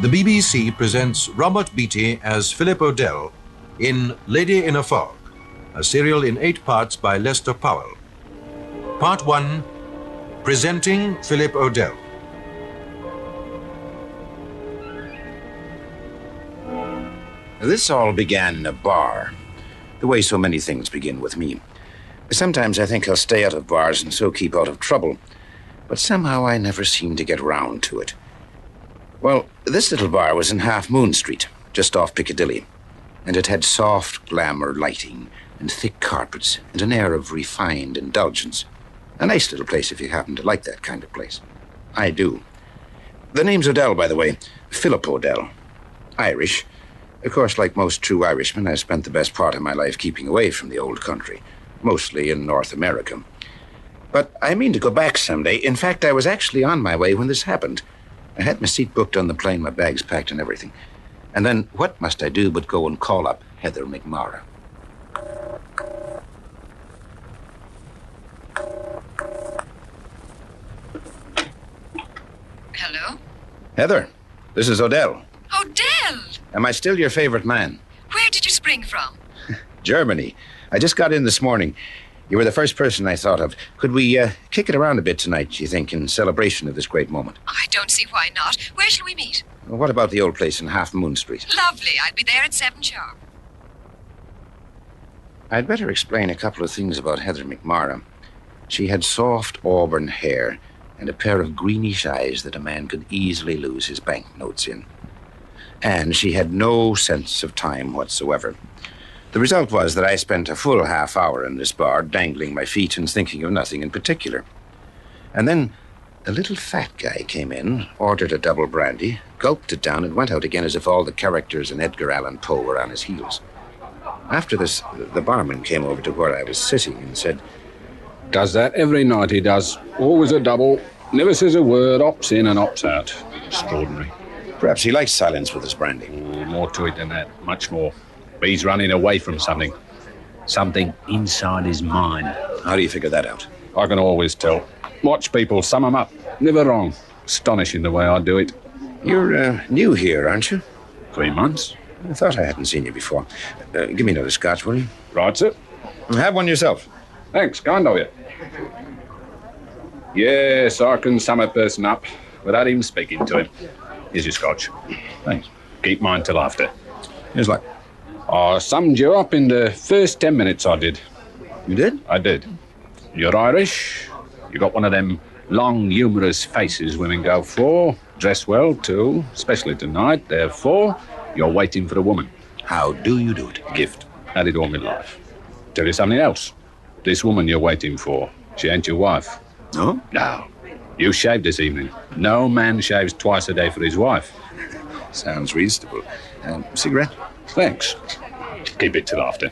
The BBC presents Robert Beatty as Philip Odell in Lady in a Fog, a serial in 8 parts by Lester Powell. Part 1, presenting Philip Odell. This all began in a bar, the way so many things begin with me. Sometimes I think I'll stay out of bars and so keep out of trouble, but somehow I never seem to get round to it. Well, this little bar was in Half Moon Street, just off Piccadilly, and it had soft glamour lighting and thick carpets and an air of refined indulgence. A nice little place if you happen to like that kind of place. I do. The name's Odell, by the way, Philip Odell. Irish. Of course, like most true Irishmen, I spent the best part of my life keeping away from the old country, mostly in North America. But I mean to go back someday. In fact, I was actually on my way when this happened. I had my seat booked on the plane, my bags packed and everything. And then what must I do but go and call up Heather McMara? Hello? Heather, this is Odell. Odell! Am I still your favorite man? Where did you spring from? Germany. I just got in this morning. You were the first person I thought of. Could we kick it around a bit tonight, do you think, in celebration of this great moment? I don't see why not. Where shall we meet? Well, what about the old place in Half Moon Street? Lovely. I'll be there at 7 sharp. I'd better explain a couple of things about Heather McMara. She had soft auburn hair and a pair of greenish eyes that a man could easily lose his banknotes in. And she had no sense of time whatsoever. The result was that I spent a full half hour in this bar, dangling my feet and thinking of nothing in particular. And then a little fat guy came in, ordered a double brandy, gulped it down, and went out again as if all the characters in Edgar Allan Poe were on his heels. After this, the barman came over to where I was sitting and said, "Does that every night, he does. Always a double. Never says a word, opts in and opts out. Extraordinary." Perhaps he likes silence with his brandy. Ooh, more to it than that, much more. But he's running away from something. Something inside his mind. How do you figure that out? I can always tell. Watch people, sum 'em up. Never wrong. Astonishing the way I do it. You're new here, aren't you? 3 months. I thought I hadn't seen you before. Give me another scotch, will you? Right, sir. Have one yourself. Thanks, kind of you. Yes, I can sum a person up without even speaking to him. Here's your scotch. Thanks. Keep mine till after. Here's luck. I summed you up in the first 10 minutes, I did. You did? I did. You're Irish. You got one of them long, humorous faces women go for. Dress well, too, especially tonight. Therefore, you're waiting for a woman. How do you do it? Gift. Had it all my life. Tell you something else. This woman you're waiting for, she ain't your wife. No? No. You shaved this evening. No man shaves twice a day for his wife. Sounds reasonable. Cigarette? Thanks. Keep it till after.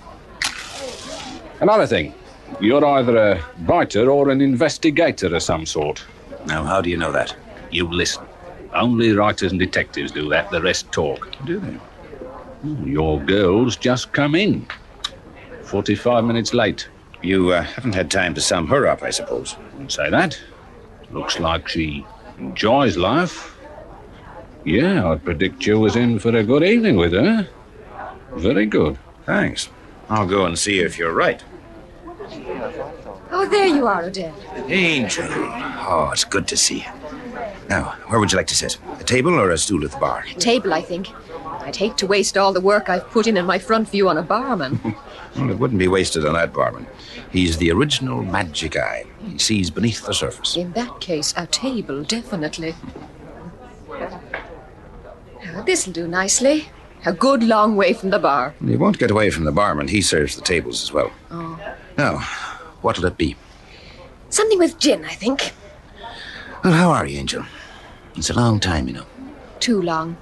Another thing. You're either a writer or an investigator of some sort. Now, how do you know that? You listen. Only writers and detectives do that. The rest talk. Do they? Your girl's just come in. 45 minutes late. You haven't had time to sum her up, I suppose. Wouldn't say that. Looks like she enjoys life. Yeah, I'd predict you was in for a good evening with her. Very good. Thanks. I'll go and see if you're right. Oh, there you are, Odell. Angel. Oh, it's good to see you. Now, where would you like to sit? A table or a stool at the bar? Table, I think. I'd hate to waste all the work I've put in my front view on a barman. Well, it wouldn't be wasted on that barman. He's the original magic eye. He sees beneath the surface. In that case, a table, definitely. This'll do nicely. A good long way from the bar. You won't get away from the barman. He serves the tables as well. Oh. Now, what'll it be? Something with gin, I think. Well, how are you, Angel? It's a long time, you know. Too long.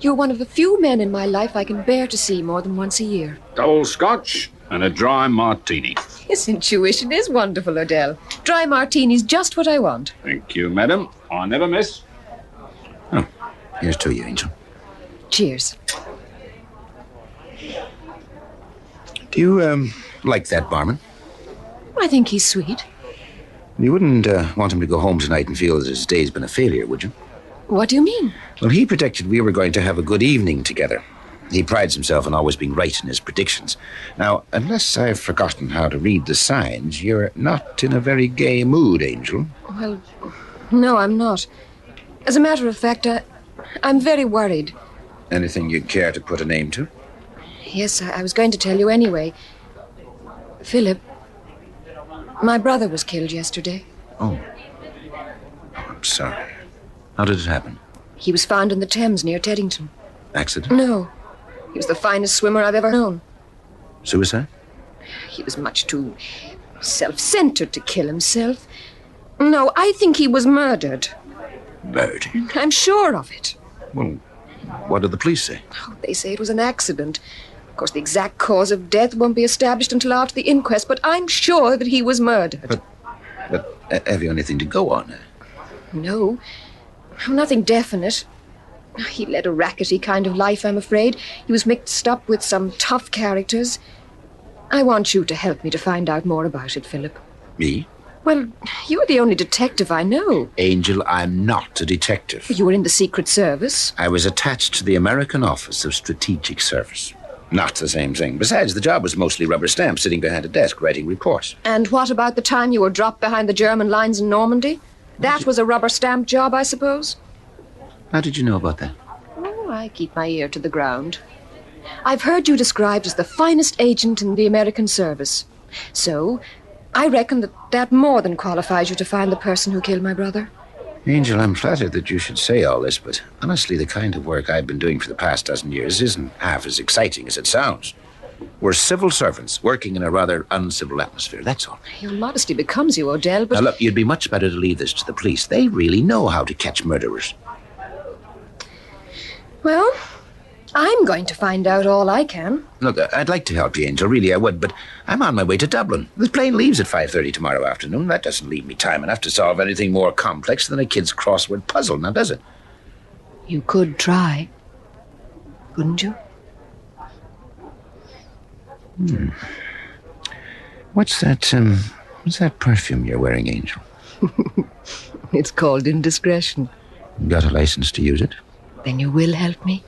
You're one of the few men in my life I can bear to see more than once a year. Double scotch and a dry martini. His intuition is wonderful, Odell. Dry martini's just what I want. Thank you, madam. I never miss. Oh, here's to you, Angel. Cheers. Do you, like that barman? I think he's sweet. You wouldn't want him to go home tonight and feel that his day's been a failure, would you? What do you mean? Well, he predicted we were going to have a good evening together. He prides himself on always being right in his predictions. Now, unless I've forgotten how to read the signs, you're not in a very gay mood, Angel. Well, no, I'm not. As a matter of fact, I'm very worried. Anything you'd care to put a name to? Yes, I was going to tell you anyway. Philip, my brother was killed yesterday. Oh, I'm sorry. How did it happen? He was found in the Thames near Teddington. Accident? No. He was the finest swimmer I've ever known. Suicide? He was much too self-centered to kill himself. No, I think he was murdered. Murdered? I'm sure of it. Well, what did the police say? Oh, they say it was an accident. Of course, the exact cause of death won't be established until after the inquest, but I'm sure that he was murdered. But have you anything to go on? No. Nothing definite. He led a rackety kind of life, I'm afraid. He was mixed up with some tough characters. I want you to help me to find out more about it, Philip. Me? Well, you're the only detective I know. Angel, I'm not a detective. You were in the Secret Service. I was attached to the American Office of Strategic Service. Not the same thing. Besides, the job was mostly rubber stamp, sitting behind a desk, writing reports. And what about the time you were dropped behind the German lines in Normandy? That was a rubber stamp job, I suppose? How did you know about that? Oh, I keep my ear to the ground. I've heard you described as the finest agent in the American service. So, I reckon that more than qualifies you to find the person who killed my brother. Angel, I'm flattered that you should say all this, but honestly, the kind of work I've been doing for the past dozen years isn't half as exciting as it sounds. We're civil servants working in a rather uncivil atmosphere, that's all. Your modesty becomes you, Odell, but... Now, look, you'd be much better to leave this to the police. They really know how to catch murderers. Well, I'm going to find out all I can. Look, I'd like to help you, Angel, really I would, but I'm on my way to Dublin. The plane leaves at 5:30 tomorrow afternoon. That doesn't leave me time enough to solve anything more complex than a kid's crossword puzzle, now does it? You could try, couldn't you? What's that perfume you're wearing, Angel? It's called indiscretion. Got a license to use it? Then you will help me?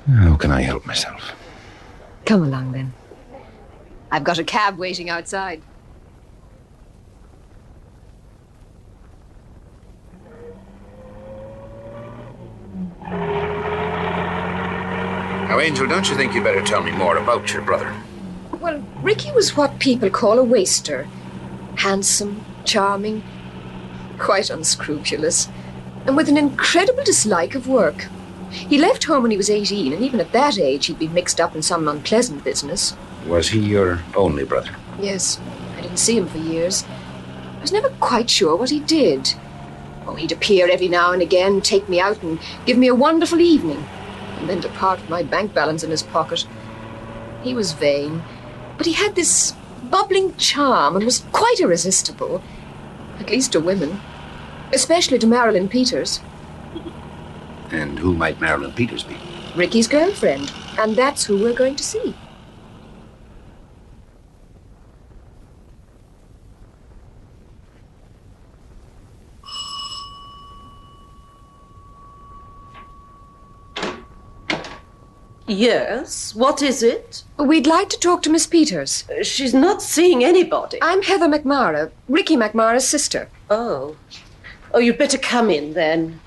How can I help myself? Come along, then. I've got a cab waiting outside. Now, Angel, don't you think you better tell me more about your brother? Well, Ricky was what people call a waster. Handsome, charming, quite unscrupulous, and with an incredible dislike of work. He left home when he was 18, and even at that age he'd been mixed up in some unpleasant business. Was he your only brother? Yes, I didn't see him for years. I was never quite sure what he did. Oh, he'd appear every now and again, take me out and give me a wonderful evening, and then depart with my bank balance in his pocket. He was vain, but he had this bubbling charm and was quite irresistible, at least to women, especially to Marilyn Peters. And who might Marilyn Peters be? Ricky's girlfriend, and that's who we're going to see. Yes, what is it? We'd like to talk to Miss Peters. She's not seeing anybody. I'm Heather McMara, Ricky McMara's sister. Oh, you'd better come in then.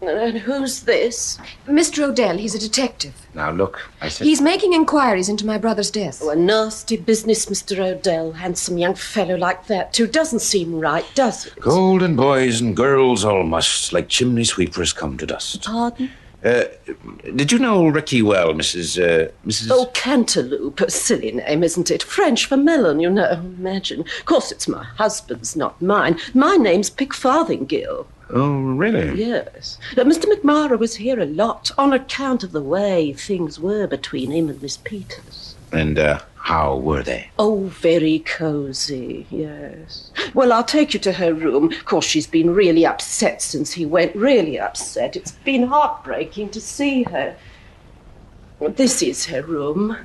And who's this? Mr. Odell, he's a detective. Now, look, I said... He's making inquiries into my brother's death. Oh, a nasty business, Mr. Odell. Handsome young fellow like that, too. Doesn't seem right, does it? Golden boys and girls all must, like chimney sweepers, come to dust. Pardon? Did you know Ricky well, Mrs. Oh, Cantaloupe. A silly name, isn't it? French for melon, you know. Imagine. Of course, it's my husband's, not mine. My name's Pickfarthingale. Oh, really? Yes. Mr. McMara was here a lot on account of the way things were between him and Miss Peters. And, how were they? Oh, very cosy, yes. Well, I'll take you to her room. Of course, she's been really upset since he went, really upset. It's been heartbreaking to see her. This is her room.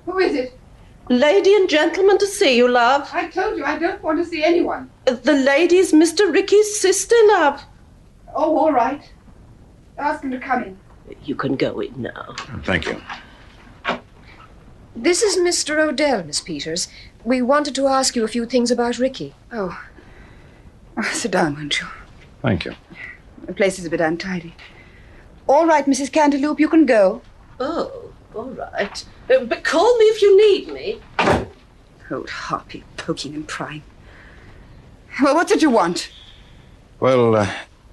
Who is it? Lady and gentleman to see you, love. I told you I don't want to see anyone. The lady's Mr. Ricky's sister, love. Oh, all right. Ask him to come in. You can go in now. Thank you. This is Mr. Odell, Miss Peters. We wanted to ask you a few things about Ricky. Oh. Sit down, won't you? Thank you. The place is a bit untidy. All right, Mrs. Cantaloupe, you can go. Oh, all right. But call me if you need me. Old harpy, poking and prying. Well, what did you want? Well,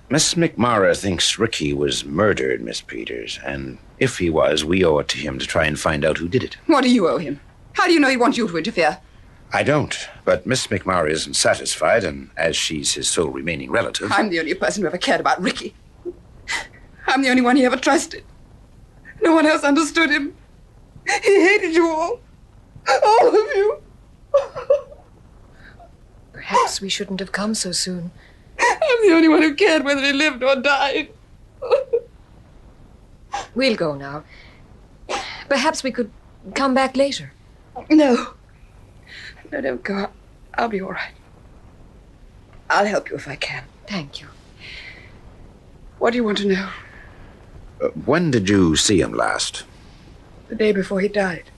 Miss McMara thinks Ricky was murdered, Miss Peters, and if he was, we owe it to him to try and find out who did it. What do you owe him? How do you know he wants you to interfere? I don't, but Miss McMara isn't satisfied, and as she's his sole remaining relative... I'm the only person who ever cared about Ricky. I'm the only one he ever trusted. No one else understood him. He hated you all. All of you. Perhaps we shouldn't have come so soon. I'm the only one who cared whether he lived or died. We'll go now. Perhaps we could come back later. No. No, don't go. I'll be all right. I'll help you if I can. Thank you. What do you want to know? When did you see him last? The day before he died.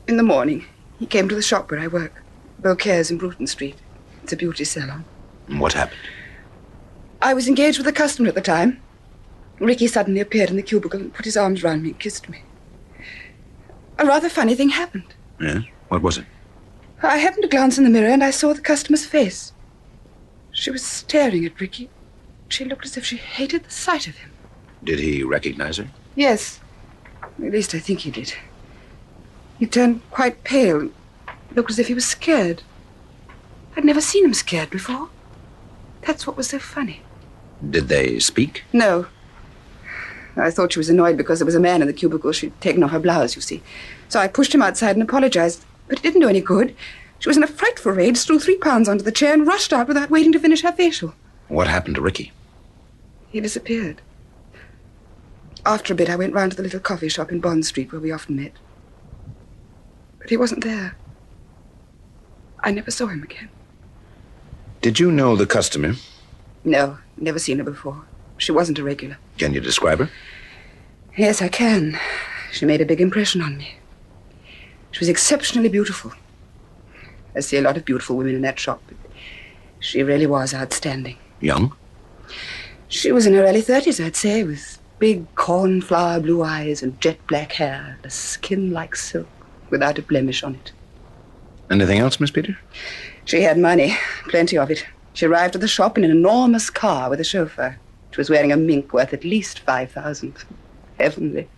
In the morning, he came to the shop where I work. Beaucaires in Bruton Street. It's a beauty salon. What happened? I was engaged with a customer at the time. Ricky suddenly appeared in the cubicle and put his arms round me and kissed me. A rather funny thing happened. Yeah? What was it? I happened to glance in the mirror and I saw the customer's face. She was staring at Ricky. She looked as if she hated the sight of him. Did he recognize her? Yes. At least I think he did. He turned quite pale and looked as if he was scared. I'd never seen him scared before. That's what was so funny. Did they speak? No. I thought she was annoyed because there was a man in the cubicle. She'd taken off her blouse, you see. So I pushed him outside and apologized. But it didn't do any good. She was in a frightful rage, threw 3 pounds onto the chair and rushed out without waiting to finish her facial. What happened to Ricky? He disappeared. After a bit, I went round to the little coffee shop in Bond Street where we often met. But he wasn't there. I never saw him again. Did you know the customer? No, never seen her before. She wasn't a regular. Can you describe her? Yes, I can. She made a big impression on me. She was exceptionally beautiful. I see a lot of beautiful women in that shop, but she really was outstanding. Young? She was in her early 30s, I'd say, with big cornflower blue eyes and jet black hair, and a skin like silk, without a blemish on it. Anything else, Miss Peter? She had money, plenty of it. She arrived at the shop in an enormous car with a chauffeur. She was wearing a mink worth at least 5,000. Heavenly.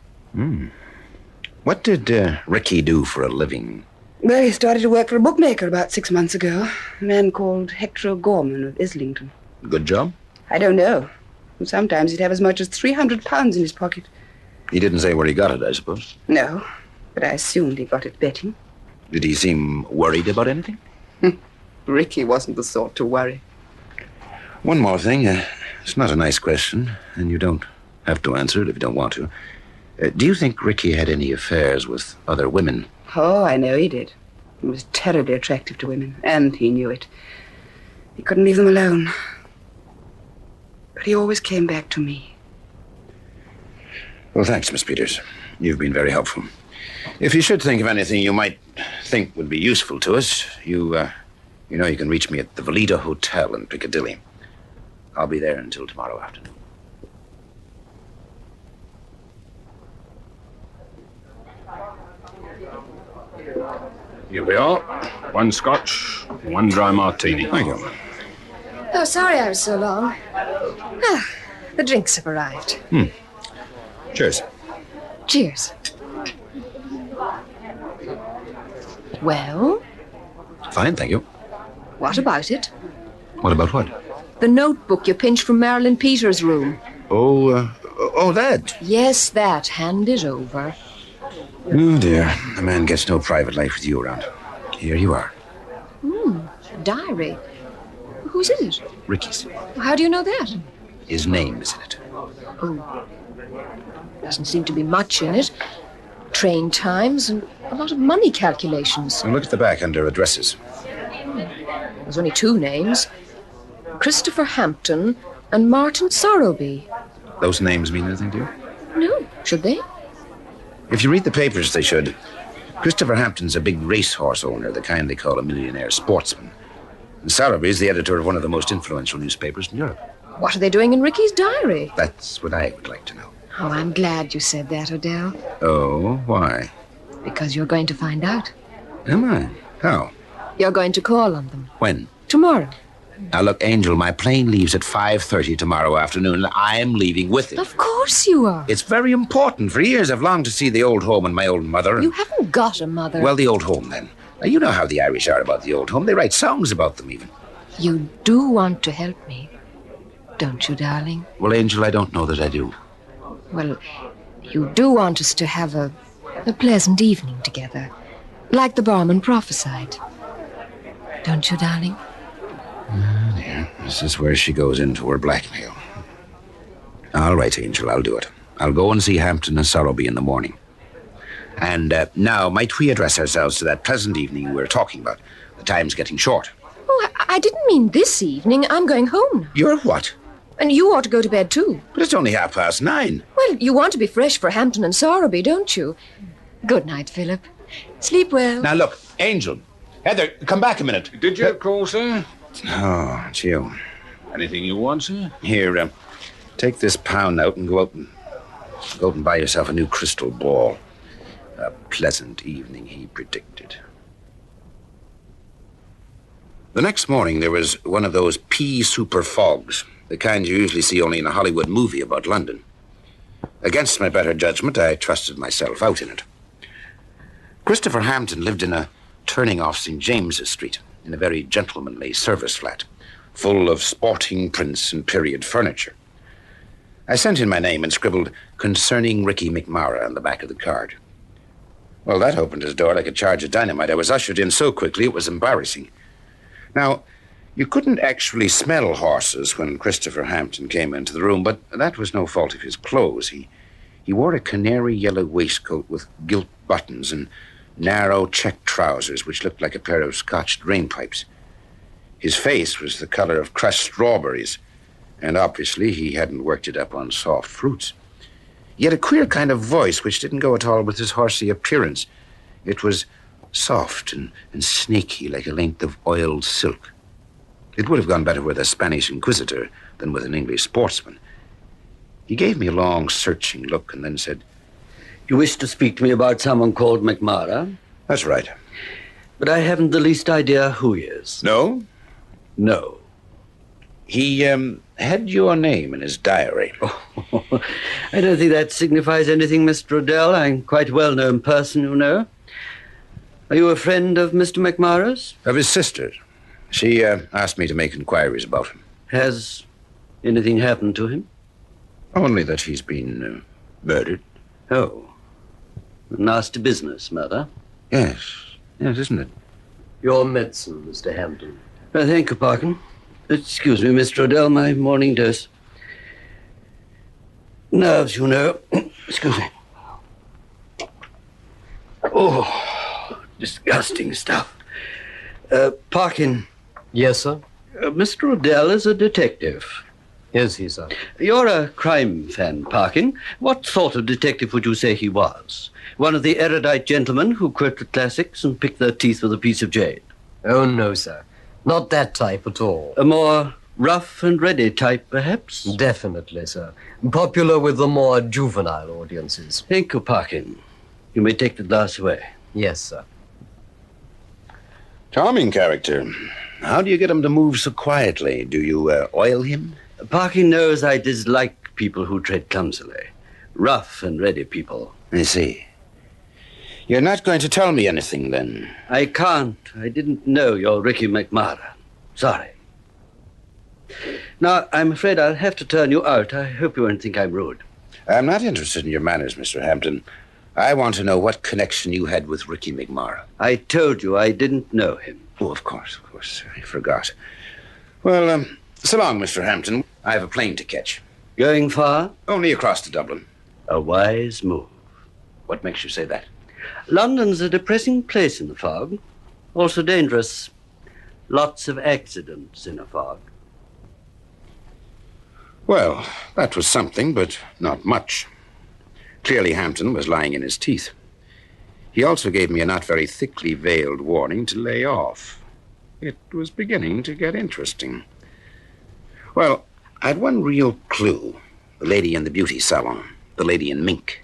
What did Ricky do for a living? Well, he started to work for a bookmaker about 6 months ago. A man called Hector O'Gorman of Islington. Good job? I don't know. Sometimes he'd have as much as 300 pounds in his pocket. He didn't say where he got it, I suppose. No, but I assumed he got it betting. Did he seem worried about anything? Ricky wasn't the sort to worry. One more thing. It's not a nice question, and you don't have to answer it if you don't want to. Do you think Ricky had any affairs with other women? Oh, I know he did. He was terribly attractive to women, and he knew it. He couldn't leave them alone. But he always came back to me. Well, thanks, Miss Peters. You've been very helpful. If you should think of anything you might think would be useful to us, you can reach me at the Valita Hotel in Piccadilly. I'll be there until tomorrow afternoon. Here we are. 1 scotch, 1 dry martini. Thank you. Oh, sorry I was so long. Ah, the drinks have arrived. Cheers. Cheers. Well, Fine, thank you. what about it? What about what? The notebook you pinched from Marilyn Peters' room. Oh, that. Yes, that. Hand it over. Oh, dear. A man gets no private life with you around. Here you are. A diary. Whose is it? Ricky's. How do you know that? His name is in it. Oh, doesn't seem to be much in it. Train times and a lot of money calculations. Now look at the back under addresses. There's only two names. Christopher Hampton and Martin Sorrowby. Those names mean anything to you? No, should they? If you read the papers, they should. Christopher Hampton's a big racehorse owner, the kind they call a millionaire sportsman. And Sowerby is the editor of one of the most influential newspapers in Europe. What are they doing in Ricky's diary? That's what I would like to know. Oh, I'm glad you said that, Odell. Oh, why? Because you're going to find out. Am I? How? You're going to call on them. When? Tomorrow. Now, look, Angel, my plane leaves at 5:30 tomorrow afternoon, and I'm leaving with it. Of course you are. It's very important. For years, I've longed to see the old home and my old mother. You haven't got a mother. Well, the old home, then. Now, you know how the Irish are about the old home. They write songs about them, even. You do want to help me, don't you, darling? Well, Angel, I don't know that I do. Well, you do want us to have a pleasant evening together, like the barman prophesied. Don't you, darling? Yeah, this is where she goes into her blackmail. All right, Angel, I'll do it. I'll go and see Hampton and Sorrowby in the morning. And now, might we address ourselves to that pleasant evening we were talking about? The time's getting short. Oh, I didn't mean this evening. I'm going home now. You're what? And you ought to go to bed, too. But it's only 9:30. Well, you want to be fresh for Hampton and Sorrowby, don't you? Good night, Philip. Sleep well. Now, look, Angel. Heather, come back a minute. Did you call, sir? Oh, it's you. Anything you want, sir? Here, take this pound out and go out and buy yourself a new crystal ball. A pleasant evening, he predicted. The next morning, there was one of those pea super fogs, the kind you usually see only in a Hollywood movie about London. Against my better judgment, I trusted myself out in it. Christopher Hampton lived in a turning off St. James's Street, in a very gentlemanly service flat, full of sporting prints and period furniture. I sent in my name and scribbled, "Concerning Ricky McMara" on the back of the card. Well, that opened his door like a charge of dynamite. I was ushered in so quickly it was embarrassing. Now, you couldn't actually smell horses when Christopher Hampton came into the room, but that was no fault of his clothes. He wore a canary yellow waistcoat with gilt buttons and narrow check trousers which looked like a pair of Scotch drainpipes. His face was the color of crushed strawberries, and obviously he hadn't worked it up on soft fruits. He had a queer kind of voice which didn't go at all with his horsey appearance. It was soft and snaky like a length of oiled silk. It would have gone better with a Spanish inquisitor than with an English sportsman. He gave me a long, searching look and then said, "You wish to speak to me about someone called McMara? "That's right." But I haven't the least idea who he is." "No?" "No." "He, had your name in his diary." Oh, I don't think that signifies anything, Mr. Odell. I'm quite a well-known person, you know. Are you a friend of Mr. McMara's? Of his sister's. She, asked me to make inquiries about him. Has anything happened to him? Only that he's been, murdered. Oh. Nasty business, murder. Yes, isn't it? Your medicine, Mr. Hampton. Thank you, Parkin. Excuse me, Mr. Odell, my morning dose. Nerves, you know. Excuse me. Oh, disgusting stuff. Parkin. Yes, sir? Mr. Odell is a detective. Is he, sir? You're a crime fan, Parkin. What sort of detective would you say he was? One of the erudite gentlemen who quote the classics and pick their teeth with a piece of jade? Oh, no, sir. Not that type at all. A more rough and ready type, perhaps? Definitely, sir. Popular with the more juvenile audiences. Thank you, Parkin. You may take the glass away. Yes, sir. Charming character. How do you get him to move so quietly? Do you, oil him? Parkin knows I dislike people who tread clumsily. Rough and ready people. I see. You're not going to tell me anything, then? I can't. I didn't know you're Ricky McMara. Sorry. Now, I'm afraid I'll have to turn you out. I hope you won't think I'm rude. I'm not interested in your manners, Mr. Hampton. I want to know what connection you had with Ricky McMara. I told you I didn't know him. Oh, of course. I forgot. Well, so long, Mr. Hampton. I have a plane to catch. Going far? Only across to Dublin. A wise move. What makes you say that? London's a depressing place in the fog. Also dangerous. Lots of accidents in a fog. Well, that was something, but not much. Clearly, Hampton was lying in his teeth. He also gave me a not very thickly veiled warning to lay off. It was beginning to get interesting. Well, I had one real clue. The lady in the beauty salon. The lady in MINK.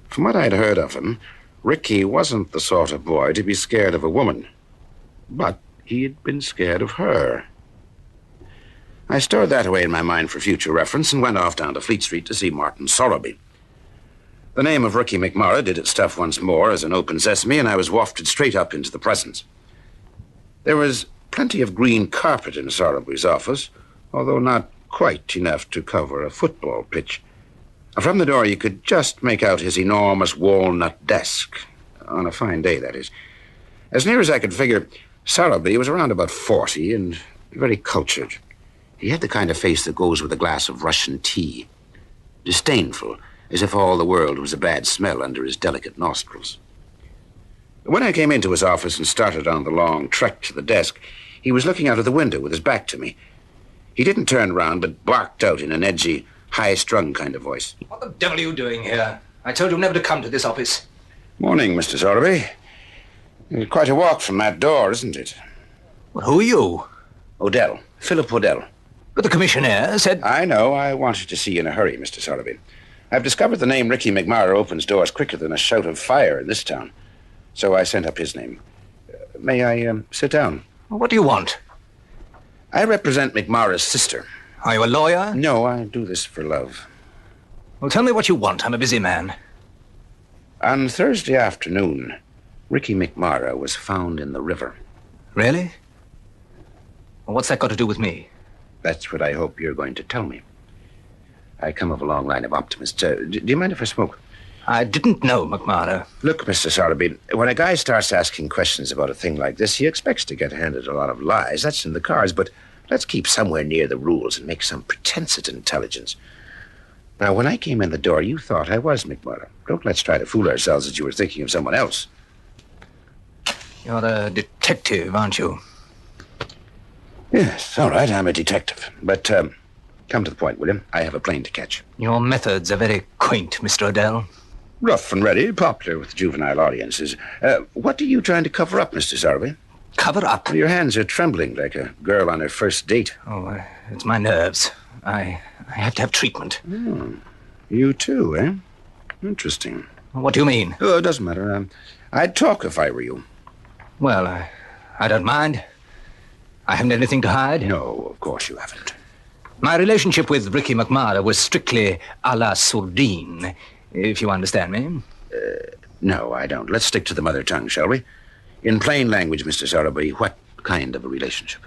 From what I'd heard of him, Ricky wasn't the sort of boy to be scared of a woman. But he'd been scared of her. I stored that away in my mind for future reference and went off down to Fleet Street to see Martin Sorrowby. The name of Ricky McMurrough did its stuff once more as an open sesame, and I was wafted straight up into the presence. There was plenty of green carpet in Sorrowby's office, although not quite enough to cover a football pitch. From the door, you could just make out his enormous walnut desk. On a fine day, that is. As near as I could figure, Sorrowby was around about 40 and very cultured. He had the kind of face that goes with a glass of Russian tea. Disdainful, as if all the world was a bad smell under his delicate nostrils. When I came into his office and started on the long trek to the desk, he was looking out of the window with his back to me. He didn't turn round, but barked out in an edgy, high-strung kind of voice. What the devil are you doing here? I told you never to come to this office. Morning, Mr. Sorrowby. Quite a walk from that door, isn't it? Well, who are you? Odell. Philip Odell. But the commissionaire said... I know. I wanted to see you in a hurry, Mr. Sorrowby. I've discovered the name Ricky McMurrough opens doors quicker than a shout of fire in this town. So I sent up his name. May I sit down? What do you want? I represent McMurrough's sister. Are you a lawyer? No, I do this for love. Well, tell me what you want. I'm a busy man. On Thursday afternoon, Ricky McMurrough was found in the river. Really? Well, what's that got to do with me? That's what I hope you're going to tell me. I come of a long line of optimists. Do you mind if I smoke? I didn't know, McMurrough. Look, Mr. Sorrowby, when a guy starts asking questions about a thing like this, he expects to get handed a lot of lies. That's in the cards, but let's keep somewhere near the rules and make some pretense at intelligence. Now, when I came in the door, you thought I was McMurrough. Don't let's try to fool ourselves that you were thinking of someone else. You're a detective, aren't you? Yes, all right, I'm a detective. But, come to the point, will you? I have a plane to catch. Your methods are very quaint, Mr. Odell. Rough and ready, popular with juvenile audiences. What are you trying to cover up, Mr. Sorrowby? Cover up? Your hands are trembling like a girl on her first date. Oh, it's my nerves. I have to have treatment. Oh, you too, eh? Interesting. What do you mean? Oh, it doesn't matter. I'd talk if I were you. Well, I don't mind. I haven't anything to hide. No, of course you haven't. My relationship with Ricky McMurrough was strictly a la sourdine, if you understand me. No, I don't. Let's stick to the mother tongue, shall we? In plain language, Mr. Sorrowby, what kind of a relationship?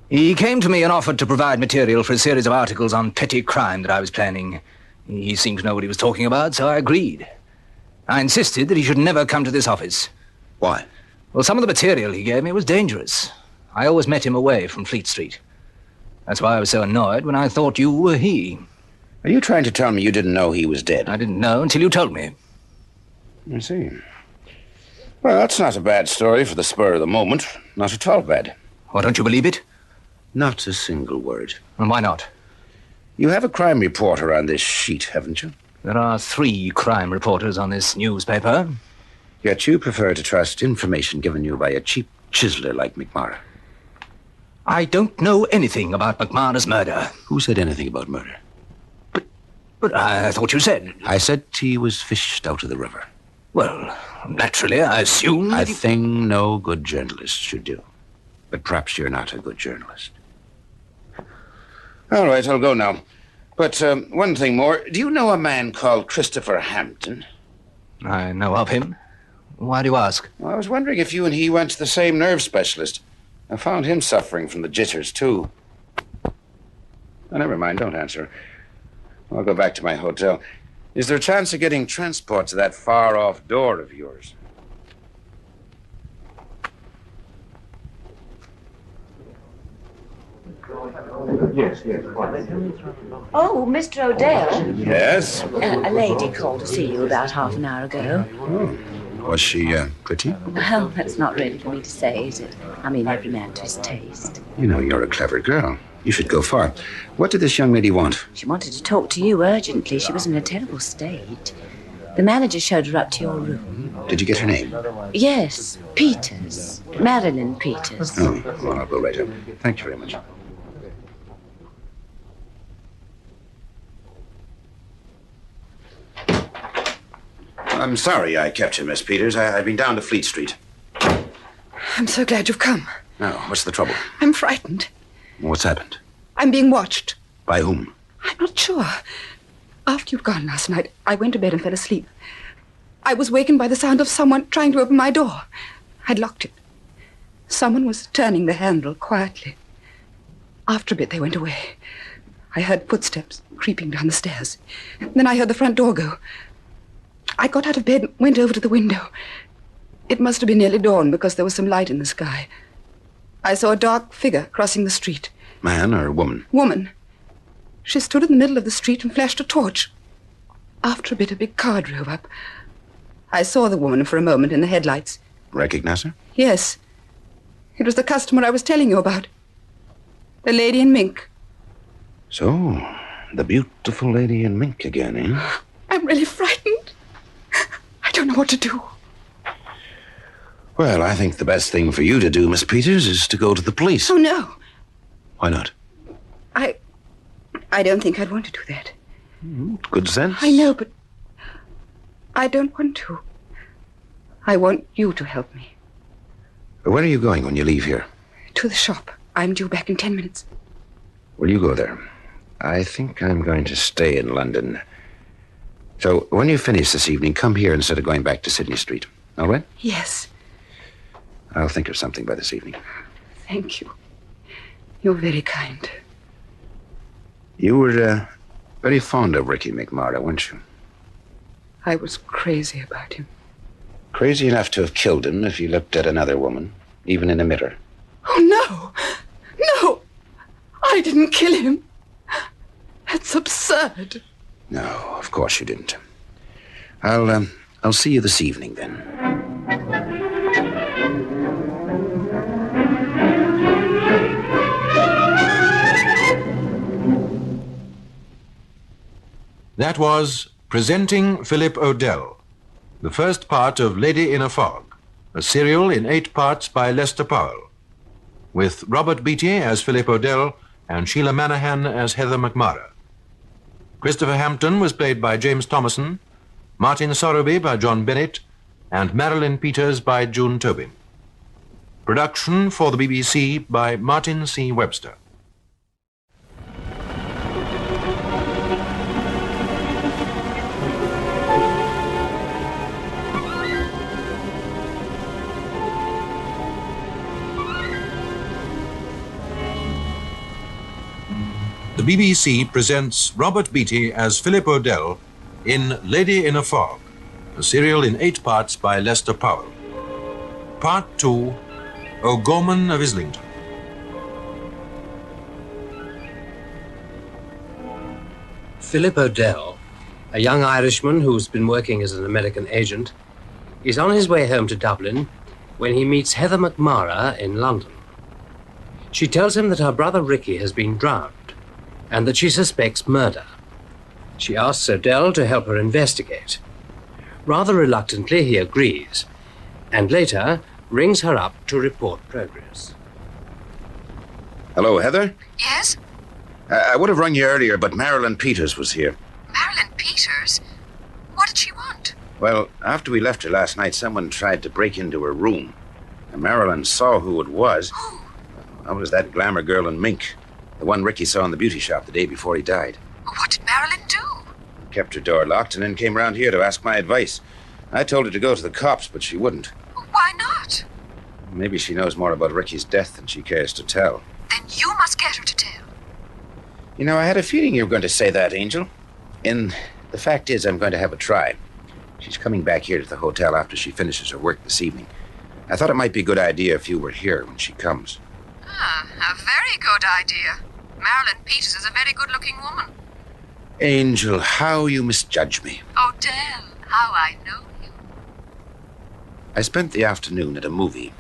He came to me and offered to provide material for a series of articles on petty crime that I was planning. He seemed to know what he was talking about, so I agreed. I insisted that he should never come to this office. Why? Well, some of the material he gave me was dangerous. I always met him away from Fleet Street. That's why I was so annoyed when I thought you were he. Are you trying to tell me you didn't know he was dead? I didn't know until you told me. I see. Well, that's not a bad story for the spur of the moment. Not at all bad. Why, don't you believe it? Not a single word. And why not? You have a crime reporter on this sheet, haven't you? There are 3 crime reporters on this newspaper. Yet you prefer to trust information given you by a cheap chiseler like McMurrough. I don't know anything about McMurrough's murder. Who said anything about murder? But I thought you said... I said he was fished out of the river. Well, naturally, I assumed... A thing no good journalist should do. But perhaps you're not a good journalist. All right, I'll go now. But one thing more. Do you know a man called Christopher Hampton? I know of him. Why do you ask? Well, I was wondering if you and he went to the same nerve specialist. I found him suffering from the jitters, too. Oh, never mind, don't answer. I'll go back to my hotel. Is there a chance of getting transport to that far-off door of yours? Yes. Oh, Mr. Odell. Yes? A lady called to see you about half an hour ago. Oh. Was she pretty? Well, that's not really for me to say, is it? I mean, every man to his taste. You know, you're a clever girl. You should go far. What did this young lady want? She wanted to talk to you urgently. She was in a terrible state. The manager showed her up to your room. Did you get her name? Yes, Peters. Marilyn Peters. Oh, well, I'll go right up. Thank you very much. I'm sorry I kept you, Miss Peters. I've been down to Fleet Street. I'm so glad you've come. Now, what's the trouble? I'm frightened. What's happened? I'm being watched. By whom? I'm not sure. After you'd gone last night, I went to bed and fell asleep. I was wakened by the sound of someone trying to open my door. I'd locked it. Someone was turning the handle quietly. After a bit, they went away. I heard footsteps creeping down the stairs. Then I heard the front door go. I got out of bed and went over to the window. It must have been nearly dawn because there was some light in the sky. I saw a dark figure crossing the street. Man or woman? Woman. She stood in the middle of the street and flashed a torch. After a bit, a big car drove up. I saw the woman for a moment in the headlights. Recognize her? Yes. It was the customer I was telling you about. The lady in mink. So, the beautiful lady in mink again, eh? I'm really frightened. I don't know what to do. Well, I think the best thing for you to do, Miss Peters, is to go to the police. Oh, no. Why not? I don't think I'd want to do that. Good sense. I know, but I don't want to. I want you to help me. Where are you going when you leave here? To the shop. I'm due back in 10 minutes. Will you go there? I think I'm going to stay in London. So, when you finish this evening, come here instead of going back to Sydney Street. All right? Yes. I'll think of something by this evening. Thank you. You're very kind. You were very fond of Ricky McMurray, weren't you? I was crazy about him. Crazy enough to have killed him if he looked at another woman, even in a mirror. Oh, no! No! I didn't kill him. That's absurd. No, of course you didn't. I'll see you this evening, then. That was Presenting Philip Odell, the first part of Lady in a Fog, a serial in 8 parts by Lester Powell, with Robert Beattie as Philip Odell and Sheila Manahan as Heather McMara. Christopher Hampton was played by James Thomason, Martin Sorrowby by John Bennett, and Marilyn Peters by June Tobin. Production for the BBC by Martin C. Webster. The BBC presents Robert Beattie as Philip Odell in Lady in a Fog, a serial in 8 parts by Lester Powell. Part 2, O'Gorman of Islington. Philip Odell, a young Irishman who's been working as an American agent, is on his way home to Dublin when he meets Heather McMara in London. She tells him that her brother Ricky has been drowned and that she suspects murder. She asks Odell to help her investigate. Rather reluctantly, he agrees, and later rings her up to report progress. Hello, Heather? Yes? I would have rung you earlier, but Marilyn Peters was here. Marilyn Peters? What did she want? Well, after we left her last night, someone tried to break into her room. And Marilyn saw who it was. Who? That was that glamour girl in mink. The one Ricky saw in the beauty shop the day before he died. What did Marilyn do? Kept her door locked and then came round here to ask my advice. I told her to go to the cops, but she wouldn't. Why not? Maybe she knows more about Ricky's death than she cares to tell. Then you must get her to tell. You know, I had a feeling you were going to say that, Angel. And the fact is, I'm going to have a try. She's coming back here to the hotel after she finishes her work this evening. I thought it might be a good idea if you were here when she comes. A very good idea. Marilyn Peters is a very good-looking woman. Angel, how you misjudge me. Odell, how I know you. I spent the afternoon at a movie,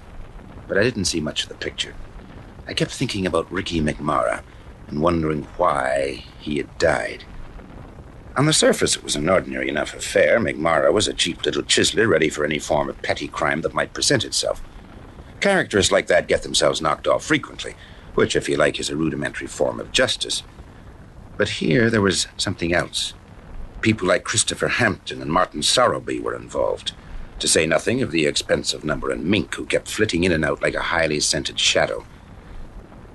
but I didn't see much of the picture. I kept thinking about Ricky McMara and wondering why he had died. On the surface, it was an ordinary enough affair. McMara was a cheap little chiseler ready for any form of petty crime that might present itself. Characters like that get themselves knocked off frequently, which, if you like, is a rudimentary form of justice. But here there was something else. People like Christopher Hampton and Martin Sorrowby were involved, to say nothing of the expensive number and MINK, who kept flitting in and out like a highly scented shadow.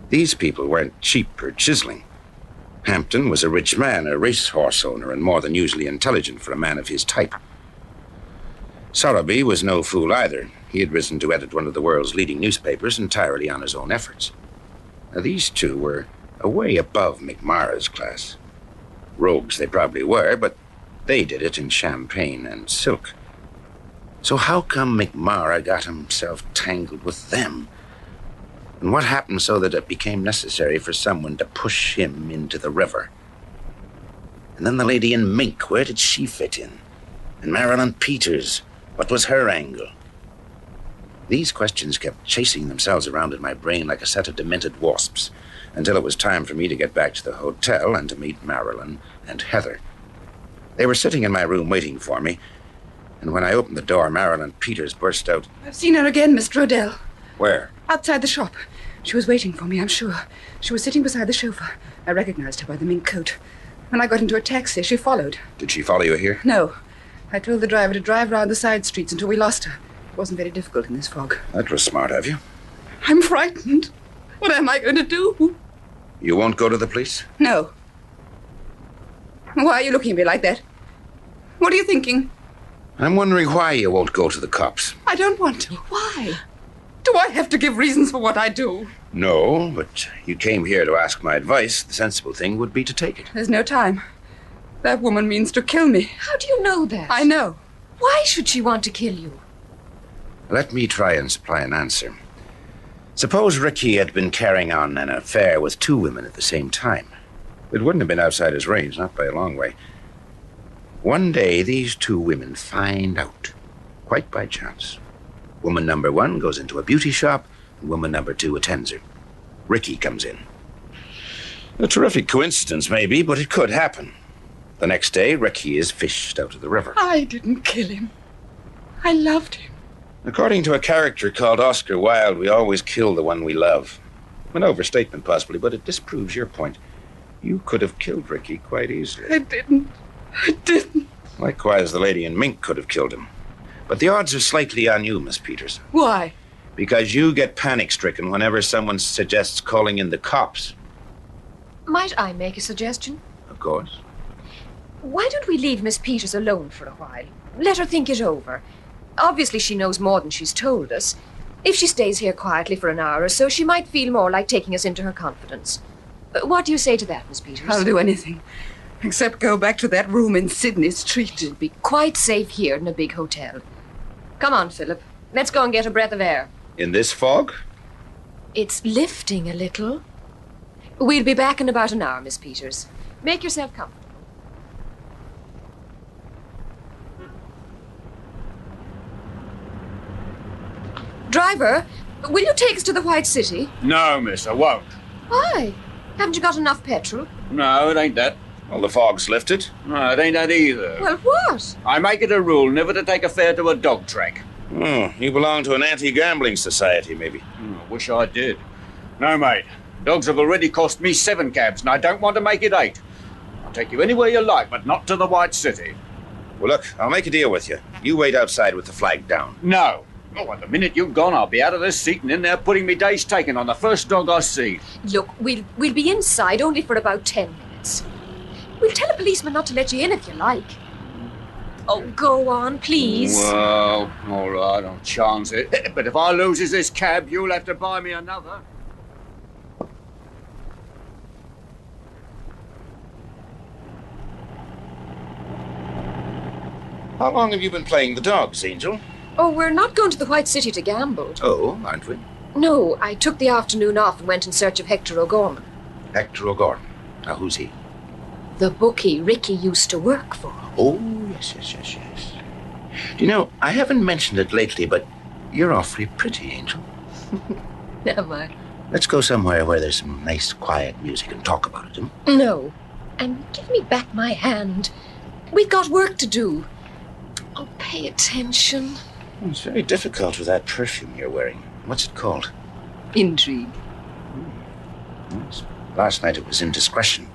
These people weren't cheap or chiseling. Hampton was a rich man, a racehorse owner, and more than usually intelligent for a man of his type. Sorrowby was no fool either. He had risen to edit one of the world's leading newspapers entirely on his own efforts. Now, these two were way above McMara's class. Rogues they probably were, but they did it in champagne and silk. So how come McMara got himself tangled with them? And what happened so that it became necessary for someone to push him into the river? And then the lady in MINK, where did she fit in? And Marilyn Peters, what was her angle? These questions kept chasing themselves around in my brain like a set of demented wasps, until it was time for me to get back to the hotel and to meet Marilyn and Heather. They were sitting in my room waiting for me, and when I opened the door, Marilyn Peters burst out, "I've seen her again, Mr. Odell. "Where?" Outside the shop. She was waiting for me, I'm sure. She was sitting beside the chauffeur. I recognized her by the mink coat. When I got into a taxi, she followed. Did she follow you here? No. I told the driver to drive round the side streets until we lost her. It wasn't very difficult in this fog. That was smart of you. I'm frightened. What am I going to do? You won't go to the police? No. Why are you looking at me like that? What are you thinking? I'm wondering why you won't go to the cops. I don't want to. Why? Do I have to give reasons for what I do? No, but you came here to ask my advice. The sensible thing would be to take it. There's no time. That woman means to kill me. How do you know that? I know. Why should she want to kill you? Let me try and supply an answer. Suppose Ricky had been carrying on an affair with two women at the same time. It wouldn't have been outside his range, not by a long way. One day, these two women find out, quite by chance. Woman number one goes into a beauty shop, and woman number two attends her. Ricky comes in. A terrific coincidence, maybe, but it could happen. The next day, Ricky is fished out of the river. I didn't kill him. I loved him. According to a character called Oscar Wilde, we always kill the one we love. An overstatement, possibly, but it disproves your point. You could have killed Ricky quite easily. I didn't. Likewise, the lady in MINK could have killed him. But the odds are slightly on you, Miss Peters. Why? Because you get panic-stricken whenever someone suggests calling in the cops. Might I make a suggestion? Of course. Why don't we leave Miss Peters alone for a while? Let her think it over. Obviously, she knows more than she's told us. If she stays here quietly for an hour or so, she might feel more like taking us into her confidence. What do you say to that, Miss Peters? I'll do anything. Except go back to that room in Sydney Street. You'll be quite safe here in a big hotel. Come on, Philip. Let's go and get a breath of air. In this fog? It's lifting a little. We'll be back in about an hour, Miss Peters. Make yourself comfortable. Driver, will you take us to the White City? No, miss, I won't. Why? Haven't you got enough petrol? No, it ain't that. Well, the fog's lifted. No, it ain't that either. Well, what? I make it a rule never to take a fare to a dog track. You belong to an anti-gambling society, maybe. I wish I did. No, mate. Dogs have already cost me 7 cabs, and I don't want to make it 8. I'll take you anywhere you like, but not to the White City. Well, look, I'll make a deal with you. You wait outside with the flag down. No. Oh, and the minute you've gone, I'll be out of this seat and in there putting me days taken on the first dog I see. Look, we'll be inside only for about 10 minutes. We'll tell a policeman not to let you in if you like. Oh, go on, please. Well, all right, I'll chance it. But if I loses this cab, you'll have to buy me another. How long have you been playing the dogs, Angel? Oh, we're not going to the White City to gamble. Oh, aren't we? No, I took the afternoon off and went in search of Hector O'Gorman. Hector O'Gorman. Now, who's he? The bookie Ricky used to work for. Oh, yes. You know, I haven't mentioned it lately, but you're awfully pretty, Angel. Am I? Let's go somewhere where there's some nice, quiet music and talk about it, hmm? No. And give me back my hand. We've got work to do. Oh, pay attention. It's very difficult with that perfume you're wearing. What's it called? Intrigue. Yes. Last night it was Indiscretion.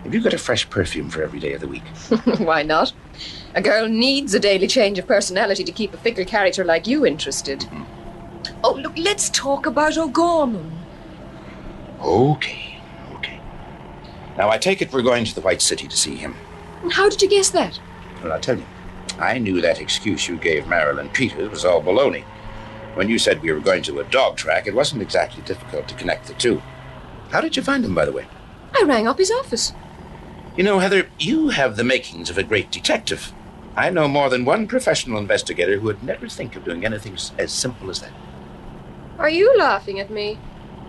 Have you got a fresh perfume for every day of the week? Why not? A girl needs a daily change of personality to keep a fickle character like you interested. Mm-hmm. Oh, look, let's talk about O'Gorman. Okay. Now, I take it we're going to the White City to see him. How did you guess that? Well, I'll tell you. I knew that excuse you gave Marilyn Peters was all baloney. When you said we were going to a dog track, it wasn't exactly difficult to connect the two. How did you find him, by the way? I rang up his office. You know, Heather, you have the makings of a great detective. I know more than one professional investigator who would never think of doing anything as simple as that. Are you laughing at me?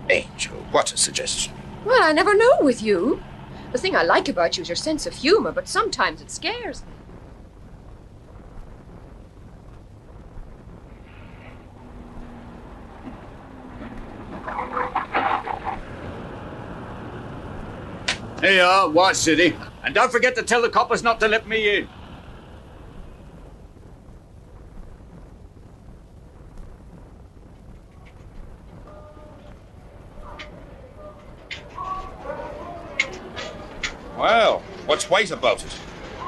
Angel, what a suggestion. Well, I never know with you. The thing I like about you is your sense of humor, but sometimes it scares me. Here you are, White City. And don't forget to tell the coppers not to let me in. Well, what's white about it?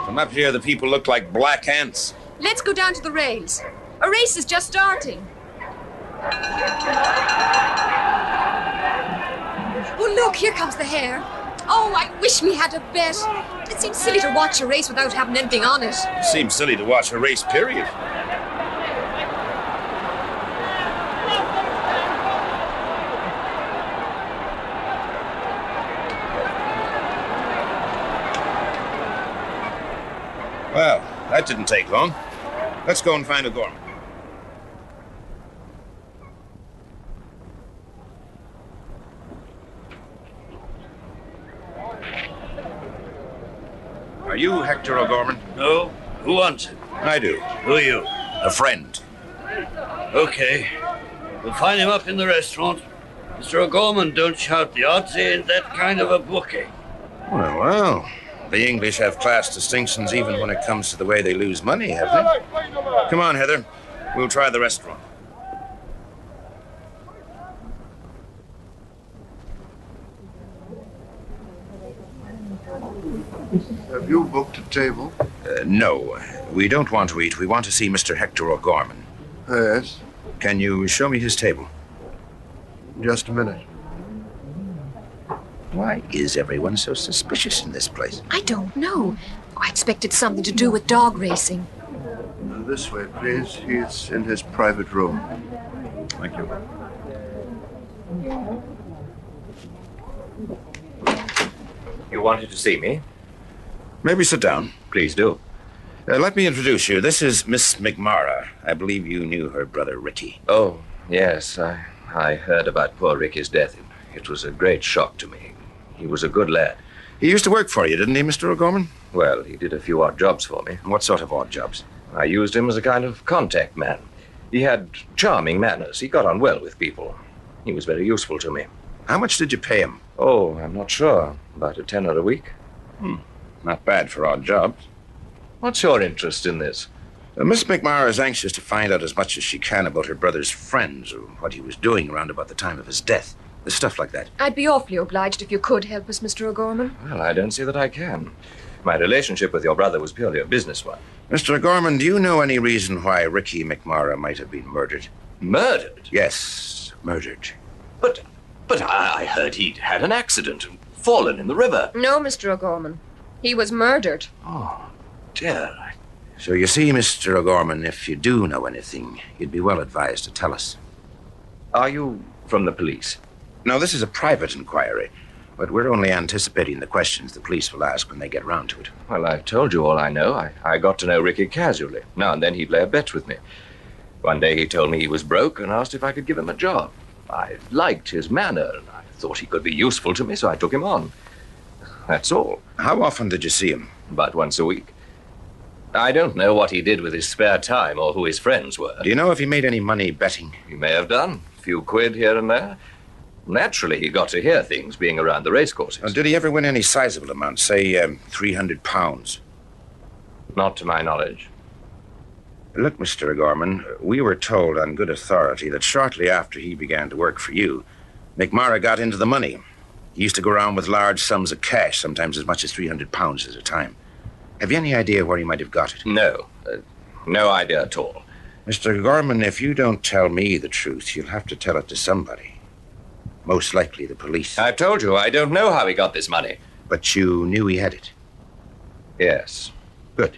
From up here, the people look like black ants. Let's go down to the rails. A race is just starting. Oh, look, here comes the hare. Oh, I wish we had a bet. It seems silly to watch a race without having anything on it. It seems silly to watch a race, period. Well, that didn't take long. Let's go and find O'Gorman. Are you Hector O'Gorman? No. Who wants it? I do. Who are you? A friend. Okay. We'll find him up in the restaurant. Mr. O'Gorman, don't shout. The odds ain't that kind of a bookie. Well. The English have class distinctions even when it comes to the way they lose money, have they? Come on, Heather. We'll try the restaurant. Have you booked a table? No. We don't want to eat. We want to see Mr. Hector O'Gorman. Yes. Can you show me his table? Just a minute. Why is everyone so suspicious in this place? I don't know. Oh, I expected something to do with dog racing. This way, please. He's in his private room. Thank you. You wanted to see me? Maybe sit down. Please do. Let me introduce you. This is Miss McMara. I believe you knew her brother, Ricky. Oh, yes. I heard about poor Ricky's death. It was a great shock to me. He was a good lad. He used to work for you, didn't he, Mr. O'Gorman? Well, he did a few odd jobs for me. What sort of odd jobs? I used him as a kind of contact man. He had charming manners. He got on well with people. He was very useful to me. How much did you pay him? Oh, I'm not sure. About a tenner a week. Not bad for odd jobs. What's your interest in this? Miss McMara is anxious to find out as much as she can about her brother's friends or what he was doing around about the time of his death. Stuff like that. I'd be awfully obliged if you could help us, Mr. O'Gorman. Well, I don't see that I can. My relationship with your brother was purely a business one. Mr. O'Gorman, do you know any reason why Ricky McMara might have been murdered? Murdered? Yes, murdered. But I heard he'd had an accident and fallen in the river. No, Mr. O'Gorman. He was murdered. Oh, dear. So you see, Mr. O'Gorman, if you do know anything, you'd be well advised to tell us. Are you from the police? No, this is a private inquiry, but we're only anticipating the questions the police will ask when they get round to it. Well, I've told you all I know. I got to know Ricky casually. Now and then he'd play a bet with me. One day he told me he was broke and asked if I could give him a job. I liked his manner, and I thought he could be useful to me, so I took him on. That's all. How often did you see him? About once a week. I don't know what he did with his spare time or who his friends were. Do you know if he made any money betting? He may have done. A few quid here and there. Naturally, he got to hear things being around the racecourses. Well, did he ever win any sizable amount, say £300? Not to my knowledge. Look, Mr. O'Gorman, we were told on good authority that shortly after he began to work for you, McMara got into the money. He used to go around with large sums of cash, sometimes as much as £300 at a time. Have you any idea where he might have got it? No. No idea at all. Mr. O'Gorman, if you don't tell me the truth, you'll have to tell it to somebody. Most likely the police. I've told you, I don't know how he got this money. But you knew he had it? Yes. Good.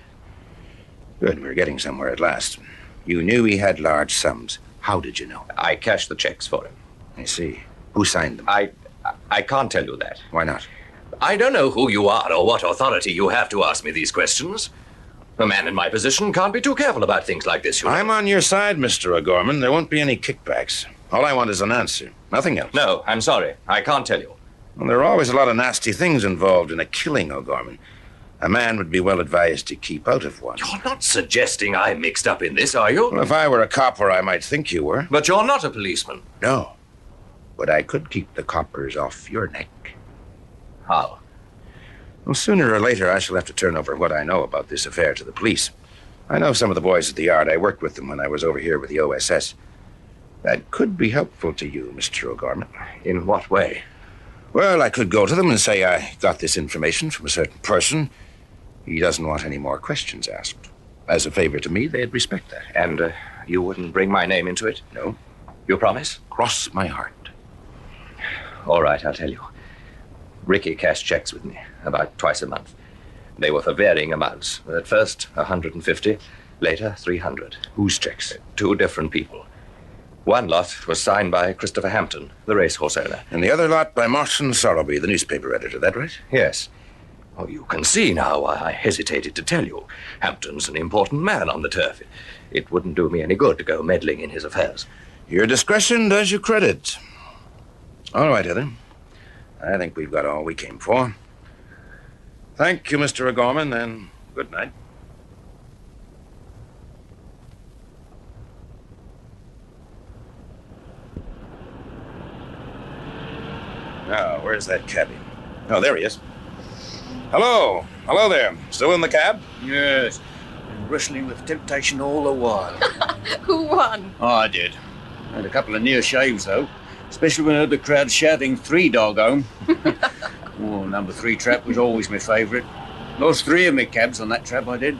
Good, we're getting somewhere at last. You knew he had large sums. How did you know? I cashed the checks for him. I see. Who signed them? I can't tell you that. Why not? I don't know who you are or what authority you have to ask me these questions. A man in my position can't be too careful about things like this, you know. I'm on your side, Mr. O'Gorman. There won't be any kickbacks. All I want is an answer. Nothing else. No, I'm sorry. I can't tell you. Well, there are always a lot of nasty things involved in a killing, O'Gorman. A man would be well advised to keep out of one. You're not suggesting I'm mixed up in this, are you? Well, if I were a copper, I might think you were. But you're not a policeman. No. But I could keep the coppers off your neck. How? Well, sooner or later, I shall have to turn over what I know about this affair to the police. I know some of the boys at the yard. I worked with them when I was over here with the OSS. That could be helpful to you, Mr. O'Gorman. In what way? Well, I could go to them and say I got this information from a certain person. He doesn't want any more questions asked. As a favor to me, they'd respect that. And you wouldn't bring my name into it? No. You promise? Cross my heart. All right, I'll tell you. Ricky cashed checks with me about twice a month. They were for varying amounts. At first, 150, later, 300. Whose checks? 2 different people. One lot was signed by Christopher Hampton, the racehorse owner. And the other lot by Martin Sorrowby, the newspaper editor, that right? Yes. Oh, you can see now why I hesitated to tell you. Hampton's an important man on the turf. It wouldn't do me any good to go meddling in his affairs. Your discretion does you credit. All right, Heather. I think we've got all we came for. Thank you, Mr. O'Gorman, and good night. Now, where's that cabby? Oh, there he is. Hello. Hello there. Still in the cab? Yes. Been wrestling with temptation all the while. Who won? Oh, I did. Had a couple of near shaves, though. Especially when I heard the crowd shouting 3 doggone. Oh, number 3 trap was always my favourite. Lost 3 of my cabs on that trap, I did.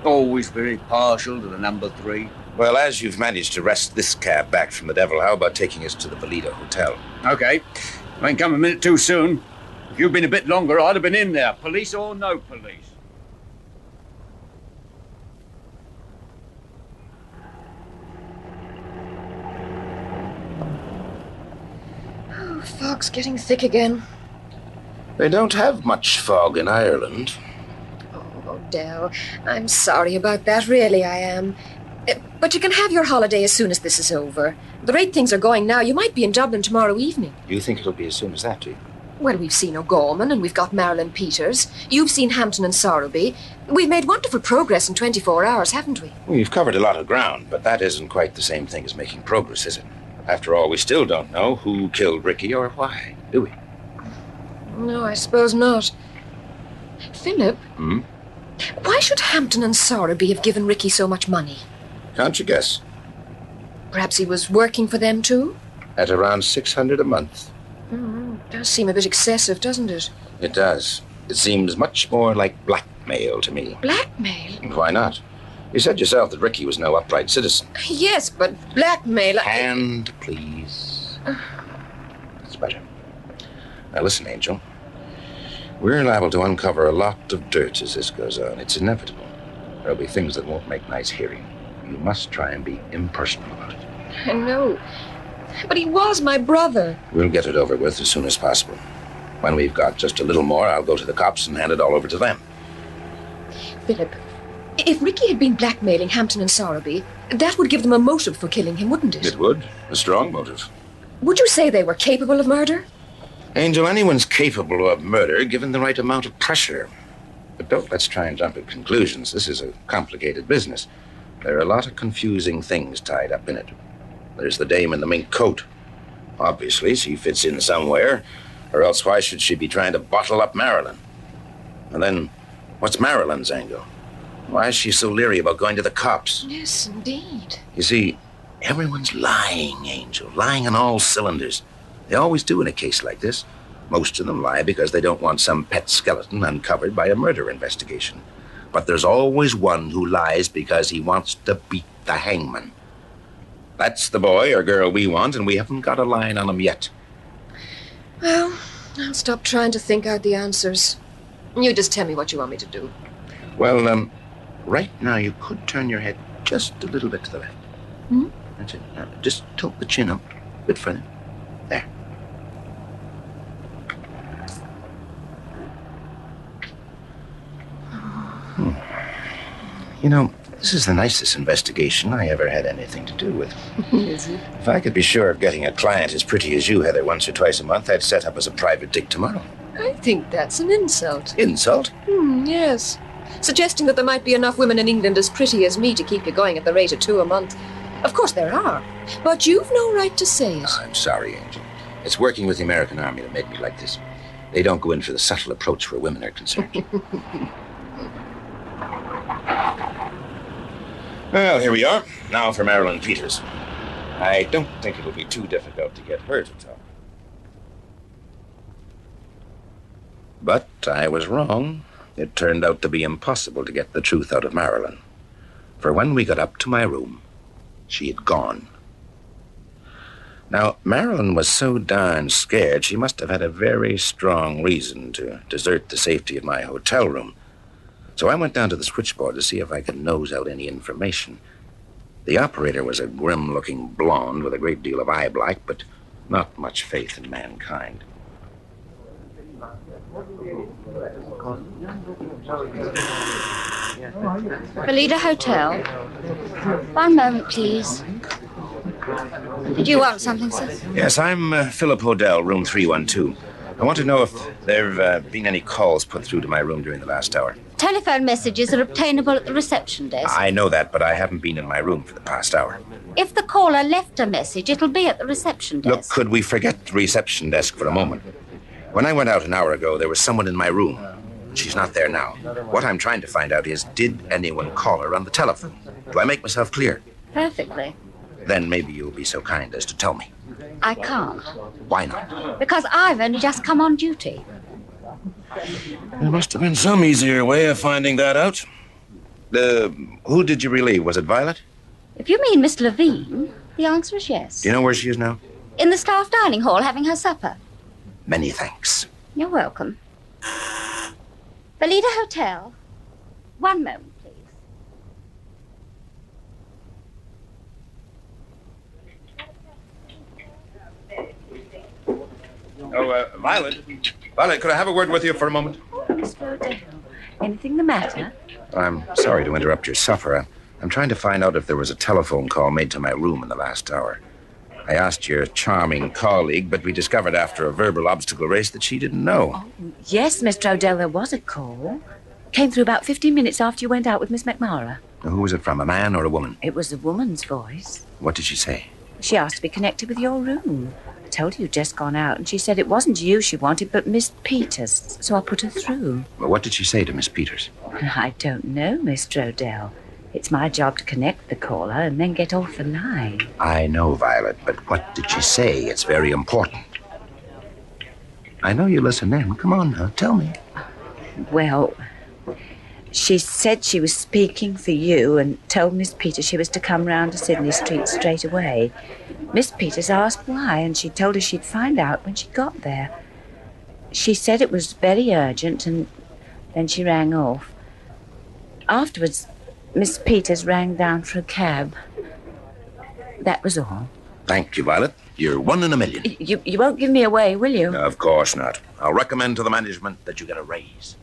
Always very partial to the number 3. Well, as you've managed to wrest this cab back from the devil, how about taking us to the Valida Hotel? Okay. I ain't come a minute too soon. If you'd been a bit longer, I'd have been in there, police or no police. Oh, fog's getting thick again. They don't have much fog in Ireland. Oh, Odell, I'm sorry about that, really I am. But you can have your holiday as soon as this is over. The rate things are going now, you might be in Dublin tomorrow evening. Do you think it'll be as soon as that, do you? Well, we've seen O'Gorman and we've got Marilyn Peters. You've seen Hampton and Sorrowby. We've made wonderful progress in 24 hours, haven't we? We've covered a lot of ground, but that isn't quite the same thing as making progress, is it? After all, we still don't know who killed Ricky or why, do we? No, I suppose not. Philip? Why should Hampton and Sorrowby have given Ricky so much money? Can't you guess? Perhaps he was working for them too? At around $600 a month. Does seem a bit excessive, doesn't it? It does. It seems much more like blackmail to me. Blackmail? Why not? You said yourself that Ricky was no upright citizen. Yes, but blackmail... Hand, please. That's better. Now listen, Angel. We're liable to uncover a lot of dirt as this goes on. It's inevitable. There'll be things that won't make nice hearing. You must try and be impersonal about it. I know. But he was my brother. We'll get it over with as soon as possible. When we've got just a little more, I'll go to the cops and hand it all over to them. Philip, if Ricky had been blackmailing Hampton and Sorrowby, that would give them a motive for killing him, wouldn't it? It would. A strong motive. Would you say they were capable of murder? Angel, anyone's capable of murder given the right amount of pressure. But don't let's try and jump at conclusions. This is a complicated business. There are a lot of confusing things tied up in it. There's the dame in the mink coat. Obviously, she fits in somewhere, or else why should she be trying to bottle up Marilyn? And then, what's Marilyn's angle? Why is she so leery about going to the cops? Yes, indeed. You see, everyone's lying, Angel, lying on all cylinders. They always do in a case like this. Most of them lie because they don't want some pet skeleton uncovered by a murder investigation. But there's always one who lies because he wants to beat the hangman. That's the boy or girl we want, and we haven't got a line on him yet. Well, I'll stop trying to think out the answers. You just tell me what you want me to do. Well, right now you could turn your head just a little bit to the left. Hmm? That's it. Now, just tilt the chin up a bit further. There. You know, this is the nicest investigation I ever had anything to do with. Is it? If I could be sure of getting a client as pretty as you, Heather, once or twice a month, I'd set up as a private dick tomorrow. I think that's an insult. Insult? Yes. Suggesting that there might be enough women in England as pretty as me to keep you going at the rate of 2 a month. Of course there are. But you've no right to say it. I'm sorry, Angel. It's working with the American Army that made me like this. They don't go in for the subtle approach where women are concerned. Well, here we are. Now for Marilyn Peters. I don't think it'll be too difficult to get her to talk. But I was wrong. It turned out to be impossible to get the truth out of Marilyn. For when we got up to my room, she had gone. Now, Marilyn was so darn scared, she must have had a very strong reason to desert the safety of my hotel room. So I went down to the switchboard to see if I could nose out any information. The operator was a grim-looking blonde with a great deal of eye black, but not much faith in mankind. Belida Hotel. One moment, please. Did you want something, sir? Yes, I'm Philip Odell, room 312. I want to know if there have been any calls put through to my room during the last hour. Telephone messages are obtainable at the reception desk. I know that, but I haven't been in my room for the past hour. If the caller left a message, it'll be at the reception desk. Look, could we forget the reception desk for a moment? When I went out an hour ago, there was someone in my room. She's not there now. What I'm trying to find out is, did anyone call her on the telephone? Do I make myself clear? Perfectly. Then maybe you'll be so kind as to tell me. I can't. Why not? Because I've only just come on duty. There must have been some easier way of finding that out. Who did you relieve? Was it Violet? If you mean Miss Levine, the answer is yes. Do you know where she is now? In the staff dining hall having her supper. Many thanks. You're welcome. Belida Hotel. One moment, please. Oh, Violet. Violet, could I have a word with you for a moment? Oh, Mr. Odell. Anything the matter? I'm sorry to interrupt your supper. I'm trying to find out if there was a telephone call made to my room in the last hour. I asked your charming colleague, but we discovered after a verbal obstacle race that she didn't know. Oh, yes, Mr. Odell, there was a call. Came through about 15 minutes after you went out with Miss McMara. Now, who was it from, a man or a woman? It was a woman's voice. What did she say? She asked to be connected with your room. I told her you'd just gone out, and she said it wasn't you she wanted, but Miss Peters, so I put her through. Well, what did she say to Miss Peters? I don't know, Mr. Odell. It's my job to connect the caller and then get off the line. I know, Violet, but what did she say? It's very important. I know you listen in. Come on now, tell me. Well, she said she was speaking for you and told Miss Peters she was to come round to Sydney Street straight away. Miss Peters asked why, and she told her she'd find out when she got there. She said it was very urgent, and then she rang off. Afterwards, Miss Peters rang down for a cab. That was all. Thank you, Violet. You're one in a million. You won't give me away, will you? No, of course not. I'll recommend to the management that you get a raise.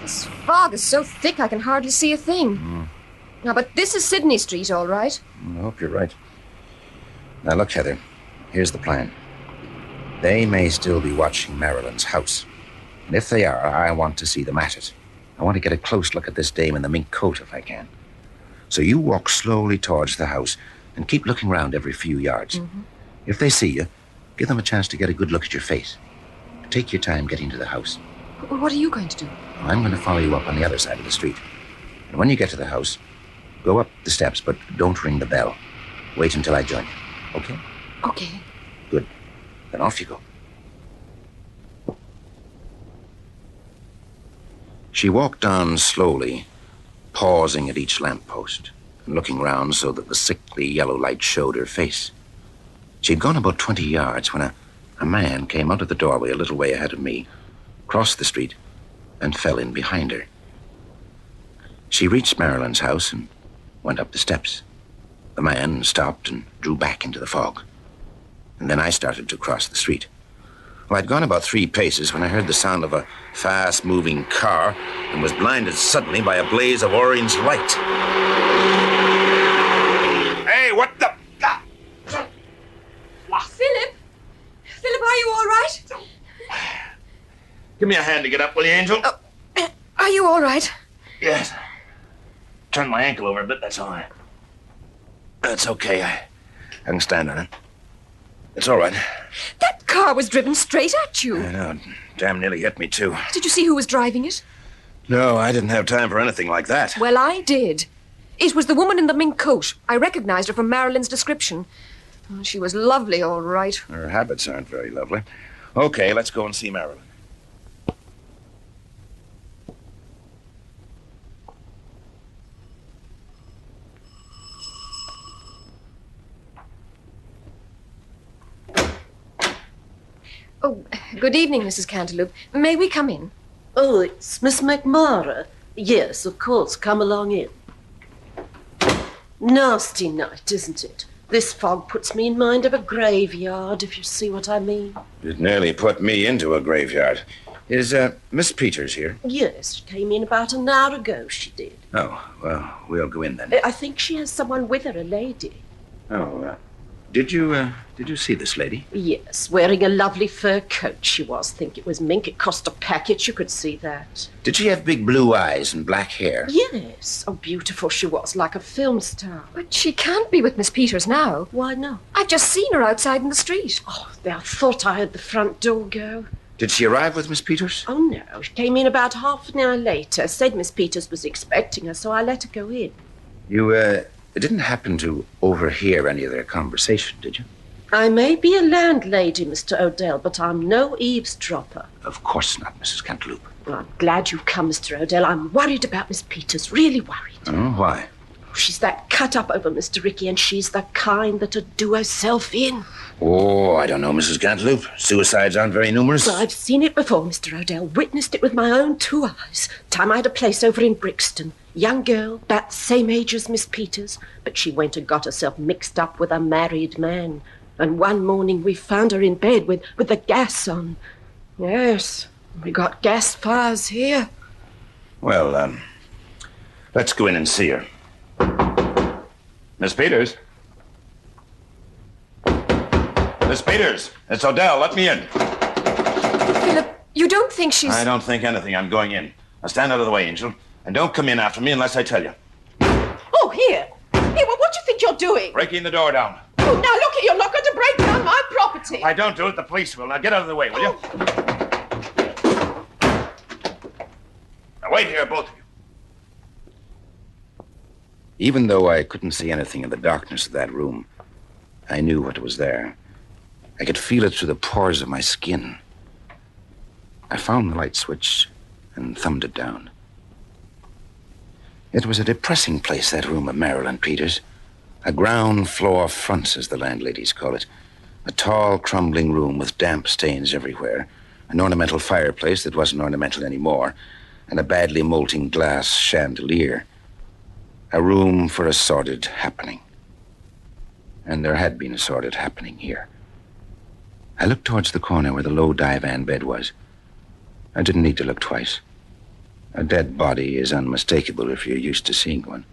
This fog is so thick I can hardly see a thing. Now, but this is Sydney Street, all right? I hope you're right. Now, look, Heather, here's the plan. They may still be watching Marilyn's house. And if they are, I want to see them at it. I want to get a close look at this dame in the mink coat if I can. So you walk slowly towards the house and keep looking round every few yards. If they see you, give them a chance to get a good look at your face. Take your time getting to the house. What are you going to do? I'm going to follow you up on the other side of the street. And when you get to the house, go up the steps, but don't ring the bell. Wait until I join you, okay? Okay. Good. Then off you go. She walked on slowly, pausing at each lamppost and looking round so that the sickly yellow light showed her face. She'd gone about 20 yards when a man came out of the doorway a little way ahead of me, crossed the street, and fell in behind her. She reached Marilyn's house and went up the steps. The man stopped and drew back into the fog. And then I started to cross the street. Well, I'd gone about 3 paces when I heard the sound of a fast-moving car and was blinded suddenly by a blaze of orange light. Hey, what the... Philip! Philip, are you all right? Give me a hand to get up, will you, Angel? Are you all right? Yes. Turned my ankle over a bit, that's all. That's okay. I can stand on it. It's all right. That car was driven straight at you. I know. Damn nearly hit me, too. Did you see who was driving it? No, I didn't have time for anything like that. Well, I did. It was the woman in the mink coat. I recognized her from Marilyn's description. Oh, she was lovely, all right. Her habits aren't very lovely. Okay, let's go and see Marilyn. Oh, good evening, Mrs. Cantaloupe. May we come in? Oh, it's Miss McMara. Yes, of course. Come along in. Nasty night, isn't it? This fog puts me in mind of a graveyard, if you see what I mean. It nearly put me into a graveyard. Is, Miss Peters here? Yes, she came in about an hour ago, she did. Oh, well, we'll go in then. I think she has someone with her, a lady. Oh, did you see this lady? Yes, wearing a lovely fur coat she was. Think it was mink. It cost a packet, you could see that. Did she have big blue eyes and black hair? Yes. Oh, beautiful she was, like a film star. But she can't be with Miss Peters now. Why not? I've just seen her outside in the street. Oh, I thought I heard the front door go. Did she arrive with Miss Peters? Oh, no. She came in about half an hour later. Said Miss Peters was expecting her, so I let her go in. You, didn't happen to overhear any of their conversation, did you? I may be a landlady, Mr. Odell, but I'm no eavesdropper. Of course not, Mrs. Cantaloupe. Well, I'm glad you've come, Mr. Odell. I'm worried about Miss Peters, really worried. Oh, why? She's that cut up over Mr. Ricky, and she's the kind that'd do herself in. Oh, I don't know, Mrs. Cantaloupe. Suicides aren't very numerous. Well, I've seen it before, Mr. Odell. Witnessed it with my own 2 eyes. Time I had a place over in Brixton. Young girl, about the same age as Miss Peters, but she went and got herself mixed up with a married man. And one morning we found her in bed with the gas on. Yes, we got gas fires here. Well, let's go in and see her. Miss Peters? Miss Peters, it's Odell. Let me in. Philip, you don't think she's... I don't think anything. I'm going in. Now stand out of the way, Angel. And don't come in after me unless I tell you. Oh, here. Here, well, what do you think you're doing? Breaking the door down. Oh, now look it, you're not going to break down my property. If I don't do it, the police will. Now get out of the way, will you? Now wait here, both of you. Even though I couldn't see anything in the darkness of that room, I knew what was there. I could feel it through the pores of my skin. I found the light switch and thumbed it down. It was a depressing place, that room of Marilyn Peters. A ground floor front, as the landladies call it. A tall, crumbling room with damp stains everywhere. An ornamental fireplace that wasn't ornamental anymore. And a badly molting glass chandelier. A room for a sordid happening. And there had been a sordid happening here. I looked towards the corner where the low divan bed was. I didn't need to look twice. A dead body is unmistakable if you're used to seeing one.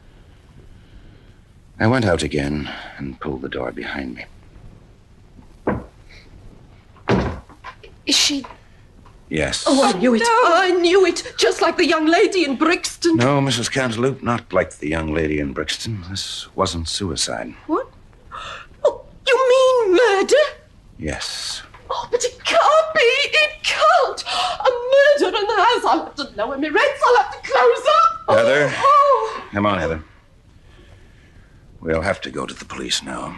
I went out again and pulled the door behind me. Is she... Yes. Oh, I knew it. I knew it. Just like the young lady in Brixton. No, Mrs. Cantaloupe, not like the young lady in Brixton. This wasn't suicide. What? Oh, you mean murder? Yes. Oh, but it can't be. It can't. A murder in the house. I'll have to lower my rents. I'll have to close up. Heather. Oh. Come on, Heather. We'll have to go to the police now.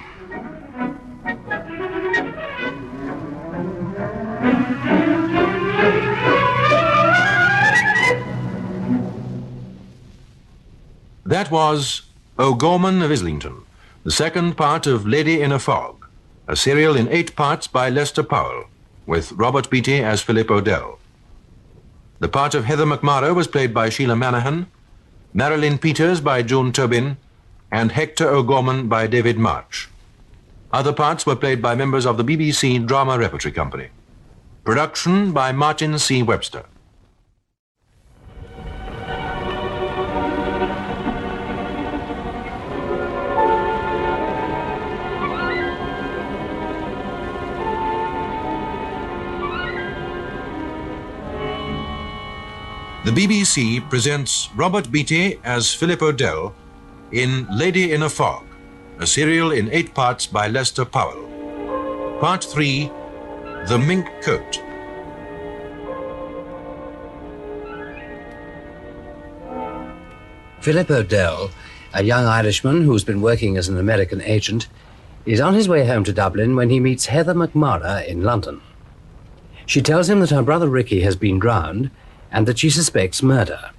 That was O'Gorman of Islington, the second part of Lady in a Fog, a serial in 8 parts by Lester Powell, with Robert Beatty as Philip Odell. The part of Heather McMara was played by Sheila Manahan, Marilyn Peters by June Tobin, and Hector O'Gorman by David March. Other parts were played by members of the BBC Drama Repertory Company. Production by Martin C. Webster. The BBC presents Robert Beatty as Philip Odell in Lady in a Fog, a serial in 8 parts by Lester Powell. Part 3, The Mink Coat. Philip Odell, a young Irishman who's been working as an American agent, is on his way home to Dublin when he meets Heather McMara in London. She tells him that her brother Ricky has been drowned and that she suspects murder.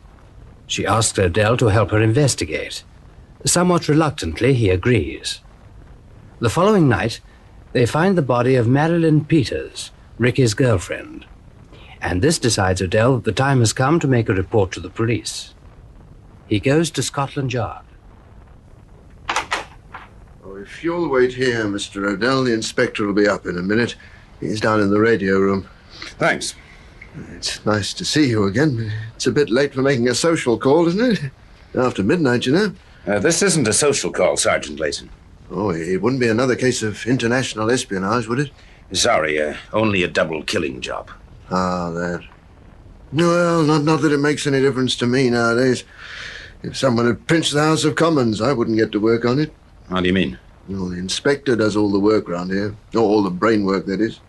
She asks Odell to help her investigate. Somewhat reluctantly, he agrees. The following night, they find the body of Marilyn Peters, Ricky's girlfriend. And this decides Odell that the time has come to make a report to the police. He goes to Scotland Yard. Oh, if you'll wait here, Mr. Odell, the inspector will be up in a minute. He's down in the radio room. Thanks. It's nice to see you again, but it's a bit late for making a social call, isn't it? After midnight, you know. This isn't a social call, Sergeant Layton. Oh, it wouldn't be another case of international espionage, would it? Sorry, only a double killing job. Ah, that. Well, not that it makes any difference to me nowadays. If someone had pinched the House of Commons, I wouldn't get to work on it. How do you mean? Well, the inspector does all the work round here. All the brain work, that is.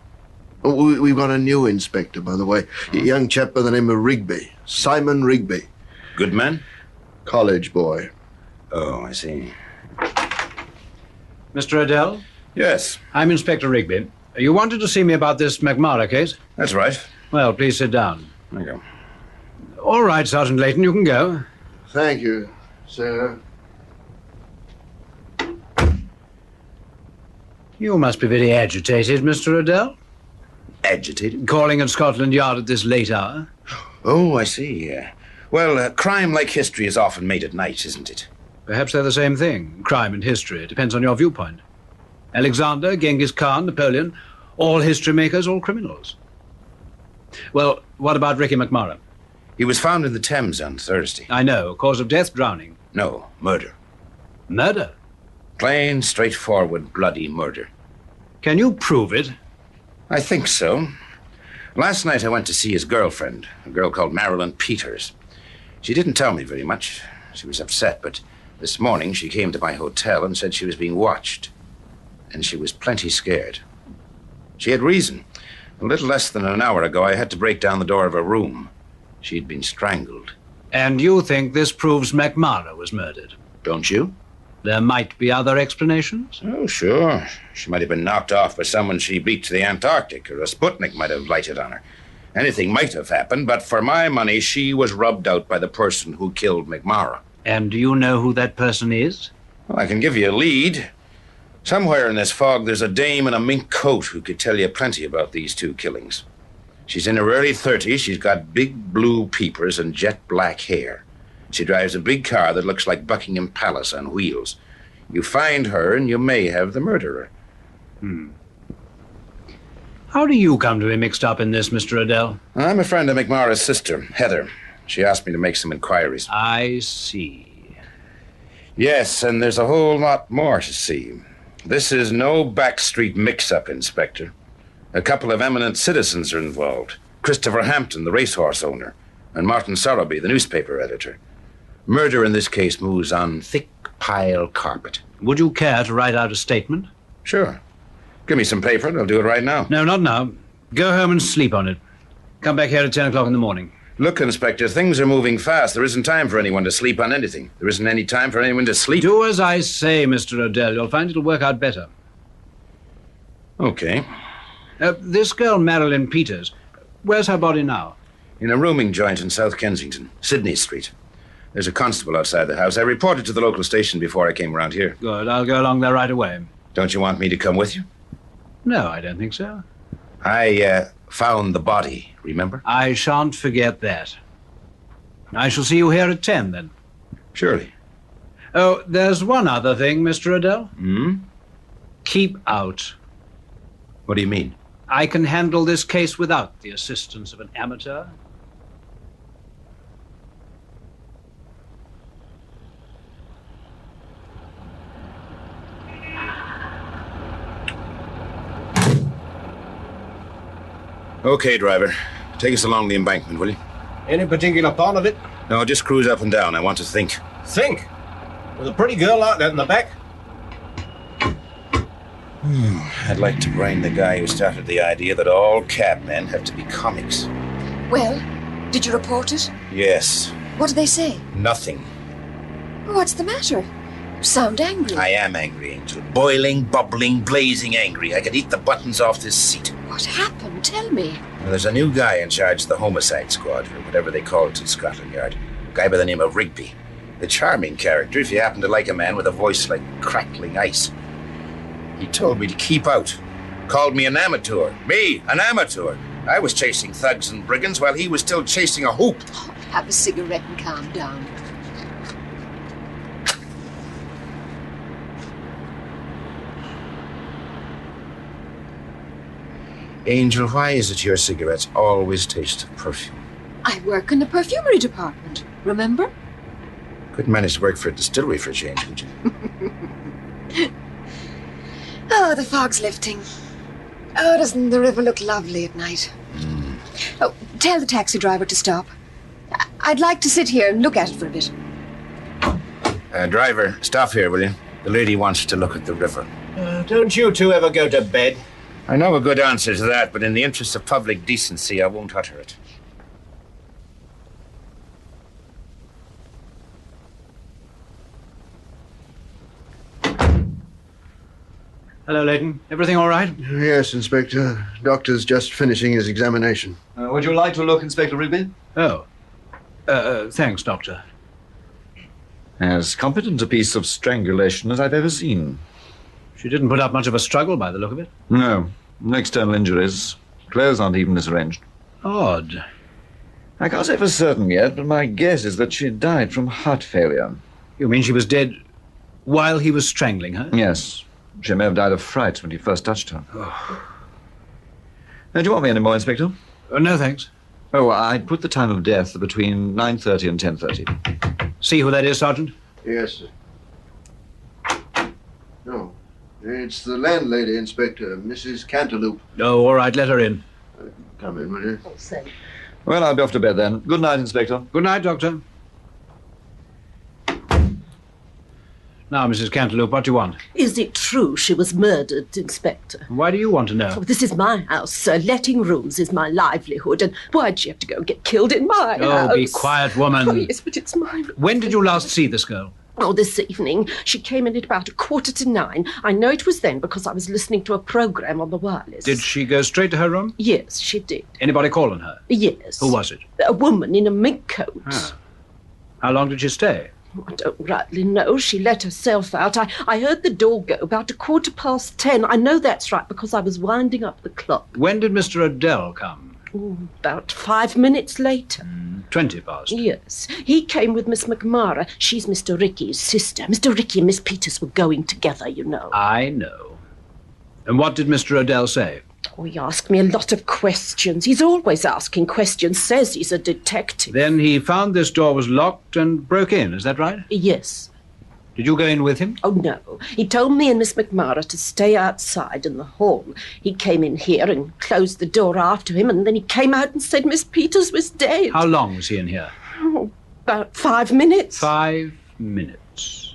Oh, we've got a new inspector, by the way. A young chap by the name of Rigby. Simon Rigby. Good man? College boy. Oh, I see. Mr. Odell? Yes. I'm Inspector Rigby. You wanted to see me about this McMara case? That's right. Well, please sit down. Thank you. All right, Sergeant Layton, you can go. Thank you, sir. You must be very agitated, Mr. Odell. Agitated? Calling at Scotland Yard at this late hour? Oh, I see. Well, crime like history is often made at night, isn't it? Perhaps they're the same thing. Crime and history. It depends on your viewpoint. Alexander, Genghis Khan, Napoleon, all history makers, all criminals. Well, what about Ricky McMara? He was found in the Thames on Thursday. I know. Cause of death, drowning. No, murder. Murder? Plain, straightforward, bloody murder. Can you prove it? I think so. Last night I went to see his girlfriend, a girl called Marilyn Peters. She didn't tell me very much. She was upset, but this morning she came to my hotel and said she was being watched. And she was plenty scared. She had reason. A little less than an hour ago, I had to break down the door of her room. She'd been strangled. And you think this proves McMara was murdered? Don't you? There might be other explanations? Oh, sure. She might have been knocked off by someone she beat to the Antarctic, or a Sputnik might have lighted on her. Anything might have happened, but for my money, she was rubbed out by the person who killed McMara. And do you know who that person is? Well, I can give you a lead. Somewhere in this fog, there's a dame in a mink coat who could tell you plenty about these 2 killings. She's in her early 30s. She's got big blue peepers and jet black hair. She drives a big car that looks like Buckingham Palace on wheels. You find her, and you may have the murderer. How do you come to be mixed up in this, Mr. Odell? I'm a friend of McMara's sister, Heather. She asked me to make some inquiries. I see. Yes, and there's a whole lot more to see. This is no backstreet mix-up, Inspector. A couple of eminent citizens are involved. Christopher Hampton, the racehorse owner, and Martin Selby, the newspaper editor. Murder in this case moves on thick pile carpet. Would you care to write out a statement? Sure. Give me some paper and I'll do it right now. No, not now. Go home and sleep on it. Come back here at 10 o'clock in the morning. Look, Inspector, things are moving fast. There isn't time for anyone to sleep on anything. There isn't any time for anyone to sleep. Do as I say, Mr. Odell. You'll find it'll work out better. Okay. This girl, Marilyn Peters, where's her body now? In a rooming joint in South Kensington, Sydney Street. There's a constable outside the house. I reported to the local station before I came around here. Good. I'll go along there right away. Don't you want me to come with you? No, I don't think so. I found the body, remember? I shan't forget that. I shall see you here at 10, then. Surely. Oh, there's one other thing, Mr. Odell. Hmm? Keep out. What do you mean? I can handle this case without the assistance of an amateur. Okay, driver. Take us along the embankment, will you? Any particular part of it? No, just cruise up and down. I want to think. Think? With a pretty girl like that in the back? I'd like to brain the guy who started the idea that all cabmen have to be comics. Well, did you report it? Yes. What did they say? Nothing. What's the matter? You sound angry. I am angry, Angel. Boiling, bubbling, blazing angry. I could eat the buttons off this seat. What happened? Tell me. Well, there's a new guy in charge of the homicide squad, or whatever they call it in Scotland Yard. A guy by the name of Rigby. A charming character if you happen to like a man with a voice like crackling ice. He told me to keep out. Called me an amateur. Me, an amateur. I was chasing thugs and brigands while he was still chasing a hoop. Oh, have a cigarette and calm down. Angel, why is it your cigarettes always taste of perfume? I work in the perfumery department, remember? Couldn't manage to work for a distillery for a change, could you? Oh, the fog's lifting. Oh, doesn't the river look lovely at night? Oh, tell the taxi driver to stop. I'd like to sit here and look at it for a bit. Driver, stop here, will you? The lady wants to look at the river. Don't you two ever go to bed? I know a good answer to that, but in the interest of public decency, I won't utter it. Hello, Leighton. Everything all right? Yes, Inspector. Doctor's just finishing his examination. Would you like to look, Inspector Rigby? Oh. Thanks, Doctor. As competent a piece of strangulation as I've ever seen. She didn't put up much of a struggle by the look of it. No. No external injuries. Clothes aren't even disarranged. Odd. I can't say for certain yet, but my guess is that she died from heart failure. You mean she was dead while he was strangling her? Yes. She may have died of fright when he first touched her. Oh. Do you want me any more, Inspector? No, thanks. Oh, I'd put the time of death between 9:30 and 10:30. See who that is, Sergeant? Yes, sir. No. It's the landlady, Inspector, Mrs. Cantaloupe. Oh, all right, let her in. Come in, will you? Well, I'll be off to bed then. Good night, Inspector. Good night, Doctor. Now, Mrs. Cantaloupe, what do you want? Is it true she was murdered, Inspector? Why do you want to know? Oh, this is my house, sir. Letting rooms is my livelihood, and why'd she have to go and get killed in my house? Oh, be quiet, woman. Oh, yes, but it's mine. When did you last see this girl? Oh, this evening. She came in at about 9:15. I know it was then because I was listening to a program on the wireless. Did she go straight to her room? Yes, she did. Anybody call on her? Yes. Who was it? A woman in a mink coat. Ah. How long did she stay? I don't rightly know. She let herself out. I heard the door go about 10:15. I know that's right because I was winding up the clock. When did Mr. Odell come? About 5 minutes later. 20 past. Yes. He came with Miss McMara. She's Mr. Ricky's sister. Mr. Ricky and Miss Peters were going together, you know. I know. And what did Mr. Odell say? Oh, he asked me a lot of questions. He's always asking questions, says he's a detective. Then he found this door was locked and broke in, is that right? Yes. Did you go in with him? Oh, no. He told me and Miss McMara to stay outside in the hall. He came in here and closed the door after him, and then he came out and said Miss Peters was dead. How long was he in here? Oh, about 5 minutes. 5 minutes.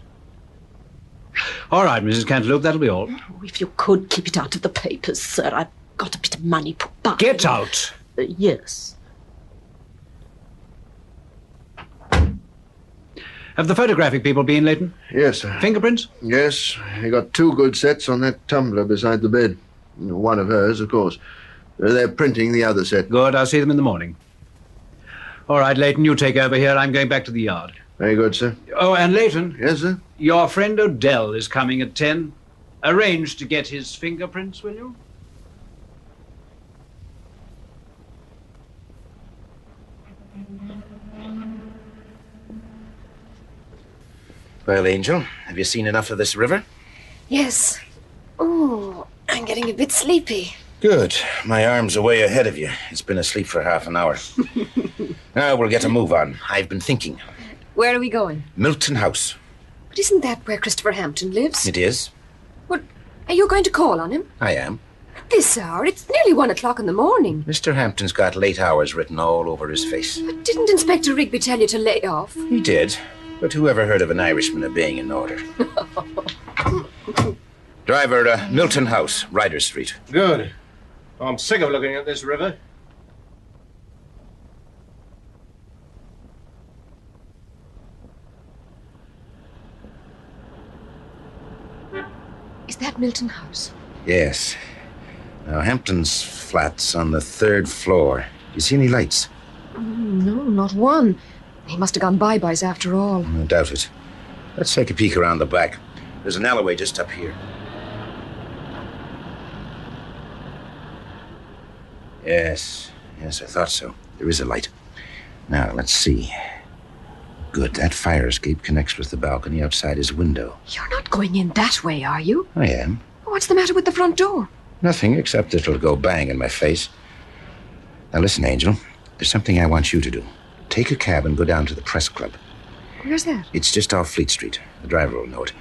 All right, Mrs. Cantaloupe, that'll be all. Oh, if you could keep it out of the papers, sir. I've got a bit of money put by. Get out! Yes. Have the photographic people been, Leighton? Yes, sir. Fingerprints? Yes. He got 2 good sets on that tumbler beside the bed. One of hers, of course. They're printing the other set. Good. I'll see them in the morning. All right, Leighton, you take over here. I'm going back to the yard. Very good, sir. Oh, and Leighton. Yes, sir? Your friend Odell is coming at 10. Arrange to get his fingerprints, will you? Well, Angel, have you seen enough of this river? Yes. Oh, I'm getting a bit sleepy. Good. My arms are way ahead of you. It's been asleep for half an hour. Now we'll get a move on. I've been thinking. Where are we going? Milton House. But isn't that where Christopher Hampton lives? It is. What? Are you going to call on him? I am. At this hour? It's nearly 1 o'clock in the morning. Mr. Hampton's got late hours written all over his face. But didn't Inspector Rigby tell you to lay off? He did. But who ever heard of an Irishman obeying an order? Driver, Milton House, Ryder Street. Good. I'm sick of looking at this river. Is that Milton House? Yes. Now, Hampton's flat's on the 3rd floor. Do you see any lights? No, not one. He must have gone bye-byes after all. I doubt it. Let's take a peek around the back. There's an alleyway just up here. Yes, I thought so. There is a light. Now, let's see. Good, that fire escape connects with the balcony outside his window. You're not going in that way, are you? I am. What's the matter with the front door? Nothing, except it'll go bang in my face. Now, listen, Angel. There's something I want you to do. Take a cab and go down to the press club. Where's that? It's just off Fleet Street. The driver will know it.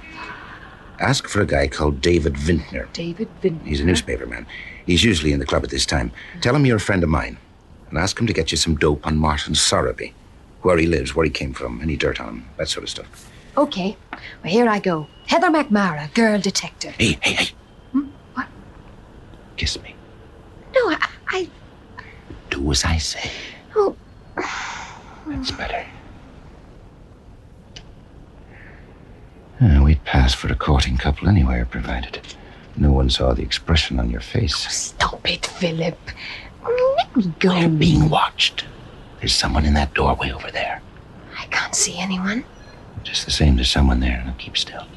Ask for a guy called David Vintner. David Vintner? He's a newspaperman. He's usually in the club at this time. Tell him you're a friend of mine. And ask him to get you some dope on Martin Sowerby. Where he lives, where he came from, any dirt on him, that sort of stuff. Okay. Well, here I go. Heather McMara, girl detective. Hey. What? Kiss me. No, I... Do as I say. Oh... That's better. We'd pass for a courting couple anywhere, provided no one saw the expression on your face. Stop it, Philip. Let me go. We're being watched. There's someone in that doorway over there. I can't see anyone. Just the same, there's someone there. Now keep still.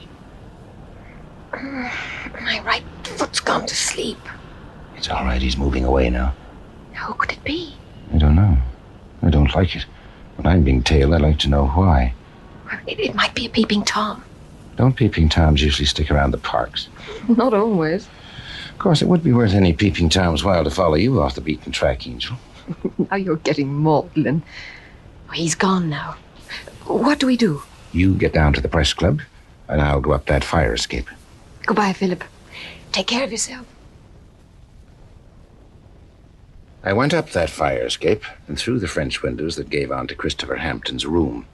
My right foot's gone to sleep. It's all right, he's moving away now. Who could it be? I don't know. I don't like it. When I'm being tailed, I'd like to know why. It might be a peeping Tom. Don't peeping Toms usually stick around the parks? Not always. Of course, it would be worth any peeping Tom's while to follow you off the beaten track, Angel. Now you're getting maudlin. Oh, he's gone now. What do we do? You get down to the press club, and I'll go up that fire escape. Goodbye, Philip. Take care of yourself. I went up that fire escape and through the French windows that gave onto Christopher Hampton's room.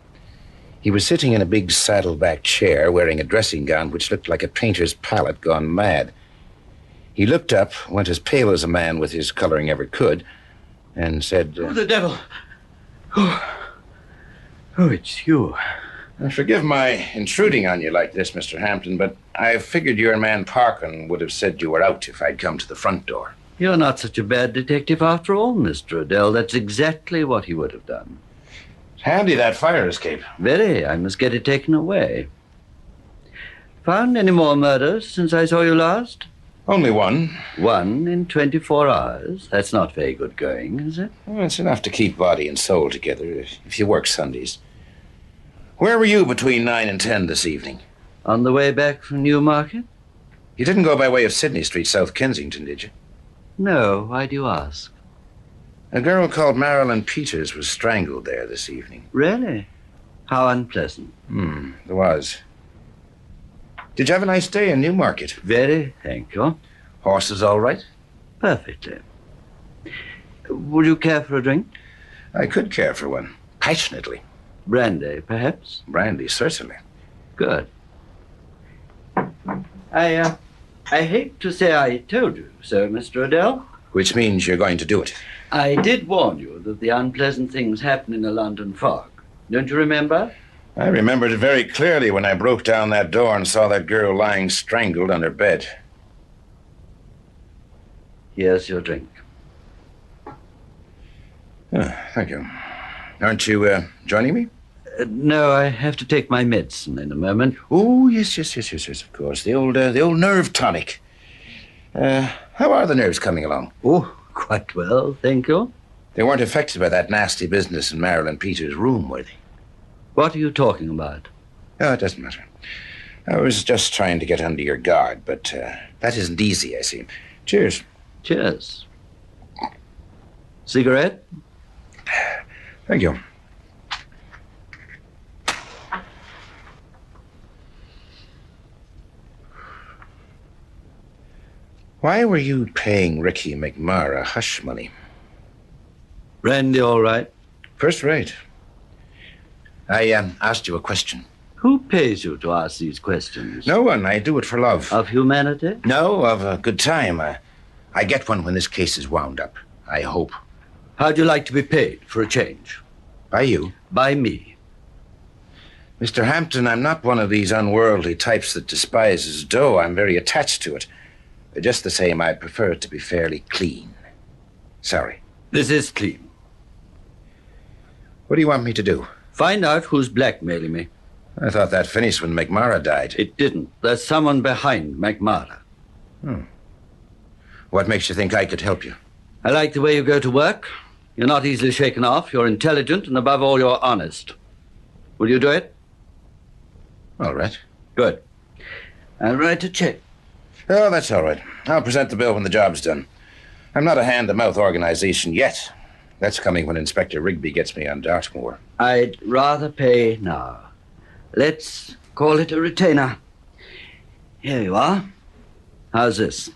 He was sitting in a big saddle-back chair wearing a dressing gown which looked like a painter's palette gone mad. He looked up, went as pale as a man with his coloring ever could, and said... Oh, the devil! Oh, it's you. Forgive my intruding on you like this, Mr. Hampton, but I figured your man Parkin would have said you were out if I'd come to the front door. You're not such a bad detective after all, Mr. Odell. That's exactly what he would have done. Handy, that fire escape. Very. I must get it taken away. Found any more murders since I saw you last? Only one. One in 24 hours? That's not very good going, is it? Well, it's enough to keep body and soul together if you work Sundays. Where were you between 9 and 10 this evening? On the way back from Newmarket? You didn't go by way of Sydney Street, South Kensington, did you? No. Why do you ask? A girl called Marilyn Peters was strangled there this evening. Really? How unpleasant. There was. Did you have a nice day in Newmarket? Very, thank you. Horses all right? Perfectly. Would you care for a drink? I could care for one. Passionately. Brandy, perhaps? Brandy, certainly. Good. I hate to say I told you so, Mr. Odell. Which means you're going to do it. I did warn you that the unpleasant things happen in a London fog. Don't you remember? I remembered it very clearly when I broke down that door and saw that girl lying strangled on her bed. Here's your drink. Oh, thank you. Aren't you joining me? No, I have to take my medicine in a moment. Oh, yes, of course. The old nerve tonic. How are the nerves coming along? Oh, quite well, thank you. They weren't affected by that nasty business in Marilyn Peters' room, were they? What are you talking about? Oh, it doesn't matter. I was just trying to get under your guard, but that isn't easy, I see. Cheers. Cheers. Cigarette? Thank you. Why were you paying Ricky McMara hush money? Brandy all right? First rate. I asked you a question. Who pays you to ask these questions? No one. I do it for love. Of humanity? No, of a good time. I get one when this case is wound up. I hope. How'd you like to be paid for a change? By you? By me. Mr. Hampton, I'm not one of these unworldly types that despises dough. I'm very attached to it. But just the same, I prefer it to be fairly clean. Sorry. This is clean. What do you want me to do? Find out who's blackmailing me. I thought that finished when McMara died. It didn't. There's someone behind McMara. What makes you think I could help you? I like the way you go to work. You're not easily shaken off. You're intelligent, and above all, you're honest. Will you do it? All right. Good. I'll write a check. Oh, that's all right. I'll present the bill when the job's done. I'm not a hand-to-mouth organization yet. That's coming when Inspector Rigby gets me on Dartmoor. I'd rather pay now. Let's call it a retainer. Here you are. How's this?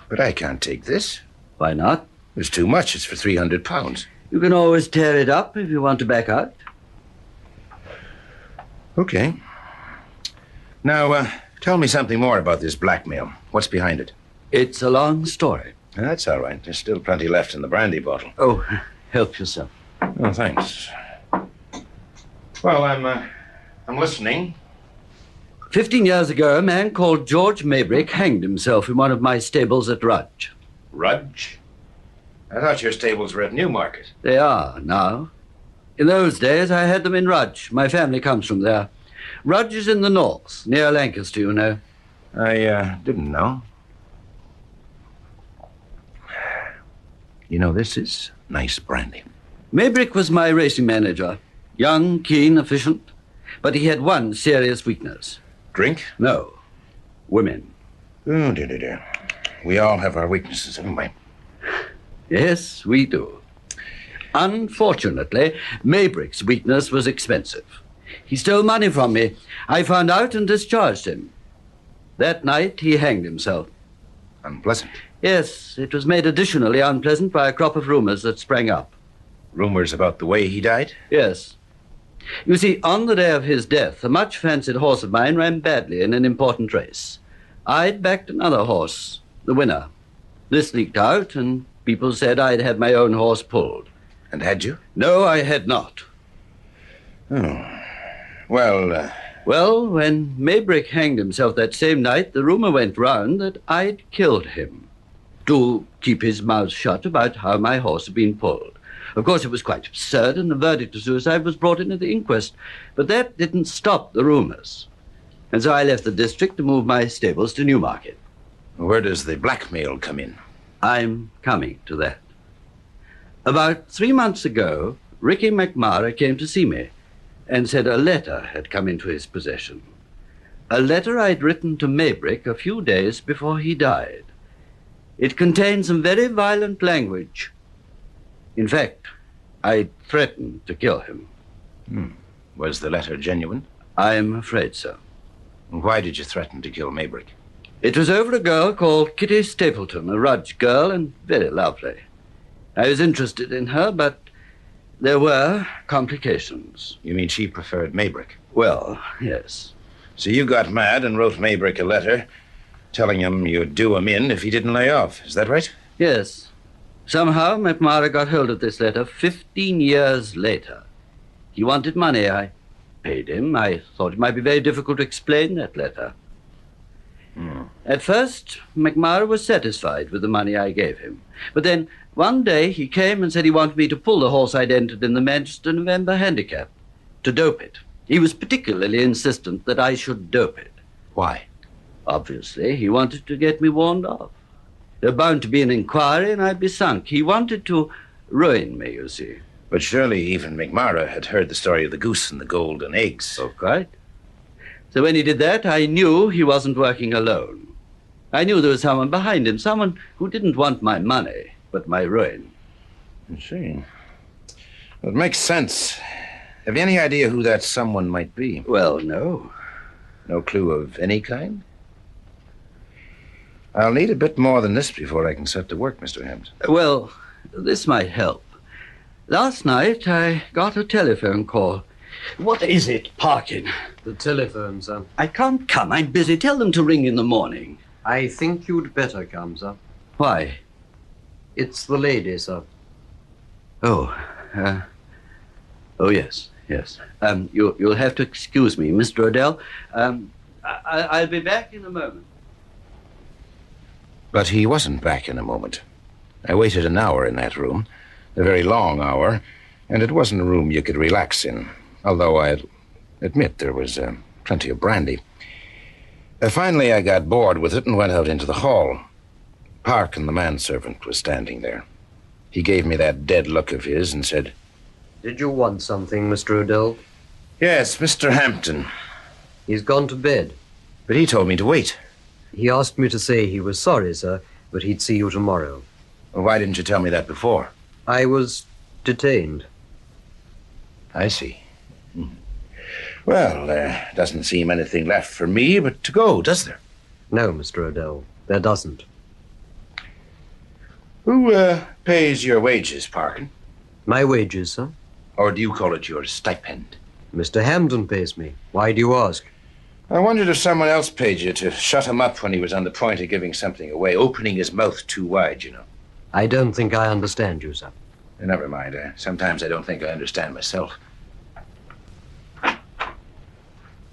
But I can't take this. Why not? It's too much. It's for £300. You can always tear it up if you want to back out. Okay. Now, tell me something more about this blackmail. What's behind it? It's a long story. That's all right. There's still plenty left in the brandy bottle. Oh, help yourself. Oh, thanks. Well, I'm listening. 15 years ago, a man called George Maybrick hanged himself in one of my stables at Rudge. Rudge? I thought your stables were at Newmarket. They are now. In those days, I had them in Rudge. My family comes from there. Rudge is in the north, near Lancaster, you know. I didn't know. You know, this is nice brandy. Maybrick was my racing manager. Young, keen, efficient. But he had one serious weakness. Drink? No. Women. Oh, dear. We all have our weaknesses, haven't we? Yes, we do. Unfortunately, Maybrick's weakness was expensive. He stole money from me. I found out and discharged him. That night, he hanged himself. Unpleasant. Yes, it was made additionally unpleasant by a crop of rumors that sprang up. Rumors about the way he died? Yes. You see, on the day of his death, a much-fancied horse of mine ran badly in an important race. I'd backed another horse, the winner. This leaked out, and people said I'd had my own horse pulled. And had you? No, I had not. Oh. Well, Well, when Maybrick hanged himself that same night, the rumor went round that I'd killed him to keep his mouth shut about how my horse had been pulled. Of course, it was quite absurd, and the verdict of suicide was brought in at the inquest. But that didn't stop the rumors. And so I left the district to move my stables to Newmarket. Where does the blackmail come in? I'm coming to that. About 3 months ago, Ricky McMara came to see me and said a letter had come into his possession. A letter I'd written to Maybrick a few days before he died. It contained some very violent language. In fact, I threatened to kill him. Was the letter genuine? I'm afraid so. And why did you threaten to kill Maybrick? It was over a girl called Kitty Stapleton, a Rudge girl and very lovely. I was interested in her, but there were complications. You mean she preferred Maybrick? Well, yes. So you got mad and wrote Maybrick a letter telling him you'd do him in if he didn't lay off. Is that right? Yes. Somehow McMara got hold of this letter 15 years later. He wanted money. I paid him. I thought it might be very difficult to explain that letter. At first, McMara was satisfied with the money I gave him. But then, one day, he came and said he wanted me to pull the horse I'd entered in the Manchester November Handicap, to dope it. He was particularly insistent that I should dope it. Why? Obviously, he wanted to get me warned off. There bound to be an inquiry and I'd be sunk. He wanted to ruin me, you see. But surely even McMara had heard the story of the goose and the golden eggs. Oh, quite. So when he did that, I knew he wasn't working alone. I knew there was someone behind him, someone who didn't want my money, but my ruin. I see. Well, it makes sense. Have you any idea who that someone might be? Well, no. No clue of any kind? I'll need a bit more than this before I can set to work, Mr. Hampton. Well, this might help. Last night, I got a telephone call. What is it, Parkin? The telephone, sir. I can't come. I'm busy. Tell them to ring in the morning. I think you'd better come, sir. Why? It's the lady, sir. Oh, yes. You'll have to excuse me, Mr. Odell. I'll be back in a moment. But he wasn't back in a moment. I waited an hour in that room, a very long hour, and it wasn't a room you could relax in, although I'll admit there was plenty of brandy. Finally, I got bored with it and went out into the hall. Parkin, the manservant, was standing there. He gave me that dead look of his and said, "Did you want something, Mr. Odell?" "Yes, Mr. Hampton." "He's gone to bed." "But he told me to wait." "He asked me to say he was sorry, sir, but he'd see you tomorrow." "Well, why didn't you tell me that before?" "I was detained." "I see. Well, there doesn't seem anything left for me but to go, does there?" "No, Mr. Odell, there doesn't." "Who pays your wages, Parkin?" "My wages, sir." "Or do you call it your stipend?" "Mr. Hampton pays me. Why do you ask?" "I wondered if someone else paid you to shut him up when he was on the point of giving something away, opening his mouth too wide, you know." "I don't think I understand you, sir." Never mind. Sometimes I don't think I understand myself.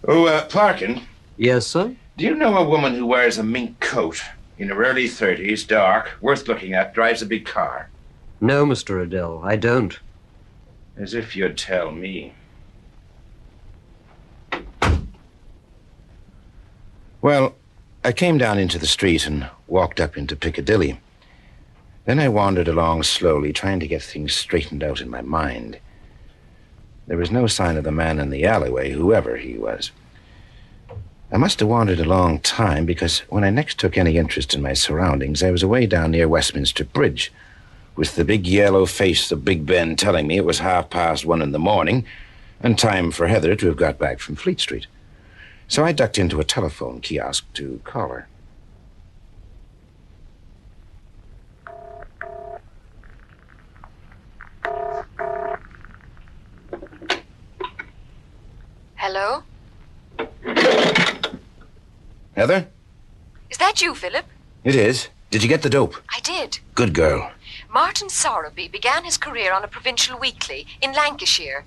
Oh, Parkin? Yes, sir? Do you know a woman who wears a mink coat, in her early 30s, dark, worth looking at, drives a big car? No, Mr. Odell, I don't. As if you'd tell me. Well, I came down into the street and walked up into Piccadilly. Then I wandered along slowly, trying to get things straightened out in my mind. There was no sign of the man in the alleyway, whoever he was. I must have wandered a long time, because when I next took any interest in my surroundings, I was away down near Westminster Bridge, with the big yellow face of Big Ben telling me it was 1:30 in the morning, and time for Heather to have got back from Fleet Street. So I ducked into a telephone kiosk to call her. Hello? Heather? Is that you, Philip? It is. Did you get the dope? I did. Good girl. Martin Sowerby began his career on a provincial weekly in Lancashire.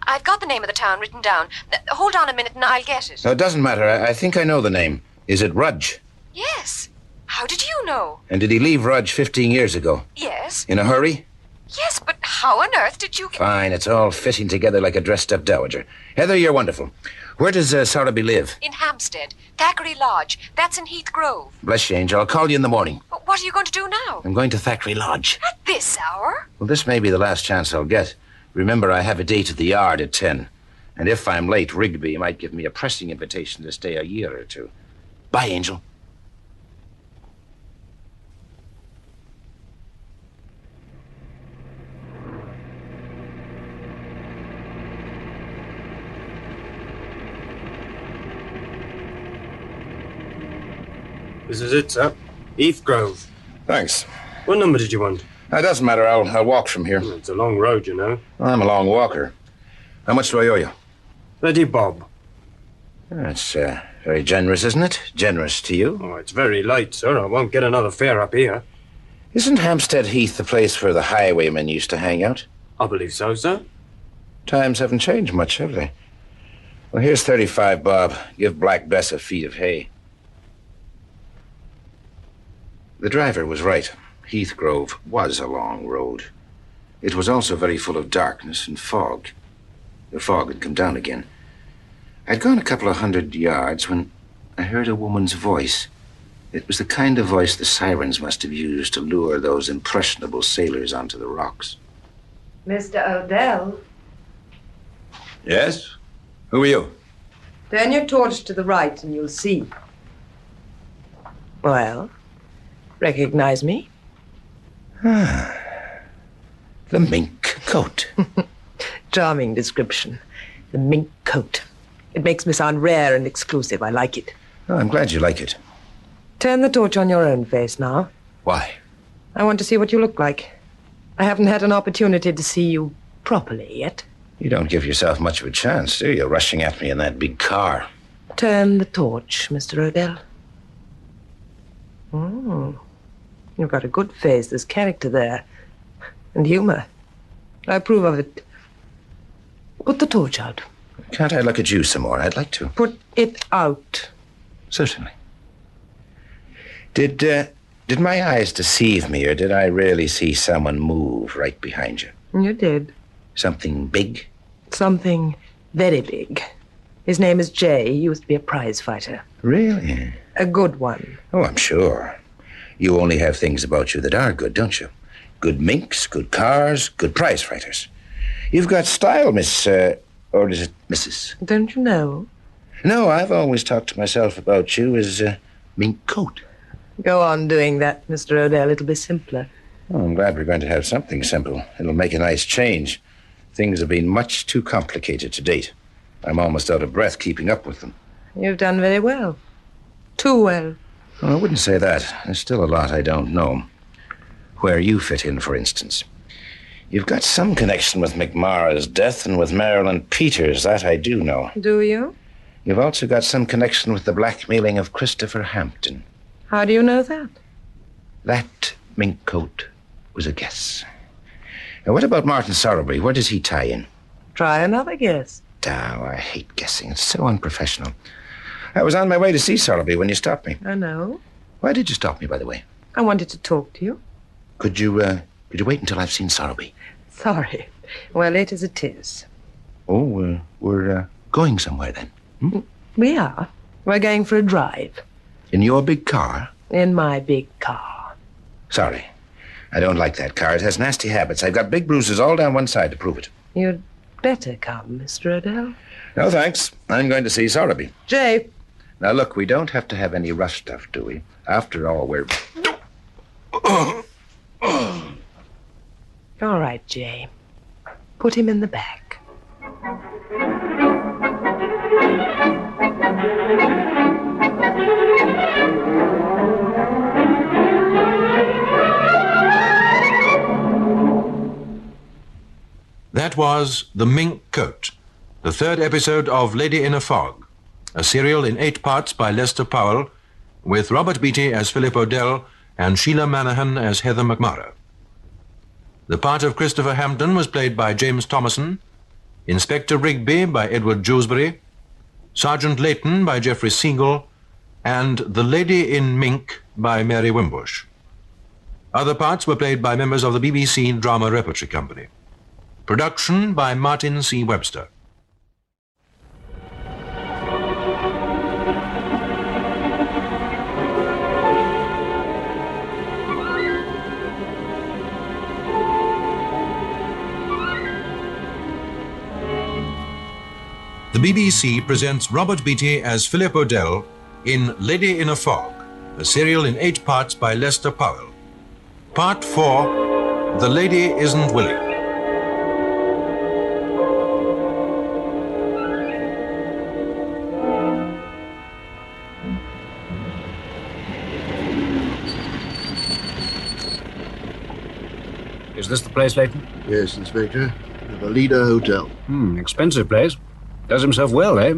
I've got the name of the town written down. Hold on a minute and I'll get it. No, it doesn't matter. I think I know the name. Is it Rudge? Yes. How did you know? And did he leave Rudge 15 years ago? Yes. In a hurry? Yes, but how on earth did you... Fine, it's all fitting together like a dressed-up dowager. Heather, you're wonderful. Where does Sowerby live? In Hampstead. Thackeray Lodge. That's in Heath Grove. Bless you, Angel. I'll call you in the morning. But what are you going to do now? I'm going to Thackeray Lodge. At this hour? Well, this may be the last chance I'll get. Remember, I have a date at the Yard at 10. And if I'm late, Rigby might give me a pressing invitation to stay a year or two. Bye, Angel. This is it, sir. Heathgrove. Thanks. What number did you want? It doesn't matter. I'll walk from here. It's a long road, you know. I'm a long walker. How much do I owe you? 30 bob. That's very generous, isn't it? Generous to you. Oh, it's very late, sir. I won't get another fare up here. Isn't Hampstead Heath the place where the highwaymen used to hang out? I believe so, sir. Times haven't changed much, have they? Well, here's 35 bob. Give Black Bess a feed of hay. The driver was right. Heathgrove was a long road. It was also very full of darkness and fog. The fog had come down again. I'd gone a couple of 100 yards when I heard a woman's voice. It was the kind of voice the sirens must have used to lure those impressionable sailors onto the rocks. Mr. Odell, Yes? Who are you? turn your torch to the right and you'll see. Well, recognize me? The mink coat. Charming description. The mink coat. It makes me sound rare and exclusive. I like it. Oh, I'm glad you like it. Turn the torch on your own face now. Why? I want to see what you look like. I haven't had an opportunity to see you properly yet. You don't give yourself much of a chance, do you? Rushing at me in that big car. Turn the torch, Mr. Odell. You've got a good face. There's character there. And humor. I approve of it. Put the torch out. Can't I look at you some more? I'd like to. Put it out. Certainly. Did my eyes deceive me, or did I really see someone move right behind you? You did. Something big? Something very big. His name is Jay. He used to be a prize fighter. Really? A good one. Oh, I'm sure. You only have things about you that are good, don't you? Good minks, good cars, good prize fighters. You've got style, Miss, or is it Mrs.? Don't you know? No, I've always talked to myself about you as mink coat. Go on doing that, Mr. Odell. It'll be simpler. Oh, I'm glad we're going to have something simple. It'll make a nice change. Things have been much too complicated to date. I'm almost out of breath keeping up with them. You've done very well. Too well. Well, I wouldn't say that. There's still a lot I don't know. Where you fit in, for instance. You've got some connection with McMara's death and with Marilyn Peters. That I do know. Do you? You've also got some connection with the blackmailing of Christopher Hampton. How do you know that? That mink coat was a guess. Now, what about Martin Sorrowby? Where does he tie in? Try another guess. Oh, I hate guessing. It's so unprofessional. I was on my way to see Sorrowby when you stopped me. I know. Why did you stop me, by the way? I wanted to talk to you. Could you wait until I've seen Sorrowby? Sorry. Well, late as it is. Oh, we're going somewhere then? Hmm? We are. We're going for a drive. In your big car? In my big car. Sorry. I don't like that car. It has nasty habits. I've got big bruises all down one side to prove it. You'd better come, Mr. Odell. No, thanks. I'm going to see Sorrowby. Jay. Now, look, we don't have to have any rough stuff, do we? After all, we're... All right, Jay. Put him in the back. That was The Mink Coat, the third episode of Lady in a Fog, a serial in 8 parts by Lester Powell, with Robert Beatty as Philip Odell and Sheila Manahan as Heather McMara. The part of Christopher Hampton was played by James Thomason, Inspector Rigby by Edward Jewsbury, Sergeant Layton by Geoffrey Siegel, and The Lady in Mink by Mary Wimbush. Other parts were played by members of the BBC Drama Repertory Company. Production by Martin C. Webster. The BBC presents Robert Beatty as Philip Odell in Lady in a Fog, a serial in 8 parts by Lester Powell. Part 4, The Lady Isn't Willing. Is this the place, Leighton? Yes, Inspector. The Leader Hotel. Expensive place. Does himself well, eh?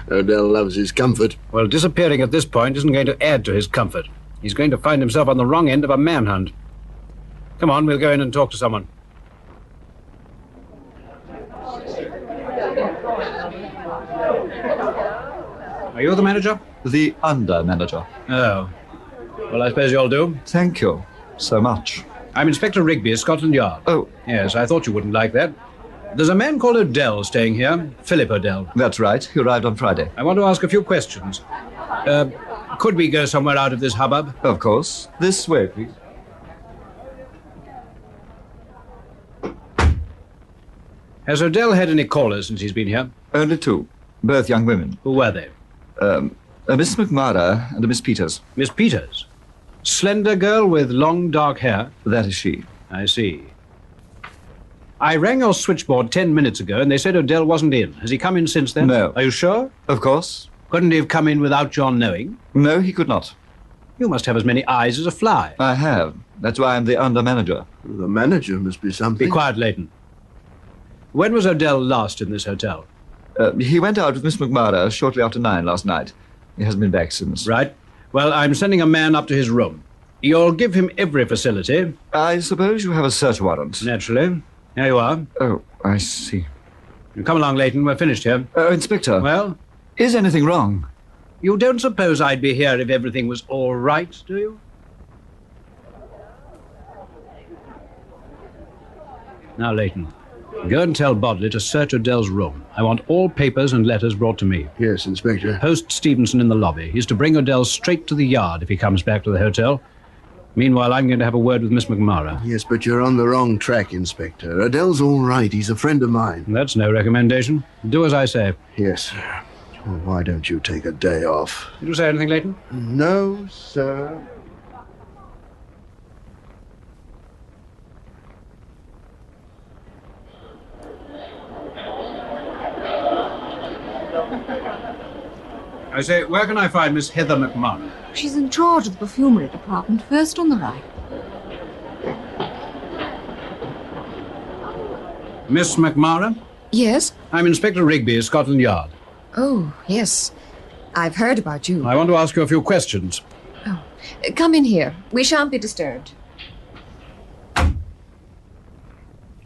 Odell loves his comfort. Well, disappearing at this point isn't going to add to his comfort. He's going to find himself on the wrong end of a manhunt. Come on, we'll go in and talk to someone. Are you the manager? The under-manager. Oh. Well, I suppose you'll do. Thank you so much. I'm Inspector Rigby of Scotland Yard. Oh. Yes, I thought you wouldn't like that. There's a man called Odell staying here, Philip Odell. That's right. He arrived on Friday. I want to ask a few questions. Could we go somewhere out of this hubbub? Of course. This way, please. Has Odell had any callers since he's been here? Only two. Both young women. Who were they? A Miss McMara and a Miss Peters. Miss Peters? Slender girl with long dark hair? That is she. I see. I rang your switchboard 10 minutes ago and they said Odell wasn't in. Has he come in since then? No. Are you sure? Of course. Couldn't he have come in without your knowing? No, he could not. You must have as many eyes as a fly. I have. That's why I'm the under-manager. The manager must be something. Be quiet, Leighton. When was Odell last in this hotel? He went out with Miss McMara shortly after 9 last night. He hasn't been back since. Right. Well, I'm sending a man up to his room. You'll give him every facility. I suppose you have a search warrant. Naturally. Here you are. Oh, I see. You come along, Leighton. We're finished here. Inspector. Well? Is anything wrong? You don't suppose I'd be here if everything was all right, do you? Now, Leighton, go and tell Bodley to search Odell's room. I want all papers and letters brought to me. Yes, Inspector. Post Stevenson in the lobby. He's to bring Odell straight to the yard if he comes back to the hotel. Meanwhile, I'm going to have a word with Miss McMara. Yes, but you're on the wrong track, Inspector. Odell's all right. He's a friend of mine. That's no recommendation. Do as I say. Yes, sir. Well, why don't you take a day off? Did you say anything, Leighton? No, sir. I say, where can I find Miss Heather McMara? She's in charge of the perfumery department, first on the right. Miss McMara? Yes? I'm Inspector Rigby of Scotland Yard. Oh, yes. I've heard about you. I want to ask you a few questions. Oh. Come in here. We shan't be disturbed.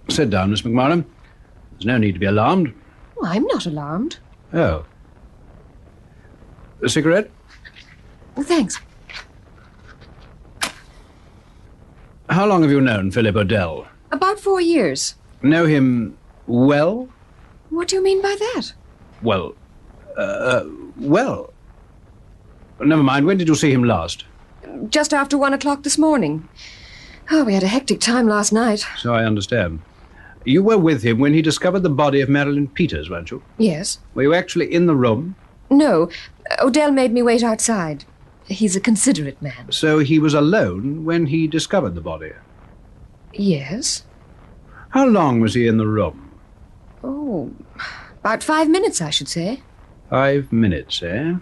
Sit down, Miss McMara. There's no need to be alarmed. Oh, I'm not alarmed. Oh. A cigarette? Oh, thanks. How long have you known Philip Odell? About 4 years. Know him well? What do you mean by that? Well, well. Never mind. When did you see him last? Just after 1 o'clock this morning. Oh, we had a hectic time last night. So I understand. You were with him when he discovered the body of Marilyn Peters, weren't you? Yes. Were you actually in the room? No. Odell made me wait outside. He's a considerate man. So he was alone when he discovered the body? Yes. How long was he in the room? Oh, about 5 minutes, I should say. 5 minutes, eh?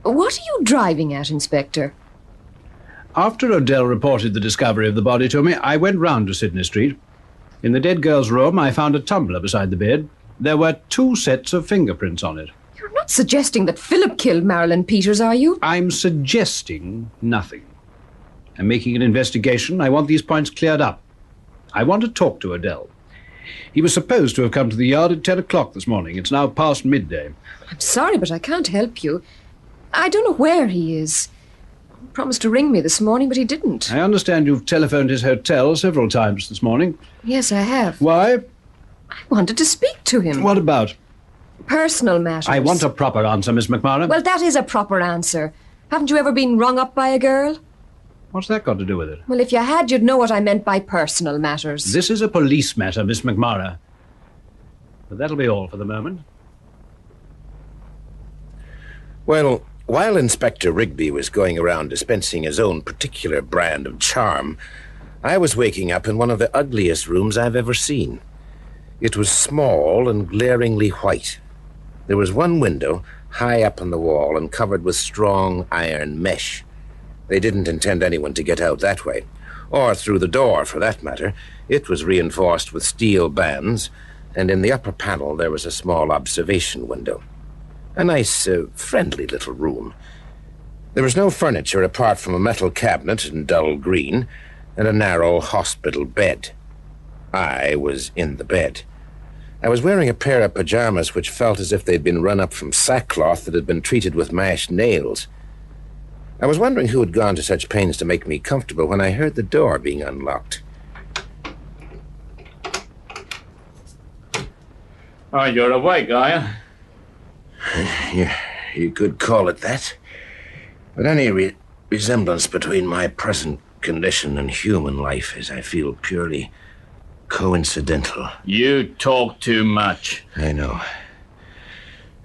What are you driving at, Inspector? After Odell reported the discovery of the body to me, I went round to Sydney Street. In the dead girl's room, I found a tumbler beside the bed. There were 2 sets of fingerprints on it. You're not suggesting that Philip killed Marilyn Peters, are you? I'm suggesting nothing. I'm making an investigation. I want these points cleared up. I want to talk to Odell. He was supposed to have come to the yard at 10 o'clock this morning. It's now past midday. I'm sorry, but I can't help you. I don't know where he is. He promised to ring me this morning, but he didn't. I understand you've telephoned his hotel several times this morning. Yes, I have. Why? I wanted to speak to him. What about? Personal matters. I want a proper answer, Miss McMara. Well, that is a proper answer. Haven't you ever been rung up by a girl? What's that got to do with it? Well, if you had, you'd know what I meant by personal matters. This is a police matter, Miss McMara. But that'll be all for the moment. Well, while Inspector Rigby was going around dispensing his own particular brand of charm, I was waking up in one of the ugliest rooms I've ever seen. It was small and glaringly white. There was one window high up on the wall and covered with strong iron mesh. They didn't intend anyone to get out that way. or through the door, for that matter. It was reinforced with steel bands, and in the upper panel there was a small observation window. A nice, friendly little room. There was no furniture apart from a metal cabinet in dull green and a narrow hospital bed. I was in the bed. I was wearing a pair of pajamas which felt as if they'd been run up from sackcloth that had been treated with mashed nails. I was wondering who had gone to such pains to make me comfortable when I heard the door being unlocked. Oh, you're awake, are you? You could call it that. But any resemblance between my present condition and human life is, I feel, purely coincidental. You talk too much. I know.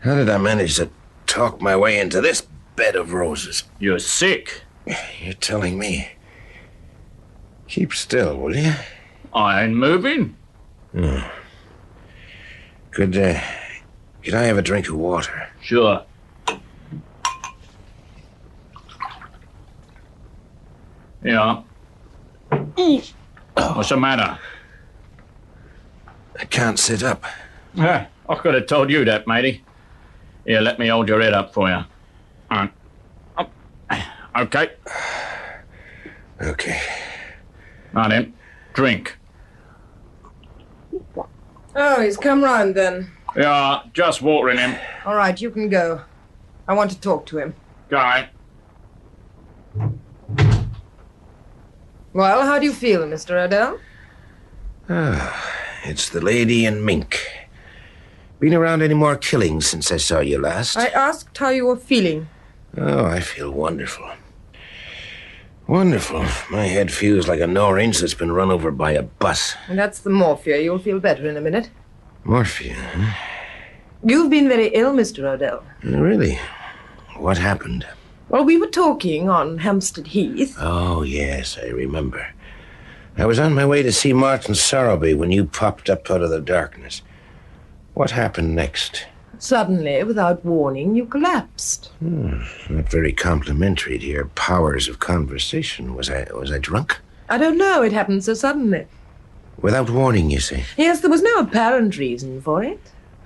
How did I manage to talk my way into this bed of roses? You're sick. You're telling me. Keep still, will you? I ain't moving. Could I have a drink of water? Sure. Yeah. What's the matter? I can't sit up. I could have told you that, matey. Here, let me hold your head up for you. Okay. Okay. Now then, drink. Oh, he's come round then. Yeah, just watering him. All right, you can go. I want to talk to him. Guy. Well, how do you feel, Mr. Odell? It's the lady in MINK. Been around any more killings since I saw you last? I asked how you were feeling. Oh, I feel wonderful. Wonderful. My head feels like an orange that's been run over by a bus. And that's the morphia. You'll feel better in a minute. Morphia, huh? You've been very ill, Mr. Odell. Really? What happened? Well, we were talking on Hampstead Heath. Oh, yes, I remember. I was on my way to see Martin Sorrowby when you popped up out of the darkness. What happened next? Suddenly, without warning, you collapsed. Not very complimentary to your powers of conversation. Was I drunk? I don't know. It happened so suddenly. Without warning, you say? Yes, there was no apparent reason for it.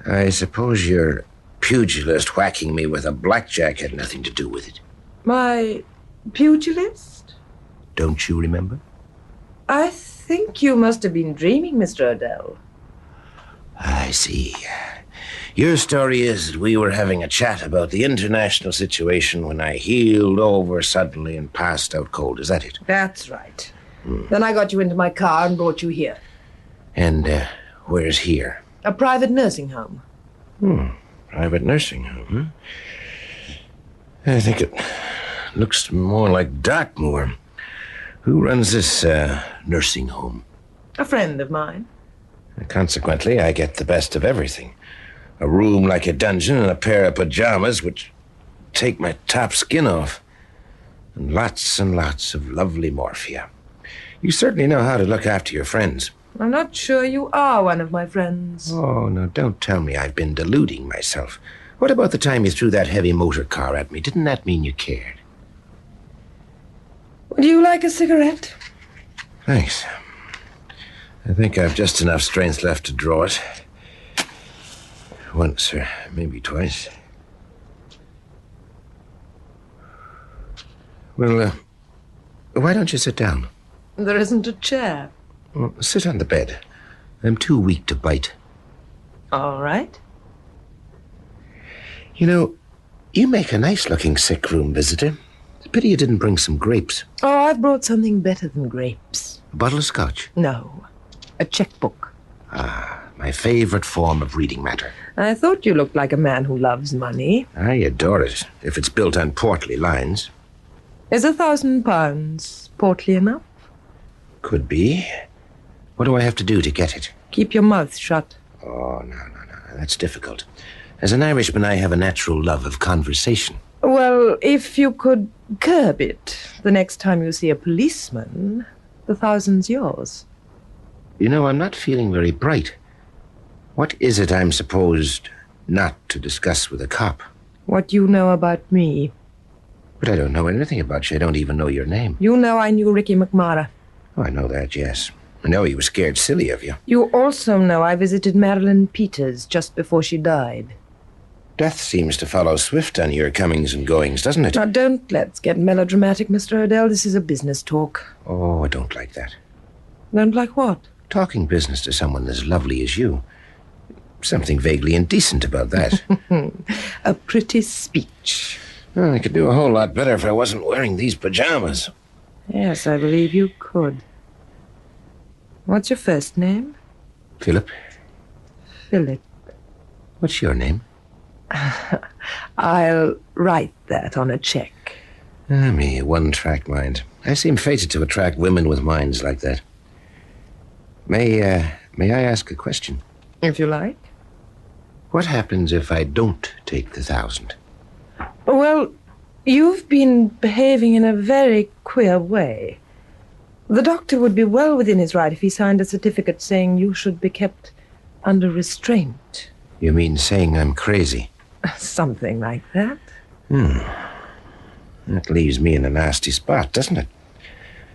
I suppose your pugilist whacking me with a blackjack had nothing to do with it. My pugilist? Don't you remember? I think you must have been dreaming, Mr. Odell. I see. Your story is that we were having a chat about the international situation when I heeled over suddenly and passed out cold. Is that it? That's right. Then I got you into my car and brought you here. And where's here? A private nursing home. Private nursing home, huh? I think it looks more like Dartmoor. Who runs this nursing home? A friend of mine. Consequently, I get the best of everything. A room like a dungeon and a pair of pajamas which take my top skin off. And lots of lovely morphia. You certainly know how to look after your friends. I'm not sure you are one of my friends. Oh, no, don't tell me I've been deluding myself. What about the time you threw that heavy motor car at me? Didn't that mean you cared? Would you like a cigarette? Thanks. I think I've just enough strength left to draw it. Once or maybe twice. Well, why don't you sit down? There isn't a chair. Well, sit on the bed. I'm too weak to bite. All right. You know, you make a nice-looking sick room visitor. It's a pity you didn't bring some grapes. Oh, I've brought something better than grapes. A bottle of scotch? No, a checkbook. My favorite form of reading matter. I thought you looked like a man who loves money. I adore it, if it's built on portly lines. Is £1,000 portly enough? Could be. What do I have to do to get it? Keep your mouth shut. Oh, no. That's difficult. As an Irishman, I have a natural love of conversation. Well, if you could curb it the next time you see a policeman, the $1,000's yours. You know, I'm not feeling very bright. What is it I'm supposed not to discuss with a cop? What you know about me. But I don't know anything about you. I don't even know your name. You know I knew Ricky McMara. Oh, I know that, yes. I know he was scared silly of you. You also know I visited Marilyn Peters just before she died. Death seems to follow swift on your comings and goings, doesn't it? Now, let's get melodramatic, Mr. Odell. This is a business talk. Oh, I don't like that. Don't like what? Talking business to someone as lovely as you. Something vaguely indecent about that. A pretty speech. Well, I could do a whole lot better if I wasn't wearing these pajamas. Yes, I believe you could. What's your first name? Philip. Philip. What's your name? I'll write that on a check. Me, one-track mind. I seem fated to attract women with minds like that. May I ask a question? If you like. What happens if I don't take the 1,000? Well, you've been behaving in a very queer way. The doctor would be well within his right if he signed a certificate saying you should be kept under restraint. You mean saying I'm crazy? Something like that. That leaves me in a nasty spot, doesn't it?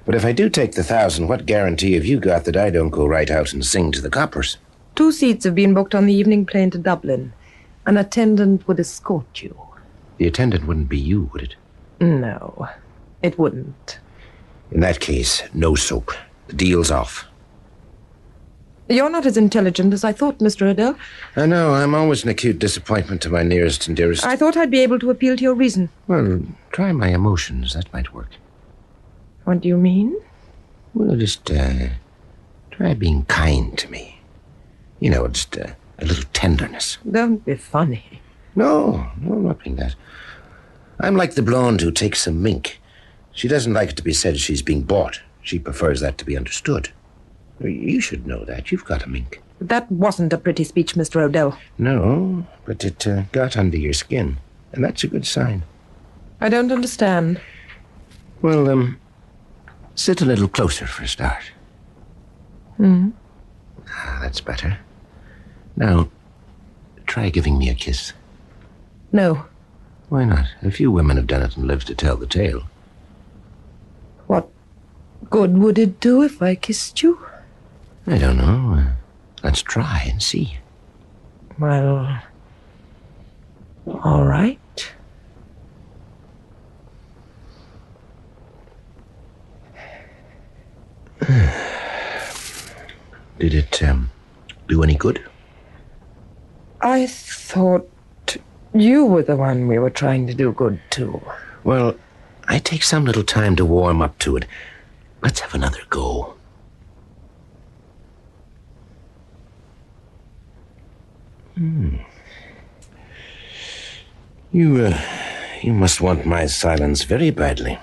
But if I do take the 1,000, what guarantee have you got that I don't go right out and sing to the coppers? 2 seats have been booked on the evening plane to Dublin. An attendant would escort you. The attendant wouldn't be you, would it? No, it wouldn't. In that case, no soap. The deal's off. You're not as intelligent as I thought, Mr. Odell. I know, I'm always an acute disappointment to my nearest and dearest. I thought I'd be able to appeal to your reason. Well, try my emotions. That might work. What do you mean? Well, just, try being kind to me. You know, just a little tenderness. Don't be funny. No, I'm not being that. I'm like the blonde who takes some mink. She doesn't like it to be said she's being bought. She prefers that to be understood. You should know that. You've got a mink. That wasn't a pretty speech, Mr. Odell. No, but it got under your skin. And that's a good sign. I don't understand. Well, sit a little closer for a start. That's better. Now, try giving me a kiss. No. Why not? A few women have done it and lived to tell the tale. What good would it do if I kissed you? I don't know. Let's try and see. Well, all right. Did it do any good? I thought you were the one we were trying to do good to. Well, I take some little time to warm up to it. Let's have another go. You must want my silence very badly.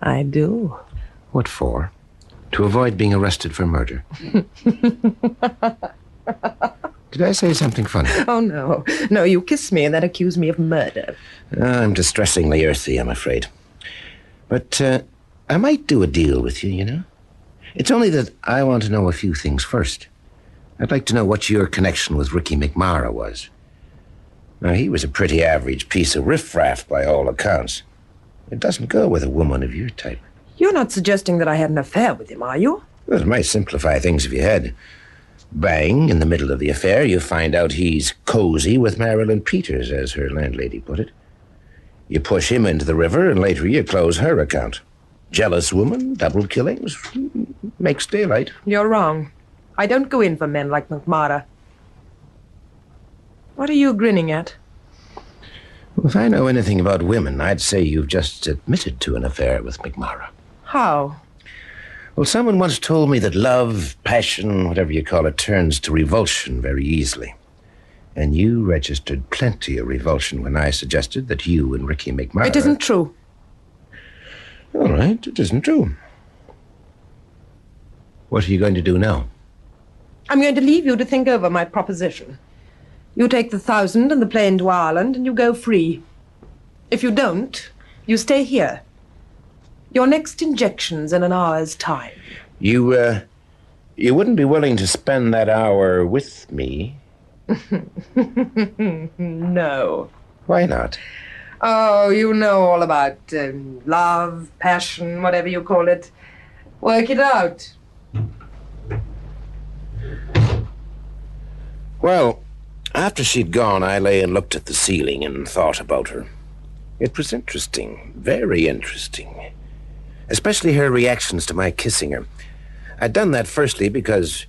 I do. What for? To avoid being arrested for murder. Did I say something funny? Oh, no. No, you kiss me and then accuse me of murder. I'm distressingly earthy, I'm afraid. But I might do a deal with you, you know. It's only that I want to know a few things first. I'd like to know what your connection with Ricky McMara was. Now, he was a pretty average piece of riffraff by all accounts. It doesn't go with a woman of your type. You're not suggesting that I had an affair with him, are you? Well, it might simplify things if you had. Bang, in the middle of the affair, you find out he's cozy with Marilyn Peters, as her landlady put it. You push him into the river, and later you close her account. Jealous woman, double killings, makes daylight. You're wrong. I don't go in for men like McMara. What are you grinning at? Well, if I know anything about women, I'd say you've just admitted to an affair with McMara. How? Well, someone once told me that love, passion, whatever you call it, turns to revulsion very easily. And you registered plenty of revulsion when I suggested that you and Ricky McMara... It isn't true. All right, it isn't true. What are you going to do now? I'm going to leave you to think over my proposition. You take the 1,000 and the plane to Ireland, and you go free. If you don't, you stay here. Your next injection's in an hour's time. You wouldn't be willing to spend that hour with me? No. Why not? Oh, you know all about love, passion, whatever you call it. Work it out. Well, after she'd gone, I lay and looked at the ceiling and thought about her. It was interesting, very interesting. Especially her reactions to my kissing her. I'd done that firstly because,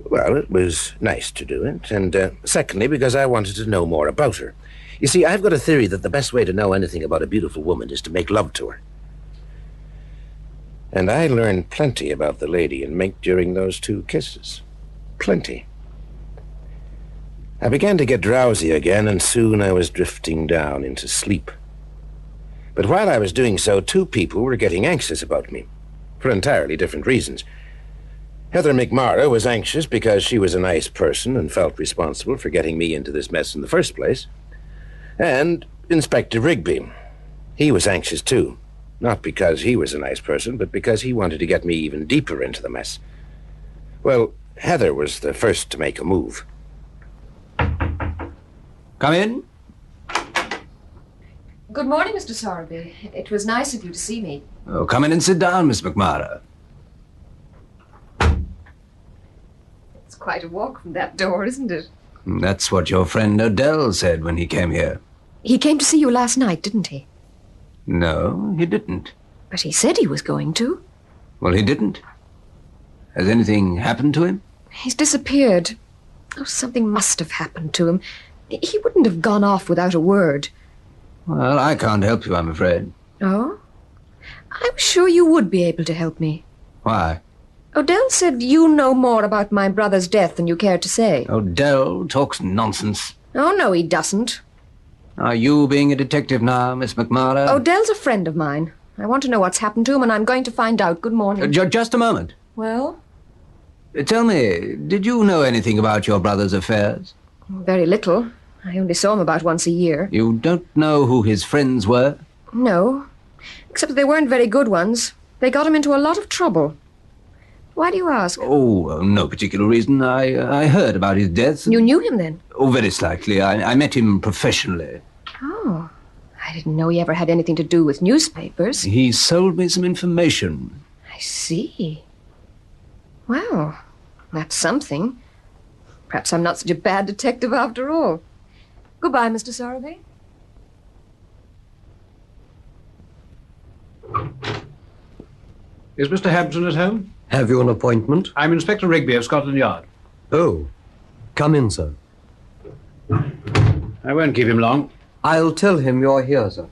well, it was nice to do it, and secondly because I wanted to know more about her. You see, I've got a theory that the best way to know anything about a beautiful woman is to make love to her. And I learned plenty about the lady in MINK during those 2 kisses. Plenty. I began to get drowsy again, and soon I was drifting down into sleep. But while I was doing so, 2 people were getting anxious about me, for entirely different reasons. Heather McMara was anxious because she was a nice person and felt responsible for getting me into this mess in the first place. And Inspector Rigby. He was anxious too. Not because he was a nice person, but because he wanted to get me even deeper into the mess. Well, Heather was the first to make a move. Come in. Good morning, Mr. Sowerby. It was nice of you to see me. Oh, come in and sit down, Miss McMara. It's quite a walk from that door, isn't it? That's what your friend Odell said when he came here. He came to see you last night, didn't he? No, he didn't. But he said he was going to. Well, he didn't. Has anything happened to him? He's disappeared. Oh, something must have happened to him. He wouldn't have gone off without a word. Well, I can't help you, I'm afraid. Oh? I was sure you would be able to help me. Why? Odell said you know more about my brother's death than you care to say. Odell talks nonsense. Oh, no, he doesn't. Are you being a detective now, Miss McMara? Odell's a friend of mine. I want to know what's happened to him, and I'm going to find out. Good morning. Just a moment. Well? Tell me, did you know anything about your brother's affairs? Very little. I only saw him about once a year. You don't know who his friends were? No. Except that they weren't very good ones. They got him into a lot of trouble. Why do you ask? Oh, no particular reason. I heard about his death. You knew him then? Oh, very slightly. I met him professionally. Oh. I didn't know he ever had anything to do with newspapers. He sold me some information. I see. Well, that's something. Perhaps I'm not such a bad detective after all. Goodbye, Mr. Sowerby. Is Mr. Hampton at home? Have you an appointment? I'm Inspector Rigby of Scotland Yard. Oh, come in, sir. I won't keep him long. I'll tell him you're here, sir.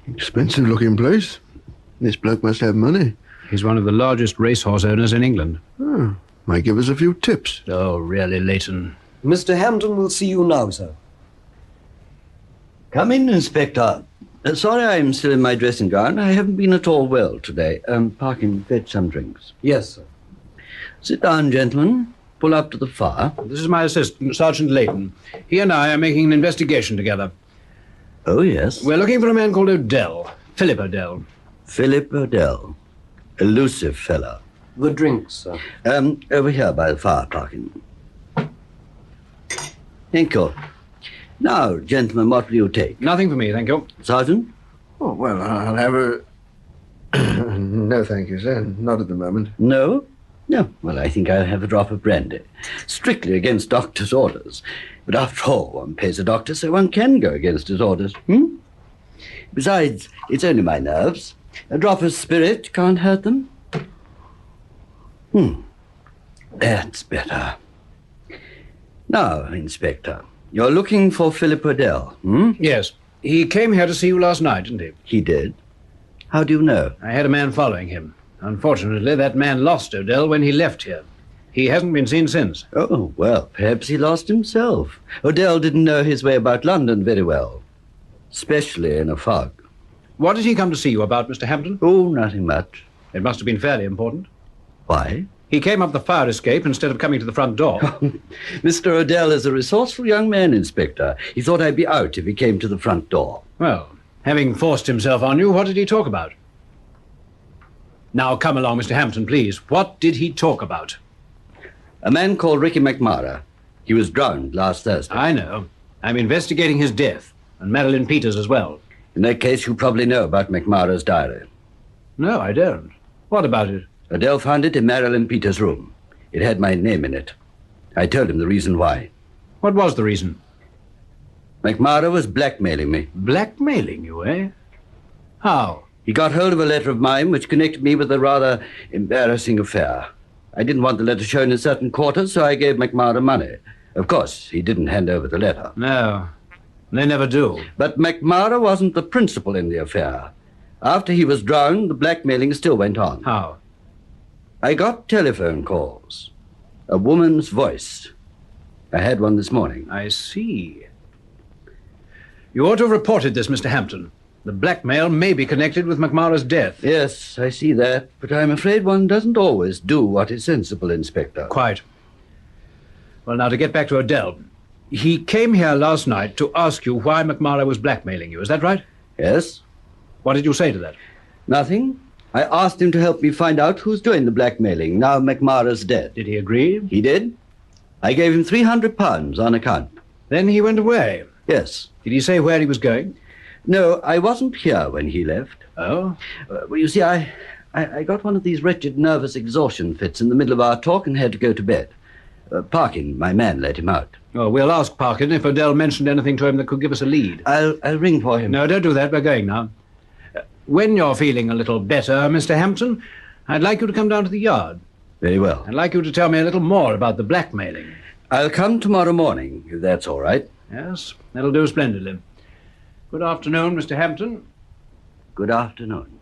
Expensive-looking place. This bloke must have money. He's one of the largest racehorse owners in England. Oh, might give us a few tips. Oh, really, Leighton? Mr. Hampton will see you now, sir. Come in, Inspector. Sorry I'm still in my dressing gown. I haven't been at all well today. Parkin, fetch some drinks. Yes, sir. Sit down, gentlemen. Pull up to the fire. This is my assistant, Sergeant Leighton. He and I are making an investigation together. Oh, yes? We're looking for a man called Odell. Philip Odell. Philip Odell. Elusive fellow. The drinks, sir. Over here by the fire, Parkin. Thank you. Now, gentlemen, what will you take? Nothing for me, thank you. Sergeant? Oh, well, I'll have a... No, thank you, sir. Not at the moment. No? No. Well, I think I'll have a drop of brandy. Strictly against doctor's orders. But after all, one pays a doctor, so one can go against his orders. Besides, it's only my nerves. A drop of spirit can't hurt them. That's better. Now, Inspector, you're looking for Philip Odell, Yes. He came here to see you last night, didn't he? He did. How do you know? I had a man following him. Unfortunately, that man lost Odell when he left here. He hasn't been seen since. Oh, well, perhaps he lost himself. Odell didn't know his way about London very well, especially in a fog. What did he come to see you about, Mr. Hampton? Oh, nothing much. It must have been fairly important. Why? He came up the fire escape instead of coming to the front door. Mr. Odell is a resourceful young man, Inspector. He thought I'd be out if he came to the front door. Well, having forced himself on you, what did he talk about? Now, come along, Mr. Hampton, please. What did he talk about? A man called Ricky McMara. He was drowned last Thursday. I know. I'm investigating his death, and Marilyn Peters as well. In that case, you probably know about McMara's diary. No, I don't. What about it? Odell found it in Marilyn Peters' room. It had my name in it. I told him the reason why. What was the reason? McMara was blackmailing me. Blackmailing you, eh? How? He got hold of a letter of mine which connected me with a rather embarrassing affair. I didn't want the letter shown in certain quarters, so I gave McMara money. Of course, he didn't hand over the letter. No, they never do. But McMara wasn't the principal in the affair. After he was drowned, the blackmailing still went on. How? I got telephone calls. A woman's voice. I had one this morning. I see. You ought to have reported this, Mr. Hampton. The blackmail may be connected with McMara's death. Yes, I see that, but I'm afraid one doesn't always do what is sensible, Inspector. Quite. Well, now, to get back to Odell. He came here last night to ask you why McMara was blackmailing you. Is that right? Yes. What did you say to that? Nothing. I asked him to help me find out who's doing the blackmailing, now McMara's dead. Did he agree? He did. I gave him £300 on account. Then he went away? Yes. Did he say where he was going? No, I wasn't here when he left. Oh? Well, you see, I got one of these wretched nervous exhaustion fits in the middle of our talk and had to go to bed. Parkin, my man, let him out. Oh, we'll ask Parkin if Odell mentioned anything to him that could give us a lead. I'll ring for him. No, don't do that. We're going now. When you're feeling a little better, Mr. Hampton, I'd like you to come down to the yard. Very well. I'd like you to tell me a little more about the blackmailing. I'll come tomorrow morning, if that's all right. Yes, that'll do splendidly. Good afternoon, Mr. Hampton. Good afternoon.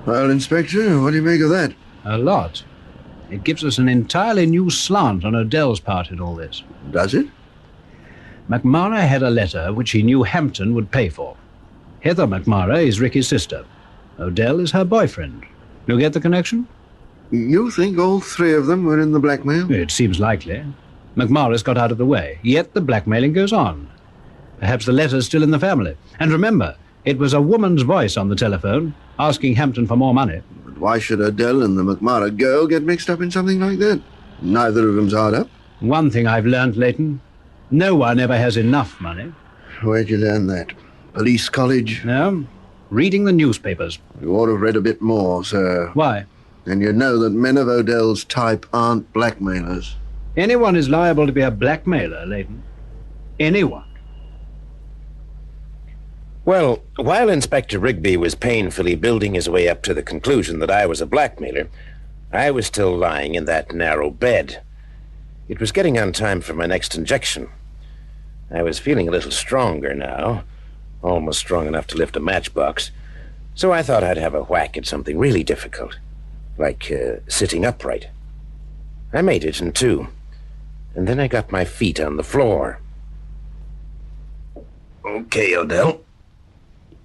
Well, Inspector, what do you make of that? A lot. It gives us an entirely new slant on Odell's part in all this. Does it? McMara had a letter which he knew Hampton would pay for. Heather McMara is Ricky's sister. Odell is her boyfriend. You get the connection? You think all three of them were in the blackmail? It seems likely. McMara's got out of the way, yet the blackmailing goes on. Perhaps the letter's still in the family. And remember, it was a woman's voice on the telephone asking Hampton for more money. But why should Odell and the McMara girl get mixed up in something like that? Neither of them's hard up. One thing I've learned, Leighton. No one ever has enough money. Where'd you learn that? Police college? No, reading the newspapers. You ought to have read a bit more, sir. Why? And you'd know that men of Odell's type aren't blackmailers. Anyone is liable to be a blackmailer, Leighton. Anyone. Well, while Inspector Rigby was painfully building his way up to the conclusion that I was a blackmailer, I was still lying in that narrow bed. It was getting on time for my next injection. I was feeling a little stronger now, almost strong enough to lift a matchbox, so I thought I'd have a whack at something really difficult, like sitting upright. I made it in two, and then I got my feet on the floor. Okay, Odell.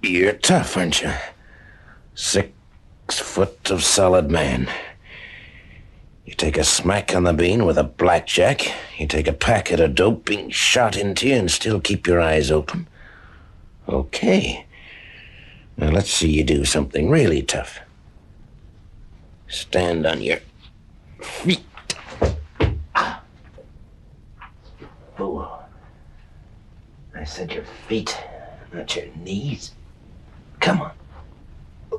You're tough, aren't you? 6 foot of solid man. You take a smack on the bean with a blackjack, you take a packet of dope being shot into you and still keep your eyes open. Okay. Now let's see you do something really tough. Stand on your feet. Fool. I said your feet, not your knees. Come on.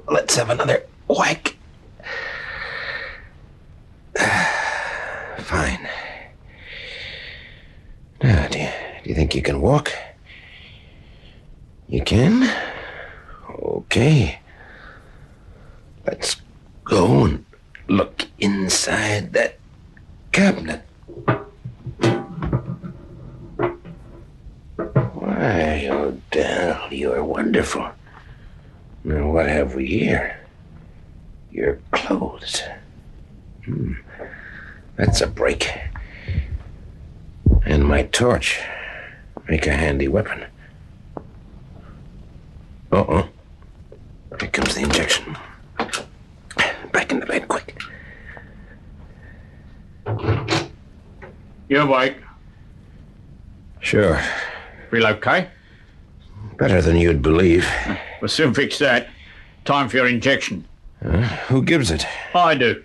Let's have another whack. Fine. Now, do you think you can walk? You can? Okay. Let's go and look inside that cabinet. Why, Odell, you are wonderful. Now, what have we here? Your clothes. That's a break. And my torch. Make a handy weapon. Uh-oh. Here comes the injection. Back in the bed, quick. You awake? Sure. Feel okay? Better than you'd believe. We'll soon fix that. Time for your injection. Who gives it? I do.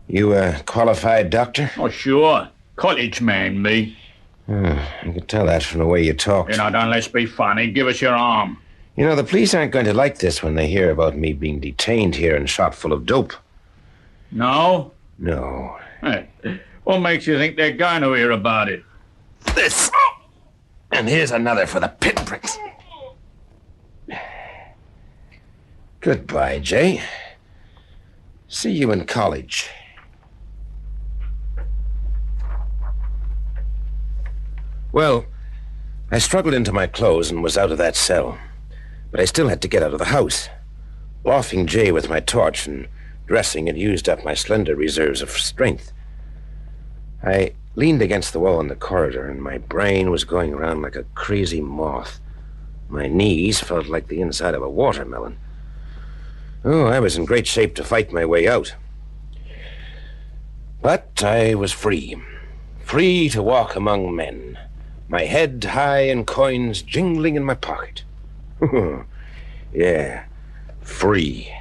You a qualified doctor? Oh, sure. College man, me. I could tell that from the way you talked. You know, don't let's be funny. Give us your arm. You know, the police aren't going to like this when they hear about me being detained here and shot full of dope. No? No. Hey, what makes you think they're going to hear about it? This. And here's another for the pinpricks. Goodbye, Jay. See you in college. Well, I struggled into my clothes and was out of that cell. But I still had to get out of the house. Loafing Jay with my torch and dressing had used up my slender reserves of strength. I leaned against the wall in the corridor, and my brain was going around like a crazy moth. My knees felt like the inside of a watermelon. Oh, I was in great shape to fight my way out. But I was free. Free to walk among men. My head high and coins jingling in my pocket. Yeah, free.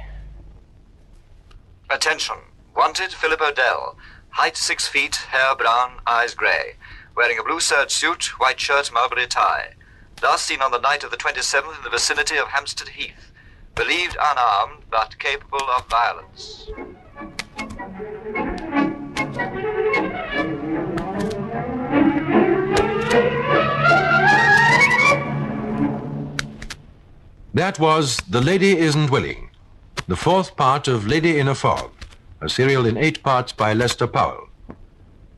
Attention. Wanted Philip Odell. Height 6 feet, hair brown, eyes grey. Wearing a blue serge suit, white shirt, mulberry tie. Last seen on the night of the 27th in the vicinity of Hampstead Heath. Believed unarmed, but capable of violence. That was The Lady Isn't Willing, the fourth part of Lady in a Fog, a serial in 8 parts by Lester Powell,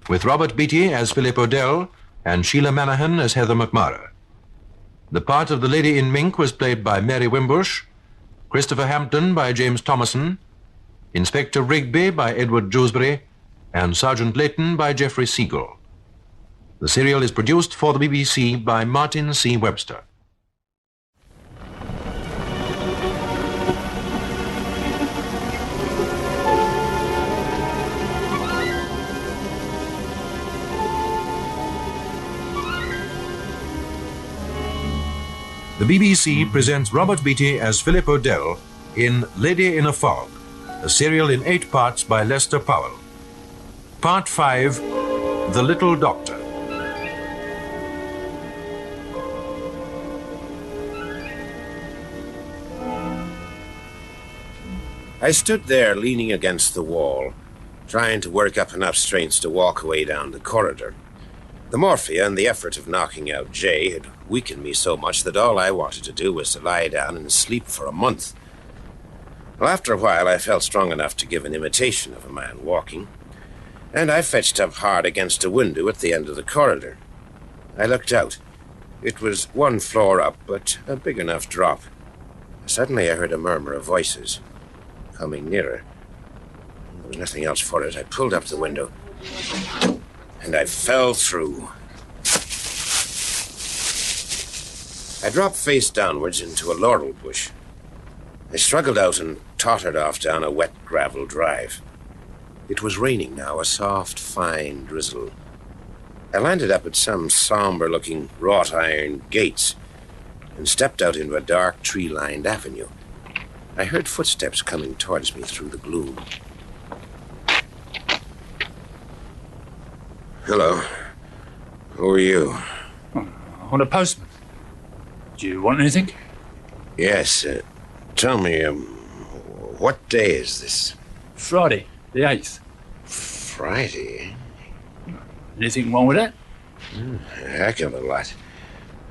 with Robert Beatty as Philip Odell and Sheila Manahan as Heather McMara. The part of the Lady in Mink was played by Mary Wimbush, Christopher Hampton by James Thomason, Inspector Rigby by Edward Dewsbury, and Sergeant Layton by Geoffrey Siegel. The serial is produced for the BBC by Martin C. Webster. The BBC presents Robert Beatty as Philip Odell in Lady in a Fog, a serial in 8 parts by Lester Powell. Part 5, The Little Doctor. I stood there leaning against the wall, trying to work up enough strength to walk away down the corridor. The morphia and the effort of knocking out Jay had weakened me so much that all I wanted to do was to lie down and sleep for a month. Well, after a while, I felt strong enough to give an imitation of a man walking, and I fetched up hard against a window at the end of the corridor. I looked out. It was 1 floor up, but a big enough drop. Suddenly, I heard a murmur of voices coming nearer. There was nothing else for it. I pulled up the window, and I fell through. I dropped face downwards into a laurel bush. I struggled out and tottered off down a wet gravel drive. It was raining now, a soft, fine drizzle. I landed up at some somber-looking wrought-iron gates and stepped out into a dark, tree-lined avenue. I heard footsteps coming towards me through the gloom. Hello. Who are you? I'm a postman. Do you want anything? Yes. Tell me, what day is this? Friday, the 8th. Friday? Anything wrong with that? A heck of a lot.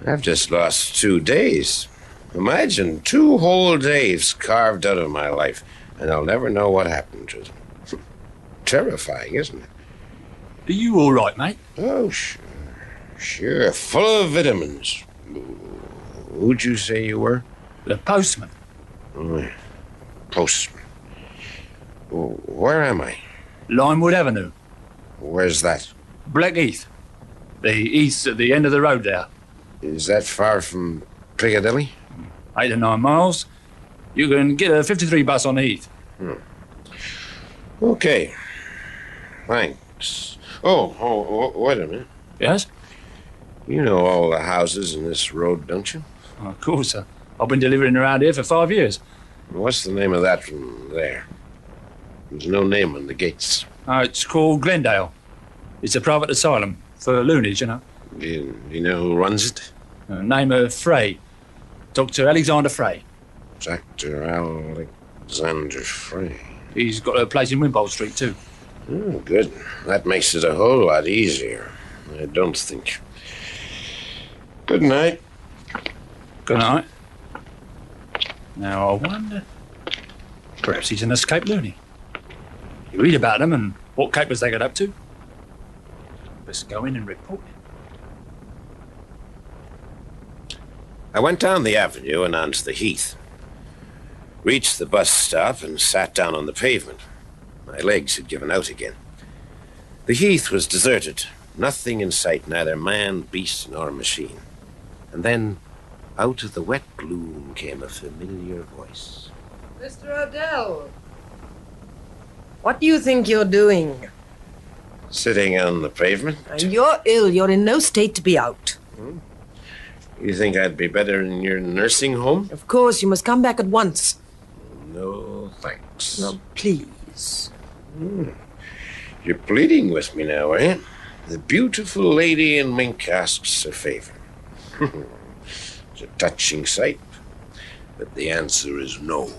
I've just lost 2 days. Imagine 2 whole days carved out of my life, and I'll never know what happened to them. Terrifying, isn't it? Are you all right, mate? Oh, sure. Sure, full of vitamins. Who'd you say you were? The postman. Oh, yeah. Postman. Where am I? Limewood Avenue. Where's that? Blackheath. The heath's at the end of the road there. Is that far from Piccadilly? 8 or 9 miles. You can get a 53 bus on the heath. Okay. Thanks. Oh, wait a minute. Yes? You know all the houses in this road, don't you? Oh, of course, sir. I've been delivering around here for 5 years. What's the name of that from there? There's no name on the gates. It's called Glendale. It's a private asylum for loonies, you know. Do you know who runs it? Name of Frey. Dr. Alexander Frey. Dr. Alexander Frey. He's got a place in Wimpole Street, too. Oh, good. That makes it a whole lot easier. I don't think. Good night. Good night. Now, I wonder... Perhaps he's an escaped loony. You read about them and what capers they got up to. Best go in and report it. I went down the avenue and onto the heath. Reached the bus stop and sat down on the pavement. My legs had given out again. The heath was deserted. Nothing in sight, neither man, beast, nor machine. And then, out of the wet gloom came a familiar voice. Mr. Odell, what do you think you're doing? Sitting on the pavement? You're ill. You're in no state to be out. You think I'd be better in your nursing home? Of course, you must come back at once. No, thanks. No, please. You're pleading with me now, eh? The beautiful lady in MINK asks a favor. It's a touching sight, but the answer is no.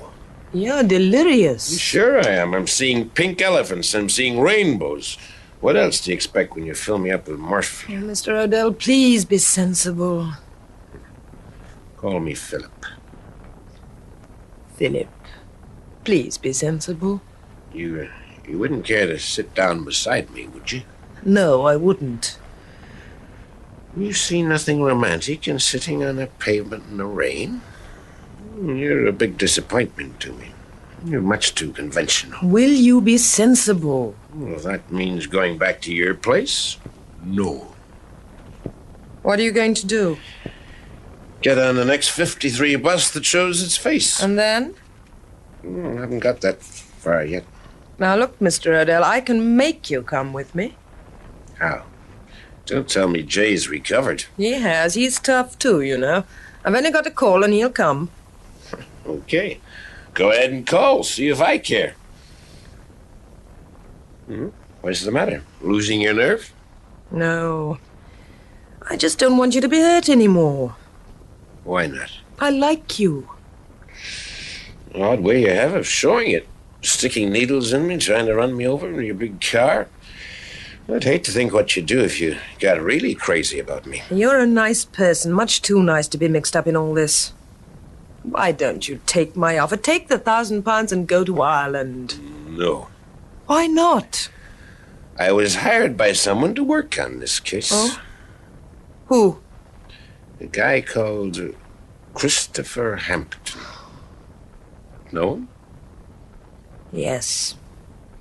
You're delirious. Sure I am. I'm seeing pink elephants. I'm seeing rainbows. What else do you expect when you fill me up with morphine? Mr. Odell, please be sensible. Call me Philip. Philip, please be sensible. You wouldn't care to sit down beside me, would you? No, I wouldn't. You see nothing romantic in sitting on a pavement in the rain? You're a big disappointment to me. You're much too conventional. Will you be sensible? Well, that means going back to your place? No. What are you going to do? Get on the next 53 bus that shows its face. And then? I haven't got that far yet. Now look, Mr. Odell, I can make you come with me. How? Don't tell me Jay's recovered. He has. He's tough, too, you know. I've only got to call and he'll come. Okay. Go ahead and call. See if I care. What's the matter? Losing your nerve? No. I just don't want you to be hurt anymore. Why not? I like you. Odd way you have of showing it. Sticking needles in me, trying to run me over in your big car. I'd hate to think what you'd do if you got really crazy about me. You're a nice person, much too nice to be mixed up in all this. Why don't you take my offer? Take the £1,000 and go to Ireland. No. Why not? I was hired by someone to work on this case. Oh? Who? A guy called Christopher Hampton. Know him? Yes,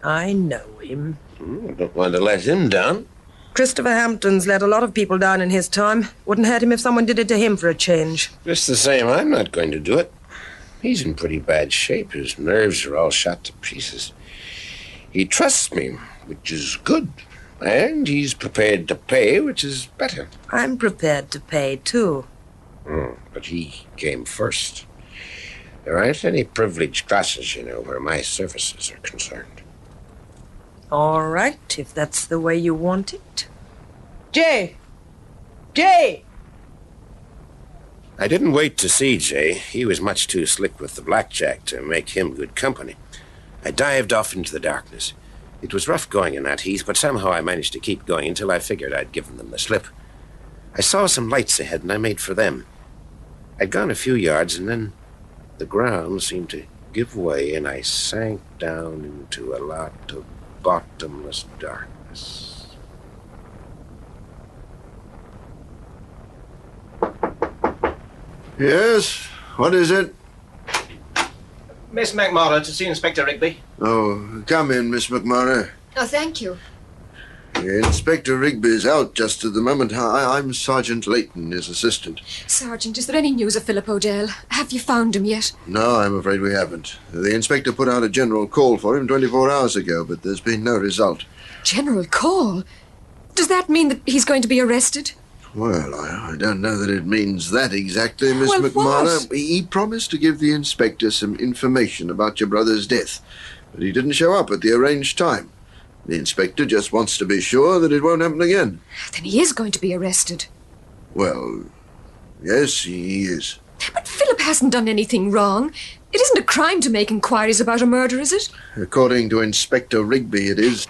I know him. I don't want to let him down. Christopher Hampton's let a lot of people down in his time. Wouldn't hurt him if someone did it to him for a change. Just the same, I'm not going to do it. He's in pretty bad shape. His nerves are all shot to pieces. He trusts me, which is good. And he's prepared to pay, which is better. I'm prepared to pay, too. But he came first. There aren't any privileged classes, you know, where my services are concerned. All right, if that's the way you want it. Jay! Jay! I didn't wait to see Jay. He was much too slick with the blackjack to make him good company. I dived off into the darkness. It was rough going in that heath, but somehow I managed to keep going until I figured I'd given them the slip. I saw some lights ahead, and I made for them. I'd gone a few yards, and then the ground seemed to give way, and I sank down into a lot of bottomless darkness. Yes? What is it? Miss McMorrow to see Inspector Rigby. Oh, come in, Miss McMurray. Oh, thank you. Inspector Rigby's out just at the moment. I'm Sergeant Layton, his assistant. Sergeant, is there any news of Philip Odell? Have you found him yet? No, I'm afraid we haven't. The inspector put out a general call for him 24 hours ago, but there's been no result. General call? Does that mean that he's going to be arrested? Well, I don't know that it means that exactly, Miss Well, McMahon. what? He promised to give the inspector some information about your brother's death, but he didn't show up at the arranged time. The inspector just wants to be sure that it won't happen again. Then he is going to be arrested. Well, yes, he is. But Philip hasn't done anything wrong. It isn't a crime to make inquiries about a murder, is it? According to Inspector Rigby, it is.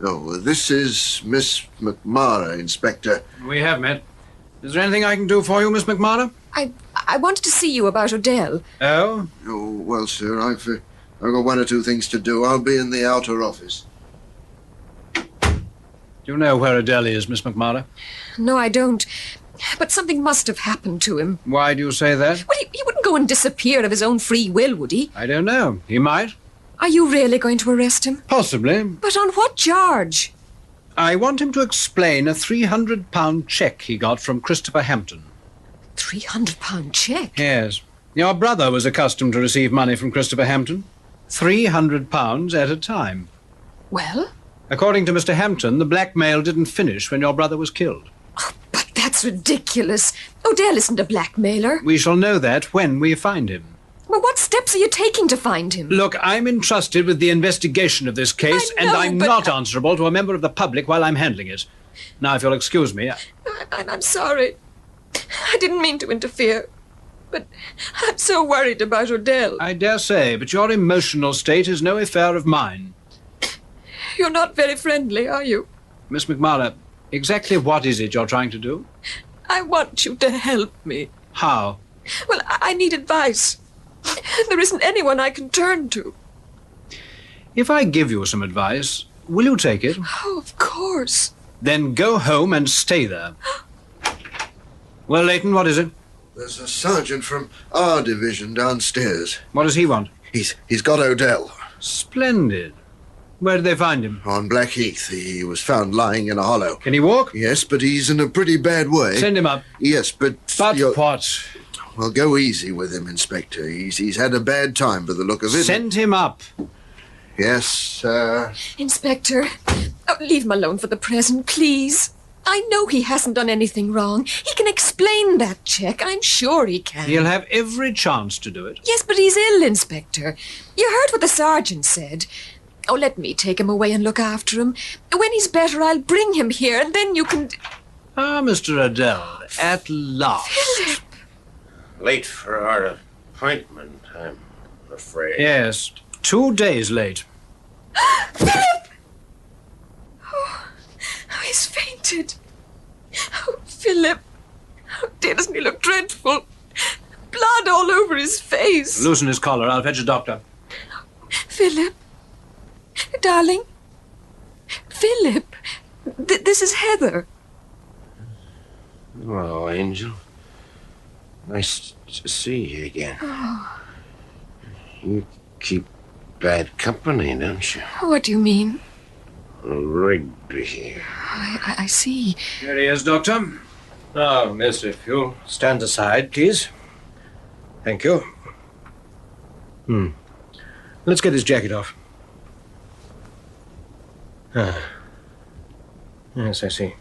Oh, this is Miss McMara, Inspector. We have met. Is there anything I can do for you, Miss McMara? I wanted to see you about Odell. Oh? Oh, well, sir, I've got one or two things to do. I'll be in the outer office. Do you know where Odell is, Miss McMara? No, I don't. But something must have happened to him. Why do you say that? Well, he wouldn't go and disappear of his own free will, would he? I don't know. He might. Are you really going to arrest him? Possibly. But on what charge? I want him to explain a £300 cheque he got from Christopher Hampton. £300 cheque? Yes. Your brother was accustomed to receive money from Christopher Hampton. £300 at a time. Well? According to Mr. Hampton, the blackmail didn't finish when your brother was killed. Oh, but that's ridiculous. Odell isn't a blackmailer. We shall know that when we find him. Well, what steps are you taking to find him? Look, I'm entrusted with the investigation of this case, and I'm not answerable to a member of the public while I'm handling it. Now, if you'll excuse me... I'm sorry. I didn't mean to interfere. But I'm so worried about Odell. I dare say, but your emotional state is no affair of mine. You're not very friendly, are you? Miss McMara, exactly what is it you're trying to do? I want you to help me. How? Well, I need advice. There isn't anyone I can turn to. If I give you some advice, will you take it? Oh, of course. Then go home and stay there. Well, Leighton, what is it? There's a sergeant from our division downstairs. What does he want? He's got Odell. Splendid. Where did they find him? On Blackheath. He was found lying in a hollow. Can he walk? Yes, but he's in a pretty bad way. Send him up. Yes, but... But what? Well, go easy with him, Inspector. He's had a bad time by the look of it. Send him up. Yes, sir. Inspector, leave him alone for the present, please. I know he hasn't done anything wrong. He can explain that cheque. I'm sure he can. He'll have every chance to do it. Yes, but he's ill, Inspector. You heard what the sergeant said. Oh, let me take him away and look after him. When he's better, I'll bring him here, and then you can... Ah, Mr. Odell, at last. Philip! Late for our appointment, I'm afraid. Yes, 2 days late. Philip! Oh, he's fainted. Oh, Philip. Oh, dear, doesn't he look dreadful? Blood all over his face. Loosen his collar. I'll fetch a doctor. Philip. Darling. Philip. This is Heather. Oh, Angel. Nice to see you again. Oh. You keep bad company, don't you? What do you mean? Rigby. I see. Here he is, Doctor. Now, miss, if you'll stand aside, please. Thank you. Let's get his jacket off. Yes, I see.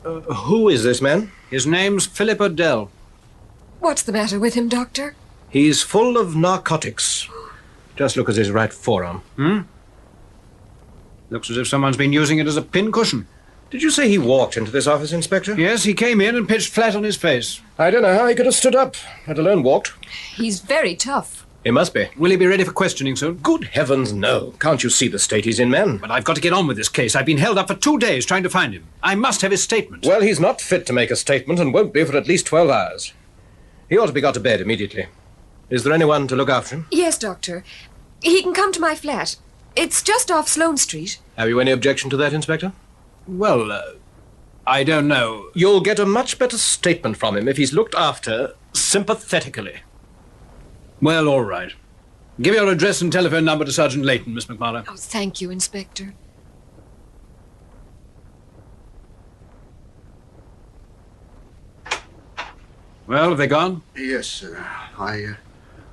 Who is this man? His name's Philip Odell. What's the matter with him, Doctor? He's full of narcotics. Just look at his right forearm. Looks as if someone's been using it as a pincushion. Did you say he walked into this office, Inspector? Yes, he came in and pitched flat on his face. I don't know how he could have stood up, let alone walked. He's very tough. He must be. Will he be ready for questioning soon? Good heavens, no. Can't you see the state he's in, man? But I've got to get on with this case. I've been held up for 2 days trying to find him. I must have his statement. Well, he's not fit to make a statement and won't be for at least 12 hours. He ought to be got to bed immediately. Is there anyone to look after him? Yes, Doctor. He can come to my flat. It's just off Sloane Street. Have you any objection to that, Inspector? Well, I don't know. You'll get a much better statement from him if he's looked after sympathetically. Well, all right. Give your address and telephone number to Sergeant Leighton, Miss McMara. Oh, thank you, Inspector. Well, have they gone? Yes, sir. I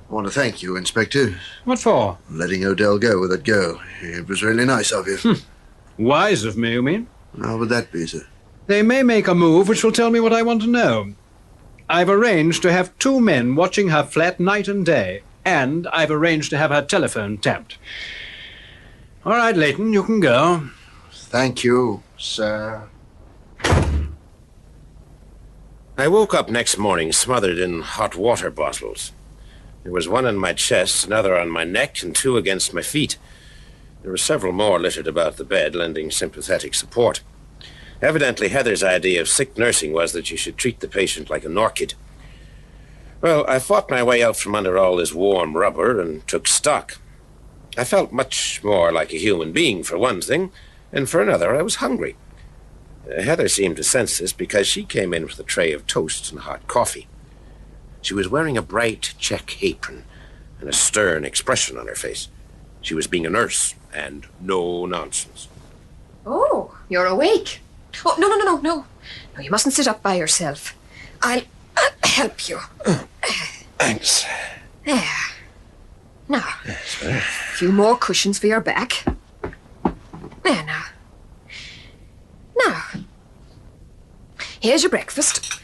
want to thank you, Inspector. What for? Letting Odell go with that girl. It was really nice of you. Wise of me, you mean? How would that be, sir? They may make a move which will tell me what I want to know. I've arranged to have 2 men watching her flat night and day, and I've arranged to have her telephone tapped. All right, Leighton, you can go. Thank you, sir. I woke up next morning smothered in hot water bottles. There was one on my chest, another on my neck, and two against my feet. There were several more littered about the bed, lending sympathetic support. Evidently, Heather's idea of sick nursing was that you should treat the patient like an orchid. Well, I fought my way out from under all this warm rubber and took stock. I felt much more like a human being, for one thing, and for another, I was hungry. Heather seemed to sense this because she came in with a tray of toast and hot coffee. She was wearing a bright check apron and a stern expression on her face. She was being a nurse, and no nonsense. Oh, you're awake. Oh, no. No, you mustn't sit up by yourself. I'll help you. Thanks. There. Now, a few more cushions for your back. There now. Now, here's your breakfast.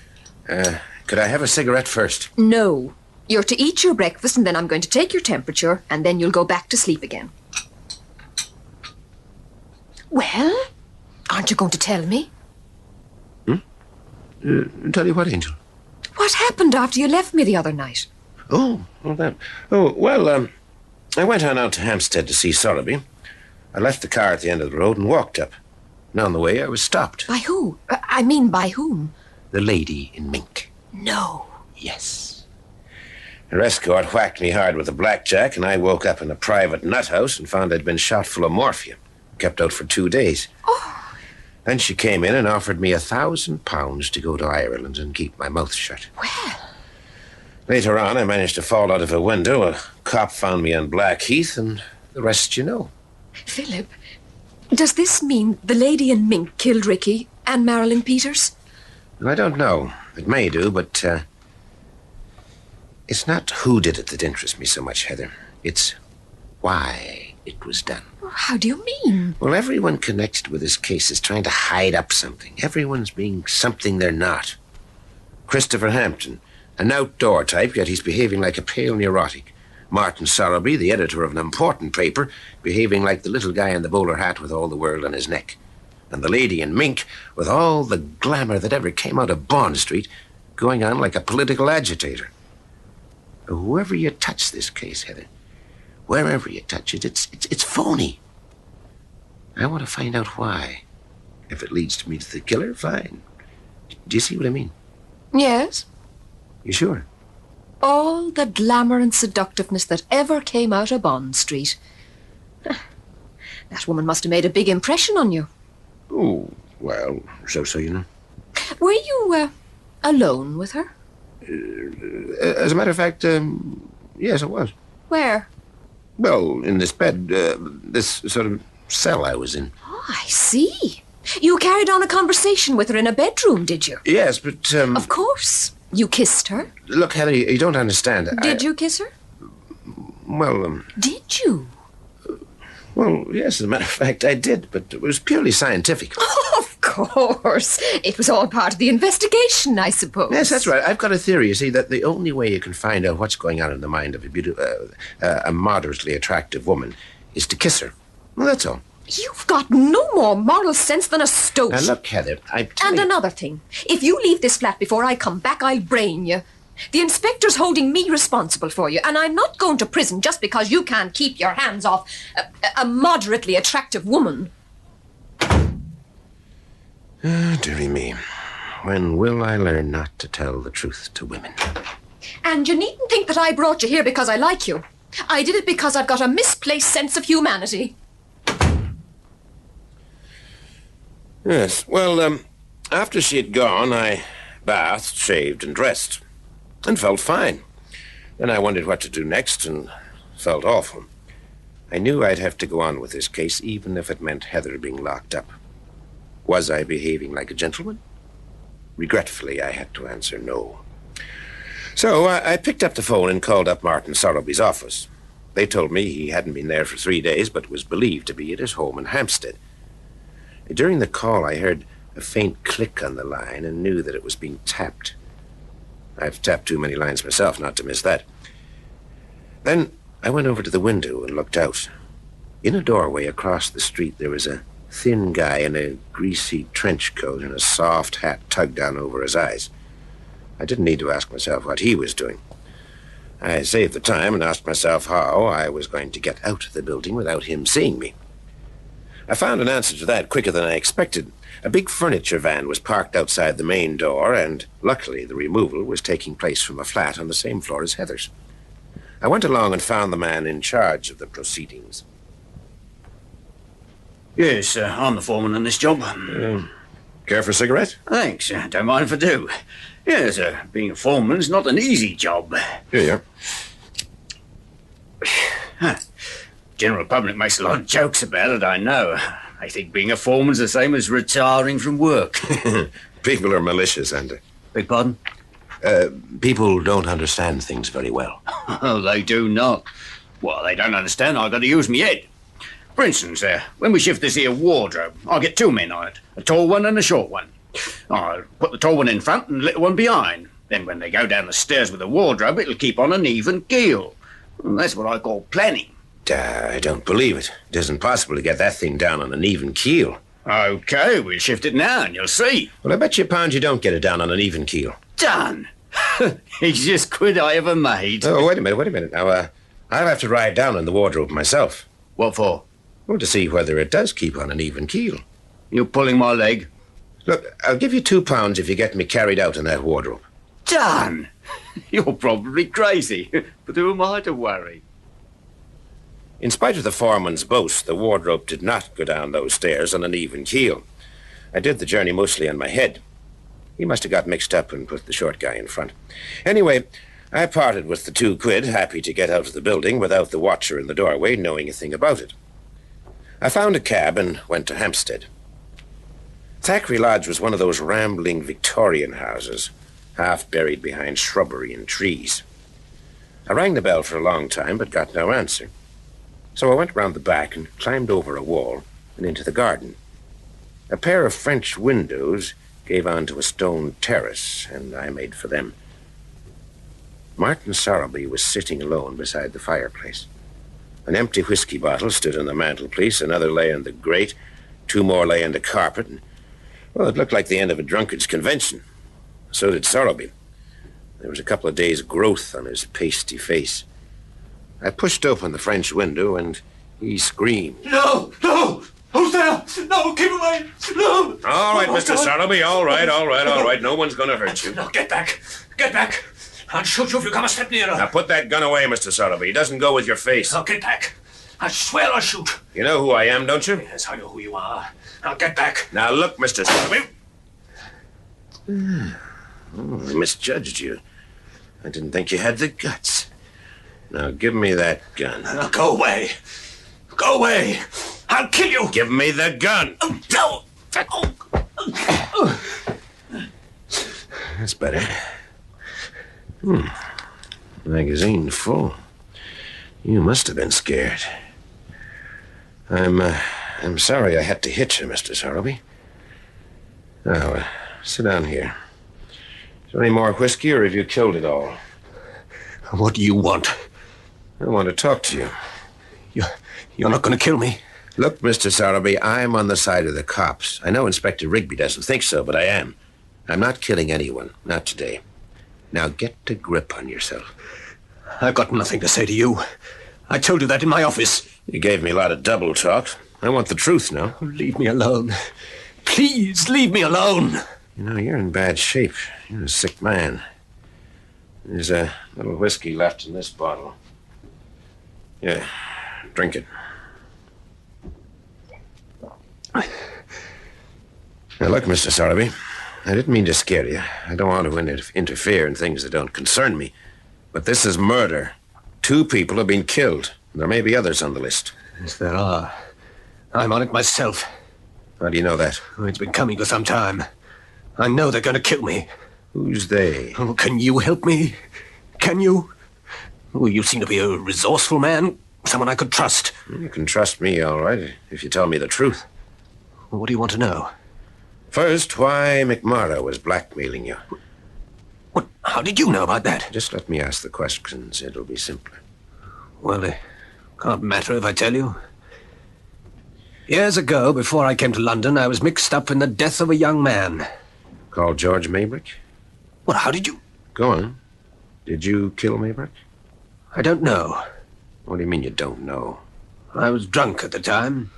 Could I have a cigarette first? No. You're to eat your breakfast, and then I'm going to take your temperature, and then you'll go back to sleep again. Well, aren't you going to tell me? Tell you what, Angel? What happened after you left me the other night? Oh, that. Oh, well, I went on out to Hampstead to see Selby. I left the car at the end of the road and walked up. And on the way, I was stopped. By who? I mean, by whom? The lady in MINK. No. Yes. Her escort whacked me hard with a blackjack, and I woke up in a private nut house and found I'd been shot full of morphia. Kept out for 2 days. Oh. Then she came in and offered me £1,000 to go to Ireland and keep my mouth shut. Well. Later on, I managed to fall out of a window. A cop found me on Blackheath, and the rest you know. Philip, does this mean the lady in MINK killed Ricky and Marilyn Peters? I don't know. It may do, but it's not who did it that interests me so much, Heather. It's why it was done. How do you mean? Well, everyone connected with this case is trying to hide up something. Everyone's being something they're not. Christopher Hampton, an outdoor type, yet he's behaving like a pale neurotic. Martin Sowerby, the editor of an important paper, behaving like the little guy in the bowler hat with all the world on his neck. And the lady in MINK, with all the glamour that ever came out of Bond Street, going on like a political agitator. Whoever you touch this case, Heather, wherever you touch it, it's phony. I want to find out why. If it leads to me to the killer, fine. Do you see what I mean? Yes. You sure? All the glamour and seductiveness that ever came out of Bond Street. That woman must have made a big impression on you. Oh, well, so you know. Were you alone with her? As a matter of fact, yes, I was. Where? Well, in this bed, this sort of cell I was in. Oh, I see. You carried on a conversation with her in a bedroom, did you? Yes, but, Of course. You kissed her? Look, Heather, you don't understand. Did you kiss her? Well, Did you? Well, yes, as a matter of fact, I did, but it was purely scientific. Oh, of course. It was all part of the investigation, I suppose. Yes, that's right. I've got a theory, you see, that the only way you can find out what's going on in the mind of a moderately attractive woman is to kiss her. Well, that's all. You've got no more moral sense than a stoat. Now, look, Heather, And another thing. If you leave this flat before I come back, I'll brain you. The inspector's holding me responsible for you, and I'm not going to prison just because you can't keep your hands off a moderately attractive woman. Dearie me. When will I learn not to tell the truth to women? And you needn't think that I brought you here because I like you. I did it because I've got a misplaced sense of humanity. Yes, well, after she had gone, I bathed, shaved, and dressed, and felt fine. Then I wondered what to do next, and felt awful. I knew I'd have to go on with this case, even if it meant Heather being locked up. Was I behaving like a gentleman? Regretfully, I had to answer no. So I picked up the phone and called up Martin Sowerby's office. They told me he hadn't been there for 3 days, but was believed to be at his home in Hampstead. During the call, I heard a faint click on the line and knew that it was being tapped. I've tapped too many lines myself not to miss that. Then I went over to the window and looked out. In a doorway across the street, there was a thin guy in a greasy trench coat and a soft hat tugged down over his eyes. I didn't need to ask myself what he was doing. I saved the time and asked myself how I was going to get out of the building without him seeing me. I found an answer to that quicker than I expected. A big furniture van was parked outside the main door, and luckily the removal was taking place from a flat on the same floor as Heather's. I went along and found the man in charge of the proceedings. Yes, I'm the foreman on this job. Care for a cigarette? Thanks, don't mind if I do. Yes, being a foreman's not an easy job. Here you are. General public makes a lot of jokes about it, I know. I think being a foreman's the same as retiring from work. People are malicious, Andy. Beg pardon? People don't understand things very well. Oh, they do not. Well, they don't understand. I've got to use my head. For instance, when we shift this here wardrobe, I'll get 2 men on it, a tall one and a short one. I'll put the tall one in front and the little one behind. Then when they go down the stairs with the wardrobe, it'll keep on an even keel. And that's what I call planning. I don't believe it. It isn't possible to get that thing down on an even keel. OK, we'll shift it now and you'll see. Well, I bet you a pound you don't get it down on an even keel. Done! Easiest quid I ever made. Oh, wait a minute. Now, I'll have to ride down in the wardrobe myself. What for? Well, to see whether it does keep on an even keel. You're pulling my leg? Look, I'll give you £2 if you get me carried out in that wardrobe. Done! You're probably crazy, but who am I to worry? In spite of the foreman's boast, the wardrobe did not go down those stairs on an even keel. I did the journey mostly in my head. He must have got mixed up and put the short guy in front. Anyway, I parted with the £2, happy to get out of the building without the watcher in the doorway knowing a thing about it. I found a cab and went to Hampstead. Thackeray Lodge was one of those rambling Victorian houses, half buried behind shrubbery and trees. I rang the bell for a long time, but got no answer. So I went round the back and climbed over a wall and into the garden. A pair of French windows gave onto a stone terrace, and I made for them. Martin Sorrelby was sitting alone beside the fireplace. An empty whiskey bottle stood on the mantelpiece, another lay in the grate, 2 more lay on the carpet, and, well, it looked like the end of a drunkard's convention. So did Sorrelby. There was a couple of days' growth on his pasty face. I pushed open the French window, and he screamed. No! No! Who's there? No, keep away! No! All right, Mr. Sorrelby, all right. No one's going to hurt you. No, get back! Get back! I'll shoot you if you come a step nearer. Now, put that gun away, Mr. Sorrelby. It doesn't go with your face. Now, get back. I swear I'll shoot. You know who I am, don't you? Yes, I know who you are. Now, get back. Now, look, Mr. Sorrelby. I misjudged you. I didn't think you had the guts. Now, give me that gun. Now, go away. Go away. I'll kill you. Give me the gun. No. That's better. Magazine full. You must have been scared. I'm sorry I had to hit you, Mr. Sorrelby. Now, sit down here. Is there any more whiskey, or have you killed it all? What do you want? I want to talk to you. You're not going to kill me? Look, Mr. Sorrelby, I'm on the side of the cops. I know Inspector Rigby doesn't think so, but I am. I'm not killing anyone. Not today. Now get a grip on yourself. I've got nothing to say to you. I told you that in my office. You gave me a lot of double talk. I want the truth now. Leave me alone. Please, leave me alone. You know, you're in bad shape. You're a sick man. There's a little whiskey left in this bottle. Yeah, drink it. Now, look, Mr. Sorrelby, I didn't mean to scare you. I don't want to interfere in things that don't concern me. But this is murder. 2 people have been killed. And there may be others on the list. Yes, there are. I'm on it myself. How do you know that? Oh, it's been coming for some time. I know they're going to kill me. Who's they? Oh, can you help me? Can you? Oh, you seem to be a resourceful man. Someone I could trust. You can trust me, all right, if you tell me the truth. What do you want to know? First, why McMara was blackmailing you. What? How did you know about that? Just let me ask the questions. It'll be simpler. Well, it can't matter if I tell you. Years ago, before I came to London, I was mixed up in the death of a young man. Called George Maybrick? Well, how did you... Go on. Did you kill Maybrick? I don't know. What do you mean you don't know? I was drunk at the time.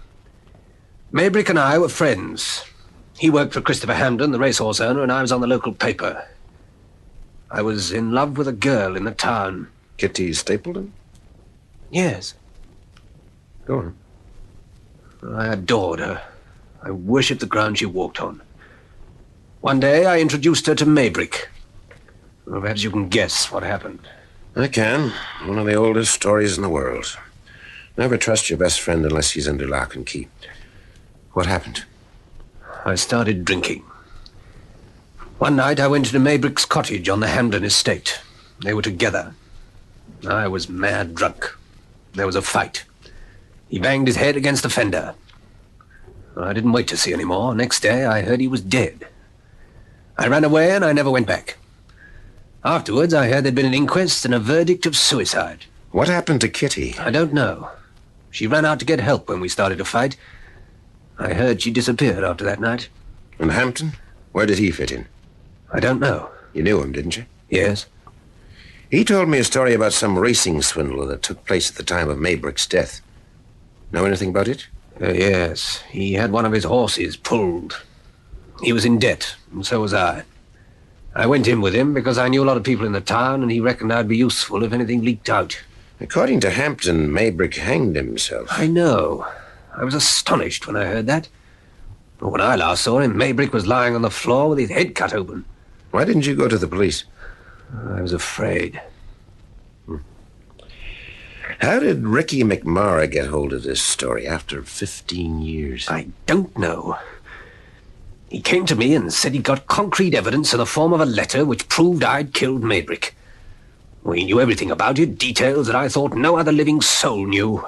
Maybrick and I were friends. He worked for Christopher Hamden, the racehorse owner, and I was on the local paper. I was in love with a girl in the town. Kitty Stapleton? Yes. Go on. I adored her. I worshipped the ground she walked on. One day I introduced her to Maybrick. Well, perhaps you can guess what happened. I can. One of the oldest stories in the world. Never trust your best friend unless he's under lock and key. What happened? I started drinking. One night I went to Maybrick's cottage on the Hamden estate. They were together. I was mad drunk. There was a fight. He banged his head against the fender. I didn't wait to see any more. Next day I heard he was dead. I ran away and I never went back. Afterwards I heard there'd been an inquest and a verdict of suicide. What happened to Kitty? I don't know. She ran out to get help when we started to fight. I heard she disappeared after that night. And Hampton? Where did he fit in? I don't know. You knew him, didn't you? Yes. He told me a story about some racing swindle that took place at the time of Maybrick's death. Know anything about it? Yes. He had one of his horses pulled. He was in debt, and so was I. I went in with him because I knew a lot of people in the town, and he reckoned I'd be useful if anything leaked out. According to Hampton, Maybrick hanged himself. I know. I was astonished when I heard that. But when I last saw him, Maybrick was lying on the floor with his head cut open. Why didn't you go to the police? I was afraid. How did Ricky McMara get hold of this story after 15 years? I don't know. He came to me and said he'd got concrete evidence in the form of a letter which proved I'd killed Maybrick. We knew everything about it, details that I thought no other living soul knew.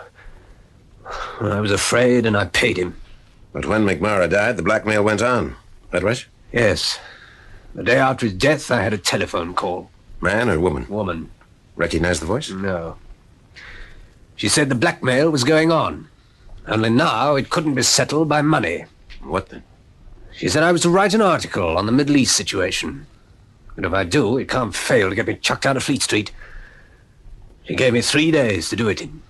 I was afraid and I paid him. But when McMara died, the blackmail went on. That right? Yes. The day after his death, I had a telephone call. Man or woman? Woman. Recognize the voice? No. She said the blackmail was going on. Only now it couldn't be settled by money. What then? She said I was to write an article on the Middle East situation. And if I do, it can't fail to get me chucked out of Fleet Street. She gave me 3 days to do it in.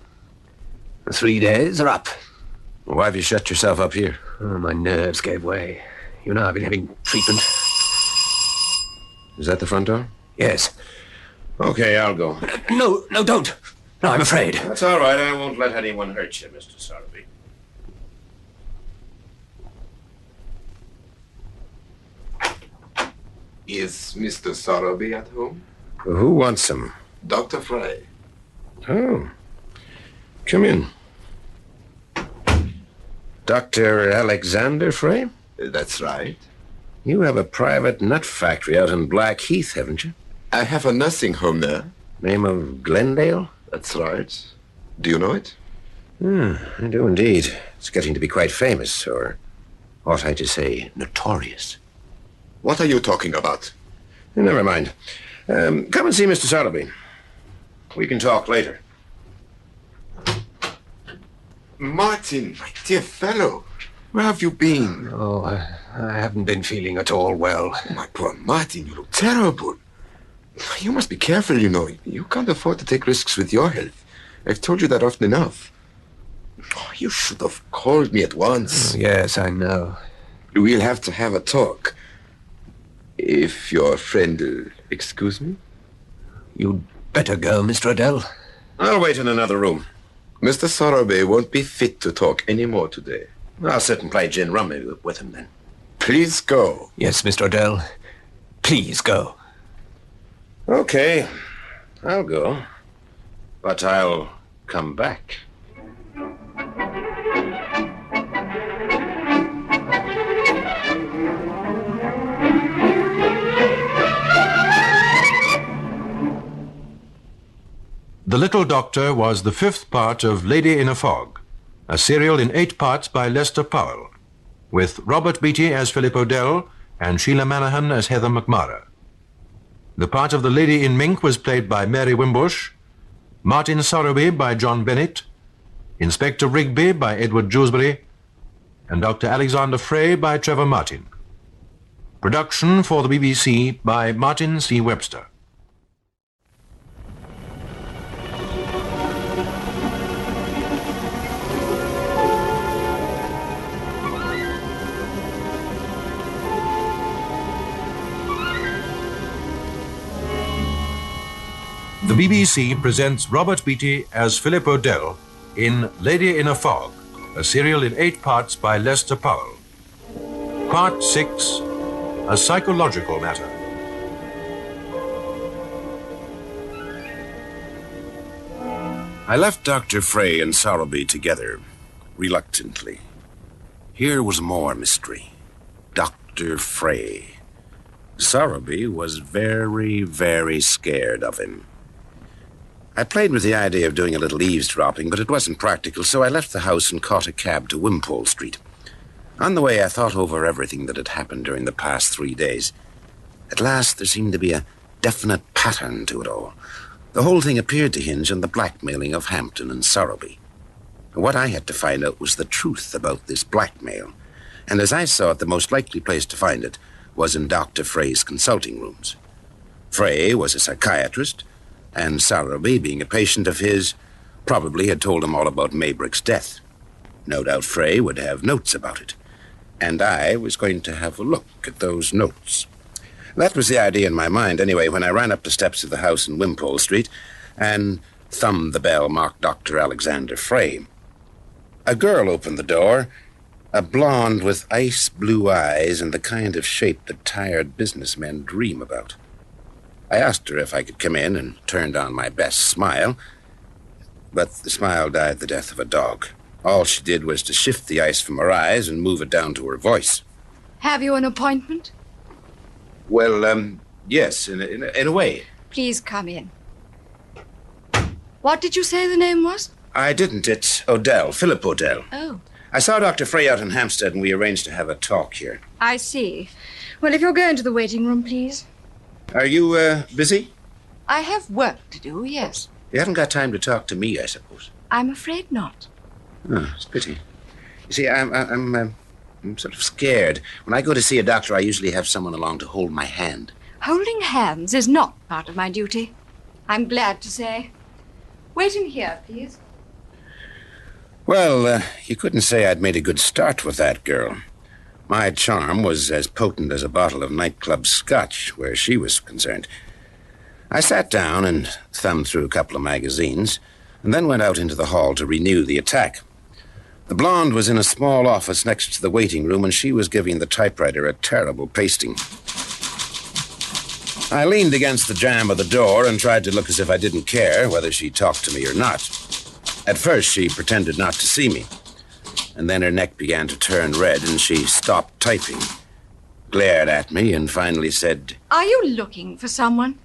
The 3 days are up. Why have you shut yourself up here? Oh, my nerves gave way. You know, I've been having treatment. Is that the front door? Yes. Okay, I'll go. No, don't. No, I'm afraid. That's all right. I won't let anyone hurt you, Mr. Sowerby. Is Mr. Sowerby at home? Who wants him? Dr. Fry. Oh. Come in. Dr. Alexander Frey? That's right. You have a private nut factory out in Blackheath, haven't you? I have a nursing home there. Name of Glendale? That's right. Do you know it? I do indeed. It's getting to be quite famous, or ought I to say notorious. What are you talking about? Never mind. Come and see Mr. Sowerby. We can talk later. Martin, my dear fellow, where have you been? Oh, I haven't been feeling at all well. Oh, my poor Martin, you look terrible. You must be careful, you know. You can't afford to take risks with your health. I've told you that often enough. Oh, you should have called me at once. Oh, yes, I know. We'll have to have a talk. If your friend will excuse me? You'd better go, Mr. Odell. I'll wait in another room. Mr. Sowerby won't be fit to talk any more today. I'll sit and play gin rummy with him then. Please go. Yes, Mr. Odell. Please go. Okay, I'll go. But I'll come back. The Little Doctor was the 5th part of Lady in a Fog, a serial in 8 parts by Lester Powell, with Robert Beatty as Philip Odell and Sheila Manahan as Heather McMara. The part of the Lady in Mink was played by Mary Wimbush, Martin Sowerby by John Bennett, Inspector Rigby by Edward Dewsbury, and Dr. Alexander Frey by Trevor Martin. Production for the BBC by Martin C. Webster. The BBC presents Robert Beatty as Philip Odell in Lady in a Fog, a serial in 8 parts by Lester Powell. Part 6, A Psychological Matter. I left Dr. Frey and Selby together, reluctantly. Here was more mystery. Dr. Frey. Selby was very, very scared of him. I played with the idea of doing a little eavesdropping, but it wasn't practical, so I left the house and caught a cab to Wimpole Street. On the way, I thought over everything that had happened during the past 3 days. At last, there seemed to be a definite pattern to it all. The whole thing appeared to hinge on the blackmailing of Hampton and Selby. What I had to find out was the truth about this blackmail, and as I saw it, the most likely place to find it was in Dr. Frey's consulting rooms. Frey was a psychiatrist, and Selby, being a patient of his, probably had told him all about Maybrick's death. No doubt Frey would have notes about it, and I was going to have a look at those notes. That was the idea in my mind, anyway, when I ran up the steps of the house in Wimpole Street and thumbed the bell marked Dr. Alexander Frey. A girl opened the door, a blonde with ice-blue eyes and the kind of shape that tired businessmen dream about. I asked her if I could come in and turned on my best smile, but the smile died the death of a dog. All she did was to shift the ice from her eyes and move it down to her voice. Have you an appointment? Well, yes, in a way. Please come in. What did you say the name was? I didn't. It's Odell, Philip Odell. Oh. I saw Dr. Frey out in Hampstead, and we arranged to have a talk here. I see. Well, if you'll go into the waiting room, please. Are you, busy? I have work to do, yes. You haven't got time to talk to me, I suppose. I'm afraid not. Oh, it's a pity. You see, I'm sort of scared. When I go to see a doctor, I usually have someone along to hold my hand. Holding hands is not part of my duty. I'm glad to say. Wait in here, please. Well, you couldn't say I'd made a good start with that girl. My charm was as potent as a bottle of nightclub scotch, where she was concerned. I sat down and thumbed through a couple of magazines, and then went out into the hall to renew the attack. The blonde was in a small office next to the waiting room, and she was giving the typewriter a terrible pasting. I leaned against the jamb of the door and tried to look as if I didn't care whether she talked to me or not. At first, she pretended not to see me, and then her neck began to turn red, and she stopped typing, glared at me, and finally said, Are you looking for someone?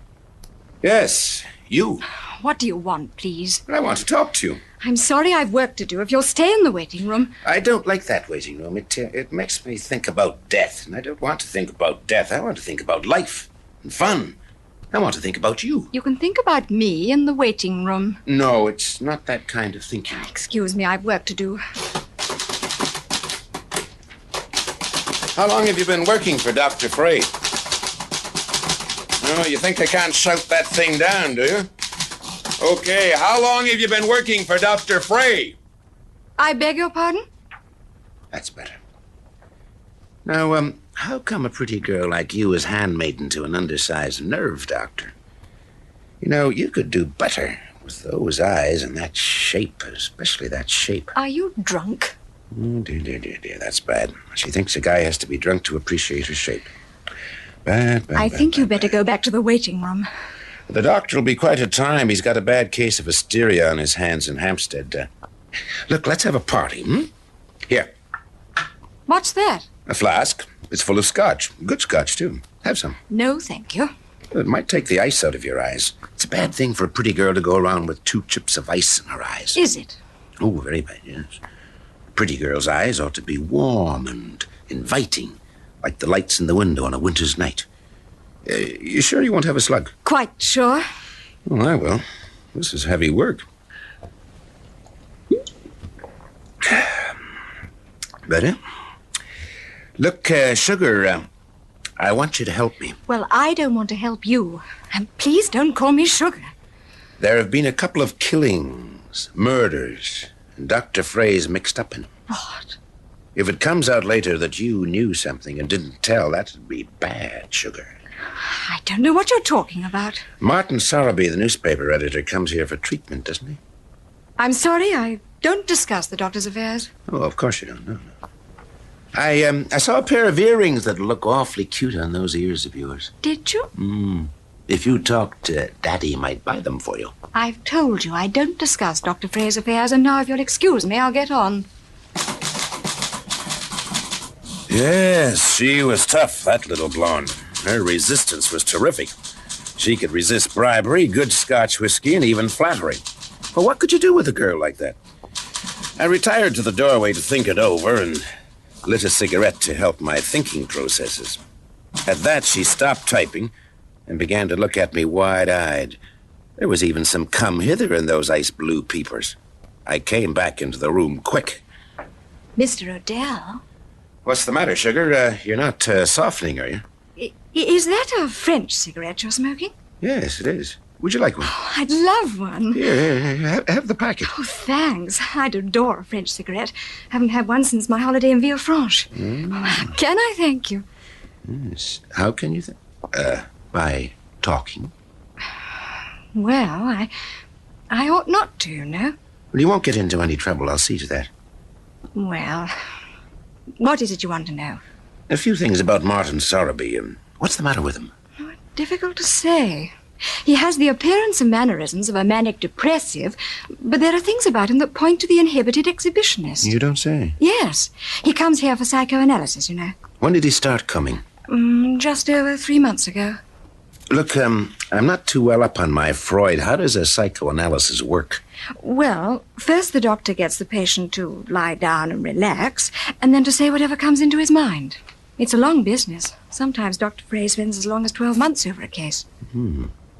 Yes, you. What do you want, please? I want to talk to you. I'm sorry, I've work to do. If you'll stay in the waiting room... I don't like that waiting room. It makes me think about death, and I don't want to think about death. I want to think about life and fun. I want to think about you. You can think about me in the waiting room. No, it's not that kind of thinking. Excuse me, I've work to do. How long have you been working for Dr. Frey? Oh, you think I can't shout that thing down, do you? Okay, how long have you been working for Dr. Frey? I beg your pardon? That's better. Now, how come a pretty girl like you is handmaiden to an undersized nerve doctor? You know, you could do better with those eyes and that shape, especially that shape. Are you drunk? Oh, dear, that's bad. She thinks a guy has to be drunk to appreciate her shape. Bad. I think you better go back to the waiting room. The doctor will be quite a time. He's got a bad case of hysteria on his hands in Hampstead. Look, let's have a party, Here, What's that? a flask. It's full of scotch. Good scotch, too. Have some. No, thank you. It might take the ice out of your eyes. It's a bad thing for a pretty girl to go around with 2 chips of ice in her eyes. Is it? Oh, very bad, yes. A pretty girl's eyes ought to be warm and inviting, like the lights in the window on a winter's night. You sure you won't have a slug? Quite sure. Well, I will. This is heavy work. Better? Look, Sugar, I want you to help me. Well, I don't want to help you. And please don't call me Sugar. There have been a couple of killings, murders, and Dr. Frey's mixed up in them. What? If it comes out later that you knew something and didn't tell, that'd be bad, Sugar. I don't know what you're talking about. Martin Sorrowby, the newspaper editor, comes here for treatment, doesn't he? I'm sorry, I don't discuss the doctor's affairs. Oh, of course you don't. No. I saw a pair of earrings that look awfully cute on those ears of yours. Did you? If you talked to Daddy, might buy them for you. I've told you I don't discuss Dr. Frey's affairs, and now if you'll excuse me, I'll get on. Yes, she was tough, that little blonde. Her resistance was terrific. She could resist bribery, good Scotch whiskey, and even flattery. But what could you do with a girl like that? I retired to the doorway to think it over and lit a cigarette to help my thinking processes. At that, she stopped typing and began to look at me wide-eyed. There was even some come hither in those ice blue peepers. I came back into the room quick. Mr. Odell? What's the matter, Sugar? You're not softening, are you? Is that a French cigarette you're smoking? Yes, it is. Would you like one? Oh, I'd love one. Here, have the packet. Oh, thanks. I'd adore a French cigarette. Haven't had one since my holiday in Villefranche. Oh, can I thank you? Yes. How can you by talking? Well, I ought not to, you know. Well, you won't get into any trouble. I'll see to that. Well, what is it you want to know? A few things about Martin Sorrowby. What's the matter with him? Oh, difficult to say. He has the appearance and mannerisms of a manic depressive, but there are things about him that point to the inhibited exhibitionist. You don't say. Yes. He comes here for psychoanalysis, you know. When did he start coming? Just over 3 months ago. Look, I'm not too well up on my Freud. How does a psychoanalysis work? Well, first the doctor gets the patient to lie down and relax, and then to say whatever comes into his mind. It's a long business. Sometimes Dr. Frey spends as long as 12 months over a case.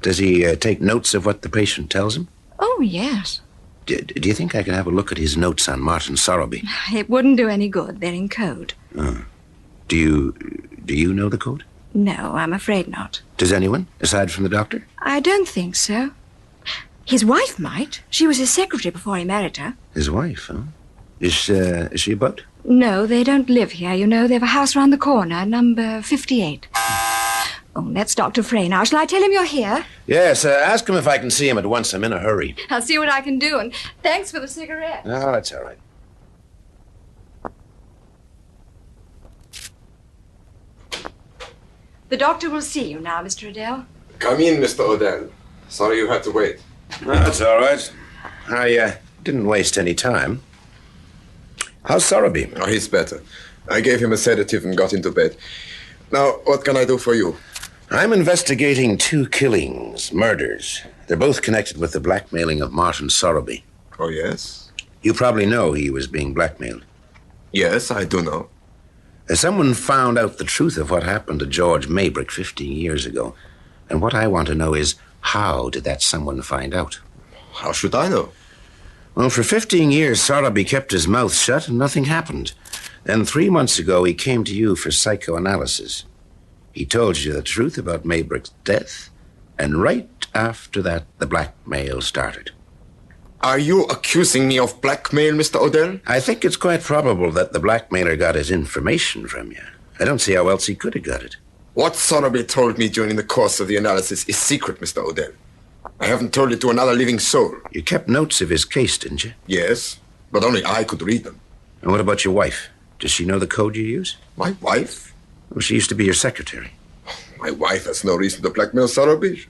Does he take notes of what the patient tells him? Oh, yes. Do you think I can have a look at his notes on Martin Sorrowby? It wouldn't do any good. They're in code. Do you know the code? No, I'm afraid not. Does anyone, aside from the doctor? I don't think so. His wife might. She was his secretary before he married her. His wife, huh? Is she about? No, they don't live here, you know. They have a house round the corner, number 58. Oh, that's Dr. Frey now. Shall I tell him you're here? Yes, ask him if I can see him at once. I'm in a hurry. I'll see what I can do, and thanks for the cigarette. Oh, that's all right. The doctor will see you now, Mr. Odell. Come in, Mr. Odell. Sorry you had to wait. No, that's all right. I didn't waste any time. How's Sorrowby? Oh, he's better. I gave him a sedative and got into bed. Now, what can I do for you? I'm investigating 2 killings, murders. They're both connected with the blackmailing of Martin Sorrowby. Oh, yes? You probably know he was being blackmailed. Yes, I do know. Someone found out the truth of what happened to George Maybrick 15 years ago. And what I want to know is, how did that someone find out? How should I know? Well, for 15 years, Sorrowby kept his mouth shut and nothing happened. Then 3 months ago, he came to you for psychoanalysis. He told you the truth about Maybrick's death, and right after that, the blackmail started. Are you accusing me of blackmail, Mr. Odell? I think it's quite probable that the blackmailer got his information from you. I don't see how else he could have got it. What Sorrowby told me during the course of the analysis is secret, Mr. Odell. I haven't told it to another living soul. You kept notes of his case, didn't you? Yes, but only I could read them. And what about your wife? Does she know the code you use? My wife? Well, she used to be your secretary. My wife has no reason to blackmail Sorrowby.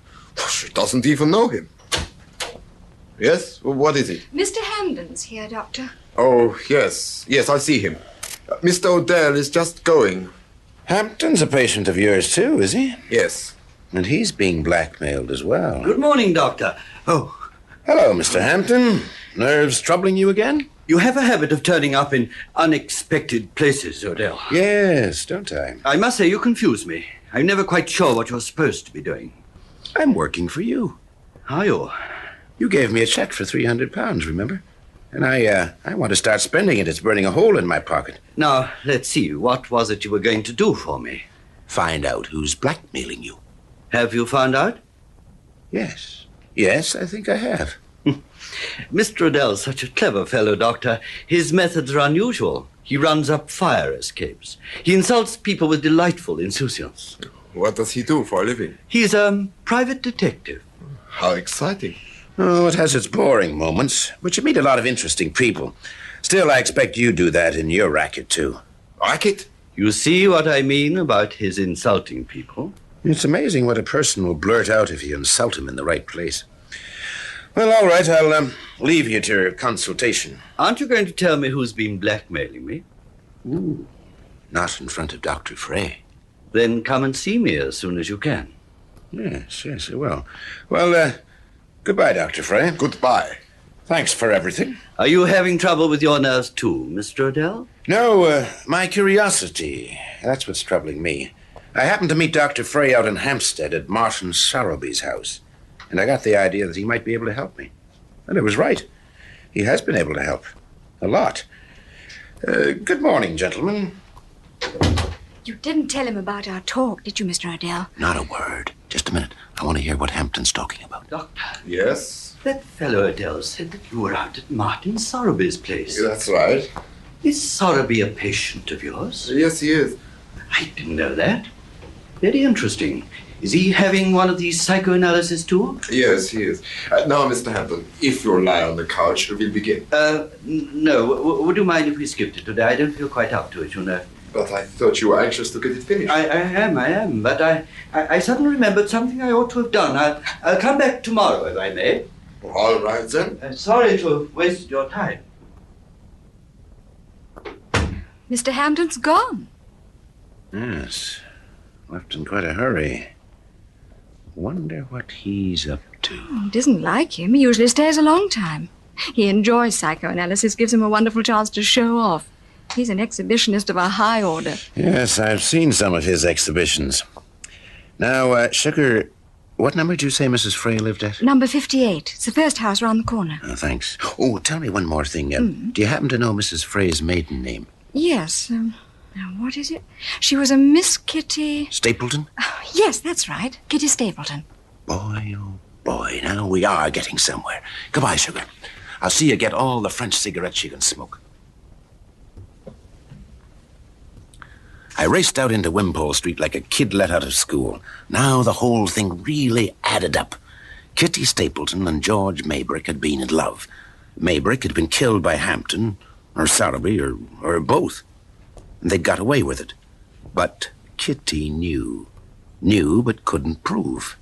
She doesn't even know him. Yes? What is it? Mr. Hamden's here, Doctor. Oh, yes. Yes, I'll see him. Mr. Odell is just going. Hampton's a patient of yours, too, is he? Yes. And he's being blackmailed as well. Good morning, Doctor. Oh. Hello, Mr. Hampton. Nerves troubling you again? You have a habit of turning up in unexpected places, Odell. Yes, don't I? I must say you confuse me. I'm never quite sure what you're supposed to be doing. I'm working for you. Are you? You gave me a check for £300, remember? And I want to start spending it. It's burning a hole in my pocket. Now, let's see. What was it you were going to do for me? Find out who's blackmailing you. Have you found out? Yes. Yes, I think I have. Mr. Odell's such a clever fellow, Doctor. His methods are unusual. He runs up fire escapes. He insults people with delightful insouciance. What does he do for a living? He's a private detective. How exciting. Oh, it has its boring moments, but you meet a lot of interesting people. Still, I expect you do that in your racket, too. Racket? You see what I mean about his insulting people? It's amazing what a person will blurt out if you insult him in the right place. Well, all right, I'll leave you to your consultation. Aren't you going to tell me who's been blackmailing me? Ooh, not in front of Dr. Frey. Then come and see me as soon as you can. Yes, I will. Well, goodbye, Dr. Frey. Goodbye. Thanks for everything. Are you having trouble with your nerves too, Mr. Odell? No, my curiosity. That's what's troubling me. I happened to meet Dr. Frey out in Hampstead at Martin Sowerby's house, and I got the idea that he might be able to help me. And it was right. He has been able to help. A lot. Good morning, gentlemen. You didn't tell him about our talk, did you, Mr. Odell? Not a word. Just a minute. I want to hear what Hampton's talking about. Doctor. Yes? That fellow Odell said that you were out at Martin Sowerby's place. That's right. Is Sowerby a patient of yours? Yes, he is. I didn't know that. Very interesting. Is he having one of these psychoanalysis too? Yes, he is. Now, Mr. Hampton, if you'll lie on the couch, we'll begin. No. Would you mind if we skipped it today? I don't feel quite up to it, you know. But I thought you were anxious to get it finished. I am. But I suddenly remembered something I ought to have done. I'll come back tomorrow, if I may. All right, then. Sorry to have wasted your time. Mr. Hampton's gone. Yes. Left in quite a hurry. Wonder what he's up to. It isn't like him. He usually stays a long time. He enjoys psychoanalysis, gives him a wonderful chance to show off. He's an exhibitionist of a high order. Yes, I've seen some of his exhibitions. Now, Sugar, what number did you say Mrs. Frey lived at? Number 58. It's the first house round the corner. Oh, thanks. Oh, tell me one more thing. Do you happen to know Mrs. Frey's maiden name? Yes. Now, what is it? She was a Miss Kitty... Stapleton? Yes, that's right. Kitty Stapleton. Boy, oh boy, now we are getting somewhere. Goodbye, Sugar. I'll see you get all the French cigarettes you can smoke. I raced out into Wimpole Street like a kid let out of school. Now the whole thing really added up. Kitty Stapleton and George Maybrick had been in love. Maybrick had been killed by Hampton, or Sowerby, or both. And they'd got away with it. But Kitty knew but couldn't prove.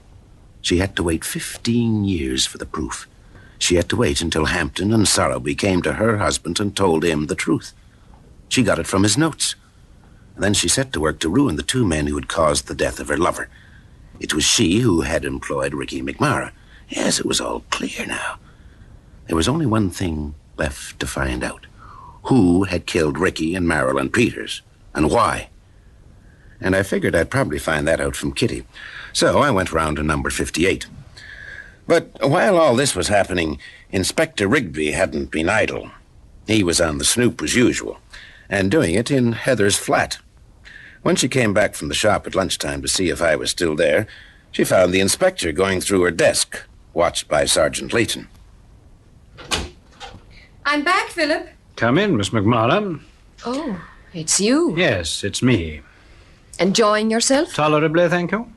She had to wait 15 years for the proof. She had to wait until Hampton and Sowerby came to her husband and told him the truth. She got it from his notes. Then she set to work to ruin the two men who had caused the death of her lover. It was she who had employed Ricky McMara. Yes, it was all clear now. There was only one thing left to find out. Who had killed Ricky and Marilyn Peters, and why? And I figured I'd probably find that out from Kitty. So I went round to number 58. But while all this was happening, Inspector Rigby hadn't been idle. He was on the snoop as usual, and doing it in Heather's flat. When she came back from the shop at lunchtime to see if I was still there, she found the inspector going through her desk, watched by Sergeant Layton. I'm back, Philip. Come in, Miss McMahon. Oh, it's you. Yes, it's me. Enjoying yourself? Tolerably, thank you.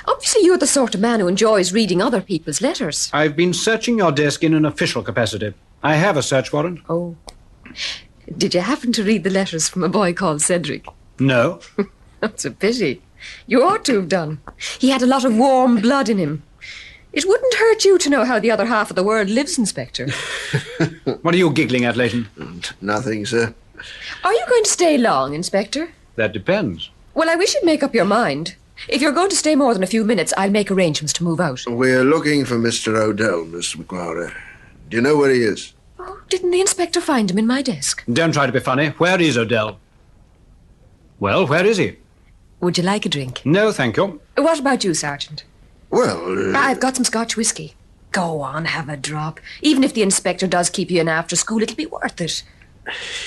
Obviously, you're the sort of man who enjoys reading other people's letters. I've been searching your desk in an official capacity. I have a search warrant. Oh. Did you happen to read the letters from a boy called Cedric? No. That's a pity. You ought to have done. He had a lot of warm blood in him. It wouldn't hurt you to know how the other half of the world lives, Inspector. What are you giggling at, Layton? Nothing, sir. Are you going to stay long, Inspector? That depends. Well, I wish you'd make up your mind. If you're going to stay more than a few minutes, I'll make arrangements to move out. We're looking for Mr. Odell, Miss McMara. Do you know where he is? Oh, didn't the inspector find him in my desk? Don't try to be funny. Where is Odell? Well, where is he? Would you like a drink? No, thank you. What about you, Sergeant? Well, I've got some Scotch whiskey. Go on, have a drop. Even if the inspector does keep you in after school, it'll be worth it.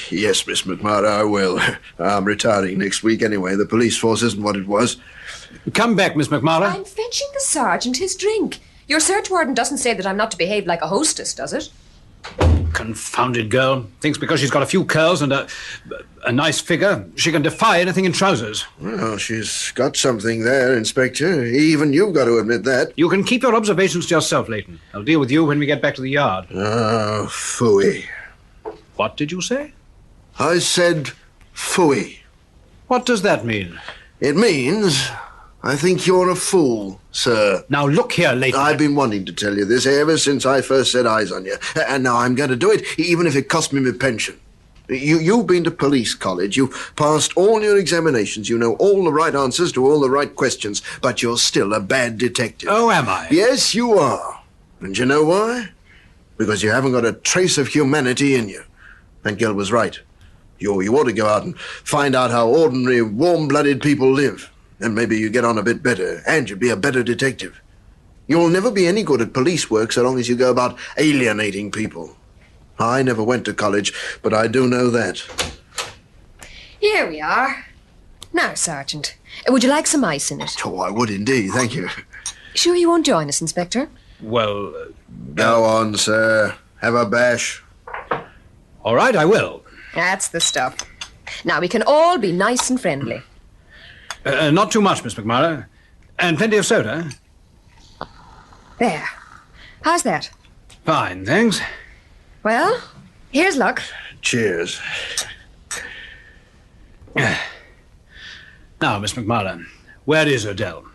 Yes, Miss McMurray, I will. I'm retiring next week anyway. The police force isn't what it was. Come back, Miss McMurray. I'm fetching the sergeant his drink. Your search warrant doesn't say that I'm not to behave like a hostess, does it? Confounded girl. Thinks because she's got a few curls and a nice figure, she can defy anything in trousers. Well, she's got something there, Inspector. Even you've got to admit that. You can keep your observations to yourself, Leighton. I'll deal with you when we get back to the yard. Oh, phooey. What did you say? I said phooey. What does that mean? It means I think you're a fool, sir. Now, look here, Leighton. I've been wanting to tell you this ever since I first set eyes on you. And now I'm going to do it, even if it costs me my pension. You've been to police college. You passed all your examinations. You know all the right answers to all the right questions. But you're still a bad detective. Oh, am I? Yes, you are. And you know why? Because you haven't got a trace of humanity in you. And Gil was right. You ought to go out and find out how ordinary, warm-blooded people live. And maybe you get on a bit better, and you'd be a better detective. You'll never be any good at police work so long as you go about alienating people. I never went to college, but I do know that. Here we are. Now, Sergeant, would you like some ice in it? Oh, I would indeed, thank you. Sure you won't join us, Inspector? Well... Go on, sir. Have a bash. All right, I will. That's the stuff. Now, we can all be nice and friendly. Not too much, Miss McMurray. And plenty of soda. There. How's that? Fine, thanks. Well, here's luck. Cheers. Now, Miss McMurray, where is Odell?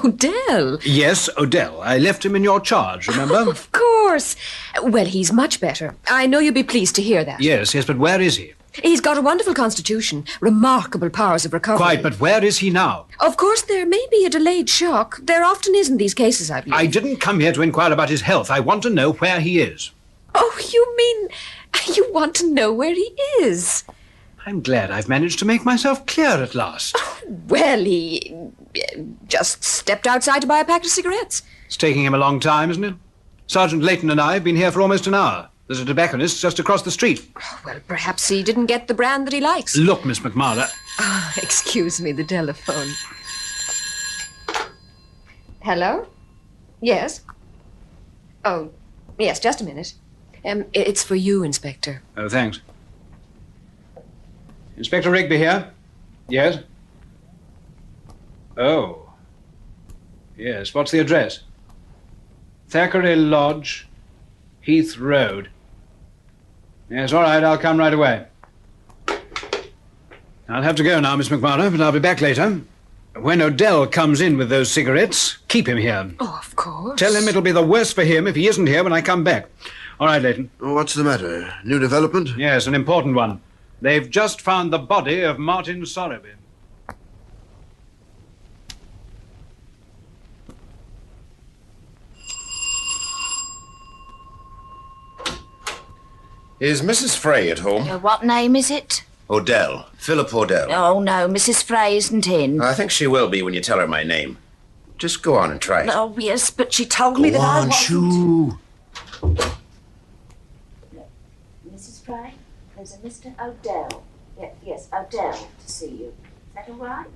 Odell? Yes, Odell. I left him in your charge, remember? Of course. Well, he's much better. I know you'll be pleased to hear that. Yes, but where is he? He's got a wonderful constitution, remarkable powers of recovery. Quite, but where is he now? Of course, there may be a delayed shock. There often is in these cases, I believe. I didn't come here to inquire about his health. I want to know where he is. Oh, you mean you want to know where he is? I'm glad I've managed to make myself clear at last. Oh, well, he just stepped outside to buy a pack of cigarettes. It's taking him a long time, isn't it? Sergeant Leighton and I have been here for almost an hour. There's a tobacconist just across the street. Oh, well, perhaps he didn't get the brand that he likes. Look, Miss McMurray. Oh, excuse me, the telephone. Hello? Yes? Oh, yes, just a minute. It's for you, Inspector. Oh, thanks. Inspector Rigby here? Yes? Oh. Yes, what's the address? Thackeray Lodge, Heath Road. Yes, all right, I'll come right away. I'll have to go now, Miss McMurray, but I'll be back later. When Odell comes in with those cigarettes, keep him here. Oh, of course. Tell him it'll be the worse for him if he isn't here when I come back. All right, Leighton. What's the matter? New development? Yes, an important one. They've just found the body of Martin Sorreby. Is Mrs. Frey at home? What name is it? Odell. Philip Odell. Oh, no, Mrs. Frey isn't in. I think she will be when you tell her my name. Just go on and try it. Oh, yes, but she told me that I wasn't. shoo. Mrs. Frey, there's a Mr. Odell. Yes, Odell to see you. Is that all right?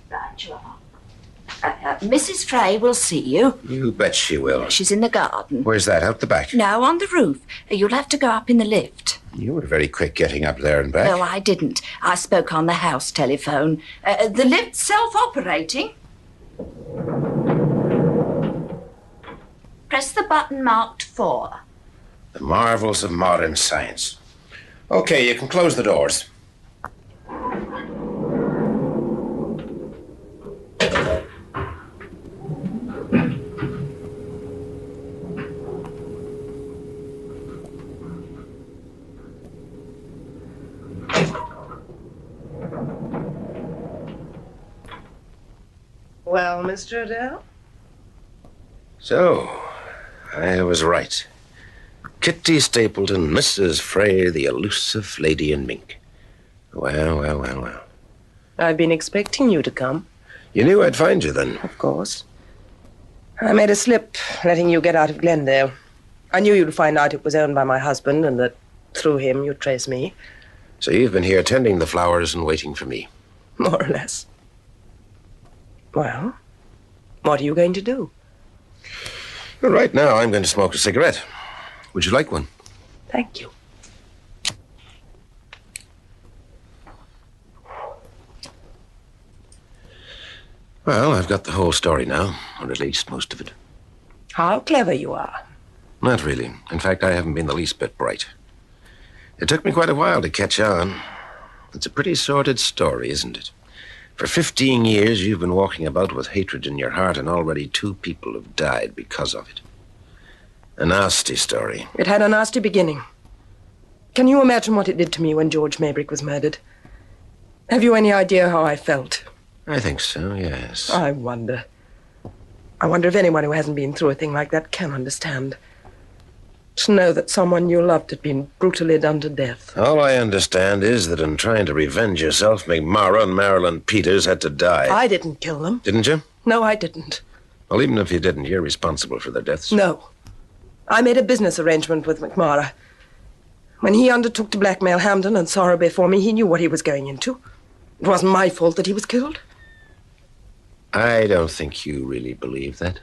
Right, you are. Mrs. Frey will see you. You bet she will. She's in the garden. Where's that? Out the back? No, on the roof. You'll have to go up in the lift. You were very quick getting up there and back. No, I didn't. I spoke on the house telephone. The lift's self-operating. Press the button marked 4. The marvels of modern science. Okay, you can close the doors. Well, Mr. Odell? So, I was right. Kitty Stapleton, Mrs. Frey, the elusive lady in mink. Well. I've been expecting you to come. You knew I'd find you then. Of course. I made a slip letting you get out of Glendale. I knew you'd find out it was owned by my husband and that through him you'd trace me. So you've been here tending the flowers and waiting for me. More or less. Well, what are you going to do? Well, right now, I'm going to smoke a cigarette. Would you like one? Thank you. Well, I've got the whole story now, or at least most of it. How clever you are. Not really. In fact, I haven't been the least bit bright. It took me quite a while to catch on. It's a pretty sordid story, isn't it? For 15 years, you've been walking about with hatred in your heart, and already 2 people have died because of it. A nasty story. It had a nasty beginning. Can you imagine what it did to me when George Maybrick was murdered? Have you any idea how I felt? I think so, yes. I wonder. I wonder if anyone who hasn't been through a thing like that can understand. To know that someone you loved had been brutally done to death. All I understand is that in trying to revenge yourself, McMara and Marilyn Peters had to die. I didn't kill them. Didn't you? No, I didn't. Well, even if you didn't, you're responsible for their deaths. No. I made a business arrangement with McMara. When he undertook to blackmail Hampden and Sorrowby for me, he knew what he was going into. It wasn't my fault that he was killed. I don't think you really believe that.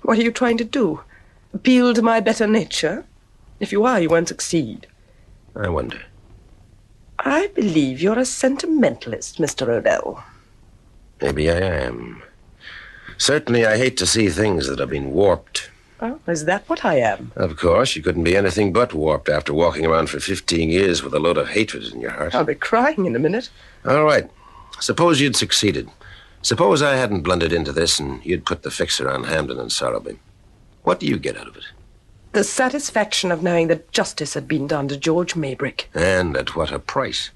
What are you trying to do? Appeal to my better nature? If you are, you won't succeed. I wonder. I believe you're a sentimentalist, Mr. Odell. Maybe I am. Certainly, I hate to see things that have been warped. Oh, is that what I am? Of course, you couldn't be anything but warped after walking around for 15 years with a load of hatred in your heart. I'll be crying in a minute. All right. Suppose you'd succeeded. Suppose I hadn't blundered into this and you'd put the fixer on Hampden and Sorrowby. What do you get out of it? The satisfaction of knowing that justice had been done to George Maybrick. And at what a price.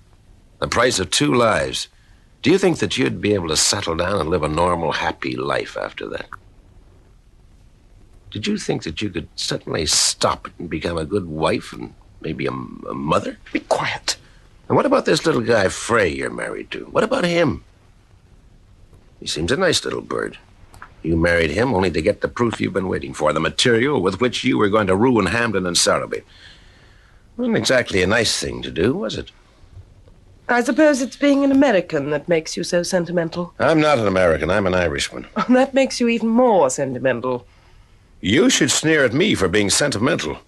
The price of 2 lives. Do you think that you'd be able to settle down and live a normal, happy life after that? Did you think that you could suddenly stop it and become a good wife and maybe a mother? Be quiet. And what about this little guy, Frey, you're married to? What about him? He seems a nice little bird. You married him only to get the proof you've been waiting for, the material with which you were going to ruin Hampden and Sorrowby. Wasn't exactly a nice thing to do, was it? I suppose it's being an American that makes you so sentimental. I'm not an American. I'm an Irishman. Oh, that makes you even more sentimental. You should sneer at me for being sentimental.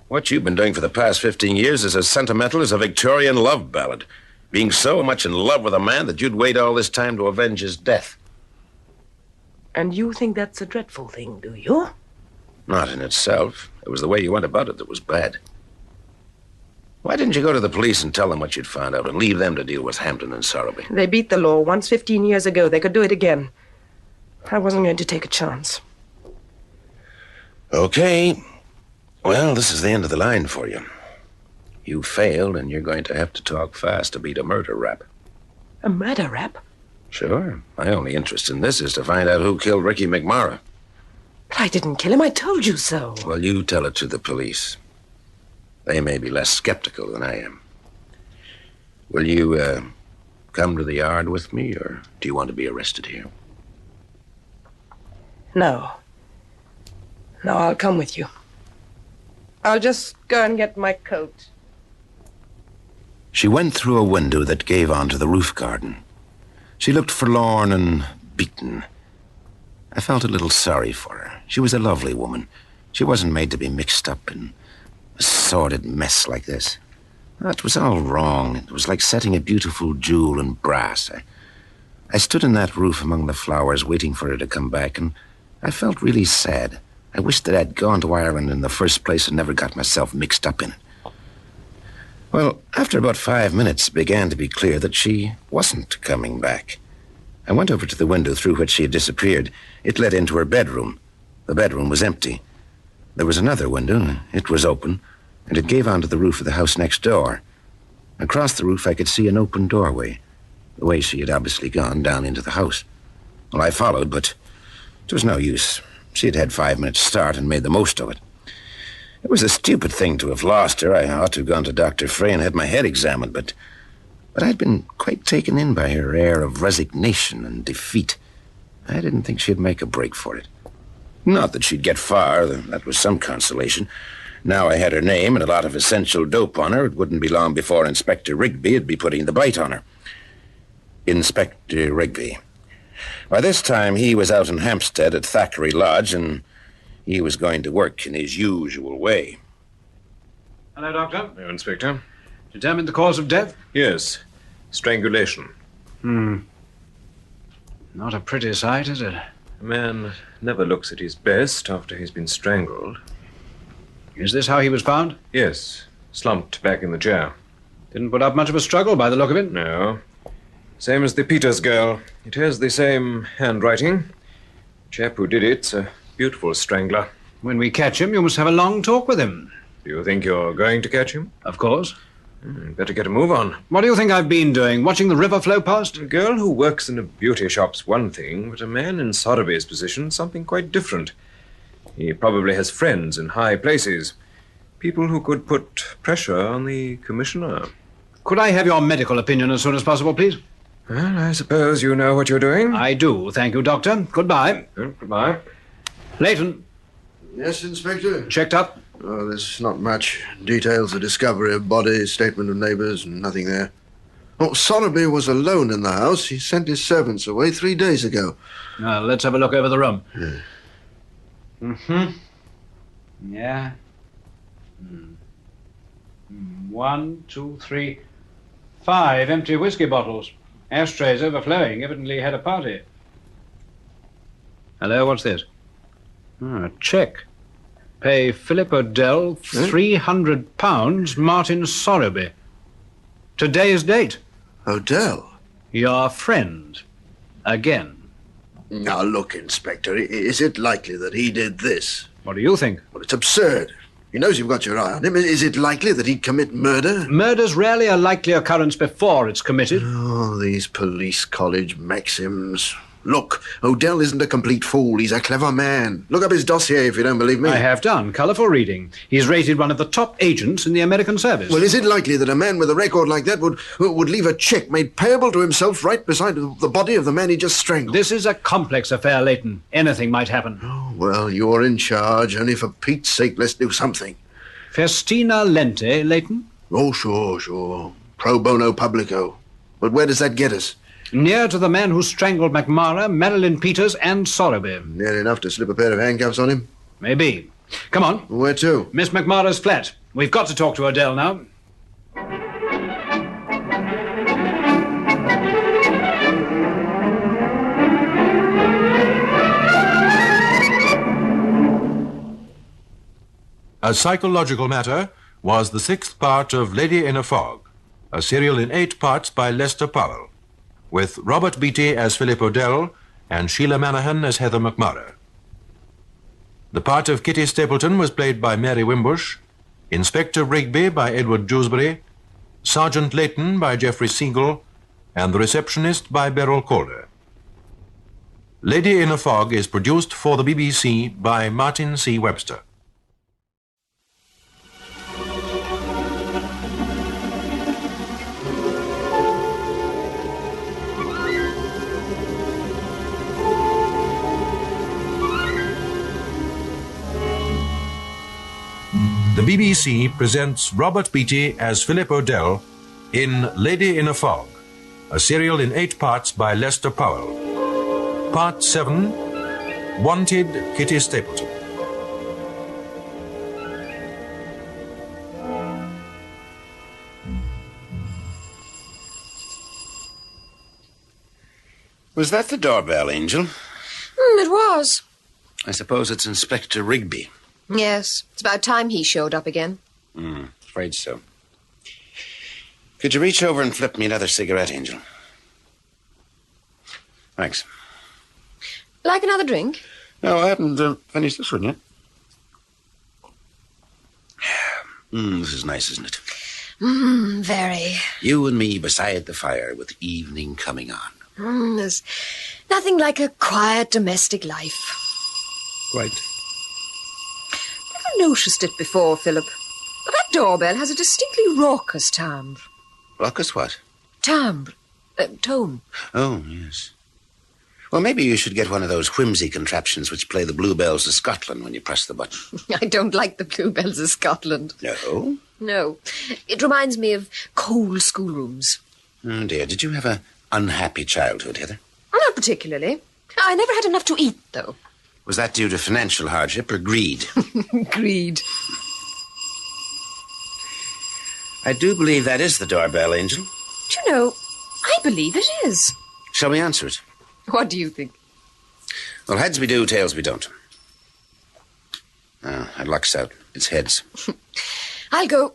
What you've been doing for the past 15 years is as sentimental as a Victorian love ballad. Being so much in love with a man that you'd wait all this time to avenge his death. And you think that's a dreadful thing, do you? Not in itself. It was the way you went about it that was bad. Why didn't you go to the police and tell them what you'd found out and leave them to deal with Hampden and Sorrowby? They beat the law once 15 years ago. They could do it again. I wasn't going to take a chance. Okay. Well, this is the end of the line for you. You failed, and you're going to have to talk fast to beat a murder rap. A murder rap? Sure. My only interest in this is to find out who killed Ricky McMara. But I didn't kill him. I told you so. Well, you tell it to the police. They may be less skeptical than I am. Will you, come to the yard with me, or do you want to be arrested here? No. No, I'll come with you. I'll just go and get my coat. She went through a window that gave onto the roof garden. She looked forlorn and beaten. I felt a little sorry for her. She was a lovely woman. She wasn't made to be mixed up in a sordid mess like this. It was all wrong. It was like setting a beautiful jewel in brass. I stood in that roof among the flowers waiting for her to come back, and I felt really sad. I wished that I'd gone to Ireland in the first place and never got myself mixed up in it. Well, after about 5 minutes, it began to be clear that she wasn't coming back. I went over to the window through which she had disappeared. It led into her bedroom. The bedroom was empty. There was another window. It was open, and it gave onto the roof of the house next door. Across the roof, I could see an open doorway, the way she had obviously gone down into the house. Well, I followed, but it was no use. She had had 5 minutes' start and made the most of it. It was a stupid thing to have lost her. I ought to have gone to Dr. Frey and had my head examined, but I'd been quite taken in by her air of resignation and defeat. I didn't think she'd make a break for it. Not that she'd get far, that was some consolation. Now I had her name and a lot of essential dope on her. It wouldn't be long before Inspector Rigby'd be putting the bite on her. Inspector Rigby. By this time, he was out in Hampstead at Thackeray Lodge, and he was going to work in his usual way. Hello, Doctor. Hello, Inspector. Determined the cause of death? Yes. Strangulation. Not a pretty sight, is it? A man never looks at his best after he's been strangled. Is this how he was found? Yes. Slumped back in the chair. Didn't put up much of a struggle by the look of it? No. Same as the Peters girl. It has the same handwriting. The chap who did it's a beautiful strangler. When we catch him, you must have a long talk with him. Do you think you're going to catch him? Of course. Better get a move on. What do you think I've been doing? Watching the river flow past? A girl who works in a beauty shop's one thing, but a man in Sotheby's position, something quite different. He probably has friends in high places. People who could put pressure on the commissioner. Could I have your medical opinion as soon as possible, please? Well, I suppose you know what you're doing. I do, thank you, Doctor. Goodbye. Goodbye. Leighton. Yes, Inspector? Checked up? Oh, there's not much. Details the discovery of body, statement of neighbours, and nothing there. Oh, Sotheby was alone in the house. He sent his servants away 3 days ago. Let's have a look over the room. Yeah. Yeah. 1, 2, 3, 5 empty whiskey bottles. Ashtrays overflowing. Evidently had a party. Hello, what's this? A check. Pay Philip Odell £300, Martin Sotheby. Today's date. Odell? Your friend. Again. Now, look, Inspector, is it likely that he did this? What do you think? Well, it's absurd. He knows you've got your eye on him. Is it likely that he'd commit murder? Murder's rarely a likely occurrence before it's committed. Oh, these police college maxims. Look, Odell isn't a complete fool. He's a clever man. Look up his dossier if you don't believe me. I have done. Colourful reading. He's rated one of the top agents in the American service. Well, is it likely that a man with a record like that would leave a cheque made payable to himself right beside the body of the man he just strangled? This is a complex affair, Leighton. Anything might happen. Oh, well, you're in charge. Only for Pete's sake, let's do something. Festina Lente, Leighton? Oh, sure. Pro bono publico. But where does that get us? Near to the man who strangled McMara, Marilyn Peters, and Sotheby. Near enough to slip a pair of handcuffs on him? Maybe. Come on. Where to? Miss McMara's flat. We've got to talk to Odell now. A Psychological Matter was the 6th part of Lady in a Fog, a serial in 8 parts by Lester Powell, with Robert Beatty as Philip Odell and Sheila Manahan as Heather McMara. The part of Kitty Stapleton was played by Mary Wimbush, Inspector Rigby by Edward Dewsbury, Sergeant Leighton by Geoffrey Siegel, and the receptionist by Beryl Calder. Lady in a Fog is produced for the BBC by Martin C. Webster. The BBC presents Robert Beatty as Philip Odell in Lady in a Fog, a serial in 8 parts by Lester Powell. Part 7, Wanted Kitty Stapleton. Was that the doorbell, Angel? It was. I suppose it's Inspector Rigby. Yes, it's about time he showed up again. Afraid so. Could you reach over and flip me another cigarette, Angel? Thanks. Like another drink? No, I haven't finished this one yet. This is nice, isn't it? Very. You and me beside the fire with evening coming on. There's nothing like a quiet domestic life. Quite. Never noticed it before, Philip. But that doorbell has a distinctly raucous timbre. Raucous what? Timbre. Tone. Oh, yes. Well, maybe you should get one of those whimsy contraptions which play the Bluebells of Scotland when you press the button. I don't like the Bluebells of Scotland. No? No. It reminds me of cold schoolrooms. Oh, dear. Did you have an unhappy childhood, Heather? Not particularly. I never had enough to eat, though. Was that due to financial hardship or greed? Greed. I do believe that is the doorbell, Angel. Do you know, I believe it is. Shall we answer it? What do you think? Well, heads we do, tails we don't. Our luck's out. It's heads. I'll go.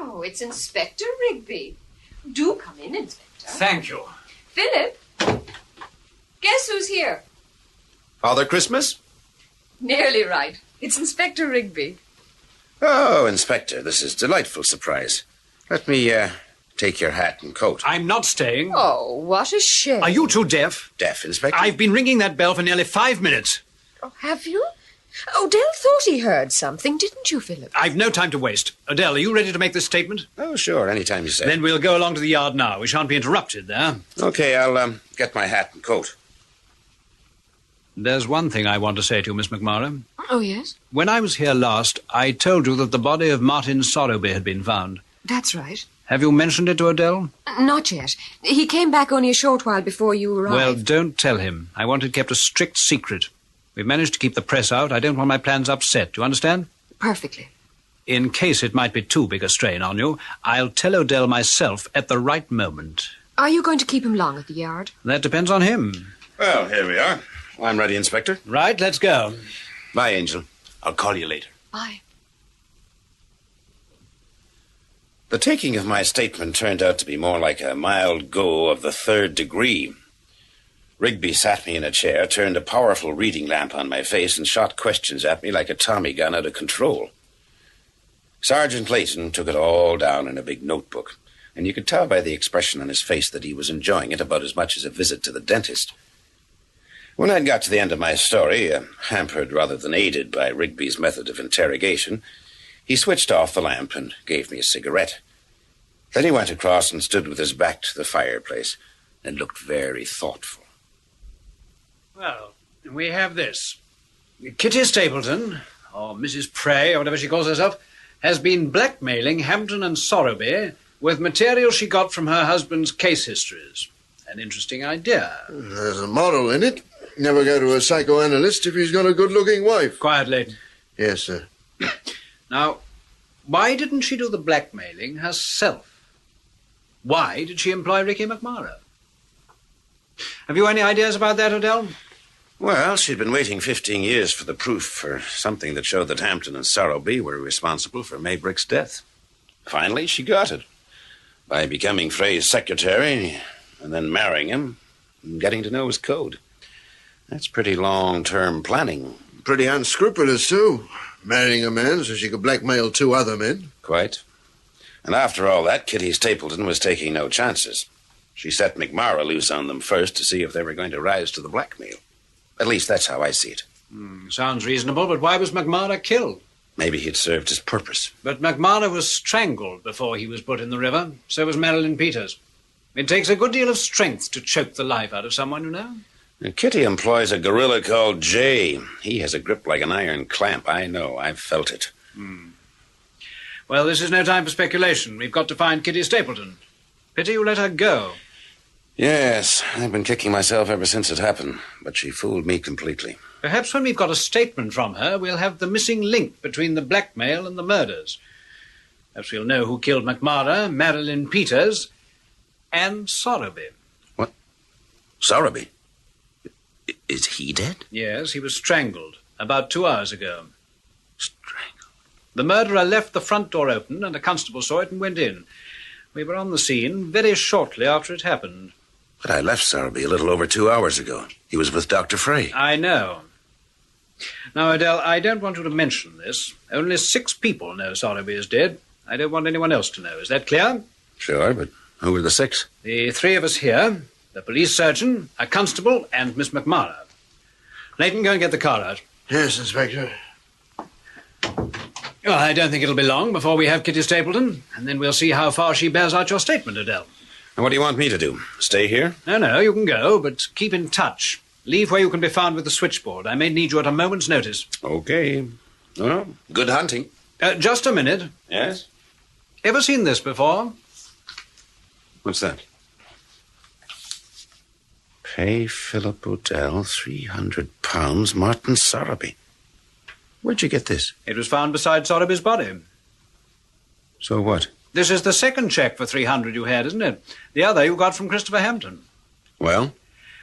Oh, it's Inspector Rigby. Do come in, Inspector. Thank you. Philip, guess who's here? Father Christmas? Nearly right. It's Inspector Rigby. Oh, Inspector, this is a delightful surprise. Let me, take your hat and coat. I'm not staying. Oh, what a shame. Are you two deaf? Deaf, Inspector? I've been ringing that bell for nearly 5 minutes. Oh, have you? Odell thought he heard something, didn't you, Philip? I've no time to waste. Odell, are you ready to make this statement? Oh, sure, any time you say. Then we'll go along to the yard now. We shan't be interrupted there. Okay, I'll get my hat and coat. There's one thing I want to say to you, Miss McMara. Oh, yes? When I was here last, I told you that the body of Martin Sorrowby had been found. That's right. Have you mentioned it to Odell? Not yet. He came back only a short while before you arrived. Well, don't tell him. I want it kept a strict secret. We've managed to keep the press out. I don't want my plans upset. Do you understand? Perfectly. In case it might be too big a strain on you, I'll tell Odell myself at the right moment. Are you going to keep him long at the yard? That depends on him. Well, here we are. I'm ready, Inspector. Right, let's go. Bye, Angel. I'll call you later. Bye. The taking of my statement turned out to be more like a mild go of the 3rd degree. Rigby sat me in a chair, turned a powerful reading lamp on my face, and shot questions at me like a Tommy gun out of control. Sergeant Layton took it all down in a big notebook, and you could tell by the expression on his face that he was enjoying it about as much as a visit to the dentist. When I'd got to the end of my story, hampered rather than aided by Rigby's method of interrogation, he switched off the lamp and gave me a cigarette. Then he went across and stood with his back to the fireplace and looked very thoughtful. Well, we have this. Kitty Stapleton, or Mrs. Prey, or whatever she calls herself, has been blackmailing Hampton and Sorrowby with material she got from her husband's case histories. An interesting idea. There's a moral in it. Never go to a psychoanalyst if he's got a good-looking wife. Quiet, Layton. Yes, sir. Now, why didn't she do the blackmailing herself? Why did she employ Ricky McMara? Have you any ideas about that, Odell? Well, she'd been waiting 15 years for the proof for something that showed that Hampton and Sorrowby were responsible for Maybrick's death. Finally, she got it. By becoming Frey's secretary and then marrying him and getting to know his code. That's pretty long-term planning. Pretty unscrupulous, too. Marrying a man so she could blackmail 2 other men. Quite. And after all that, Kitty Stapleton was taking no chances. She set McMara loose on them first to see if they were going to rise to the blackmail. At least that's how I see it. Sounds reasonable, but why was McMara killed? Maybe he'd served his purpose. But McMara was strangled before he was put in the river. So was Marilyn Peters. It takes a good deal of strength to choke the life out of someone, you know. And Kitty employs a gorilla called Jay. He has a grip like an iron clamp. I know. I've felt it. Well, this is no time for speculation. We've got to find Kitty Stapleton. Pity you let her go. Yes, I've been kicking myself ever since it happened, but she fooled me completely. Perhaps when we've got a statement from her, we'll have the missing link between the blackmail and the murders. Perhaps we'll know who killed McMara, Marilyn Peters, and Sorrowby. What? Sorrowby? Is he dead? Yes, he was strangled about 2 hours ago. Strangled? The murderer left the front door open, and a constable saw it and went in. We were on the scene very shortly after it happened. But I left Sorrowby a little over 2 hours ago. He was with Dr. Frey. I know. Now, Odell, I don't want you to mention this. Only 6 people know Sorrowby is dead. I don't want anyone else to know. Is that clear? Sure, but who were the 6? The 3 of us here, the police surgeon, a constable, and Miss McMara. Layton, go and get the car out. Yes, Inspector. Well, I don't think it'll be long before we have Kitty Stapleton, and then we'll see how far she bears out your statement, Odell. And what do you want me to do? Stay here? No, you can go, but keep in touch. Leave where you can be found with the switchboard. I may need you at a moment's notice. Okay. Well, good hunting. Just a minute. Yes? Ever seen this before? What's that? Pay Philip Odell £300, Martin Sorrowby. Where'd you get this? It was found beside Sorrowby's body. So what? This is the second cheque for 300 you had, isn't it? The other you got from Christopher Hampton. Well?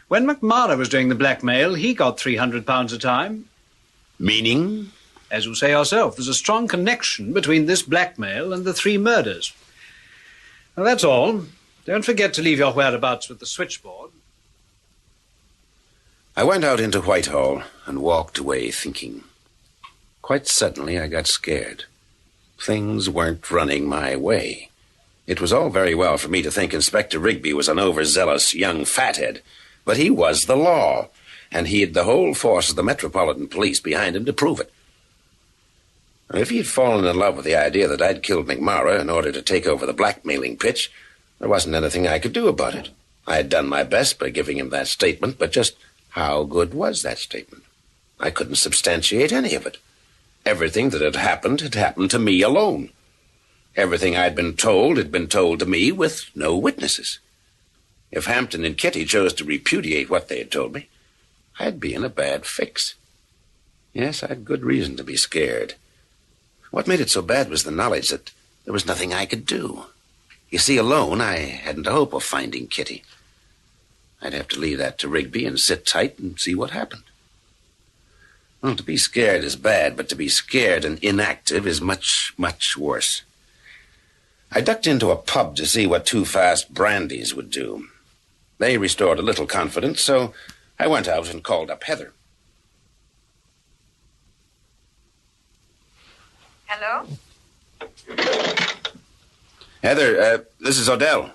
When McMara was doing the blackmail, he got £300 a time. Meaning? As you say yourself, there's a strong connection between this blackmail and the 3 murders. Well, that's all. Don't forget to leave your whereabouts with the switchboard. I went out into Whitehall and walked away thinking. Quite suddenly I got scared. Things weren't running my way. It was all very well for me to think Inspector Rigby was an overzealous young fathead, but he was the law, and he had the whole force of the Metropolitan Police behind him to prove it. And if he'd fallen in love with the idea that I'd killed McMara in order to take over the blackmailing pitch, there wasn't anything I could do about it. I had done my best by giving him that statement, but just how good was that statement? I couldn't substantiate any of it. Everything that had happened to me alone. Everything I'd been told had been told to me with no witnesses. If Hampton and Kitty chose to repudiate what they had told me, I'd be in a bad fix. Yes, I had good reason to be scared. What made it so bad was the knowledge that there was nothing I could do. You see, alone, I hadn't a hope of finding Kitty. I'd have to leave that to Rigby and sit tight and see what happened. Well, to be scared is bad, but to be scared and inactive is much, much worse. I ducked into a pub to see what 2 fast brandies would do. They restored a little confidence, so I went out and called up Heather. Hello? Heather, this is Odell.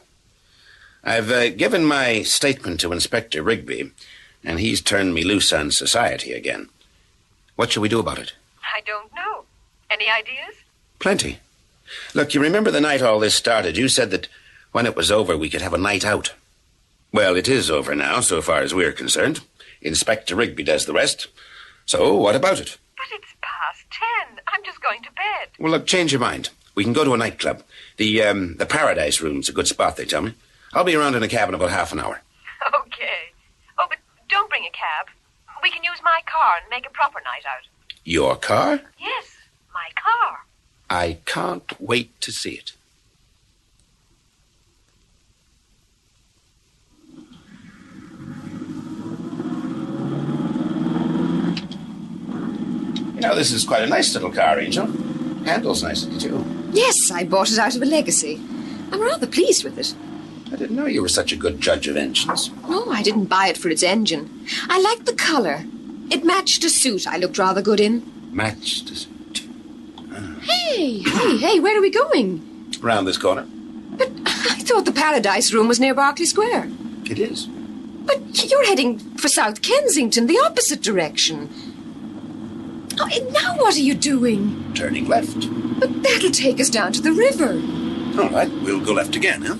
I've given my statement to Inspector Rigby, and he's turned me loose on society again. What shall we do about it? I don't know. Any ideas? Plenty. Look, you remember the night all this started? You said that when it was over, we could have a night out. Well, it is over now, so far as we're concerned. Inspector Rigby does the rest. So, what about it? But it's past 10. I'm just going to bed. Well, look, change your mind. We can go to a nightclub. The Paradise Room's a good spot, they tell me. I'll be around in a cab in about half an hour. Okay. Oh, but don't bring a cab. We can use my car and make a proper night out. Your car? Yes, my car. I can't wait to see it. You know, this is quite a nice little car, Angel. Handles nicely, too. Yes, I bought it out of a legacy. I'm rather pleased with it. I didn't know you were such a good judge of engines. No, I didn't buy it for its engine. I liked the colour. It matched a suit I looked rather good in. Matched a suit. Hey, where are we going? Round this corner. But I thought the Paradise Room was near Berkeley Square. It is. But you're heading for South Kensington, the opposite direction. Oh, and now what are you doing? Turning left. But that'll take us down to the river. All right, we'll go left again, huh?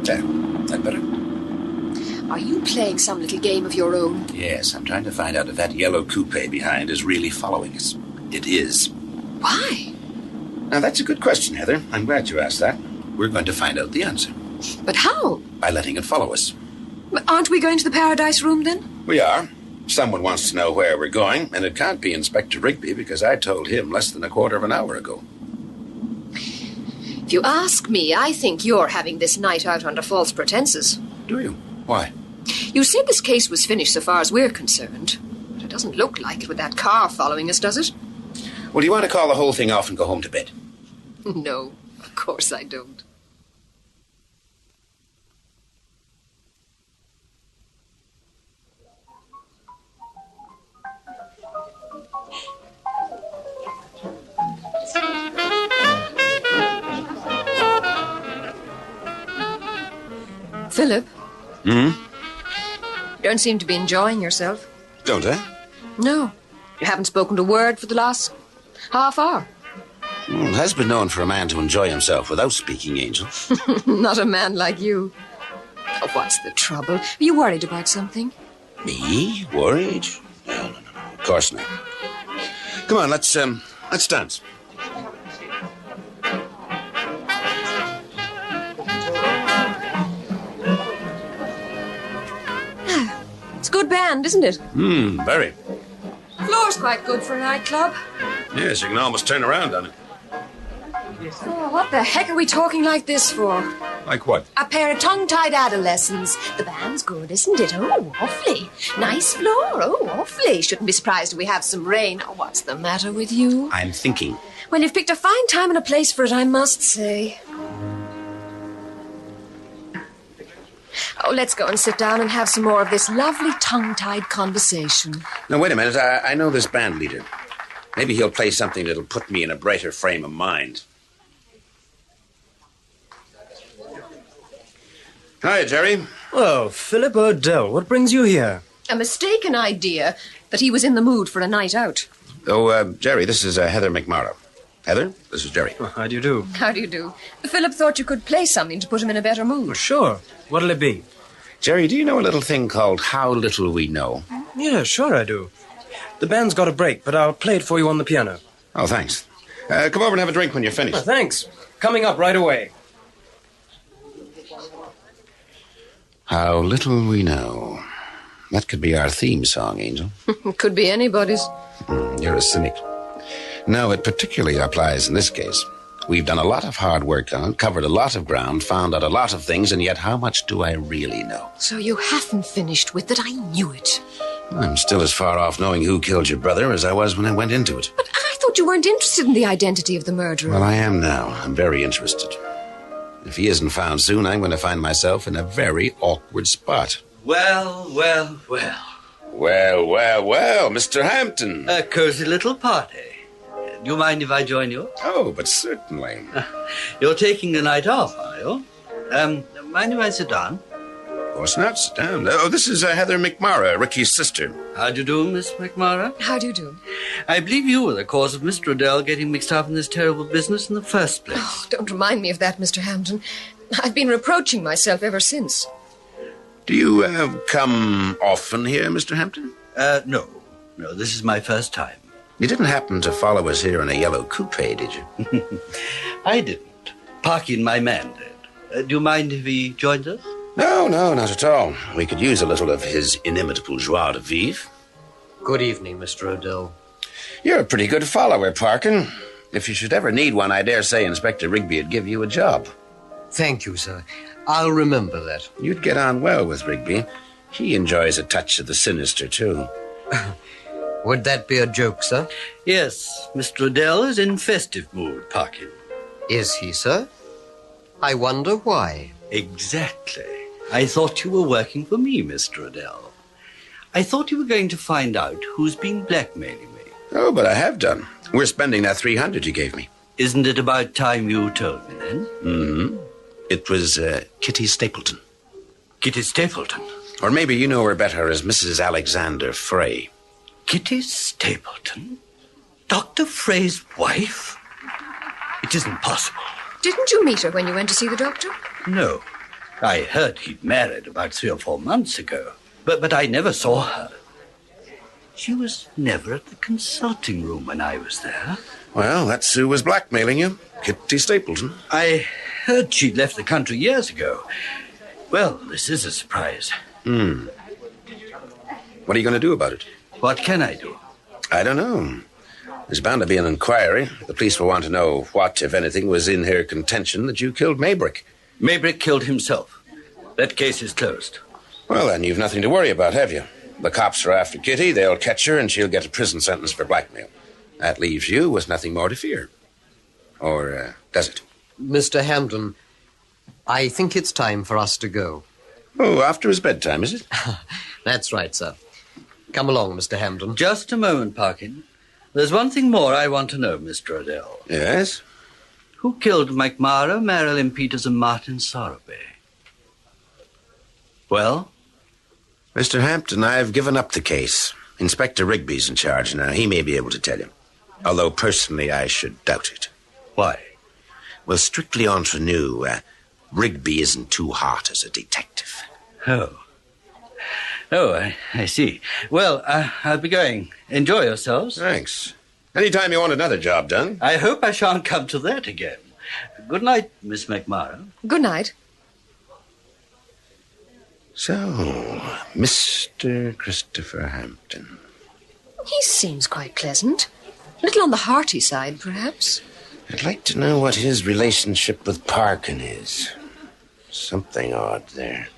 There, that better? Are you playing some little game of your own? Yes, I'm trying to find out if that yellow coupe behind is really following us. It is. Why? Now, that's a good question, Heather. I'm glad you asked that. We're going to find out the answer. But how? By letting it follow us. But aren't we going to the Paradise Room, then? We are. Someone wants to know where we're going, and it can't be Inspector Rigby because I told him less than a quarter of an hour ago. If you ask me, I think you're having this night out under false pretenses. Do you? Why? You said this case was finished so far as we're concerned. But it doesn't look like it with that car following us, does it? Well, do you want to call the whole thing off and go home to bed? No, of course I don't. Philip? Hmm? You don't seem to be enjoying yourself. Don't I? No. You haven't spoken a word for the last half hour. Has been known for a man to enjoy himself without speaking, Angel. Not a man like you. Oh, what's the trouble? Are you worried about something? Me? Worried? No. Of course not. Come on, let's dance. It's a good band, isn't it? Very. Floor's quite good for a nightclub. Yes, you can almost turn around on it. Oh, what the heck are we talking like this for? Like what? A pair of tongue-tied adolescents. The band's good, isn't it? Oh, awfully. Nice floor. Oh, awfully. Shouldn't be surprised if we have some rain. Oh, what's the matter with you? I'm thinking. Well, you've picked a fine time and a place for it, I must say. Oh, let's go and sit down and have some more of this lovely tongue-tied conversation. Now, wait a minute. I know this band leader. Maybe he'll play something that'll put me in a brighter frame of mind. Hi, Jerry. Oh, Philip Odell, what brings you here? A mistaken idea that he was in the mood for a night out. Oh, Jerry, this is Heather McMorrow. Heather, this is Jerry. How do you do? How do you do? Philip thought you could play something to put him in a better mood. Well, sure. What'll it be? Jerry, do you know a little thing called How Little We Know? Yeah, sure I do. The band's got a break, but I'll play it for you on the piano. Oh, thanks. Come over and have a drink when you're finished. Oh, thanks. Coming up right away. How Little We Know. That could be our theme song, Angel. Could be anybody's. You're a cynic. No, it particularly applies in this case. We've done a lot of hard work on it, covered a lot of ground, found out a lot of things, and yet how much do I really know? So you haven't finished with it. I knew it. I'm still as far off knowing who killed your brother as I was when I went into it. But I thought you weren't interested in the identity of the murderer. Well, I am now. I'm very interested. If he isn't found soon, I'm going to find myself in a very awkward spot. Well. Well, Mr. Hampton. A cozy little party. Do you mind if I join you? Oh, but certainly. You're taking the night off, are you? Mind if I sit down? Of course not. Sit down. Oh, this is Heather McMorrow, Ricky's sister. How do you do, Miss McMorrow? How do you do? I believe you were the cause of Mr. Odell getting mixed up in this terrible business in the first place. Oh, don't remind me of that, Mr. Hampton. I've been reproaching myself ever since. Do you come often here, Mr. Hampton? No, this is my first time. You didn't happen to follow us here in a yellow coupe, did you? I didn't. Parkin, my man, did. Do you mind if he joins us? No, not at all. We could use a little of his inimitable joie de vivre. Good evening, Mr. Odell. You're a pretty good follower, Parkin. If you should ever need one, I dare say Inspector Rigby would give you a job. Thank you, sir. I'll remember that. You'd get on well with Rigby. He enjoys a touch of the sinister, too. Would that be a joke, sir? Yes, Mr. Odell is in festive mood, Parkin. Is he, sir? I wonder why. Exactly. I thought you were working for me, Mr. Odell. I thought you were going to find out who's been blackmailing me. Oh, but I have done. We're spending that $300 you gave me. Isn't it about time you told me, then? Mm-hmm. It was Kitty Stapleton. Kitty Stapleton? Or maybe you know her better as Mrs. Alexander Frey. Kitty Stapleton? Dr. Frey's wife? It isn't possible. Didn't you meet her when you went to see the doctor? No. I heard he'd married about 3 or 4 months ago. But I never saw her. She was never at the consulting room when I was there. Well, that's who was blackmailing you. Kitty Stapleton. I heard she'd left the country years ago. Well, this is a surprise. What are you going to do about it? What can I do? I don't know. There's bound to be an inquiry. The police will want to know what, if anything, was in her contention that you killed Maybrick. Maybrick killed himself. That case is closed. Well, then you've nothing to worry about, have you? The cops are after Kitty, they'll catch her, and she'll get a prison sentence for blackmail. That leaves you with nothing more to fear. Or does it? Mr. Hampton, I think it's time for us to go. Oh, after his bedtime, is it? That's right, sir. Come along, Mr. Hampton. Just a moment, Parkin. There's one thing more I want to know, Mr. Odell. Yes? Who killed McMorrow, Marilyn Peters, and Martin Sowerby? Well? Mr. Hampton, I've given up the case. Inspector Rigby's in charge now. He may be able to tell you. Although, personally, I should doubt it. Why? Well, strictly entre nous, Rigby isn't too hot as a detective. Oh. Oh, I see. Well, I'll be going. Enjoy yourselves. Thanks. Anytime you want another job done. I hope I shan't come to that again. Good night, Miss McMara. Good night. So, Mr. Christopher Hampton. He seems quite pleasant. A little on the hearty side, perhaps. I'd like to know what his relationship with Parkin is. Something odd there.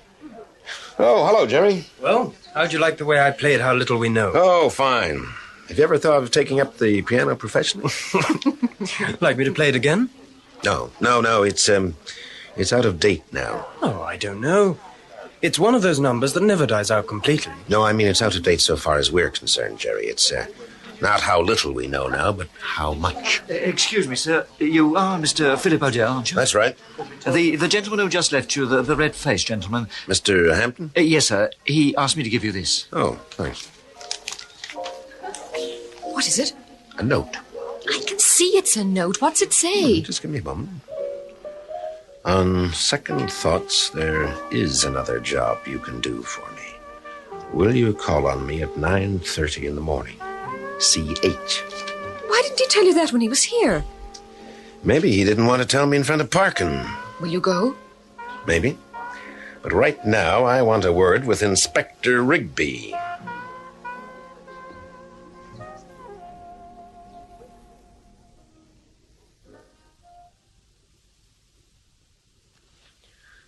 Oh, hello, Jerry. Well, how'd you like the way I played How Little We Know? Oh, fine. Have you ever thought of taking up the piano professionally? Like me to play it again? No. It's out of date now. Oh, I don't know. It's one of those numbers that never dies out completely. No, I mean it's out of date so far as we're concerned, Jerry. It's not how little we know now, but how much. Excuse me, sir. You are Mr. Philip Odell, aren't you? That's right. The gentleman who just left you, the red-faced gentleman. Mr. Hampton? Yes, sir. He asked me to give you this. Oh, thanks. What is it? A note. I can see it's a note. What's it say? Just give me a moment. On second thoughts, there is another job you can do for me. Will you call on me at 9:30 in the morning? C.H. Why didn't he tell you that when he was here? Maybe he didn't want to tell me in front of Parkin. Will you go? Maybe. But right now, I want a word with Inspector Rigby.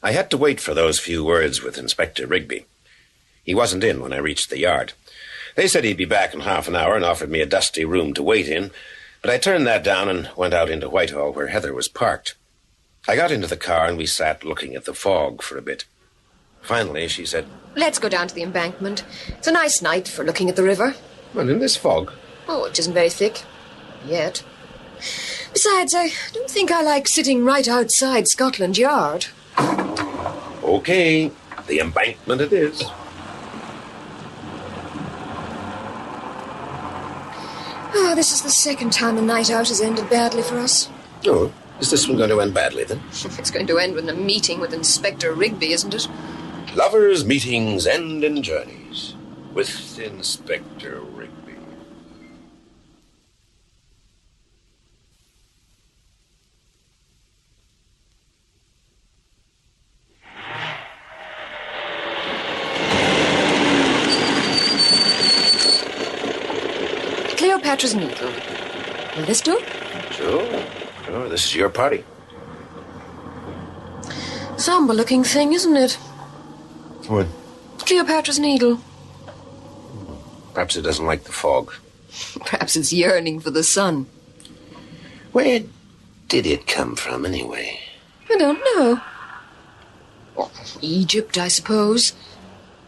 I had to wait for those few words with Inspector Rigby. He wasn't in when I reached the yard. They said he'd be back in half an hour and offered me a dusty room to wait in, but I turned that down and went out into Whitehall where Heather was parked. I got into the car and we sat looking at the fog for a bit. Finally, she said, Let's go down to the embankment. It's a nice night for looking at the river. Well, in this fog? Oh, it isn't very thick. Yet. Besides, I don't think I like sitting right outside Scotland Yard. Okay, the embankment it is. Oh, this is the second time a night out has ended badly for us. Oh, is this one going to end badly, then? It's going to end with a meeting with Inspector Rigby, isn't it? Lovers' meetings end in journeys with Inspector Rigby. Cleopatra's Needle. Will this do? Sure, this is your party. Somber-looking thing, isn't it? What? Cleopatra's Needle. Perhaps it doesn't like the fog. Perhaps it's yearning for the sun. Where did it come from, anyway? I don't know. Well, Egypt, I suppose.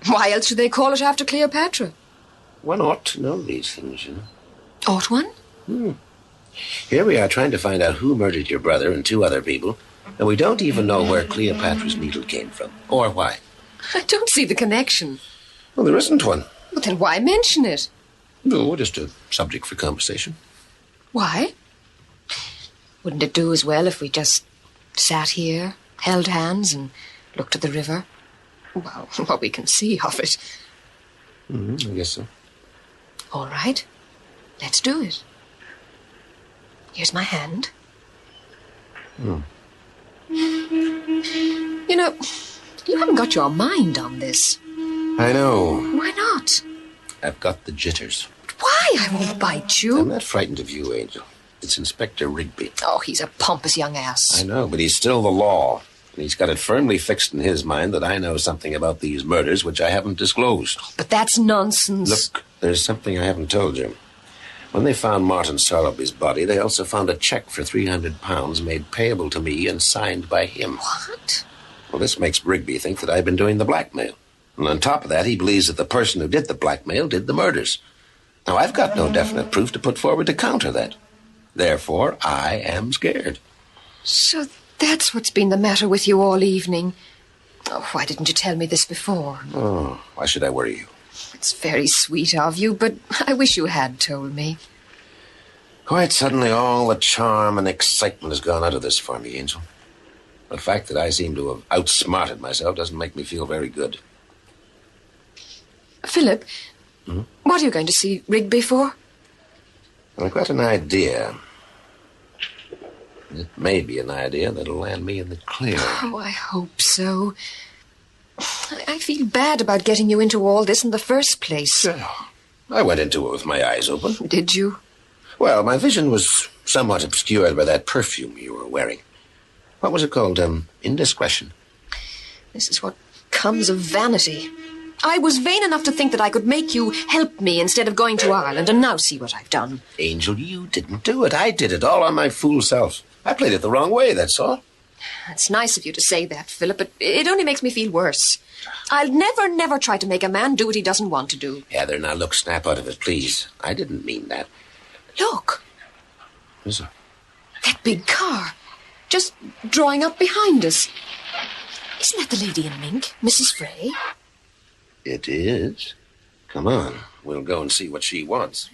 Why else should they call it after Cleopatra? One ought to know these things, you know. Ought one? Here we are trying to find out who murdered your brother and two other people, and we don't even know where Cleopatra's Needle came from, or why. I don't see the connection. Well, there isn't one. Well, then why mention it? No, just a subject for conversation. Why? Wouldn't it do as well if we just sat here, held hands, and looked at the river? Well, what we can see of it. I guess so. All right. Let's do it. Here's my hand. You know, you haven't got your mind on this. I know. Why not? I've got the jitters. Why? I won't bite you. I'm not frightened of you, Angel. It's Inspector Rigby. Oh, he's a pompous young ass. I know, but he's still the law. And he's got it firmly fixed in his mind that I know something about these murders which I haven't disclosed. But that's nonsense. Look, there's something I haven't told you. When they found Martin Sowerby's body, they also found a check for £300 made payable to me and signed by him. What? Well, this makes Rigby think that I've been doing the blackmail. And on top of that, he believes that the person who did the blackmail did the murders. Now, I've got no definite proof to put forward to counter that. Therefore, I am scared. So that's what's been the matter with you all evening. Oh, why didn't you tell me this before? Oh, why should I worry you? It's very sweet of you, but I wish you had told me. Quite suddenly, all the charm and excitement has gone out of this for me, Angel. The fact that I seem to have outsmarted myself doesn't make me feel very good. Philip, what are you going to see Rigby for? I've got an idea. It may be an idea that'll land me in the clear. Oh, I hope so. I feel bad about getting you into all this in the first place. I went into it with my eyes open. Did you? Well, my vision was somewhat obscured by that perfume you were wearing. What was it called? Indiscretion. This is what comes of vanity. I was vain enough to think that I could make you help me instead of going to Ireland, and now see what I've done. Angel, you didn't do it. I did it all on my fool self. I played it the wrong way, that's all. It's nice of you to say that, Philip, but it only makes me feel worse. I'll never try to make a man do what he doesn't want to do. Heather, now look, snap out of it, please. I didn't mean that. Look. Is it? That big car. Just drawing up behind us. Isn't that the lady in MINK, Mrs. Frey? It is. Come on, we'll go and see what she wants.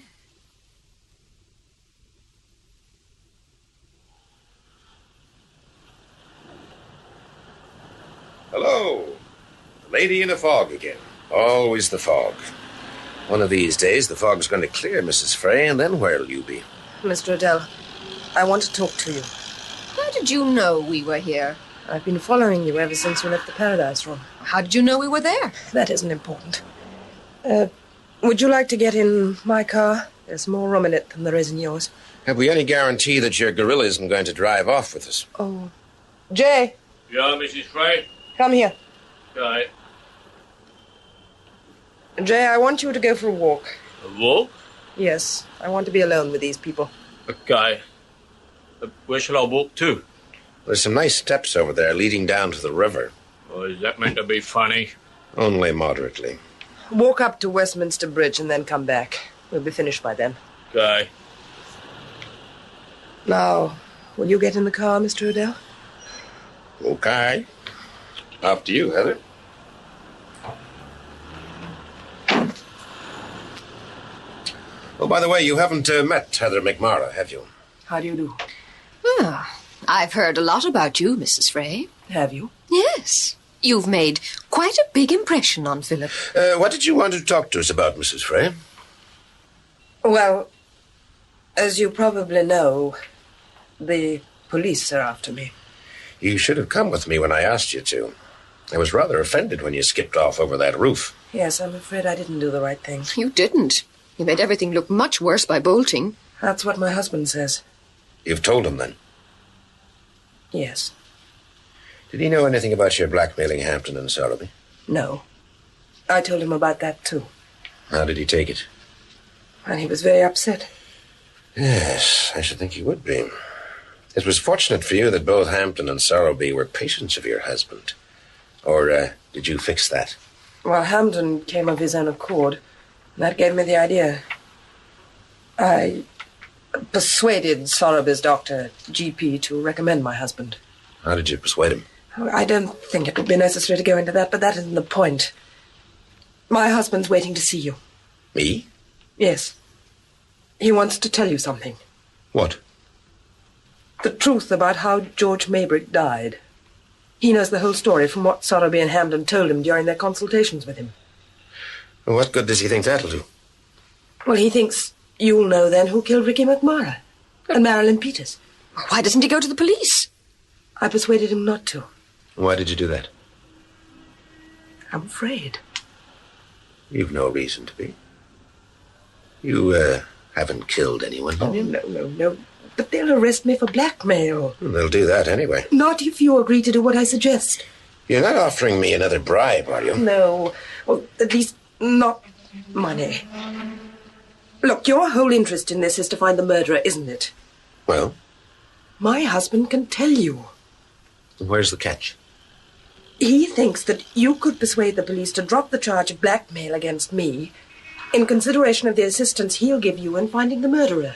Hello. The lady in the fog again. Always the fog. One of these days, the fog's going to clear, Mrs. Frey, and then where'll you be? Mr. Odell, I want to talk to you. How did you know we were here? I've been following you ever since you left the Paradise Room. How did you know we were there? That isn't important. Would you like to get in my car? There's more room in it than there is in yours. Have we any guarantee that your gorilla isn't going to drive off with us? Oh. Jay, Yeah, Mrs. Frey? come here. Right. Jay, I want you to go for a walk. A walk? Yes, I want to be alone with these people. Okay. Where shall I walk to? There's some nice steps over there leading down to the river. Oh, is that meant to be funny? Only moderately. Walk up to Westminster Bridge and then come back. We'll be finished by then. Okay. Now, will you get in the car, Mr. Odell? Okay. After you, Heather. Oh, by the way, you haven't met Heather McMara, have you? How do you do? Ah, I've heard a lot about you, Mrs. Frey. Have you? Yes. You've made quite a big impression on Philip. What did you want to talk to us about, Mrs. Frey? Well, as you probably know, the police are after me. You should have come with me when I asked you to. I was rather offended when you skipped off over that roof. Yes, I'm afraid I didn't do the right thing. You didn't. You made everything look much worse by bolting. That's what my husband says. You've told him, then? Yes. Did he know anything about your blackmailing Hampton and Selby? No. I told him about that, too. How did he take it? And he was very upset. Yes, I should think he would be. It was fortunate for you that both Hampton and Selby were patients of your husband. Or did you fix that? Well, Hampton came of his own accord. That gave me the idea. I persuaded Soraby's doctor, GP, to recommend my husband. How did you persuade him? I don't think it would be necessary to go into that, but that isn't the point. My husband's waiting to see you. Me? Yes. He wants to tell you something. What? The truth about how George Maybrick died. He knows the whole story from what Soraby and Hampton told him during their consultations with him. Well, what good does he think that'll do? Well, he thinks you'll know then who killed Ricky McMara and Marilyn Peters. Why doesn't he go to the police? I persuaded him not to. Why did you do that? I'm afraid. You've no reason to be. You, haven't killed anyone, have you? No. But they'll arrest me for blackmail. They'll do that anyway. Not if you agree to do what I suggest. You're not offering me another bribe, are you? No. Well, at least not money. Look, your whole interest in this is to find the murderer, isn't it? Well? My husband can tell you. Where's the catch? He thinks that you could persuade the police to drop the charge of blackmail against me in consideration of the assistance he'll give you in finding the murderer.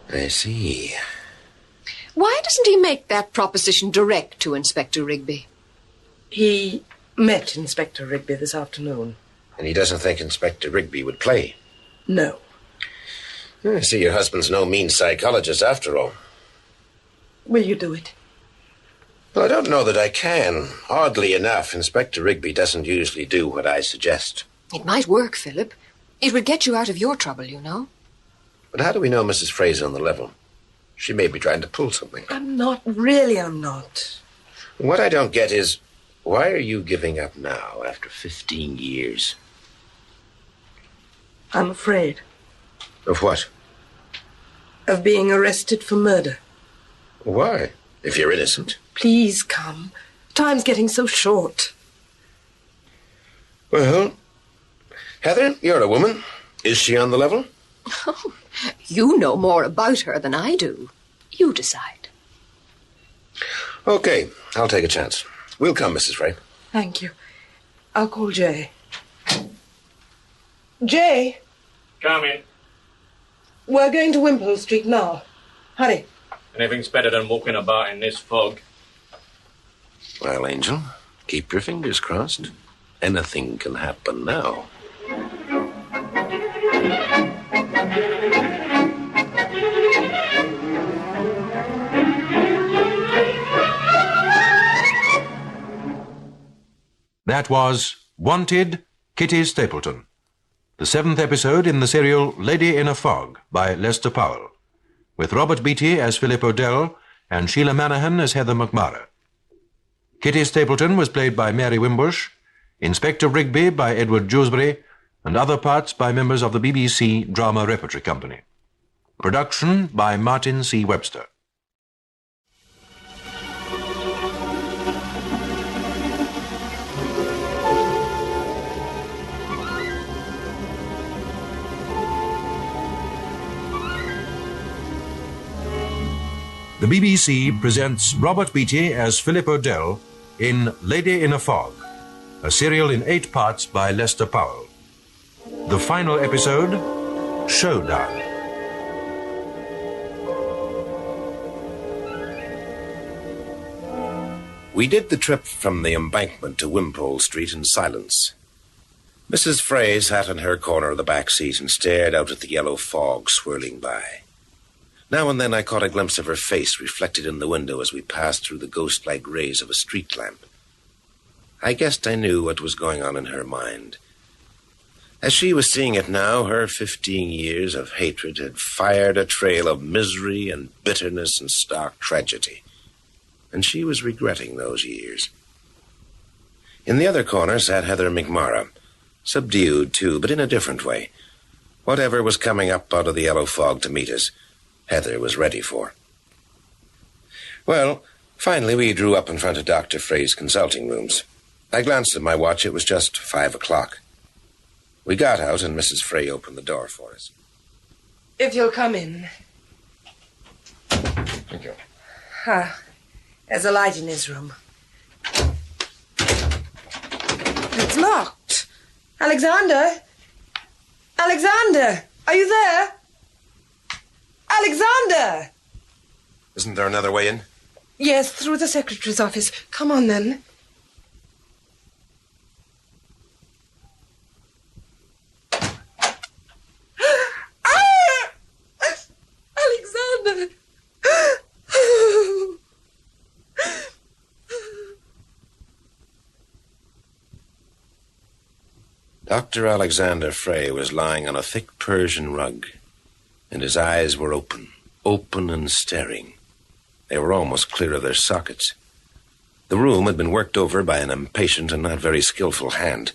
I see. Why doesn't he make that proposition direct to Inspector Rigby? He met Inspector Rigby this afternoon. And he doesn't think Inspector Rigby would play? No. I see your husband's no mean psychologist after all. Will you do it? Well, I don't know that I can. Oddly enough, Inspector Rigby doesn't usually do what I suggest. It might work, Philip. It would get you out of your trouble, you know. But how do we know Mrs. Frey's on the level? She may be trying to pull something. I'm not. Really, I'm not. What I don't get is, why are you giving up now after 15 years? I'm afraid. Of what? Of being arrested for murder. Why? If you're innocent. Please come. Time's getting so short. Well, Heather, you're a woman. Is she on the level? You know more about her than I do. You decide. Okay, I'll take a chance. We'll come, Mrs. Frey. Thank you. I'll call Jay. Jay, Come in. we're going to Wimpole Street now. Hurry. Anything's better than walking about in this fog. Well, Angel, keep your fingers crossed. Anything can happen now. That was Wanted, Kitty Stapleton, the 7th episode in the serial Lady in a Fog by Lester Powell, with Robert Beatty as Philip Odell and Sheila Manahan as Heather McMara. Kitty Stapleton was played by Mary Wimbush, Inspector Rigby by Edward Dewsbury, and other parts by members of the BBC Drama Repertory Company. Production by Martin C. Webster. The BBC presents Robert Beatty as Philip Odell in Lady in a Fog, a serial in 8 parts by Lester Powell. The final episode, Showdown. We did the trip from the embankment to Wimpole Street in silence. Mrs. Frey sat in her corner of the back seat and stared out at the yellow fog swirling by. Now and then I caught a glimpse of her face reflected in the window as we passed through the ghost-like rays of a street lamp. I guessed I knew what was going on in her mind. As she was seeing it now, her 15 years of hatred had fired a trail of misery and bitterness and stark tragedy. And she was regretting those years. In the other corner sat Heather McMara, subdued too, but in a different way. Whatever was coming up out of the yellow fog to meet us, Heather was ready for. Well, finally we drew up in front of Dr. Frey's consulting rooms. I glanced at my watch. It was just 5 o'clock. We got out and Mrs. Frey opened the door for us. If you'll come in. Thank you. There's a light in his room. It's locked. Alexander? Alexander, are you there? Alexander! Isn't there another way in? Yes, through the secretary's office. Come on, then. Alexander! Dr. Alexander Frey was lying on a thick Persian rug, and his eyes were open and staring. They were almost clear of their sockets. The room had been worked over by an impatient and not very skillful hand.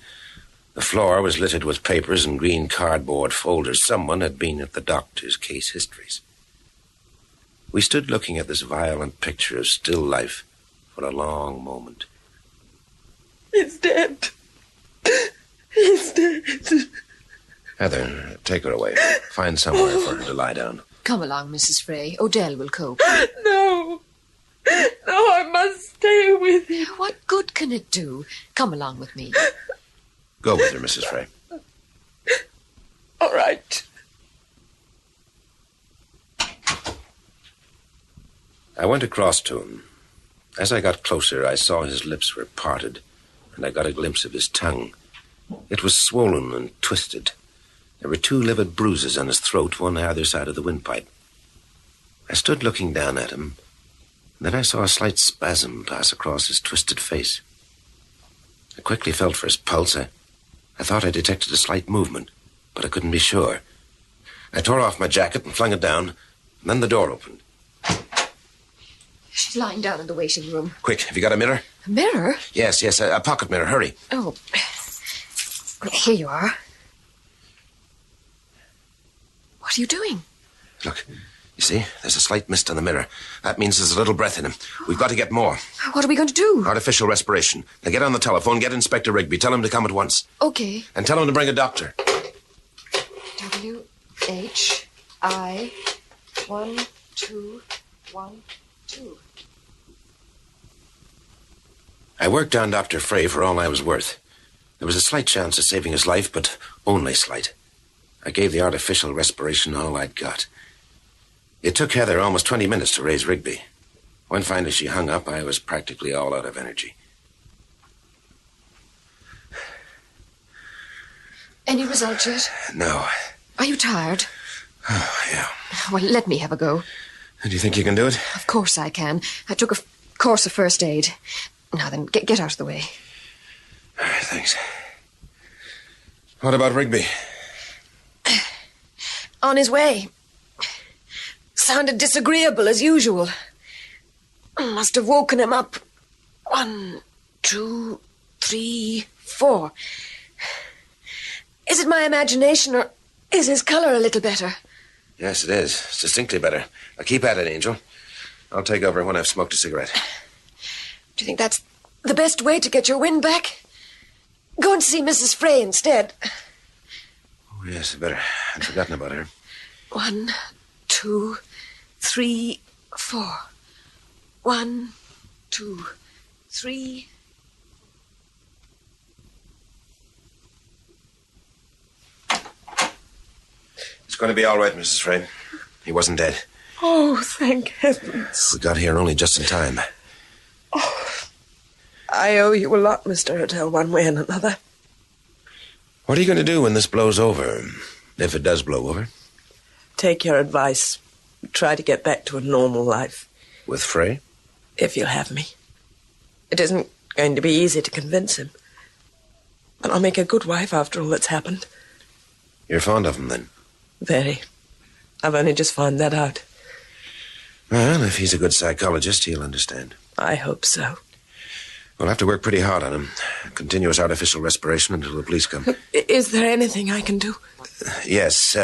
The floor was littered with papers and green cardboard folders. Someone had been at the doctor's case histories. We stood looking at this violent picture of still life for a long moment. He's dead. He's dead. Heather, take her away. Find somewhere for her to lie down. Come along, Mrs. Frey. Odell will cope. No. No, I must stay with you. What good can it do? Come along with me. Go with her, Mrs. Frey. All right. I went across to him. As I got closer, I saw his lips were parted, and I got a glimpse of his tongue. It was swollen and twisted. There were 2 livid bruises on his throat, one either side of the windpipe. I stood looking down at him. Then I saw a slight spasm pass across his twisted face. I quickly felt for his pulse. I thought I detected a slight movement, but I couldn't be sure. I tore off my jacket and flung it down, and then the door opened. She's lying down in the waiting room. Quick, have you got a mirror? A mirror? Yes, a pocket mirror. Hurry. Oh, here you are. What are you doing? Look, you see, there's a slight mist on the mirror. That means there's a little breath in him. We've got to get more. What are we going to do? Artificial respiration. Now get on the telephone, get Inspector Rigby. Tell him to come at once. Okay. And tell him to bring a doctor. W-H-I 1 2 1 2. I worked on Dr. Frey for all I was worth. There was a slight chance of saving his life, but only slight. I gave the artificial respiration all I'd got. It took Heather almost 20 minutes to raise Rigby. When finally she hung up, I was practically all out of energy. Any result yet? No. Are you tired? Oh, yeah. Well, let me have a go. Do you think you can do it? Of course I can. I took a course of first aid. Now then, get out of the way. All right, thanks. What about Rigby? On his way. Sounded disagreeable as usual. Must have woken him up. 1, 2, 3, 4. Is it my imagination, or is his colour a little better? Yes, it is. It's distinctly better. Now keep at it, Angel. I'll take over when I've smoked a cigarette. Do you think that's the best way to get your wind back? Go and see Mrs. Frey instead. Oh, yes, better. I'd forgotten about her. 1, 2, 3, 4. 1, 2, 3. It's going to be all right, Mrs. Frey. He wasn't dead. Oh, thank heavens. We got here only just in time. I owe you a lot, Mr. Odell, one way and another. What are you going to do when this blows over? If it does blow over? Take your advice. Try to get back to a normal life. With Frey? If you'll have me. It isn't going to be easy to convince him. But I'll make a good wife after all that's happened. You're fond of him, then? Very. I've only just found that out. Well, if he's a good psychologist, he'll understand. I hope so. We'll have to work pretty hard on him. Continuous artificial respiration until the police come. Is there anything I can do? Yes.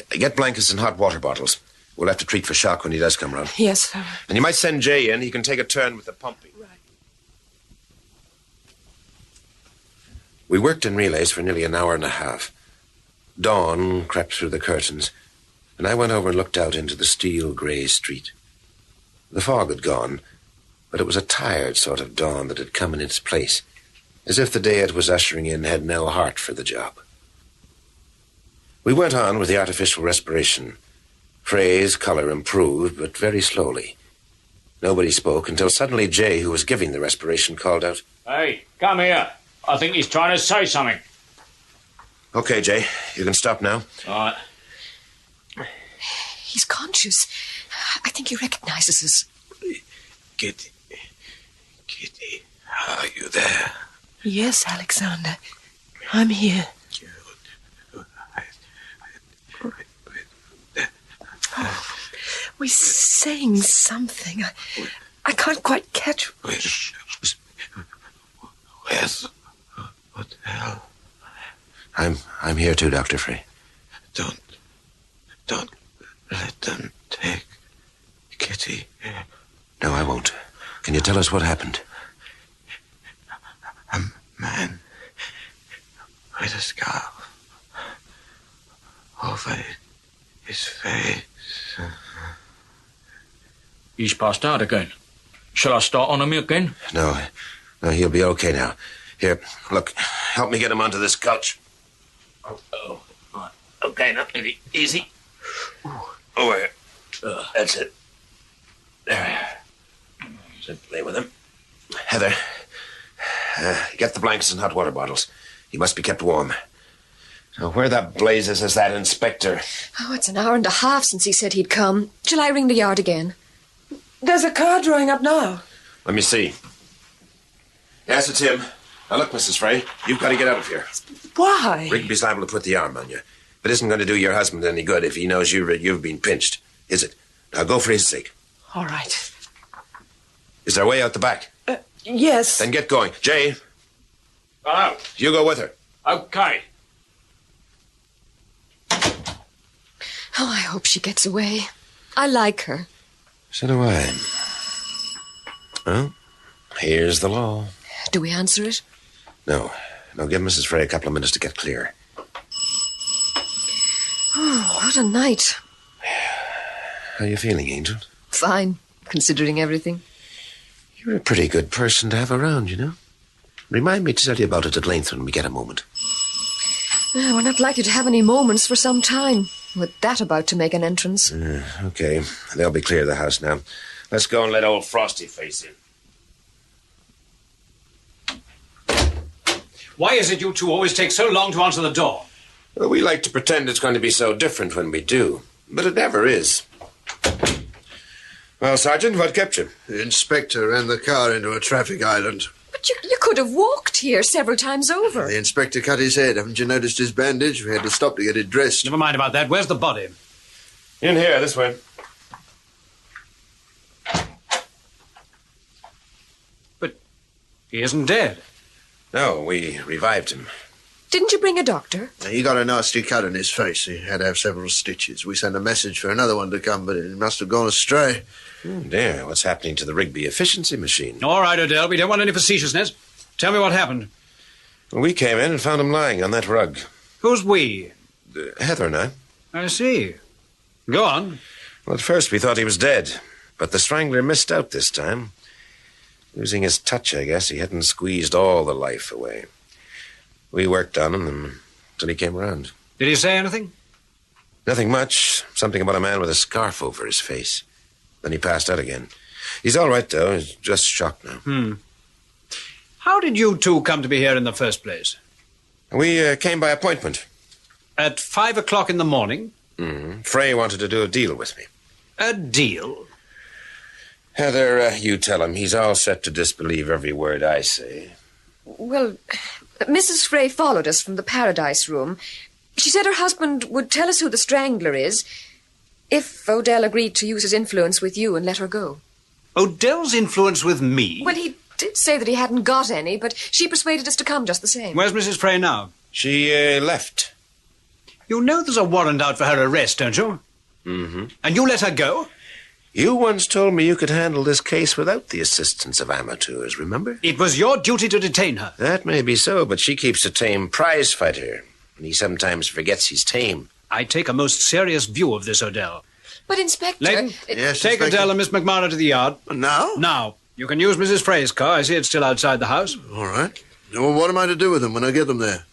Get blankets and hot water bottles. We'll have to treat for shock when he does come round. Yes, sir. And you might send Jay in. He can take a turn with the pumping. Right. We worked in relays for nearly an hour and a half. Dawn crept through the curtains, and I went over and looked out into the steel-grey street. The fog had gone, but it was a tired sort of dawn that had come in its place, as if the day it was ushering in had no heart for the job. We went on with the artificial respiration. Frey's colour improved, but very slowly. Nobody spoke until suddenly Jay, who was giving the respiration, called out, Hey, come here. I think he's trying to say something. Okay, Jay, you can stop now. All right. He's conscious. I think he recognizes us. Kitty, are you there? Yes, Alexander. I'm here. Oh, we're saying something. I can't quite catch. Where's Odell? I'm here too, Dr. Frey. Don't let them take Kitty. No, I won't. Can you tell us what happened? A man with a scarf over his face. He's passed out again. Shall I start on him again? No, he'll be okay now. Here, look, help me get him onto this couch. Oh, right. Okay, now, easy. Over here. That's it. There. So play with him. Heather, get the blankets and hot water bottles. He must be kept warm. Now, where the blazes is that inspector? Oh, it's an hour and a half since he said he'd come. Shall I ring the yard again? There's a car drawing up now. Let me see. Yes, it's him. Now, look, Mrs. Frey, you've got to get out of here. Why? Rigby's liable to put the arm on you. It isn't going to do your husband any good if he knows you've been pinched, is it? Now, go for his sake. All right. Is there a way out the back? Yes. Then get going. Jay. Hello. You go with her. Okay. Oh, I hope she gets away. I like her. So do I. Well, here's the law. Do we answer it? No. No, give Mrs. Frey a couple of minutes to get clear. Oh, what a night. How are you feeling, Angel? Fine, considering everything. You're a pretty good person to have around, you know. Remind me to tell you about it at length when we get a moment. We're not likely to have any moments for some time, with that about to make an entrance. Okay, they'll be clear of the house now. Let's go and let old Frosty face in. Why is it you two always take so long to answer the door? Well, we like to pretend it's going to be so different when we do, but it never is. Well, Sergeant, what kept you? The inspector ran the car into a traffic island. But you could have walked here several times over. The inspector cut his head. Haven't you noticed his bandage? We had to stop to get it dressed. Never mind about that. Where's the body? In here, this way. But he isn't dead. No, we revived him. Didn't you bring a doctor? He got a nasty cut on his face. He had to have several stitches. We sent a message for another one to come, but it must have gone astray. Oh, dear. What's happening to the Rigby efficiency machine? All right, Odell. We don't want any facetiousness. Tell me what happened. Well, we came in and found him lying on that rug. Who's we? Heather and I. I see. Go on. Well, at first we thought he was dead, but the strangler missed out this time. Losing his touch, I guess. He hadn't squeezed all the life away. We worked on him until he came around. Did he say anything? Nothing much. Something about a man with a scarf over his face. Then he passed out again. He's all right, though. He's just shocked now. How did you two come to be here in the first place? We came by appointment. At 5 o'clock in the morning? Frey wanted to do a deal with me. A deal? Heather, you tell him. He's all set to disbelieve every word I say. Well, Mrs. Frey followed us from the Paradise Room. She said her husband would tell us who the strangler is if Odell agreed to use his influence with you and let her go. Odell's influence with me? Well, he did say that he hadn't got any, but she persuaded us to come just the same. Where's Mrs. Frey now? She left. You know there's a warrant out for her arrest, don't you? And you let her go? You once told me you could handle this case without the assistance of amateurs, remember? It was your duty to detain her. That may be so, but she keeps a tame prize fighter, and he sometimes forgets he's tame. I take a most serious view of this, Odell. But, Inspector... Leighton, Yes, take Inspector? Odell and Miss McMara to the yard. Now? Now. You can use Mrs. Frey's car. I see it's still outside the house. All right. Well, what am I to do with them when I get them there?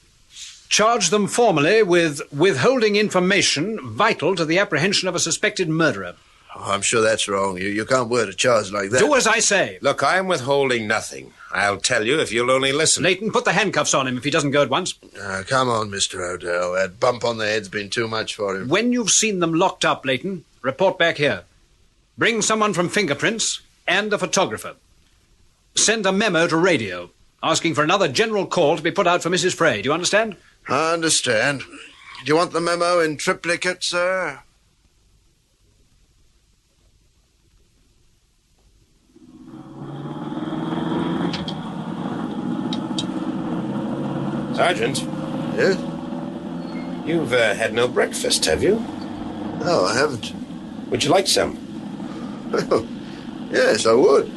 Charge them formally with withholding information vital to the apprehension of a suspected murderer. Oh, I'm sure that's wrong. You can't word a charge like that. Do as I say. Look, I'm withholding nothing. I'll tell you if you'll only listen. Leighton, put the handcuffs on him if he doesn't go at once. Come on, Mr. Odell. That bump on the head's been too much for him. When you've seen them locked up, Leighton, report back here. Bring someone from Fingerprints and a photographer. Send a memo to radio asking for another general call to be put out for Mrs. Frey. Do you understand? I understand. Do you want the memo in triplicate, sir? Sergeant? Yes? You've had no breakfast, have you? No, I haven't. Would you like some? Well, yes, I would.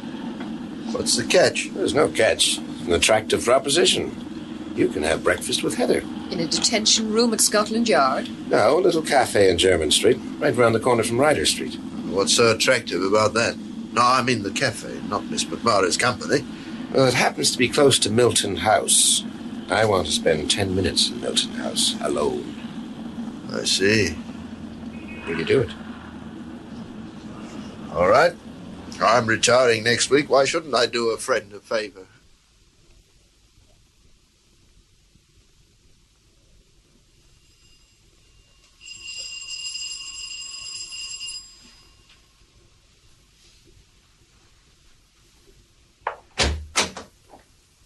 What's the catch? There's no catch. It's an attractive proposition. You can have breakfast with Heather. In a detention room at Scotland Yard? No, a little cafe in Jermyn Street, right round the corner from Ryder Street. What's so attractive about that? No, I mean the cafe, not Miss McMara's company. Well, it happens to be close to Milton House. I want to spend 10 minutes in Milton House, alone. I see. Will you do it? All right. I'm retiring next week. Why shouldn't I do a friend a favor?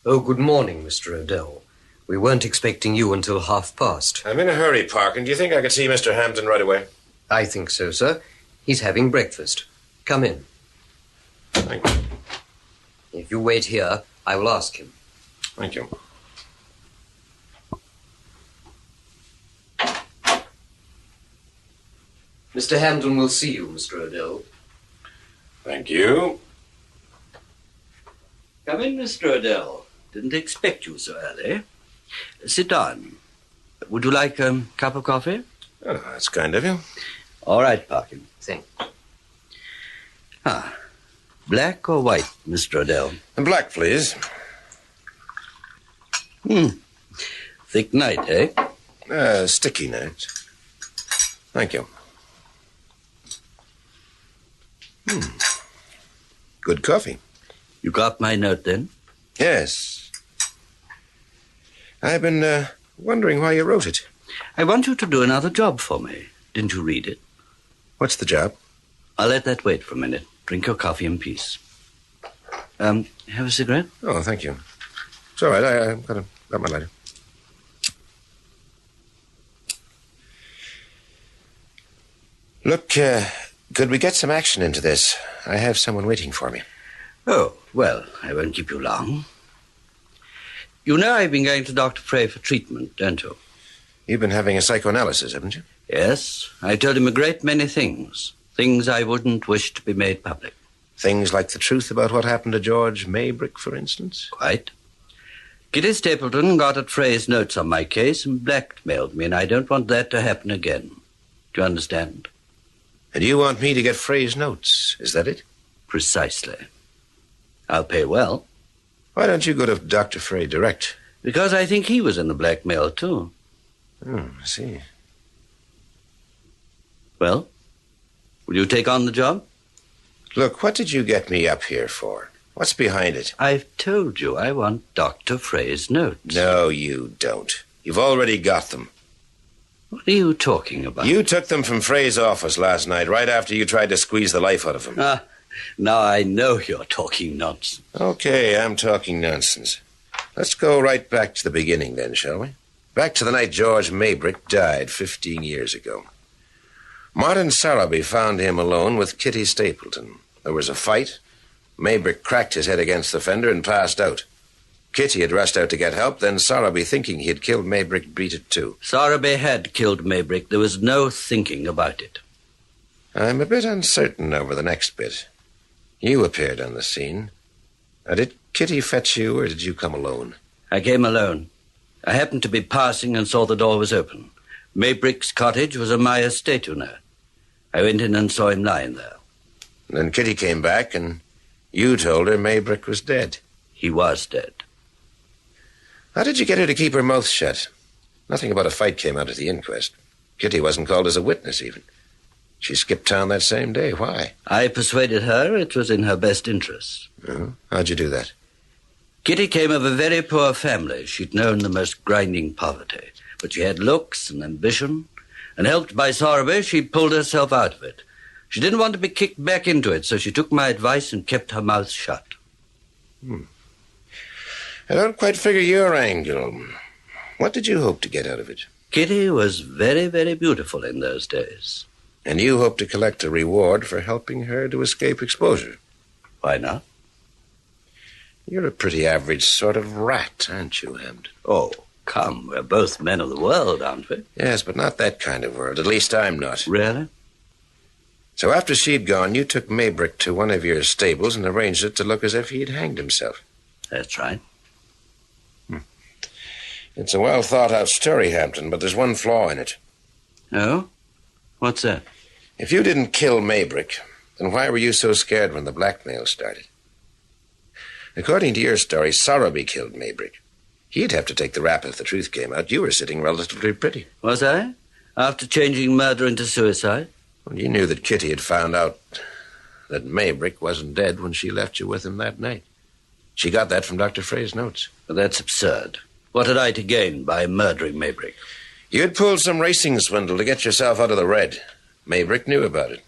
Oh, good morning, Mr. Odell. We weren't expecting you until past. I'm in a hurry, Parkin. Do you think I could see Mr. Hampton right away? I think so, sir. He's having breakfast. Come in. Thank you. If you wait here, I will ask him. Thank you. Mr. Hampton will see you, Mr. Odell. Thank you. Come in, Mr. Odell. Didn't expect you so early. Sit down. Would you like a cup of coffee? Oh, that's kind of you. All right, Parkin. Thank you. Black or white, Mr. Odell? Black, please. Thick night, eh? Sticky night. Thank you. Good coffee. You got my note, then? Yes. I've been wondering why you wrote it. I want you to do another job for me. Didn't you read it? What's the job? I'll let that wait for a minute. Drink your coffee in peace. Have a cigarette? Oh, thank you. It's all right. I've got my lighter. Look, could we get some action into this? I have someone waiting for me. Oh, well, I won't keep you long. You know I've been going to Dr. Frey for treatment, don't you? You've been having a psychoanalysis, haven't you? Yes. I told him a great many things. Things I wouldn't wish to be made public. Things like the truth about what happened to George Maybrick, for instance? Quite. Kitty Stapleton got at Frey's notes on my case and blackmailed me, and I don't want that to happen again. Do you understand? And you want me to get Frey's notes, is that it? Precisely. I'll pay well. Why don't you go to Dr. Frey direct? Because I think he was in the blackmail, too. I see. Well, will you take on the job? Look, what did you get me up here for? What's behind it? I've told you I want Dr. Frey's notes. No, you don't. You've already got them. What are you talking about? You took them from Frey's office last night, right after you tried to squeeze the life out of him. Now I know you're talking nonsense. Okay, I'm talking nonsense. Let's go right back to the beginning then, shall we? Back to the night George Maybrick died 15 years ago. Martin Selby found him alone with Kitty Stapleton. There was a fight. Maybrick cracked his head against the fender and passed out. Kitty had rushed out to get help, then Sowerby, thinking he had killed Maybrick, beat it too. Sowerby had killed Maybrick. There was no thinking about it. I'm a bit uncertain over the next bit. You appeared on the scene. Now, did Kitty fetch you, or did you come alone? I came alone. I happened to be passing and saw the door was open. Maybrick's cottage was on my estate, you know. I went in and saw him lying there. And then Kitty came back, and you told her Maybrick was dead. He was dead. How did you get her to keep her mouth shut? Nothing about a fight came out at the inquest. Kitty wasn't called as a witness, even. She skipped town that same day. Why? I persuaded her it was in her best interest. Oh, how'd you do that? Kitty came of a very poor family. She'd known the most grinding poverty. But she had looks and ambition, and helped by Sowerby, she pulled herself out of it. She didn't want to be kicked back into it, so she took my advice and kept her mouth shut. I don't quite figure your angle. What did you hope to get out of it? Kitty was very, very beautiful in those days. And you hope to collect a reward for helping her to escape exposure? Why not? You're a pretty average sort of rat, aren't you, Hampton? Oh, come, we're both men of the world, aren't we? Yes, but not that kind of world. At least I'm not. Really? So after she'd gone, you took Maybrick to one of your stables and arranged it to look as if he'd hanged himself. That's right. It's a well-thought-out story, Hampton, but there's one flaw in it. Oh? What's that? If you didn't kill Maybrick, then why were you so scared when the blackmail started? According to your story, Sowerby killed Maybrick. He'd have to take the rap if the truth came out. You were sitting relatively pretty. Was I? After changing murder into suicide? Well, you knew that Kitty had found out that Maybrick wasn't dead when she left you with him that night. She got that from Dr. Frey's notes. Well, that's absurd. What had I to gain by murdering Maybrick? You'd pulled some racing swindle to get yourself out of the red. Maybrick knew about it,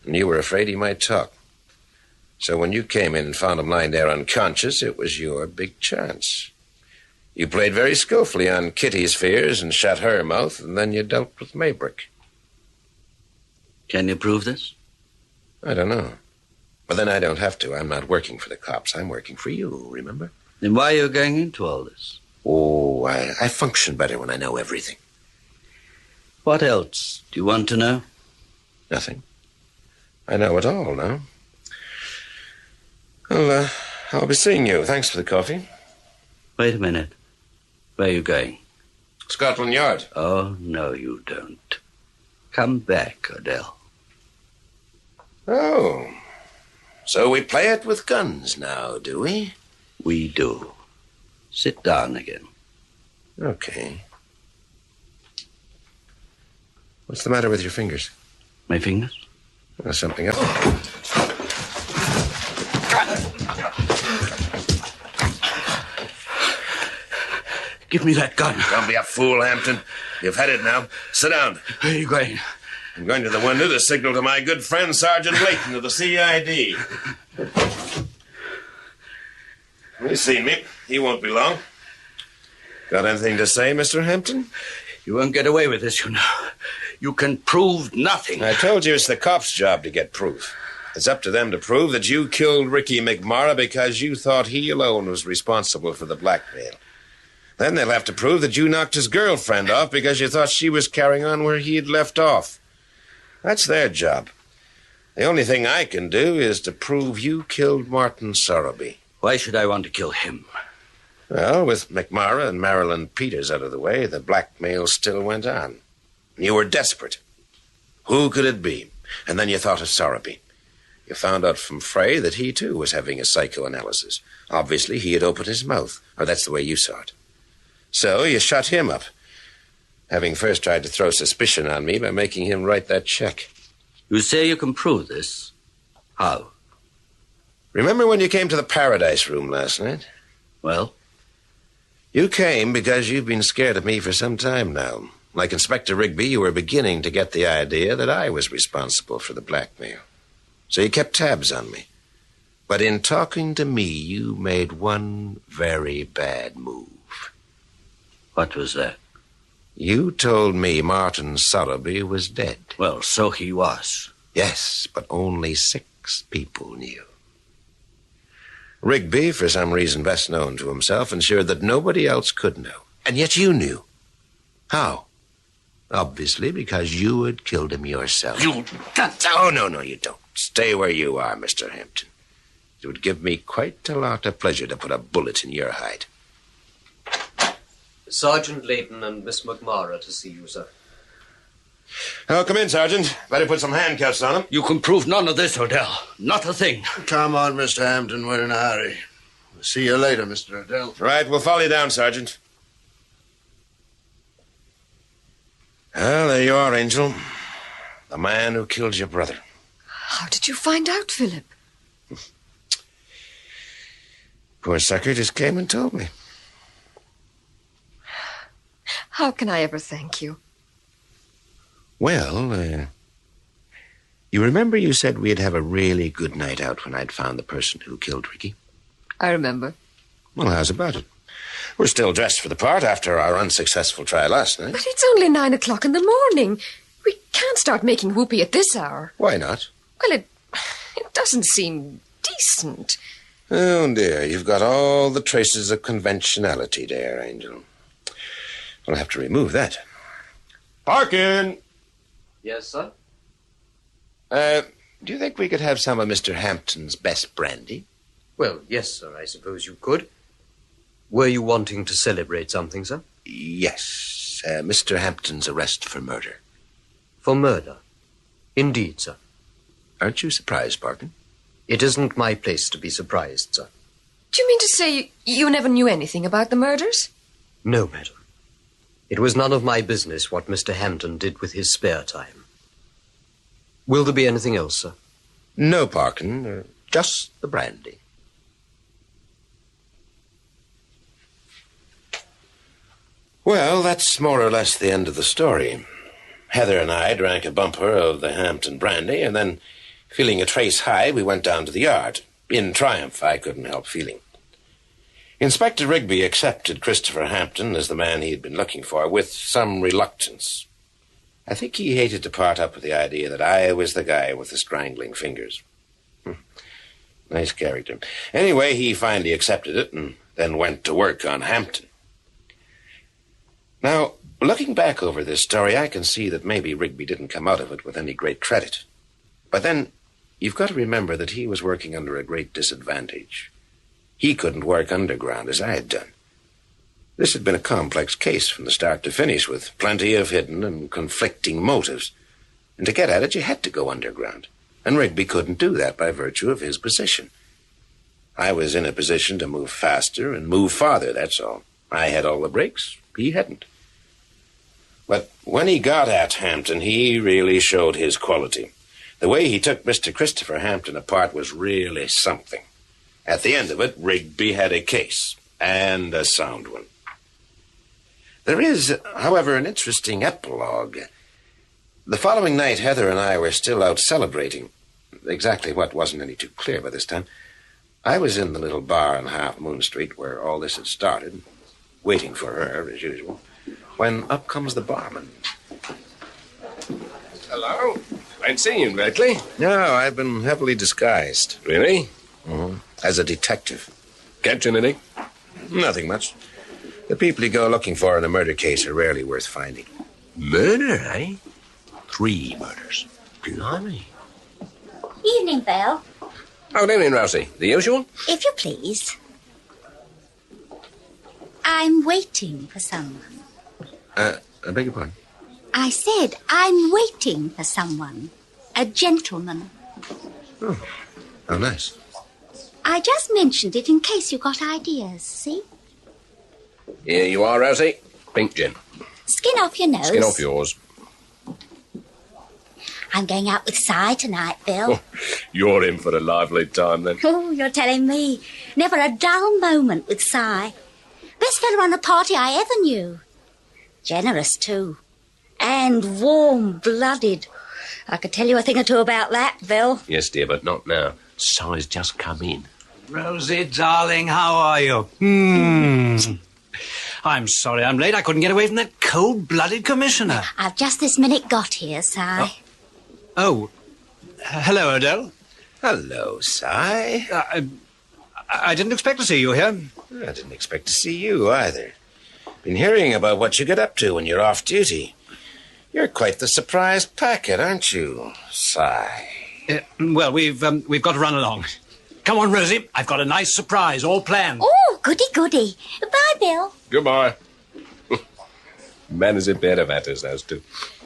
and you were afraid he might talk. So when you came in and found him lying there unconscious, it was your big chance. You played very skillfully on Kitty's fears and shut her mouth, and then you dealt with Maybrick. Can you prove this? I don't know. But then I don't have to. I'm not working for the cops. I'm working for you, remember? Then why are you going into all this? Oh, I function better when I know everything. What else do you want to know? Nothing. I know it all now. Well, I'll be seeing you. Thanks for the coffee. Wait a minute. Where are you going? Scotland Yard. Oh, no, you don't. Come back, Odell. Oh. So we play it with guns now, do we? We do. Sit down again. Okay. What's the matter with your fingers? My fingers? Well, something else. Give me that gun. Don't be a fool, Hampton. You've had it now. Sit down. Where are you going? I'm going to the window to signal to my good friend Sergeant Layton of the CID. He's seen me. He won't be long. Got anything to say, Mr. Hampton? You won't get away with this, you know. You can prove nothing. I told you it's the cops' job to get proof. It's up to them to prove that you killed Ricky McMorrow because you thought he alone was responsible for the blackmail. Then they'll have to prove that you knocked his girlfriend off because you thought she was carrying on where he had left off. That's their job. The only thing I can do is to prove you killed Martin Sorrowby. Why should I want to kill him? Well, with McMorrow and Marilyn Peters out of the way, the blackmail still went on. You were desperate. Who could it be? And then you thought of Sorrowby. You found out from Frey that he, too, was having a psychoanalysis. Obviously, he had opened his mouth, or that's the way you saw it. So you shut him up, having first tried to throw suspicion on me by making him write that check. You say you can prove this. How? Remember when you came to the Paradise Room last night? Well? You came because you've been scared of me for some time now. Like Inspector Rigby, you were beginning to get the idea that I was responsible for the blackmail. So you kept tabs on me. But in talking to me, you made one very bad move. What was that? You told me Martin Sorrowby was dead. Well, so he was. Yes, but only 6 people knew. Rigby, for some reason best known to himself, ensured that nobody else could know. And yet you knew. How? Obviously because you had killed him yourself. You... Oh, no, you don't. Stay where you are, Mr. Hampton. It would give me quite a lot of pleasure to put a bullet in your hide. Sergeant Layton and Miss McMorrow to see you, sir. Oh, come in, Sergeant. Better put some handcuffs on him. You can prove none of this, Odell. Not a thing. Come on, Mr. Hampton. We're in a hurry. We'll see you later, Mr. Odell. Right, we'll follow you down, Sergeant. Well, there you are, Angel. The man who killed your brother. How did you find out, Philip? Poor sucker just came and told me. How can I ever thank you? Well, you remember you said we'd have a really good night out when I'd found the person who killed Ricky? I remember. Well, how's about it? We're still dressed for the part after our unsuccessful try last night. But it's only 9 o'clock in the morning. We can't start making whoopee at this hour. Why not? Well, it doesn't seem decent. Oh, dear, you've got all the traces of conventionality there, Angel. I'll have to remove that. Parkin! Yes, sir? Do you think we could have some of Mr. Hampton's best brandy? Well, yes, sir, I suppose you could. Were you wanting to celebrate something, sir? Yes. Mr. Hampton's arrest for murder. For murder? Indeed, sir. Aren't you surprised, Parkin? It isn't my place to be surprised, sir. Do you mean to say you never knew anything about the murders? No, madam. It was none of my business what Mr. Hampton did with his spare time. Will there be anything else, sir? No, Parkin. Just the brandy. Well, that's more or less the end of the story. Heather and I drank a bumper of the Hampton brandy, and then, feeling a trace high, we went down to the yard. in triumph, I couldn't help feeling. Inspector Rigby accepted Christopher Hampton as the man he had been looking for with some reluctance. I think he hated to part up with the idea that I was the guy with the strangling fingers. Nice character. Anyway, he finally accepted it and then went to work on Hampton. Now, looking back over this story, I can see that maybe Rigby didn't come out of it with any great credit. But then, you've got to remember that he was working under a great disadvantage. He couldn't work underground as I had done. This had been a complex case from the start to finish, with plenty of hidden and conflicting motives. And to get at it, you had to go underground. And Rigby couldn't do that by virtue of his position. I was in a position to move faster and move farther, that's all. I had all the brakes, he hadn't. But when he got at Hampton, he really showed his quality. The way he took Mr. Christopher Hampton apart was really something. At the end of it, Rigby had a case, and a sound one. There is, however, an interesting epilogue. The following night, Heather and I were still out celebrating. Exactly what wasn't any too clear by this time. I was in the little bar on Half Moon Street where all this had started, waiting for her, as usual, when up comes the barman. Hello. Ain't seen you lately. No, I've been heavily disguised. Really? Mm-hmm. As a detective. Catch anything? Nothing much. The people you go looking for in a murder case are rarely worth finding. Murder, eh? 3 murders. Blimey. Evening, Belle. Oh, good evening, Rosie. The usual? If you please. I'm waiting for someone. I beg your pardon? I said I'm waiting for someone. A gentleman. Oh, how nice. I just mentioned it in case you got ideas, see? Here you are, Rosie. Pink gin. Skin off your nose. Skin off yours. I'm going out with Si tonight, Bill. Oh, you're in for a lively time, then. Oh, you're telling me. Never a dull moment with Si. Best fella on a party I ever knew. Generous, too. And warm-blooded. I could tell you a thing or two about that, Bill. Yes, dear, but not now. Si's just come in. Rosie, darling, how are you? I'm sorry I'm late. I couldn't get away from that cold-blooded commissioner. I've just this minute got here, Si. Oh. Hello, Odell. Hello, Si. I didn't expect to see you here. I didn't expect to see you either. Been hearing about what you get up to when you're off duty. You're quite the surprise packet, aren't you, Si? Well, we've got to run along. Come on, Rosie. I've got a nice surprise all planned. Oh, goody. Bye, Bill. Goodbye. Manners are better matters, those two.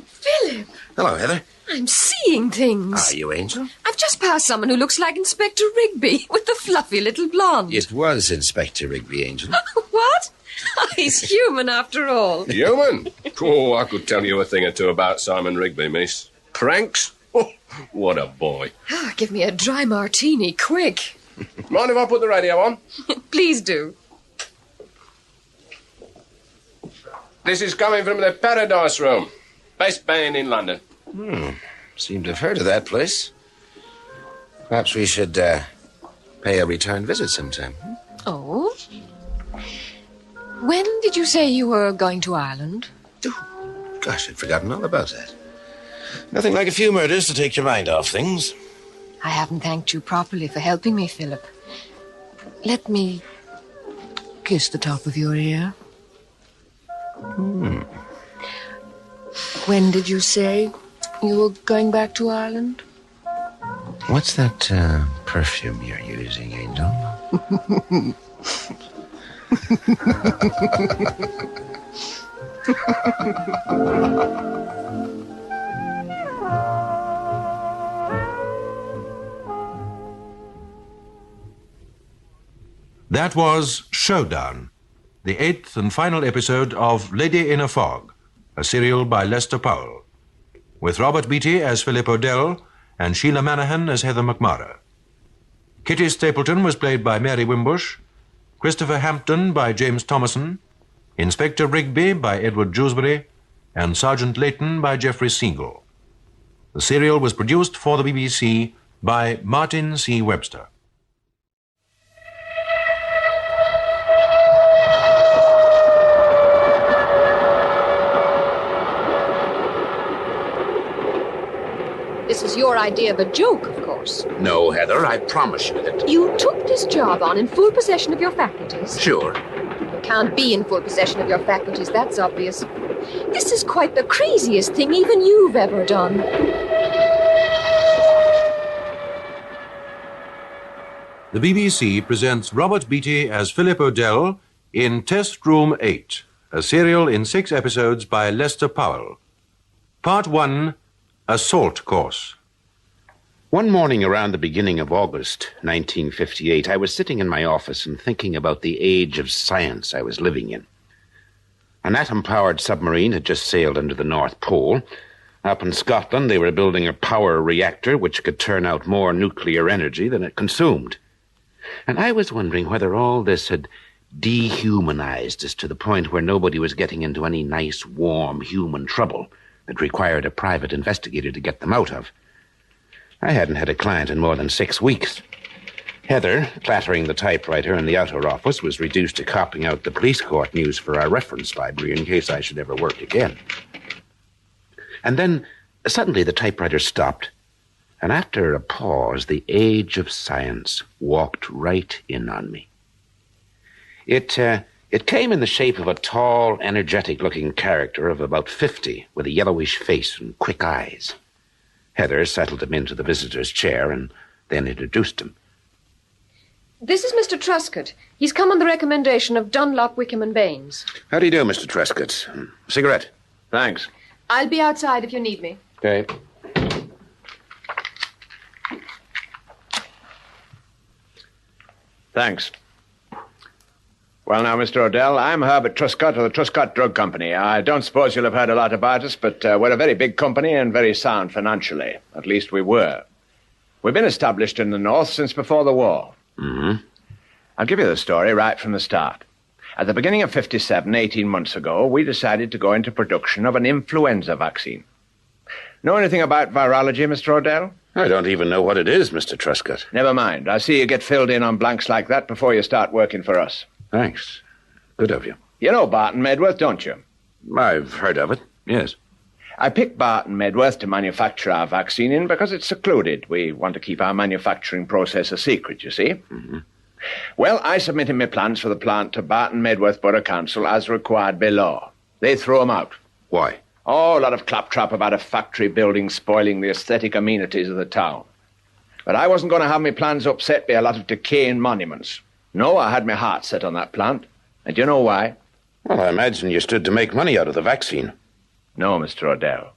Philip. Hello, Heather. I'm seeing things. Are you, Angel? I've just passed someone who looks like Inspector Rigby with the fluffy little blonde. It was Inspector Rigby, Angel. What? He's human after all. Human? Oh, I could tell you a thing or two about Simon Rigby, miss. Pranks? Oh, what a boy. Give me a dry martini, quick. Mind if I put the radio on? Please do. This is coming from the Paradise Room. Best band in London. Seem to have heard of that place. Perhaps we should pay a return visit sometime. Oh? When did you say you were going to Ireland? Gosh, I'd forgotten all about that. Nothing like a few murders to take your mind off things. I haven't thanked you properly for helping me, Philip. Let me kiss the top of your ear. When did you say you were going back to Ireland? What's that perfume you're using, Angel? That was Showdown, the 8th and final episode of Lady in a Fog, a serial by Lester Powell, with Robert Beatty as Philip Odell and Sheila Manahan as Heather McMara. Kitty Stapleton was played by Mary Wimbush, Christopher Hampton by James Thomason, Inspector Rigby by Edward Jewsbury, and Sergeant Layton by Geoffrey Seagull. The serial was produced for the BBC by Martin C. Webster. This is your idea of a joke, of course. No, Heather, I promise you that... You took this job on in full possession of your faculties. Sure. You can't be in full possession of your faculties, that's obvious. This is quite the craziest thing even you've ever done. The BBC presents Robert Beatty as Philip Odell in Test Room 8, a serial in 6 episodes by Lester Powell. Part 1, Assault Course. One morning around the beginning of August 1958, I was sitting in my office and thinking about the age of science I was living in. An atom-powered submarine had just sailed into the North Pole. Up in Scotland, they were building a power reactor which could turn out more nuclear energy than it consumed. And I was wondering whether all this had dehumanized us to the point where nobody was getting into any nice, warm human trouble that required a private investigator to get them out of. I hadn't had a client in more than 6 weeks. Heather, clattering the typewriter in the outer office, was reduced to copying out the police court news for our reference library in case I should ever work again. And then, suddenly, the typewriter stopped, and after a pause, the age of science walked right in on me. It came in the shape of a tall, energetic-looking character of about 50, with a yellowish face and quick eyes. Heather settled him into the visitor's chair and then introduced him. This is Mr. Truscott. He's come on the recommendation of Dunlop, Wickham and Baines. How do you do, Mr. Truscott? Cigarette? Thanks. I'll be outside if you need me. Okay. Thanks. Well, now, Mr. Odell, I'm Herbert Truscott of the Truscott Drug Company. I don't suppose you'll have heard a lot about us, but we're a very big company and very sound financially. At least we were. We've been established in the North since before the war. Mm-hmm. I'll give you the story right from the start. At the beginning of 57, 18 months ago, we decided to go into production of an influenza vaccine. Know anything about virology, Mr. Odell? I don't even know what it is, Mr. Truscott. Never mind. I see you get filled in on blanks like that before you start working for us. Thanks. Good of you. You know Barton Medworth, don't you? I've heard of it, yes. I picked Barton Medworth to manufacture our vaccine in because it's secluded. We want to keep our manufacturing process a secret, you see. Mm-hmm. Well, I submitted my plans for the plant to Barton Medworth Borough Council as required by law. They threw them out. Why? Oh, a lot of claptrap about a factory building spoiling the aesthetic amenities of the town. But I wasn't going to have my plans upset by a lot of decaying monuments. No, I had my heart set on that plant. And do you know why? Well, I imagine you stood to make money out of the vaccine. No, Mr. Odell.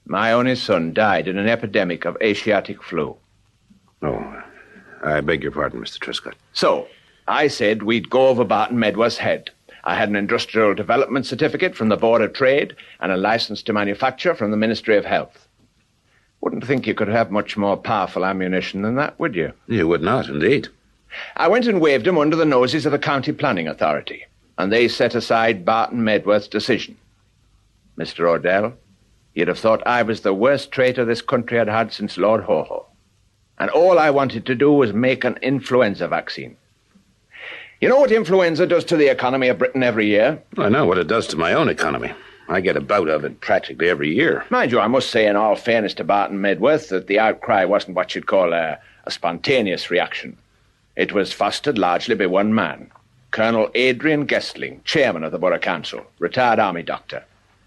My only son died in an epidemic of Asiatic flu. Oh, I beg your pardon, Mr. Truscott. So, I said we'd go over Barton Medworth's head. I had an industrial development certificate from the Board of Trade and a license to manufacture from the Ministry of Health. Wouldn't think you could have much more powerful ammunition than that, would you? You would not, indeed. I went and waved them under the noses of the County Planning Authority, and they set aside Barton Medworth's decision. Mr. Odell, you'd have thought I was the worst traitor this country had had since Lord Ho-Ho. And all I wanted to do was make an influenza vaccine. You know what influenza does to the economy of Britain every year? I know what it does to my own economy. I get a bout of it practically every year. Mind you, I must say in all fairness to Barton Medworth that the outcry wasn't what you'd call a spontaneous reaction. It was fostered largely by one man, Colonel Adrian Guestling, chairman of the Borough Council, retired army doctor,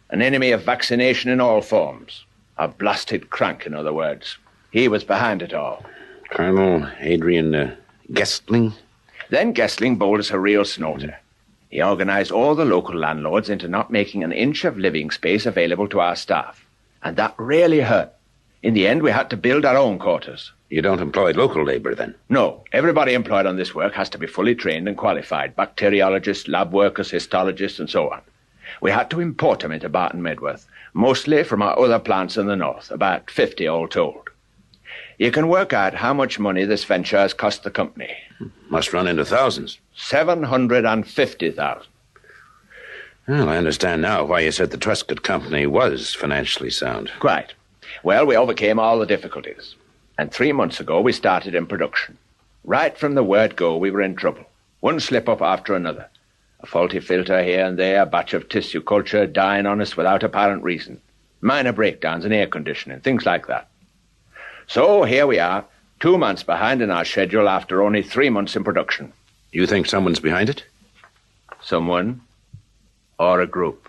an enemy of vaccination in all forms. A blasted crank, in other words. He was behind it all. Colonel Adrian Guestling? Then Guestling bowled us a real snorter. He organized all the local landlords into not making an inch of living space available to our staff. And that really hurt. In the end, we had to build our own quarters. You don't employ local labor, then? No. Everybody employed on this work has to be fully trained and qualified. Bacteriologists, lab workers, histologists, and so on. We had to import them into Barton Medworth, mostly from our other plants in the north, about 50 all told. You can work out how much money this venture has cost the company. Must run into thousands. 750,000. Well, I understand now why you said the Truscott Company was financially sound. Quite. Well, we overcame all the difficulties. And 3 months ago, we started in production. Right from the word go, we were in trouble. One slip-up after another. A faulty filter here and there, a batch of tissue culture dying on us without apparent reason. Minor breakdowns in air conditioning, things like that. So here we are, 2 months behind in our schedule after only 3 months in production. You think someone's behind it? Someone or a group.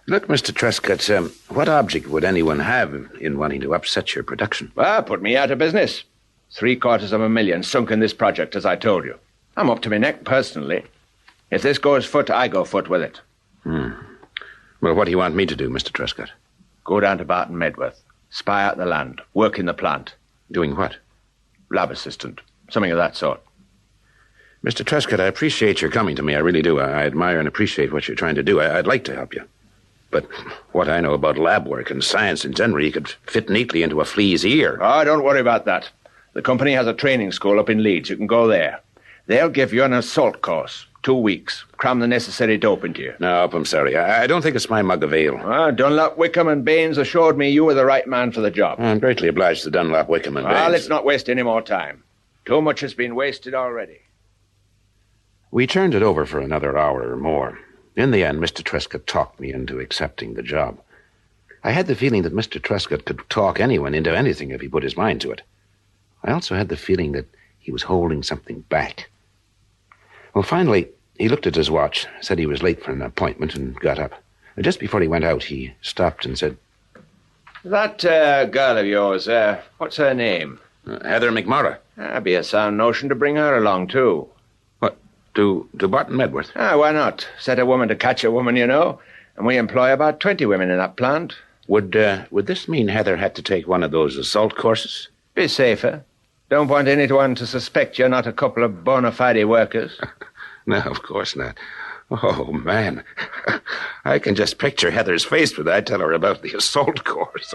Look, Mr. Truscott, what object would anyone have in wanting to upset your production? Well, put me out of business. $750,000 sunk in this project, as I told you. I'm up to my neck personally. If this goes foot, I go foot with it. Well, what do you want me to do, Mr. Truscott? Go down to Barton Medworth, spy out the land, work in the plant. Doing what? Lab assistant, something of that sort. Mr. Truscott, I appreciate your coming to me. I really do. I admire and appreciate what you're trying to do. I'd like to help you. But what I know about lab work and science in general, you could fit neatly into a flea's ear. Oh, don't worry about that. The company has a training school up in Leeds. You can go there. They'll give you an assault course. 2 weeks. Cram the necessary dope into you. No, I'm sorry. I don't think it's my mug of ale. Dunlop, Wickham and Baines assured me you were the right man for the job. I'm greatly obliged to Dunlop, Wickham and Baines. Let's not waste any more time. Too much has been wasted already. We turned it over for another hour or more. In the end, Mr. Truscott talked me into accepting the job. I had the feeling that Mr. Truscott could talk anyone into anything if he put his mind to it. I also had the feeling that he was holding something back. Well, finally, he looked at his watch, said he was late for an appointment, and got up. And just before he went out, he stopped and said, That girl of yours, what's her name? Heather McMorrow. That'd be a sound notion to bring her along, too. What, to Barton Medworth? Why not? Set a woman to catch a woman, you know. And we employ about 20 women in that plant. Would this mean Heather had to take one of those assault courses? Be safer. Don't want anyone to suspect you're not a couple of bona fide workers. No, of course not. Oh, man. I can just picture Heather's face when I tell her about the assault course.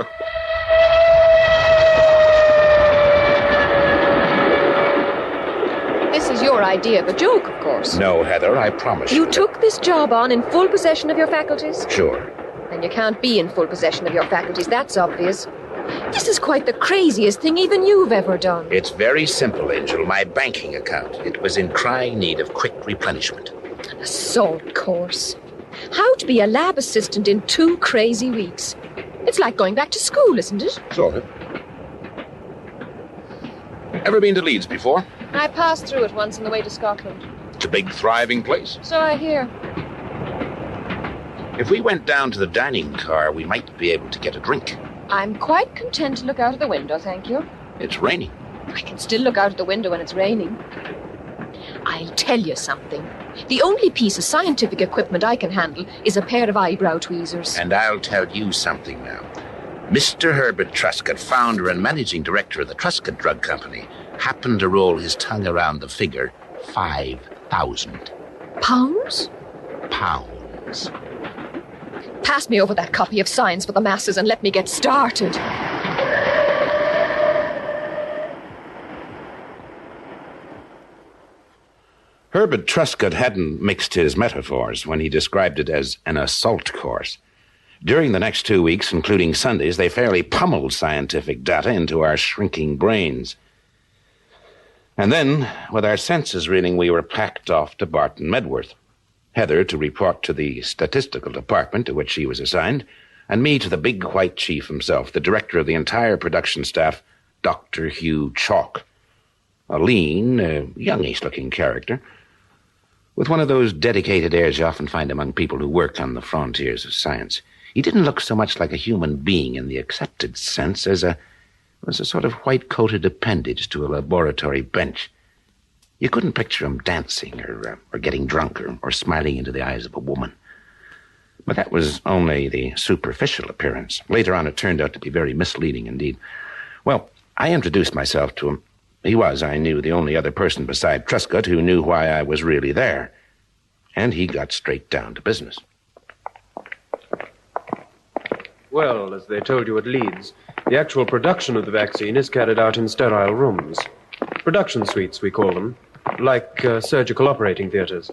This is your idea of a joke, of course. No, Heather, I promise you. You took this job on in full possession of your faculties? Sure. Then you can't be in full possession of your faculties, that's obvious. This is quite the craziest thing even you've ever done. It's very simple, Angel. My banking account. It was in crying need of quick replenishment. An assault course. How to be a lab assistant in 2 crazy weeks. It's like going back to school, isn't it? Sort of. Ever been to Leeds before? I passed through it once on the way to Scotland. It's a big, thriving place. So I hear. If we went down to the dining car, we might be able to get a drink. I'm quite content to look out of the window, thank you. It's raining. I can still look out of the window when it's raining. I'll tell you something. The only piece of scientific equipment I can handle is a pair of eyebrow tweezers. And I'll tell you something now. Mr. Herbert Truscott, founder and managing director of the Truscott Drug Company, happened to roll his tongue around the figure 5,000. Pounds? Pounds. Pass me over that copy of Science for the Masses and let me get started. Herbert Truscott hadn't mixed his metaphors when he described it as an assault course. During the next 2 weeks, including Sundays, they fairly pummeled scientific data into our shrinking brains. And then, with our senses reeling, we were packed off to Barton Medworth. Heather to report to the statistical department to which she was assigned, and me to the big white chief himself, the director of the entire production staff, Dr. Hugh Chalk. A lean, youngish-looking character, with one of those dedicated airs you often find among people who work on the frontiers of science. He didn't look so much like a human being in the accepted sense as a sort of white-coated appendage to a laboratory bench. You couldn't picture him dancing or getting drunk or smiling into the eyes of a woman. But that was only the superficial appearance. Later on, it turned out to be very misleading indeed. Well, I introduced myself to him. He was, I knew, the only other person beside Truscott who knew why I was really there. And he got straight down to business. Well, as they told you at Leeds, the actual production of the vaccine is carried out in sterile rooms. Production suites, we call them, like surgical operating theaters.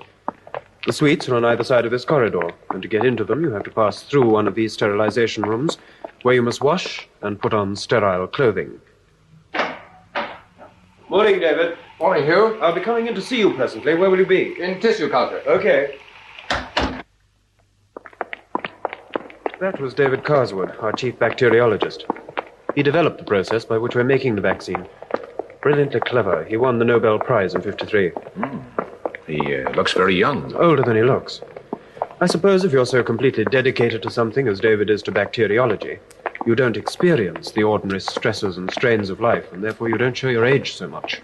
The suites are on either side of this corridor, and to get into them, you have to pass through one of these sterilization rooms, where you must wash and put on sterile clothing. Morning, David. Morning, Hugh. I'll be coming in to see you presently. Where will you be? In tissue culture. Okay. That was David Carswood, our chief bacteriologist. He developed the process by which we're making the vaccine. Brilliantly clever. He won the Nobel Prize in '53. He looks very young. Older than he looks. I suppose if you're so completely dedicated to something as David is to bacteriology, you don't experience the ordinary stresses and strains of life, and therefore you don't show your age so much.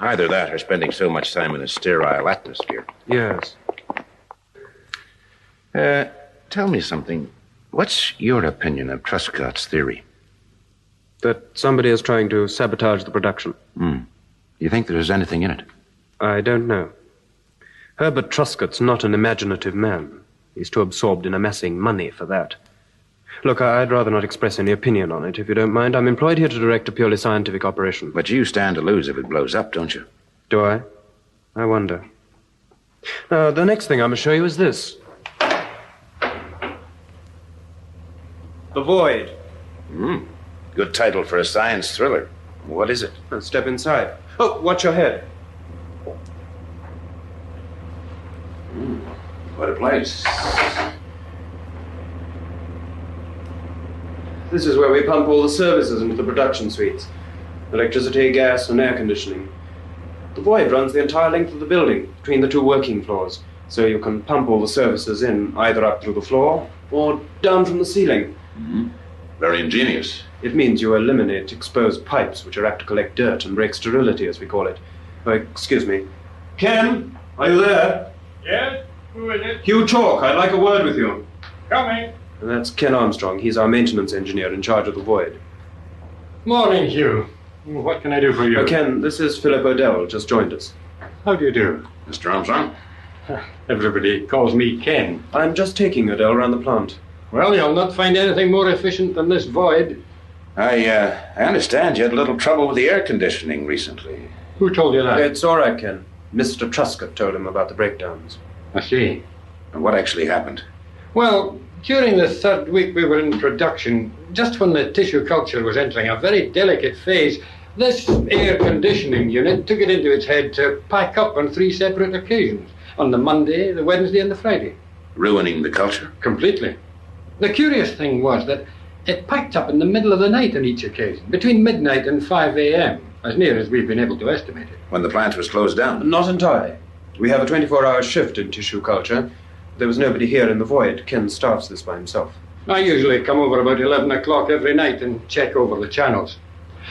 Either that or spending so much time in a sterile atmosphere. Yes. Tell me something. What's your opinion of Truscott's theory? That somebody is trying to sabotage the production. You think there's anything in it? I don't know. Herbert Truscott's not an imaginative man. He's too absorbed in amassing money for that. Look, I'd rather not express any opinion on it, if you don't mind. I'm employed here to direct a purely scientific operation. But you stand to lose if it blows up, don't you? Do I? I wonder. Now, the next thing I must show you is this. The Void. Good title for a science thriller. What is it? Now step inside. Oh, watch your head. What a place. This is where we pump all the services into the production suites. Electricity, gas, and air conditioning. The void runs the entire length of the building, between the two working floors, so you can pump all the services in, either up through the floor or down from the ceiling. Very ingenious. It means you eliminate exposed pipes, which are apt to collect dirt and break sterility, as we call it. Oh, excuse me. Ken, are you there? Yes? Who is it? Hugh Chalk, I'd like a word with you. Coming. And that's Ken Armstrong. He's our maintenance engineer in charge of the void. Morning, Hugh. What can I do for you? Ken, this is Philip Odell, just joined us. How do you do? Mr. Armstrong? Everybody calls me Ken. I'm just taking Odell around the plant. Well, you'll not find anything more efficient than this void. I understand you had a little trouble with the air conditioning recently. Who told you that? It's all right, Ken. Mr. Truscott told him about the breakdowns. I see. And what actually happened? Well, during the third week we were in production, just when the tissue culture was entering a very delicate phase, this air conditioning unit took it into its head to pack up on 3 separate occasions. On the Monday, the Wednesday, and the Friday. Ruining the culture? Completely. The curious thing was that it packed up in the middle of the night on each occasion, between midnight and 5 a.m., as near as we've been able to estimate it. When the plant was closed down? Not entirely. We have a 24-hour shift in tissue culture. There was nobody here in the void. Ken staffs this by himself. I usually come over about 11 o'clock every night and check over the channels.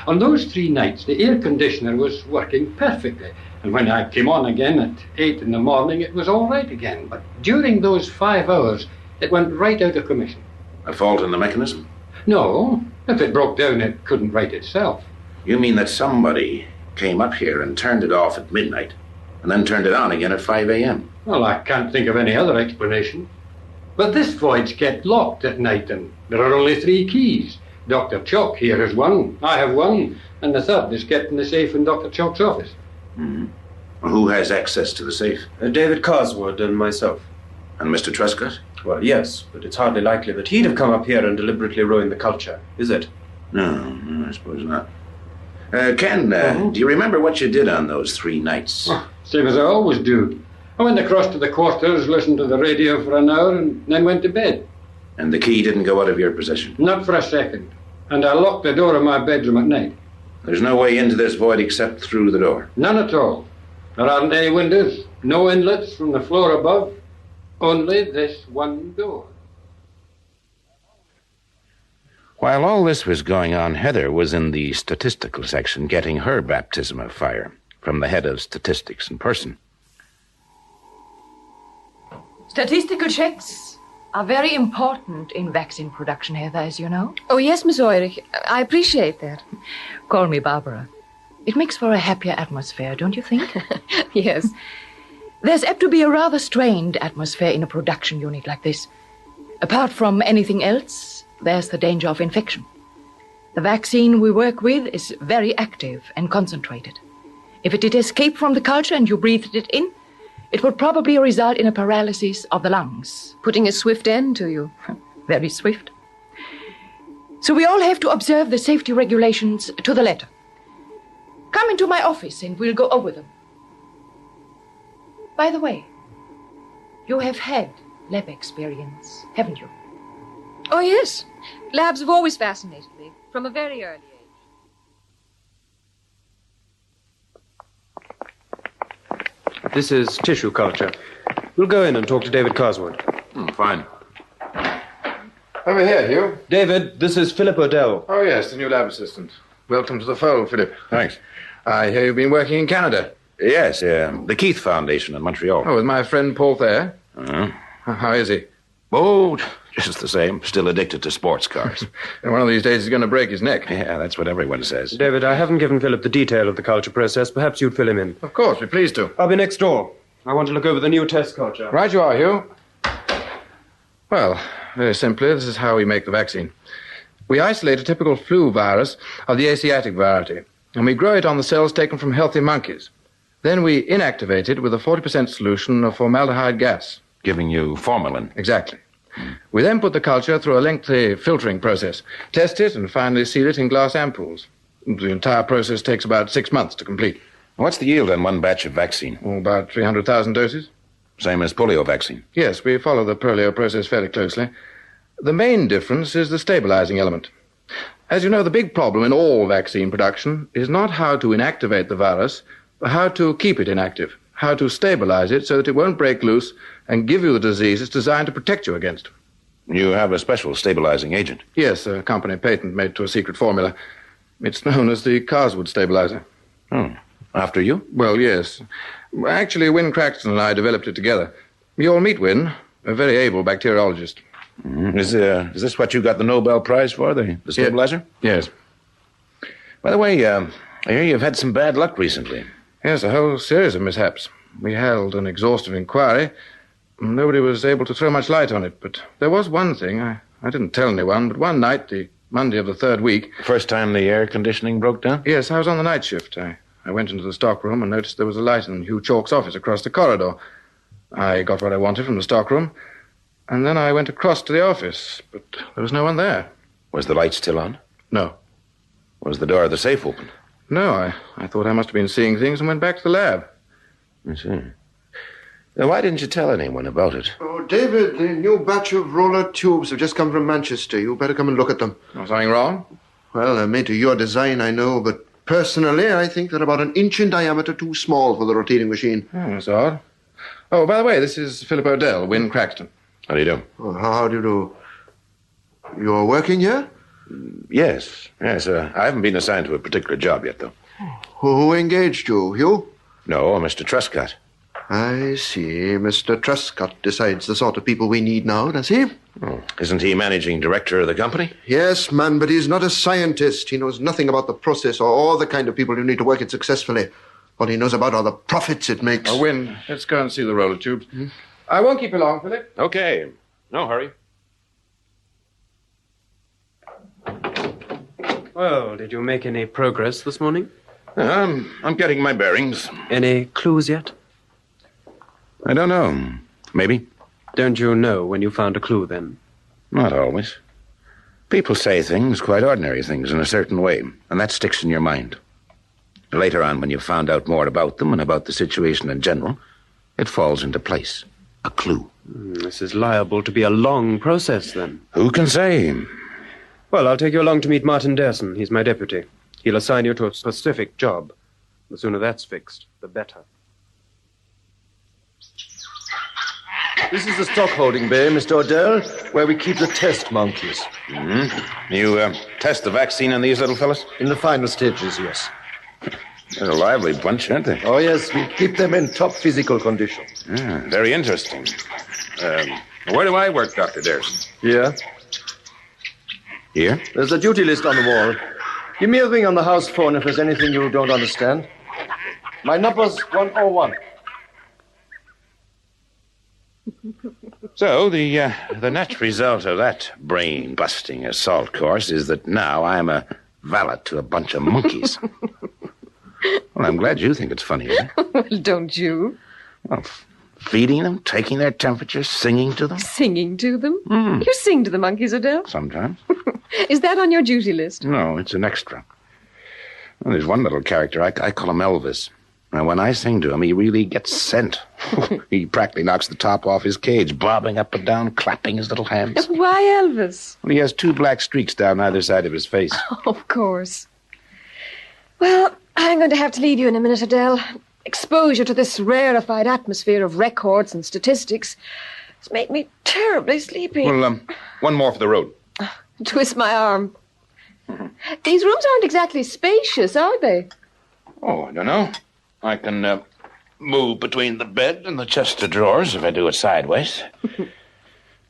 On those 3 nights, the air conditioner was working perfectly. And when I came on again at 8 in the morning, it was all right again. But during those 5 hours, it went right out of commission. A fault in the mechanism? No. If it broke down, it couldn't right itself. You mean that somebody came up here and turned it off at midnight, and then turned it on again at 5 a.m.? Well, I can't think of any other explanation. But this void's kept locked at night, and there are only 3 keys. Dr. Chalk here has one, I have one, and the third is kept in the safe in Dr. Chalk's office. Who has access to the safe? David Carswood and myself. And Mr. Truscott? Well, yes, but it's hardly likely that he'd have come up here and deliberately ruined the culture, is it? No, I suppose not. Ken, do you remember what you did on those 3 nights? Same as I always do. I went across to the quarters, listened to the radio for an hour, and then went to bed. And the key didn't go out of your possession? Not for a second. And I locked the door of my bedroom at night. There's no way into this void except through the door? None at all. There aren't any windows, no inlets from the floor above, only this one door. While all this was going on, Heather was in the statistical section getting her baptism of fire from the head of statistics in person. Statistical checks are very important in vaccine production, Heather, as you know. Oh, yes, Miss Ulrich. I appreciate that. Call me Barbara. It makes for a happier atmosphere, don't you think? Yes. There's apt to be a rather strained atmosphere in a production unit like this. Apart from anything else, there's the danger of infection. The vaccine we work with is very active and concentrated. If it did escape from the culture and you breathed it in, it would probably result in a paralysis of the lungs. Putting a swift end to you. Very swift. So we all have to observe the safety regulations to the letter. Come into my office and we'll go over them. By the way, you have had lab experience, haven't you? Oh, yes. Labs have always fascinated me, from a very early age. This is tissue culture. We'll go in and talk to David Carswood. Fine. Over here, Hugh. David, this is Philip Odell. Oh, yes, the new lab assistant. Welcome to the fold, Philip. Thanks. I hear you've been working in Canada. Yes, the Keith Foundation in Montreal. Oh, with my friend Paul Thayer? Uh-huh. How is he? Oh, just the same. Still addicted to sports cars. And one of these days he's going to break his neck. Yeah, that's what everyone says. David, I haven't given Philip the detail of the culture process. Perhaps you'd fill him in. Of course, be pleased to. I'll be next door. I want to look over the new test culture. Right you are, Hugh. Well, very simply, this is how we make the vaccine. We isolate a typical flu virus of the Asiatic variety, and we grow it on the cells taken from healthy monkeys. Then we inactivate it with a 40% solution of formaldehyde gas. Giving you formalin. Exactly. We then put the culture through a lengthy filtering process, test it, and finally seal it in glass ampoules. The entire process takes about 6 months to complete. What's the yield on one batch of vaccine? Oh, about 300,000 doses. Same as polio vaccine? Yes, we follow the polio process fairly closely. The main difference is the stabilizing element. As you know, the big problem in all vaccine production is not how to inactivate the virus, but how to keep it inactive, how to stabilize it so that it won't break loose and give you the disease it's designed to protect you against. You have a special stabilizing agent? Yes, a company patent made to a secret formula. It's known as the Carswood stabilizer. Oh, after you? Well, yes. Actually, Win Craxton and I developed it together. You'll meet Win, a very able bacteriologist. Mm-hmm. Is this what you got the Nobel Prize for, the stabilizer? Yes. By the way, I hear you've had some bad luck recently. Yes, a whole series of mishaps. We held an exhaustive inquiry. Nobody was able to throw much light on it, but there was one thing. I didn't tell anyone, but one night, the Monday of the third week... First time the air conditioning broke down? Yes, I was on the night shift. I went into the stockroom and noticed there was a light in Hugh Chalk's office across the corridor. I got what I wanted from the stockroom, and then I went across to the office, but there was no one there. Was the light still on? No. Was the door of the safe open? No, I thought I must have been seeing things and went back to the lab. I see. Now, why didn't you tell anyone about it? Oh, David, the new batch of roller tubes have just come from Manchester. You better come and look at them. Something wrong? Well, they're made to your design, I know, but personally, I think they're about 1 inch in diameter too small for the rotating machine. Oh, that's odd. Oh, by the way, this is Philip Odell, Win Craxton. How do you do? Oh, how do you do? You're working here? Yes. I haven't been assigned to a particular job yet, though. Who engaged you, Hugh? No, Mr. Truscott. I see. Mr. Truscott decides the sort of people we need now, does he? Oh, isn't he managing director of the company? Yes, man, but he's not a scientist. He knows nothing about the process or the kind of people you need to work it successfully. All he knows about are the profits it makes. Oh, Win, let's go and see the roller tubes. I won't keep you long, Philip. Okay. No hurry. Well, did you make any progress this morning? I'm getting my bearings. Any clues yet? I don't know. Maybe. Don't you know when you found a clue, then? Not always. People say things, quite ordinary things, in a certain way, and that sticks in your mind. Later on, when you've found out more about them and about the situation in general, it falls into place. A clue. This is liable to be a long process, then. Who can say? Well, I'll take you along to meet Martin Derson. He's my deputy. He'll assign you to a specific job. The sooner that's fixed, the better. This is the stock-holding bay, Mr. Odell, where we keep the test monkeys. Mm-hmm. You test the vaccine on these little fellas? In the final stages, yes. They're a lively bunch, aren't they? Oh, yes, we keep them in top physical condition. Very interesting. Where do I work, Dr. Derson? Here. Here? There's a duty list on the wall. Give me a ring on the house phone if there's anything you don't understand. My number's 101. So, the net result of that brain-busting assault course is that now I'm a valet to a bunch of monkeys. Well, I'm glad you think it's funny, eh? Well, don't you? Well, feeding them, taking their temperature, singing to them? Singing to them? You sing to the monkeys, Odell? Sometimes. Is that on your duty list? No, it's an extra. Well, there's one little character. I call him Elvis. And when I sing to him, he really gets sent. He practically knocks the top off his cage, bobbing up and down, clapping his little hands. Why, Elvis? Well, he has 2 black streaks down either side of his face. Of course. Well, I'm going to have to leave you in a minute, Odell. Exposure to this rarefied atmosphere of records and statistics has made me terribly sleepy. Well, one more for the road. Twist my arm. These rooms aren't exactly spacious, are they? Oh, I don't know. I can move between the bed and the chest of drawers if I do it sideways.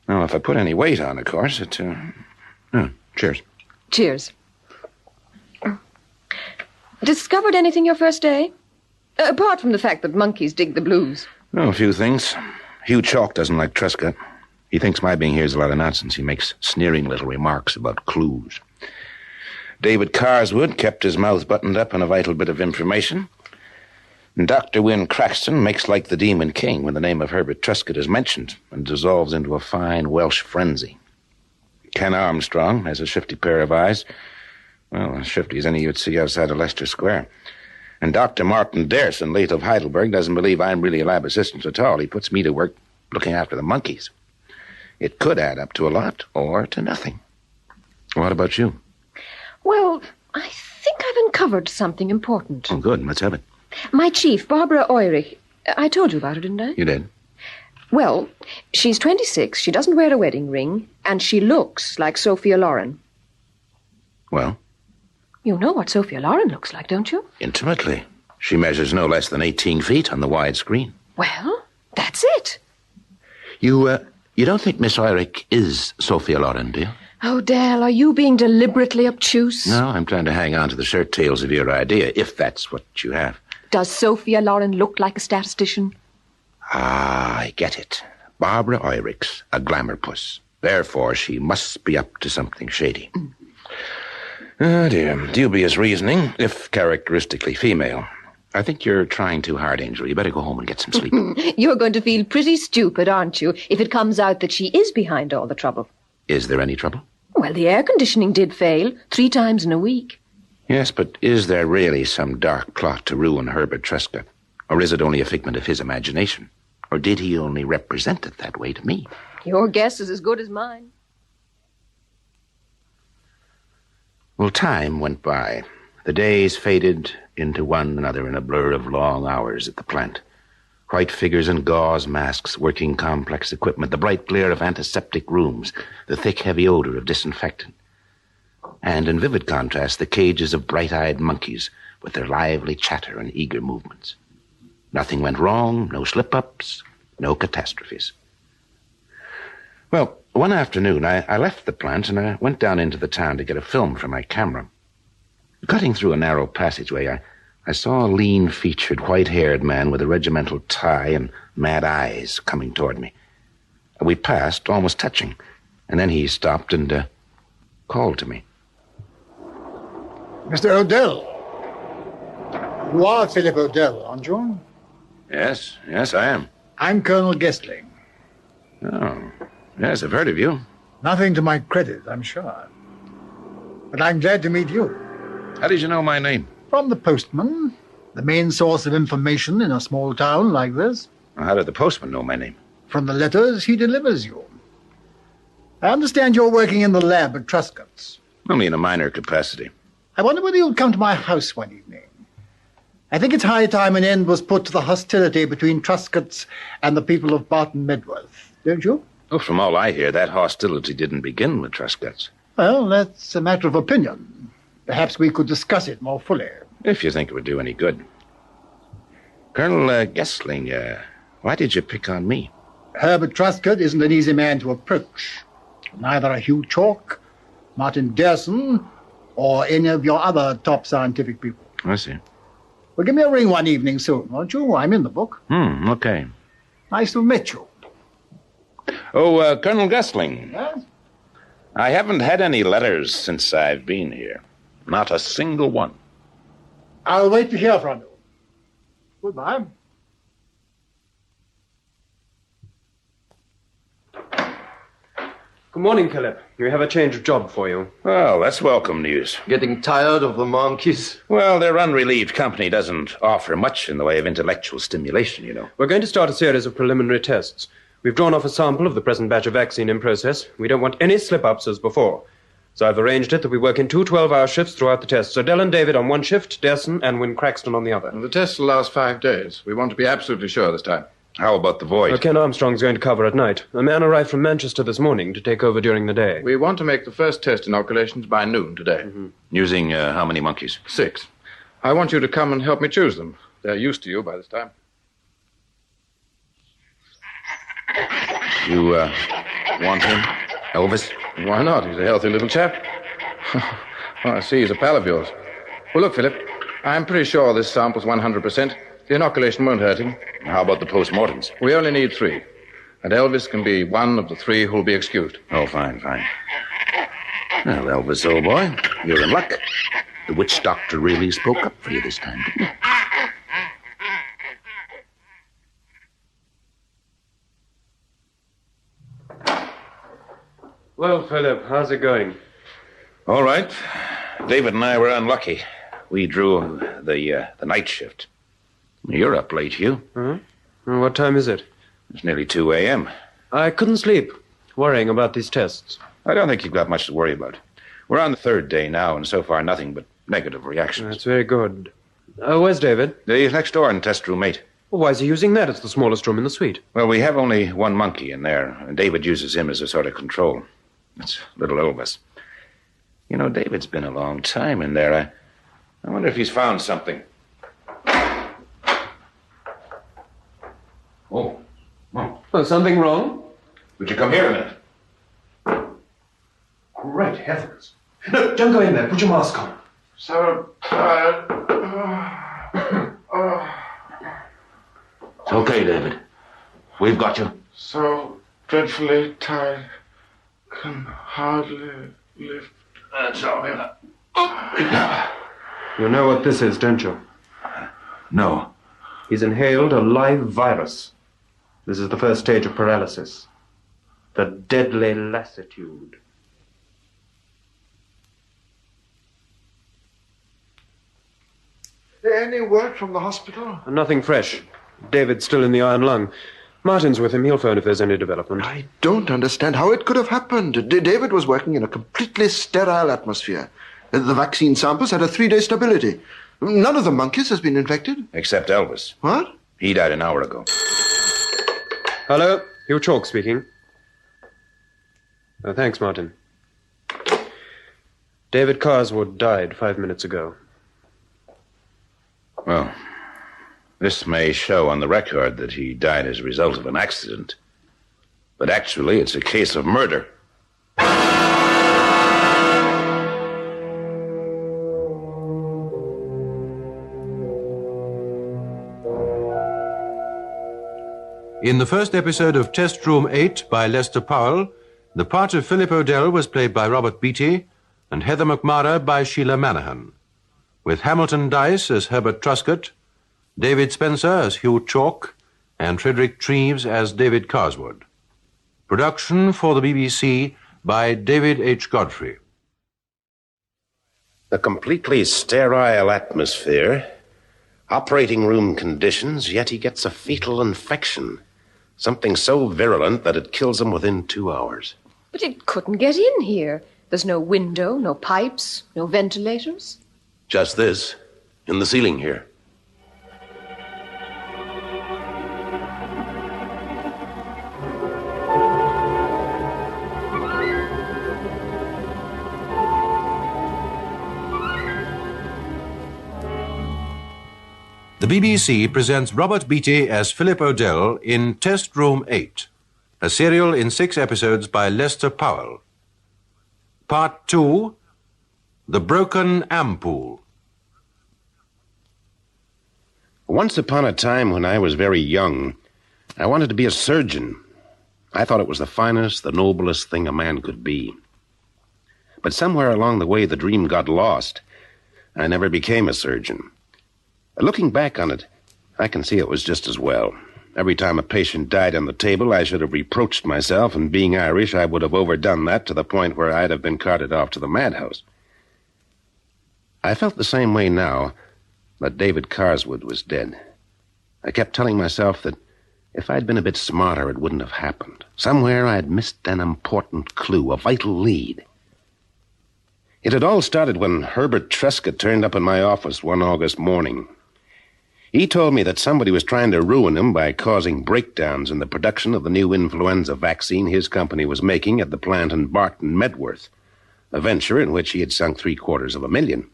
Now, if I put any weight on, of course, it... cheers. Cheers. Discovered anything your first day? Apart from the fact that monkeys dig the blues. Oh, a few things. Hugh Chalk doesn't like Truscott. He thinks my being here is a lot of nonsense. He makes sneering little remarks about clues. David Carswood kept his mouth buttoned up on a vital bit of information. And Dr. Wynne Craxton makes like the Demon King when the name of Herbert Truscott is mentioned and dissolves into a fine Welsh frenzy. Ken Armstrong has a shifty pair of eyes. Well, as shifty as any you'd see outside of Leicester Square. And Dr. Martin Derson, late of Heidelberg, doesn't believe I'm really a lab assistant at all. He puts me to work looking after the monkeys. It could add up to a lot or to nothing. What about you? Well, I think I've uncovered something important. Oh, good. Let's have it. My chief, Barbara Oyrich. I told you about her, didn't I? You did. Well, she's 26, she doesn't wear a wedding ring, and she looks like Sophia Loren. Well? You know what Sophia Loren looks like, don't you? Intimately. She measures no less than 18 feet on the wide screen. Well, that's it. You don't think Miss Oyrich is Sophia Loren, do you? Odell, are you being deliberately obtuse? No, I'm trying to hang on to the shirt tails of your idea, if that's what you have. Does Sophia Loren look like a statistician? Ah, I get it. Barbara Oyrich's a glamour puss. Therefore, she must be up to something shady. Oh, dear. Dubious reasoning, if characteristically female. I think you're trying too hard, Angel. You better go home and get some sleep. You're going to feel pretty stupid, aren't you, if it comes out that she is behind all the trouble. Is there any trouble? Well, the air conditioning did fail 3 times in a week. Yes, but is there really some dark plot to ruin Herbert Truscott? Or is it only a figment of his imagination? Or did he only represent it that way to me? Your guess is as good as mine. Well, time went by. The days faded into one another in a blur of long hours at the plant. White figures in gauze masks working complex equipment, the bright glare of antiseptic rooms, the thick, heavy odor of disinfectant. And in vivid contrast, the cages of bright-eyed monkeys with their lively chatter and eager movements. Nothing went wrong, no slip-ups, no catastrophes. Well, one afternoon, I left the plant and I went down into the town to get a film for my camera. Cutting through a narrow passageway, I saw a lean-featured, white-haired man with a regimental tie and mad eyes coming toward me. We passed, almost touching, and then he stopped and called to me. Mr. Odell. You are Philip Odell, aren't you? Yes, I am. I'm Colonel Gessling. Oh, yes, I've heard of you. Nothing to my credit, I'm sure. But I'm glad to meet you. How did you know my name? From the postman, the main source of information in a small town like this. How did the postman know my name? From the letters he delivers you. I understand you're working in the lab at Truscott's. Only in a minor capacity. I wonder whether you'll come to my house one evening. I think it's high time an end was put to the hostility between Truscott's and the people of Barton Medworth, don't you? Oh, from all I hear, that hostility didn't begin with Truscott's. Well, that's a matter of opinion. Perhaps we could discuss it more fully. If you think it would do any good. Colonel Gessling, why did you pick on me? Herbert Truscott isn't an easy man to approach. Neither are Hugh Chalk, Martin Derson, or any of your other top scientific people. I see. Well, give me a ring one evening soon, won't you? I'm in the book. Okay. Nice to have met you. Oh, Colonel Gessling. Yes? I haven't had any letters since I've been here. Not a single one. I'll wait to hear from you. Goodbye. Good morning, Philip. We have a change of job for you. Well, that's welcome news. Getting tired of the monkeys? Well, their unrelieved company doesn't offer much in the way of intellectual stimulation, you know. We're going to start a series of preliminary tests. We've drawn off a sample of the present batch of vaccine in process. We don't want any slip-ups as before. So I've arranged it that we work in 2 12-hour shifts throughout the tests. Odell and David on one shift, Derson and Win Craxton on the other. The test will last 5 days. We want to be absolutely sure this time. How about the void? Ken Armstrong's going to cover at night. A man arrived from Manchester this morning to take over during the day. We want to make the first test inoculations by noon today. Using how many monkeys? 6. I want you to come and help me choose them. They're used to you by this time. You, want him, Elvis? Why not? He's a healthy little chap. Oh, I see he's a pal of yours. Well, look, Philip, I'm pretty sure this sample's 100%. The inoculation won't hurt him. How about the post-mortems? We only need 3. And Elvis can be one of the 3 who'll be excused. Oh, fine. Well, Elvis, old boy, you're in luck. The witch doctor really spoke up for you this time, didn't he? Well, Philip, how's it going? All right. David and I were unlucky. We drew the night shift. You're up late, Hugh. Well, what time is it? It's nearly 2 a.m. I couldn't sleep, worrying about these tests. I don't think you've got much to worry about. We're on the 3rd day now, and so far nothing but negative reactions. That's very good. Where's David? He's next door in test room 8. Well, why is he using that? It's the smallest room in the suite. Well, we have only 1 monkey in there, and David uses him as a sort of control. It's little Elvis. You know, David's been a long time in there. I wonder if he's found something. Oh. Oh, something wrong? Would you come here a minute? Great heavens. No, don't go in there. Put your mask on. So tired. It's okay, David. We've got you. So dreadfully tired. Can hardly lift. That's all right. You know what this is, don't you? No. He's inhaled a live virus. This is the first stage of paralysis. The deadly lassitude. Any word from the hospital? Nothing fresh. David's still in the iron lung. Martin's with him. He'll phone if there's any development. I don't understand how it could have happened. David was working in a completely sterile atmosphere. The vaccine samples had a 3-day stability. None of the monkeys has been infected. Except Elvis. What? He died an hour ago. Hello, Hugh Chalk speaking. Thanks, Martin. David Carswood died 5 minutes ago. Well, this may show on the record that he died as a result of an accident. But actually, it's a case of murder. In the first episode of Test Room 8 by Lester Powell, the part of Philip Odell was played by Robert Beattie and Heather McMara by Sheila Manahan, with Hamilton Dice as Herbert Truscott, David Spencer as Hugh Chalk, and Frederick Treves as David Carswood. Production for the BBC by David H. Godfrey. A completely sterile atmosphere, operating room conditions, yet he gets a fatal infection. Something so virulent that it kills him within 2 hours. But it couldn't get in here. There's no window, no pipes, no ventilators. Just this, in the ceiling here. The BBC presents Robert Beattie as Philip Odell in Test Room 8, a serial in 6 episodes by Lester Powell. Part 2, The Broken Ampoule. Once upon a time when I was very young, I wanted to be a surgeon. I thought it was the finest, the noblest thing a man could be. But somewhere along the way, the dream got lost. I never became a surgeon. Looking back on it, I can see it was just as well. Every time a patient died on the table, I should have reproached myself, and being Irish, I would have overdone that to the point where I'd have been carted off to the madhouse. I felt the same way now that David Carswood was dead. I kept telling myself that if I'd been a bit smarter, it wouldn't have happened. Somewhere I'd missed an important clue, a vital lead. It had all started when Herbert Trescott turned up in my office one August morning. He told me that somebody was trying to ruin him by causing breakdowns in the production of the new influenza vaccine his company was making at the plant in Barton Medworth, a venture in which he had sunk $750,000.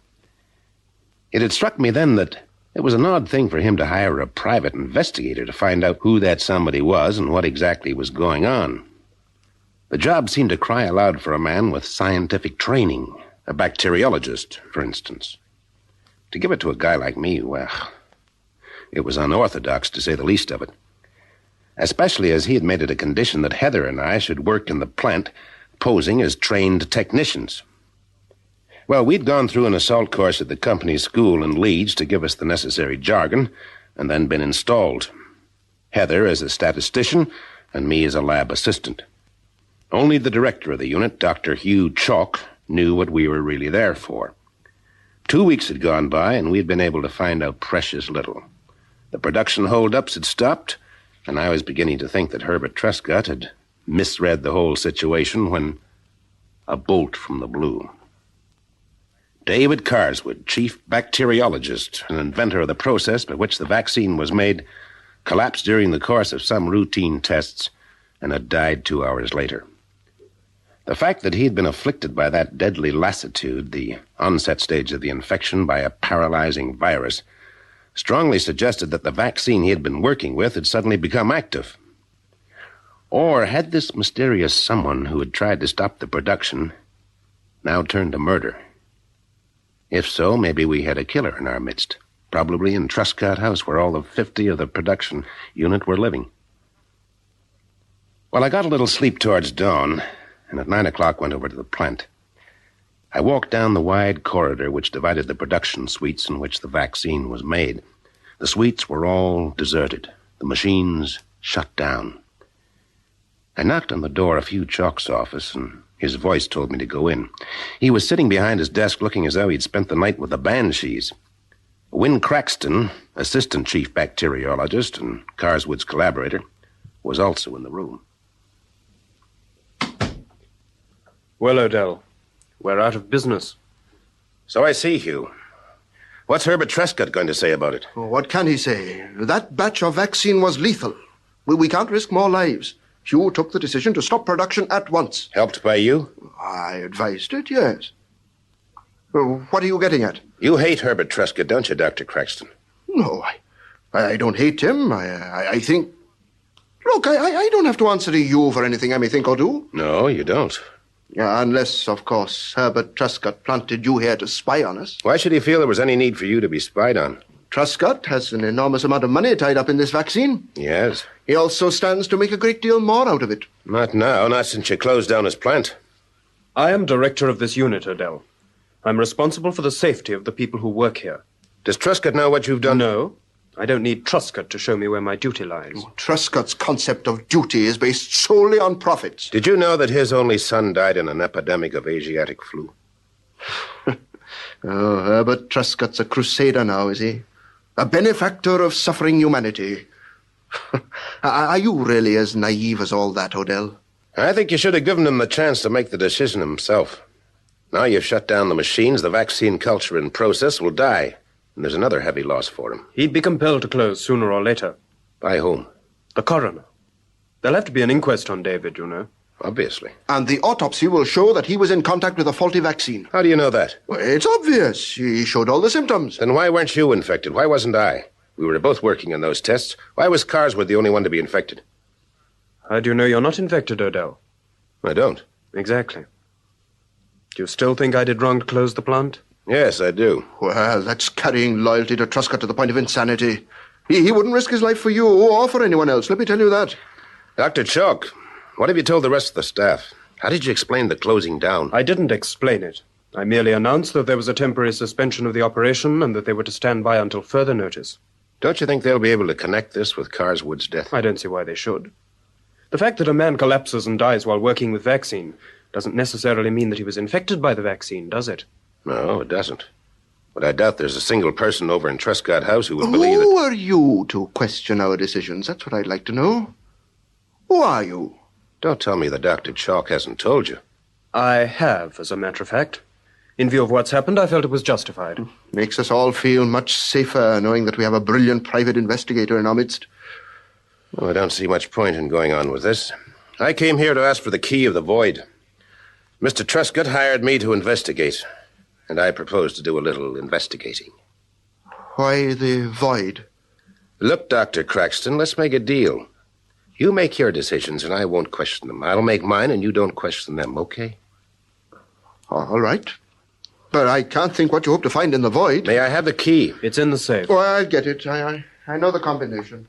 It had struck me then that it was an odd thing for him to hire a private investigator to find out who that somebody was and what exactly was going on. The job seemed to cry aloud for a man with scientific training, a bacteriologist, for instance. To give it to a guy like me, well, it was unorthodox, to say the least of it. Especially as he had made it a condition that Heather and I should work in the plant, posing as trained technicians. Well, we'd gone through an assault course at the company school in Leeds to give us the necessary jargon, and then been installed. Heather as a statistician, and me as a lab assistant. Only the director of the unit, Dr. Hugh Chalk, knew what we were really there for. 2 weeks had gone by, and we'd been able to find out precious little. The production hold-ups had stopped, and I was beginning to think that Herbert Trescott had misread the whole situation when a bolt from the blue. David Carswood, chief bacteriologist and inventor of the process by which the vaccine was made, collapsed during the course of some routine tests and had died 2 hours later. The fact that he'd been afflicted by that deadly lassitude, the onset stage of the infection by a paralyzing virus, strongly suggested that the vaccine he had been working with had suddenly become active. Or had this mysterious someone who had tried to stop the production now turned to murder? If so, maybe we had a killer in our midst, probably in Truscott House, where all of 50 of the production unit were living. Well, I got a little sleep towards dawn, and at 9 o'clock went over to the plant. I walked down the wide corridor which divided the production suites in which the vaccine was made. The suites were all deserted, the machines shut down. I knocked on the door of Hugh Chalk's office, and his voice told me to go in. He was sitting behind his desk looking as though he'd spent the night with the banshees. Wynne Craxton, assistant chief bacteriologist and Carswood's collaborator, was also in the room. Well, Odell, we're out of business. So I see, Hugh. What's Herbert Trescott going to say about it? Oh, what can he say? That batch of vaccine was lethal. We can't risk more lives. Hugh took the decision to stop production at once. Helped by you? I advised it, yes. What are you getting at? You hate Herbert Trescott, don't you, Dr. Craxton? No, I don't hate him. I think... Look, I don't have to answer to you for anything I may think or do. No, you don't. Unless, of course, Herbert Trescott planted you here to spy on us. Why should he feel there was any need for you to be spied on? Trescott has an enormous amount of money tied up in this vaccine. Yes. He also stands to make a great deal more out of it. Not now, not since you closed down his plant. I am director of this unit, Odell. I'm responsible for the safety of the people who work here. Does Trescott know what you've done? No. I don't need Trescott to show me where my duty lies. Trescott's concept of duty is based solely on profits. Did you know that his only son died in an epidemic of Asiatic flu? Oh, Herbert Trescott's a crusader now, is he? A benefactor of suffering humanity. Are you really as naive as all that, Odell? I think you should have given him the chance to make the decision himself. Now you've shut down the machines, the vaccine culture and process will die. And there's another heavy loss for him. He'd be compelled to close sooner or later. By whom? The coroner. There'll have to be an inquest on David, you know. Obviously. And the autopsy will show that he was in contact with a faulty vaccine. How do you know that? Well, it's obvious. He showed all the symptoms. Then why weren't you infected? Why wasn't I? We were both working on those tests. Why was Carswood the only one to be infected? How do you know you're not infected, Odell? I don't. Exactly. Do you still think I did wrong to close the plant? Yes, I do. Well, that's carrying loyalty to Truscott to the point of insanity. He wouldn't risk his life for you or for anyone else, let me tell you that. Dr. Chalk, what have you told the rest of the staff? How did you explain the closing down? I didn't explain it. I merely announced that there was a temporary suspension of the operation and that they were to stand by until further notice. Don't you think they'll be able to connect this with Carswood's death? I don't see why they should. The fact that a man collapses and dies while working with vaccine doesn't necessarily mean that he was infected by the vaccine, does it? No, it doesn't. But I doubt there's a single person over in Truscott House who would believe Who that... are you to question our decisions? That's what I'd like to know. Who are you? Don't tell me that Dr. Chalk hasn't told you. I have, as a matter of fact. In view of what's happened, I felt it was justified. Makes us all feel much safer knowing that we have a brilliant private investigator in our midst. Well, I don't see much point in going on with this. I came here to ask for the key of the void. Mr. Truscott hired me to investigate, and I propose to do a little investigating. Why the void? Look, Dr. Craxton, let's make a deal. You make your decisions, and I won't question them. I'll make mine, and you don't question them, okay? All right. But I can't think what you hope to find in the void. May I have the key? It's in the safe. Oh, I'll get it. I know the combination.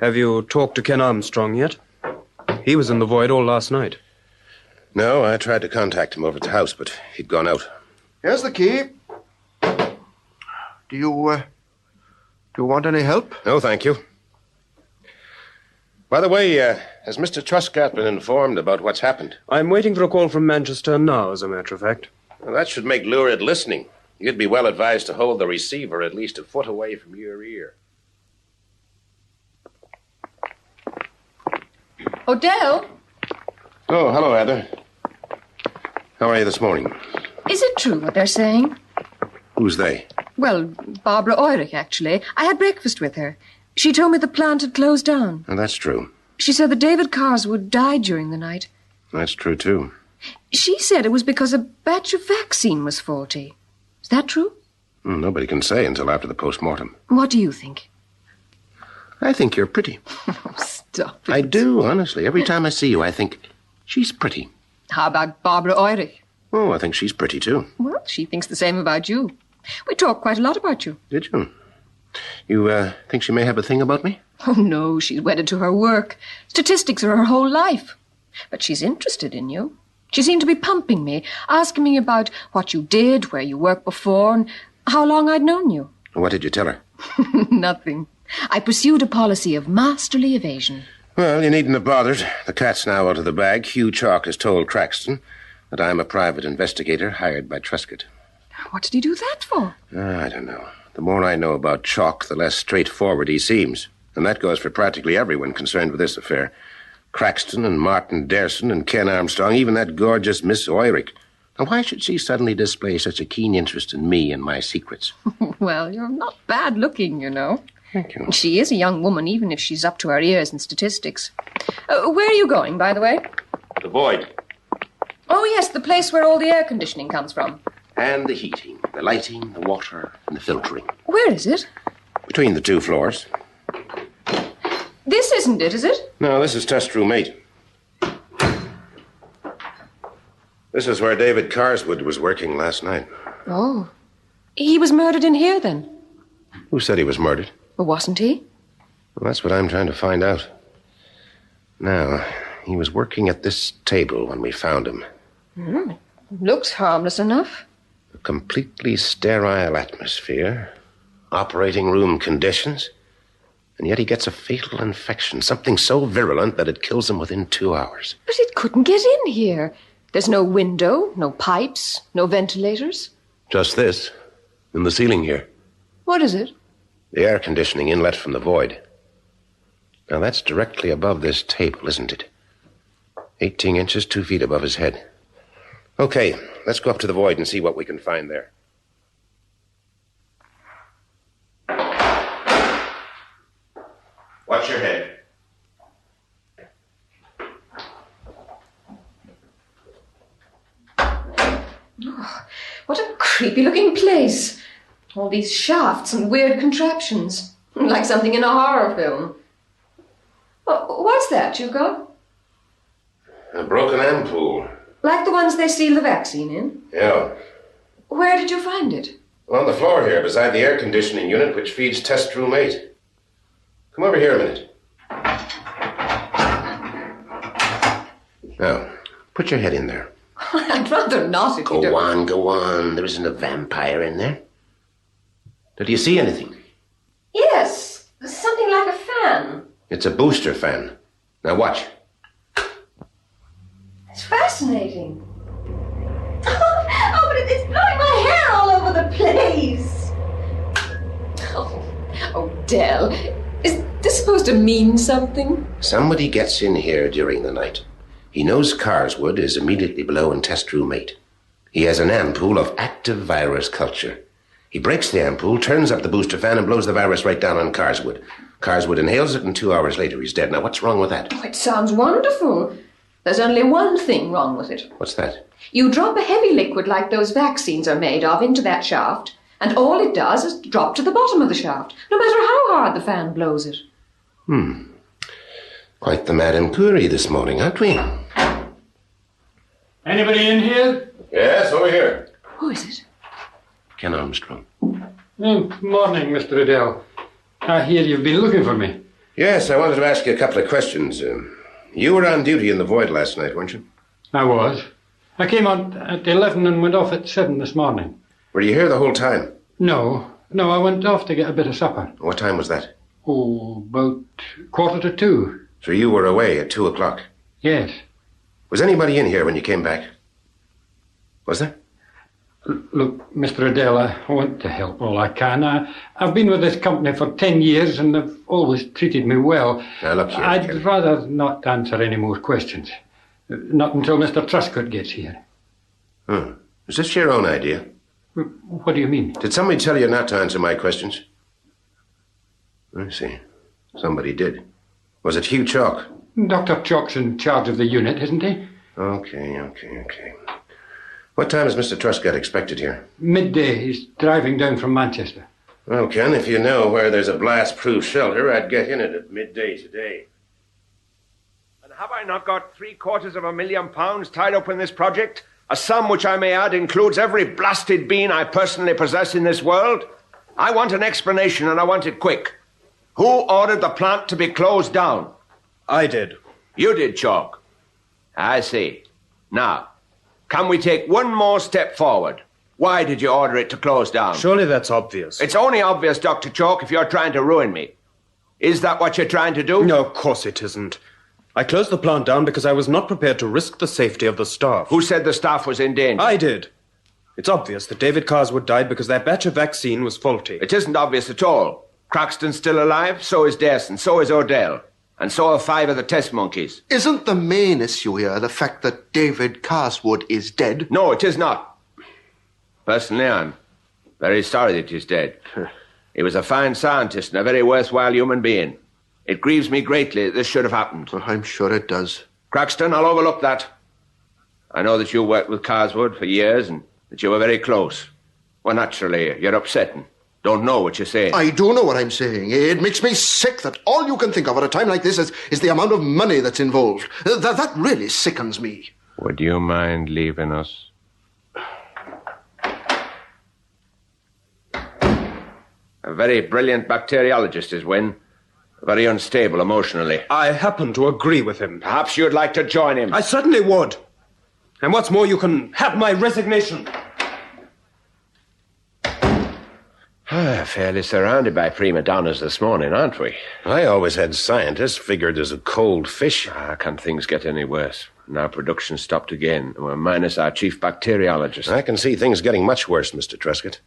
Have you talked to Ken Armstrong yet? He was in the void all last night. No, I tried to contact him over at the house, but he'd gone out. Here's the key. Do you want any help? No, thank you. By the way, has Mr. Truscott been informed about what's happened? I'm waiting for a call from Manchester now, as a matter of fact. Well, that should make lurid listening. You'd be well advised to hold the receiver at least a foot away from your ear. Odell? Oh, hello, Heather. How are you this morning? Is it true what they're saying? Who's they? Well, Barbara Eurich, actually. I had breakfast with her. She told me the plant had closed down. Oh, that's true. She said that David Carswood died during the night. That's true, too. She said it was because a batch of vaccine was faulty. Is that true? Nobody can say until after the post-mortem. What do you think? I think you're pretty. Oh, stop it. I do, honestly. Every time I see you, I think, she's pretty. How about Barbara Eurich? Oh, I think she's pretty, too. Well, she thinks the same about you. We talked quite a lot about you. Did you? You, think she may have a thing about me? Oh, no, she's wedded to her work. Statistics are her whole life. But she's interested in you. She seemed to be pumping me, asking me about what you did, where you worked before, and how long I'd known you. What did you tell her? Nothing. I pursued a policy of masterly evasion. Well, you needn't have bothered. The cat's now out of the bag. Hugh Chalk has told Craxton that I'm a private investigator hired by Truscott. What did he do that for? I don't know. The more I know about Chalk, the less straightforward he seems. And that goes for practically everyone concerned with this affair. Craxton and Martin Derson and Ken Armstrong, even that gorgeous Miss Eurich. Now, why should she suddenly display such a keen interest in me and my secrets? Well, you're not bad looking, you know. Thank you. She is a young woman, even if she's up to her ears in statistics. Where are you going, by the way? The void. Oh, yes, the place where all the air conditioning comes from. And the heating, the lighting, the water, and the filtering. Where is it? Between the two floors. This isn't it, is it? No, this is test room 8. This is where David Carswood was working last night. Oh. He was murdered in here, then? Who said he was murdered? But wasn't he? Well, that's what I'm trying to find out. Now, he was working at this table when we found him. Looks harmless enough. A completely sterile atmosphere, operating room conditions, and yet he gets a fatal infection, something so virulent that it kills him within 2 hours. But it couldn't get in here. There's no window, no pipes, no ventilators. Just this, in the ceiling here. What is it? The air conditioning inlet from the void. Now, that's directly above this table, isn't it? 18 inches, 2 feet above his head. Okay, let's go up to the void and see what we can find there. Watch your head. Oh, what a creepy-looking place. All these shafts and weird contraptions. Like something in a horror film. Oh, what's that you got? A broken ampoule. Like the ones they seal the vaccine in? Yeah. Where did you find it? On the floor here, beside the air conditioning unit, which feeds test room 8. Come over here a minute. Now, put your head in there. I'd rather not if you don't. Go on. There isn't a vampire in there. Did you see anything? Yes, something like a fan. It's a booster fan. Now watch. It's fascinating. Oh, but it's blowing my hair all over the place. Oh, Odell, is this supposed to mean something? Somebody gets in here during the night. He knows Carswood is immediately below in test room 8. He has an ampoule of active virus culture. He breaks the ampoule, turns up the booster fan, and blows the virus right down on Carswood. Carswood inhales it, and 2 hours later he's dead. Now, what's wrong with that? Oh, it sounds wonderful. There's only one thing wrong with it. What's that? You drop a heavy liquid like those vaccines are made of into that shaft, and all it does is drop to the bottom of the shaft, no matter how hard the fan blows it. Quite the mad inquiry this morning, aren't we? Anybody in here? Yes, over here. Who is it? Ken Armstrong. Morning, Mr. Odell. I hear you've been looking for me. Yes, I wanted to ask you a couple of questions. You were on duty in the void last night, weren't you? I was. I came on at 11 and went off at 7 this morning. Were you here the whole time? No, I went off to get a bit of supper. What time was that? Oh, about 1:45. So you were away at 2 o'clock? Yes. Was anybody in here when you came back? Was there? Look, Mr. Odell, I want to help all I can. I've been with this company for 10 years and they've always treated me well. Now, look here, I'd Ken. rather not answer any more questions. Not until Mr. Truscott gets here. Is this your own idea? What do you mean? Did somebody tell you not to answer my questions? I see. Somebody did. Was it Hugh Chalk? Dr. Chalk's in charge of the unit, isn't he? Okay. What time is Mr. Truscott expected here? Midday. He's driving down from Manchester. Well, Ken, if you know where there's a blast-proof shelter, I'd get in it at midday today. And have I not got £750,000 tied up in this project? A sum which I may add includes every blasted bean I personally possess in this world? I want an explanation, and I want it quick. Who ordered the plant to be closed down? I did. You did, Chalk. I see. Now, can we take one more step forward? Why did you order it to close down? Surely that's obvious. It's only obvious, Dr. Chalk, if you're trying to ruin me. Is that what you're trying to do? No, of course it isn't. I closed the plant down because I was not prepared to risk the safety of the staff. Who said the staff was in danger? I did. It's obvious that David Carswood died because their batch of vaccine was faulty. It isn't obvious at all. Croxton's still alive, so is Derson, so is Odell. And so are 5 of the test monkeys. Isn't the main issue here the fact that David Carswood is dead? No, it is not. Personally, I'm very sorry that he's dead. He was a fine scientist and a very worthwhile human being. It grieves me greatly that this should have happened. Well, I'm sure it does. Croxton, I'll overlook that. I know that you worked with Carswood for years and that you were very close. Well, naturally, you're upset and don't know what you're saying. I do know what I'm saying. It makes me sick that all you can think of at a time like this is the amount of money that's involved. That really sickens me. Would you mind leaving us? A very brilliant bacteriologist is Wynne. Very unstable emotionally. I happen to agree with him. Perhaps you'd like to join him. I certainly would. And what's more, you can have my resignation. Fairly surrounded by prima donnas this morning, aren't we? I always had scientists figured as a cold fish. Can things get any worse? Now production stopped again. We're minus our chief bacteriologist. I can see things getting much worse, Mr. Truscott.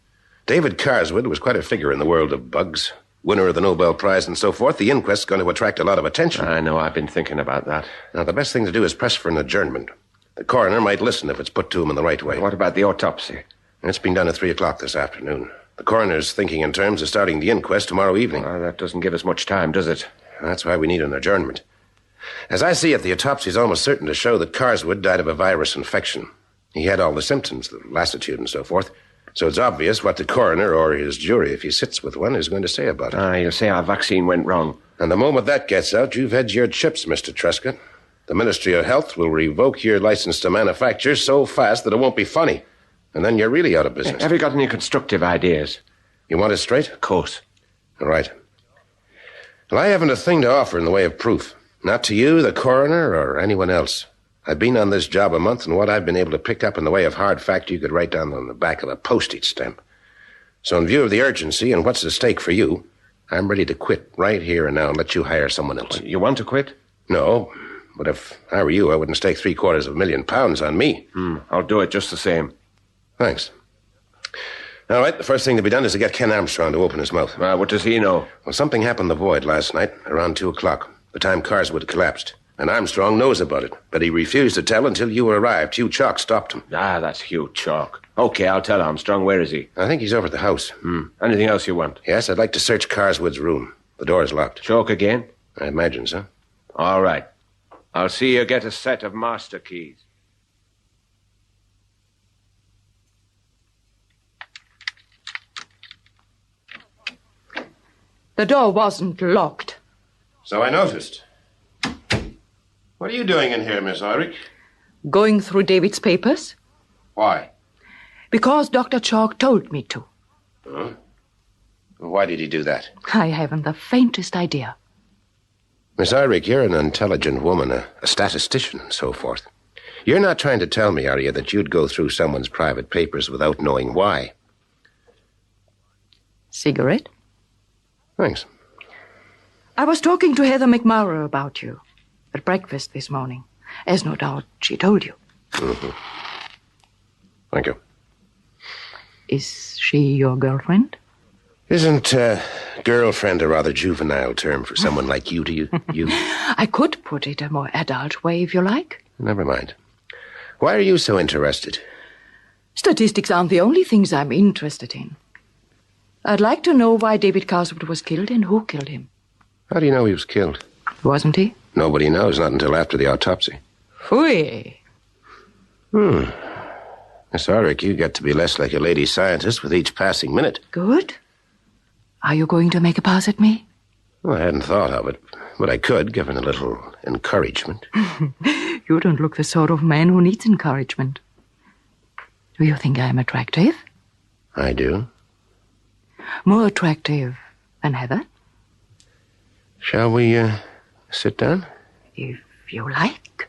David Carswood was quite a figure in the world of bugs. Winner of the Nobel Prize and so forth. The inquest's going to attract a lot of attention. I know, I've been thinking about that. Now, the best thing to do is press for an adjournment. The coroner might listen if it's put to him in the right way. What about the autopsy? It's been done at 3 o'clock this afternoon. The coroner's thinking in terms of starting the inquest tomorrow evening. Well, that doesn't give us much time, does it? That's why we need an adjournment. As I see it, the autopsy's almost certain to show that Carswood died of a virus infection. He had all the symptoms, the lassitude and so forth. So it's obvious what the coroner, or his jury, if he sits with one, is going to say about it. You'll say our vaccine went wrong. And the moment that gets out, you've hedged your chips, Mr. Truscott. The Ministry of Health will revoke your license to manufacture so fast that it won't be funny. And then you're really out of business. Have you got any constructive ideas? You want it straight? Of course. All right. Well, I haven't a thing to offer in the way of proof. Not to you, the coroner, or anyone else. I've been on this job a month, and what I've been able to pick up in the way of hard fact you could write down on the back of a postage stamp. So in view of the urgency and what's at stake for you, I'm ready to quit right here and now and let you hire someone else. You want to quit? No, but if I were you, I wouldn't stake £750,000 on me. I'll do it just the same. Thanks. All right, the first thing to be done is to get Ken Armstrong to open his mouth. What does he know? Well, something happened in the void last night, around 2 o'clock, the time Carswood collapsed. And Armstrong knows about it, but he refused to tell until you arrived. Hugh Chalk stopped him. That's Hugh Chalk. Okay, I'll tell Armstrong. Where is he? I think he's over at the house. Anything else you want? Yes, I'd like to search Carswood's room. The door is locked. Chalk again? I imagine so. All right. I'll see you get a set of master keys. The door wasn't locked. So I noticed. What are you doing in here, Miss Ulrich? Going through David's papers? Why? Because Dr. Chalk told me to. Huh? Why did he do that? I haven't the faintest idea. Miss Ulrich, you're an intelligent woman, a statistician and so forth. You're not trying to tell me, are you, that you'd go through someone's private papers without knowing why? Cigarette? Thanks. I was talking to Heather McMurray about you at breakfast this morning, as no doubt she told you. Thank you. Is she your girlfriend? Isn't girlfriend a rather juvenile term for someone like you to you? I could put it a more adult way if you like. Never mind. Why are you so interested? Statistics aren't the only things I'm interested in. I'd like to know why David Carswood was killed and who killed him. How do you know he was killed? Wasn't he? Nobody knows, not until after the autopsy. Phooey. Miss Ulrich, you get to be less like a lady scientist with each passing minute. Good. Are you going to make a pass at me? Well, I hadn't thought of it, but I could, given a little encouragement. You don't look the sort of man who needs encouragement. Do you think I'm attractive? I do. More attractive than Heather? Shall we sit down? If you like.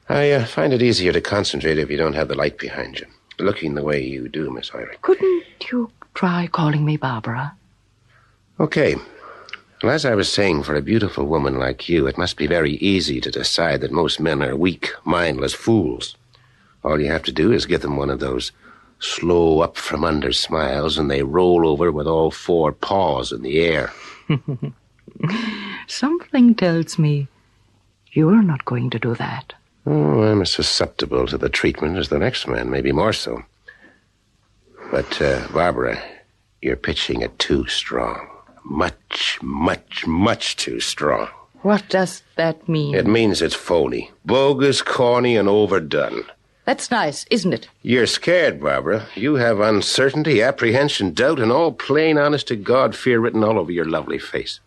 I find it easier to concentrate if you don't have the light behind you. Looking the way you do, Miss Ulrich. Couldn't you try calling me Barbara? Okay. Well, as I was saying, for a beautiful woman like you, it must be very easy to decide that most men are weak, mindless fools. All you have to do is give them one of those slow up-from-under smiles, and they roll over with all 4 paws in the air. Something tells me you're not going to do that. Oh, I'm as susceptible to the treatment as the next man, maybe more so. But, Barbara, you're pitching it too strong. Much, much, much too strong. What does that mean? It means it's phony, bogus, corny, and overdone. That's nice, isn't it? You're scared, Barbara. You have uncertainty, apprehension, doubt, and all plain, honest-to-God fear written all over your lovely face.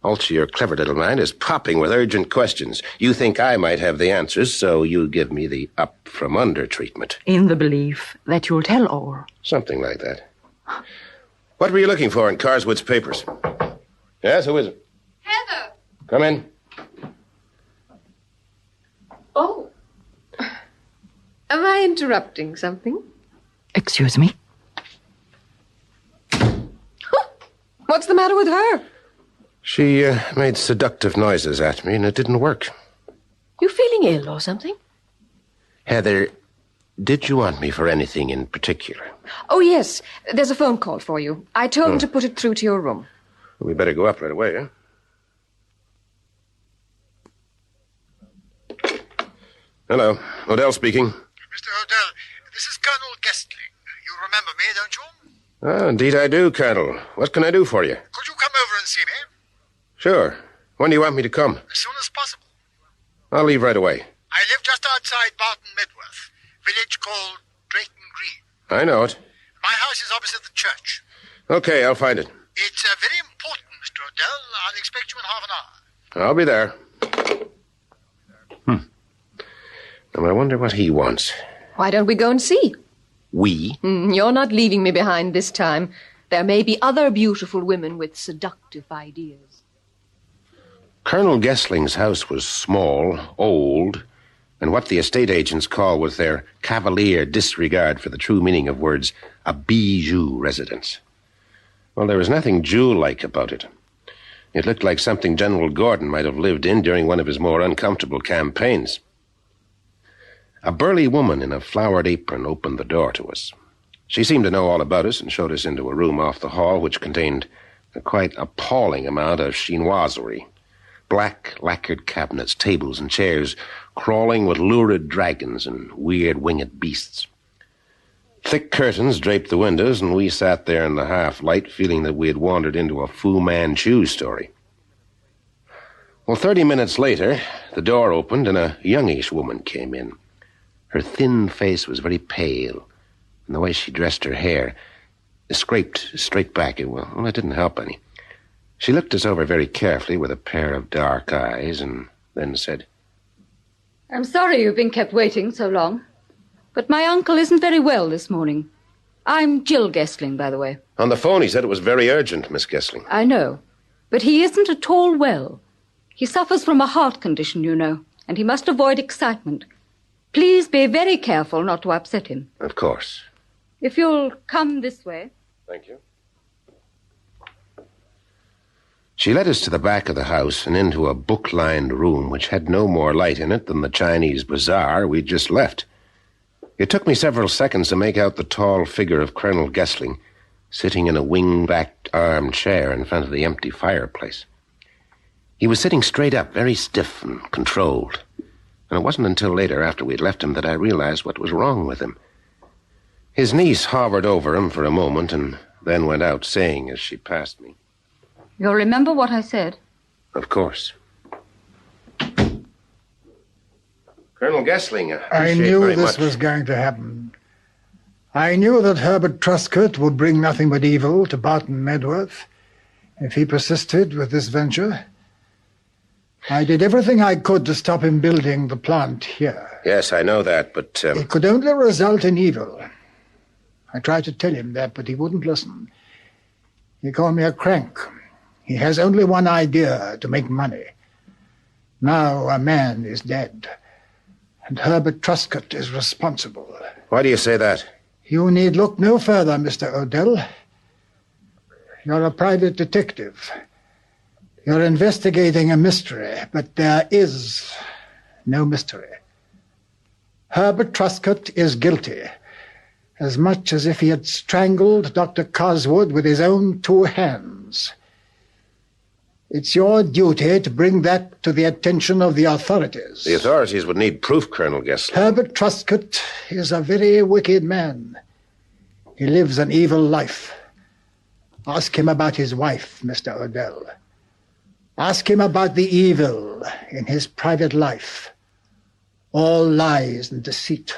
Also, your clever little mind is popping with urgent questions. You think I might have the answers, so you give me the up-from-under treatment. In the belief that you'll tell all. Something like that. What were you looking for in Carswood's papers? Yes, who is it? Heather! Come in. Oh. Am I interrupting something? Excuse me? What's the matter with her? She made seductive noises at me, and it didn't work. You feeling ill or something? Heather, did you want me for anything in particular? Oh, yes. There's a phone call for you. I told him to put it through to your room. We better go up right away, huh? Hello. Odell speaking. Mr. Odell, this is Colonel Guestling. You remember me, don't you? Ah, indeed I do, Colonel. What can I do for you? Could you come over and see me? Sure. When do you want me to come? As soon as possible. I'll leave right away. I live just outside Barton Midworth, village called Drayton Green. I know it. My house is opposite the church. Okay, I'll find it. It's very important, Mr. Odell. I'll expect you in half an hour. I'll be there. Now, I wonder what he wants. Why don't we go and see? We? You're not leaving me behind this time. There may be other beautiful women with seductive ideas. Colonel Gessling's house was small, old, and what the estate agents call with their cavalier disregard for the true meaning of words, a bijou residence. Well, there was nothing jewel-like about it. It looked like something General Gordon might have lived in during one of his more uncomfortable campaigns. A burly woman in a flowered apron opened the door to us. She seemed to know all about us and showed us into a room off the hall which contained a quite appalling amount of chinoiserie. Black lacquered cabinets, tables, and chairs crawling with lurid dragons and weird winged beasts. Thick curtains draped the windows, and we sat there in the half-light, feeling that we had wandered into a Fu Manchu story. Well, 30 minutes later, the door opened, and a youngish woman came in. Her thin face was very pale, and the way she dressed her hair scraped straight back. It didn't help any. She looked us over very carefully with a pair of dark eyes, and then said, "I'm sorry you've been kept waiting so long. But my uncle isn't very well this morning. I'm Jill Gessling, by the way." On the phone, he said it was very urgent, Miss Gessling. I know. But he isn't at all well. He suffers from a heart condition, you know, and he must avoid excitement. Please be very careful not to upset him. Of course. If you'll come this way. Thank you. She led us to the back of the house and into a book-lined room which had no more light in it than the Chinese bazaar we'd just left. It took me several seconds to make out the tall figure of Colonel Gessling sitting in a wing-backed armchair in front of the empty fireplace. He was sitting straight up, very stiff and controlled. And it wasn't until later, after we'd left him, that I realized what was wrong with him. His niece hovered over him for a moment and then went out, saying as she passed me, "You'll remember what I said?" "Of course." Colonel Gessling, I knew this was going to happen. I knew that Herbert Truscott would bring nothing but evil to Barton Medworth if he persisted with this venture. I did everything I could to stop him building the plant here. Yes, I know that, but... It could only result in evil. I tried to tell him that, but he wouldn't listen. He called me a crank. He has only one idea: to make money. Now a man is dead, and Herbert Truscott is responsible. Why do you say that? You need look no further, Mr. Odell. You're a private detective. You're investigating a mystery, but there is no mystery. Herbert Truscott is guilty, as much as if he had strangled Dr. Coswood with his own 2 hands. It's your duty to bring that to the attention of the authorities. The authorities would need proof, Colonel Gessling. Herbert Truscott is a very wicked man. He lives an evil life. Ask him about his wife, Mr. Odell. Ask him about the evil in his private life. All lies and deceit.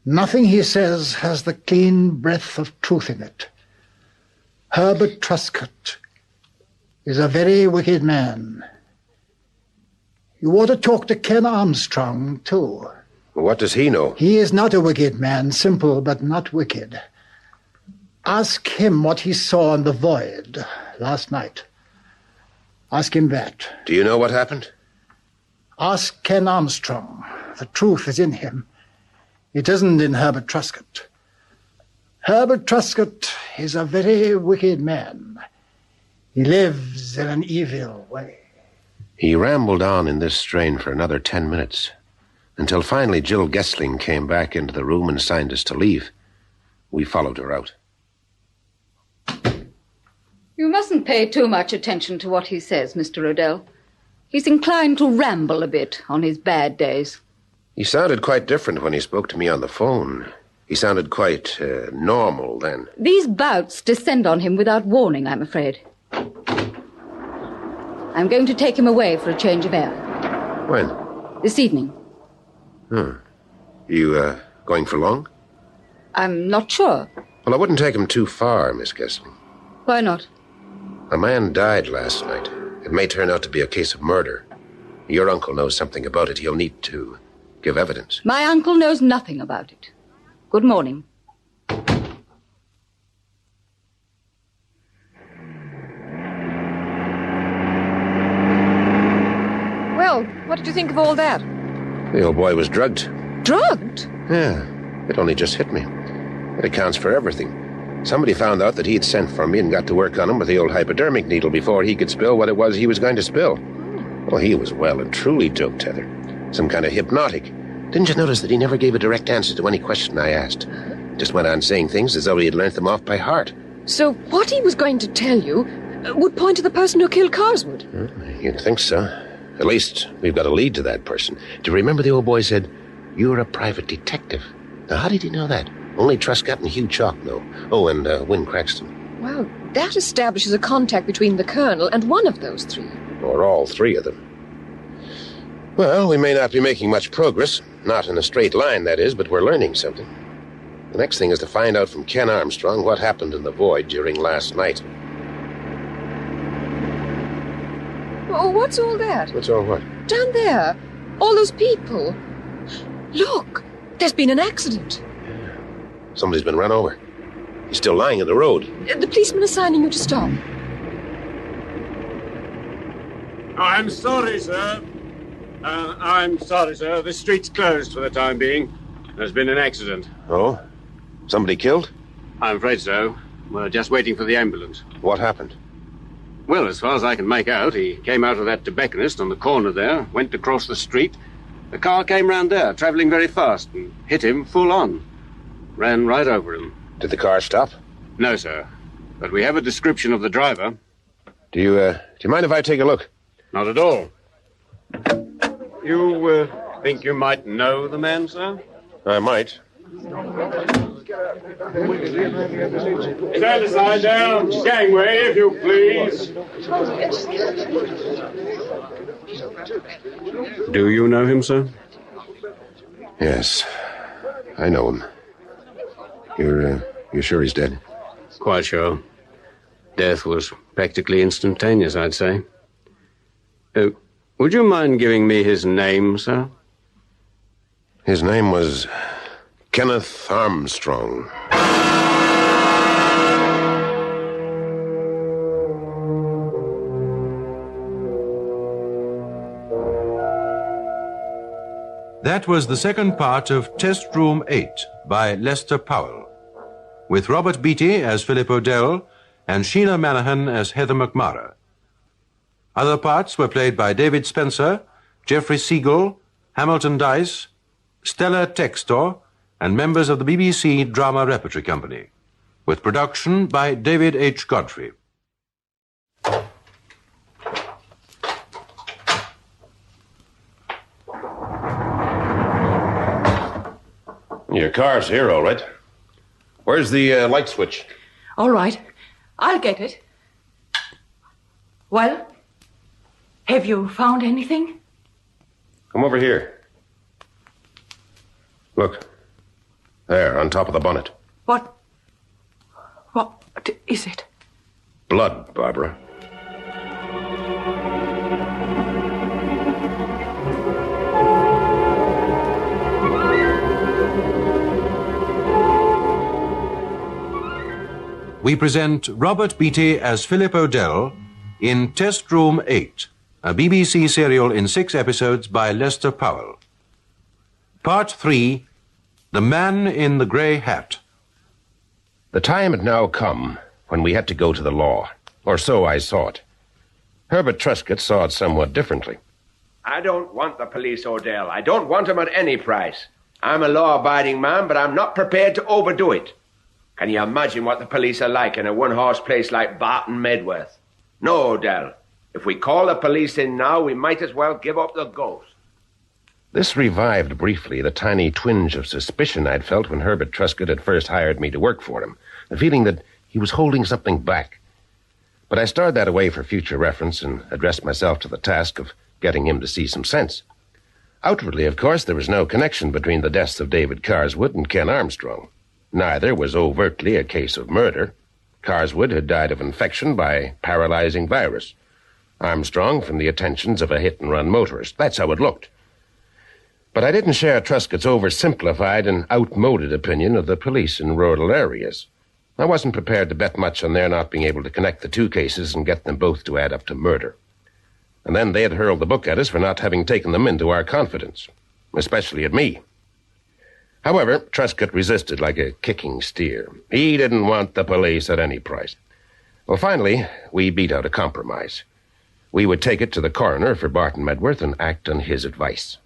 Nothing he says has the clean breath of truth in it. Herbert Truscott is a very wicked man. You ought to talk to Ken Armstrong, too. Well, what does he know? He is not a wicked man, simple but not wicked. Ask him what he saw in the void last night. Ask him that. Do you know what happened? Ask Ken Armstrong. The truth is in him. It isn't in Herbert Truscott. Herbert Truscott is a very wicked man. He lives in an evil way. He rambled on in this strain for another 10 minutes, until finally Jill Gessling came back into the room and signed us to leave. We followed her out. You mustn't pay too much attention to what he says, Mr. Odell. He's inclined to ramble a bit on his bad days. He sounded quite different when he spoke to me on the phone. He sounded quite normal then. These bouts descend on him without warning, I'm afraid. I'm going to take him away for a change of air. When? This evening. You, going for long? I'm not sure. Well, I wouldn't take him too far, Miss Gessling. Why not? A man died last night. It may turn out to be a case of murder. Your uncle knows something about it. He'll need to give evidence. My uncle knows nothing about it. Good morning. Well, what did you think of all that? The old boy was drugged. Drugged? Yeah, it only just hit me. It accounts for everything. Somebody found out that he'd sent for me and got to work on him with the old hypodermic needle before he could spill what it was he was going to spill. Well, he was well and truly doped, Heather. Some kind of hypnotic. Didn't you notice that he never gave a direct answer to any question I asked? Just went on saying things as though he had learnt them off by heart. So what he was going to tell you would point to the person who killed Carswood? You'd think so. At least we've got a lead to that person. Do you remember the old boy said, "You're a private detective"? Now, how did he know that? Only Truscott and Hugh Chalk know. Oh, and Wynne Craxton. Well, that establishes a contact between the Colonel and one of those three. Or all three of them. Well, we may not be making much progress. Not in a straight line, that is, but we're learning something. The next thing is to find out from Ken Armstrong what happened in the void during last night. Oh, what's all that? What's all what? Down there. All those people. Look, there's been an accident. Somebody's been run over. He's still lying in the road. The policeman is signing you to stop. I'm sorry, sir. I'm sorry, sir. This street's closed for the time being. There's been an accident. Oh? Somebody killed? I'm afraid so. We're just waiting for the ambulance. What happened? Well, as far as I can make out, he came out of that tobacconist on the corner there, went across the street. The car came round there, travelling very fast, and hit him full on. Ran right over him. Did the car stop? No, sir. But we have a description of the driver. Do you mind if I take a look? Not at all. You, think you might know the man, sir? I might. Stand aside down. Gangway, if you please. Do you know him, sir? Yes. I know him. You're sure he's dead? Quite sure. Death was practically instantaneous, I'd say. Would you mind giving me his name, sir? His name was Kenneth Armstrong. That was the second part of Test Room 8 by Lester Powell, with Robert Beatty as Philip Odell and Sheena Manahan as Heather McMara. Other parts were played by David Spencer, Geoffrey Siegel, Hamilton Dice, Stella Textor, and members of the BBC Drama Repertory Company, with production by David H. Godfrey. Your car's here, all right. Where's the light switch? All right. I'll get it. Well, have you found anything? Come over here. Look. There, on top of the bonnet. What is it? Blood, Barbara. We present Robert Beatty as Philip Odell in Test Room 8, a BBC serial in 6 episodes by Lester Powell. Part 3, The Man in the Grey Hat. The time had now come when we had to go to the law, or so I saw it. Herbert Truscott saw it somewhat differently. I don't want the police, Odell. I don't want them at any price. I'm a law-abiding man, but I'm not prepared to overdo it. Can you imagine what the police are like in a one-horse place like Barton Medworth? No, Odell. If we call the police in now, we might as well give up the ghost. This revived briefly the tiny twinge of suspicion I'd felt when Herbert Truscott had first hired me to work for him, the feeling that he was holding something back. But I stored that away for future reference and addressed myself to the task of getting him to see some sense. Outwardly, of course, there was no connection between the deaths of David Carswood and Ken Armstrong. Neither was overtly a case of murder. Carswood had died of infection by paralyzing virus. Armstrong from the attentions of a hit-and-run motorist. That's how it looked. But I didn't share Truscott's oversimplified and outmoded opinion of the police in rural areas. I wasn't prepared to bet much on their not being able to connect the two cases and get them both to add up to murder. And then they had hurled the book at us for not having taken them into our confidence. especially at me. However, Truscott resisted like a kicking steer. He didn't want the police at any price. Well, finally, we beat out a compromise. We would take it to the coroner for Barton Medworth and act on his advice.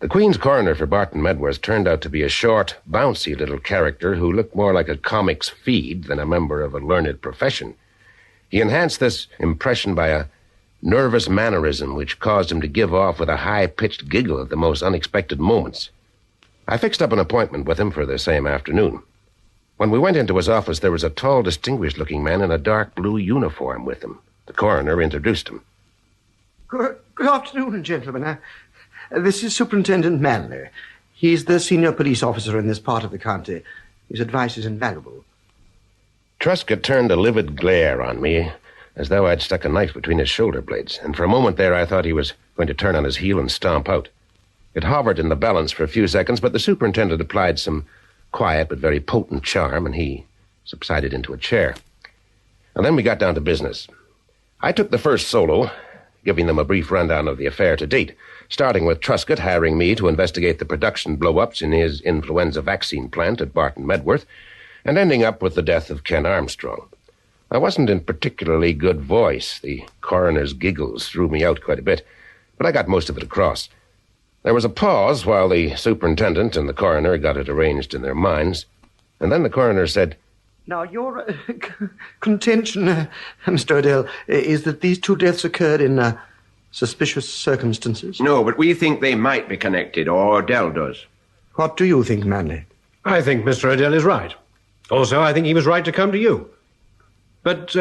The Queen's coroner for Barton Medworth turned out to be a short, bouncy little character who looked more like a comic's feed than a member of a learned profession. He enhanced this impression by a nervous mannerism which caused him to give off with a high-pitched giggle at the most unexpected moments. I fixed up an appointment with him for the same afternoon. When we went into his office, there was a tall, distinguished-looking man in a dark blue uniform with him. The coroner introduced him. Good afternoon, gentlemen. This is Superintendent Manley. He's the senior police officer in this part of the county. His advice is invaluable. Truscott turned a livid glare on me, as though I'd stuck a knife between his shoulder blades, and for a moment there I thought he was going to turn on his heel and stomp out. It hovered in the balance for a few seconds, but the superintendent applied some quiet but very potent charm, and he subsided into a chair. And then we got down to business. I took the first solo, giving them a brief rundown of the affair to date, starting with Truscott hiring me to investigate the production blow-ups in his influenza vaccine plant at Barton Medworth, and ending up with the death of Ken Armstrong. I wasn't in particularly good voice. The coroner's giggles threw me out quite a bit, but I got most of it across. There was a pause while the superintendent and the coroner got it arranged in their minds, and then the coroner said, Now, your contention, Mr. Odell, is that these two deaths occurred in suspicious circumstances? No, but we think they might be connected, or Odell does. What do you think, Manley? I think Mr. Odell is right. Also, I think he was right to come to you. But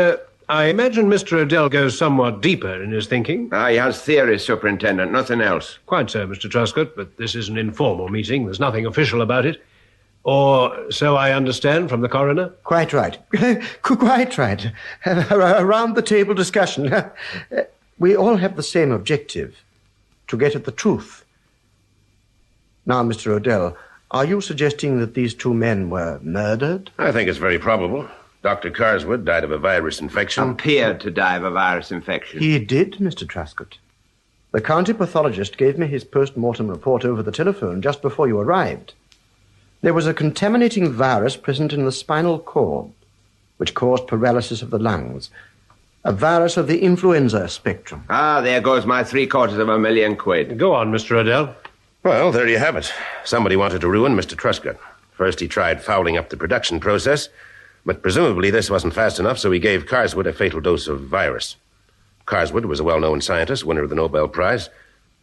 I imagine Mr. Odell goes somewhat deeper in his thinking. He has theories, Superintendent, nothing else. Quite so, Mr. Truscott, but this is an informal meeting. There's nothing official about it. Or so I understand from the coroner. Quite right. Quite right. Around the table discussion. We all have the same objective, to get at the truth. Now, Mr. Odell, are you suggesting that these two men were murdered? I think it's very probable. Dr. Carswood died of a virus infection. Appeared to die of a virus infection. He did, Mr. Truscott. The county pathologist gave me his post-mortem report over the telephone just before you arrived. There was a contaminating virus present in the spinal cord, which caused paralysis of the lungs. A virus of the influenza spectrum. There goes my £750,000. Go on, Mr. Odell. Well, there you have it. Somebody wanted to ruin Mr. Truscott. First he tried fouling up the production process, but presumably this wasn't fast enough, so he gave Carswood a fatal dose of virus. Carswood was a well-known scientist, winner of the Nobel Prize.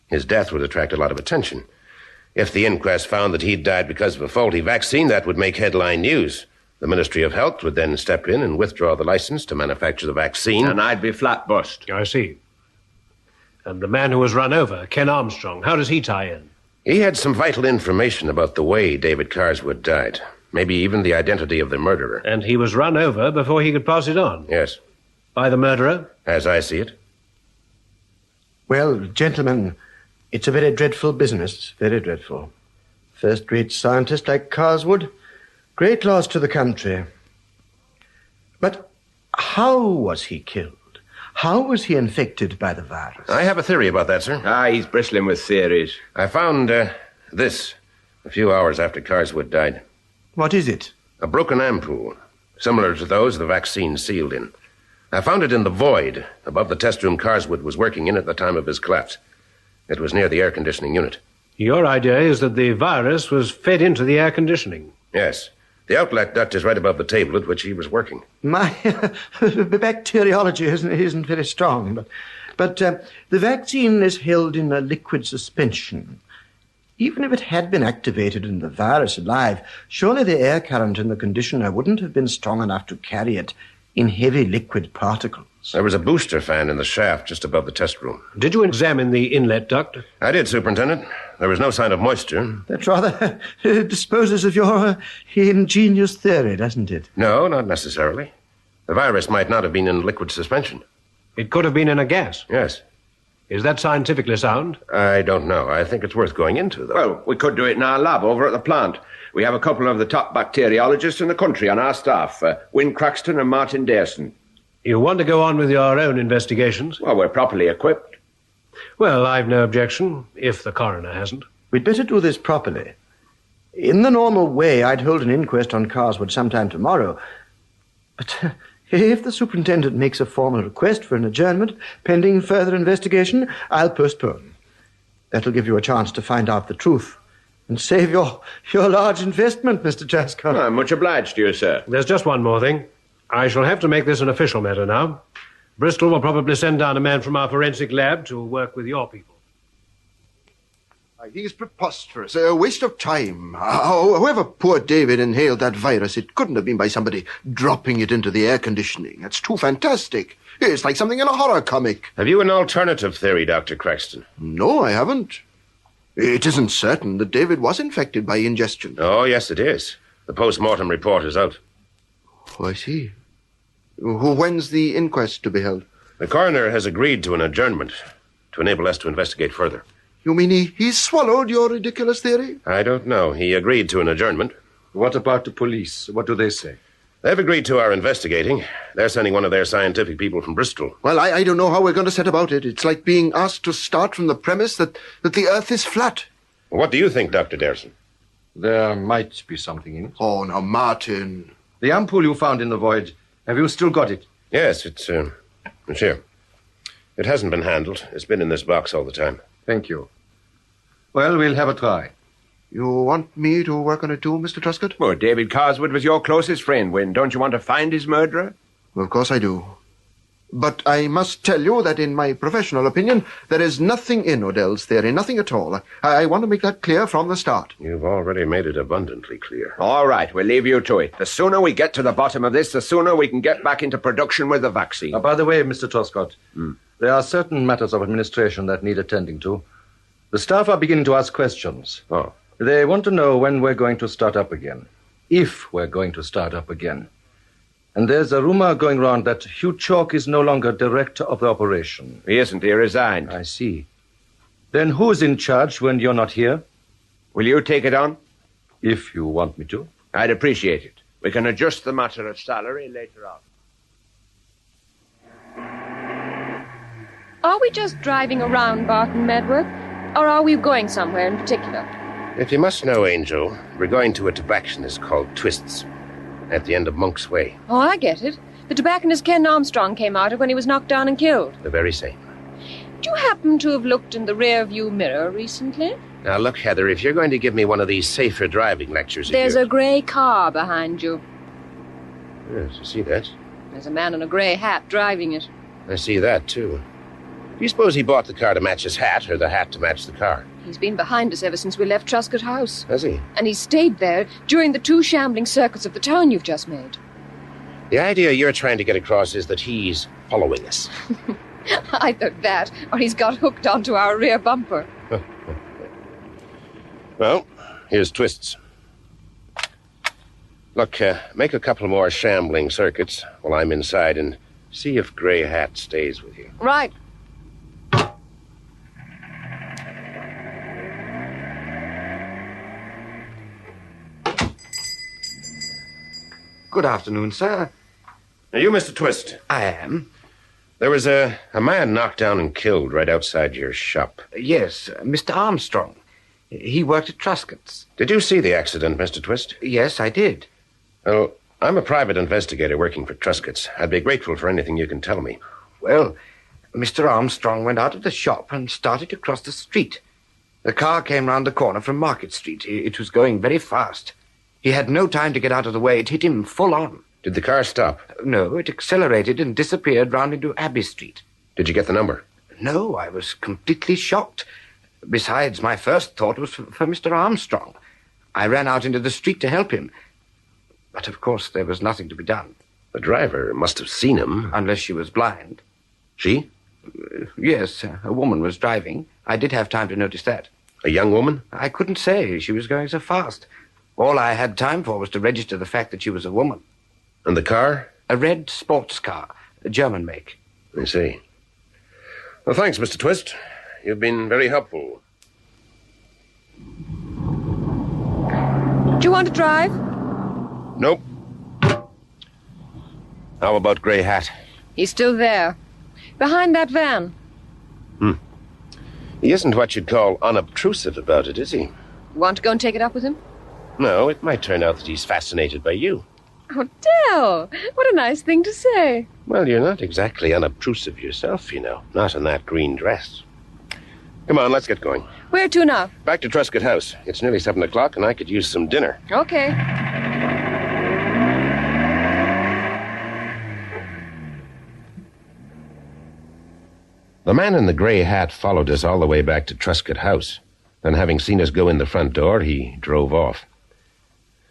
His death would attract a lot of attention. If the inquest found that he'd died because of a faulty vaccine, that would make headline news. The Ministry of Health would then step in and withdraw the license to manufacture the vaccine. And I'd be flat bust. I see. And the man who was run over, Ken Armstrong, how does he tie in? He had some vital information about the way David Carswood died. Maybe even the identity of the murderer. And he was run over before he could pass it on? Yes. By the murderer? As I see it. Well, gentlemen, it's a very dreadful business. Very dreadful. First-rate scientist like Carswood. Great loss to the country. But how was he killed? How was he infected by the virus? I have a theory about that, sir. He's bristling with theories. I found this a few hours after Carswood died. What is it? A broken ampoule, similar to those the vaccine sealed in. I found it in the void above the test room Carswood was working in at the time of his collapse. It was near the air conditioning unit. Your idea is that the virus was fed into the air conditioning? Yes. The outlet duct is right above the table at which he was working. My bacteriology isn't very strong, but the vaccine is held in a liquid suspension. Even if it had been activated and the virus alive, surely the air current in the conditioner wouldn't have been strong enough to carry it in heavy liquid particles. There was a booster fan in the shaft just above the test room. Did you examine the inlet duct? I did, Superintendent. There was no sign of moisture. That rather disposes of your ingenious theory, doesn't it? No, not necessarily. The virus might not have been in liquid suspension. It could have been in a gas? Yes. Is that scientifically sound? I don't know. I think it's worth going into, though. Well, we could do it in our lab over at the plant. We have a couple of the top bacteriologists in the country on our staff, Wynne Craxton and Martin Dayson. You want to go on with your own investigations? Well, we're properly equipped. Well, I've no objection, if the coroner hasn't. We'd better do this properly. In the normal way, I'd hold an inquest on Carswood sometime tomorrow. But if the superintendent makes a formal request for an adjournment pending further investigation, I'll postpone. That'll give you a chance to find out the truth and save your large investment, Mr. Jascott. I'm much obliged to you, sir. There's just one more thing. I shall have to make this an official matter now. Bristol will probably send down a man from our forensic lab to work with your people. I think it's preposterous, a waste of time. However poor David inhaled that virus, it couldn't have been by somebody dropping it into the air conditioning. That's too fantastic. It's like something in a horror comic. Have you an alternative theory, Dr. Craxton? No, I haven't. It isn't certain that David was infected by ingestion. Oh, yes, it is. The post-mortem report is out. Oh, I see. When's the inquest to be held? The coroner has agreed to an adjournment to enable us to investigate further. You mean he swallowed your ridiculous theory? I don't know. He agreed to an adjournment. What about the police? What do they say? They've agreed to our investigating. They're sending one of their scientific people from Bristol. Well, I don't know how we're going to set about it. It's like being asked to start from the premise that the Earth is flat. What do you think, Dr. Derson? There might be something in it. Oh, now, Martin. The ampoule you found in the void, have you still got it? Yes, it's here. It hasn't been handled. It's been in this box all the time. Thank you. Well, we'll have a try. You want me to work on it too, Mr. Truscott? Well, David Carswood was your closest friend, Wynne. Don't you want to find his murderer? Well, of course I do. But I must tell you that in my professional opinion, there is nothing in Odell's theory, nothing at all. I want to make that clear from the start. You've already made it abundantly clear. All right, we'll leave you to it. The sooner we get to the bottom of this, the sooner we can get back into production with the vaccine. By the way, Mr. Truscott, there are certain matters of administration that need attending to. The staff are beginning to ask questions. Oh. They want to know when we're going to start up again. If we're going to start up again. And there's a rumor going around that Hugh Chalk is no longer director of the operation. He isn't. He resigned. I see. Then who's in charge when you're not here? Will you take it on? If you want me to. I'd appreciate it. We can adjust the matter of salary later on. Are we just driving around Barton Medworth, or are we going somewhere in particular? If you must know, Angel, we're going to a tobacconist called Twists at the end of Monk's Way. Oh, I get it. The tobacconist Ken Armstrong came out of when he was knocked down and killed. The very same. Do you happen to have looked in the rear-view mirror recently? Now, look, Heather, if you're going to give me one of these safer driving lectures... There's a grey car behind you. Yes, I see that. There's a man in a grey hat driving it. I see that, too. Do you suppose he bought the car to match his hat, or the hat to match the car? He's been behind us ever since we left Truscott House. Has he? And he stayed there during the 2 shambling circuits of the town you've just made. The idea you're trying to get across is that he's following us. Either that, or he's got hooked onto our rear bumper. Well, here's Twists. Look, make a couple more shambling circuits while I'm inside and see if Grey Hat stays with you. Right. Good afternoon, sir. Are you Mr. Twist? I am. There was a man knocked down and killed right outside your shop. Yes, Mr. Armstrong. He worked at Truscott's. Did you see the accident, Mr. Twist? Yes, I did. Well, I'm a private investigator working for Truscott's. I'd be grateful for anything you can tell me. Well, Mr. Armstrong went out of the shop and started to cross the street. The car came round the corner from Market Street. It was going very fast. He had no time to get out of the way. It hit him full on. Did the car stop? No, it accelerated and disappeared round into Abbey Street. Did you get the number? No, I was completely shocked. Besides, my first thought was for Mr. Armstrong. I ran out into the street to help him. But, of course, there was nothing to be done. The driver must have seen him. Unless she was blind. She? Yes, a woman was driving. I did have time to notice that. A young woman? I couldn't say. She was going so fast. All I had time for was to register the fact that she was a woman. And the car? A red sports car, a German make. I see. Well, thanks, Mr. Twist. You've been very helpful. Do you want to drive? Nope. How about Grey Hat? He's still there. Behind that van. He isn't what you'd call unobtrusive about it, is he? Want to go and take it up with him? No, it might turn out that he's fascinated by you. Odell, what a nice thing to say. Well, you're not exactly unobtrusive yourself, you know. Not in that green dress. Come on, let's get going. Where to now? Back to Truscott House. It's nearly 7 o'clock, and I could use some dinner. Okay. The man in the gray hat followed us all the way back to Truscott House. Then, having seen us go in the front door, he drove off.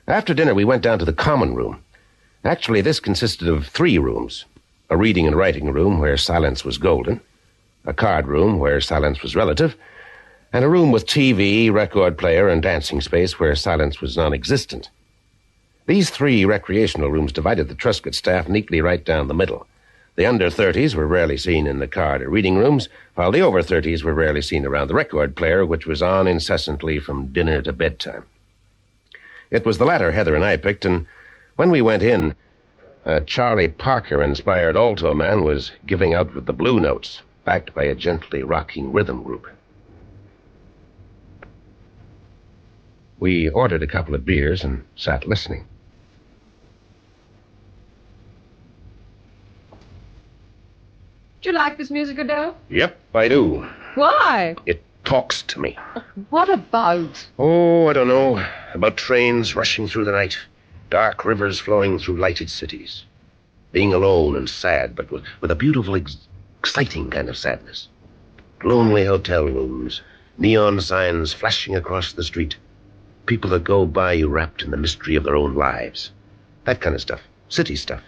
After dinner, we went down to the common room. Actually, this consisted of 3 rooms. A reading and writing room where silence was golden, a card room where silence was relative, and a room with TV, record player, and dancing space where silence was non-existent. These 3 recreational rooms divided the Truscott staff neatly right down the middle. The under-30s were rarely seen in the card or reading rooms, while the over-30s were rarely seen around the record player, which was on incessantly from dinner to bedtime. It was the latter Heather and I picked, and when we went in, a Charlie Parker-inspired alto man was giving out with the blue notes, backed by a gently rocking rhythm group. We ordered a couple of beers and sat listening. Do you like this music, Odell? Yep, I do. Why? It talks to me. What about? Oh, I don't know. About trains rushing through the night, dark rivers flowing through lighted cities. Being alone and sad, but with a beautiful, exciting kind of sadness. Lonely hotel rooms, neon signs flashing across the street. People that go by you wrapped in the mystery of their own lives. That kind of stuff. City stuff.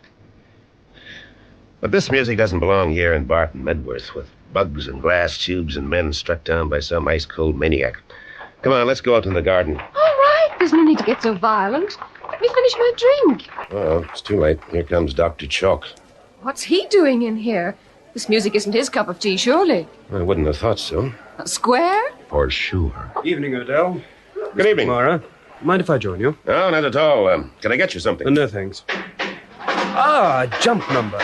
But this music doesn't belong here in Barton Medworth, with bugs and glass tubes and men struck down by some ice-cold maniac. Come on, let's go out in the garden. All right, there's no need to get so violent. Let me finish my drink. Oh, it's too late. Here comes Dr. Chalk. What's he doing in here? This music isn't his cup of tea, surely. I wouldn't have thought so. A square? For sure. Evening, Odell. Good evening. Mara, mind if I join you? No, not at all. Can I get you something? No, thanks. Ah, jump number.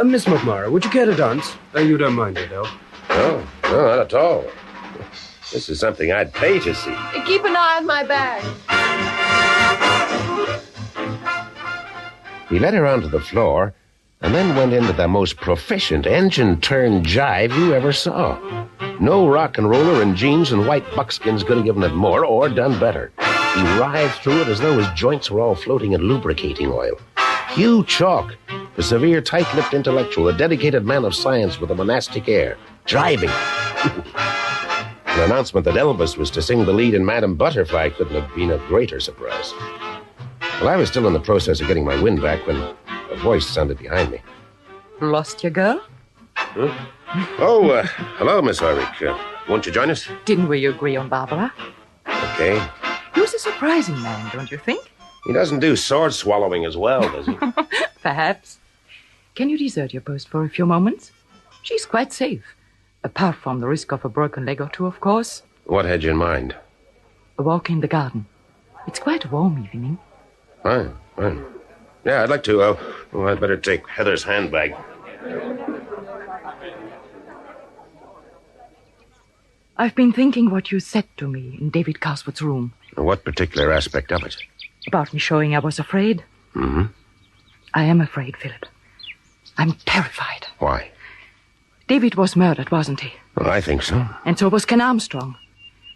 Miss McMara, would you care to dance? You don't mind, Odell. No, not at all. This is something I'd pay to see. Keep an eye on my bag. He led her onto the floor and then went into the most proficient engine-turn jive you ever saw. No rock and roller in jeans and white buckskins could have given it more or done better. He writhed through it as though his joints were all floating in lubricating oil. Hugh Chalk, the severe, tight-lipped intellectual, a dedicated man of science with a monastic air, driving. An announcement that Elvis was to sing the lead in Madame Butterfly couldn't have been a greater surprise. Well, I was still in the process of getting my wind back when a voice sounded behind me. Lost your girl? Huh? Oh, hello, Miss Ulrich. Won't you join us? Didn't we agree on Barbara? Okay. He was a surprising man, don't you think? He doesn't do sword swallowing as well, does he? Perhaps. Can you desert your post for a few moments? She's quite safe. Apart from the risk of a broken leg or two, of course. What had you in mind? A walk in the garden. It's quite a warm evening. Fine. Yeah, I'd like to. I'd better take Heather's handbag. I've been thinking what you said to me in David Carswood's room. What particular aspect of it? About me showing I was afraid. Mm-hmm. I am afraid, Philip. I'm terrified. Why? David was murdered, wasn't he? Well, I think so. And so was Ken Armstrong.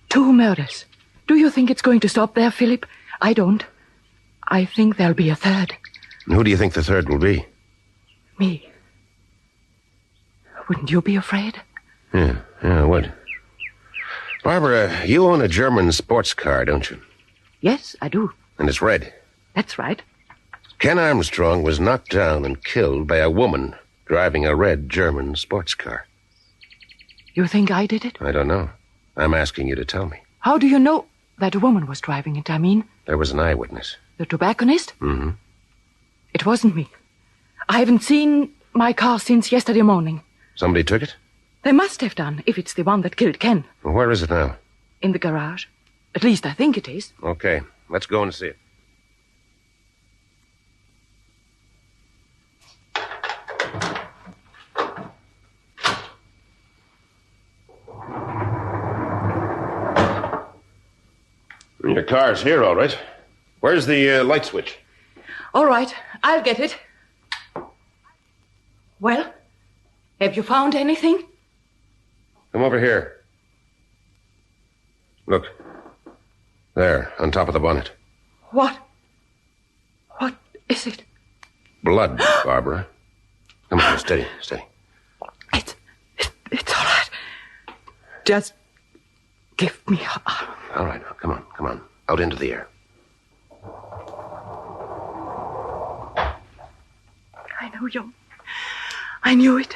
2 murders. Do you think it's going to stop there, Philip? I don't. I think there'll be a third. Who do you think the third will be? Me. Wouldn't you be afraid? Yeah, I would. Barbara, you own a German sports car, don't you? Yes, I do. And it's red. That's right. Ken Armstrong was knocked down and killed by a woman driving a red German sports car. You think I did it? I don't know. I'm asking you to tell me. How do you know that a woman was driving it, I mean? There was an eyewitness. The tobacconist? Mm-hmm. It wasn't me. I haven't seen my car since yesterday morning. Somebody took it? They must have done, if it's the one that killed Ken. Well, where is it now? In the garage. At least I think it is. Okay, let's go and see it. Your car's here, all right. Where's the light switch? All right, I'll get it. Well, have you found anything? Come over here. Look. There, on top of the bonnet. What? What is it? Blood, Barbara. Come on, steady. It's all right. Just give me your arm. All right, come on. Out into the air. I know you. I knew it.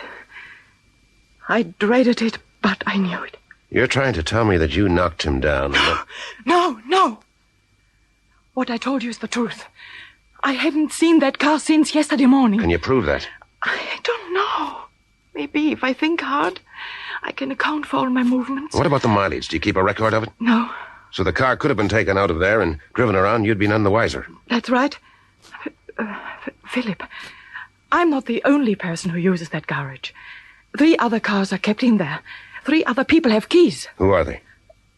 I dreaded it, but I knew it. You're trying to tell me that you knocked him down. No. What I told you is the truth. I haven't seen that car since yesterday morning. Can you prove that? I don't know. Maybe if I think hard, I can account for all my movements. What about the mileage? Do you keep a record of it? No. So the car could have been taken out of there and driven around. You'd be none the wiser. That's right. Philip, I'm not the only person who uses that garage. 3 other cars are kept in there. 3 other people have keys. Who are they?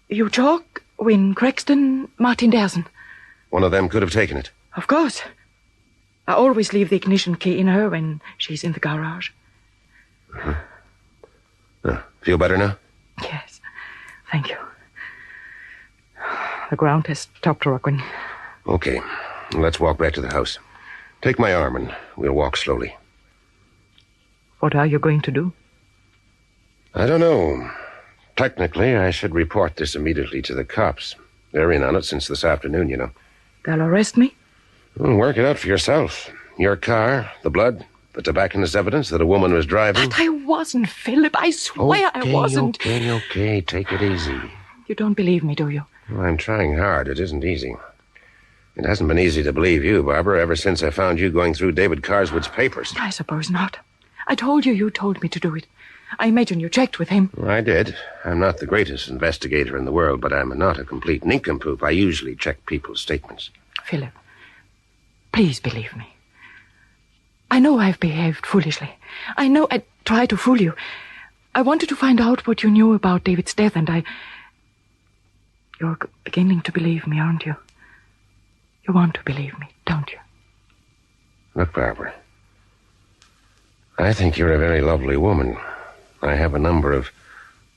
Hugh Chalk, Win Crexton, Martin Derson. One of them could have taken it. Of course. I always leave the ignition key in her when she's in the garage. Feel better now? Yes. Thank you. The ground has stopped rocking. Okay. Let's walk back to the house. Take my arm and we'll walk slowly. What are you going to do? I don't know. Technically, I should report this immediately to the cops. They're in on it since this afternoon, you know. They'll arrest me? Well, work it out for yourself. Your car, the blood, the tobacconist evidence that a woman was driving. But I wasn't, Philip. I swear I wasn't. Okay. Take it easy. You don't believe me, do you? Well, I'm trying hard. It isn't easy. It hasn't been easy to believe you, Barbara, ever since I found you going through David Carswood's papers. I suppose not. I told you told me to do it. I imagine you checked with him. I did. I'm not the greatest investigator in the world, but I'm not a complete nincompoop. I usually check people's statements. Philip, please believe me. I know I've behaved foolishly. I know I tried to fool you. I wanted to find out what you knew about David's death, and You're beginning to believe me, aren't you? You want to believe me, don't you? Look, Barbara, I think you're a very lovely woman. I have a number of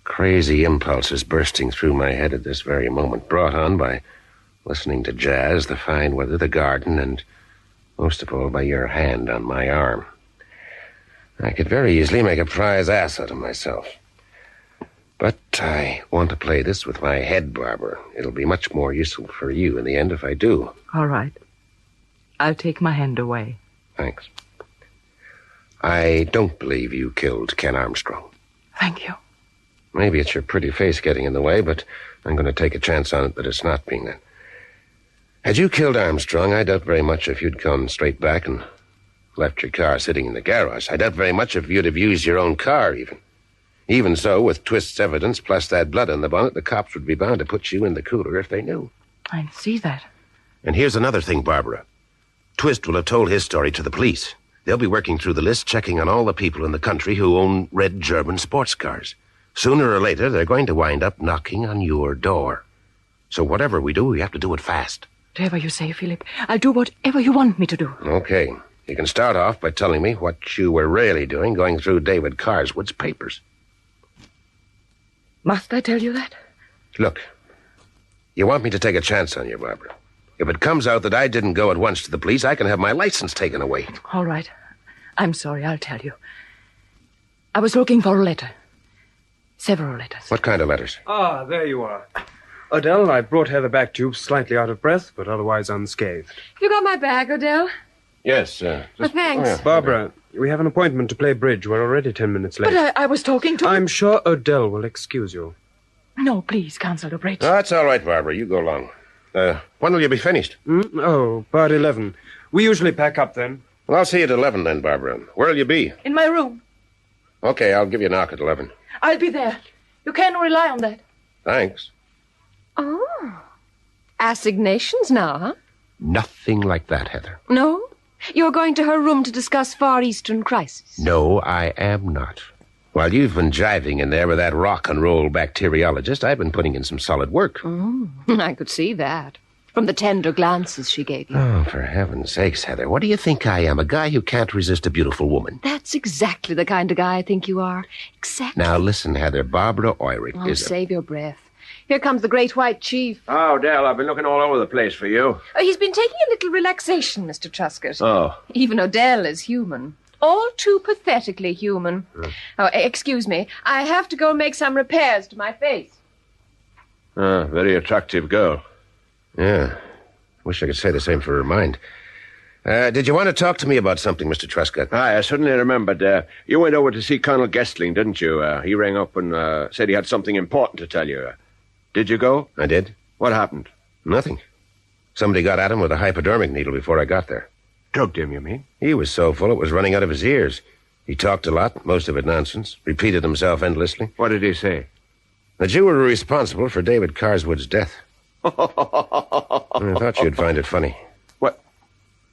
crazy impulses bursting through my head at this very moment, brought on by listening to jazz, the fine weather, the garden, and most of all by your hand on my arm. I could very easily make a prize ass out of myself. But I want to play this with my head, Barbara. It'll be much more useful for you in the end if I do. All right. I'll take my hand away. Thanks. I don't believe you killed Ken Armstrong. Thank you. Maybe it's your pretty face getting in the way, but I'm going to take a chance on it that it's not being that. Had you killed Armstrong, I doubt very much if you'd gone straight back and left your car sitting in the garage. I doubt very much if you'd have used your own car, even. Even so, with Twist's evidence plus that blood on the bonnet, the cops would be bound to put you in the cooler if they knew. I see that. And here's another thing, Barbara. Twist will have told his story to the police. They'll be working through the list, checking on all the people in the country who own red German sports cars. Sooner or later, they're going to wind up knocking on your door. So whatever we do, we have to do it fast. Whatever you say, Philip. I'll do whatever you want me to do. Okay. You can start off by telling me what you were really doing going through David Carswood's papers. Must I tell you that? Look, you want me to take a chance on you, Barbara. If it comes out that I didn't go at once to the police, I can have my license taken away. All right. I'm sorry, I'll tell you. I was looking for a letter. Several letters. What kind of letters? Ah, there you are. Odell, I brought Heather back to you, slightly out of breath, but otherwise unscathed. You got my bag, Odell? Yes, Thanks. Oh, yeah. Barbara, we have an appointment to play bridge. We're already 10 minutes late. But I was talking to... I'm sure Odell will excuse you. No, please, cancel the bridge. Oh, that's all right, Barbara. You go along. When will you be finished? About 11. We usually pack up then. Well, I'll see you at 11 then, Barbara. Where'll you be? In my room. Okay, I'll give you a knock at 11. I'll be there. You can rely on that. Thanks. Oh. Assignations now, huh? Nothing like that, Heather. No? You're going to her room to discuss Far Eastern crisis? No, I am not. While you've been jiving in there with that rock and roll bacteriologist, I've been putting in some solid work. I could see that. From the tender glances she gave you. Oh, for heaven's sakes, Heather, what do you think I am? A guy who can't resist a beautiful woman. That's exactly the kind of guy I think you are. Exactly. Now listen, Heather, Barbara Oyrich is save your breath. Here comes the great white chief. Oh, Odell, I've been looking all over the place for you. He's been taking a little relaxation, Mr. Truscott. Oh. Even Odell is human. All too pathetically human. Oh, excuse me. I have to go make some repairs to my face. Very attractive girl. Yeah. Wish I could say the same for her mind. Did you want to talk to me about something, Mr. Truscott? Aye, I suddenly remembered. You went over to see Colonel Gessling, didn't you? He rang up and said he had something important to tell you. Did you go? I did. What happened? Nothing. Somebody got at him with a hypodermic needle before I got there. Drugged him, you mean? He was so full it was running out of his ears. He talked a lot, most of it nonsense, repeated himself endlessly. What did he say? That you were responsible for David Carswood's death. I thought you'd find it funny. What?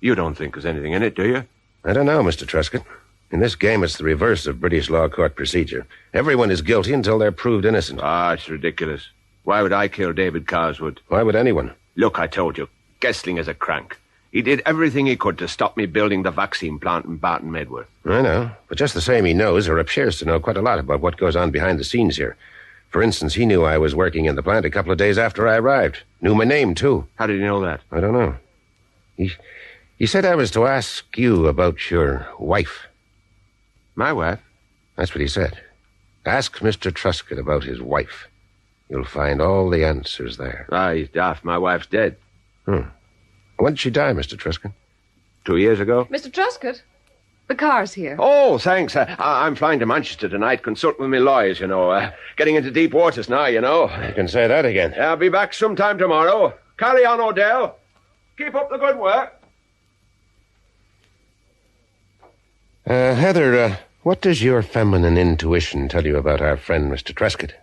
You don't think there's anything in it, do you? I don't know, Mr. Truscott. In this game, it's the reverse of British law court procedure. Everyone is guilty until they're proved innocent. Ah, it's ridiculous. Why would I kill David Carswood? Why would anyone? Look, I told you, Gessling is a crank. He did everything he could to stop me building the vaccine plant in Barton Medworth. I know, but just the same he knows, or appears to know, quite a lot about what goes on behind the scenes here. For instance, he knew I was working in the plant a couple of days after I arrived. Knew my name, too. How did he know that? I don't know. He said I was to ask you about your wife. My wife? That's what he said. Ask Mr. Truscott about his wife. You'll find all the answers there. Ah, he's daft. My wife's dead. When did she die, Mr. Truscott? 2 years ago. Mr. Truscott, the car's here. Oh, thanks. I'm flying to Manchester tonight, consulting with my lawyers, you know. Getting into deep waters now, you know. You can say that again. I'll be back sometime tomorrow. Carry on, Odell. Keep up the good work. Heather, what does your feminine intuition tell you about our friend, Mr. Truscott?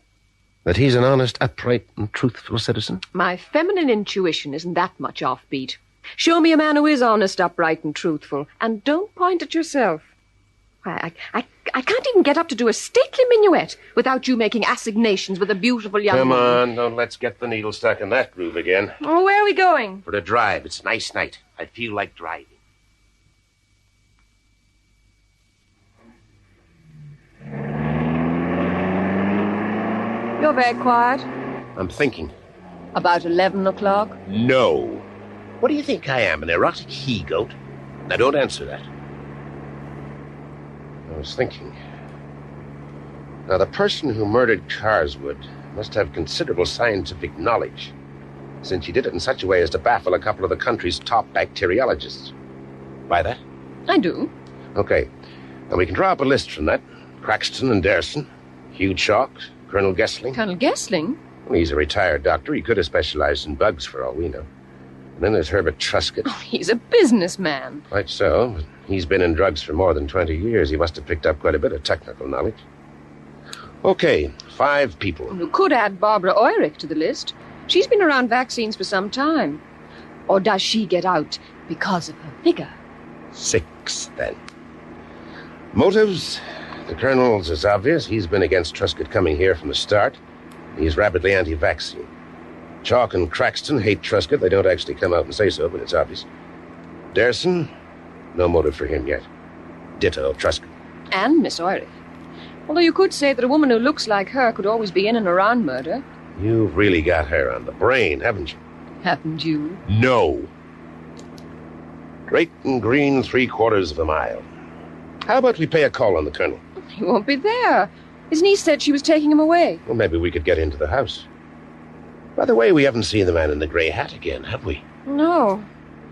That he's an honest, upright, and truthful citizen? My feminine intuition isn't that much offbeat. Show me a man who is honest, upright, and truthful, and don't point at yourself. I can't even get up to do a stately minuet without you making assignations with a beautiful young Come woman. on, don't let's get the needle stuck in that groove again. Oh, where are we going? For a drive. It's a nice night. I feel like driving. You're very quiet. I'm thinking. About 11 o'clock? No. What do you think I am, an erotic he-goat? Now, don't answer that. I was thinking. Now, the person who murdered Carswood must have considerable scientific knowledge, since he did it in such a way as to baffle a couple of the country's top bacteriologists. Buy that? I do. Okay. Now, we can draw up a list from that. Craxton and Derson, Hugh Chalk, Colonel Gessling. Colonel Gessling? Well, he's a retired doctor. He could have specialized in bugs, for all we know. And then there's Herbert Truscott. Oh, he's a businessman. Quite so, but he's been in drugs for more than 20 years. He must have picked up quite a bit of technical knowledge. Okay, 5 people. You could add Barbara Oyrich to the list. She's been around vaccines for some time. Or does she get out because of her figure? 6, then. Motives? The Colonel's is obvious. He's been against Truscott coming here from the start. He's rapidly anti-vaccine. Chalk and Craxton hate Truscott. They don't actually come out and say so, but it's obvious. Derson? No motive for him yet. Ditto Truscott. And Miss Oyrich. Although you could say that a woman who looks like her could always be in and around murder. You've really got her on the brain, haven't you? Haven't you? No. Drayton Green, 3/4 of a mile. How about we pay a call on the Colonel? He won't be there. His niece said she was taking him away. Well, maybe we could get into the house. By the way, we haven't seen the man in the grey hat again, have we? No.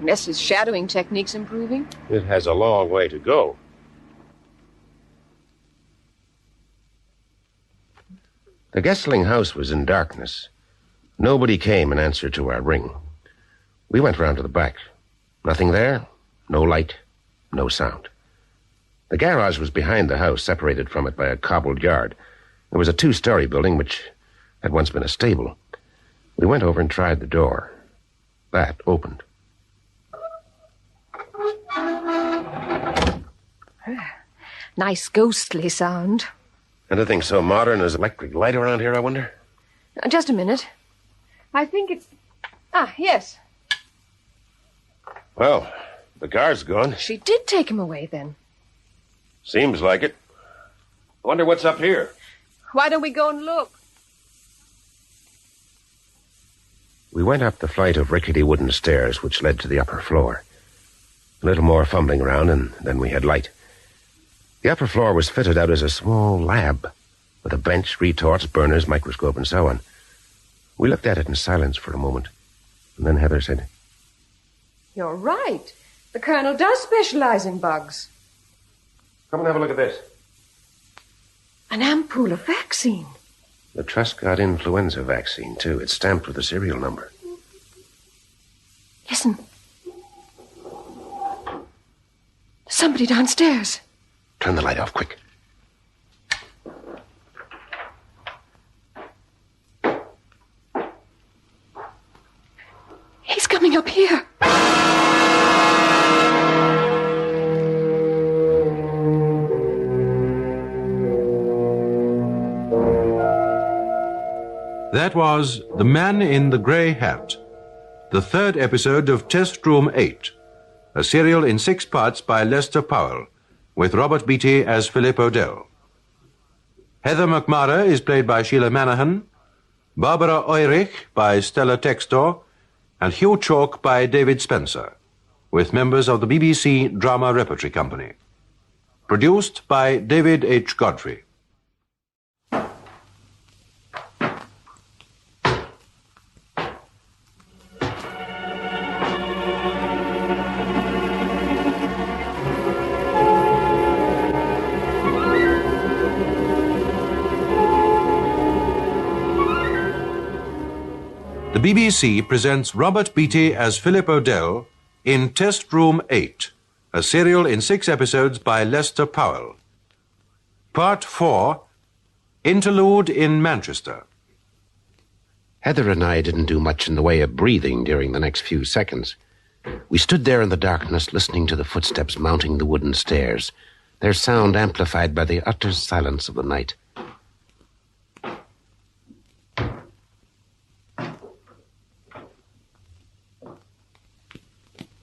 Unless his shadowing technique's improving. It has a long way to go. The Gessling house was in darkness. Nobody came in answer to our ring. We went round to the back. Nothing there, no light, no sound. The garage was behind the house, separated from it by a cobbled yard. There was a 2-story building which had once been a stable. We went over and tried the door. That opened. Nice ghostly sound. Anything so modern as electric light around here, I wonder? Just a minute. I think it's... Ah, yes. Well, the car's gone. She did take him away then. Seems like it. I wonder what's up here. Why don't we go and look? We went up the flight of rickety wooden stairs which led to the upper floor. A little more fumbling around, and then we had light. The upper floor was fitted out as a small lab, with a bench, retorts, burners, microscope, and so on. We looked at it in silence for a moment, and then Heather said, You're right. The Colonel does specialize in bugs. Come and have a look at this. An ampoule of vaccine. The Truscott influenza vaccine, too. It's stamped with a serial number. Listen. Somebody downstairs. Turn the light off, quick. He's coming up here. That was The Man in the Grey Hat, the third episode of Test Room 8, a serial in 6 parts by Lester Powell, with Robert Beatty as Philip Odell. Heather McMara is played by Sheila Manahan, Barbara Eurich by Stella Textor, and Hugh Chalk by David Spencer, with members of the BBC Drama Repertory Company. Produced by David H. Godfrey. The BBC presents Robert Beatty as Philip Odell in Test Room 8, a serial in 6 episodes by Lester Powell. Part 4, Interlude in Manchester. Heather and I didn't do much in the way of breathing during the next few seconds. We stood there in the darkness, listening to the footsteps mounting the wooden stairs, their sound amplified by the utter silence of the night.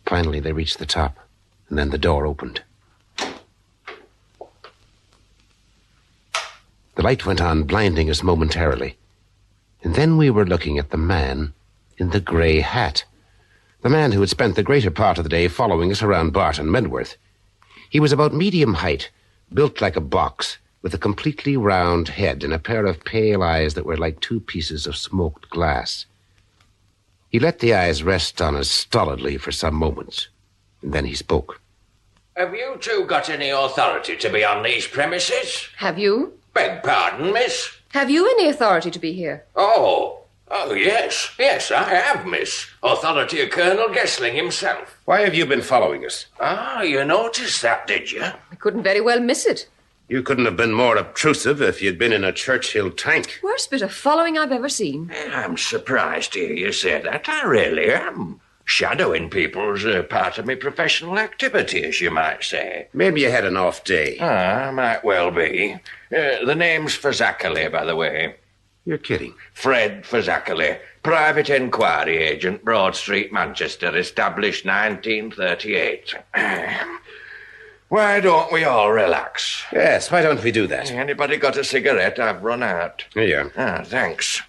Finally, they reached the top, and then the door opened. The light went on, blinding us momentarily. And then we were looking at the man in the grey hat. The man who had spent the greater part of the day following us around Barton Medworth. He was about medium height, built like a box, with a completely round head and a pair of pale eyes that were like 2 pieces of smoked glass. He let the eyes rest on us stolidly for some moments, and then he spoke. Have you two got any authority to be on these premises? Have you? Beg pardon, miss? Have you any authority to be here? Oh, yes, I have, miss. Authority of Colonel Gessling himself. Why have you been following us? Ah, you noticed that, did you? I couldn't very well miss it. You couldn't have been more obtrusive if you'd been in a Churchill tank. Worst bit of following I've ever seen. I'm surprised to hear you say that. I really am. Shadowing people's part of my professional activity, as you might say. Maybe you had an off day. Ah, might well be. The name's Fazakerly, by the way. You're kidding. Fred Fazakerly, private inquiry agent, Broad Street, Manchester, established 1938. Why don't we all relax? Yes, why don't we do that? Anybody got a cigarette? I've run out. Here you are. Ah, thanks.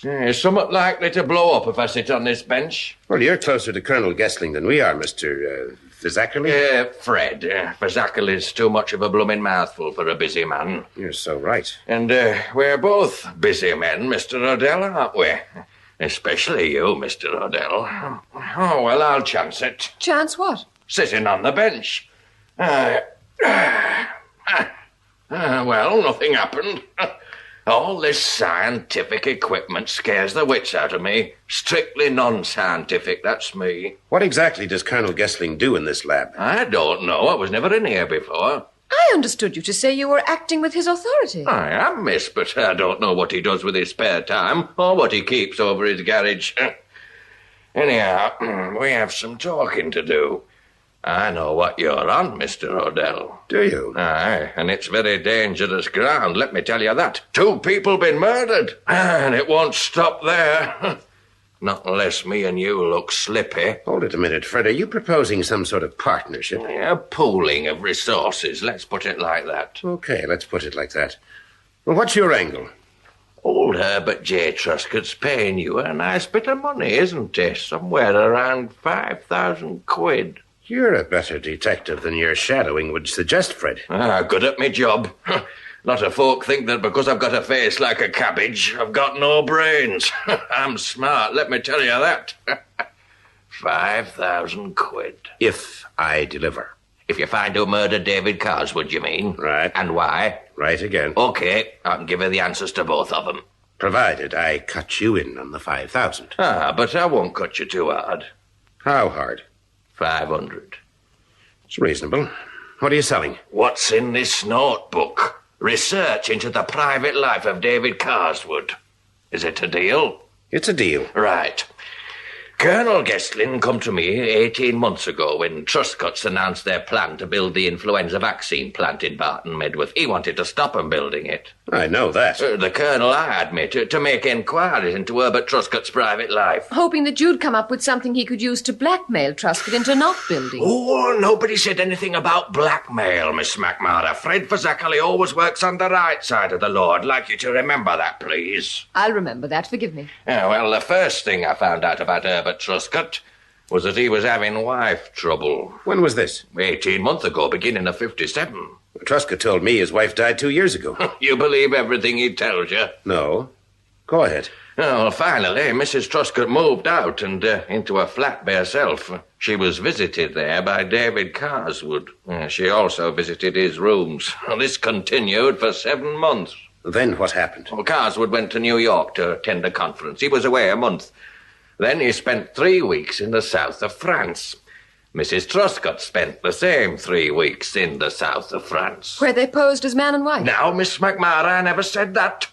Is something likely to blow up if I sit on this bench? Well, you're closer to Colonel Gessling than we are, Mr. Fazakerly. Fred. Fazakerly's too much of a blooming mouthful for a busy man. You're so right. And we're both busy men, Mr. Odell, aren't we? Especially you, Mr. Odell. Oh, well, I'll chance it. Chance what? Sitting on the bench. Well, nothing happened. All this scientific equipment scares the wits out of me. Strictly non-scientific, that's me. What exactly does Colonel Gessling do in this lab? I don't know. I was never in here before. I understood you to say you were acting with his authority. I am, miss, but I don't know what he does with his spare time or what he keeps over his garage. Anyhow, we have some talking to do. I know what you're on, Mr. Odell. Do you? Aye, and it's very dangerous ground, let me tell you that. 2 people been murdered, and it won't stop there. Not unless me and you look slippy. Hold it a minute, Fred. Are you proposing some sort of partnership? A pooling of resources, let's put it like that. Okay, let's put it like that. Well, what's your angle? Old Herbert J. Truscott's paying you a nice bit of money, isn't he? Somewhere around 5,000 quid. You're a better detective than your shadowing would suggest, Fred. Good at me job. Lot of folk think that because I've got a face like a cabbage, I've got no brains. I'm smart, let me tell you that. 5,000 quid. If I deliver. If you find who murdered David Carswood, you mean? Right. And why? Right again. Okay, I can give you the answers to both of them. Provided I cut you in on the 5,000. But I won't cut you too hard. How hard? 500. It's reasonable. What are you selling? What's in this notebook? Research into the private life of David Carswood. Is it a deal? It's a deal. Right. Colonel Gestlin come to me 18 months ago when Truscotts announced their plan to build the influenza vaccine plant in Barton Medworth. He wanted to stop 'em building it. I know that. The Colonel hired me to make inquiries into Herbert Truscott's private life. Hoping that you'd come up with something he could use to blackmail Truscott into not building. Oh, nobody said anything about blackmail, Miss McMara. Fred Fazackerly always works on the right side of the law. I'd like you to remember that, please. I'll remember that, forgive me. Well, the first thing I found out about Herbert Truscott was that he was having wife trouble. When was this? 18 months ago, beginning of 57. Truscott told me his wife died 2 years ago. You believe everything he tells you? No. Go ahead. Well, finally, Mrs. Truscott moved out and into a flat by herself. She was visited there by David Carswood. She also visited his rooms. This continued for 7 months. Then what happened? Well, Carswood went to New York to attend a conference. He was away a month. Then he spent 3 weeks in the south of France. Mrs. Truscott spent the same 3 weeks in the south of France. Where they posed as man and wife? Now, Miss McMara, I never said that.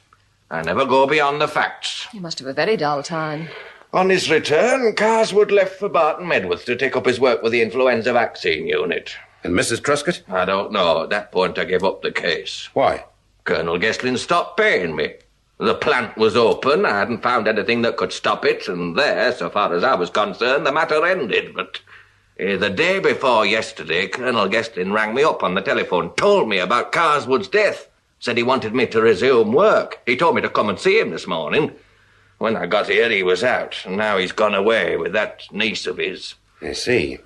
I never go beyond the facts. You must have a very dull time. On his return, Carswood left for Barton Medworth to take up his work with the influenza vaccine unit. And Mrs. Truscott? I don't know. At that point, I gave up the case. Why? Colonel Gestlin stopped paying me. The plant was open. I hadn't found anything that could stop it, and there, so far as I was concerned, the matter ended. But the day before yesterday, Colonel Gestlin rang me up on the telephone, told me about Carswood's death, said he wanted me to resume work. He told me to come and see him this morning. When I got here, he was out, and now he's gone away with that niece of his. I see.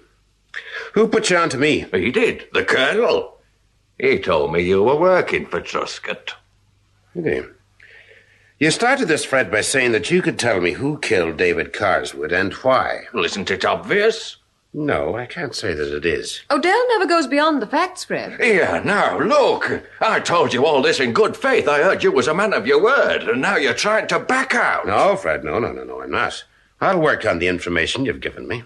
Who put you on to me? He did, the Colonel. He told me you were working for Truscott. Okay. You started this, Fred, by saying that you could tell me who killed David Carswood and why. Well, isn't it obvious? No, I can't say that it is. Odell never goes beyond the facts, Fred. Here, now, look. I told you all this in good faith. I heard you was a man of your word, and now you're trying to back out. No, Fred, no, I'm not. I'll work on the information you've given me.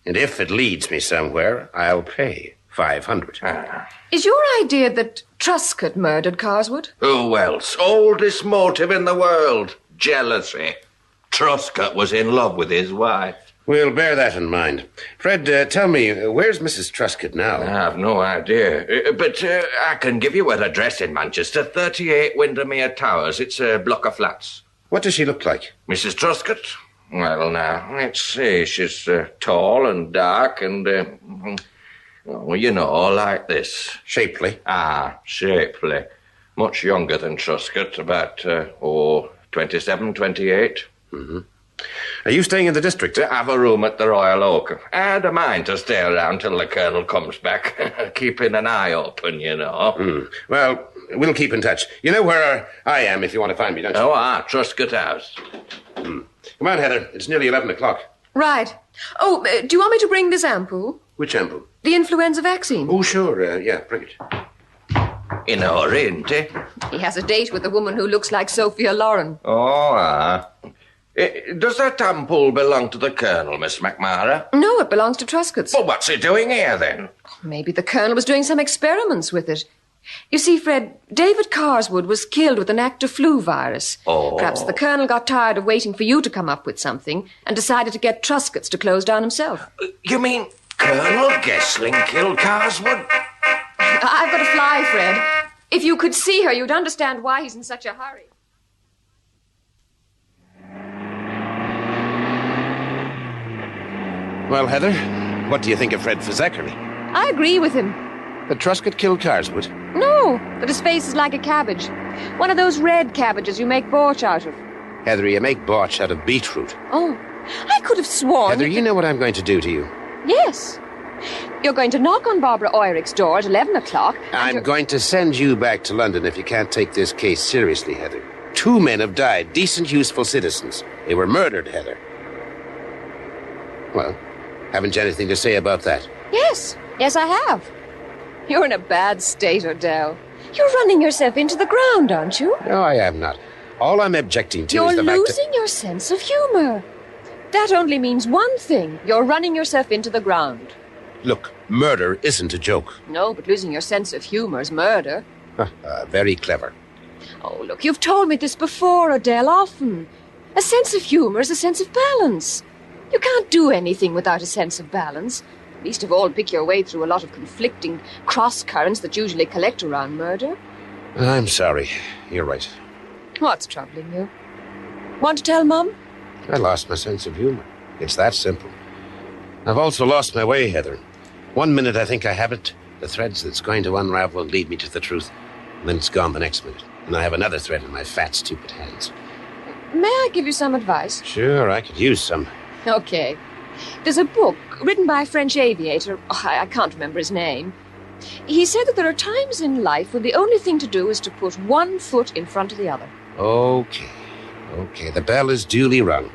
And if it leads me somewhere, I'll pay 500. Is your idea that Truscott murdered Carswood? Who else? Oldest motive in the world. Jealousy. Truscott was in love with his wife. We'll bear that in mind. Fred, tell me, where's Mrs. Truscott now? I have no idea. But I can give you her address in Manchester. 38 Windermere Towers. It's a block of flats. What does she look like? Mrs. Truscott? Well, now, let's see. She's tall and dark and, well, you know, like this. Shapely? Shapely. Much younger than Truscott. About, 27, 28. Mm-hmm. Are you staying in the district? I have a room at the Royal Oak. I had a mind to stay around till the Colonel comes back. Keeping an eye open, you know. Well, we'll keep in touch. You know where I am if you want to find me, don't you? Truscott House. Come on, Heather. It's nearly 11 o'clock. Right. Oh, do you want me to bring this ampoule? Which ampoule? The influenza vaccine. Oh, sure. Yeah, bring it. In a hurry, isn't he? He has a date with a woman who looks like Sophia Loren. Does that ampoule belong to the Colonel, Miss McMara? No, it belongs to Truscott's. Well, what's he doing here, then? Maybe the Colonel was doing some experiments with it. You see, Fred, David Carswood was killed with an active flu virus. Perhaps the Colonel got tired of waiting for you to come up with something and decided to get Truscott's to close down himself. You mean Colonel Gessling killed Carswood? I've got to fly, Fred. If you could see her, you'd understand why he's in such a hurry. Well, Heather, what do you think of Fred Fazakerly? I agree with him. That Truscott killed Carswood? No, but his face is like a cabbage. One of those red cabbages you make bortsch out of. Heather, you make bortsch out of beetroot. Oh, I could have sworn... Heather, you know what I'm going to do to you. Yes. You're going to knock on Barbara Oirich's door at 11 o'clock. I'm going to send you back to London if you can't take this case seriously, Heather. 2 men have died, decent, useful citizens. They were murdered, Heather. Well, haven't you anything to say about that? Yes, I have. You're in a bad state, Odell. You're running yourself into the ground, aren't you? No, I am not. All I'm objecting to is the fact that... You're losing your sense of humor. That only means one thing. You're running yourself into the ground. Look, murder isn't a joke. No, but losing your sense of humor is murder. Very clever. Oh, look, you've told me this before, Odell, often. A sense of humor is a sense of balance. You can't do anything without a sense of balance. Least of all, pick your way through a lot of conflicting cross-currents that usually collect around murder. I'm sorry. You're right. What's troubling you? Want to tell Mum? I lost my sense of humor. It's that simple. I've also lost my way, Heather. 1 minute I think I have it. The threads that's going to unravel and lead me to the truth. And then it's gone the next minute. And I have another thread in my fat, stupid hands. May I give you some advice? Sure, I could use some. Okay. There's a book written by a French aviator. I can't remember his name. He said that there are times in life when the only thing to do is to put one foot in front of the other. Okay. The bell is duly rung.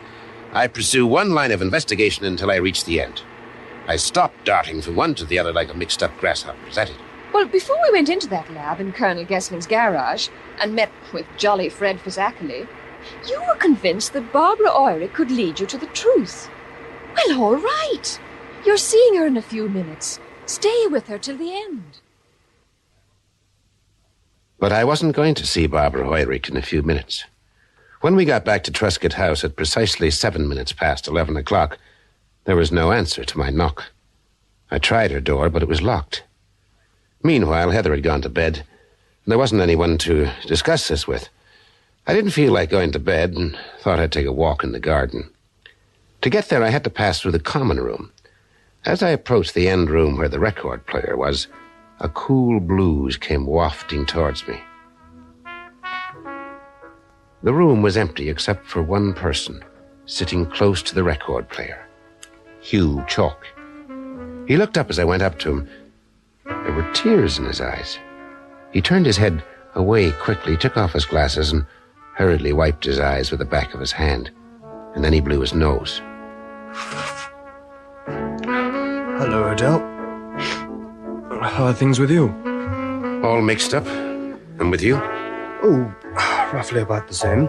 I pursue one line of investigation until I reach the end. I stop darting from one to the other like a mixed-up grasshopper. Is that it? Well, before we went into that lab in Colonel Gessling's garage and met with jolly Fred Fazakerly, you were convinced that Barbara Oirich could lead you to the truth. Well, all right. You're seeing her in a few minutes. Stay with her till the end. But I wasn't going to see Barbara Oirich in a few minutes. When we got back to Truscott House at precisely 7 minutes past 11 o'clock, there was no answer to my knock. I tried her door, but it was locked. Meanwhile, Heather had gone to bed, and there wasn't anyone to discuss this with. I didn't feel like going to bed and thought I'd take a walk in the garden. To get there, I had to pass through the common room. As I approached the end room where the record player was, a cool blues came wafting towards me. The room was empty except for one person, sitting close to the record player. Hugh Chalk. He looked up as I went up to him. There were tears in his eyes. He turned his head away quickly, took off his glasses, and hurriedly wiped his eyes with the back of his hand. And then he blew his nose. Hello, Odell. How are things with you? All mixed up. And with you? Oh, roughly about the same.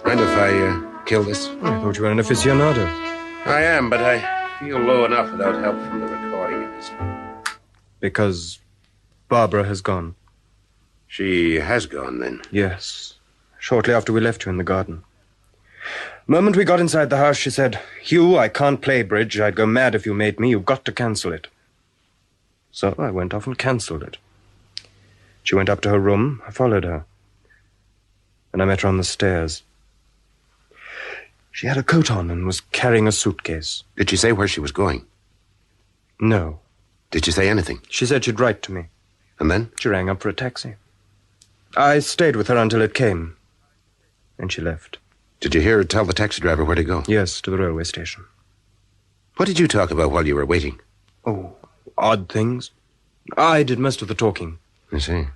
Mind if I kill this? I thought you were an aficionado. I am, but I feel low enough without help from the recording at this point. Because Barbara has gone. She has gone, then? Yes. Shortly after we left you in the garden. The moment we got inside the house, she said, "Hugh, I can't play bridge. I'd go mad if you made me. You've got to cancel it." So I went off and cancelled it. She went up to her room. I followed her. And I met her on the stairs. She had a coat on and was carrying a suitcase. Did she say where she was going? No. Did she say anything? She said she'd write to me. And then? She rang up for a taxi. I stayed with her until it came. And she left. Did you hear her tell the taxi driver where to go? Yes, to the railway station. What did you talk about while you were waiting? Oh, odd things. I did most of the talking. I see.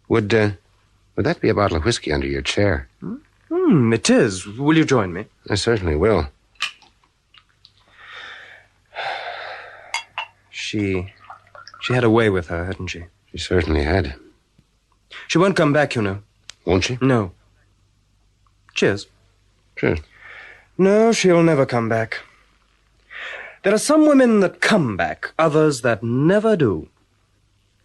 Would that be a bottle of whiskey under your chair? It is. Will you join me? I certainly will. She had a way with her, hadn't she? She certainly had. She won't come back, you know. Won't she? No. Cheers. Cheers. No, she'll never come back. There are some women that come back, others that never do.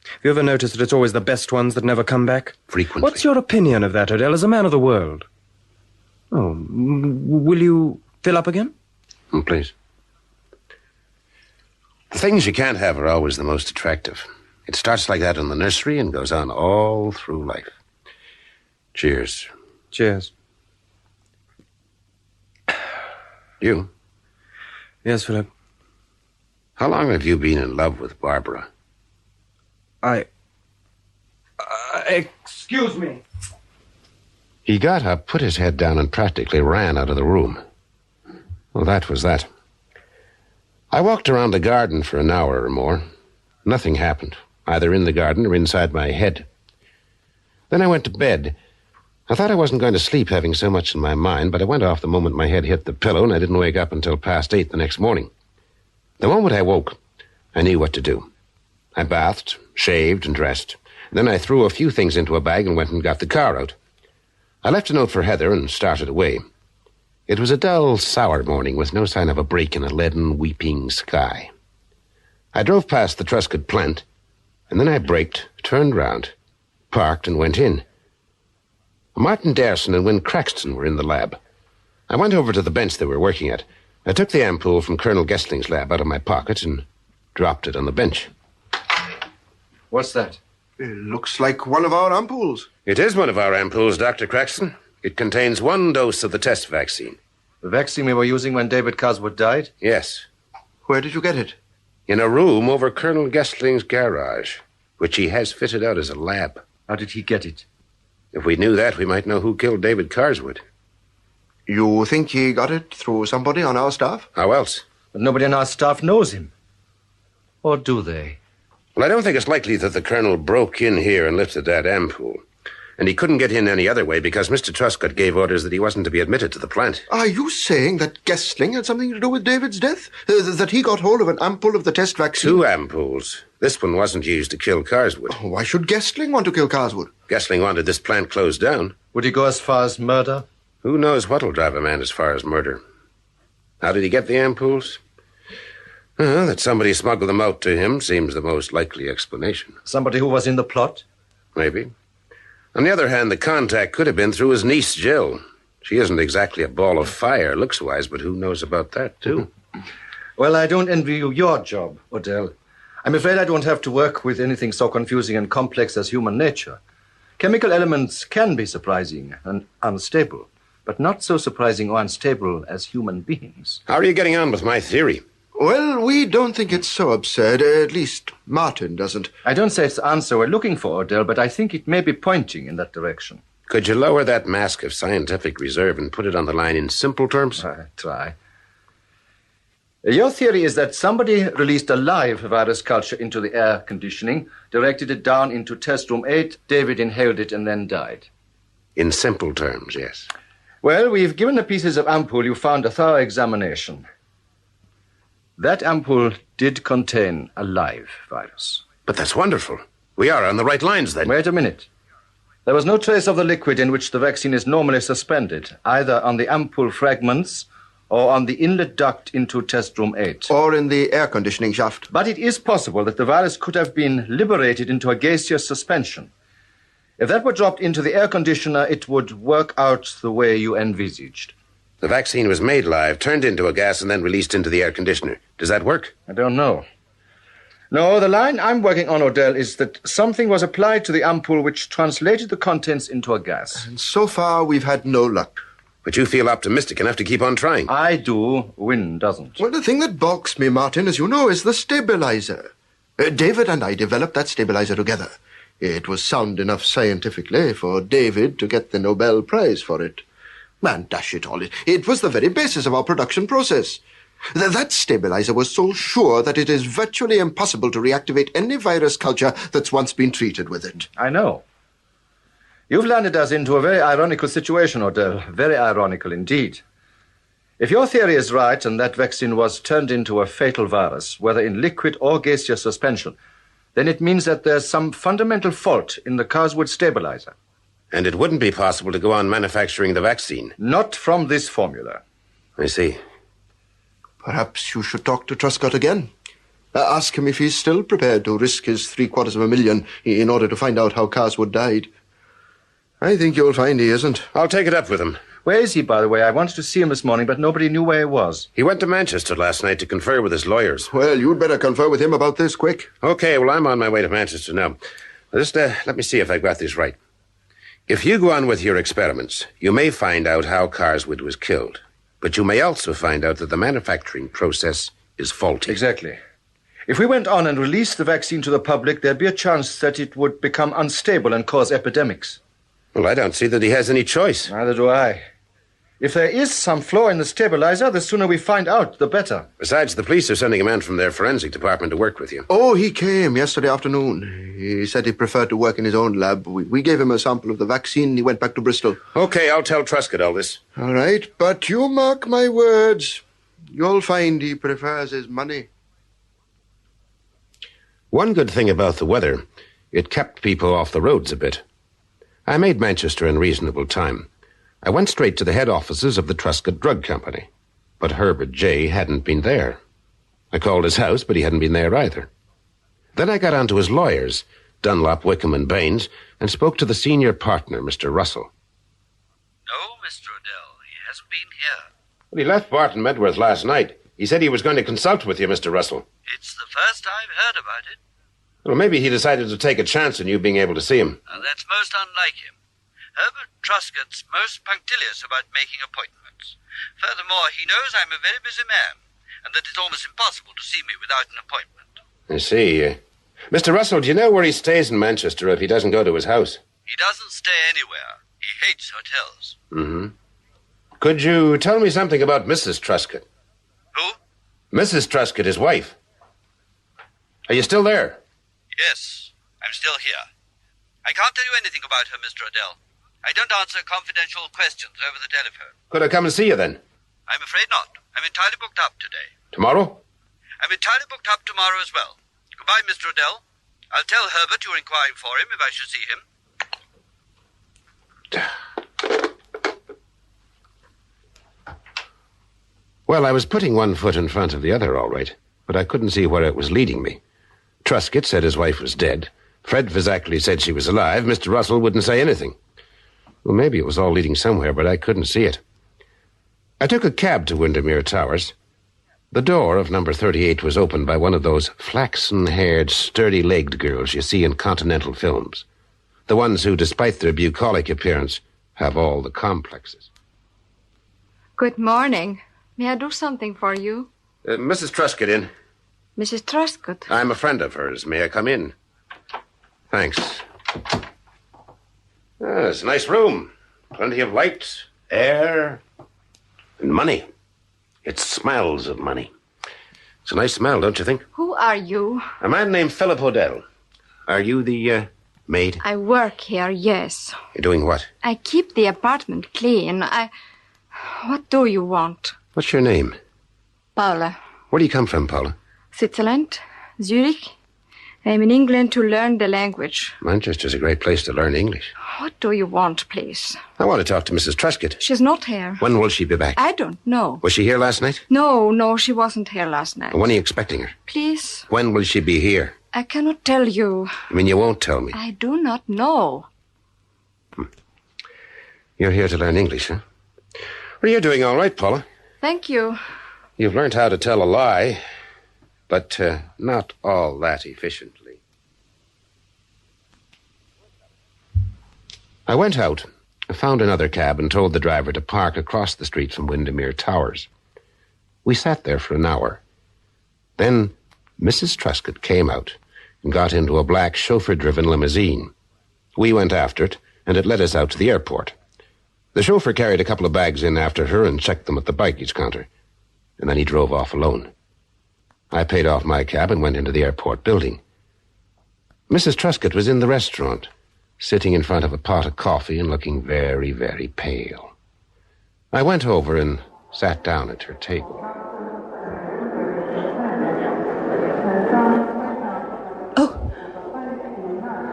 Have you ever noticed that it's always the best ones that never come back? Frequently. What's your opinion of that, Odell, as a man of the world? Oh, will you fill up again? Please. The things you can't have are always the most attractive. It starts like that in the nursery and goes on all through life. Cheers. Cheers. You? Yes, Philip. How long have you been in love with Barbara? Excuse me. He got up, put his head down, and practically ran out of the room. Well, that was that. I walked around the garden for an hour or more. Nothing happened, either in the garden or inside my head. Then I went to bed. I thought I wasn't going to sleep having so much in my mind, but I went off the moment my head hit the pillow, and I didn't wake up until past 8 the next morning. The moment I woke, I knew what to do. I bathed, shaved, and dressed. Then I threw a few things into a bag and went and got the car out. I left a note for Heather and started away. It was a dull, sour morning with no sign of a break in a leaden, weeping sky. I drove past the Truscott plant, and then I braked, turned round, parked, and went in. Martin Darson and Wynne Craxton were in the lab. I went over to the bench they were working at. I took the ampoule from Colonel Gessling's lab out of my pocket and dropped it on the bench. What's that? It looks like one of our ampoules. It is one of our ampoules, Dr. Craxton. It contains 1 dose of the test vaccine. The vaccine we were using when David Carswood died? Yes. Where did you get it? In a room over Colonel Gessling's garage, which he has fitted out as a lab. How did he get it? If we knew that, we might know who killed David Carswood. You think he got it through somebody on our staff? How else? But nobody on our staff knows him. Or do they? Well, I don't think it's likely that the Colonel broke in here and lifted that ampoule. And he couldn't get in any other way because Mr. Truscott gave orders that he wasn't to be admitted to the plant. Are you saying that Gessling had something to do with David's death? That he got hold of an ampoule of the test vaccine? 2 ampoules. This one wasn't used to kill Carswood. Oh, why should Gessling want to kill Carswood? Gessling wanted this plant closed down. Would he go as far as murder? Who knows what'll drive a man as far as murder? How did he get the ampoules? That somebody smuggled them out to him seems the most likely explanation. Somebody who was in the plot? Maybe. On the other hand, the contact could have been through his niece, Jill. She isn't exactly a ball of fire, looks-wise, but who knows about that, too? Well, I don't envy you your job, Odell. I'm afraid I don't have to work with anything so confusing and complex as human nature. Chemical elements can be surprising and unstable, but not so surprising or unstable as human beings. How are you getting on with my theory? Well, we don't think it's so absurd. At least Martin doesn't. I don't say it's the answer we're looking for, Odell, but I think it may be pointing in that direction. Could you lower that mask of scientific reserve and put it on the line in simple terms? Try. Your theory is that somebody released a live virus culture into the air conditioning, directed it down into test room 8, David inhaled it and then died. In simple terms, yes. Well, we've given the pieces of ampoule you found a thorough examination. That ampoule did contain a live virus. But that's wonderful. We are on the right lines, then. Wait a minute. There was no trace of the liquid in which the vaccine is normally suspended, either on the ampoule fragments or on the inlet duct into test room 8. Or in the air conditioning shaft. But it is possible that the virus could have been liberated into a gaseous suspension. If that were dropped into the air conditioner, it would work out the way you envisaged. The vaccine was made live, turned into a gas, and then released into the air conditioner. Does that work? I don't know. No, the line I'm working on, Odell, is that something was applied to the ampoule which translated the contents into a gas. And so far, we've had no luck. But you feel optimistic enough to keep on trying. I do. Wynne doesn't. Well, the thing that balks me, Martin, as you know, is the stabilizer. David and I developed that stabilizer together. It was sound enough scientifically for David to get the Nobel Prize for it. Man, dash it all, it was the very basis of our production process. That stabilizer was so sure that it is virtually impossible to reactivate any virus culture that's once been treated with it. I know. You've landed us into a very ironical situation, Odell. Very ironical indeed. If your theory is right and that vaccine was turned into a fatal virus, whether in liquid or gaseous suspension, then it means that there's some fundamental fault in the Carswood stabilizer. And it wouldn't be possible to go on manufacturing the vaccine? Not from this formula. I see. Perhaps you should talk to Truscott again. Ask him if he's still prepared to risk his $750,000 in order to find out how Carswood died. I think you'll find he isn't. I'll take it up with him. Where is he, by the way? I wanted to see him this morning, but nobody knew where he was. He went to Manchester last night to confer with his lawyers. Well, you'd better confer with him about this, quick. Okay, well, I'm on my way to Manchester now. Just let me see if I've got this right. If you go on with your experiments, you may find out how Carswood was killed. But you may also find out that the manufacturing process is faulty. Exactly. If we went on and released the vaccine to the public, there'd be a chance that it would become unstable and cause epidemics. Well, I don't see that he has any choice. Neither do I. If there is some flaw in the stabilizer, the sooner we find out, the better. Besides, the police are sending a man from their forensic department to work with you. Oh, he came yesterday afternoon. He said he preferred to work in his own lab. We gave him a sample of the vaccine and he went back to Bristol. Okay, I'll tell Truscott all this. All right, but you mark my words. You'll find he prefers his money. One good thing about the weather, it kept people off the roads a bit. I made Manchester in reasonable time. I went straight to the head offices of the Truscott Drug Company. But Herbert J. hadn't been there. I called his house, but he hadn't been there either. Then I got on to his lawyers, Dunlop, Wickham, and Baines, and spoke to the senior partner, Mr. Russell. No, Mr. Odell, he hasn't been here. Well, he left Barton Medworth last night. He said he was going to consult with you, Mr. Russell. It's the first I've heard about it. Well, maybe he decided to take a chance on you being able to see him. That's most unlike him. Herbert Truscott's most punctilious about making appointments. Furthermore, he knows I'm a very busy man, and that it's almost impossible to see me without an appointment. I see. Mr. Russell, do you know where he stays in Manchester if he doesn't go to his house? He doesn't stay anywhere. He hates hotels. Mm-hmm. Could you tell me something about Mrs. Truscott? Who? Mrs. Truscott, his wife. Are you still there? Yes, I'm still here. I can't tell you anything about her, Mr. Odell. I don't answer confidential questions over the telephone. Could I come and see you then? I'm afraid not. I'm entirely booked up today. Tomorrow? I'm entirely booked up tomorrow as well. Goodbye, Mr. Odell. I'll tell Herbert you're inquiring for him if I should see him. Well, I was putting one foot in front of the other, all right, but I couldn't see where it was leading me. Truscott said his wife was dead. Fred Vizzackley said she was alive. Mr. Russell wouldn't say anything. Well, maybe it was all leading somewhere, but I couldn't see it. I took a cab to Windermere Towers. The door of number 38 was opened by one of those flaxen-haired, sturdy-legged girls you see in continental films. The ones who, despite their bucolic appearance, have all the complexes. Good morning. May I do something for you? Mrs. Truscott in. Mrs. Truscott? I'm a friend of hers. May I come in? Thanks. It's a nice room. Plenty of light, air, and money. It smells of money. It's a nice smell, don't you think? Who are you? A man named Philip Odell. Are you the, maid? I work here, yes. You're doing what? I keep the apartment clean. What do you want? What's your name? Paula. Where do you come from, Paula? Switzerland, Zurich. I'm in England to learn the language. Manchester's a great place to learn English. What do you want, please? I want to talk to Mrs. Truscott. She's not here. When will she be back? I don't know. Was she here last night? No, she wasn't here last night. When are you expecting her? Please? When will she be here? I cannot tell you. I mean, you won't tell me. I do not know. You're here to learn English, huh? Well, you're doing all right, Paula. Thank you. You've learned how to tell a lie, but not all that efficiently. I went out, found another cab, and told the driver to park across the street from Windermere Towers. We sat there for an hour. Then Mrs. Truscott came out and got into a black chauffeur-driven limousine. We went after it, and it led us out to the airport. The chauffeur carried a couple of bags in after her and checked them at the baggage counter. And then he drove off alone. I paid off my cab and went into the airport building. Mrs. Truscott was in the restaurant, sitting in front of a pot of coffee and looking very, very pale. I went over and sat down at her table. Oh.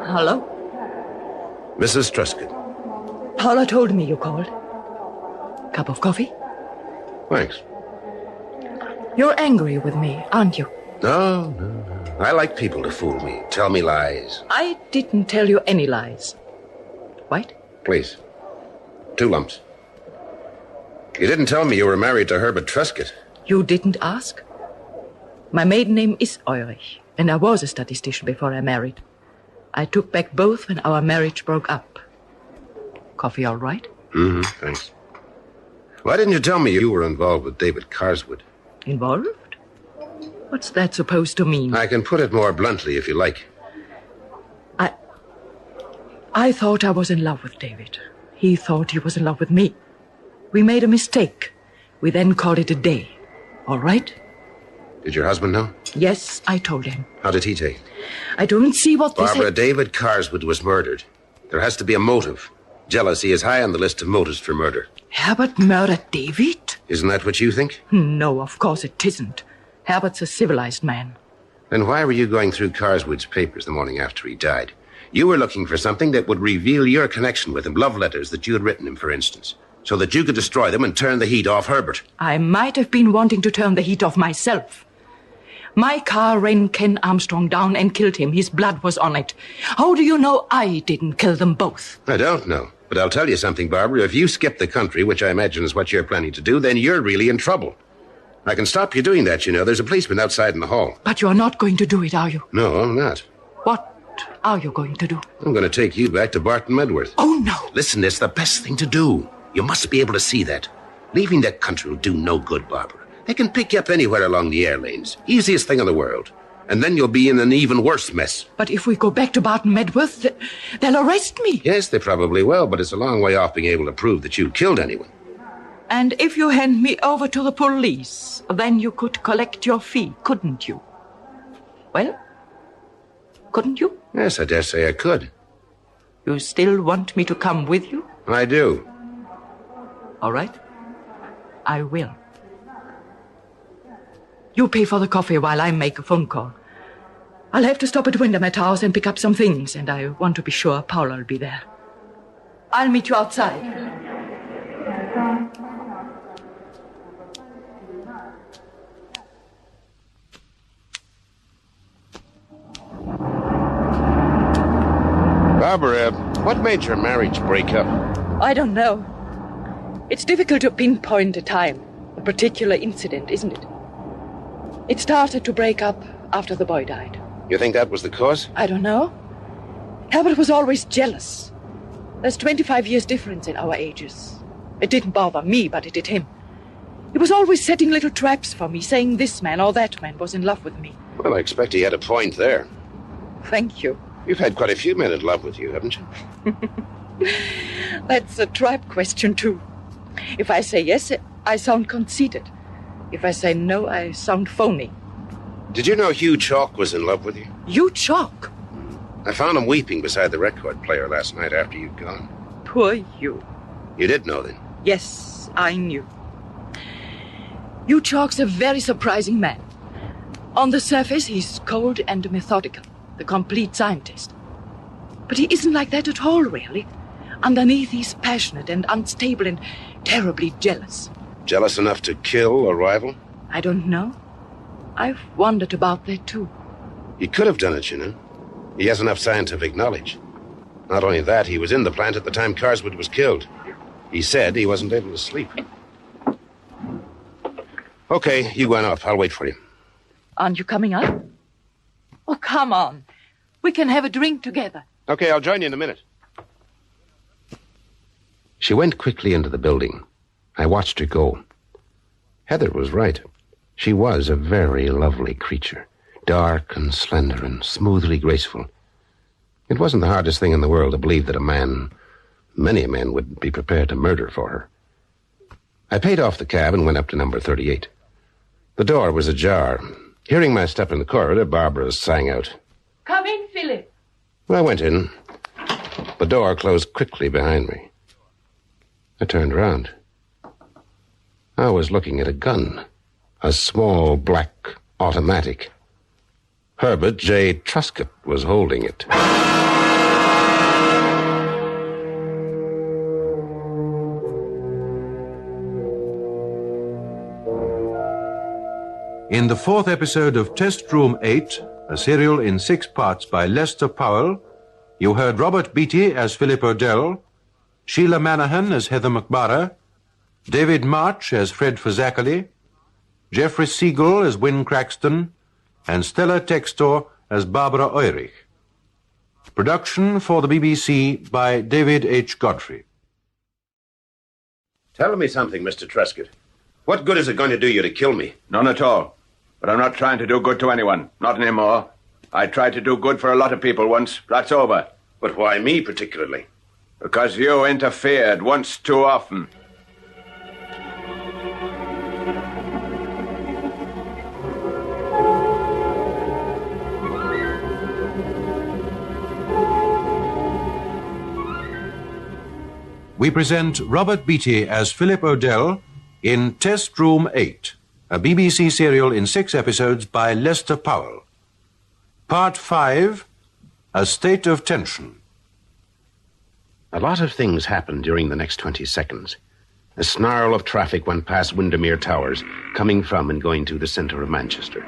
Hello? Mrs. Truscott. Paula told me you called. Cup of coffee? Thanks. You're angry with me, aren't you? No. I like people to fool me, tell me lies. I didn't tell you any lies. White? Please. 2 lumps. You didn't tell me you were married to Herbert Truscott. You didn't ask? My maiden name is Ulrich, and I was a statistician before I married. I took back both when our marriage broke up. Coffee all right? Mm-hmm, thanks. Why didn't you tell me you were involved with David Carswood? Involved? What's that supposed to mean? I can put it more bluntly if you like. I thought I was in love with David. He thought he was in love with me. We made a mistake. We then called it a day. All right? Did your husband know? Yes, I told him. How did he take it? I don't see what this... Barbara, David Carswood was murdered. There has to be a motive. Jealousy is high on the list of motives for murder. Herbert murdered David? Isn't that what you think? No, of course it isn't. Herbert's a civilized man. Then why were you going through Carswood's papers the morning after he died? You were looking for something that would reveal your connection with him, love letters that you had written him, for instance, so that you could destroy them and turn the heat off Herbert. I might have been wanting to turn the heat off myself. My car ran Ken Armstrong down and killed him. His blood was on it. How do you know I didn't kill them both? I don't know. But I'll tell you something, Barbara. If you skip the country, which I imagine is what you're planning to do, then you're really in trouble. I can stop you doing that, you know. There's a policeman outside in the hall. But you're not going to do it, are you? No, I'm not. What are you going to do? I'm going to take you back to Barton Medworth. Oh, no. Listen, it's the best thing to do. You must be able to see that. Leaving that country will do no good, Barbara. They can pick you up anywhere along the air lanes. Easiest thing in the world. And then you'll be in an even worse mess. But if we go back to Barton Medworth, they'll arrest me. Yes, they probably will, but it's a long way off being able to prove that you killed anyone. And if you hand me over to the police, then you could collect your fee, couldn't you? Well, couldn't you? Yes, I dare say I could. You still want me to come with you? I do. All right. I will. You pay for the coffee while I make a phone call. I'll have to stop at Windermere House and pick up some things, and I want to be sure Paula will be there. I'll meet you outside. Barbara, what made your marriage break up? I don't know. It's difficult to pinpoint a time, a particular incident, isn't it? It started to break up after the boy died. You think that was the cause? I don't know. Herbert was always jealous. There's 25 years difference in our ages. It didn't bother me, but it did him. He was always setting little traps for me, saying this man or that man was in love with me. Well, I expect he had a point there. Thank you. You've had quite a few men in love with you, haven't you? That's a trap question, too. If I say yes, I sound conceited. If I say no, I sound phony. Did you know Hugh Chalk was in love with you? Hugh Chalk? I found him weeping beside the record player last night after you'd gone. Poor Hugh. You did know then? Yes, I knew. Hugh Chalk's a very surprising man. On the surface, he's cold and methodical, the complete scientist. But he isn't like that at all, really. Underneath, he's passionate and unstable and terribly jealous. Jealous enough to kill a rival? I don't know. I've wondered about that, too. He could have done it, you know. He has enough scientific knowledge. Not only that, he was in the plant at the time Carswood was killed. He said he wasn't able to sleep. Okay, you go on up. I'll wait for you. Aren't you coming up? Oh, come on. We can have a drink together. Okay, I'll join you in a minute. She went quickly into the building. I watched her go. Heather was right. She was a very lovely creature, dark and slender and smoothly graceful. It wasn't the hardest thing in the world to believe that many men would be prepared to murder for her. I paid off the cab and went up to number 38. The door was ajar. Hearing my step in the corridor, Barbara sang out, Come in, Philip. I went in. The door closed quickly behind me. I turned round. I was looking at a gun, a small black automatic. Herbert J. Truscott was holding it. In the fourth episode of Test Room 8, a serial in 6 parts by Lester Powell, you heard Robert Beatty as Philip Odell, Sheila Manahan as Heather McBara, David March as Fred Fazakerly, Geoffrey Siegel as Win Craxton, and Stella Textor as Barbara Eurich. Production for the BBC by David H. Godfrey. Tell me something, Mr. Truscott. What good is it going to do you to kill me? None at all. But I'm not trying to do good to anyone. Not anymore. I tried to do good for a lot of people once. That's over. But why me particularly? Because you interfered once too often. We present Robert Beatty as Philip Odell in Test Room 8, a BBC serial in 6 episodes by Lester Powell. Part 5, A State of Tension. A lot of things happened during the next 20 seconds. A snarl of traffic went past Windermere Towers, coming from and going to the center of Manchester.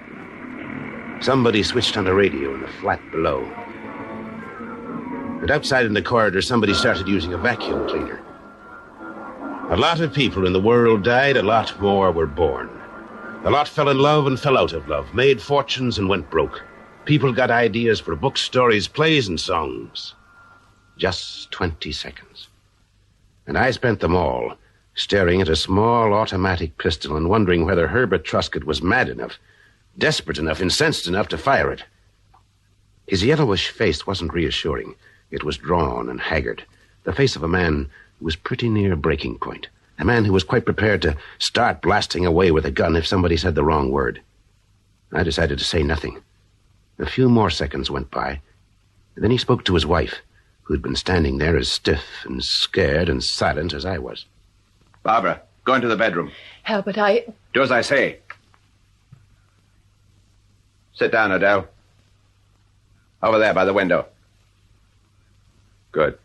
Somebody switched on the radio in the flat below. And outside in the corridor, somebody started using a vacuum cleaner. A lot of people in the world died, a lot more were born. A lot fell in love and fell out of love, made fortunes and went broke. People got ideas for books, stories, plays, and songs. Just 20 seconds. And I spent them all staring at a small automatic pistol and wondering whether Herbert Truscott was mad enough, desperate enough, incensed enough to fire it. His yellowish face wasn't reassuring. It was drawn and haggard, the face of a man who was pretty near breaking point, a man who was quite prepared to start blasting away with a gun if somebody said the wrong word. I decided to say nothing. A few more seconds went by, and then he spoke to his wife, who'd been standing there as stiff and scared and silent as I was. Barbara, go into the bedroom. Herbert, Do as I say. Sit down, Odell. Over there by the window. Good.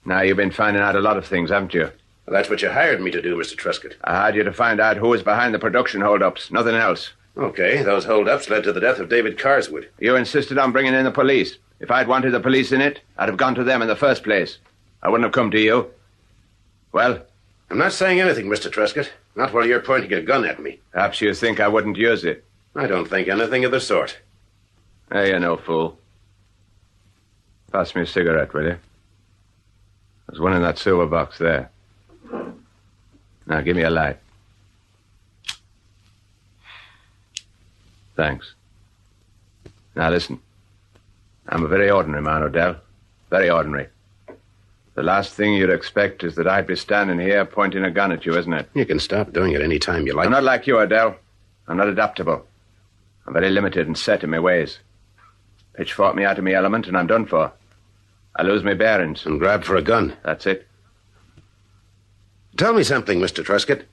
Now, you've been finding out a lot of things, haven't you? Well, that's what you hired me to do, Mr. Truscott. I hired you to find out who was behind the production hold-ups, nothing else. Okay, those hold-ups led to the death of David Carswood. You insisted on bringing in the police. If I'd wanted the police in it, I'd have gone to them in the first place. I wouldn't have come to you. Well? I'm not saying anything, Mr. Truscott. Not while you're pointing a gun at me. Perhaps you think I wouldn't use it. I don't think anything of the sort. Hey, you no fool. Pass me a cigarette, will you? There's one in that silver box there. Now, give me a light. Thanks. Now, listen. I'm a very ordinary man, Odell. Very ordinary. The last thing you'd expect is that I'd be standing here pointing a gun at you, isn't it? You can stop doing it any time you like. I'm not like you, Odell. I'm not adaptable. I'm very limited and set in my ways. Pitchfork me out of my element and I'm done for. I lose my bearings. And grab for a gun. That's it. Tell me something, Mr. Truscott.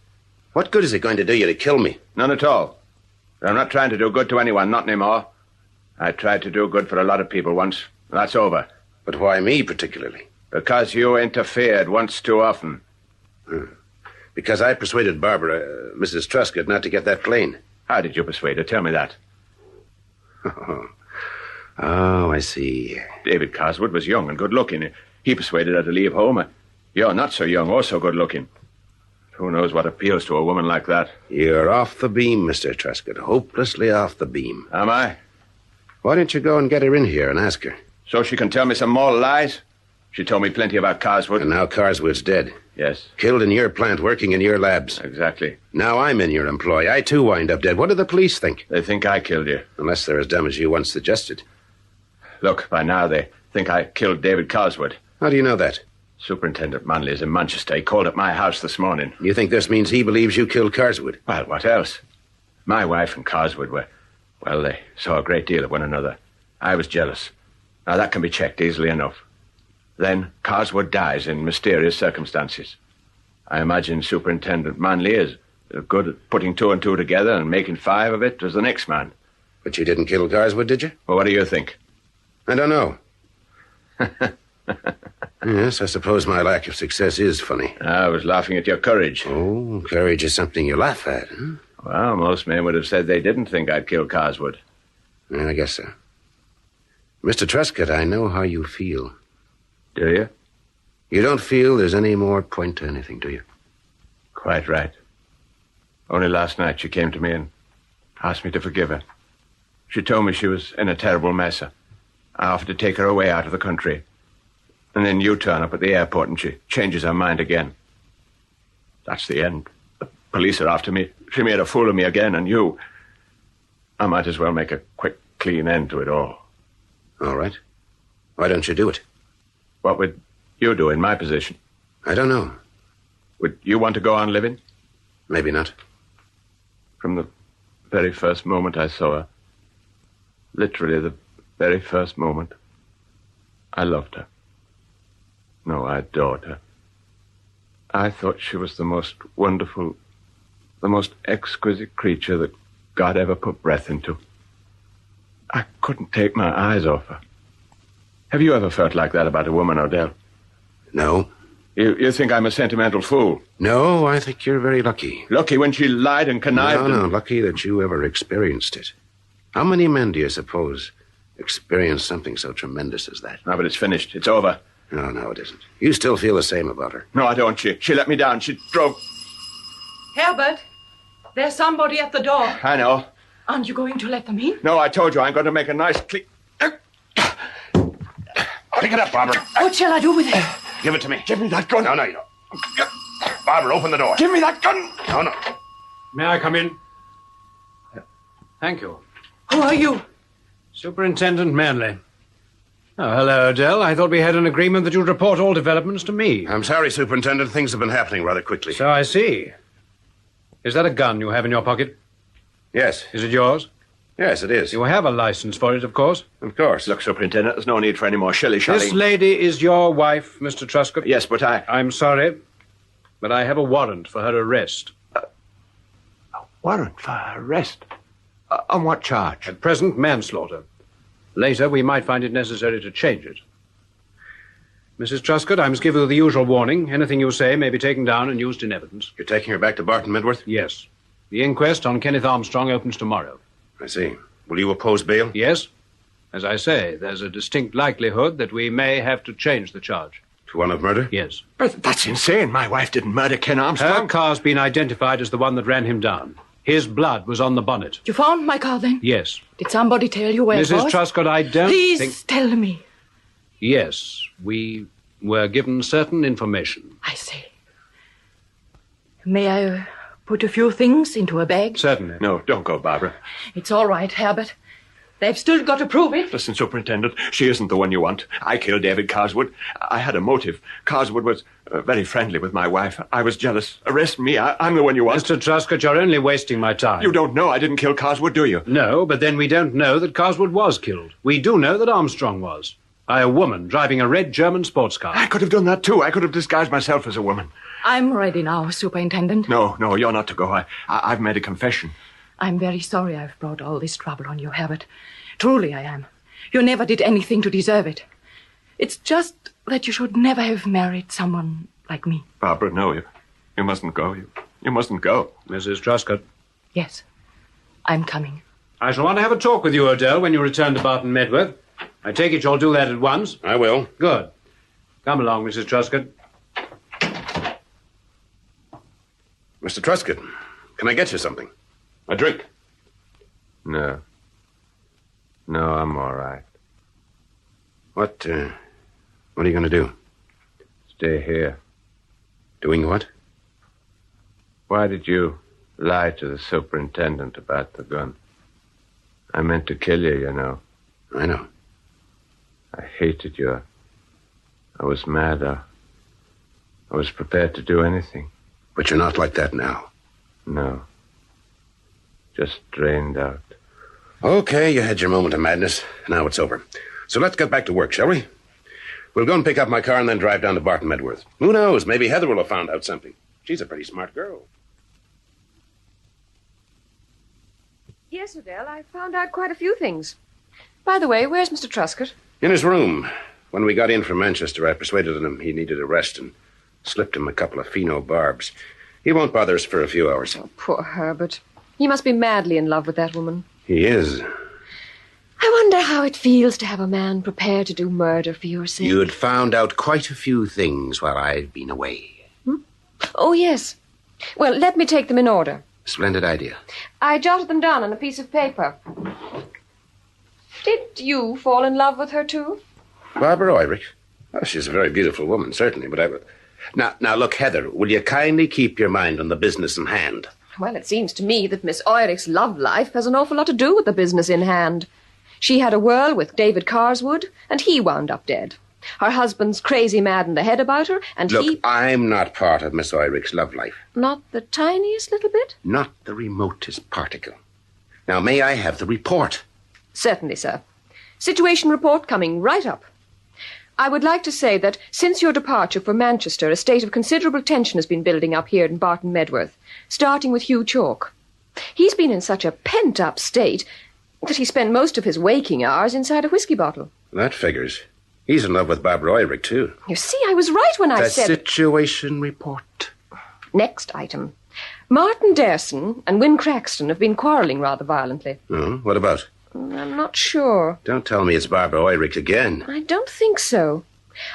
What good is it going to do you to kill me? None at all. But I'm not trying to do good to anyone, not anymore. I tried to do good for a lot of people once. That's over. But why me particularly? Because you interfered once too often. Because I persuaded Barbara, Mrs. Truscott, not to get that plane. How did you persuade her? Tell me that. Oh, I see. David Carswood was young and good-looking. He persuaded her to leave home. You're not so young or so good-looking. Who knows what appeals to a woman like that? You're off the beam, Mr. Truscott. Hopelessly off the beam. Am I? Why don't you go and get her in here and ask her? So she can tell me some more lies? She told me plenty about Carswood. And now Carswood's dead. Yes. Killed in your plant, working in your labs. Exactly. Now I'm in your employ. I, too, wind up dead. What do the police think? They think I killed you. Unless they're as dumb as you once suggested. Look, by now they think I killed David Carswood. How do you know that? Superintendent Manley is in Manchester. He called at my house this morning. You think this means he believes you killed Carswood? Well, what else? My wife and Carswood were... Well, they saw a great deal of one another. I was jealous. Now, that can be checked easily enough. Then Carswood dies in mysterious circumstances. I imagine Superintendent Manley is as good at putting two and two together and making five of it as the next man. But you didn't kill Carswood, did you? Well, what do you think? I don't know. Yes, I suppose my lack of success is funny. I was laughing at your courage. Oh, courage is something you laugh at, huh? Well, most men would have said they didn't think I'd killed Carswood. Yeah, I guess so. Mr. Truscott, I know how you feel. Do you? You don't feel there's any more point to anything, do you? Quite right. Only last night she came to me and asked me to forgive her. She told me she was in a terrible mess. I offered to take her away out of the country. And then you turn up at the airport and she changes her mind again. That's the end. The police are after me. She made a fool of me again, and you... I might as well make a quick, clean end to it all. All right. Why don't you do it? What would you do in my position? I don't know. Would you want to go on living? Maybe not. From the very first moment I saw her, literally the very first moment, I loved her. No, I adored her. I thought she was the most wonderful, the most exquisite creature that God ever put breath into. I couldn't take my eyes off her. Have you ever felt like that about a woman, Odell? No. You think I'm a sentimental fool? No, I think you're very lucky. Lucky when she lied and connived? No, lucky that you ever experienced it. How many men do you suppose experience something so tremendous as that? No, but it's finished. It's over. No, it isn't. You still feel the same about her. No, I don't. She let me down. She drove... Herbert, there's somebody at the door. I know. Aren't you going to let them in? No, I told you I'm going to make a nice clean... Pick it up, Barbara. What shall I do with it? Give it to me. Give me that gun. No, you don't. Barbara, open the door. Give me that gun. No. May I come in? Thank you. Who are you? Superintendent Manley. Oh, hello, Odell. I thought we had an agreement that you'd report all developments to me. I'm sorry, Superintendent. Things have been happening rather quickly. So I see. Is that a gun you have in your pocket? Yes. Is it yours? Yes, it is. You have a license for it, of course. Of course. Look, Superintendent, there's no need for any more shilly-shally. This lady is your wife, Mr. Truscott? Yes, but I'm sorry, but I have a warrant for her arrest. A warrant for her arrest? On what charge? At present, manslaughter. Later, we might find it necessary to change it. Mrs. Truscott, I must give you the usual warning. Anything you say may be taken down and used in evidence. You're taking her back to Barton Medworth? Yes. The inquest on Kenneth Armstrong opens tomorrow. I see. Will you oppose bail? Yes. As I say, there's a distinct likelihood that we may have to change the charge. To one of murder? Yes. But that's insane. My wife didn't murder Ken Armstrong. Her car's been identified as the one that ran him down. His blood was on the bonnet. You found my car then? Yes. Did somebody tell you where it was? Mrs. Truscott, I don't Please tell me. Yes, we were given certain information. I see. May I put a few things into a bag? Certainly. No, don't go, Barbara. It's all right, Herbert. They've still got to prove it. Listen, Superintendent, she isn't the one you want. I killed David Carswood. I had a motive. Carswood was very friendly with my wife. I was jealous. Arrest me. I'm the one you want. Mr. Truscott, you're only wasting my time. You don't know I didn't kill Carswood, do you? No, but then we don't know that Carswood was killed. We do know that Armstrong was. By a woman driving a red German sports car. I could have done that, too. I could have disguised myself as a woman. I'm ready now, Superintendent. No, you're not to go. I've made a confession. I'm very sorry I've brought all this trouble on you, Herbert. Truly I am. You never did anything to deserve it. It's just that you should never have married someone like me. Barbara, no, you mustn't go. You mustn't go. Mrs. Truscott. Yes, I'm coming. I shall want to have a talk with you, Odell, when you return to Barton Medworth. I take it you'll do that at once. I will. Good. Come along, Mrs. Truscott. Mr. Truscott, can I get you something? A drink? No, I'm all right. What are you going to do? Stay here. Doing what? Why did you lie to the superintendent about the gun? I meant to kill you, you know. I know. I hated you. I was mad. I was prepared to do anything. But you're not like that now. No. Just drained out. Okay, you had your moment of madness. Now it's over. So let's get back to work, shall we? We'll go and pick up my car and then drive down to Barton Medworth. Who knows? Maybe Heather will have found out something. She's a pretty smart girl. Yes, Odell, I found out quite a few things. By the way, where's Mr. Truscott? In his room. When we got in from Manchester, I persuaded him he needed a rest and slipped him a couple of pheno barbs. He won't bother us for a few hours. Oh, poor Herbert. He must be madly in love with that woman. He is. I wonder how it feels to have a man prepared to do murder for your sake. You'd found out quite a few things while I've been away. Oh, yes. Well, let me take them in order. Splendid idea. I jotted them down on a piece of paper. Did you fall in love with her, too? Barbara Ulrich? Oh, she's a very beautiful woman, certainly, but I... Now, look, Heather, will you kindly keep your mind on the business in hand? Well, it seems to me that Miss Ulrich's love life has an awful lot to do with the business in hand. She had a whirl with David Carswood, and he wound up dead. Her husband's crazy mad in the head about her, and Look, I'm not part of Miss Ulrich's love life. Not the tiniest little bit? Not the remotest particle. Now, may I have the report? Certainly, sir. Situation report coming right up. I would like to say that since your departure for Manchester, a state of considerable tension has been building up here in Barton Medworth, starting with Hugh Chalk. He's been in such a pent-up state that he spent most of his waking hours inside a whiskey bottle. That figures. He's in love with Barbara Ulrich, too. You see, I was right when I said... The situation report. Next item. Martin Derson and Win Craxton have been quarrelling rather violently. Oh, what about? I'm not sure. Don't tell me it's Barbara Ulrich again. I don't think so.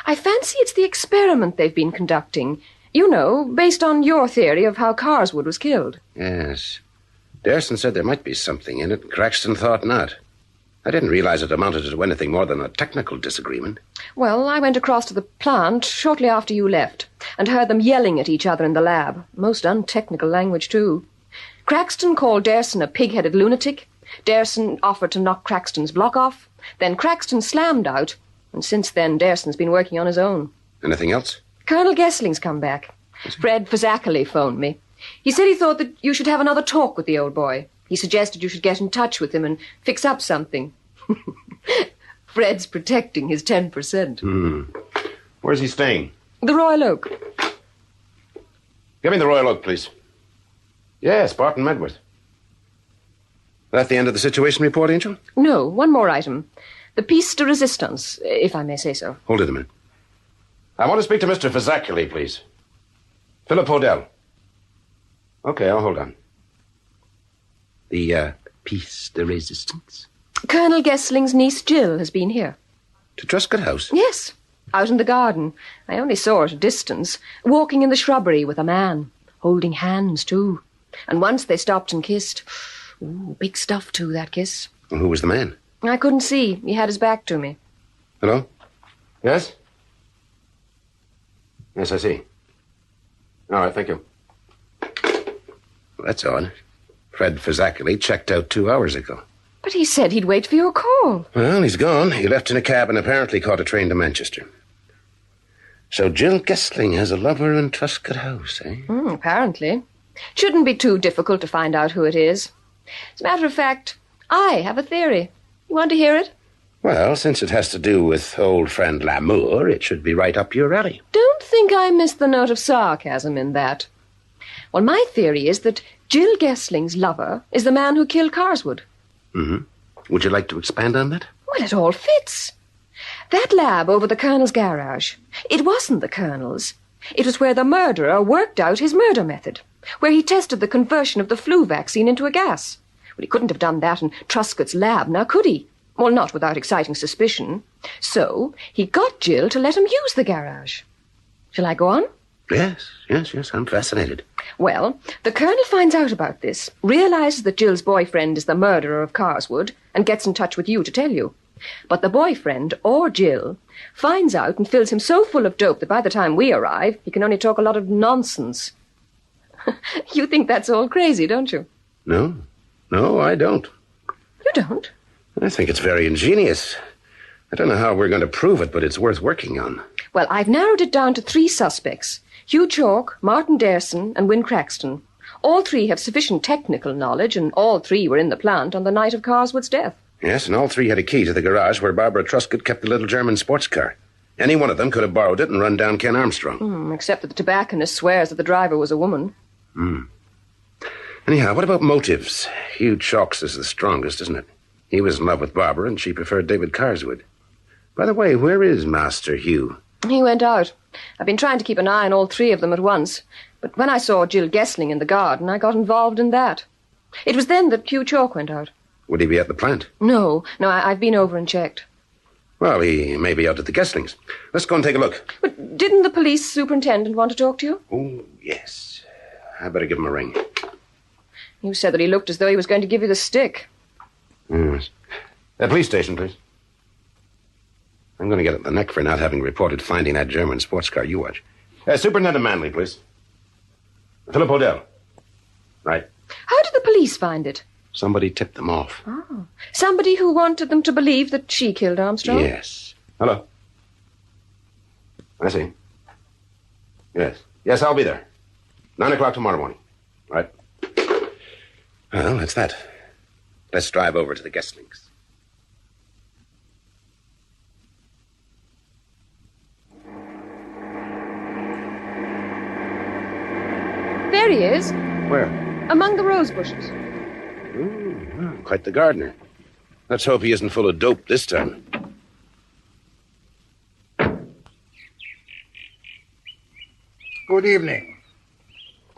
I fancy it's the experiment they've been conducting. You know, based on your theory of how Carswood was killed. Yes. Derson said there might be something in it, and Craxton thought not. I didn't realize it amounted to anything more than a technical disagreement. Well, I went across to the plant shortly after you left and heard them yelling at each other in the lab. Most untechnical language, too. Craxton called Derson a pig-headed lunatic. Derson offered to knock Craxton's block off. Then Craxton slammed out, and since then Derson's been working on his own. Anything else? Colonel Gessling's come back. Fred Fazackerly phoned me. He said he thought that you should have another talk with the old boy. He suggested you should get in touch with him and fix up something. Fred's protecting his 10%. Where's he staying? The Royal Oak. Give me the Royal Oak, please. Yes, Barton Medworth. That the end of the situation report, Angel? No, one more item. The piece de resistance, if I may say so. Hold it a minute. I want to speak to Mr. Fazackerly, please. Philip Odell. Okay, I'll hold on. The piece de resistance? Colonel Gessling's niece Jill has been here. To Truscott House? Yes, out in the garden. I only saw her at a distance, walking in the shrubbery with a man, holding hands, too. And once they stopped and kissed. Ooh, big stuff, too, that kiss. Well, who was the man? I couldn't see. He had his back to me. Hello? Yes? Yes, I see. All right, thank you. Well, that's odd. Fred Fazackerly checked out 2 hours ago. But he said he'd wait for your call. Well, he's gone. He left in a cab and apparently caught a train to Manchester. So Jill Gessling has a lover in Truscott House, eh? Apparently. Shouldn't be too difficult to find out who it is. As a matter of fact, I have a theory. You want to hear it? Well, since it has to do with old friend Lamour, it should be right up your alley. Don't think I missed the note of sarcasm in that. Well, my theory is that Jill Gessling's lover is the man who killed Carswood. Would you like to expand on that? Well, it all fits. That lab over the Colonel's garage, it wasn't the Colonel's. It was where the murderer worked out his murder method, where he tested the conversion of the flu vaccine into a gas. Well, he couldn't have done that in Truscott's lab, now could he? Well, not without exciting suspicion. So he got Jill to let him use the garage. Shall I go on? Yes, I'm fascinated. Well, the Colonel finds out about this, realizes that Jill's boyfriend is the murderer of Carswood, and gets in touch with you to tell you. But the boyfriend, or Jill, finds out and fills him so full of dope that by the time we arrive, he can only talk a lot of nonsense. You think that's all crazy, don't you? No, I don't. You don't? I think it's very ingenious. I don't know how we're going to prove it, but it's worth working on. Well, I've narrowed it down to 3 suspects. Hugh Chalk, Martin Derson, and Win Craxton. All 3 have sufficient technical knowledge, and all 3 were in the plant on the night of Carswood's death. Yes, and all 3 had a key to the garage where Barbara Truscott kept the little German sports car. Any one of them could have borrowed it and run down Ken Armstrong. Except that the tobacconist swears that the driver was a woman. Anyhow, what about motives? Hugh Chalk's is the strongest, isn't it? He was in love with Barbara, and she preferred David Carswood. By the way, where is Master Hugh? He went out. I've been trying to keep an eye on all 3 of them at once. But when I saw Jill Gessling in the garden, I got involved in that. It was then that Hugh Chalk went out. Would he be at the plant? No, I've been over and checked. Well, he may be out at the Gesslings. Let's go and take a look. But didn't the police superintendent want to talk to you? Oh, yes. I better give him a ring. You said that he looked as though he was going to give you the stick. Yes. Police station, please. I'm going to get it in the neck for not having reported finding that German sports car you watch. Superintendent Manley, please. Philip Odell. Right. How did the police find it? Somebody tipped them off. Oh. Somebody who wanted them to believe that she killed Armstrong? Yes. Hello. I see. Yes. Yes, I'll be there. 9 o'clock tomorrow morning. Right. Well, that's that. Let's drive over to the guest links. There he is. Where? Among the rose bushes. Quite the gardener. Let's hope he isn't full of dope this time. Good evening.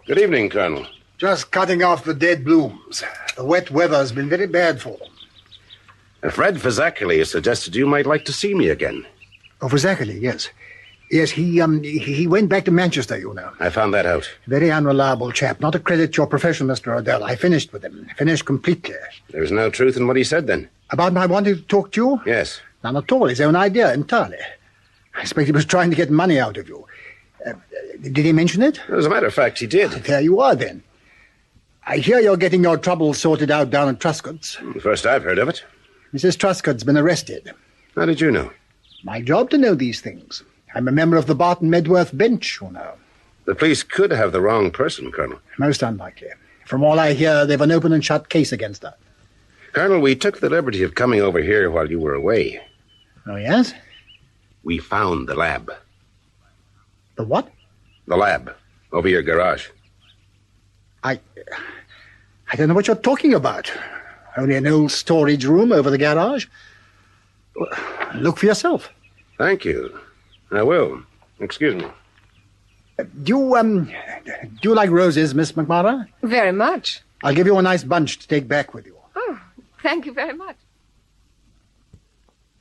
Good evening, Colonel. Just cutting off the dead blooms. The wet weather's been very bad for them. Fred Fazakerly has suggested you might like to see me again. Oh, Fazakerly, yes. Yes, he went back to Manchester, you know. I found that out. Very unreliable chap. Not a credit to your profession, Mr. Odell. I finished with him. Finished completely. There's no truth in what he said, then? About my wanting to talk to you? Yes. None at all. His own idea, entirely. I expect he was trying to get money out of you. Did he mention it? As a matter of fact, he did. There you are, then. I hear you're getting your troubles sorted out down at Truscott's. First I've heard of it. Mrs. Truscott's been arrested. How did you know? My job to know these things. I'm a member of the Barton Medworth bench, you know. The police could have the wrong person, Colonel. Most unlikely. From all I hear, they've an open and shut case against her. Colonel, we took the liberty of coming over here while you were away. Oh, yes? We found the lab. The what? The lab. Over your garage. I don't know what you're talking about. Only an old storage room over the garage. Look for yourself. Thank you. I will. Excuse me. Do you like roses, Miss McMara? Very much. I'll give you a nice bunch to take back with you. Oh, thank you very much.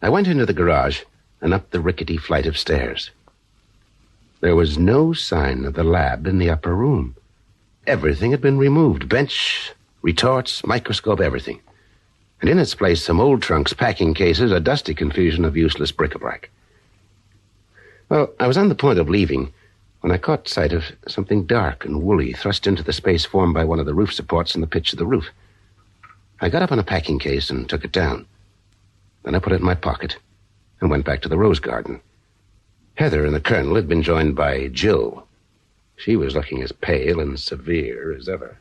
I went into the garage and up the rickety flight of stairs. There was no sign of the lab in the upper room. Everything had been removed. Bench, retorts, microscope, everything. And in its place, some old trunks, packing cases, a dusty confusion of useless bric-a-brac. Well, I was on the point of leaving when I caught sight of something dark and woolly thrust into the space formed by one of the roof supports in the pitch of the roof. I got up on a packing case and took it down. Then I put it in my pocket and went back to the rose garden. Heather and the colonel had been joined by Jill. She was looking as pale and severe as ever.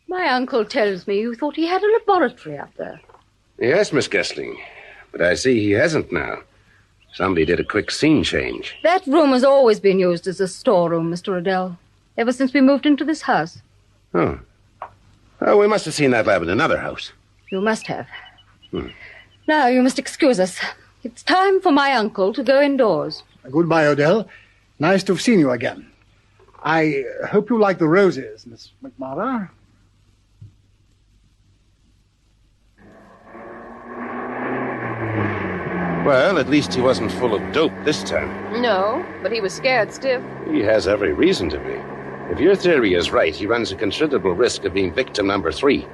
My uncle tells me you thought he had a laboratory up there. Yes, Miss Gessling. But I see he hasn't now. Somebody did a quick scene change. That room has always been used as a storeroom, Mr. Odell, ever since we moved into this house. Oh. Oh, we must have seen that lab in another house. You must have. Now, you must excuse us. It's time for my uncle to go indoors. Goodbye, Odell. Nice to have seen you again. I hope you like the roses, Miss McMara. Well, at least he wasn't full of dope this time. No, but he was scared stiff. He has every reason to be. If your theory is right, he runs a considerable risk of being victim number 3.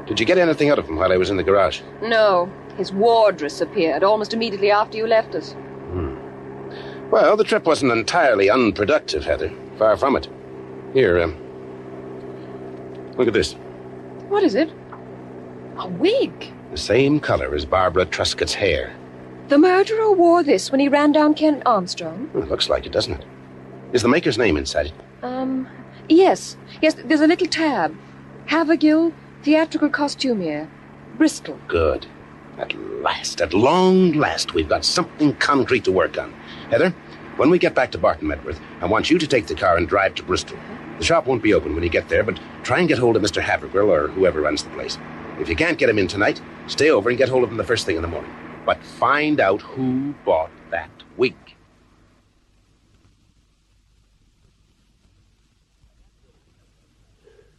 Did you get anything out of him while I was in the garage? No, his wardress appeared almost immediately after you left us. Well, the trip wasn't entirely unproductive, Heather. Far from it. Here, look at this. What is it? A wig. The same color as Barbara Truscott's hair. The murderer wore this when he ran down Ken Armstrong? It looks like it, doesn't it? Is the maker's name inside it? Yes. Yes, there's a little tab. Havergill, theatrical costumier, Bristol. Good. At long last, we've got something concrete to work on. Heather, when we get back to Barton Medworth, I want you to take the car and drive to Bristol. The shop won't be open when you get there, but try and get hold of Mr. Havergill or whoever runs the place. If you can't get him in tonight, stay over and get hold of him the first thing in the morning. But find out who bought that wig.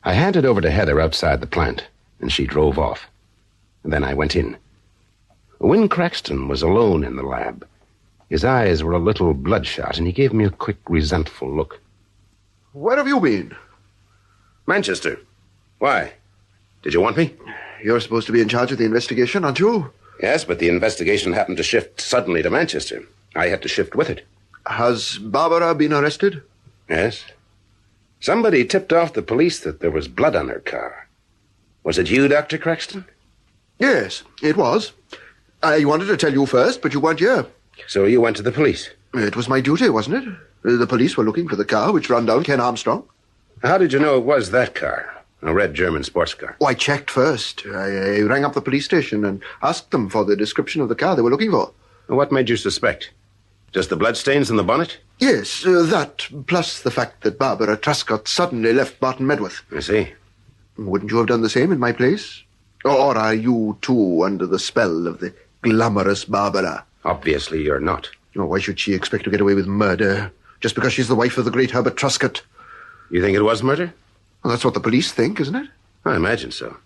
I handed over to Heather outside the plant, and she drove off. And then I went in. Win Craxton was alone in the lab. His eyes were a little bloodshot, and he gave me a quick, resentful look. Where have you been? Manchester. Why? Did you want me? You're supposed to be in charge of the investigation, aren't you? Yes, but the investigation happened to shift suddenly to Manchester. I had to shift with it. Has Barbara been arrested? Yes. Somebody tipped off the police that there was blood on her car. Was it you, Dr. Craxton? Yes, it was. I wanted to tell you first, but you weren't here. So you went to the police? It was my duty, wasn't it? The police were looking for the car which ran down Ken Armstrong. How did you know it was that car? A red German sports car? Oh, I checked first. I rang up the police station and asked them for the description of the car they were looking for. What made you suspect? Just the bloodstains in the bonnet? Yes, that, plus the fact that Barbara Truscott suddenly left Barton Medworth. I see. Wouldn't you have done the same in my place? Or are you, too, under the spell of the glamorous Barbara? Obviously you're not. Oh, why should she expect to get away with murder? Just because she's the wife of the great Herbert Truscott? You think it was murder? Well, that's what the police think, isn't it? I imagine so.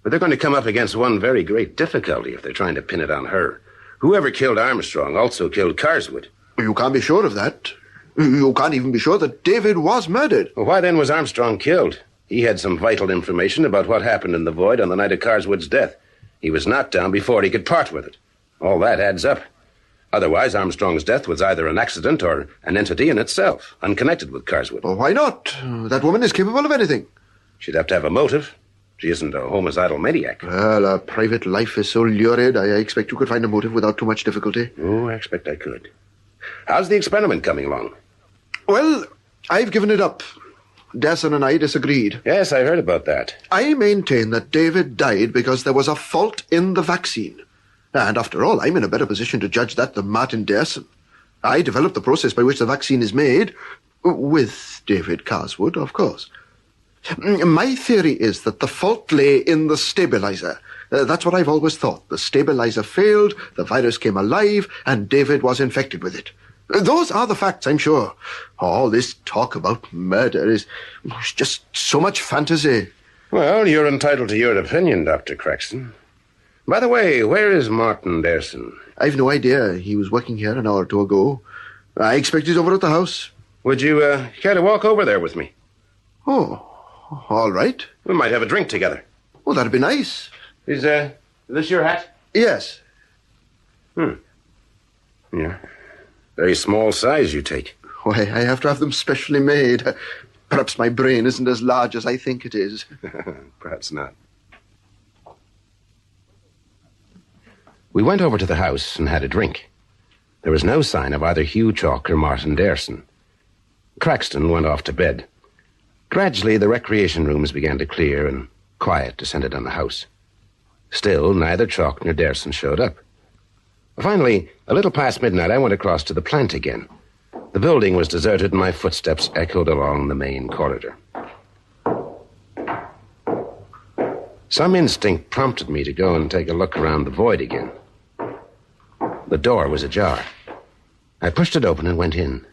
But they're going to come up against one very great difficulty if they're trying to pin it on her. Whoever killed Armstrong also killed Carswood. You can't be sure of that. You can't even be sure that David was murdered. Well, why then was Armstrong killed? He had some vital information about what happened in the void on the night of Carswood's death. He was knocked down before he could part with it. All that adds up. Otherwise, Armstrong's death was either an accident or an entity in itself, unconnected with Carswood. Well, why not? That woman is capable of anything. She'd have to have a motive. She isn't a homicidal maniac. Well, her private life is so lurid, I expect you could find a motive without too much difficulty. Oh, I expect I could. How's the experiment coming along? Well, I've given it up. Dasson and I disagreed. Yes, I heard about that. I maintain that David died because there was a fault in the vaccine. And after all, I'm in a better position to judge that than Martin Dasson. I developed the process by which the vaccine is made, with David Carswood, of course. My theory is that the fault lay in the stabilizer. That's what I've always thought. The stabilizer failed, the virus came alive, and David was infected with it. Those are the facts, I'm sure. All this talk about murder is just so much fantasy. Well, you're entitled to your opinion, Dr. Craxton. By the way, where is Martin Derson? I've no idea. He was working here an hour or two ago. I expect he's over at the house. Would you care to walk over there with me? Oh, all right. We might have a drink together. Well, that'd be nice. Is this your hat? Yes. Yeah. Very small size you take. Why, I have to have them specially made. Perhaps my brain isn't as large as I think it is. Perhaps not. We went over to the house and had a drink. There was no sign of either Hugh Chalk or Martin Derson. Craxton went off to bed. Gradually, the recreation rooms began to clear and quiet descended on the house. Still, neither Chalk nor Derson showed up. Finally, a little past midnight, I went across to the plant again. The building was deserted and my footsteps echoed along the main corridor. Some instinct prompted me to go and take a look around the void again. The door was ajar. I pushed it open and went in.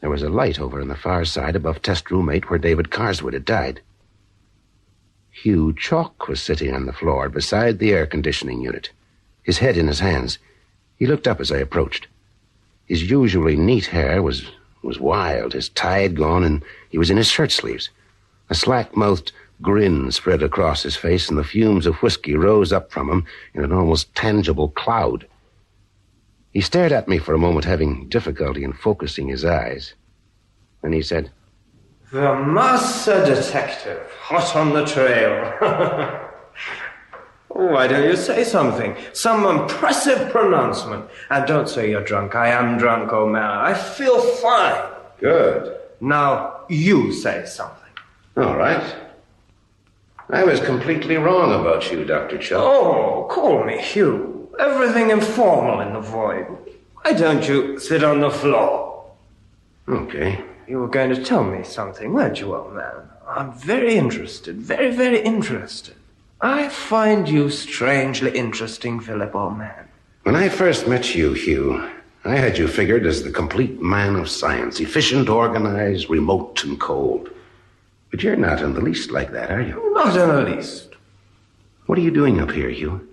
There was a light over on the far side above test room 8 where David Carswood had died. Hugh Chalk was sitting on the floor beside the air conditioning unit, his head in his hands. He looked up as I approached. His usually neat hair was wild, his tie had gone, and he was in his shirt sleeves. A slack-mouthed grin spread across his face, and the fumes of whiskey rose up from him in an almost tangible cloud. He stared at me for a moment, having difficulty in focusing his eyes. Then he said, "The master detective, hot on the trail." Why don't you say something? Some impressive pronouncement. And don't say you're drunk. I am drunk, old man. I feel fine. Good. Now, you say something. All right. I was completely wrong about you, Dr. Chalk. Oh, call me Hugh. Everything informal in the void. Why don't you sit on the floor? Okay. You were going to tell me something, weren't you, old man? I'm very interested. Very, very interested. I find you strangely interesting, Philip, old man. When I first met you, Hugh, I had you figured as the complete man of science, efficient, organized, remote, and cold. But you're not in the least like that, are you? Not in the least. What are you doing up here, Hugh?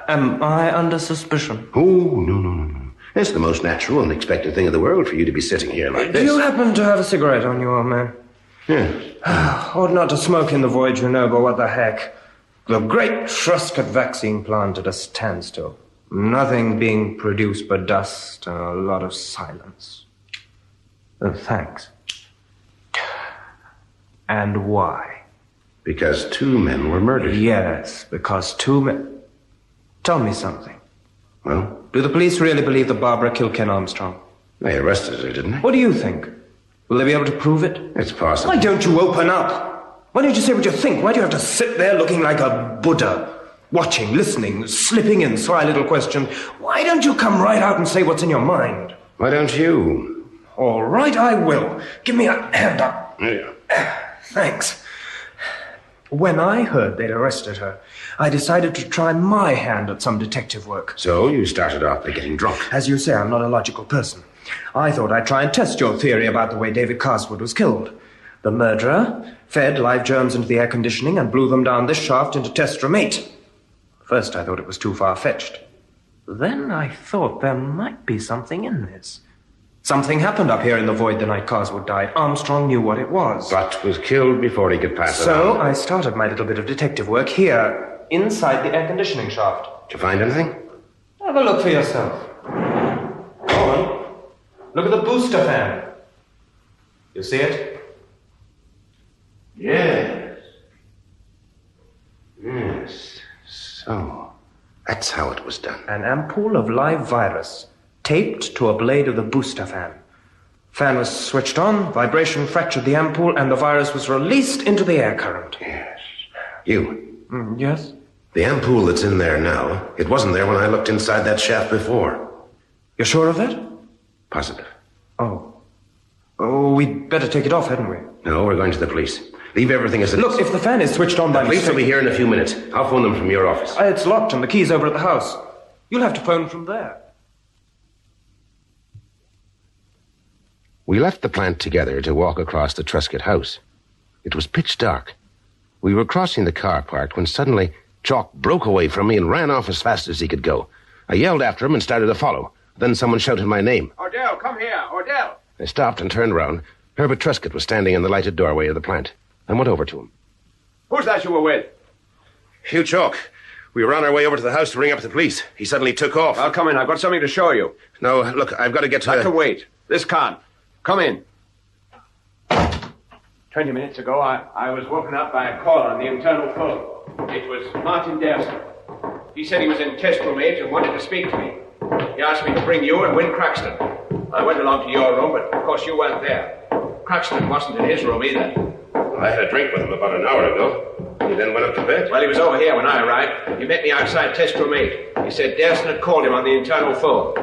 Am I under suspicion? Oh, no. It's the most natural and expected thing in the world for you to be sitting here like this. Do you happen to have a cigarette on you, old man? Yeah. Ought not to smoke in the void, you know, but what the heck? The great Truscott vaccine plant at a standstill. Nothing being produced but dust and a lot of silence. Oh, thanks. And why? Because 2 men were murdered. Yes, because 2 men... Tell me something. Well? Do the police really believe that Barbara killed Ken Armstrong? They arrested her, didn't they? What do you think? Will they be able to prove it? It's possible. Why don't you open up? Why don't you say what you think? Why do you have to sit there looking like a Buddha? Watching, listening, slipping in sly little questions. Why don't you come right out and say what's in your mind? Why don't you? All right, I will. Give me a hand up. Yeah. Thanks. When I heard they'd arrested her, I decided to try my hand at some detective work. So you started off by getting drunk. As you say, I'm not a logical person. I thought I'd try and test your theory about the way David Carswood was killed. The murderer fed live germs into the air conditioning and blew them down this shaft into test room 8. First, I thought it was too far-fetched. Then I thought there might be something in this. Something happened up here in the void the night Carswood died. Armstrong knew what it was. But was killed before he could pass it So on. I started my little bit of detective work here, inside the air conditioning shaft. Did you find anything? Have a look for yourself. Go on. Look at the booster fan. You see it? Yes. Yes. So, that's how it was done. An ampoule of live virus taped to a blade of the booster fan. Fan was switched on, vibration fractured the ampoule, and the virus was released into the air current. Yes. You. Yes? The ampoule that's in there now, it wasn't there when I looked inside that shaft before. You're sure of that? Positive. Oh, we'd better take it off, hadn't we? No, we're going to the police. Leave everything as it is. Look, if the fan is switched on by the police will be here in a few minutes. I'll phone them from your office. It's locked and the key's over at the house. You'll have to phone from there. We left the plant together to walk across the Truscott house. It was pitch dark. We were crossing the car park when suddenly Chalk broke away from me and ran off as fast as he could go. I yelled after him and started to follow. Then someone shouted my name. Odell, come here, Odell. I stopped and turned round. Herbert Truscott was standing in the lighted doorway of the plant. I went over to him. Who's that you were with? Hugh Chalk. We were on our way over to the house to ring up the police. He suddenly took off. I'll come in. I've got something to show you. No, look, I've got to get to... That can wait. This can't. Come in. 20 minutes ago, I was woken up by a call on the internal phone. It was Martin Derson. He said he was in test room 8 and wanted to speak to me. He asked me to bring you and Win Craxton. I went along to your room, but of course you weren't there. Craxton wasn't in his room either. I had a drink with him about an hour ago. He then went up to bed. Well, he was over here when I arrived. He met me outside test room 8. He said Derson had called him on the internal phone.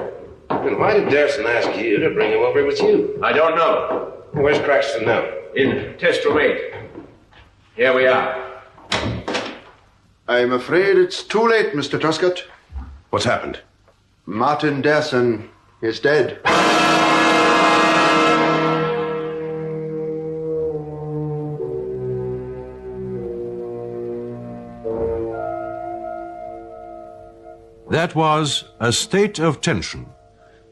And why did Derson ask you to bring him over with you? I don't know. Where's Craxton now? In test room 8. Here we are. I'm afraid it's too late, Mr. Truscott. What's happened? Martin Derson is dead. That was A State of Tension,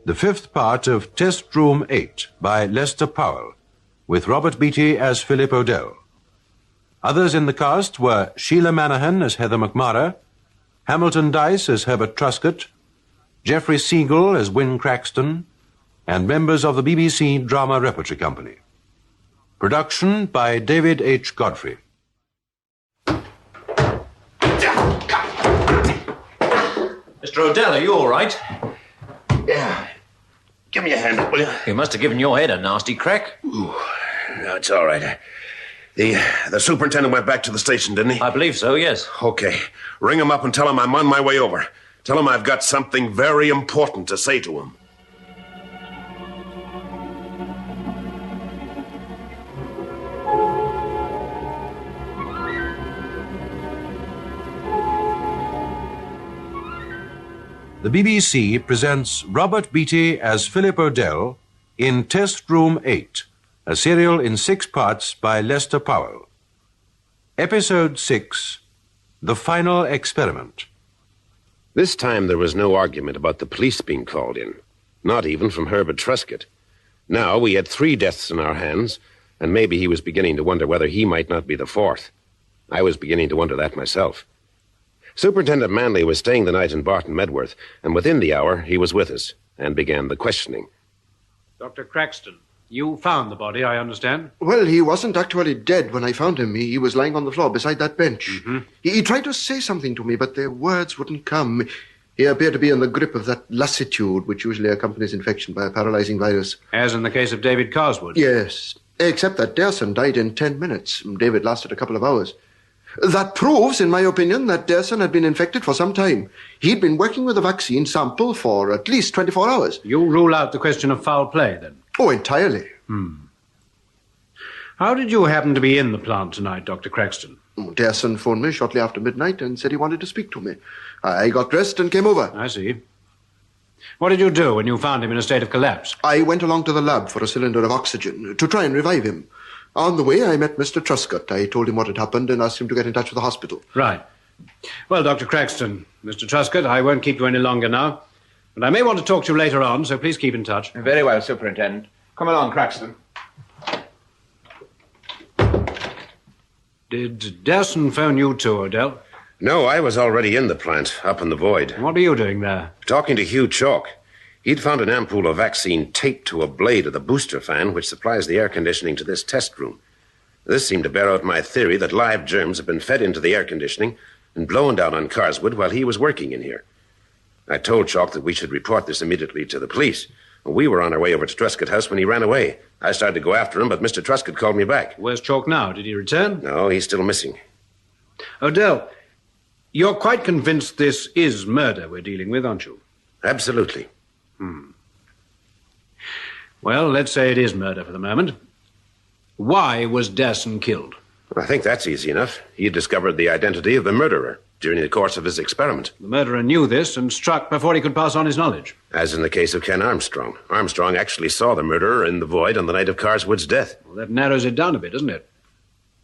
the fifth part of Test Room 8 by Lester Powell, with Robert Beatty as Philip Odell. Others in the cast were Sheila Manahan as Heather McMara, Hamilton Dice as Herbert Truscott, Geoffrey Siegel as Win Craxton, and members of the BBC Drama Repertory Company. Production by David H. Godfrey. Mr. Odell, are you all right? Yeah. Give me a hand, will you? You must have given your head a nasty crack. Ooh. No, it's all right. The superintendent went back to the station, didn't he? I believe so, yes. Okay. Ring him up and tell him I'm on my way over. Tell him I've got something very important to say to him. The BBC presents Robert Beatty as Philip Odell in Test Room 8, a serial in 6 parts by Lester Powell. Episode 6, The Final Experiment. This time there was no argument about the police being called in. Not even from Herbert Truscott. Now we had 3 deaths in our hands, and maybe he was beginning to wonder whether he might not be the 4th. I was beginning to wonder that myself. Superintendent Manley was staying the night in Barton Medworth, and within the hour he was with us and began the questioning. Dr. Craxton, you found the body, I understand? Well, he wasn't actually dead when I found him. He was lying on the floor beside that bench. Mm-hmm. He tried to say something to me, but the words wouldn't come. He appeared to be in the grip of that lassitude which usually accompanies infection by a paralyzing virus. As in the case of David Carswood? Yes, except that Derson died in 10 minutes. David lasted a couple of hours. That proves, in my opinion, that Derson had been infected for some time. He'd been working with a vaccine sample for at least 24 hours. You rule out the question of foul play, then? Oh, entirely. How did you happen to be in the plant tonight, Dr. Craxton? Derson phoned me shortly after midnight and said he wanted to speak to me. I got dressed and came over. I see. What did you do when you found him in a state of collapse? I went along to the lab for a cylinder of oxygen to try and revive him. On the way, I met Mr. Truscott. I told him what had happened and asked him to get in touch with the hospital. Right. Well, Dr. Craxton, Mr. Truscott, I won't keep you any longer now. But I may want to talk to you later on, so please keep in touch. Very well, Superintendent. Come along, Craxton. Did Derson phone you too, Odell? No, I was already in the plant, up in the void. What are you doing there? Talking to Hugh Chalk. He'd found an ampoule of vaccine taped to a blade of the booster fan which supplies the air conditioning to this test room. This seemed to bear out my theory that live germs had been fed into the air conditioning and blown down on Carswood while he was working in here. I told Chalk that we should report this immediately to the police. We were on our way over to Truscott House when he ran away. I started to go after him, but Mr. Truscott called me back. Where's Chalk now? Did he return? No, he's still missing. Odell, you're quite convinced this is murder we're dealing with, aren't you? Absolutely. Well, let's say it is murder for the moment. Why was Derson killed? I think that's easy enough. He discovered the identity of the murderer during the course of his experiment. The murderer knew this and struck before he could pass on his knowledge. As in the case of Ken Armstrong. Armstrong actually saw the murderer in the void on the night of Carswood's death. Well, that narrows it down a bit, doesn't it?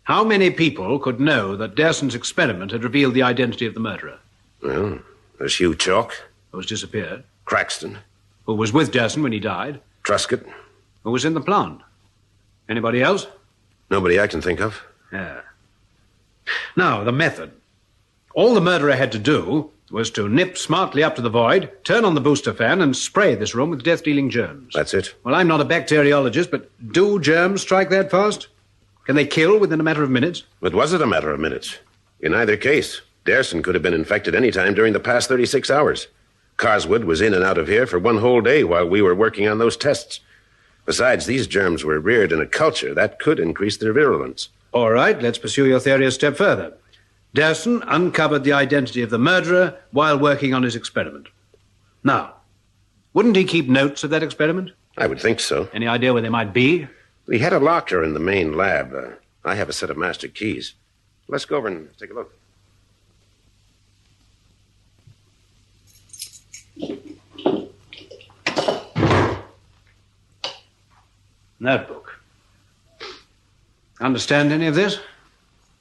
How many people could know that Derson's experiment had revealed the identity of the murderer? Well, there's Hugh Chalk. Who was disappeared. Craxton. Who was with Derson when he died. Truscott. Who was in the plant. Anybody else? Nobody I can think of. Yeah. Now, the method. All the murderer had to do was to nip smartly up to the void, turn on the booster fan, and spray this room with death-dealing germs. That's it. Well, I'm not a bacteriologist, but do germs strike that fast? Can they kill within a matter of minutes? But was it a matter of minutes? In either case, Derson could have been infected any time during the past 36 hours. Carswood was in and out of here for one whole day while we were working on those tests. Besides, these germs were reared in a culture that could increase their virulence. All right, let's pursue your theory a step further. Derson uncovered the identity of the murderer while working on his experiment. Now, wouldn't he keep notes of that experiment? I would think so. Any idea where they might be? We had a locker in the main lab. I have a set of master keys. Let's go over and take a look. Notebook. Understand any of this?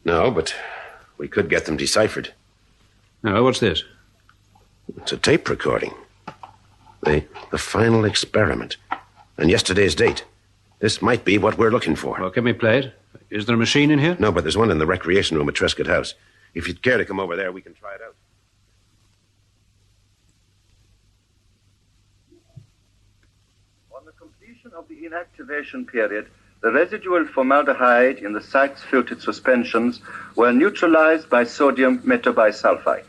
No, but we could get them deciphered. No, what's this? It's a tape recording. The final experiment. And yesterday's date. This might be what we're looking for. Well, can we play it? Is there a machine in here? No, but there's one in the recreation room at Truscott House. If you'd care to come over there, we can try it out. On the completion of the inactivation period, the residual formaldehyde in the Sykes filtered suspensions were neutralized by sodium metabisulfite.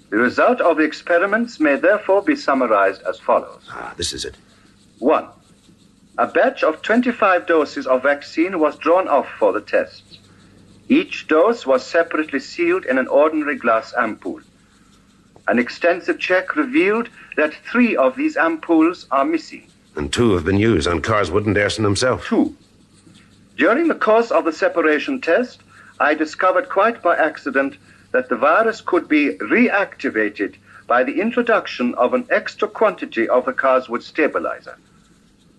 The result of the experiments may therefore be summarized as follows. This is it. 1. A batch of 25 doses of vaccine was drawn off for the tests. Each dose was separately sealed in an ordinary glass ampoule. An extensive check revealed that 3 of these ampoules are missing. And 2 have been used on Carswood and Derson himself. 2. During the course of the separation test, I discovered quite by accident that the virus could be reactivated by the introduction of an extra quantity of the Carswood stabilizer.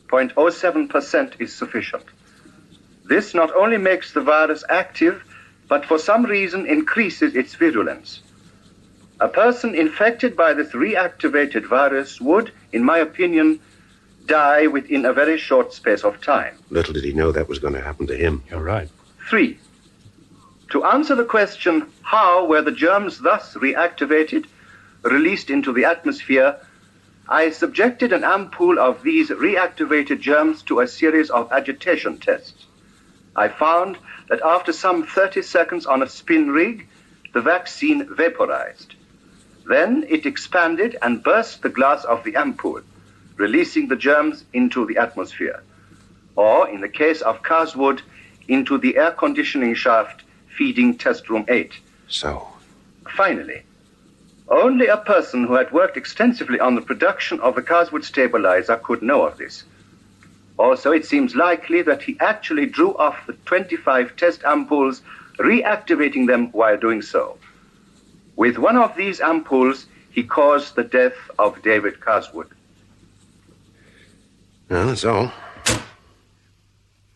0.07% is sufficient. This not only makes the virus active, but for some reason increases its virulence. A person infected by this reactivated virus would, in my opinion, die within a very short space of time. Little did he know that was going to happen to him. You're right. 3. To answer the question, how were the germs thus reactivated, released into the atmosphere, I subjected an ampoule of these reactivated germs to a series of agitation tests. I found that after some 30 seconds on a spin rig, the vaccine vaporized. Then it expanded and burst the glass of the ampoule, releasing the germs into the atmosphere, or, in the case of Carswood, into the air conditioning shaft feeding test room 8. So? Finally, only a person who had worked extensively on the production of the Carswood stabilizer could know of this. Also, it seems likely that he actually drew off the 25 test ampoules, reactivating them while doing so. With one of these ampoules, he caused the death of David Carswood. Well, that's all.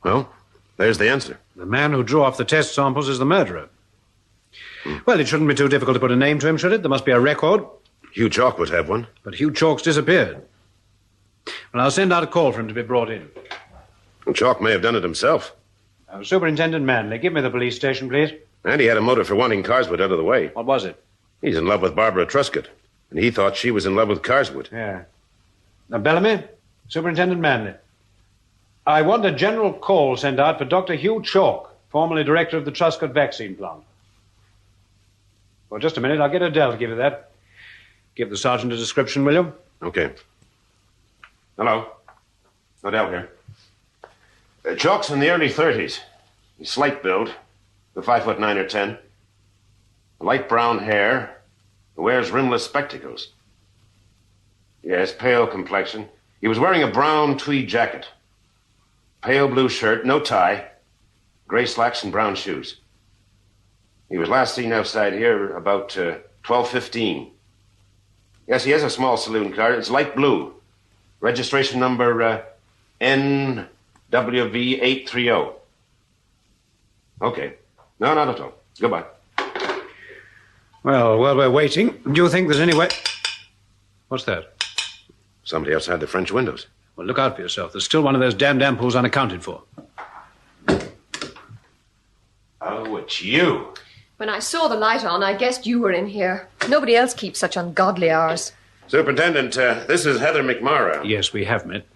Well, there's the answer. The man who drew off the test samples is the murderer. Well, it shouldn't be too difficult to put a name to him, should it? There must be a record. Hugh Chalk would have one. But Hugh Chalk's disappeared. Well, I'll send out a call for him to be brought in. And Chalk may have done it himself. Superintendent Manley, give me the police station, please. And he had a motive for wanting Carswood out of the way. What was it? He's in love with Barbara Truscott, and he thought she was in love with Carswood. Yeah. Now, Bellamy, Superintendent Manley, I want a general call sent out for Dr. Hugh Chalk, formerly director of the Truscott vaccine plant. Well, just a minute. I'll get Odell to give you that. Give the sergeant a description, will you? Okay. Hello. Odell here. Chalk's in the early 30s. He's slight build, 5'9" or 10. Light brown hair. Wears rimless spectacles. Yes, pale complexion. He was wearing a brown tweed jacket. Pale blue shirt, no tie. Gray slacks and brown shoes. He was last seen outside here about 12:15. Yes, he has a small saloon car. It's light blue. Registration number NWV830. Okay. No, not at all. Goodbye. Well, while we're waiting, do you think there's any way... What's that? Somebody outside the French windows. Well, look out for yourself. There's still one of those damned ampoules unaccounted for. Oh, it's you. When I saw the light on, I guessed you were in here. Nobody else keeps such ungodly hours. Superintendent, this is Heather McMara. Yes, we have met.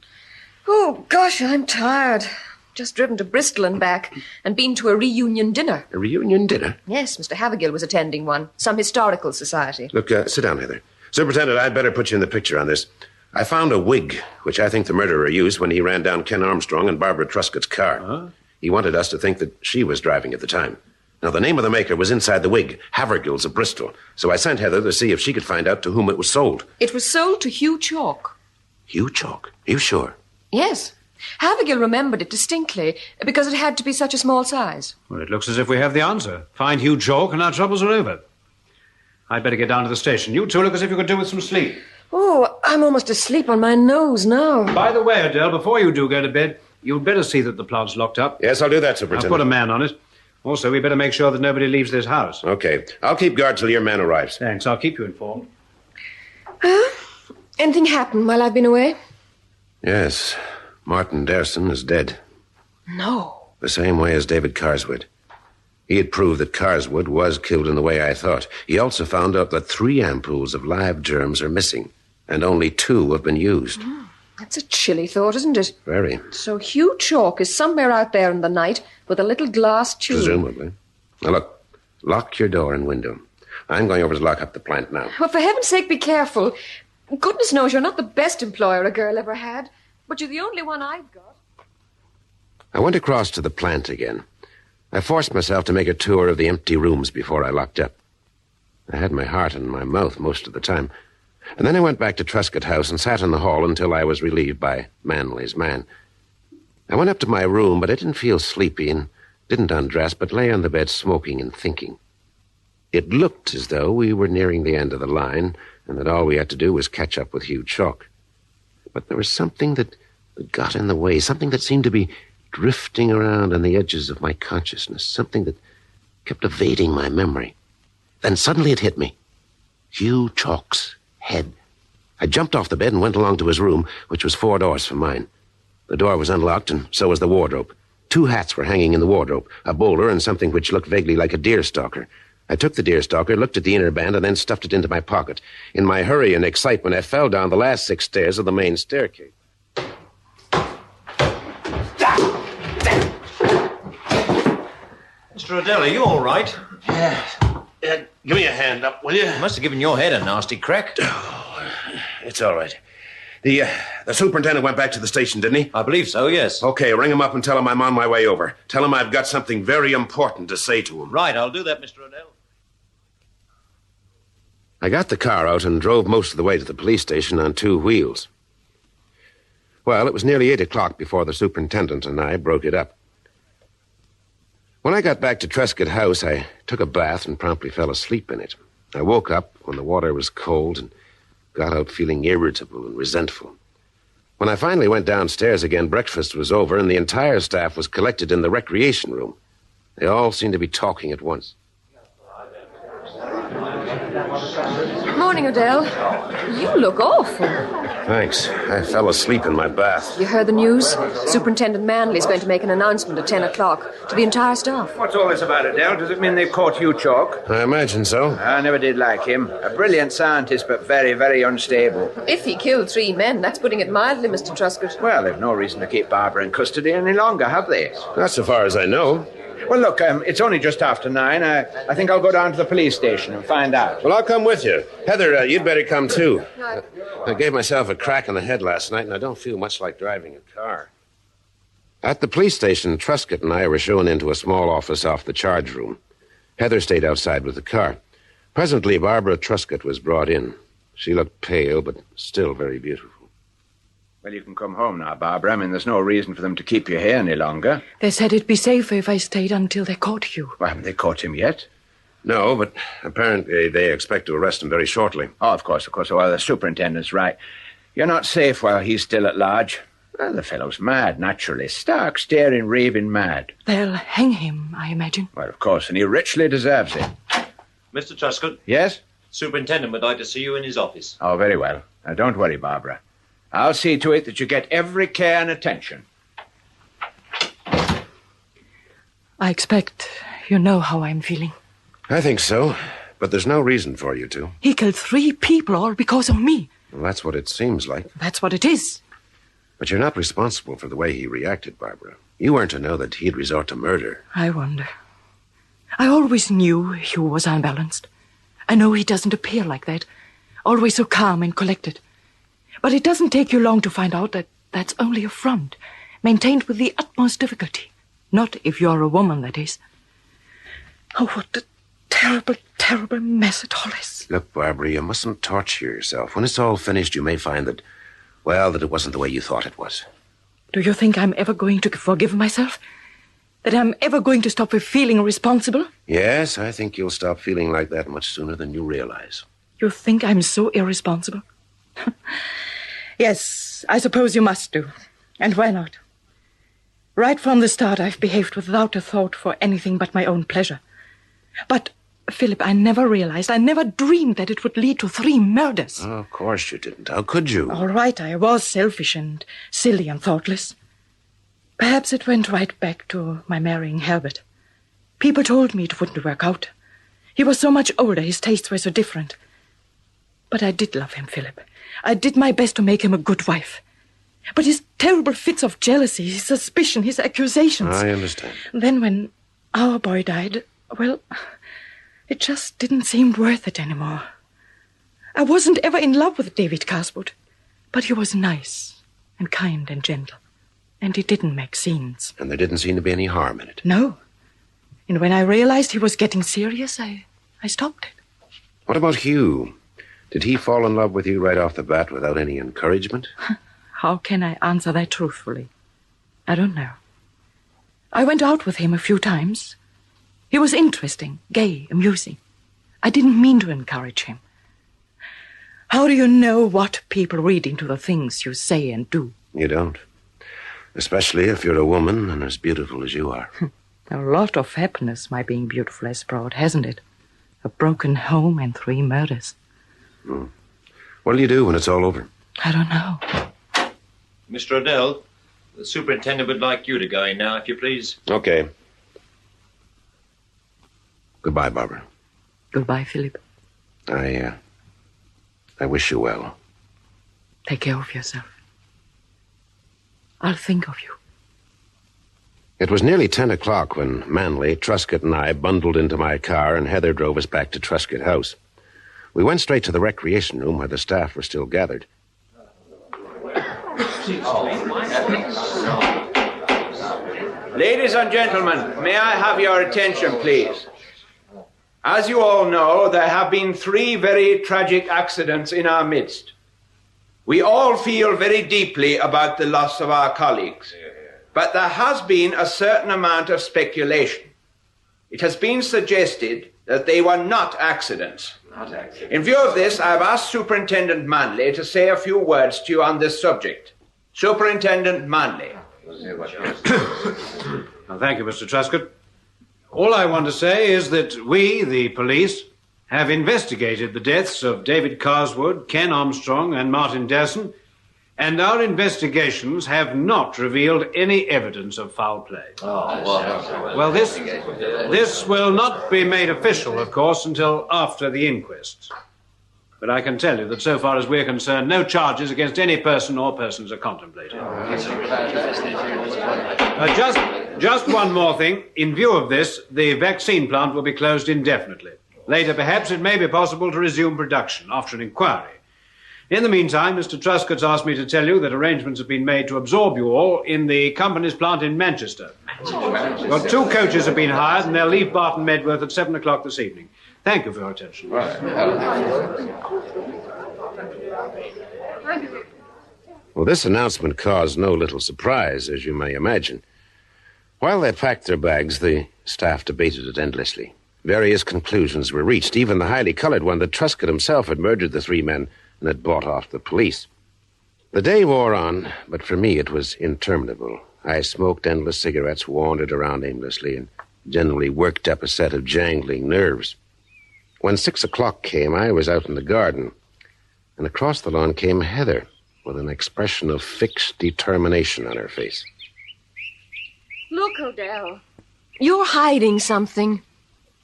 Oh, gosh, I'm tired. Just driven to Bristol and back, and been to a reunion dinner. A reunion dinner? Yes, Mr. Havergill was attending one. Some historical society. Look, sit down, Heather. Superintendent, I'd better put you in the picture on this. I found a wig, which I think the murderer used when he ran down Ken Armstrong and Barbara Truscott's car. Huh? He wanted us to think that she was driving at the time. Now, the name of the maker was inside the wig, Havergill's of Bristol. So I sent Heather to see if she could find out to whom it was sold. It was sold to Hugh Chalk. Hugh Chalk? Are you sure? Yes. Havergill remembered it distinctly because it had to be such a small size. Well, it looks as if we have the answer. Find Hugh Chalk and our troubles are over. I'd better get down to the station. You two look as if you could do with some sleep. Oh, I'm almost asleep on my nose now. By the way, Odell, before you do go to bed, you'd better see that the plant's locked up. Yes, I'll do that, Superintendent. I'll put a man on it. Also, we better make sure that nobody leaves this house. Okay. I'll keep guard till your man arrives. Thanks. I'll keep you informed. Anything happened while I've been away? Yes. Martin Derson is dead. No. The same way as David Carswood. He had proved that Carswood was killed in the way I thought. He also found out that 3 ampoules of live germs are missing, and only 2 have been used. That's a chilly thought, isn't it? Very. So Hugh Chalk is somewhere out there in the night with a little glass tube. Presumably. Now, look, lock your door and window. I'm going over to lock up the plant now. Well, for heaven's sake, be careful. Goodness knows you're not the best employer a girl ever had, but you're the only one I've got. I went across to the plant again. I forced myself to make a tour of the empty rooms before I locked up. I had my heart in my mouth most of the time. And then I went back to Truscott House and sat in the hall until I was relieved by Manley's man. I went up to my room, but I didn't feel sleepy and didn't undress, but lay on the bed smoking and thinking. It looked as though we were nearing the end of the line and that all we had to do was catch up with Hugh Chalk. But there was something that got in the way, something that seemed to be drifting around on the edges of my consciousness, something that kept evading my memory. Then suddenly it hit me. Hugh Chalk's head. I jumped off the bed and went along to his room, which was 4 doors from mine. The door was unlocked, and so was the wardrobe. 2 hats were hanging in the wardrobe, a bowler and something which looked vaguely like a deerstalker. I took the deerstalker, looked at the inner band, and then stuffed it into my pocket. In my hurry and excitement, I fell down the last 6 stairs of the main staircase. Mr. Odell, are you all right? Yeah. Give me a hand up, will you? You must have given your head a nasty crack. It's all right. The superintendent went back to the station, didn't he? I believe so, yes. Okay, ring him up and tell him I'm on my way over. Tell him I've got something very important to say to him. Right, I'll do that, Mr. Odell. I got the car out and drove most of the way to the police station on 2 wheels. Well, it was nearly 8 o'clock before the superintendent and I broke it up. When I got back to Trescott House, I took a bath and promptly fell asleep in it. I woke up when the water was cold and got out feeling irritable and resentful. When I finally went downstairs again, breakfast was over and the entire staff was collected in the recreation room. They all seemed to be talking at once. Morning, Odell. You look awful. Thanks. I fell asleep in my bath. You heard the news? Superintendent Manley's going to make an announcement at 10 o'clock to the entire staff. What's all this about, Odell? Does it mean they've caught Hugh Chalk? I imagine so. I never did like him. A brilliant scientist, but very, very unstable. If he killed 3 men, that's putting it mildly, Mr. Truscott. Well, they've no reason to keep Barbara in custody any longer, have they? Not so far as I know. Well, look, it's only just after 9. I think I'll go down to the police station and find out. Well, I'll come with you. Heather, you'd better come, too. I gave myself a crack on the head last night, and I don't feel much like driving a car. At the police station, Truscott and I were shown into a small office off the charge room. Heather stayed outside with the car. Presently, Barbara Truscott was brought in. She looked pale, but still very beautiful. Well, you can come home now, Barbara. I mean, there's no reason for them to keep you here any longer. They said it'd be safer if I stayed until they caught you. Well, haven't they caught him yet? No, but apparently they expect to arrest him very shortly. Oh, of course. Well, the superintendent's right. You're not safe while he's still at large. Well, the fellow's mad, naturally. Stark, staring, raving mad. They'll hang him, I imagine. Well, of course, and he richly deserves it. Mr. Truscott? Yes? Superintendent would like to see you in his office. Oh, very well. Now, don't worry, Barbara. I'll see to it that you get every care and attention. I expect you know how I'm feeling. I think so, but there's no reason for you to. He killed 3 people all because of me. Well, that's what it seems like. That's what it is. But you're not responsible for the way he reacted, Barbara. You weren't to know that he'd resort to murder. I wonder. I always knew Hugh was unbalanced. I know he doesn't appear like that. Always so calm and collected. But it doesn't take you long to find out that that's only a front, maintained with the utmost difficulty. Not if you're a woman, that is. Oh, what a terrible, terrible mess it all is. Look, Barbara, you mustn't torture yourself. When it's all finished, you may find that, well, that it wasn't the way you thought it was. Do you think I'm ever going to forgive myself? That I'm ever going to stop feeling responsible? Yes, I think you'll stop feeling like that much sooner than you realize. You think I'm so irresponsible? Yes, I suppose you must do. And why not? Right from the start, I've behaved without a thought for anything but my own pleasure. But, Philip, I never realized, I never dreamed that it would lead to 3 murders. Oh, of course you didn't. How could you? All right, I was selfish and silly and thoughtless. Perhaps it went right back to my marrying Herbert. People told me it wouldn't work out. He was so much older, his tastes were so different. But I did love him, Philip. I did my best to make him a good wife. But his terrible fits of jealousy, his suspicion, his accusations... I understand. Then when our boy died, well, it just didn't seem worth it anymore. I wasn't ever in love with David Carswood, but he was nice and kind and gentle, and he didn't make scenes. And there didn't seem to be any harm in it. No. And when I realized he was getting serious, I stopped it. What about Hugh? Did he fall in love with you right off the bat without any encouragement? How can I answer that truthfully? I don't know. I went out with him a few times. He was interesting, gay, amusing. I didn't mean to encourage him. How do you know what people read into the things you say and do? You don't. Especially if you're a woman and as beautiful as you are. A lot of happiness my being beautiful has brought, hasn't it? A broken home and 3 murders. What'll you do when it's all over? I don't know. Mr. Odell, the superintendent would like you to go in now, if you please. Okay. Goodbye, Barbara. Goodbye, Philip. I wish you well. Take care of yourself. I'll think of you. It was nearly 10 o'clock when Manley, Truscott, and I bundled into my car, and Heather drove us back to Truscott House. We went straight to the recreation room where the staff were still gathered. Ladies and gentlemen, may I have your attention, please? As you all know, there have been 3 very tragic accidents in our midst. We all feel very deeply about the loss of our colleagues, but there has been a certain amount of speculation. It has been suggested that they were not accidents. In view of this, I have asked Superintendent Manley to say a few words to you on this subject. Superintendent Manley. Well, thank you, Mr. Truscott. All I want to say is that we, the police, have investigated the deaths of David Carswood, Ken Armstrong, and Martin Derson, and our investigations have not revealed any evidence of foul play. Well, this will not be made official, of course, until after the inquest. But I can tell you that so far as we're concerned, no charges against any person or persons are contemplated. Just one more thing. In view of this, the vaccine plant will be closed indefinitely. Later, perhaps, it may be possible to resume production after an inquiry. In the meantime, Mr. Truscott's asked me to tell you that arrangements have been made to absorb you all in the company's plant in Manchester. Well, 2 coaches have been hired, and they'll leave Barton Medworth at 7 o'clock this evening. Thank you for your attention. Well, this announcement caused no little surprise, as you may imagine. While they packed their bags, the staff debated it endlessly. Various conclusions were reached, even the highly colored one that Truscott himself had murdered the 3 men and had bought off the police. The day wore on, but for me it was interminable. I smoked endless cigarettes, wandered around aimlessly, and generally worked up a set of jangling nerves. When 6 o'clock came, I was out in the garden, and across the lawn came Heather with an expression of fixed determination on her face. Look, Odell. You're hiding something.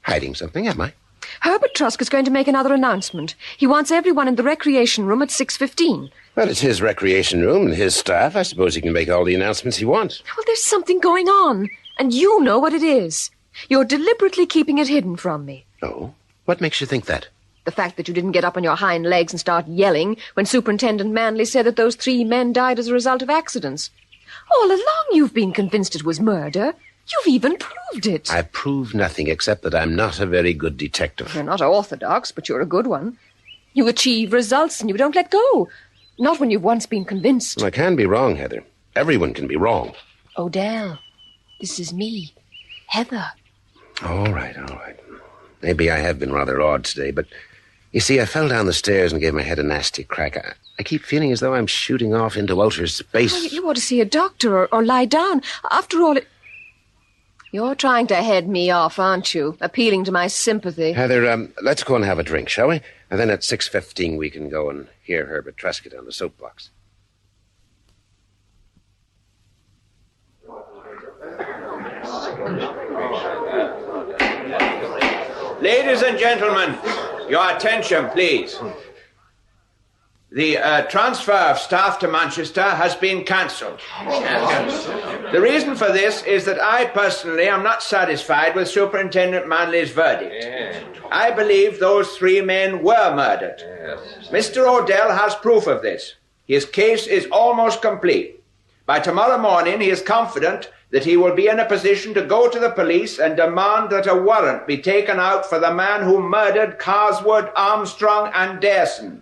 Hiding something, am I? Herbert Truscott's going to make another announcement. He wants everyone in the recreation room at 6:15. Well, it's his recreation room and his staff. I suppose he can make all the announcements he wants. Well, there's something going on, and you know what it is. You're deliberately keeping it hidden from me. Oh? What makes you think that? The fact that you didn't get up on your hind legs and start yelling when Superintendent Manley said that those 3 men died as a result of accidents. All along you've been convinced it was murder. You've even proved it. I prove nothing except that I'm not a very good detective. You're not orthodox, but you're a good one. You achieve results and you don't let go. Not when you've once been convinced. Well, I can be wrong, Heather. Everyone can be wrong. Odell, this is me, Heather. All right. Maybe I have been rather odd today, but you see, I fell down the stairs and gave my head a nasty crack. I keep feeling as though I'm shooting off into outer space. Oh, you ought to see a doctor or lie down. After all, You're trying to head me off, aren't you? Appealing to my sympathy. Heather, let's go and have a drink, shall we? And then at 6:15 we can go and hear Herbert Truscott on the soapbox. Ladies and gentlemen, your attention, please. The transfer of staff to Manchester has been cancelled. The reason for this is that I personally am not satisfied with Superintendent Manley's verdict. I believe those 3 men were murdered. Mr. Odell has proof of this. His case is almost complete. By tomorrow morning, he is confident that he will be in a position to go to the police and demand that a warrant be taken out for the man who murdered Carswood, Armstrong, and Derson.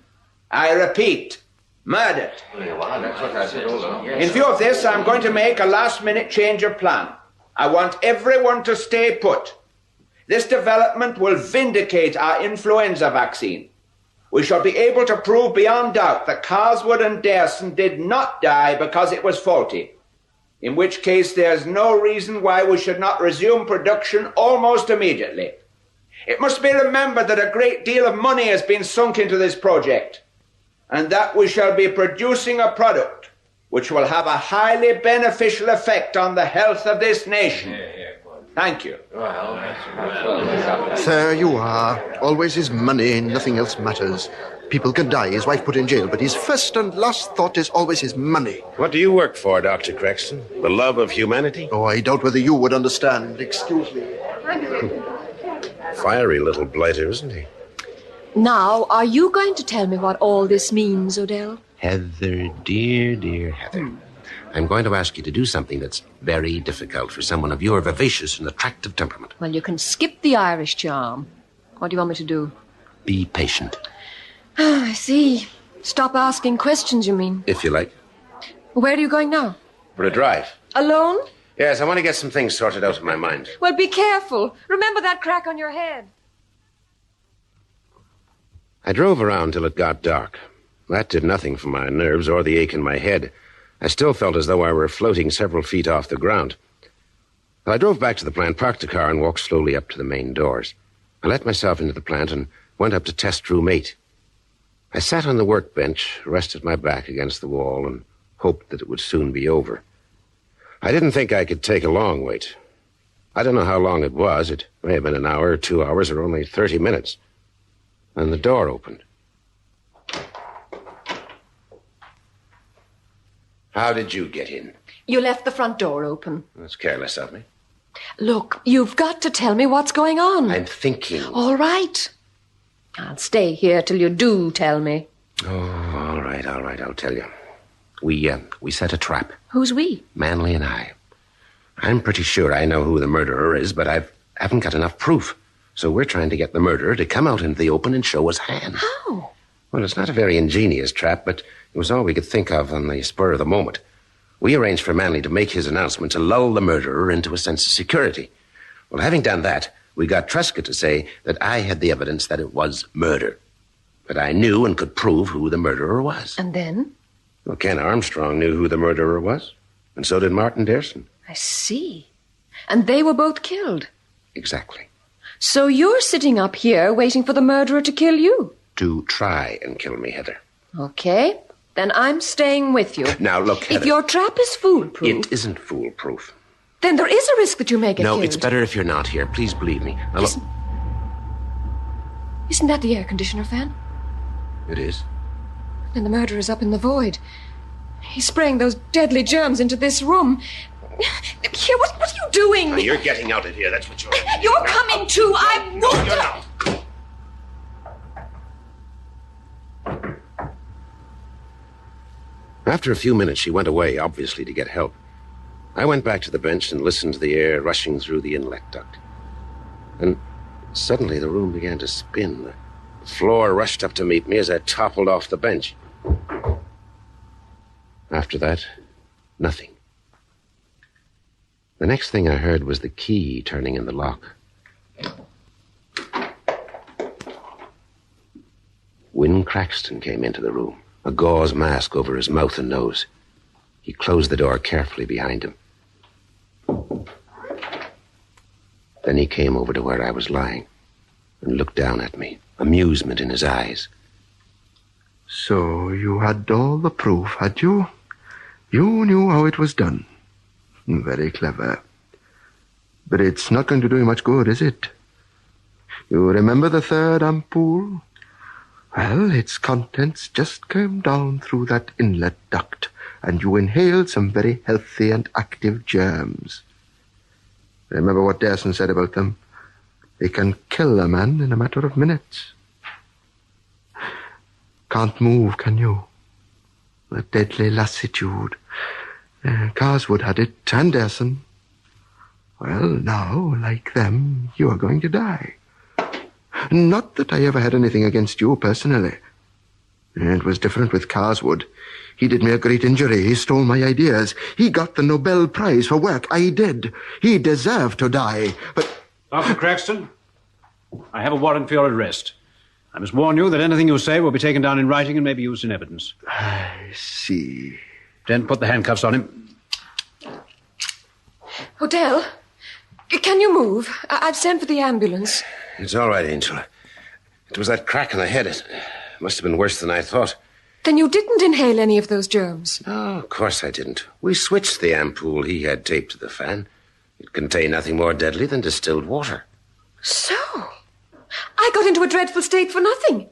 I repeat, murdered. In view of this, I'm going to make a last-minute change of plan. I want everyone to stay put. This development will vindicate our influenza vaccine. We shall be able to prove beyond doubt that Carswood and Derson did not die because it was faulty, in which case there's no reason why we should not resume production almost immediately. It must be remembered that a great deal of money has been sunk into this project, and that we shall be producing a product which will have a highly beneficial effect on the health of this nation. Thank you. There you are. Always his money, nothing else matters. People can die, his wife put in jail, but his first and last thought is always his money. What do you work for, Dr. Crexton? The love of humanity? Oh, I doubt whether you would understand. Excuse me. Fiery little blighter, isn't he? Now, are you going to tell me what all this means, Odell? Heather, dear Heather. I'm going to ask you to do something that's very difficult for someone of your vivacious and attractive temperament. Well, you can skip the Irish charm. What do you want me to do? Be patient, Oh, I see. Stop asking questions, you mean? if you like. Where are you going now? For a drive. Alone? Yes, I want to get some things sorted out in my mind. Well, be careful. Remember that crack on your head. I drove around till it got dark. That did nothing for my nerves or the ache in my head. I still felt as though I were floating several feet off the ground. I drove back to the plant, parked the car, and walked slowly up to the main doors. I let myself into the plant and went up to test room 8. I sat on the workbench, rested my back against the wall, and hoped that it would soon be over. I didn't think I could take a long wait. I don't know how long it was. It may have been an hour, 2 hours, or only 30 minutes. And the door opened. How did you get in? You left the front door open. That's careless of me. Look, you've got to tell me what's going on. I'm thinking. All right. I'll stay here till you do tell me. Oh, all right, I'll tell you. We set a trap. Who's we? Manley and I. I'm pretty sure I know who the murderer is, but I haven't got enough proof. So we're trying to get the murderer to come out into the open and show his hand. How? Well, it's not a very ingenious trap, but it was all we could think of on the spur of the moment. We arranged for Manley to make his announcement to lull the murderer into a sense of security. Well, having done that, we got Truscott to say that I had the evidence that it was murder. But I knew and could prove who the murderer was. And then? Well, Ken Armstrong knew who the murderer was, and so did Martin Derson. I see. And they were both killed. Exactly. So you're sitting up here waiting for the murderer to kill you? To try and kill me, Heather. Okay. Then I'm staying with you. Now, look, Heather. If your trap is foolproof... It isn't foolproof. Then there is a risk that you may get killed. No, it's better if you're not here. Please believe me. Now, look. Isn't that the air conditioner fan? It is. Then the murderer's up in the void. He's spraying those deadly germs into this room. Here, what are you doing? Now, you're getting out of here. That's what you're doing. You're coming too. I won't. You're not. After a few minutes, she went away, obviously to get help. I went back to the bench and listened to the air rushing through the inlet duct. And suddenly the room began to spin. The floor rushed up to meet me as I toppled off the bench. After that, nothing. The next thing I heard was the key turning in the lock. Win Craxton came into the room, a gauze mask over his mouth and nose. He closed the door carefully behind him. Then he came over to where I was lying and looked down at me, amusement in his eyes. So you had all the proof, had you? You knew how it was done. Very clever. But it's not going to do you much good, is it? You remember the third ampoule? Well, its contents just came down through that inlet duct, and you inhaled some very healthy and active germs. Remember what Derson said about them? They can kill a man in a matter of minutes. Can't move, can you? A deadly lassitude. Carswood had it, and Derson. Well, now, like them, you are going to die. Not that I ever had anything against you personally. It was different with Carswood. He did me a great injury. He stole my ideas. He got the Nobel Prize for work I did. He deserved to die, but... Dr. Craxton, I have a warrant for your arrest. I must warn you that anything you say will be taken down in writing and may be used in evidence. I see. Then put the handcuffs on him. Odell, can you move? I've sent for the ambulance. It's all right, Angel. It was that crack in the head. It must have been worse than I thought. Then you didn't inhale any of those germs? No, of course I didn't. We switched the ampoule he had taped to the fan. It contained nothing more deadly than distilled water. So, I got into a dreadful state for nothing.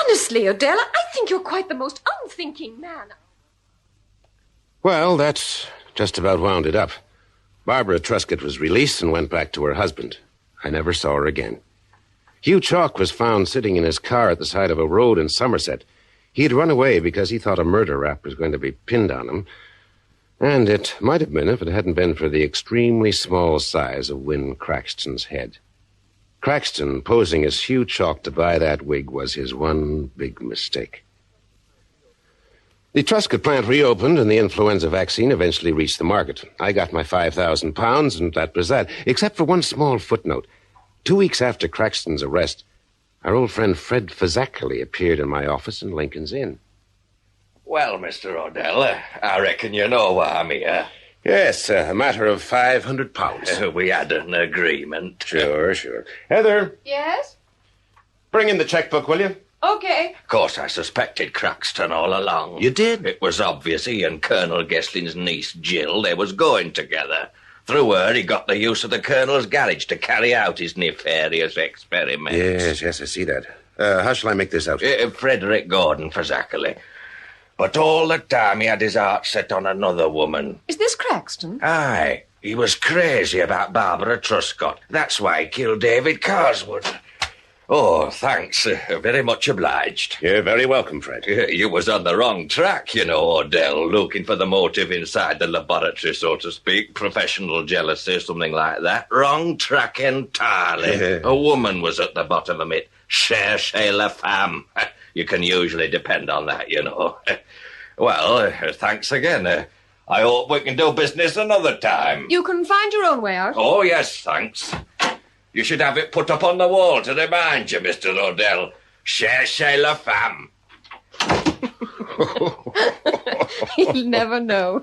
Honestly, Odell, I think you're quite the most unthinking man. Well, that's just about wound it up. Barbara Truscott was released and went back to her husband. I never saw her again. Hugh Chalk was found sitting in his car at the side of a road in Somerset. He had run away because he thought a murder rap was going to be pinned on him. And it might have been if it hadn't been for the extremely small size of Win Craxton's head. Craxton, posing as Hugh Chalk to buy that wig, was his one big mistake. The Truscott plant reopened, and the influenza vaccine eventually reached the market. I got my £5,000, and that was that, except for one small footnote. 2 weeks after Craxton's arrest, our old friend Fred Fazakerly appeared in my office in Lincoln's Inn. Well, Mr. Odell, I reckon you know why I'm here. Yes, a matter of £500. We had an agreement. Sure. Heather, Yes? bring in the checkbook, will you? Okay. Of course, I suspected Craxton all along. You did? It was obvious he and Colonel Gessling's niece, Jill, they was going together. Through her, he got the use of the Colonel's garage to carry out his nefarious experiments. Yes, I see that. How shall I make this out? Frederick Gordon Fazakerly. But all the time he had his heart set on another woman. Is this Craxton? Aye. He was crazy about Barbara Truscott. That's why he killed David Carswood. Oh, thanks. Very much obliged. You're very welcome, Fred. You was on the wrong track, you know, Odell, looking for the motive inside the laboratory, so to speak. Professional jealousy, something like that. Wrong track entirely. A woman was at the bottom of it. Cherchez la femme. You can usually depend on that, you know. Well, thanks again. I hope we can do business another time. You can find your own way out. Oh, yes, thanks. You should have it put up on the wall to remind you, Mr. Odell. Cherchez la femme. He'll never know.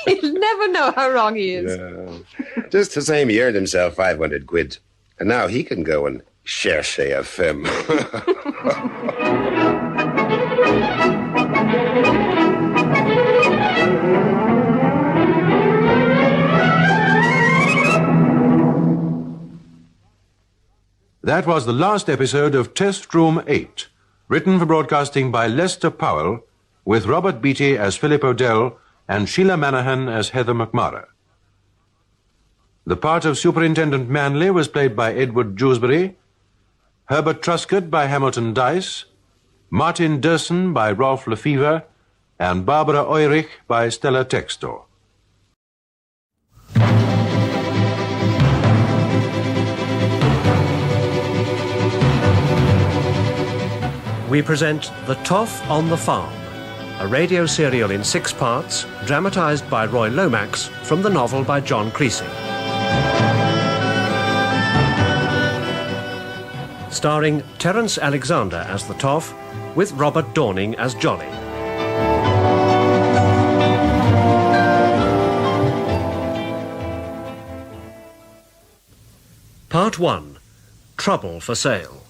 He'll never know how wrong he is. Just the same, he earned himself 500 quid. And now he can go and chercher a femme. That was the last episode of Test Room 8, written for broadcasting by Lester Powell, with Robert Beattie as Philip Odell and Sheila Manahan as Heather McMara. The part of Superintendent Manley was played by Edward Dewsbury, Herbert Truscott by Hamilton Dice, Martin Durson by Rolf Lefevre, and Barbara Eurich by Stella Textor. We present The Toff on the Farm, a radio serial in 6 parts, dramatised by Roy Lomax from the novel by John Creasy. Starring Terence Alexander as the Toff, with Robert Dorning as Jolly. Part 1. Trouble for Sale.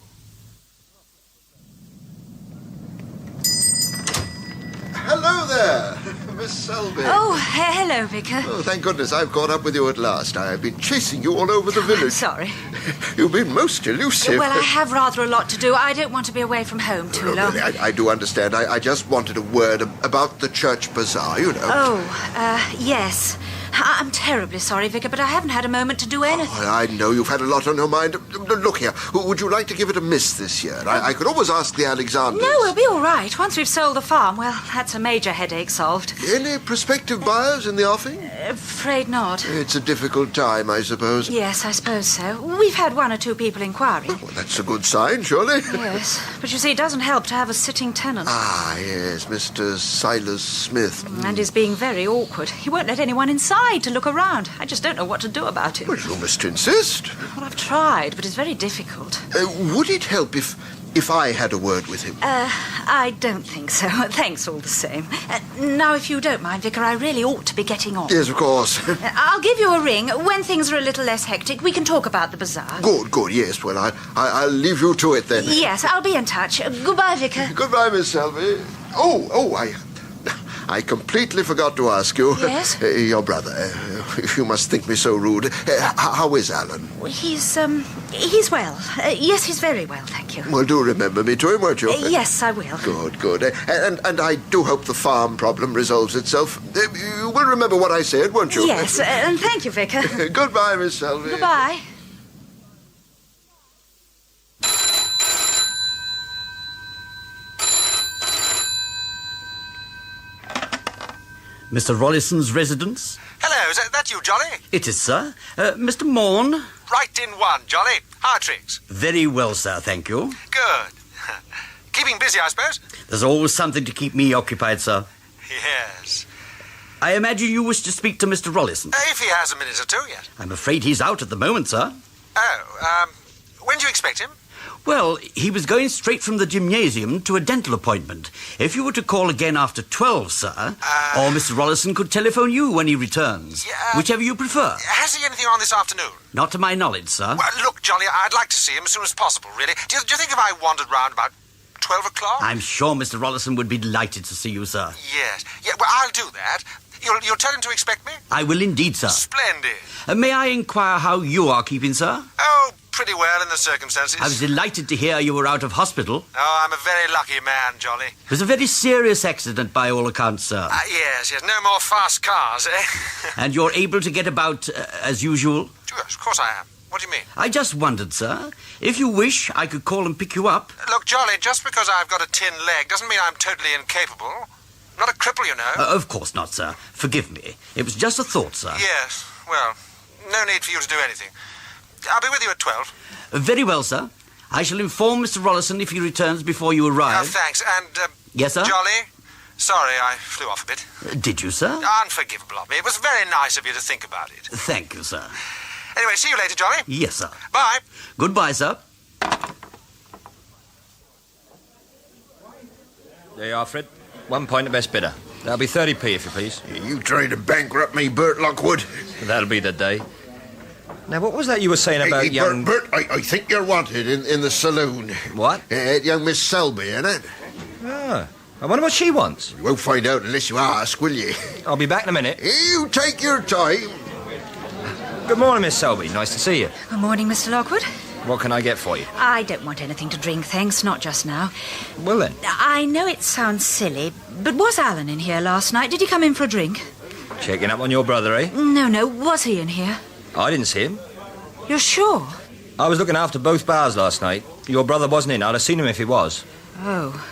Hello there, Miss Selby. Oh, hello, Vicar. Oh, thank goodness I've caught up with you at last. I've been chasing you all over the village. Sorry. You've been most elusive. Well, I have rather a lot to do. I don't want to be away from home too long. Really, I do understand. I just wanted a word about the church bazaar, you know. Oh, yes. I'm terribly sorry, Vicar, but I haven't had a moment to do anything. Oh, I know you've had a lot on your mind. Look here, would you like to give it a miss this year? I could always ask the Alexanders. No, we'll be all right. Once we've sold the farm, well, that's a major headache solved. Any prospective buyers in the offing? Afraid not. It's a difficult time, I suppose. Yes, I suppose so. We've had 1 or 2 people inquiring. Well, that's a good sign, surely. Yes, but you see, it doesn't help to have a sitting tenant. Ah, yes, Mr. Silas Smith. And he's being very awkward. He won't let anyone inside to look around. I just don't know what to do about it. Well, you must insist. Well, I've tried, but it's very difficult. Would it help if if I had a word with him? I don't think so. Thanks all the same. Now, if you don't mind, Vicar, I really ought to be getting on. Yes, of course. I'll give you a ring. When things are a little less hectic, we can taltalk about the bazaar. Good, yes. Well, I'll leave you to it then. Yes, I'll be in touch. Goodbye, Vicar. Goodbye, Miss Selby. I completely forgot to ask you. Yes? Your brother, if you must think me so rude, how is Alan? He's well. Yes, he's very well, thank you. Well, do remember me to him, won't you? Yes, I will. Good. And I do hope the farm problem resolves itself. You will remember what I said, won't you? Yes, and thank you, Vicar. Goodbye, Miss Selby. Goodbye. Mr. Rollison's residence? Hello, is that you, Jolly? It is, sir. Mr. Morn? Right in one, Jolly. How are tricks? Very well, sir, thank you. Good. Keeping busy, I suppose? There's always something to keep me occupied, sir. Yes. I imagine you wish to speak to Mr. Rollison. If he has a minute or two, yes. I'm afraid he's out at the moment, sir. Oh, when do you expect him? Well, he was going straight from the gymnasium to a dental appointment. If you were to call again after 12, sir, or Mr. Rollison could telephone you when he returns. Whichever you prefer. Has he anything on this afternoon? Not to my knowledge, sir. Well, look, Jolly, I'd like to see him as soon as possible, really. Do you think if I wandered round about 12 o'clock? I'm sure Mr. Rollison would be delighted to see you, sir. Yes. Yeah, well, I'll do that. You'll tell him to expect me? I will indeed, sir. Splendid. May I inquire how you are keeping, sir? Oh, pretty well in the circumstances. I was delighted to hear you were out of hospital. Oh, I'm a very lucky man, Jolly. It was a very serious accident by all accounts, sir. Yes. No more fast cars, eh? And you're able to get about as usual? Yes, of course I am. What do you mean? I just wondered, sir. If you wish, I could call and pick you up. Look, Jolly, just because I've got a tin leg doesn't mean I'm totally incapable. Not a cripple, you know. Of course not, sir. Forgive me. It was just a thought, sir. Yes. Well, no need for you to do anything. I'll be with you at 12. Very well, sir. I shall inform Mr. Rollison if he returns before you arrive. Thanks. And, yes, sir? Jolly, sorry I flew off a bit. Did you, sir? Unforgivable of me. It was very nice of you to think about it. Thank you, sir. Anyway, see you later, Jolly. Yes, sir. Bye. Goodbye, sir. There you are, Fred. 1 point the best bidder. That'll be 30p, if you please. You trying to bankrupt me, Bert Lockwood? That'll be the day. Now, what was that you were saying about hey, young... Bert, I think you're wanted in the saloon. What? Young Miss Selby, innit? Ah, I wonder what she wants. You won't find out unless you ask, will you? I'll be back in a minute. You take your time. Good morning, Miss Selby. Nice to see you. Good morning, Mr. Lockwood. What can I get for you? I don't want anything to drink, thanks. Not just now. Well, then. I know it sounds silly, but was Alan in here last night? Did he come in for a drink? Checking up on your brother, eh? No. Was he in here? I didn't see him. You're sure? I was looking after both bars last night. Your brother wasn't in. I'd have seen him if he was. Oh.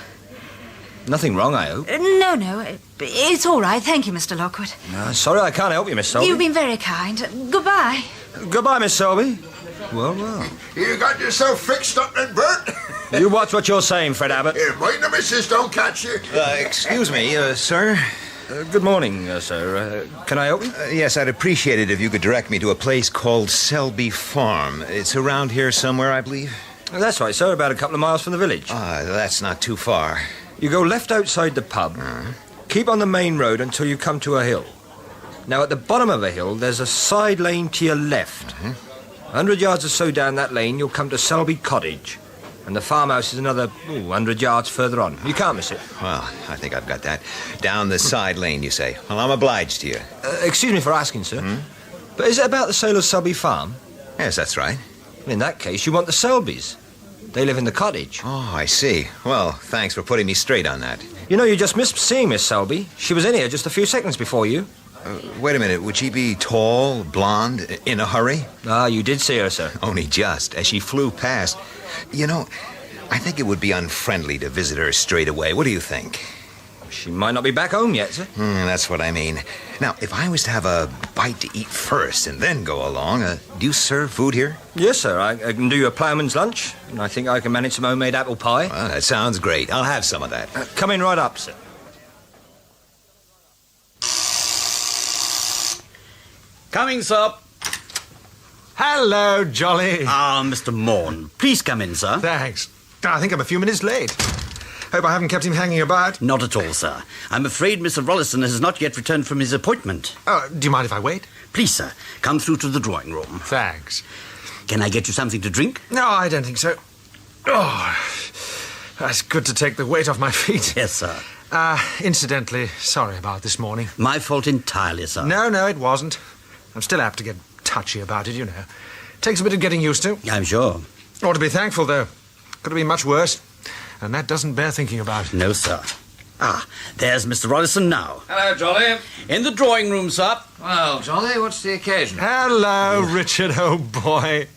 Nothing wrong, I hope? No. It's all right. Thank you, Mr. Lockwood. Sorry I can't help you, Miss Selby. You've been very kind. Goodbye. Goodbye, Miss Selby. Well. You got yourself fixed up then, Bert? You watch what you're saying, Fred Abbott. Here, mind the missus don't catch you. Excuse me, sir. Good morning, sir. Can I help you? Yes, I'd appreciate it if you could direct me to a place called Selby Farm. It's around here somewhere, I believe. That's right, sir. About a couple of miles from the village. That's not too far. You go left outside the pub. Keep on the main road until you come to a hill. Now, at the bottom of a hill, there's a side lane to your left. 100 yards or so down that lane, you'll come to Selby Cottage. And the farmhouse is another 100 yards further on. You can't miss it. Well, I think I've got that. Down the side lane, you say. Well, I'm obliged to you. Excuse me for asking, sir. But is it about the sale of Selby Farm? Yes, that's right. In that case, you want the Selbys. They live in the cottage. Oh, I see. Well, thanks for putting me straight on that. You know, you just missed seeing Miss Selby. She was in here just a few seconds before you. Wait a minute. Would she be tall, blonde, in a hurry? You did see her, sir. Only just, as she flew past. You know, I think it would be unfriendly to visit her straight away. What do you think? She might not be back home yet, sir. That's what I mean. Now, if I was to have a bite to eat first and then go along, do you serve food here? Yes, sir. I can do a ploughman's lunch, and I think I can manage some homemade apple pie. Well, that sounds great. I'll have some of that. Come in right up, sir. Coming, sir. Hello, Jolly. Mr. Morn. Please come in, sir. Thanks. I think I'm a few minutes late. Hope I haven't kept him hanging about. Not at all, sir. I'm afraid Mr. Rollison has not yet returned from his appointment. Oh, do you mind if I wait? Please, sir, come through to the drawing room. Thanks. Can I get you something to drink? No, I don't think so. Oh, that's good to take the weight off my feet. Yes, sir. Incidentally, sorry about this morning. My fault entirely, sir. No, it wasn't. I'm still apt to get touchy about it, you know. Takes a bit of getting used to. I'm sure. Ought to be thankful, though. Could have been much worse. And that doesn't bear thinking about. No, sir. Ah, there's Mr. Rollison now. Hello, Jolly. In the drawing room, sir. Well, Jolly, what's the occasion? Hello, Richard, oh boy.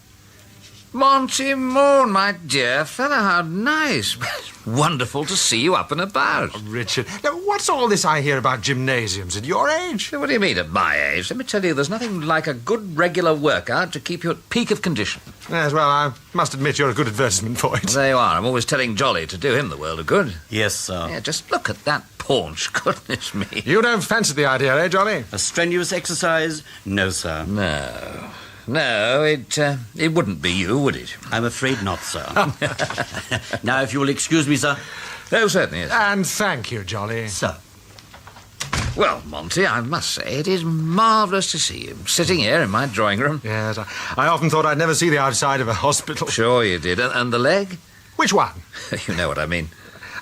Monty Morn, my dear fellow, how nice. Wonderful to see you up and about. Oh, Richard, now, what's all this I hear about gymnasiums at your age? What do you mean at my age? Let me tell you, there's nothing like a good regular workout to keep you at peak of condition. Yes, well, I must admit you're a good advertisement for it. There you are. I'm always telling Jolly to do him the world of good. Yes, sir. Yeah, just look at that paunch. Goodness me. You don't fancy the idea, eh, Johnny? A strenuous exercise? No, sir. No, it wouldn't be you, would it? I'm afraid not, sir. Now, if you will excuse me, sir. Oh, certainly, yes. And thank you, Jolly. Sir. Well, Monty, I must say, it is marvellous to see you, sitting here in my drawing room. Yes, I often thought I'd never see the outside of a hospital. Sure you did. And the leg? Which one? You know what I mean.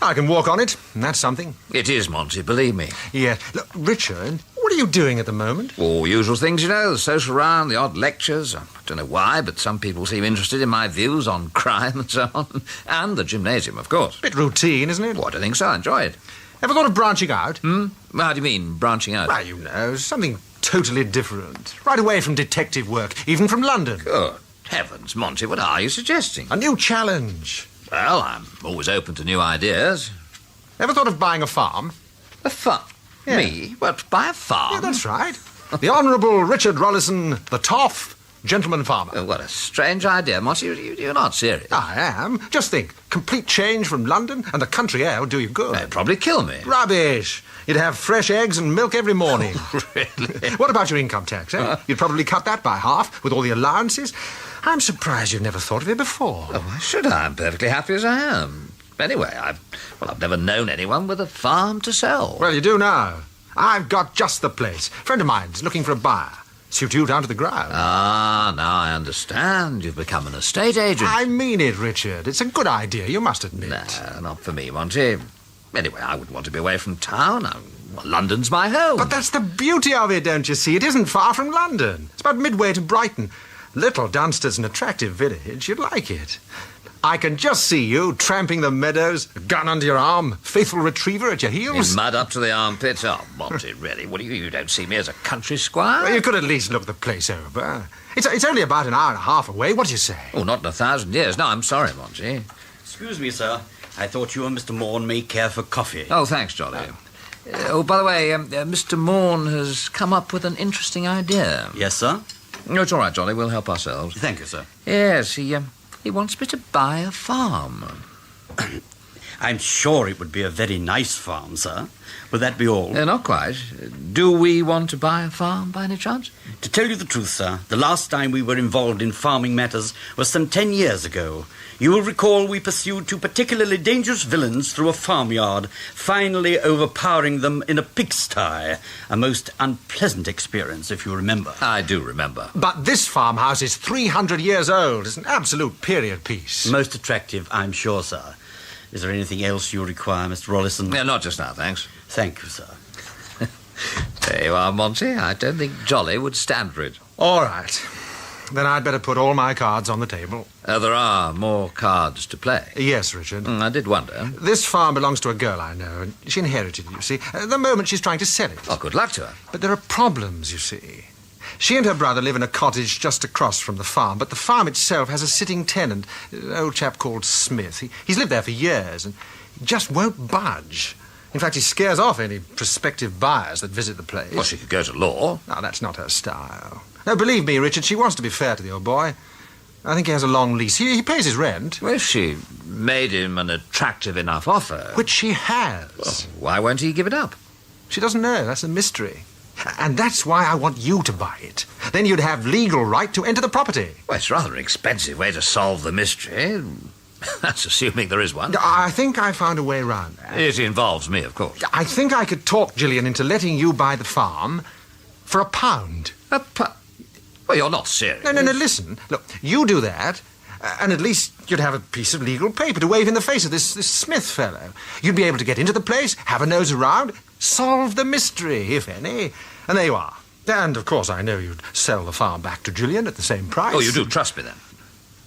I can walk on it, and that's something. It is, Monty, believe me. Yeah. Look, Richard, what are you doing at the moment? All usual things, you know, the social round, the odd lectures. I don't know why, but some people seem interested in my views on crime and so on. And the gymnasium, of course. Bit routine, isn't it? What, I think so. I enjoy it. Ever thought of branching out? How do you mean, branching out? Well, you know, something totally different. Right away from detective work, even from London. Good heavens, Monty, what are you suggesting? A new challenge. Well, I'm always open to new ideas. Ever thought of buying a farm? A farm? Yeah. Me? What, buy a farm? Yeah, that's right. The Honourable Richard Rollison, the Toff, gentleman farmer. Oh, what a strange idea, Monty. You're not serious. I am. Just think, complete change from London, and the country air will do you good. They'd probably kill me. Rubbish. You'd have fresh eggs and milk every morning. Really? What about your income tax, eh? You'd probably cut that by half with all the allowances. I'm surprised you've never thought of it before. Oh, why should I? I'm perfectly happy as I am. Anyway, I've never known anyone with a farm to sell. Well, you do now. I've got just the place. Friend of mine's looking for a buyer. Suit you down to the ground. Ah, now I understand. You've become an estate agent. I mean it, Richard. It's a good idea, you must admit. No, not for me, Monty. Anyway, I wouldn't want to be away from town. Well, London's my home. But that's the beauty of it, don't you see? It isn't far from London. It's about midway to Brighton. Little Dunster's an attractive village. You'd like it. I can just see you tramping the meadows, a gun under your arm, faithful retriever at your heels. In mud up to the armpits? Oh, Monty, really? What do you don't see me as a country squire? Well, you could at least look the place over. It's only about an hour and a half away. What do you say? Oh, not in 1,000 years. No, I'm sorry, Monty. Excuse me, sir. I thought you and Mr. Morn may care for coffee. Oh, thanks, Jolly. By the way, Mr. Morn has come up with an interesting idea. Yes, sir? No, it's all right, Jolly. We'll help ourselves. Thank you, sir. Yes, he wants me to buy a farm. I'm sure it would be a very nice farm, sir. Would that be all? Not quite. Do we want to buy a farm by any chance? To tell you the truth, sir, the last time we were involved in farming matters was some 10 years ago. You will recall we pursued two particularly dangerous villains through a farmyard, finally overpowering them in a pigsty. A most unpleasant experience, if you remember. I do remember. But this farmhouse is 300 years old. It's an absolute period piece. Most attractive, I'm sure, sir. Is there anything else you require, Mr. Rollison? Yeah, not just now, thanks. Thank you, sir. There you are, Monty. I don't think Jolly would stand for it. All right. Then I'd better put all my cards on the table. There are more cards to play. Yes, Richard. I did wonder. This farm belongs to a girl I know, and she inherited it, you see. At the moment, she's trying to sell it. Oh, good luck to her. But there are problems, you see. She and her brother live in a cottage just across from the farm, but the farm itself has a sitting tenant, an old chap called Smith. He's lived there for years and just won't budge. In fact, he scares off any prospective buyers that visit the place. Well, she could go to law. No, that's not her style. No, believe me, Richard, she wants to be fair to the old boy. I think he has a long lease. He pays his rent. Well, if she made him an attractive enough offer... Which she has. Well, why won't he give it up? She doesn't know. That's a mystery. And that's why I want you to buy it. Then you'd have legal right to enter the property. Well, it's rather an expensive way to solve the mystery. That's assuming there is one. I think I found a way round that. It involves me, of course. I think I could talk Gillian into letting you buy the farm for £1. Well, you're not serious. No, listen. Look, you do that, and at least you'd have a piece of legal paper to wave in the face of this Smith fellow. You'd be able to get into the place, have a nose around, solve the mystery, if any. And there you are. And, of course, I know you'd sell the farm back to Gillian at the same price. Oh, you do trust me, then?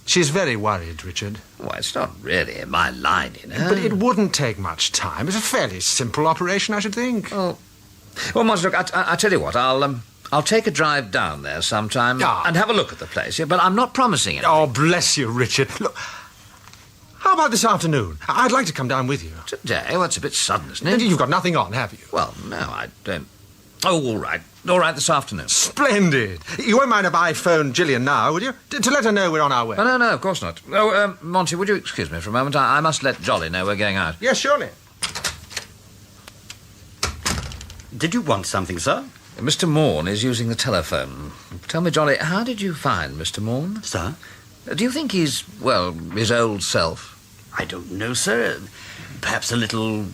She's very worried, Richard. Well, it's not really in my line, you know. But it wouldn't take much time. It's a fairly simple operation, I should think. Well, Monty, look, I tell you what, I'll take a drive down there sometime and have a look at the place, but I'm not promising it. Oh, bless you, Richard. Look, how about this afternoon? I'd like to come down with you. Today? Well, it's a bit sudden, isn't it? You've got nothing on, have you? Well, no, I don't. Oh, all right. All right, this afternoon. Splendid. You won't mind if I phone Gillian now, would you? To let her know we're on our way. Oh, no, of course not. Oh, Monty, would you excuse me for a moment? I must let Jolly know we're going out. Yes, surely. Did you want something, sir? Mr. Morn is using the telephone. Tell me, Jolly, how did you find Mr. Morn? Sir? Do you think he's, well, his old self? I don't know, sir. Perhaps a little,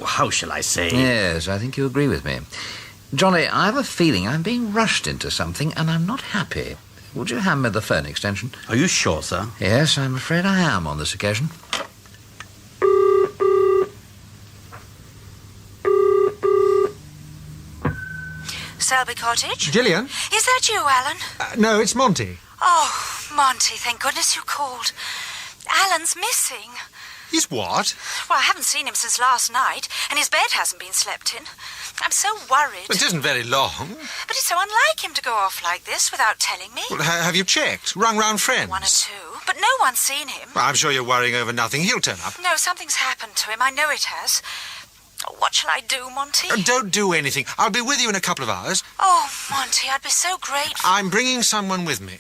how shall I say? Yes, I think you agree with me. Johnny, I have a feeling I'm being rushed into something, and I'm not happy. Would you hand me the phone extension? Are you sure, sir? Yes, I'm afraid I am on this occasion. Selby Cottage? Gillian? Is that you, Alan? No, it's Monty. Oh, Monty, thank goodness you called. Alan's missing. He's what? Well, I haven't seen him since last night, and his bed hasn't been slept in. I'm so worried. It isn't very long. But it's so unlike him to go off like this without telling me. Well, have you checked? Rung round friends? One or two, but no one's seen him. Well, I'm sure you're worrying over nothing. He'll turn up. No, something's happened to him. I know it has. Oh, what shall I do, Monty? Don't do anything. I'll be with you in a couple of hours. Oh, Monty, I'd be so grateful. I'm bringing someone with me.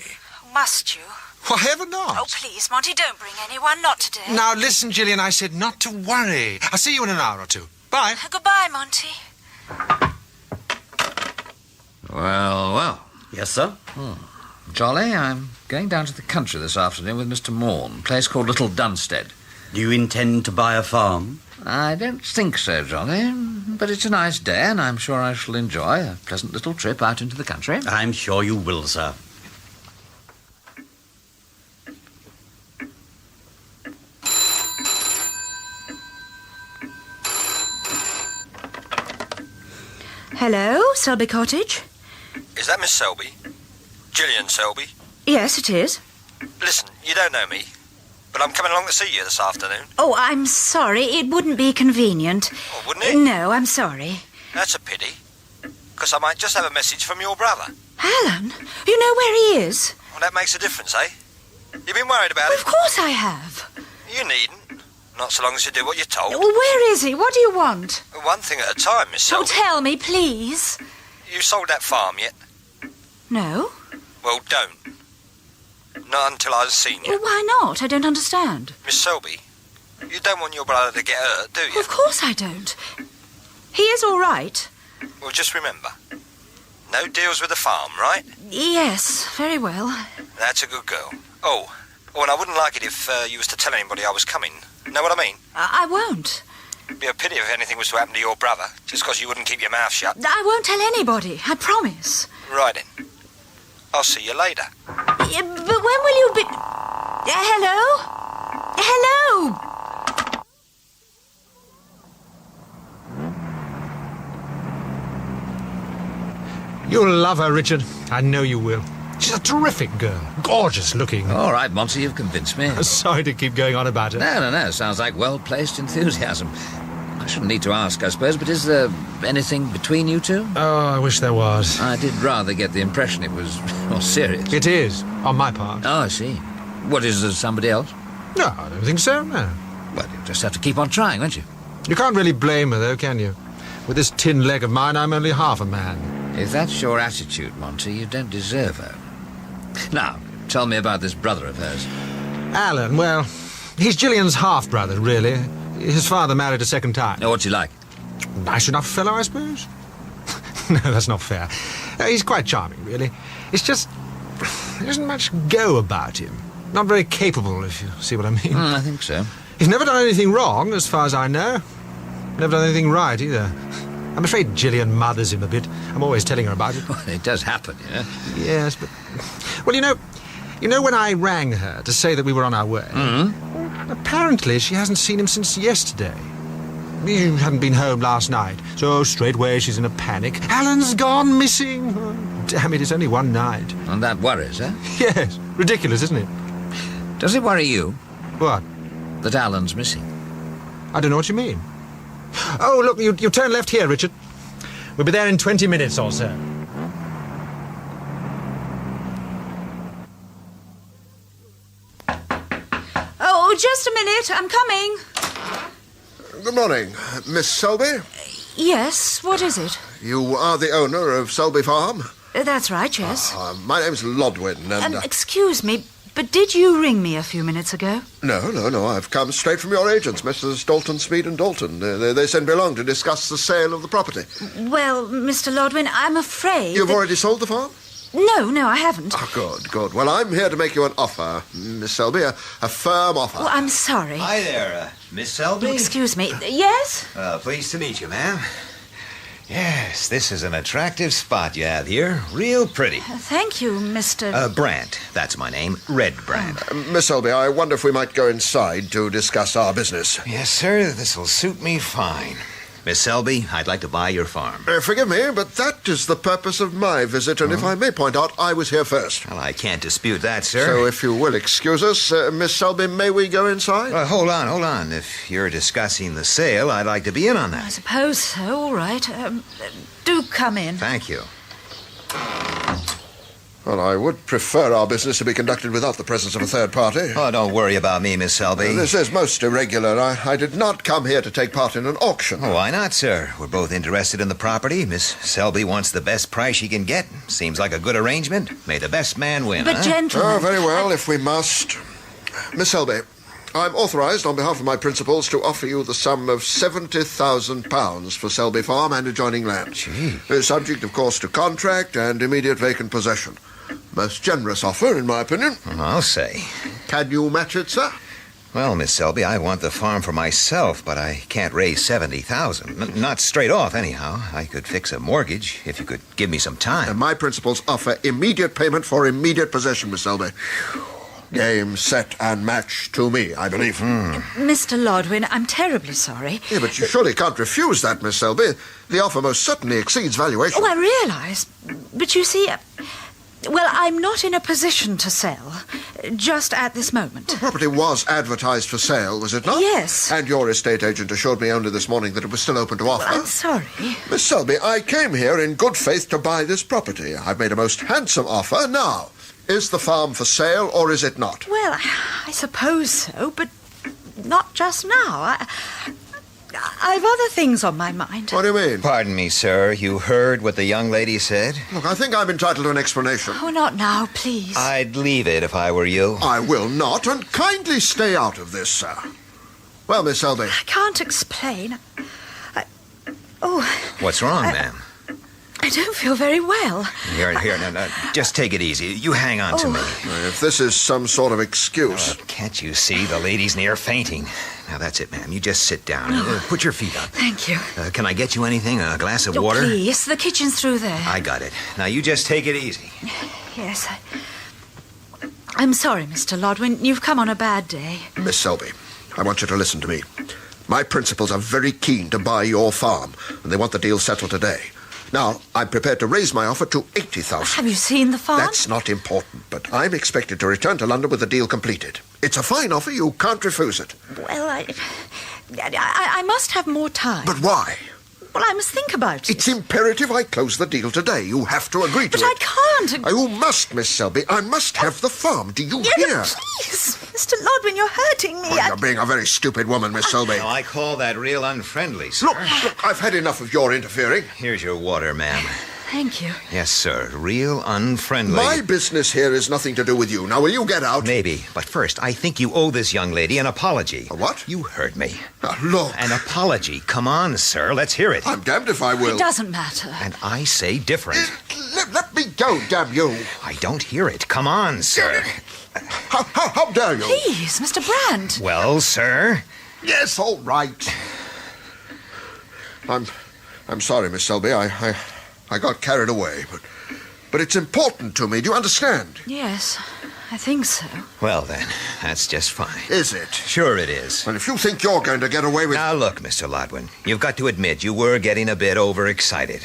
Must you? Why, ever not? Oh, please, Monty, don't bring anyone. Not today. Now, listen, Gillian, I said not to worry. I'll see you in an hour or two. Bye. Goodbye, Monty. Well. Yes, sir? Jolly, I'm going down to the country this afternoon with Mr. Morn, a place called Little Dunstead. Do you intend to buy a farm? I don't think so, Jolly, but it's a nice day, and I'm sure I shall enjoy a pleasant little trip out into the country. I'm sure you will, sir. Hello, Selby Cottage? Is that Miss Selby? Gillian Selby? Yes, it is. Listen, you don't know me, but I'm coming along to see you this afternoon. Oh, I'm sorry. It wouldn't be convenient. Oh, wouldn't it? No, I'm sorry. That's a pity, because I might just have a message from your brother. Alan? You know where he is? Well, that makes a difference, eh? You've been worried about it? Of course I have. You needn't. Not so long as you do what you're told. Well, where is he? What do you want? One thing at a time, Miss Oh, Selby. tell me, please. You sold that farm yet? No? Well, don't. Not until I've seen you. Well, why not? I don't understand. Miss Selby, you don't want your brother to get hurt, do you? Of course I don't. He is all right. Well, just remember, no deals with the farm, right? Yes, very well. That's a good girl. Oh, and I wouldn't like it if you was to tell anybody I was coming. Know what I mean? I won't. It'd be a pity if anything was to happen to your brother, just because you wouldn't keep your mouth shut. I won't tell anybody, I promise. Right then. I'll see you later. Yeah, but when will you be... hello? Hello? You'll love her, Richard. I know you will. She's a terrific girl. Gorgeous looking. All right, Monty, you've convinced me. Sorry to keep going on about her. No. Sounds like well-placed enthusiasm. I shouldn't need to ask, I suppose, but is there anything between you two? Oh, I wish there was. I did rather get the impression it was more serious. It is, on my part. Oh, I see. What, is there somebody else? No, I don't think so, no. Well, you just have to keep on trying, won't you? You can't really blame her, though, can you? With this tin leg of mine, I'm only half a man. If that's your attitude, Monty, you don't deserve her. Now, tell me about this brother of hers. Alan, well, he's Gillian's half-brother, really. His father married a second time. Oh, what's he like? Nice enough fellow, I suppose. No, that's not fair. He's quite charming, really. It's just... there isn't much go about him. not very capable, if you see what I mean. I think so. He's never done anything wrong, as far as I know. Never done anything right, either. I'm afraid Gillian mothers him a bit. I'm always telling her about it. Well, it does happen, yeah? Yes, but... Well, you know when I rang her to say that we were on our way? Apparently she hasn't seen him since yesterday. He hadn't been home last night, so straight away she's in a panic. Alan's gone missing! Oh, damn it, it's only one night. And that worries, eh? Yes. Ridiculous, isn't it? Does it worry you? What? That Alan's missing. I don't know what you mean. Oh, look, you turn left here, Richard. We'll be there in 20 minutes or so. Oh, just a minute. I'm coming. Good morning. Miss Selby? Yes, what is it? You are the owner of Selby Farm? That's right, yes. My name's Lodwin, and... excuse me, but did you ring me a few minutes ago? No. I've come straight from your agents, Messrs. Dalton, Speed and Dalton. They sent me along to discuss the sale of the property. Well, Mr. Lodwin, I'm afraid... You've already sold the farm? No, I haven't. Oh, good. Well, I'm here to make you an offer, Miss Selby, a firm offer. Oh, I'm sorry. Hi there, Miss Selby. Oh, excuse me. Yes? Pleased to meet you, ma'am. Yes, this is an attractive spot you have here. Real pretty. Thank you, Mr... Brandt. That's my name. Red Brandt. Miss Selby, I wonder if we might go inside to discuss our business. Yes, sir. This'll suit me fine. Miss Selby, I'd like to buy your farm. Forgive me, but that is the purpose of my visit, and if I may point out, I was here first. Well, I can't dispute that, sir. So if you will excuse us, Miss Selby, may we go inside? Hold on. If you're discussing the sale, I'd like to be in on that. I suppose so. All right. Do come in. Thank you. Well, I would prefer our business to be conducted without the presence of a third party. Oh, don't worry about me, Miss Selby. This is most irregular. I did not come here to take part in an auction. Oh, why not, sir? We're both interested in the property. Miss Selby wants the best price she can get. Seems like a good arrangement. May the best man win, But, gentlemen... Oh, very well, if we must. Miss Selby, I'm authorised on behalf of my principals to offer you the sum of £70,000 for Selby Farm and adjoining land. Subject, of course, to contract and immediate vacant possession. Most generous offer, in my opinion. I'll say. Can you match it, sir? Well, Miss Selby, I want the farm for myself, but I can't raise $70,000. Not straight off, anyhow. I could fix a mortgage if you could give me some time. And my principals offer immediate payment for immediate possession, Miss Selby. Game, set, and match to me, I believe. Mr. Lodwin, I'm terribly sorry. Yeah, but you surely can't refuse that, Miss Selby. The offer most certainly exceeds valuation. Oh, I realise. But you see... Well, I'm not in a position to sell, just at this moment. The property was advertised for sale, was it not? Yes. And your estate agent assured me only this morning that it was still open to offer. Well, I'm sorry. Miss Selby, I came here in good faith to buy this property. I've made a most handsome offer. Now, is the farm for sale or is it not? Well, I suppose so, but not just now. I've other things on my mind. What do you mean? Pardon me, sir. You heard what the young lady said? Look, I think I'm entitled to an explanation. Oh, not now, please. I'd leave it if I were you. I will not, and kindly stay out of this, sir. Well, Miss Selby. I can't explain. What's wrong, ma'am? I don't feel very well. Here, no, just take it easy. You hang on to me. If this is some sort of excuse... can't you see the lady's near fainting? Now, that's it, ma'am. You just sit down. Put your feet up. Thank you. Can I get you anything? A glass of water? Please. The kitchen's through there. I got it. Now, you just take it easy. Yes, I'm sorry, Mr. Lodwin. You've come on a bad day. Miss Selby, I want you to listen to me. My principals are very keen to buy your farm, and they want the deal settled today. Now, I'm prepared to raise my offer to $80,000. Have you seen the farm? That's not important, but I'm expected to return to London with the deal completed. It's a fine offer. You can't refuse it. Well, I must have more time. But why? Well, I must think about it. It's imperative I close the deal today. You have to agree to it. But I can't. You must, Miss Selby. I must have the farm. Do you hear? Please, Mr. Lodwin, you're hurting me. Well, you're being a very stupid woman, Miss Selby. Now, I call that real unfriendly, sir. Look, I've had enough of your interfering. Here's your water, ma'am. Thank you. Yes, sir. Real unfriendly. My business here is nothing to do with you. Now, will you get out? Maybe. But first, I think you owe this young lady an apology. A what? You heard me. Look. An apology. Come on, sir. Let's hear it. I'm damned if I will. It doesn't matter. And I say different. Let me go, damn you. I don't hear it. Come on, sir. How dare you? Please, Mr. Brandt. Well, sir? Yes, all right. I'm sorry, Miss Selby. I got carried away, but it's important to me. Do you understand? Yes, I think so. Well, then, that's just fine. Is it? Sure it is. Well, if you think you're going to get away with... Now, look, Mr. Lodwin, you've got to admit you were getting a bit overexcited.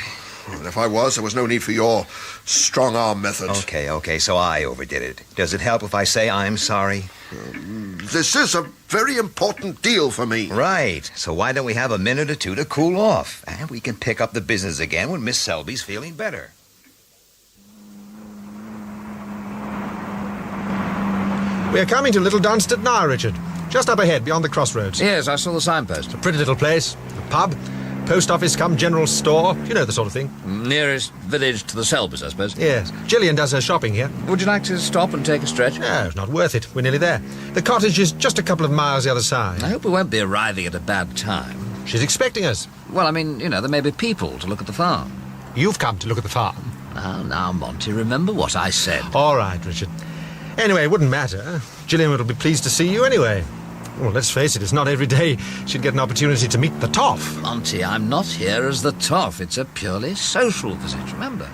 Well, if I was, there was no need for your strong-arm methods. Okay, so I overdid it. Does it help if I say I'm sorry? This is a very important deal for me. Right. So why don't we have a minute or two to cool off? And we can pick up the business again when Miss Selby's feeling better. We're coming to Little Dunstead now, Richard. Just up ahead, beyond the crossroads. Yes, I saw the signpost. A pretty little place. A pub, post office come general store. You know the sort of thing. Nearest village to the Selbys, I suppose. Yes. Gillian does her shopping here. Would you like to stop and take a stretch? No, it's not worth it. We're nearly there. The cottage is just a couple of miles the other side. I hope we won't be arriving at a bad time. She's expecting us. Well, I mean, there may be people to look at the farm. You've come to look at the farm. Now, Monty, remember what I said. All right, Richard. Anyway, it wouldn't matter. Gillian will be pleased to see you anyway. Well, let's face it, it's not every day she'd get an opportunity to meet the Toff. Monty, I'm not here as the Toff. It's a purely social visit, remember?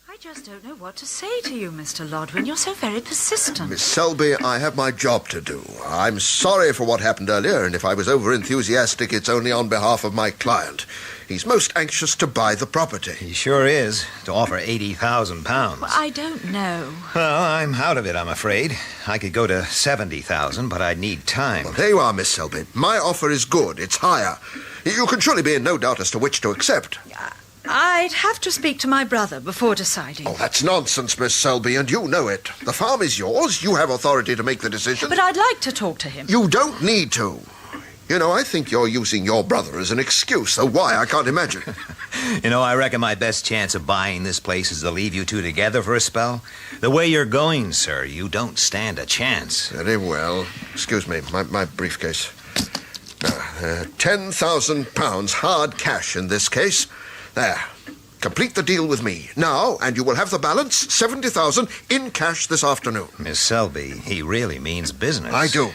I just don't know what to say to you, Mr. Lodwin. You're so very persistent. Miss Selby, I have my job to do. I'm sorry for what happened earlier, and if I was over-enthusiastic, it's only on behalf of my client. He's most anxious to buy the property. He sure is, to offer £80,000. Well, I don't know. Well, I'm out of it, I'm afraid. I could go to 70,000, but I'd need time. Well, there you are, Miss Selby. My offer is good. It's higher. You can surely be in no doubt as to which to accept. I'd have to speak to my brother before deciding. Oh, that's nonsense, Miss Selby, and you know it. The farm is yours. You have authority to make the decision. But I'd like to talk to him. You don't need to. I think you're using your brother as an excuse, though why, I can't imagine. I reckon my best chance of buying this place is to leave you two together for a spell. The way you're going, sir, you don't stand a chance. Very well. Excuse me, my briefcase. £10,000 hard cash in this case. There. Complete the deal with me now, and you will have the balance, 70,000, in cash this afternoon. Miss Selby, he really means business. I do.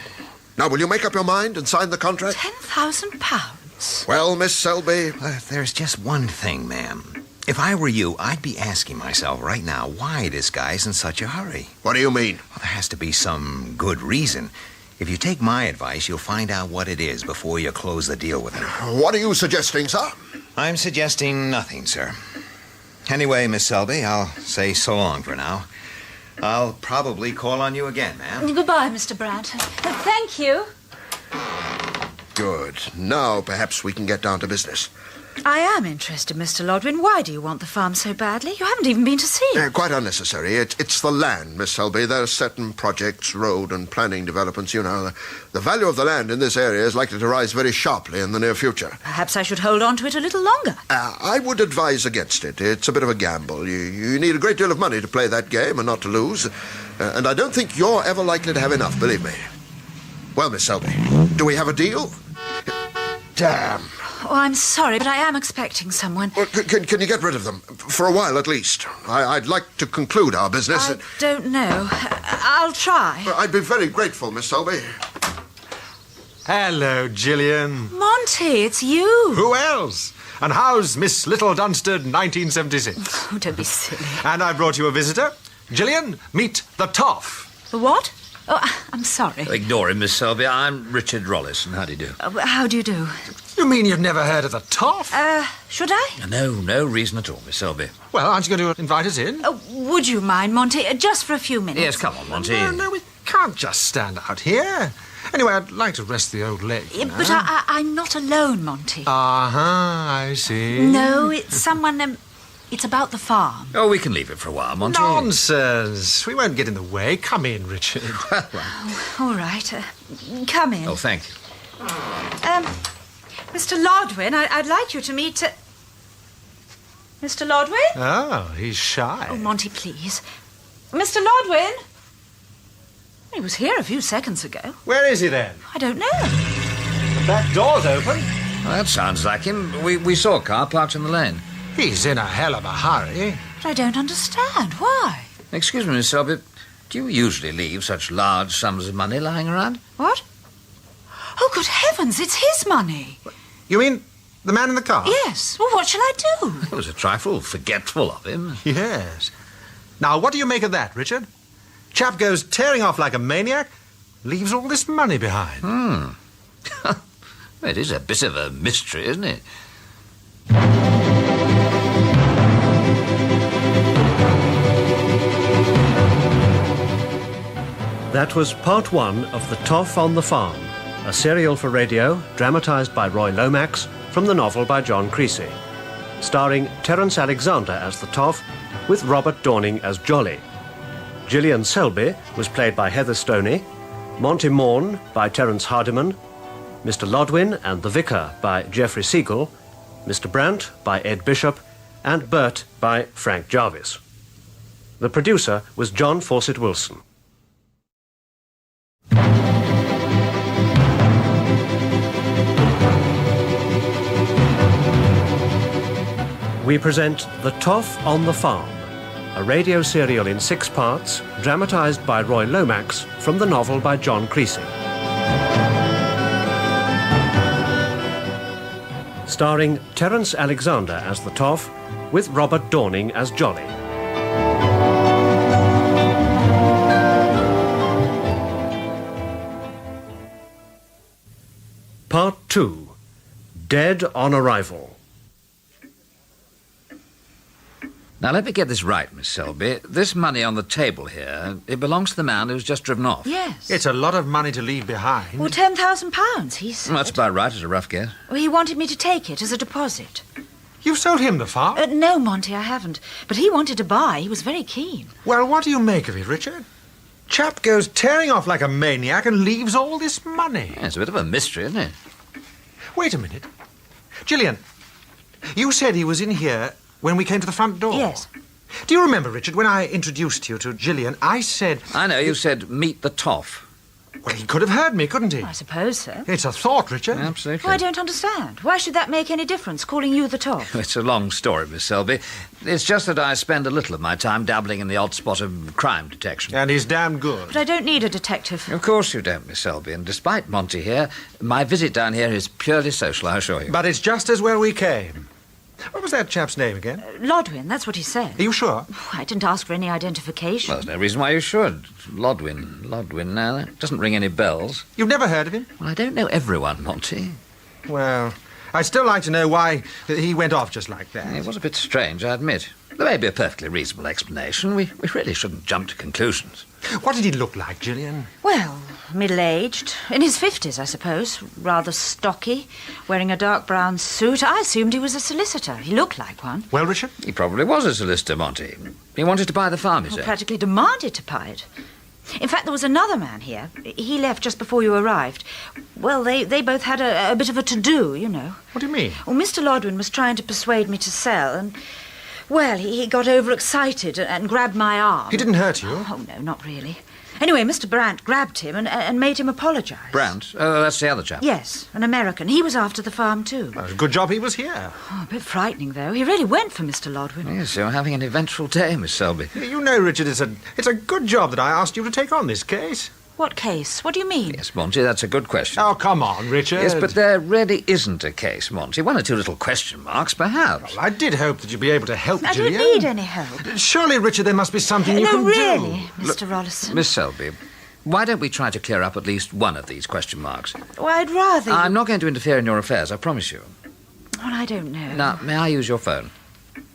Now, will you make up your mind and sign the contract? £10,000? Well, Miss Selby... there's just one thing, ma'am. If I were you, I'd be asking myself right now why this guy's in such a hurry. What do you mean? Well, there has to be some good reason. If you take my advice, you'll find out what it is before you close the deal with him. What are you suggesting, sir? I'm suggesting nothing, sir. Anyway, Miss Selby, I'll say so long for now. I'll probably call on you again, ma'am. Goodbye, Mr. Brandt. Thank you. Good. Now, perhaps we can get down to business. I am interested, Mr. Lodwin. Why do you want the farm so badly? You haven't even been to see it. Quite unnecessary. It's the land, Miss Selby. There are certain projects, road and planning developments, The value of the land in this area is likely to rise very sharply in the near future. Perhaps I should hold on to it a little longer. I would advise against it. It's a bit of a gamble. You need a great deal of money to play that game and not to lose. And I don't think you're ever likely to have enough, believe me. Well, Miss Selby, do we have a deal? Damn. Oh, I'm sorry, but I am expecting someone. Well, can you get rid of them? For a while, at least. I'd like to conclude our business. I don't know. I'll try. I'd be very grateful, Miss Selby. Hello, Gillian. Monty, it's you. Who else? And how's Miss Little Dunstead 1976? Oh, don't be silly. And I brought you a visitor. Gillian, meet the Toff. The what? Oh, I'm sorry. Ignore him, Miss Selby. I'm Richard Rollis, and how do you do? How do you do? You mean you've never heard of the Toff? Should I? No reason at all, Miss Selby. Well, aren't you going to invite us in? Would you mind, Monty? Just for a few minutes. Yes, come on, Monty. No, we can't just stand out here. Anyway, I'd like to rest the old leg. But I'm not alone, Monty. I see. No, it's someone... It's about the farm. Oh, we can leave it for a while, Monty. Nonsense. We won't get in the way. Come in, Richard. All right. Come in. Oh, thank you. Mr. Lodwin, I'd like you to meet... Mr. Lodwin? Oh, he's shy. Oh, Monty, please. Mr. Lodwin? He was here a few seconds ago. Where is he, then? I don't know. The back door's open. Well, that sounds like him. We saw a car parked in the lane. He's in a hell of a hurry. But I don't understand. Why? Excuse me, Miss Selby, do you usually leave such large sums of money lying around? What? Oh, good heavens, it's his money. You mean the man in the car? Yes. Well, what shall I do? It was a trifle forgetful of him. Yes. Now, what do you make of that, Richard? Chap goes tearing off like a maniac, leaves all this money behind. It is a bit of a mystery, isn't it? That was part one of The Toff on the Farm, a serial for radio dramatised by Roy Lomax from the novel by John Creasy, starring Terence Alexander as the Toff with Robert Dorning as Jolly. Gillian Selby was played by Heather Stoney, Monty Morn by Terence Hardiman, Mr. Lodwin and the Vicar by Geoffrey Siegel, Mr. Brandt by Ed Bishop, and Bert by Frank Jarvis. The producer was John Fawcett Wilson. We present The Toff on the Farm, a radio serial in 6 parts, dramatised by Roy Lomax from the novel by John Creasy. Starring Terence Alexander as the Toff, with Robert Dorning as Jolly. Part 2. Dead on Arrival. Now, let me get this right, Miss Selby. This money on the table here, it belongs to the man who's just driven off. Yes. It's a lot of money to leave behind. Well, £10,000, he said. Well, that's about right, as a rough guess. Well, he wanted me to take it as a deposit. You've sold him the farm? No, Monty, I haven't. But he wanted to buy. He was very keen. Well, what do you make of it, Richard? Chap goes tearing off like a maniac and leaves all this money. Yeah, it's a bit of a mystery, isn't it? Wait a minute. Gillian, you said he was in here when we came to the front door. Yes. Do you remember, Richard, when I introduced you to Gillian, I said... I know, you said, meet the Toff. Well, he could have heard me, couldn't he? I suppose so. It's a thought, Richard. Absolutely. Well, I don't understand. Why should that make any difference, calling you the Toff? It's a long story, Miss Selby. It's just that I spend a little of my time dabbling in the odd spot of crime detection. And he's damn good. But I don't need a detective. Of course you don't, Miss Selby. And despite Monty here, my visit down here is purely social, I assure you. But it's just as well we came. What was that chap's name again? Lodwin, that's what he said. Are you sure? I didn't ask for any identification. Well, there's no reason why you should. Lodwin, now, that doesn't ring any bells. You've never heard of him? Well, I don't know everyone, Monty. Well, I'd still like to know why he went off just like that. It was a bit strange, I admit. There may be a perfectly reasonable explanation. We really shouldn't jump to conclusions. What did he look like, Gillian? Well, middle-aged. In his 50s, I suppose. Rather stocky, wearing a dark brown suit. I assumed he was a solicitor. He looked like one. Well, Richard? He probably was a solicitor, Monty. He wanted to buy the farm, you say? Practically demanded to buy it. In fact, there was another man here. He left just before you arrived. Well, they both had a bit of a to-do, you know. What do you mean? Well, Mr. Lodwin was trying to persuade me to sell, and... Well, he got overexcited and grabbed my arm. He didn't hurt you? Oh, no, not really. Anyway, Mr. Brandt grabbed him and made him apologise. Brandt? Oh, that's the other chap. Yes, an American. He was after the farm, too. Well, good job he was here. Oh, a bit frightening, though. He really went for Mr. Lodwin. Yes, you're having an eventful day, Miss Selby. You know, Richard, it's a good job that I asked you to take on this case. What case? What do you mean? Yes, Monty, that's a good question. Oh, come on, Richard. Yes, but there really isn't a case, Monty. One or two little question marks, perhaps. Well, I did hope that you'd be able to help, I Gillian. don't need any help. Surely, Richard, there must be something you can do. No, really, Mr. Rollison. Miss Selby, why don't we try to clear up at least one of these question marks? Well, I'd rather... I'm not going to interfere in your affairs, I promise you. Well, I don't know. Now, may I use your phone?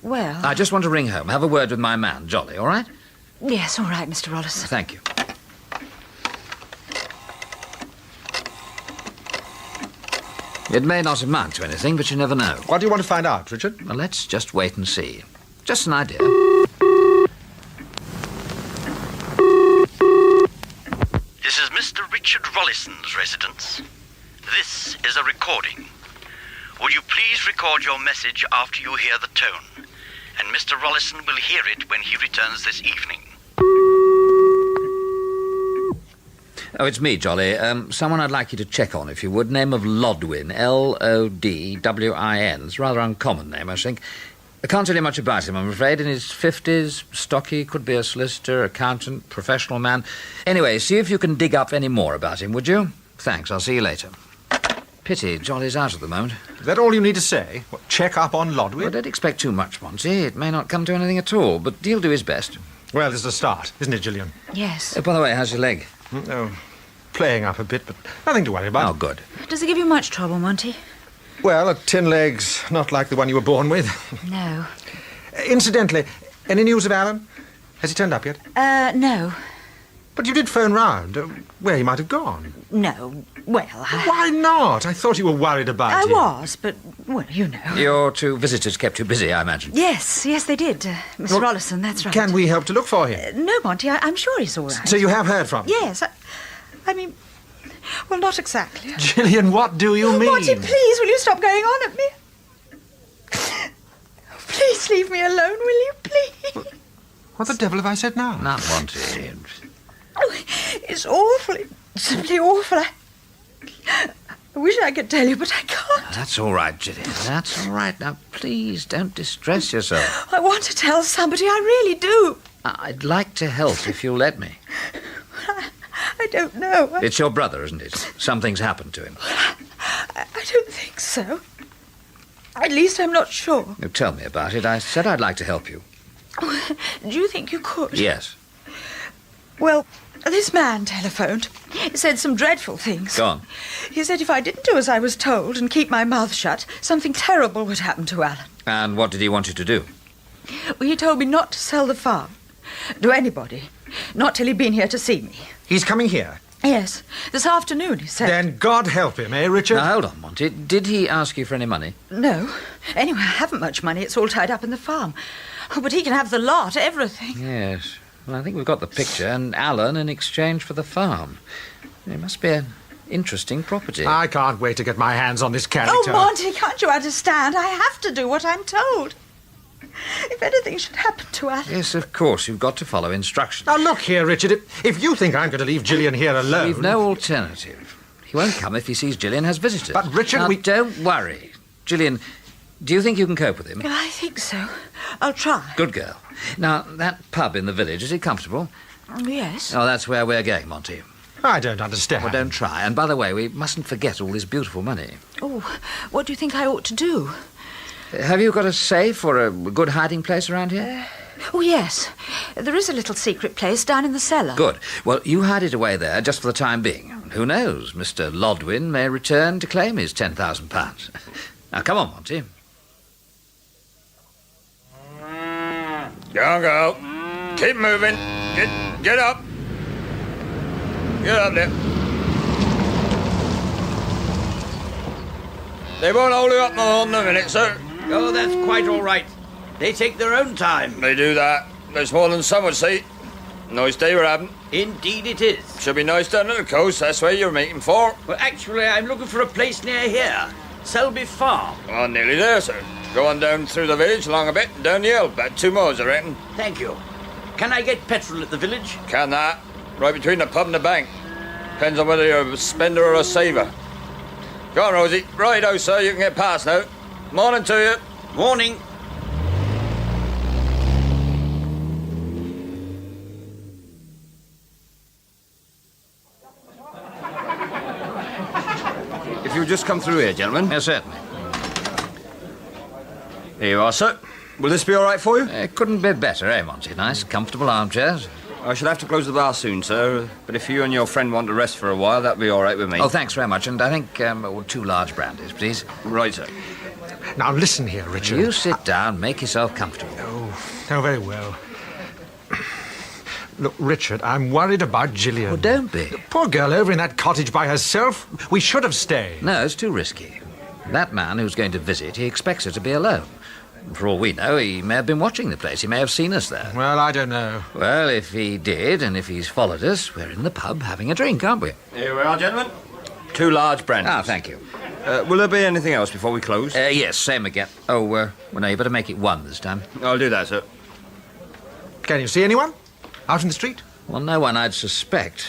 Well... I just want to ring home, have a word with my man, Jolly, all right? Yes, all right, Mr. Rollison. Thank you. It may not amount to anything, but you never know. What do you want to find out, Richard? Well, let's just wait and see. Just an idea. This is Mr. Richard Rollison's residence. This is a recording. Would you please record your message after you hear the tone? And Mr. Rollison will hear it when he returns this evening. Oh, it's me, Jolly. Someone I'd like you to check on, if you would. Name of Lodwin, Lodwin. It's a rather uncommon name, I think. I can't tell you much about him, I'm afraid. In his 50s, stocky, could be a solicitor, accountant, professional man. Anyway, see if you can dig up any more about him, would you? Thanks, I'll see you later. Pity Jolly's out at the moment. Is that all you need to say? What, check up on Lodwig? Well, don't expect too much, Monty. It may not come to anything at all, but he'll do his best. Well, this is a start, isn't it, Gillian? Yes. By the way, how's your leg? Oh, playing up a bit, but nothing to worry about. Oh, good. Does it give you much trouble, Monty? Well, a tin leg's not like the one you were born with. No. Incidentally, any news of Alan? Has he turned up yet? No. But you did phone round. Where he might have gone. No. Well, Why not? I thought you were worried about him. I was, but, well, you know. Your two visitors kept you busy, I imagine. Yes, they did. Miss Well, Rollison, that's right. Can we help to look for him? No, Monty, I'm sure he's all right. So you have heard from him? Yes, I mean, well, not exactly. Gillian, what do you mean? Monty, please, will you stop going on at me? Please leave me alone, will you, please? What the devil have I said now? Not Monty. Oh, it's awful. It's simply awful. I wish I could tell you, but I can't. That's all right, Gillian. That's all right. Now, please, don't distress yourself. I want to tell somebody, I really do. I'd like to help if you'll let me. I don't know. It's your brother, isn't it? Something's happened to him. I don't think so. At least I'm not sure. You tell me about it. I said I'd like to help you. Do you think you could? Yes. Well, this man telephoned. He said some dreadful things. Go on. He said if I didn't do as I was told and keep my mouth shut, something terrible would happen to Alan. And what did he want you to do? Well, he told me not to sell the farm to anybody. Not till he'd been here to see me. He's coming here? Yes, this afternoon, he said. Then God help him, eh, Richard? Now, hold on, Monty. Did he ask you for any money? No. Anyway, I haven't much money. It's all tied up in the farm. Oh, but he can have the lot, everything. Yes. Well, I think we've got the picture, and Alan in exchange for the farm. It must be an interesting property. I can't wait to get my hands on this character. Oh, Monty, can't you understand? I have to do what I'm told. If anything should happen to Alan... Yes, of course. You've got to follow instructions. Now, look here, Richard. If you think I'm going to leave Gillian here alone... We've no alternative. He won't come if he sees Gillian has visitors. But, Richard, now, don't worry. Gillian, do you think you can cope with him? I think so. I'll try. Good girl. Now, that pub in the village, is it comfortable? Yes. Oh, that's where we're going, Monty. I don't understand. Well, don't try. And by the way, we mustn't forget all this beautiful money. Oh, what do you think I ought to do? Have you got a safe or a good hiding place around here? Oh, yes. There is a little secret place down in the cellar. Good. Well, you hide it away there just for the time being. Who knows? Mr. Lodwin may return to claim his £10,000. Now, come on, Monty. Go on, girl. Keep moving. Get up. Get up there. They won't hold you up more than a minute, sir. Oh, that's quite all right. They take their own time. They do that. There's more than some would see. Nice day we're having. Indeed it is. Should be nice down at the coast. That's where you're meeting for. Well, actually, I'm looking for a place near here. Selby Farm. Oh, nearly there, sir. Go on down through the village, along a bit, and down the hill. About 2 miles, I reckon. Thank you. Can I get petrol at the village? Can that. Right between the pub and the bank. Depends on whether you're a spender or a saver. Go on, Rosie. Righto, sir. You can get past now. Morning to you. Morning. If you'll just come through here, gentlemen. Yes, certainly. Here you are, sir. Will this be all right for you? It couldn't be better, eh, Monty? Nice, comfortable armchairs. I shall have to close the bar soon, sir. But if you and your friend want to rest for a while, that'll be all right with me. Oh, thanks very much. And I think 2 large brandies, please. Right, sir. Now, listen here, Richard. You sit down, make yourself comfortable. Oh, very well. Look, Richard, I'm worried about Gillian. Well, don't be. The poor girl over in that cottage by herself. We should have stayed. No, it's too risky. That man who's going to visit, he expects her to be alone. For all we know, he may have been watching the place. He may have seen us there. Well, I don't know. Well, if he did, and if he's followed us, we're in the pub having a drink, aren't we? Here we are, gentlemen. 2 large brandies. Ah, thank you. Will there be anything else before we close? Yes, same again. Oh, well, no, you better make it 1 this time. I'll do that, sir. Can you see anyone? Out in the street? Well, no one I'd suspect.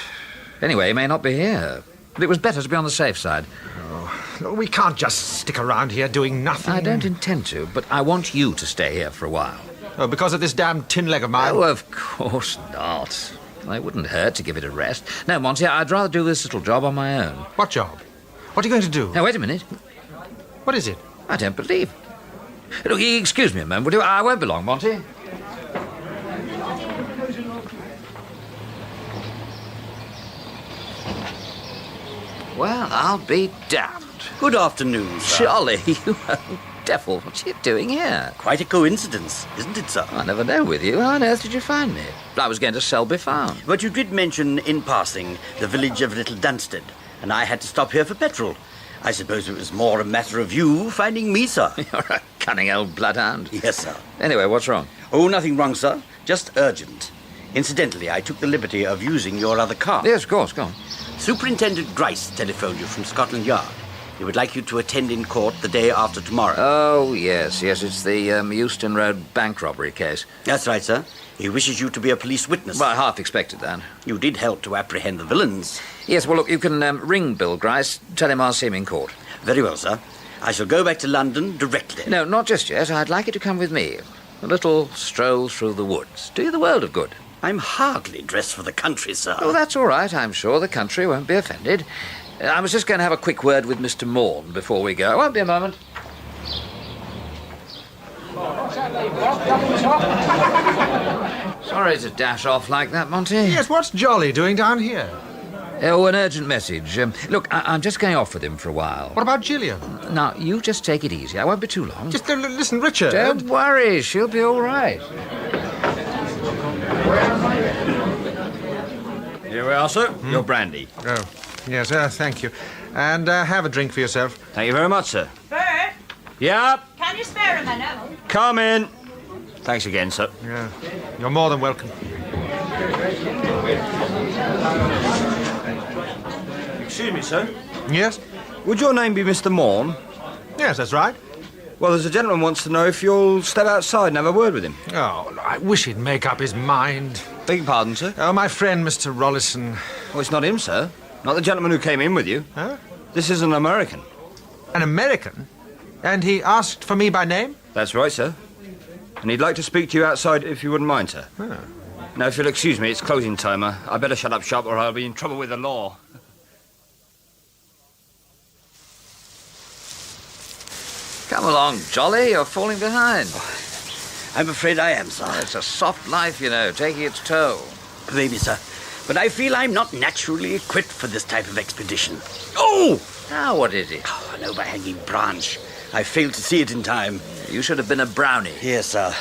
Anyway, he may not be here. But it was better to be on the safe side. Oh, We can't just stick around here doing nothing. I don't intend to, but I want you to stay here for a while. Oh, because of this damn tin leg of mine? Oh, of course not. It wouldn't hurt to give it a rest. No, Monty, I'd rather do this little job on my own. What job? What are you going to do? Now, wait a minute. What is it? I don't believe. Look, excuse me a moment, would you? I won't be long, Monty. Well, I'll be damned. Good afternoon, sir. Jolly, you old devil. What are you doing here? Quite a coincidence, isn't it, sir? I never know with you. How on earth did you find me? I was going to Selby Farm. But you did mention, in passing, the village of Little Dunsted, and I had to stop here for petrol. I suppose it was more a matter of you finding me, sir. You're a cunning old bloodhound. Yes, sir. Anyway, what's wrong? Oh, nothing wrong, sir. Just urgent. Incidentally, I took the liberty of using your other car. Yes, of course, go on. Superintendent Grice telephoned you from Scotland Yard. He would like you to attend in court the day after tomorrow. Oh, yes, it's the Euston Road bank robbery case. That's right, sir. He wishes you to be a police witness. Well, I half expected that. You did help to apprehend the villains. Yes, well, look, you can ring Bill Grice. Tell him I'll see him in court. Very well, sir. I shall go back to London directly. No, not just yet. I'd like you to come with me. A little stroll through the woods. Do you the world of good. I'm hardly dressed for the country, sir. Oh, that's all right. I'm sure the country won't be offended. I was just going to have a quick word with Mr. Morn before we go. It won't be a moment. Sorry to dash off like that, Monty. Yes, what's Jolly doing down here? Oh, an urgent message. Look, I'm just going off with him for a while. What about Gillian? Now, you just take it easy. I won't be too long. Just listen, Richard. Don't worry. She'll be all right. Here we are, sir. Your brandy. Oh, yes, thank you. And have a drink for yourself. Thank you very much, sir. Bert, Yep. can you spare a minute? Come in. Thanks again, sir. Yeah, you're more than welcome. Excuse me, sir. Yes? Would your name be Mr. Morn? Yes, that's right. Well, there's a gentleman wants to know if you'll step outside and have a word with him. Oh, I wish he'd make up his mind. Beg your pardon, sir? Oh, my friend, Mr. Rollison. Oh, it's not him, sir. Not the gentleman who came in with you. Huh? This is an American. An American? And he asked for me by name? That's right, sir. And he'd like to speak to you outside if you wouldn't mind, sir. Oh. Now, if you'll excuse me, it's closing time. I better shut up shop or I'll be in trouble with the law. Come along, Jolly. You're falling behind. I'm afraid I am, sir. Oh, it's a soft life, you know, taking its toll. Maybe, sir. But I feel I'm not naturally equipped for this type of expedition. Oh! Now, what is it? Oh, an overhanging branch. I failed to see it in time. You should have been a brownie. Yes, sir.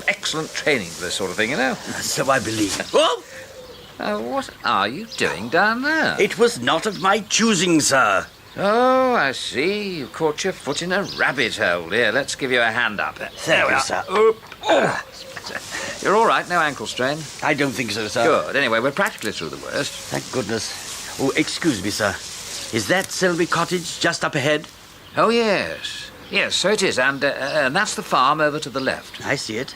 Excellent training for this sort of thing, you know. So I believe. Oh! What are you doing down there? It was not of my choosing, sir. Oh, I see. You caught your foot in a rabbit hole. Here, let's give you a hand up. Thank you, sir. You're all right, no ankle strain? I don't think so, sir. Good. Anyway, we're practically through the worst. Thank goodness. Oh, excuse me, sir. Is that Selby Cottage just up ahead? Oh, yes. Yes, so it is. And that's the farm over to the left. I see it.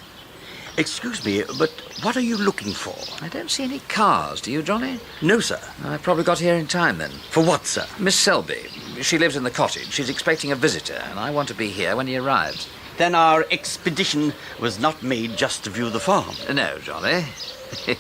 Excuse me, but what are you looking for? I don't see any cars, do you, Johnny? No, sir. I probably got here in time, then. For what, sir? Miss Selby. She lives in the cottage. She's expecting a visitor, and I want to be here when he arrives. Then our expedition was not made just to view the farm. No, Johnny.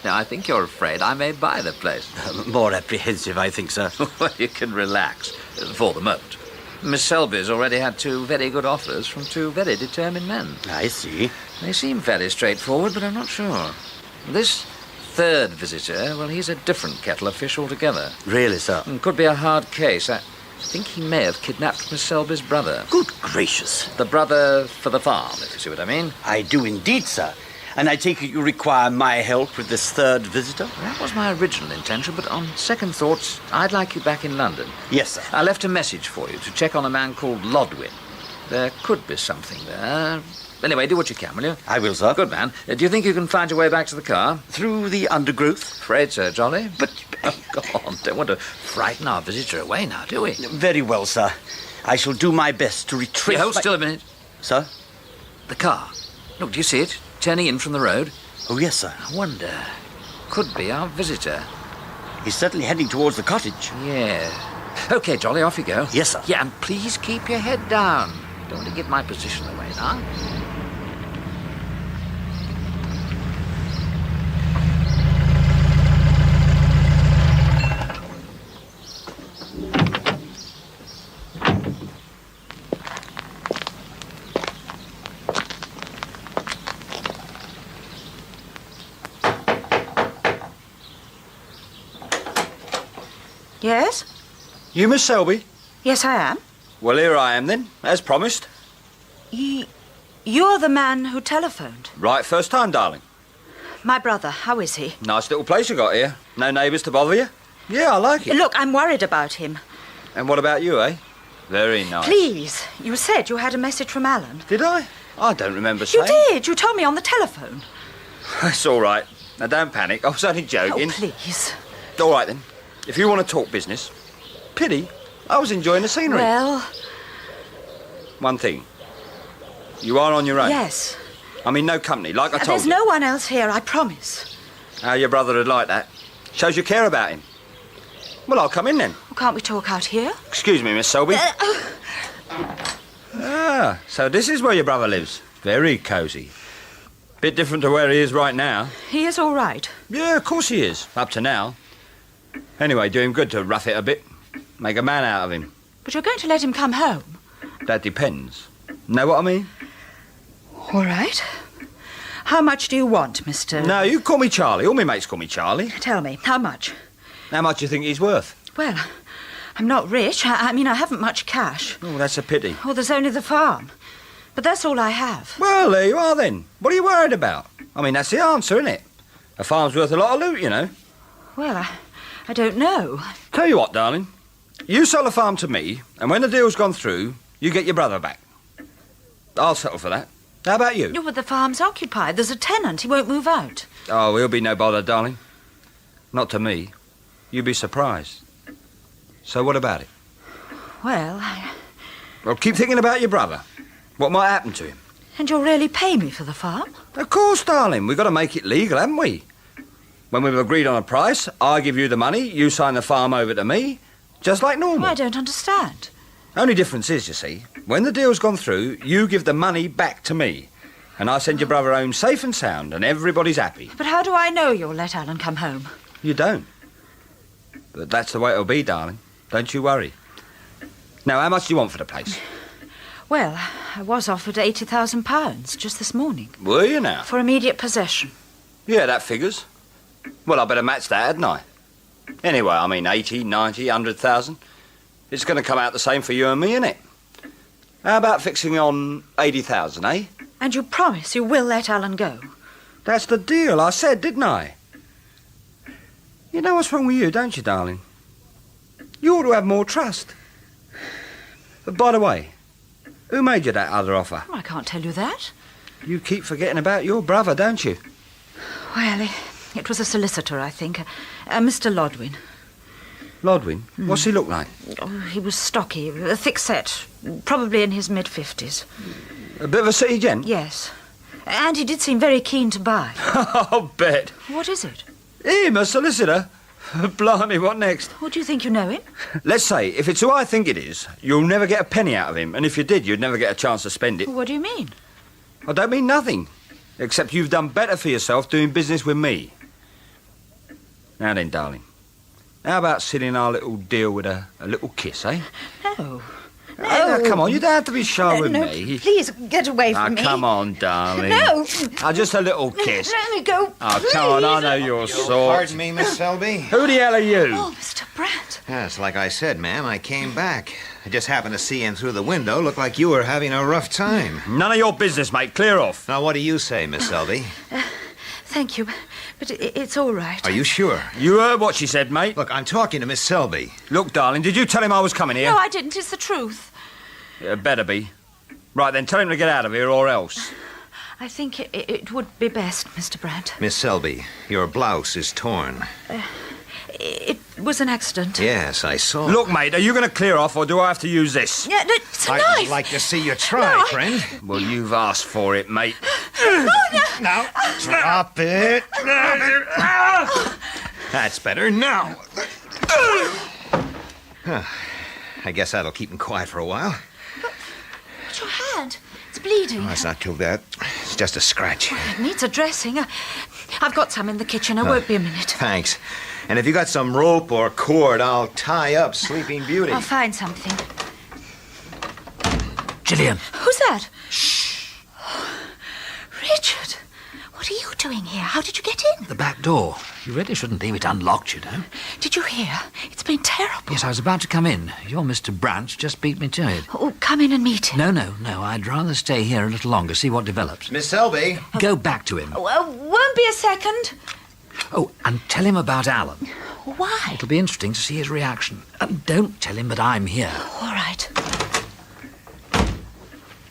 I think you're afraid I may buy the place. More apprehensive, I think, sir. Well, you can relax, for the moment. Miss Selby's already had 2 very good offers from 2 very determined men. I see. They seem fairly straightforward, but I'm not sure. This 3rd visitor, well, he's a different kettle of fish altogether. Really, sir? Could be a hard case. I think he may have kidnapped Miss Selby's brother. Good gracious. The brother for the farm, if you see what I mean. I do indeed, sir. And I take it you require my help with this 3rd visitor? That was my original intention, but on second thoughts, I'd like you back in London. Yes, sir. I left a message for you to check on a man called Lodwin. There could be something there. Anyway, do what you can, will you? I will, sir. Good man. Do you think you can find your way back to the car? Through the undergrowth? Afraid so, Jolly. But, go on, don't want to frighten our visitor away now, do we? Very well, sir. I shall do my best to retrace... Hold still a minute. Sir? The car. Look, do you see it? Turning in from the road. Oh, yes, sir. I wonder. Could be our visitor. He's certainly heading towards the cottage. Yeah. OK, Jolly, off you go. Yes, sir. Yeah, and please keep your head down. Don't want to give my position away now. Yes? You Miss Selby? Yes, I am. Well, here I am then, as promised. You're the man who telephoned. Right, first time, darling. My brother, how is he? Nice little place you got here. No neighbours to bother you? Yeah, I like it. Look, I'm worried about him. And what about you, eh? Very nice. Please, you said you had a message from Alan. Did I? I don't remember saying. You did. You told me on the telephone. It's all right. Now, don't panic. I was only joking. Oh, please. All right, then. If you want to talk business. Pity. I was enjoying the scenery. Well... One thing. You are on your own? Yes. I mean, no company, like I told There's you. no one else here, I promise. How your brother would like that. Shows you care about him. Well, I'll come in then. Well, can't we talk out here? Excuse me, Miss Selby. Ah, so this is where your brother lives. Very cosy. Bit different to where he is right now. He is all right. Yeah, of course he is. Up to now. Anyway, do him good to rough it a bit. Make a man out of him. But you're going to let him come home? That depends. Know what I mean? All right. How much do you want, Mr... No, you call me Charlie. All my mates call me Charlie. Tell me, how much? How much do you think he's worth? Well, I'm not rich. I mean, I haven't much cash. Oh, that's a pity. Oh, there's only the farm. But that's all I have. Well, there you are then. What are you worried about? I mean, that's the answer, isn't it? A farm's worth a lot of loot, you know. Well, I don't know. Tell you what, darling. You sell the farm to me, and when the deal's gone through, you get your brother back. I'll settle for that. How about you? No, but the farm's occupied. There's a tenant. He won't move out. Oh, he'll be no bother, darling. Not to me. You'd be surprised. So what about it? Well, Well, keep thinking about your brother. What might happen to him? And you'll really pay me for the farm? Of course, darling. We've got to make it legal, haven't we? When we've agreed on a price, I give you the money, you sign the farm over to me, just like normal. I don't understand. Only difference is, you see, when the deal's gone through, you give the money back to me. And I send your brother home safe and sound, and everybody's happy. But how do I know you'll let Alan come home? You don't. But that's the way it'll be, darling. Don't you worry. Now, how much do you want for the place? Well, I was offered £80,000 just this morning. Were you now? For immediate possession. Yeah, that figures. Well, I better match that, hadn't I? Anyway, I mean 80, 90, 100,000. It's going to come out the same for you and me, innit? How about fixing on 80,000, eh? And you promise you will let Alan go? That's the deal, I said, didn't I? You know what's wrong with you, don't you, darling? You ought to have more trust. But by the way, who made you that other offer? Well, I can't tell you that. You keep forgetting about your brother, don't you? Well, it was a solicitor, I think. Mr. Lodwin. Lodwin? What's he look like? Oh, he was stocky, thick-set, probably in his mid-50s. A bit of a city gent? Yes. And he did seem very keen to buy. I'll bet. What is it? Him, a solicitor? Blimey, what next? What do you think you know him? Let's say, if it's who I think it is, you'll never get a penny out of him. And if you did, you'd never get a chance to spend it. What do you mean? I don't mean nothing. Except you've done better for yourself doing business with me. Now then, darling. How about sealing our little deal with a little kiss, eh? No. Now, come on, you don't have to be shy with no, me. Please, get away from me. Come on, darling. No. Just a little kiss. Let me go. Oh, come on, I know your sort. Pardon me, Miss Selby. Who the hell are you? Oh, Mr. Brandt. Yes, like I said, ma'am, I came back. I just happened to see in through the window. Looked like you were having a rough time. None of your business, mate. Clear off. Now, what do you say, Miss Selby? Thank you, but it's all right. Are you sure? You heard what she said, mate. Look, I'm talking to Miss Selby. Look, darling, did you tell him I was coming here? No, I didn't. It's the truth. It better be. Right, then tell him to get out of here or else. I think it would be best, Mr. Brandt. Miss Selby, your blouse is torn. It was an accident. Yes, I saw. Look, mate, are you going to clear off or do I have to use this? Yeah, it's a I'd knife. like to see you try, friend. Well, you've asked for it, mate. Now, drop it. That's better. Now. I guess that'll keep him quiet for a while. But your hand, it's bleeding. Oh, it's not too bad. It's just a scratch. It needs a dressing. I've got some in the kitchen. I won't be a minute. Thanks. And if you got some rope or cord, I'll tie up Sleeping Beauty. I'll find something. Gillian. Who's that? Shh. Richard, what are you doing here? How did you get in? The back door. You really shouldn't leave it unlocked, you know. Did you hear? It's been terrible. Yes, I was about to come in. Your Mr. Branch just beat me to it. Oh, come in and meet him. No. I'd rather stay here a little longer, see what develops. Miss Selby. Go back to him. Won't be a second. Oh, and tell him about Alan. Why? It'll be interesting to see his reaction. And don't tell him that I'm here. All right.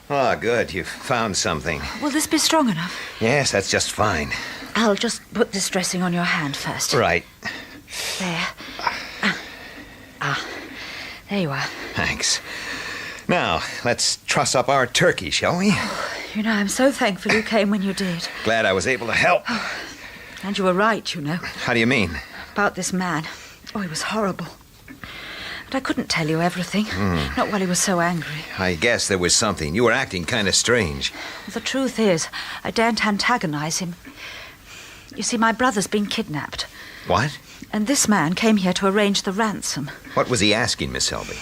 Oh, good. You've found something. Will this be strong enough? Yes, that's just fine. I'll just put this dressing on your hand first. Right. There. There you are. Thanks. Now, let's truss up our turkey, shall we? You know, I'm so thankful you came when you did. Glad I was able to help. And you were right, you know. How do you mean? About this man. Oh, he was horrible. But I couldn't tell you everything. Not while he was so angry. I guess there was something. You were acting kind of strange. Well, the truth is, I daren't antagonize him. You see, my brother's been kidnapped. What? And this man came here to arrange the ransom. What was he asking, Miss Selby?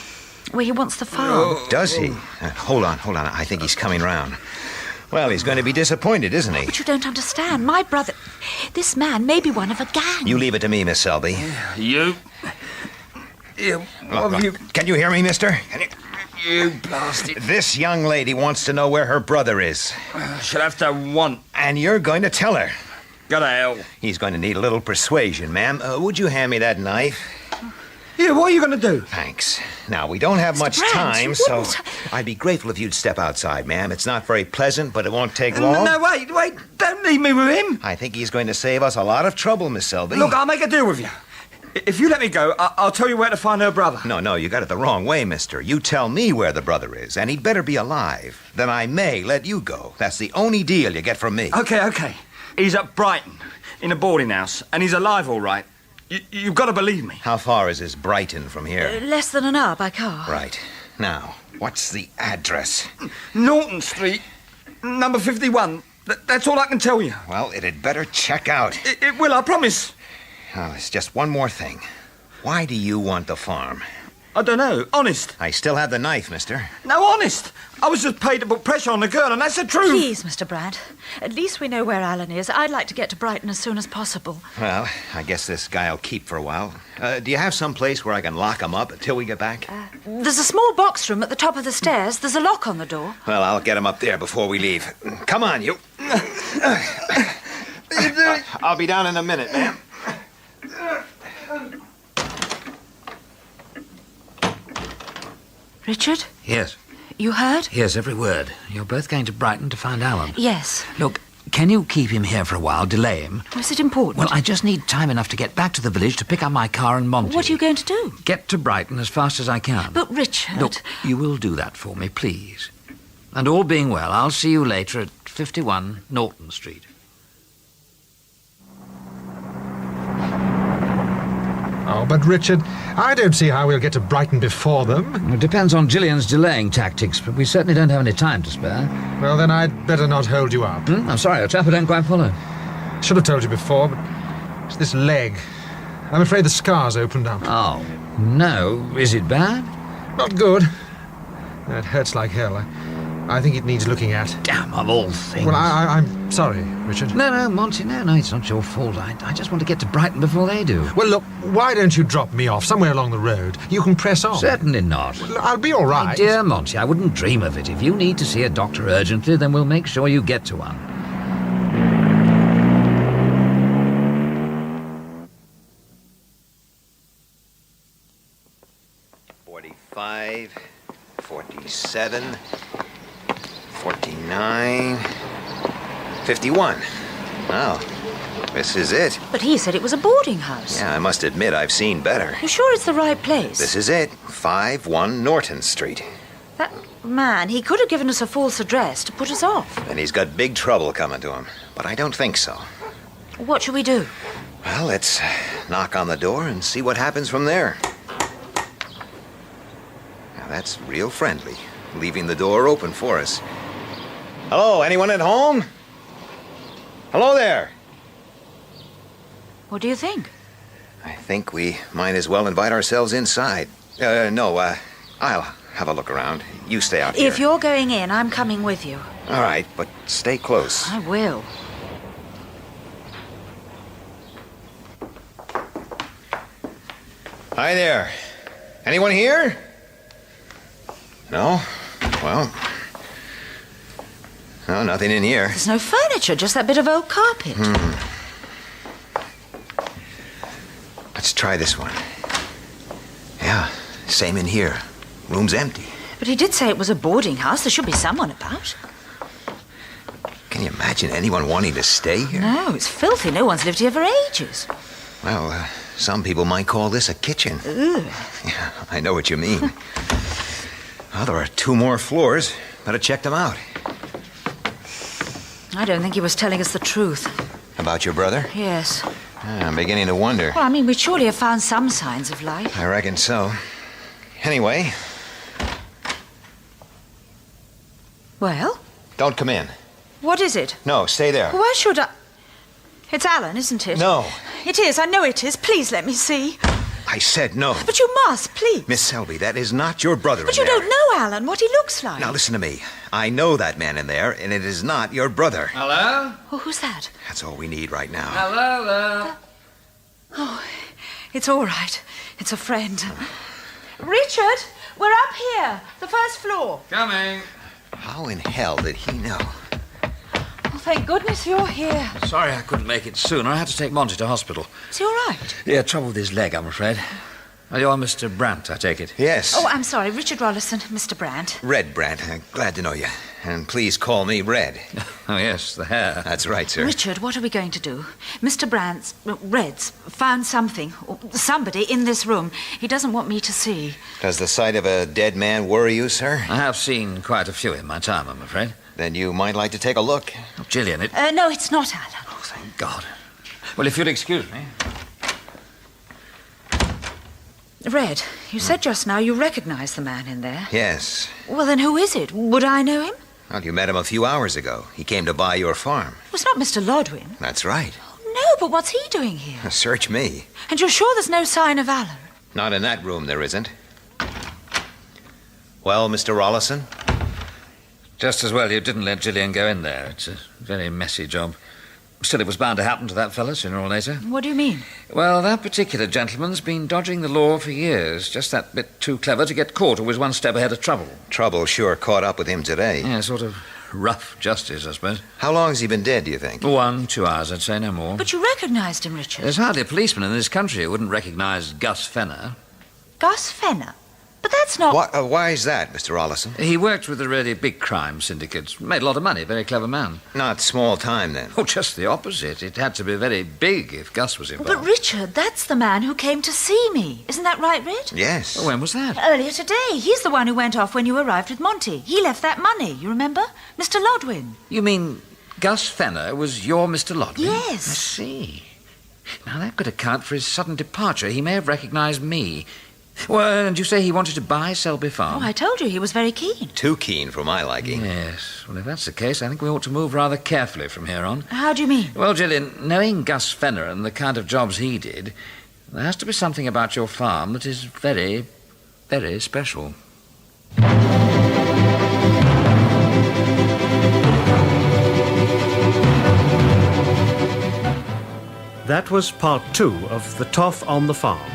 Well, he wants the farm. Does he? Hold on. I think he's coming round. Well, he's going to be disappointed, isn't he? But you don't understand. My brother... This man may be one of a gang. You leave it to me, Miss Selby. You... Can you hear me, mister? You bastard. This young lady wants to know where her brother is. She'll have to want. And you're going to tell her. Go to hell. He's going to need a little persuasion, ma'am. Would you hand me that knife? Yeah, what are you going to do? Thanks. Now, we don't have much time, so I'd be grateful if you'd step outside, ma'am. It's not very pleasant, but it won't take long. No, wait. Don't leave me with him. I think he's going to save us a lot of trouble, Miss Selby. Look, I'll make a deal with you. If you let me go, I'll tell you where to find her brother. No, you got it the wrong way, mister. You tell me where the brother is, and he'd better be alive. Then I may let you go. That's the only deal you get from me. Okay. He's at Brighton, in a boarding house, and he's alive all right. You've got to believe me. How far is this Brighton from here? Less than an hour by car. Right. Now, what's the address? Norton Street, number 51. That's all I can tell you. Well, it'd better check out. It will, I promise. Oh, it's just one more thing. Why do you want the farm? I don't know. Honest. I still have the knife, mister. No, honest. I was just paid to put pressure on the girl, and that's the truth. Please, Mr. Brandt. At least we know where Alan is. I'd like to get to Brighton as soon as possible. Well, I guess this guy'll keep for a while. Do you have some place where I can lock him up until we get back? There's a small box room at the top of the stairs. There's a lock on the door. Well, I'll get him up there before we leave. Come on, you. I'll be down in a minute, ma'am. Richard? Yes. You heard? Yes, every word. You're both going to Brighton to find Alan. Yes. Look, can you keep him here for a while, delay him? Was it important? Well, I just need time enough to get back to the village to pick up my car and Monty. What are you going to do? Get to Brighton as fast as I can. But, Richard... Look, you will do that for me, please. And all being well, I'll see you later at 51 Norton Street. Oh, but Richard, I don't see how we'll get to Brighton before them. It depends on Gillian's delaying tactics, but we certainly don't have any time to spare. Well, then I'd better not hold you up. I'm sorry, old chap, I don't quite follow. Should have told you before, but it's this leg. I'm afraid the scar's opened up. Oh, no. Is it bad? Not good. It hurts like hell. I think it needs looking at. Damn, of all things. Well, I'm sorry, Richard. No, Monty, no, it's not your fault. I just want to get to Brighton before they do. Well, look, why don't you drop me off somewhere along the road? You can press on. Certainly not. Well, I'll be all right. My dear Monty, I wouldn't dream of it. If you need to see a doctor urgently, then we'll make sure you get to one. $45, $47, $49, $51. Oh, this is it. But he said it was a boarding house. Yeah, I must admit I've seen better. You sure it's the right place? This is it. 51 Norton Street. That man, he could have given us a false address to put us off. And he's got big trouble coming to him. But I don't think so. What shall we do? Well, let's knock on the door and see what happens from there. that's real friendly, leaving the door open for us. Hello, anyone at home? Hello there. What do you think? I think we might as well invite ourselves inside. No, I'll have a look around. You stay out here. If you're going in, I'm coming with you. All right, but stay close. I will. Hi there. Anyone here? No? Well, no, nothing in here. There's no furniture, just that bit of old carpet. Let's try this one. Yeah, same in here. Room's empty. But he did say it was a boarding house. There should be someone about. Can you imagine anyone wanting to stay here? No, it's filthy. No one's lived here for ages. Well, some people might call this a kitchen. Ugh. Yeah, I know what you mean. Well, there are 2 more floors. Better check them out. I don't think he was telling us the truth. About your brother? Yes. I'm beginning to wonder. Well, I mean, we'd surely have found some signs of life. I reckon so. Anyway. Well? Don't come in. What is it? No, stay there. Why should I? It's Alan, isn't it? No. It is. I know it is. Please let me see. I said no. But you must, please. Miss Selby, that is not your brother But in you there. don't know, Alan, what he looks like. Now listen to me. I know that man in there, and it is not your brother. Hello? Oh, who's that? That's all we need right now. Hello there. Oh, it's all right. It's a friend. Richard, we're up here. The first floor. Coming. How in hell did he know? Oh, thank goodness you're here. Sorry I couldn't make it sooner. I had to take Monty to hospital. Is he all right? Yeah, trouble with his leg, I'm afraid. Are you Mr. Brandt, I take it? Yes. Oh, I'm sorry. Richard Rollison, Mr. Brandt. Red Brandt. Glad to know you. And please call me Red. Oh, yes, the hair. That's right, sir. Richard, what are we going to do? Mr. Brandt's, Red's, found something, or somebody in this room he doesn't want me to see. Does the sight of a dead man worry you, sir? I have seen quite a few in my time, I'm afraid. Then you might like to take a look. Oh, Gillian, it... No, it's not Alan. Oh, thank God. Well, if you'll excuse me... Red, you said just now you recognized the man in there. Yes. Well, then who is it? Would I know him? Well, you met him a few hours ago. He came to buy your farm. It was not Mr. Lodwin. That's right. No, but what's he doing here? Search me. And you're sure there's no sign of Alan? Not in that room, there isn't. Well, Mr. Rollison? Just as well you didn't let Gillian go in there. It's a very messy job. Still, it was bound to happen to that fella sooner or later. What do you mean? Well, that particular gentleman's been dodging the law for years. Just that bit too clever to get caught, or was one step ahead of trouble. Trouble sure caught up with him today. Yeah, sort of rough justice, I suppose. How long has he been dead, do you think? 1, 2 hours, I'd say, no more. But you recognized him, Richard. There's hardly a policeman in this country who wouldn't recognize Gus Fenner. Gus Fenner? But that's not... Why is that, Mr. Rollison? He worked with the really big crime syndicates. Made a lot of money, very clever man. Not small time, then? Oh, just the opposite. It had to be very big if Gus was involved. But, Richard, that's the man who came to see me. Isn't that right, Red? Yes. Well, when was that? Earlier today. He's the one who went off when you arrived with Monty. He left that money, you remember? Mr. Lodwin. You mean Gus Fenner was your Mr. Lodwin? Yes. I see. Now, that could account for his sudden departure. He may have recognized me. Well, and you say he wanted to buy Selby Farm? Oh, I told you he was very keen. Too keen for my liking. Yes. Well, if that's the case, I think we ought to move rather carefully from here on. How do you mean? Well, Gillian, knowing Gus Fenner and the kind of jobs he did, there has to be something about your farm that is very, very special. That was part 2 of The Toff on the Farm,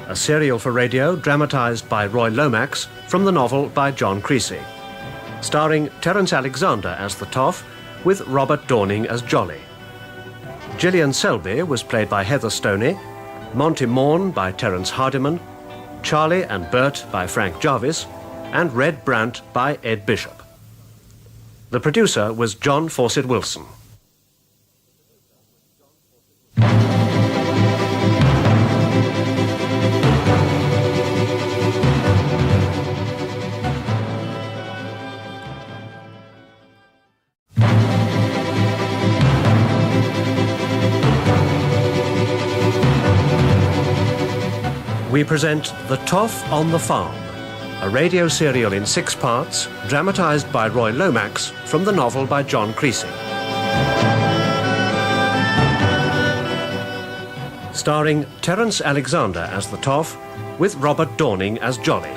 a serial for radio dramatised by Roy Lomax from the novel by John Creasy, starring Terence Alexander as the Toff with Robert Dorning as Jolly. Gillian Selby was played by Heather Stoney, Monty Morn by Terence Hardiman, Charlie and Bert by Frank Jarvis, and Red Brandt by Ed Bishop. The producer was John Fawcett Wilson. We present The Toff on the Farm, a radio serial in 6 parts, dramatised by Roy Lomax from the novel by John Creasy. Starring Terence Alexander as the Toff, with Robert Dorning as Jolly.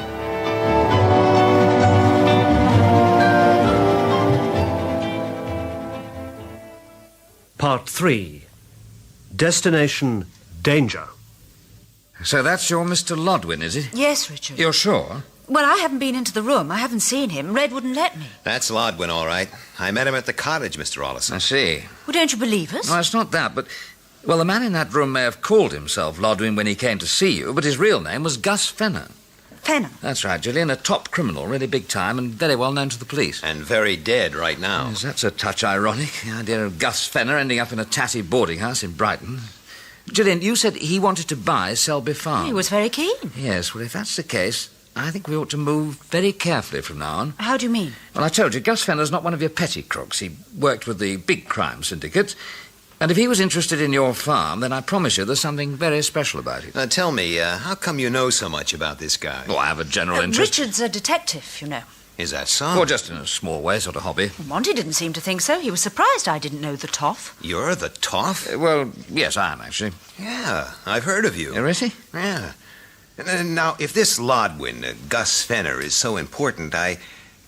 Part 3. Destination Danger. So that's your Mr. Lodwin, is it? Yes, Richard. You're sure? Well, I haven't been into the room. I haven't seen him. Red wouldn't let me. That's Lodwin, all right. I met him at the cottage, Mr. Ollison. I see. Well, don't you believe us? No, it's not that, but... Well, the man in that room may have called himself Lodwin when he came to see you, but his real name was Gus Fenner. Fenner? That's right, Gillian. A top criminal, really big time, and very well known to the police. And very dead right now. Yes, that's a touch ironic, the idea of Gus Fenner ending up in a tatty boarding house in Brighton. Gillian, you said he wanted to buy Selby Farm. He was very keen. Yes, well, if that's the case, I think we ought to move very carefully from now on. How do you mean? Well, I told you, Gus Fenner's not one of your petty crooks. He worked with the big crime syndicates. And if he was interested in your farm, then I promise you there's something very special about it. Now, tell me, how come you know so much about this guy? Well, I have a general interest. Richard's a detective, you know. Is that so? Well, just in a small way, sort of hobby. Monty didn't seem to think so. He was surprised I didn't know the Toff. You're the Toff? Well, yes, I am, actually. Yeah, I've heard of you. Is he? Yeah. Now, if this Lodwin, Gus Fenner, is so important, I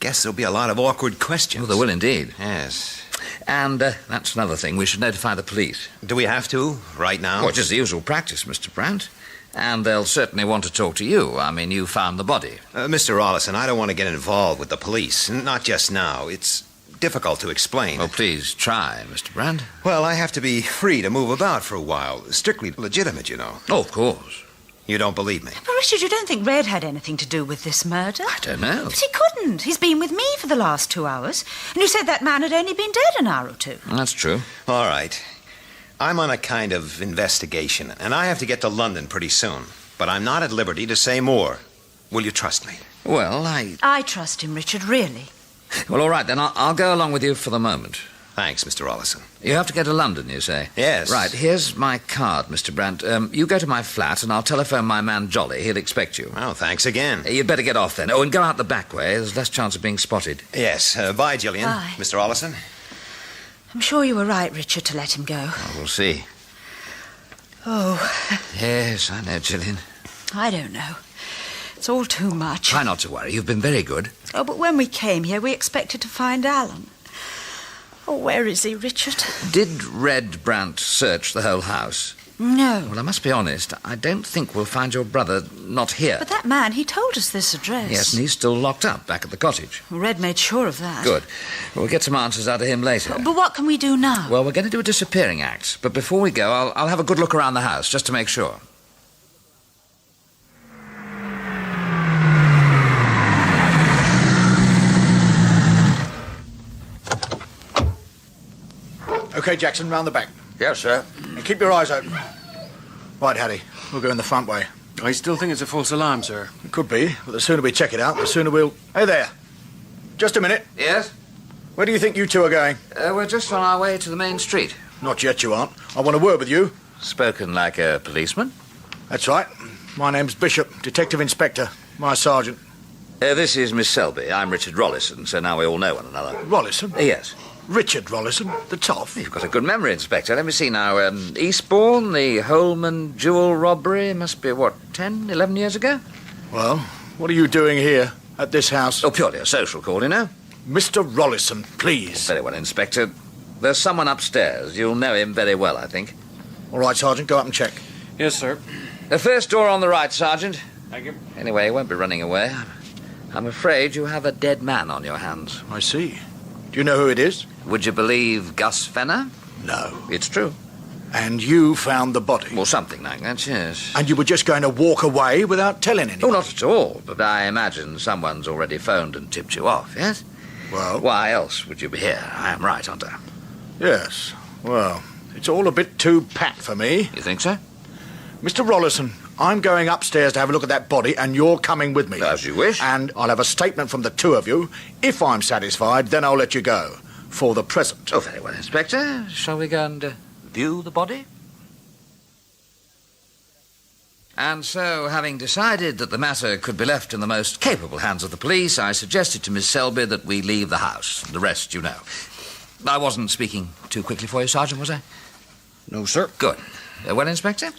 guess there'll be a lot of awkward questions. Well, there will indeed. Yes. And that's another thing. We should notify the police. Do we have to, right now? Well, just the usual practice, Mr. Brandt. And they'll certainly want to talk to you. I mean, you found the body. Mr. Ollison, I don't want to get involved with the police. Not just now. It's difficult to explain. Well, please try, Mr. Brandt. Well, I have to be free to move about for a while. Strictly legitimate, you know. Oh, of course. You don't believe me? But, Richard, you don't think Red had anything to do with this murder? I don't know. But he couldn't. He's been with me for the last 2 hours. And you said that man had only been dead an hour or two. That's true. All right. I'm on a kind of investigation, and I have to get to London pretty soon. But I'm not at liberty to say more. Will you trust me? Well, I trust him, Richard, really. Well, all right, then. I'll go along with you for the moment. Thanks, Mr. Ollison. You have to go to London, you say? Yes. Right, here's my card, Mr. Brandt. You go to my flat, and I'll telephone my man Jolly. He'll expect you. Oh, thanks again. You'd better get off, then. Oh, and go out the back way. There's less chance of being spotted. Yes. Bye, Gillian. Bye. Mr. Ollison? I'm sure you were right, Richard, to let him go. Oh, we'll see. Oh. Yes, I know, Gillian. I don't know. It's all too much. Try not to worry. You've been very good. Oh, but when we came here, we expected to find Alan. Oh, where is he, Richard? Did Red Brandt search the whole house? No. Well, I must be honest. I don't think we'll find your brother not here. But that man, he told us this address. Yes, and he's still locked up back at the cottage. Red made sure of that. Good. We'll get some answers out of him later. But what can we do now? Well, we're going to do a disappearing act. But before we go, I'll have a good look around the house, just to make sure. OK, Jackson, round the back. Yes, sir. And keep your eyes open. Right, Hattie, we'll go in the front way. I still think it's a false alarm, sir. It could be, but the sooner we check it out, the sooner we'll... Hey there. Just a minute. Yes? Where do you think you two are going? We're just on our way to the main street. Not yet, you aren't. I want a word with you. Spoken like a policeman? That's right. My name's Bishop, Detective Inspector. My sergeant. This is Miss Selby. I'm Richard Rollison, so now we all know one another. Rollison? Yes. Richard Rollison, the Toff. You've got a good memory, Inspector. Let me see now. Eastbourne, the Holman jewel robbery, must be, 10, 11 years ago? Well, what are you doing here, at this house? Oh, purely a social call, you know. Mr. Rollison, please. Very well, Inspector. There's someone upstairs. You'll know him very well, I think. All right, Sergeant, go up and check. Yes, sir. The first door on the right, Sergeant. Thank you. Anyway, he won't be running away. I'm afraid you have a dead man on your hands. I see. Do you know who it is? Would you believe Gus Fenner? No. It's true. And you found the body? Well, something like that, yes. And you were just going to walk away without telling anyone? Oh, not at all. But I imagine someone's already phoned and tipped you off, yes? Well? Why else would you be here? I am right, aren't I? Yes. Well, it's all a bit too pat for me. You think so? Mr. Rollison, I'm going upstairs to have a look at that body, and you're coming with me. As you wish. And I'll have a statement from the two of you. If I'm satisfied, then I'll let you go. For the present. Oh, very well, Inspector. Shall we go and view the body? And so, having decided that the matter could be left in the most capable hands of the police, I suggested to Miss Selby that we leave the house. The rest you know. I wasn't speaking too quickly for you, Sergeant, was I? No, sir. Good. Well, Inspector?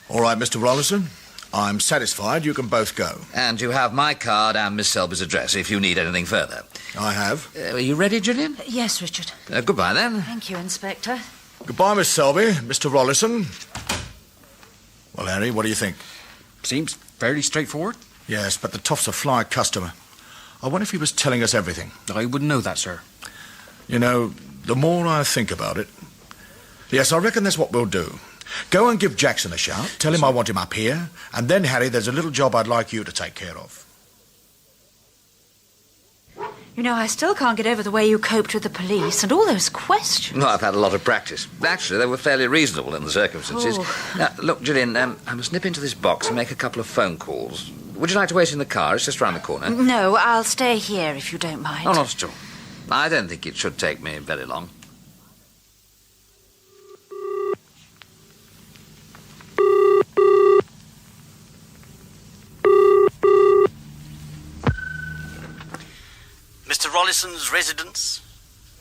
All right, Mr. Rollison. I'm satisfied you can both go. And you have my card and Miss Selby's address if you need anything further. I have. Are you ready, Gillian? Yes, Richard. Goodbye, then. Thank you, Inspector. Goodbye, Miss Selby. Mr. Rollison. Well, Harry, what do you think? Seems fairly straightforward. Yes, but the Toff's a fly customer. I wonder if he was telling us everything. I wouldn't know that, sir. You know, the more I think about it... Yes, I reckon that's what we'll do. Go and give Jackson a shout, tell him I want him up here, and then, Harry, there's a little job I'd like you to take care of. You know, I still can't get over the way you coped with the police and all those questions. No, I've had a lot of practice. Actually, they were fairly reasonable in the circumstances. Oh. Now, look, Gillian, I must nip into this box and make a couple of phone calls. Would you like to wait in the car? It's just round the corner. No, I'll stay here if you don't mind. Oh, not at all. I don't think it should take me very long. Mr. Rollison's residence?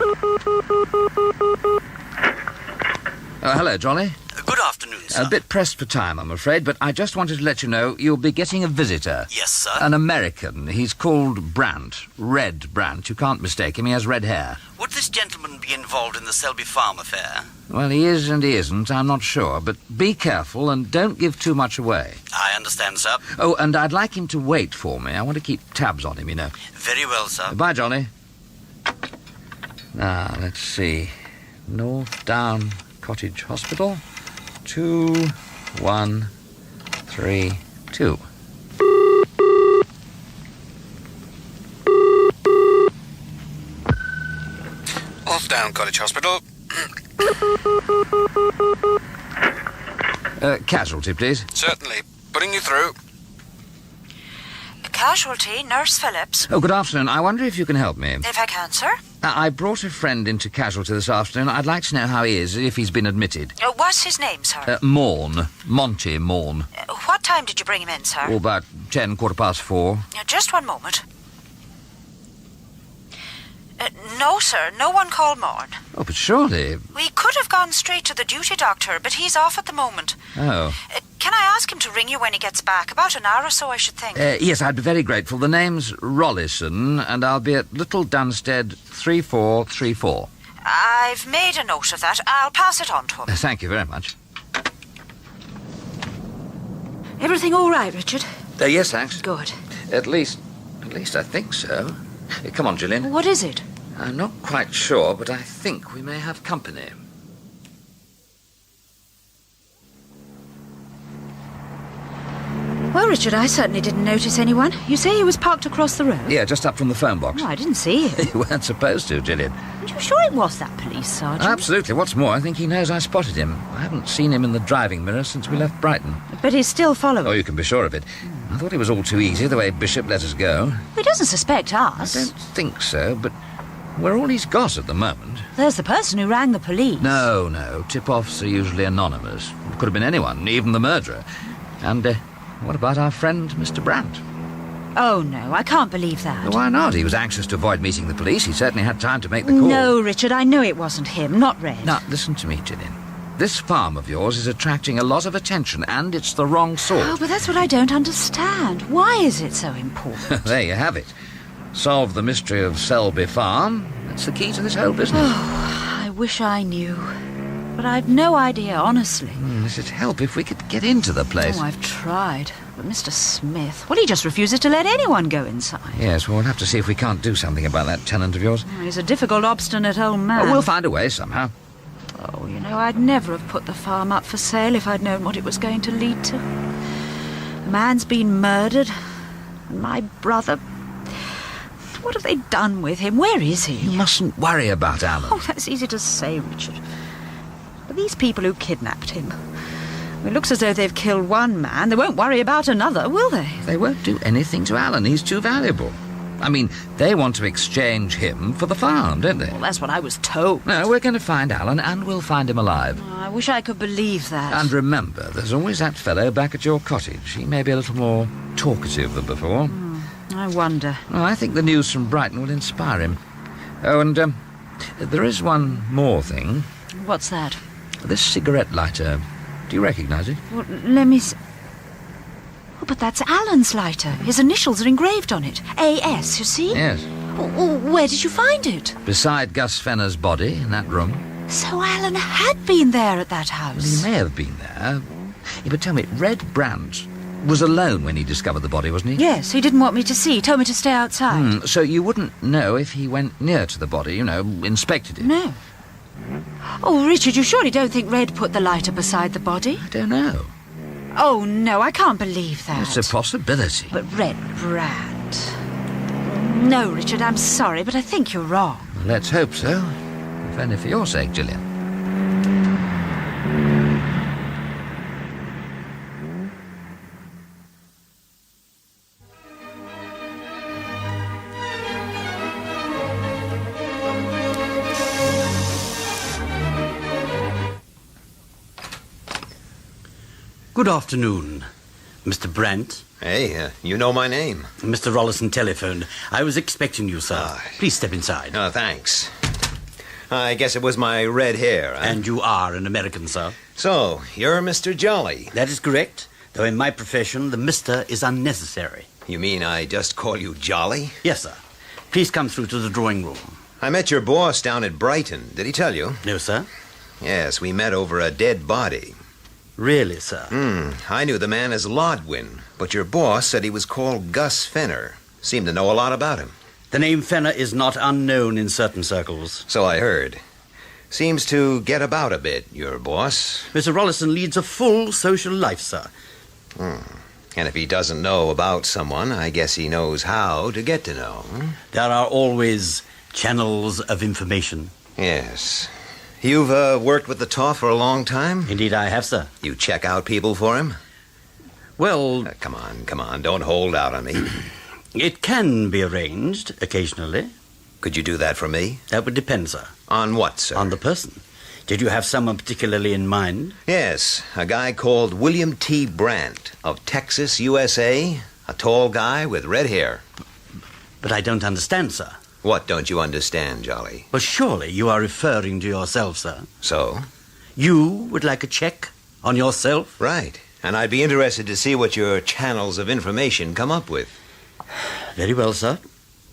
Oh, hello, Jolly. Good afternoon, sir. A bit pressed for time, I'm afraid, but I just wanted to let you know you'll be getting a visitor. Yes, sir. An American. He's called Brandt. Red Brandt. You can't mistake him. He has red hair. Would this gentleman be involved in the Selby Farm affair? Well, he is and he isn't. I'm not sure. But be careful and don't give too much away. I understand, sir. Oh, and I'd like him to wait for me. I want to keep tabs on him, you know. Very well, sir. Bye, Johnny. Now, let's see. North Down Cottage Hospital. 2132. Northdown Cottage Hospital. Casualty, please. Certainly. Putting you through. Casualty, Nurse Phillips. Oh, good afternoon. I wonder if you can help me. If I can, sir. I brought a friend into casualty this afternoon. I'd like to know how he is, if he's been admitted. What's his name, sir? Morn. Monty Morn. What time did you bring him in, sir? Oh, about 4:10. Just one moment. No, sir. No one called Morn. Oh, but surely... We could have gone straight to the duty doctor, but he's off at the moment. Oh. Can I ask him to ring you when he gets back? About an hour or so, I should think. Yes, I'd be very grateful. The name's Rollison, and I'll be at Little Dunstead 3434. I've made a note of that. I'll pass it on to him. Thank you very much. Everything all right, Richard? Yes, thanks. Good. At least I think so. Come on, Gillian. What is it? I'm not quite sure, but I think we may have company. Well, Richard, I certainly didn't notice anyone. You say he was parked across the road? Yeah, just up from the phone box. Oh, I didn't see him. You weren't supposed to, Gillian. Are you sure it was that police sergeant? Absolutely. What's more, I think he knows I spotted him. I haven't seen him in the driving mirror since we left Brighton. But he's still following. Oh, you can be sure of it. I thought it was all too easy, the way Bishop let us go. He doesn't suspect us. I don't think so, but we're all he's got at the moment. There's the person who rang the police. No. Tip-offs are usually anonymous. It could have been anyone, even the murderer. And, what about our friend, Mr. Brandt? Oh, no, I can't believe that. Well, why not? He was anxious to avoid meeting the police. He certainly had time to make the call. No, Richard, I know it wasn't him, not Red. Now, listen to me, Gillian. This farm of yours is attracting a lot of attention, and it's the wrong sort. Oh, but that's what I don't understand. Why is it so important? There you have it. Solve the mystery of Selby Farm. That's the key to this whole business. Oh, I wish I knew. But I've no idea, honestly. It'd help if we could get into the place. Oh, I've tried. But Mr. Smith, well, he just refuses to let anyone go inside. Yes, well, we'll have to see if we can't do something about that tenant of yours. Oh, he's a difficult, obstinate old man. Oh, we'll find a way somehow. Oh, you know, I'd never have put the farm up for sale if I'd known what it was going to lead to. The man's been murdered. And my brother... What have they done with him? Where is he? You mustn't worry about Alan. Oh, that's easy to say, Richard. But these people who kidnapped him... It looks as though they've killed one man. They won't worry about another, will they? They won't do anything to Alan. He's too valuable. I mean, they want to exchange him for the farm, don't they? Well, that's what I was told. No, we're going to find Alan, and we'll find him alive. Oh, I wish I could believe that. And remember, there's always that fellow back at your cottage. He may be a little more talkative than before. I wonder. Well, I think the news from Brighton will inspire him. Oh, and there is one more thing. What's that? This cigarette lighter. Do you recognise it? Well, let me see. Oh, but that's Alan's lighter. His initials are engraved on it. A.S., you see? Yes. Oh, where did you find it? Beside Gus Fenner's body in that room. So Alan had been there at that house. Well, he may have been there. Yeah, but tell me, Red Brandt was alone when he discovered the body, wasn't he? Yes, he didn't want me to see. He told me to stay outside. So you wouldn't know if he went near to the body, inspected it? No. Oh, Richard, you surely don't think Red put the lighter beside the body? I don't know. Oh, no, I can't believe that. It's a possibility. But Red Brandt... No, Richard, I'm sorry, but I think you're wrong. Well, let's hope so. If only for your sake, Gillian. Good afternoon, Mr. Brandt. Hey, you know my name. Mr. Rollison telephoned. I was expecting you, sir. Please step inside. Oh, thanks. I guess it was my red hair, huh? And you are an American, sir. So, you're Mr. Jolly. That is correct, though in my profession, the Mr. is unnecessary. You mean I just call you Jolly? Yes, sir. Please come through to the drawing room. I met your boss down at Brighton. Did he tell you? No, sir. Yes, we met over a dead body. Really, sir? I knew the man as Lodwin, but your boss said he was called Gus Fenner. Seemed to know a lot about him. The name Fenner is not unknown in certain circles. So I heard. Seems to get about a bit, your boss. Mr. Rollison leads a full social life, sir. And if he doesn't know about someone, I guess he knows how to get to know. There are always channels of information. Yes. You've worked with the Toff for a long time? Indeed I have, sir. You check out people for him? Well... Come on, don't hold out on me. It can be arranged, occasionally. Could you do that for me? That would depend, sir. On what, sir? On the person. Did you have someone particularly in mind? Yes, a guy called William T. Brandt of Texas, USA. A tall guy with red hair. But I don't understand, sir. What don't you understand, Jolly? Well, surely you are referring to yourself, sir. So? You would like a check on yourself? Right. And I'd be interested to see what your channels of information come up with. Very well, sir.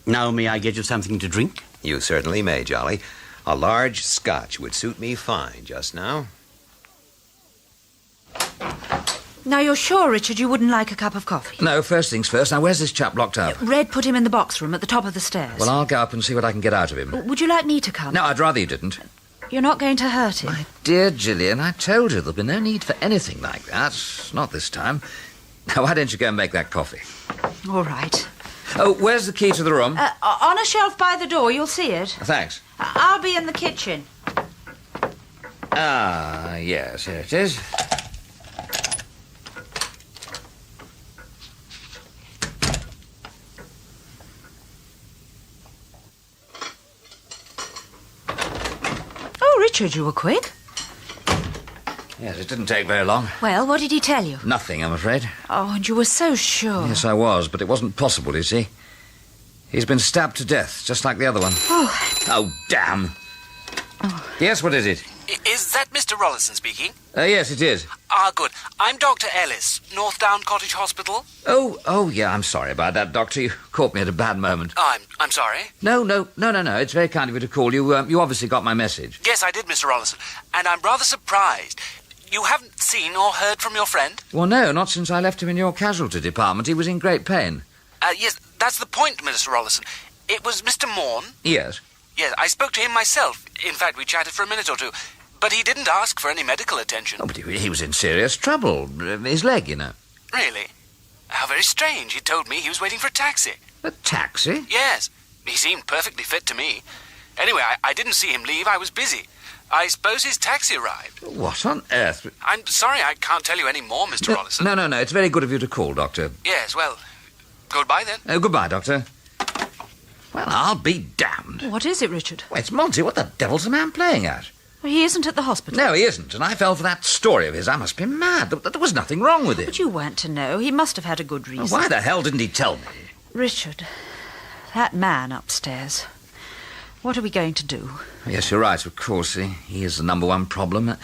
Now may I get you something to drink? You certainly may, Jolly. A large scotch would suit me fine just now. Now, you're sure, Richard, you wouldn't like a cup of coffee? No, first things first. Now, where's this chap locked up? Red put him in the box room at the top of the stairs. Well, I'll go up and see what I can get out of him. Would you like me to come? No, I'd rather you didn't. You're not going to hurt him? My dear Gillian, I told you there'll be no need for anything like that. Not this time. Now, why don't you go and make that coffee? All right. Oh, where's the key to the room? On a shelf by the door. You'll see it. Thanks. I'll be in the kitchen. Ah, yes, here it is. Oh, Richard, you were quick. Yes, it didn't take very long. Well, what did he tell you? Nothing, I'm afraid. Oh, and you were so sure. Yes, I was, but it wasn't possible, you see. He's been stabbed to death, just like the other one. Oh, damn. Oh. Yes, what is it? Is that Mr. Rollison speaking? Yes, it is. Ah, good. I'm Dr. Ellis, Northdown Cottage Hospital. Oh, yeah, I'm sorry about that, Doctor. You caught me at a bad moment. I'm sorry. No. It's very kind of you to call. You obviously got my message. Yes, I did, Mr. Rollison. And I'm rather surprised. You haven't seen or heard from your friend? Well, no, not since I left him in your casualty department. He was in great pain. Yes, that's the point, Mr. Rollison. It was Mr. Morn. Yes. Yes, I spoke to him myself. In fact, we chatted for a minute or two. But he didn't ask for any medical attention. Oh, but he was in serious trouble. His leg, you know. Really? How very strange. He told me he was waiting for a taxi. A taxi? Yes. He seemed perfectly fit to me. Anyway, I didn't see him leave. I was busy. I suppose his taxi arrived. What on earth? I'm sorry I can't tell you any more, Mr. Rollison. No. It's very good of you to call, Doctor. Yes, well, goodbye then. Goodbye, Doctor. Well, I'll be damned. What is it, Richard? Well, it's Monty. What the devil's the man playing at? Well, he isn't at the hospital. No, he isn't, and I fell for that story of his. I must be mad. There was nothing wrong with it. But you weren't to know. He must have had a good reason. Well, why the hell didn't he tell me? Richard, that man upstairs. What are we going to do? Yes, you're right, of course. He is the number one problem.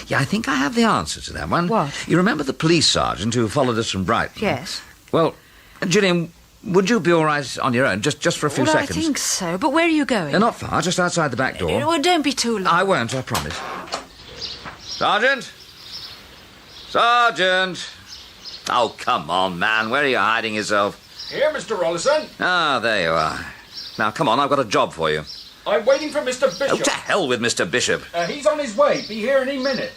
Yeah, I think I have the answer to that one. What? You remember the police sergeant who followed us from Brighton? Yes. Well, Gillian, would you be all right on your own, just for a few seconds? I think so, but where are you going? Not far, just outside the back door. Well, don't be too long. I won't, I promise. Sergeant? Sergeant! Oh, come on, man. Where are you hiding yourself? Here, Mr. Rollison. Ah, there you are. Now, come on, I've got a job for you. I'm waiting for Mr. Bishop. Oh, to hell with Mr. Bishop. He's on his way. Be here any minute.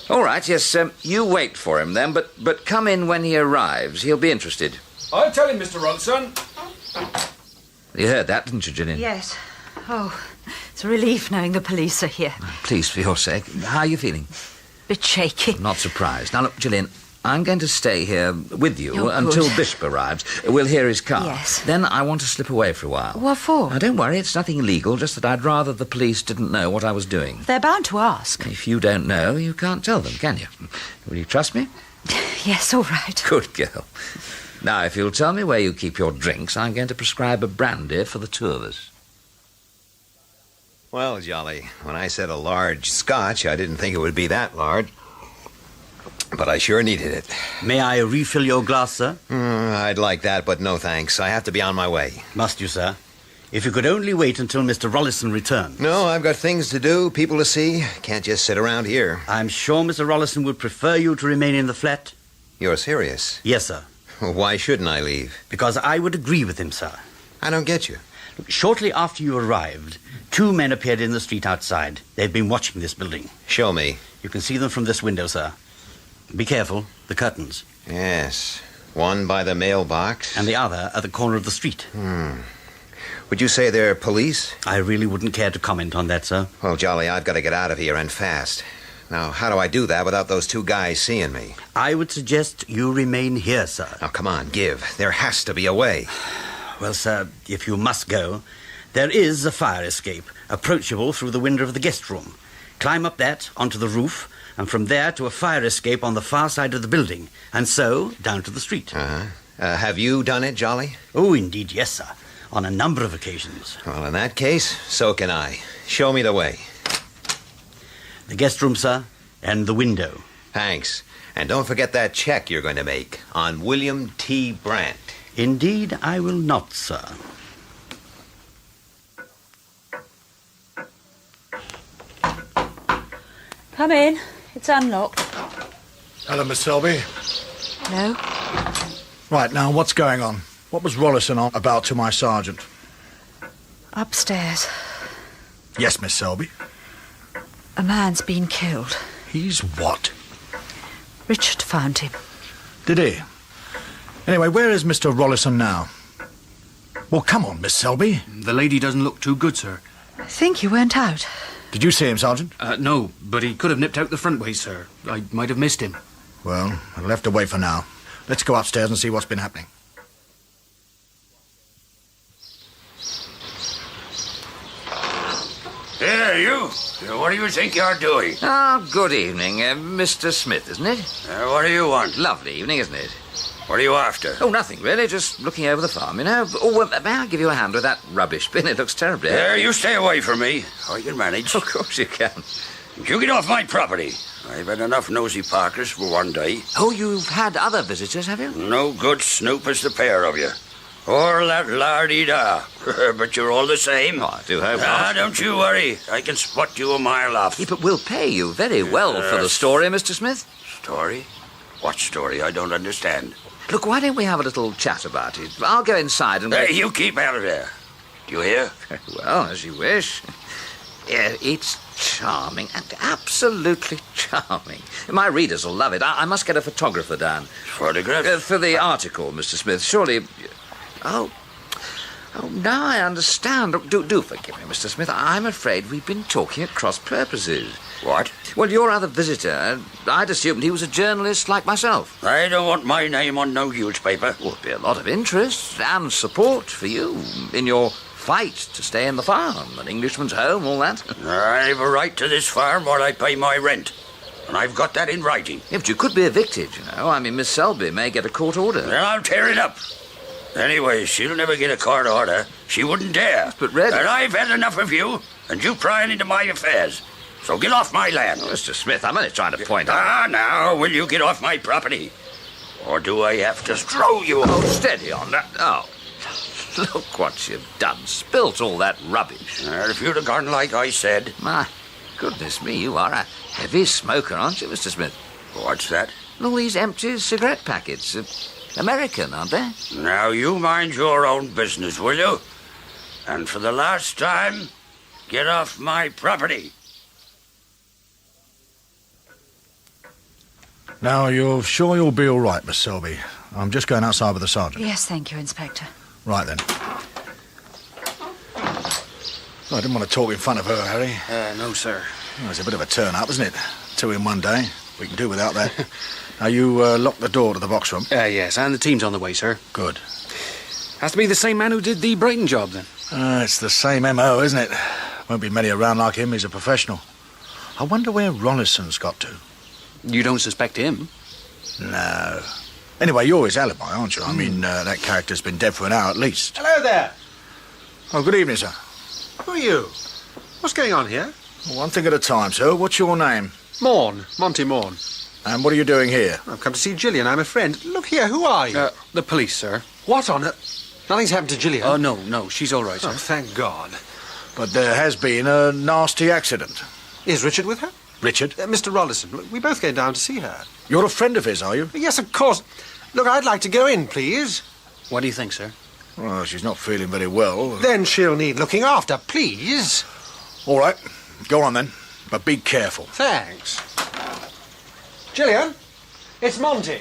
All right, yes, you wait for him then, but come in when he arrives. He'll be interested. I'll tell him, Mr. Rollison. You heard that, didn't you, Gillian? Yes. Oh, it's a relief knowing the police are here. Pleased for your sake. How are you feeling? Bit shaky. Not surprised. Now, look, Gillian, I'm going to stay here with you You're until good. Bishop arrives. We'll hear his car. Yes. Then I want to slip away for a while. What for? Now, don't worry, it's nothing illegal, just that I'd rather the police didn't know what I was doing. They're bound to ask. If you don't know, you can't tell them, can you? Will you trust me? Yes, all right. Good girl. Now, if you'll tell me where you keep your drinks, I'm going to prescribe a brandy for the two of us. Well, Jolly, when I said a large scotch, I didn't think it would be that large. But I sure needed it. May I refill your glass, sir? I'd like that, but no thanks. I have to be on my way. Must you, sir? If you could only wait until Mr. Rollison returns. No, I've got things to do, people to see. Can't just sit around here. I'm sure Mr. Rollison would prefer you to remain in the flat. You're serious? Yes, sir. Why shouldn't I leave? Because I would agree with him, sir. I don't get you. Look, shortly after you arrived, two men appeared in the street outside. They'd been watching this building. Show me. You can see them from this window, sir. Be careful, the curtains. Yes. One by the mailbox. And the other at the corner of the street. Would you say they're police? I really wouldn't care to comment on that, sir. Well, Jolly, I've got to get out of here and fast. Now, how do I do that without those two guys seeing me? I would suggest you remain here, sir. Now, come on, give. There has to be a way. Well, sir, if you must go, there is a fire escape, approachable through the window of the guest room. Climb up that, onto the roof, and from there to a fire escape on the far side of the building, and so down to the street. Have you done it, Jolly? Oh, indeed, yes, sir. On a number of occasions. Well, in that case, so can I. Show me the way. The guest room, sir, and the window. Thanks. And don't forget that check you're going to make on William T. Brandt. Indeed, I will not, sir. Come in. It's unlocked. Hello, Miss Selby. No? Right, now, what's going on? What was Rollison on about to my sergeant? Upstairs. Yes, Miss Selby. A man's been killed. He's what? Richard found him. Did he? Anyway, where is Mr. Rollison now? Well, come on, Miss Selby. The lady doesn't look too good, sir. I think he went out. Did you see him, Sergeant? No, but he could have nipped out the front way, sir. I might have missed him. Well, I'll have to wait for now. Let's go upstairs and see what's been happening. There, you. What do you think you're doing? Good evening. Mr. Smith, isn't it? What do you want? Lovely evening, isn't it? What are you after? Oh, nothing, really. Just looking over the farm, you know. Oh, may I give you a hand with that rubbish bin? It looks terribly... There, you stay away from me. I can manage. Of course you can. You get off my property. I've had enough nosy parkers for one day. Oh, you've had other visitors, have you? No good snoop as the pair of you. Or that lar-dee-da. But you're all the same. Oh, I do hope not. Don't you worry. I can spot you a mile off. Yeah, but we'll pay you very well for the story, Mr. Smith. Story? What story? I don't understand. Look, why don't we have a little chat about it? I'll go inside and... Hey, you keep out of there. Do you hear? Well, as you wish. Yeah, it's charming, and absolutely charming. My readers will love it. I must get a photographer down. Photograph? For the article, Mr. Smith. Surely... Oh, Oh, now I understand. Look, do forgive me, Mr. Smith. I'm afraid we've been talking at cross purposes. What? Well, your other visitor, I'd assumed he was a journalist like myself. I don't want my name on no newspaper. Would be a lot of interest and support for you in your fight to stay in the farm, an Englishman's home, all that. I've a right to this farm while I pay my rent. And I've got that in writing. Yeah, but you could be evicted, you know. I mean, Miss Selby may get a court order. Then I'll tear it up. Anyway, she'll never get a court order. She wouldn't dare. But, Red... And I've had enough of you, and you prying into my affairs. So get off my land. Mr. Smith, I'm only trying to point out... Ah, now, will you get off my property? Or do I have to throw you? Oh, steady on that. Oh, look what you've done. Spilt all that rubbish. If you'd have gone like I said... My goodness me, you are a heavy smoker, aren't you, Mr. Smith? What's that? All these empty cigarette packets. American, aren't they? Now, you mind your own business, will you? And for the last time, get off my property. Now, you're sure you'll be all right, Miss Selby? I'm just going outside with the sergeant. Yes, thank you, Inspector. Right, then. Well, I didn't want to talk in front of her, Harry. No, sir. Well, it's a bit of a turn-up, isn't it? 2 in one day. We can do without that. Now, you locked the door to the box room? Yes, and the team's on the way, sir. Good. Has to be the same man who did the Brighton job, then. It's the same M.O., isn't it? Won't be many around like him. He's a professional. I wonder where Rollison's got to. You don't suspect him? No. Anyway, you're his alibi, aren't you? I mean, that character's been dead for an hour at least. Hello there. Oh, good evening, sir. Who are you? What's going on here? Well, one thing at a time, sir. What's your name? Morn. Monty Morn. And what are you doing here? I've come to see Gillian. I'm a friend. Look here, who are you? The police, sir. What on earth? Nothing's happened to Gillian? Oh, no, she's all right, sir. Oh, thank God. But there has been a nasty accident. Is Richard with her? Richard? Mr. Rollison. Look, we both came down to see her. You're a friend of his, are you? Yes, of course. Look, I'd like to go in, please. What do you think, sir? Well, she's not feeling very well. Then she'll need looking after, please. All right. Go on, then. But be careful. Thanks. Gillian, it's Monty.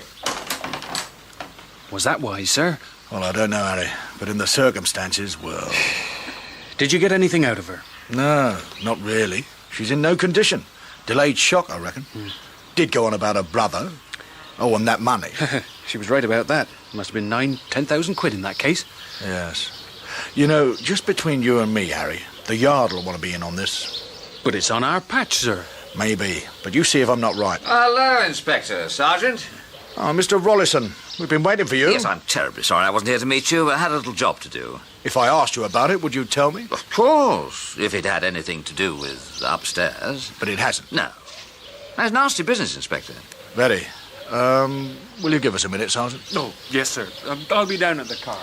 Was that wise, sir? Well, I don't know, Harry. But in the circumstances, well... Did you get anything out of her? No, not really. She's in no condition. Delayed shock, I reckon. Did go on about her brother. Oh, and that money. She was right about that. Must have been 9,000-10,000 quid in that case. Yes. You know, just between you and me, Harry, the Yard will want to be in on this. But it's on our patch, sir. Maybe. But you see if I'm not right. Hello, Inspector. Sergeant. Oh, Mr. Rollison. We've been waiting for you. Yes, I'm terribly sorry I wasn't here to meet you, but I had a little job to do. If I asked you about it, would you tell me? Of course, if it had anything to do with upstairs. But it hasn't? No. That's nasty business, Inspector. Very. Will you give us a minute, Sergeant? Oh, yes, sir. I'll be down at the car.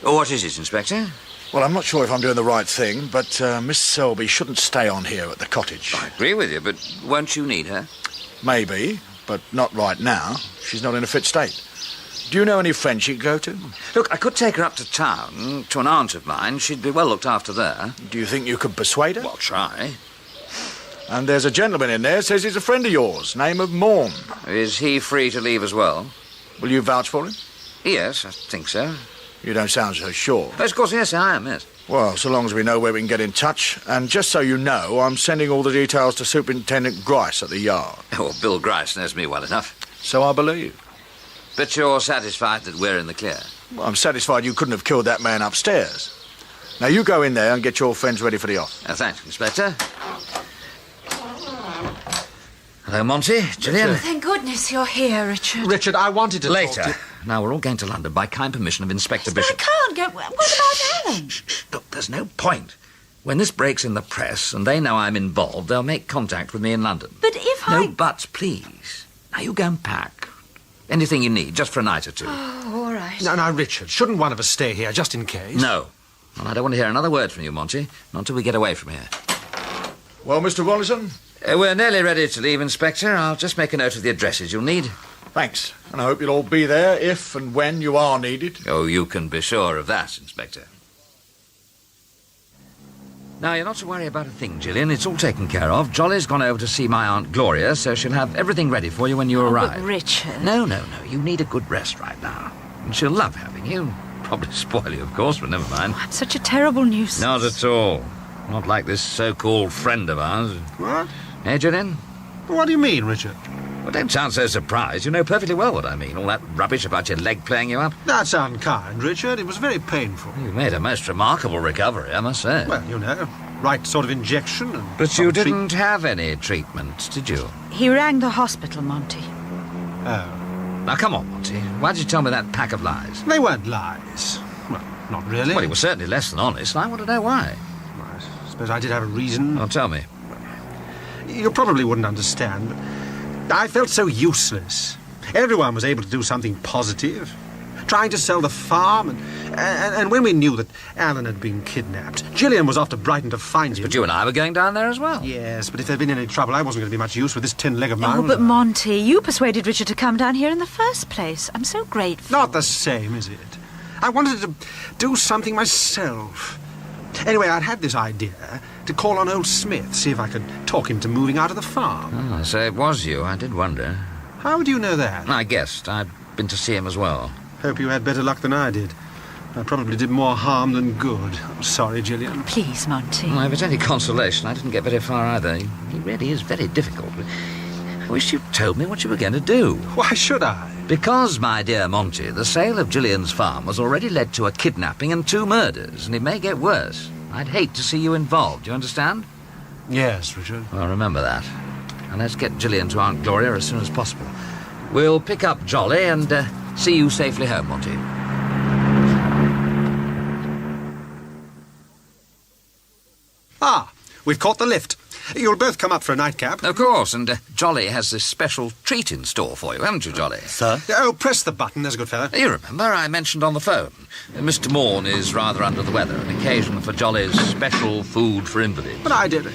Oh, what is it, Inspector? Well, I'm not sure if I'm doing the right thing, but Miss Selby shouldn't stay on here at the cottage. I agree with you, but won't you need her? Maybe, but not right now. She's not in a fit state. Do you know any friends she could go to? Look, I could take her up to town, to an aunt of mine. She'd be well looked after there. Do you think you could persuade her? Well, try. And there's a gentleman in there says he's a friend of yours, name of Morn. Is he free to leave as well? Will you vouch for him? Yes, I think so. You don't sound so sure. Of course, yes, I am, yes. Well, so long as we know where we can get in touch. And just so you know, I'm sending all the details to Superintendent Grice at the Yard. Well, Bill Grice knows me well enough. So I believe. But you're satisfied that we're in the clear? Well, I'm satisfied you couldn't have killed that man upstairs. Now, you go in there and get your friends ready for the off. Thanks, Inspector. Hello, Monty. Gillian. Thank goodness you're here, Richard. Richard, I wanted to Later. talk to... Now, we're all going to London by kind permission of Inspector Bishop. I can't go. What about Ellen? Look, there's no point. When this breaks in the press and they know I'm involved, they'll make contact with me in London. But if No buts, please. Now, you go and pack. Anything you need, just for a night or two. Oh, all right. Now, Richard, shouldn't one of us stay here just in case? No. And I don't want to hear another word from you, Monty, not until we get away from here. Well, Mr. Rollison? We're nearly ready to leave, Inspector. I'll just make a note of the addresses you'll need. Thanks. And I hope you'll all be there if and when you are needed. Oh, you can be sure of that, Inspector. Now, you're not to worry about a thing, Gillian. It's all taken care of. Jolly's gone over to see my Aunt Gloria, so she'll have everything ready for you when you arrive. But Richard... No. You need a good rest right now. And she'll love having you. probably spoil you, of course, but never mind. I'm such a terrible nuisance. Not at all. Not like this so-called friend of ours. What? Hey, Julian? What do you mean, Richard? Well, don't sound so surprised. You know perfectly well what I mean. All that rubbish about your leg playing you up. That's unkind, Richard. It was very painful. You made a most remarkable recovery, I must say. Well, you know, right sort of injection and... But you didn't have any treatment, did you? He rang the hospital, Monty. Oh. Now, come on, Monty. Why did you tell me that pack of lies? They weren't lies. Well, not really. Well, he was certainly less than honest, and I want to know why. I suppose I did have a reason. Well, tell me. You probably wouldn't understand, but I felt so useless. Everyone was able to do something positive. Trying to sell the farm, and when we knew that Alan had been kidnapped, Gillian was off to Brighton to find him. But you and I were going down there as well. Yes, but if there'd been any trouble, I wasn't going to be much use with this tin leg of mine. Oh, but Monty, you persuaded Richard to come down here in the first place. I'm so grateful. Not the same, is it? I wanted to do something myself. Anyway, I'd had this idea to call on old Smith, see if I could talk him to moving out of the farm. Oh, so it was you. I did wonder. How do you know that? I guessed. I'd been to see him as well. Hope you had better luck than I did. I probably did more harm than good. I'm sorry, Gillian. Please, Monty. Well, if it's any consolation, I didn't get very far either. He really is very difficult. I wish you'd told me what you were going to do. Why should I? Because, my dear Monty, the sale of Gillian's farm has already led to a kidnapping and 2 murders, and it may get worse. I'd hate to see you involved, do you understand? Yes, Richard. Well, remember that. And let's get Gillian to Aunt Gloria as soon as possible. We'll pick up Jolly and see you safely home, Monty. Ah, we've caught the lift. You'll both come up for a nightcap. Of course, and Jolly has this special treat in store for you, haven't you, Jolly? Sir? Oh, press the button, there's a good fellow. You remember, I mentioned on the phone. Mr. Morn is rather under the weather, an occasion for Jolly's special food for invalids. But I did.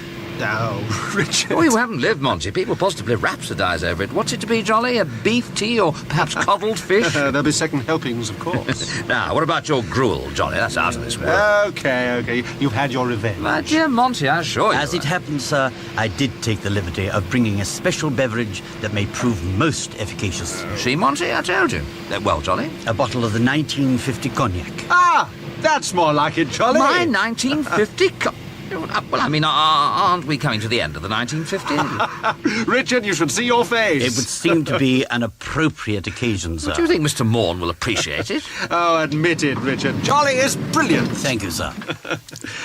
Oh, Richard. Oh, you haven't lived, Monty. People positively rhapsodise over it. What's it to be, Jolly? A beef tea or perhaps coddled fish? There'll be second helpings, of course. Now, what about your gruel, Jolly? That's out of this world. Okay. You've had your revenge. My dear Monty, I assure you. As it happens, sir, I did take the liberty of bringing a special beverage that may prove most efficacious. See, Monty, I told you. Well, Jolly? A bottle of the 1950 cognac. Ah, that's more like it, Jolly. My 1950 Well, I mean, aren't we coming to the end of the 1950s? Richard, you should see your face. It would seem to be an appropriate occasion, sir. Do you think Mr. Morn will appreciate it? Oh, admit it, Richard. Jolly is brilliant. Thank you, sir.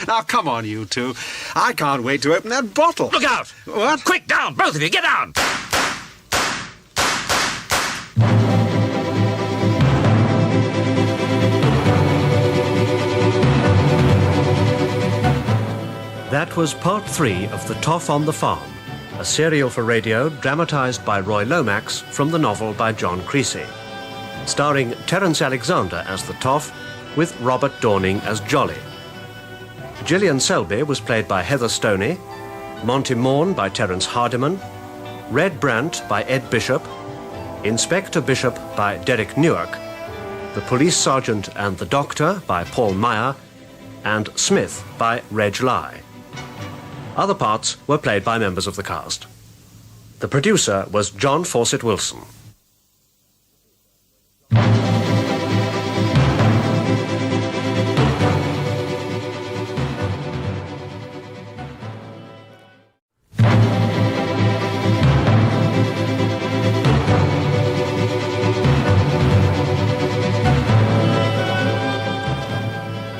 Now, come on, you two. I can't wait to open that bottle. Look out! What? Quick, down! Both of you, get down! That was part 3 of The Toff on the Farm, a serial for radio dramatised by Roy Lomax from the novel by John Creasy, starring Terence Alexander as the Toff with Robert Dorning as Jolly. Gillian Selby was played by Heather Stoney, Monty Morn by Terence Hardiman, Red Brandt by Ed Bishop, Inspector Bishop by Derek Newark, the Police Sergeant and the Doctor by Paul Meyer, and Smith by Reg Lai. Other parts were played by members of the cast. The producer was John Fawcett Wilson.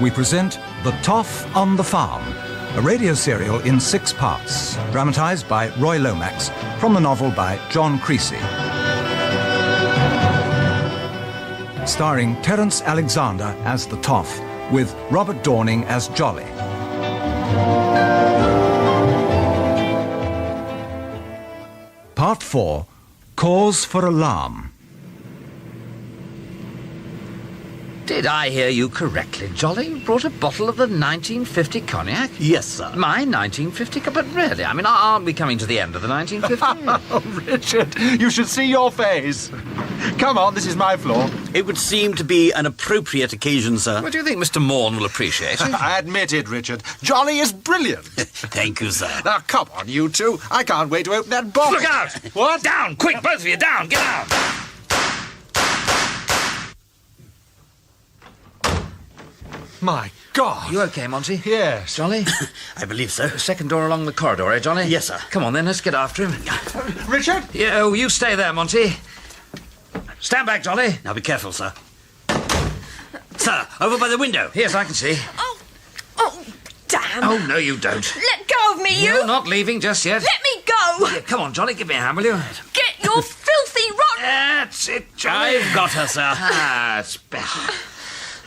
We present The Toff on the Farm, a radio serial in 6 parts, dramatised by Roy Lomax from the novel by John Creasy. Starring Terence Alexander as the Toff, with Robert Dorning as Jolly. Part 4, Cause for Alarm. Did I hear you correctly, Jolly? You brought a bottle of the 1950 cognac? Yes, sir. My 1950? But really, I mean, aren't we coming to the end of the 1950s? Oh, Richard, you should see your face. Come on, this is my floor. It would seem to be an appropriate occasion, sir. What do you think Mr. Morn will appreciate it? I admit it, Richard. Jolly is brilliant. Thank you, sir. Now, come on, you two. I can't wait to open that bottle. Look out! What? Down! Quick, both of you, down! Get down! My God! You okay, Monty? Yes. Jolly? I believe so. Second door along the corridor, eh, Jolly? Yes, sir. Come on, then, let's get after him. Richard? Yeah, oh, you stay there, Monty. Stand back, Jolly. Now be careful, sir. Sir, over by the window. Yes, I can see. Oh, damn. Oh, no, you don't. Let go of me, you! You're not leaving just yet. Let me go! Yeah, come on, Jolly, give me a hand, will you? Get your filthy rotten... That's it, Jolly. I've got her, sir. That's better.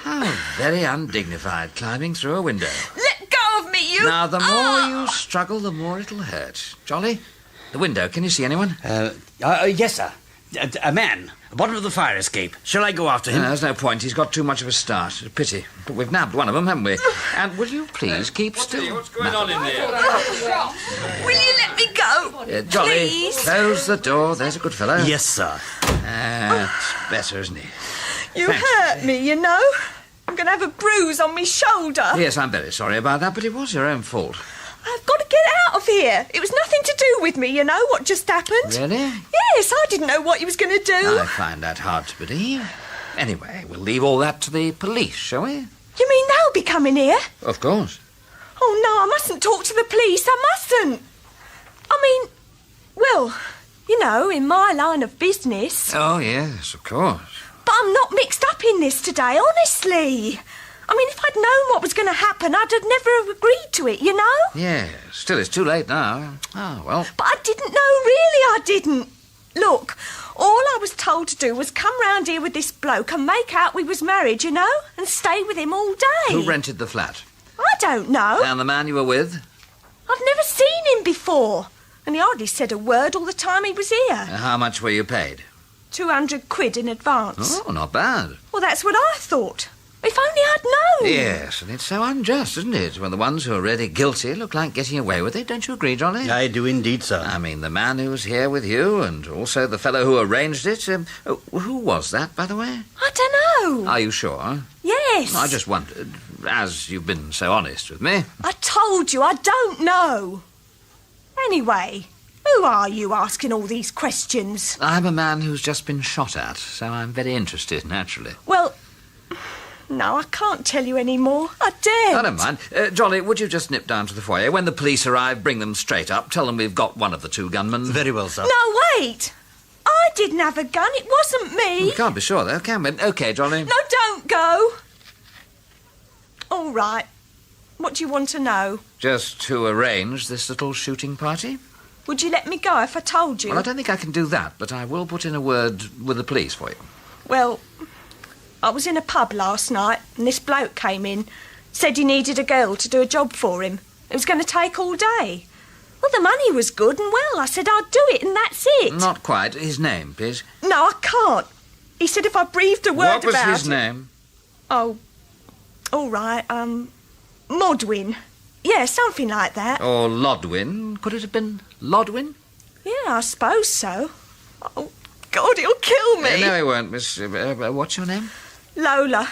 How very undignified, climbing through a window. Let go of me, you... Now, the more you struggle, the more it'll hurt. Jolly, the window, can you see anyone? Yes, sir. A man. Bottom of the fire escape. Shall I go after him? No, there's no point. He's got too much of a start. A pity. But we've nabbed one of them, haven't we? And will you please keep still? What's going on in there? Will you let me go? Jolly, Please? close the door. There's a good fellow. Yes, sir. That's better, isn't he? You Thanks. hurt me, you know. I'm going to have a bruise on my shoulder. Yes, I'm very sorry about that, but it was your own fault. I've got to get out of here. It was nothing to do with me, you know, what just happened. Really? Yes, I didn't know what he was going to do. I find that hard to believe. Anyway, we'll leave all that to the police, shall we? You mean they'll be coming here? Of course. Oh, no, I mustn't talk to the police. I mustn't. I mean, well, you know, in my line of business. Oh, yes, of course. But I'm not mixed up in this today, honestly. I mean, if I'd known what was going to happen, I'd have never have agreed to it, you know? Yes, still it's too late now. Oh, well. But I didn't know, really, I didn't. Look, all I was told to do was come round here with this bloke and make out we was married, you know, and stay with him all day. Who rented the flat? I don't know. And the man you were with? I've never seen him before. And he hardly said a word all the time he was here. How much were you paid? 200 quid in advance. Oh, not bad. Well, that's what I thought. If only I'd known. Yes, and it's so unjust, isn't it? When the ones who are really guilty look like getting away with it. Don't you agree, Johnny? I do indeed, sir. I mean, the man who was here with you and also the fellow who arranged it. Who was that, by the way? I don't know. Are you sure? Yes. I just wondered, as you've been so honest with me. I told you, I don't know. Anyway, who are you asking all these questions? I'm a man who's just been shot at, so I'm very interested, naturally. Well, no, I can't tell you any more. I daren't. I don't mind. Jolly, would you just nip down to the foyer? When the police arrive, bring them straight up. Tell them we've got one of the two gunmen. Very well, sir. No, wait. I didn't have a gun. It wasn't me. We can't be sure, though, can we? OK, Jolly. No, don't go. All right. What do you want to know? Just to arrange this little shooting party? Would you let me go if I told you? Well, I don't think I can do that, but I will put in a word with the police for you. Well, I was in a pub last night and this bloke came in, said he needed a girl to do a job for him. It was going to take all day. Well, the money was good and well. I said I'd do it and that's it. Not quite. His name, please. No, I can't. He said if I breathed a word about it... What was his name? Oh, all right, Modwin. Yeah, something like that. Or Lodwin. Could it have been Lodwin? Yeah, I suppose so. Oh, God, he'll kill me. No, he won't, Miss... what's your name? Lola.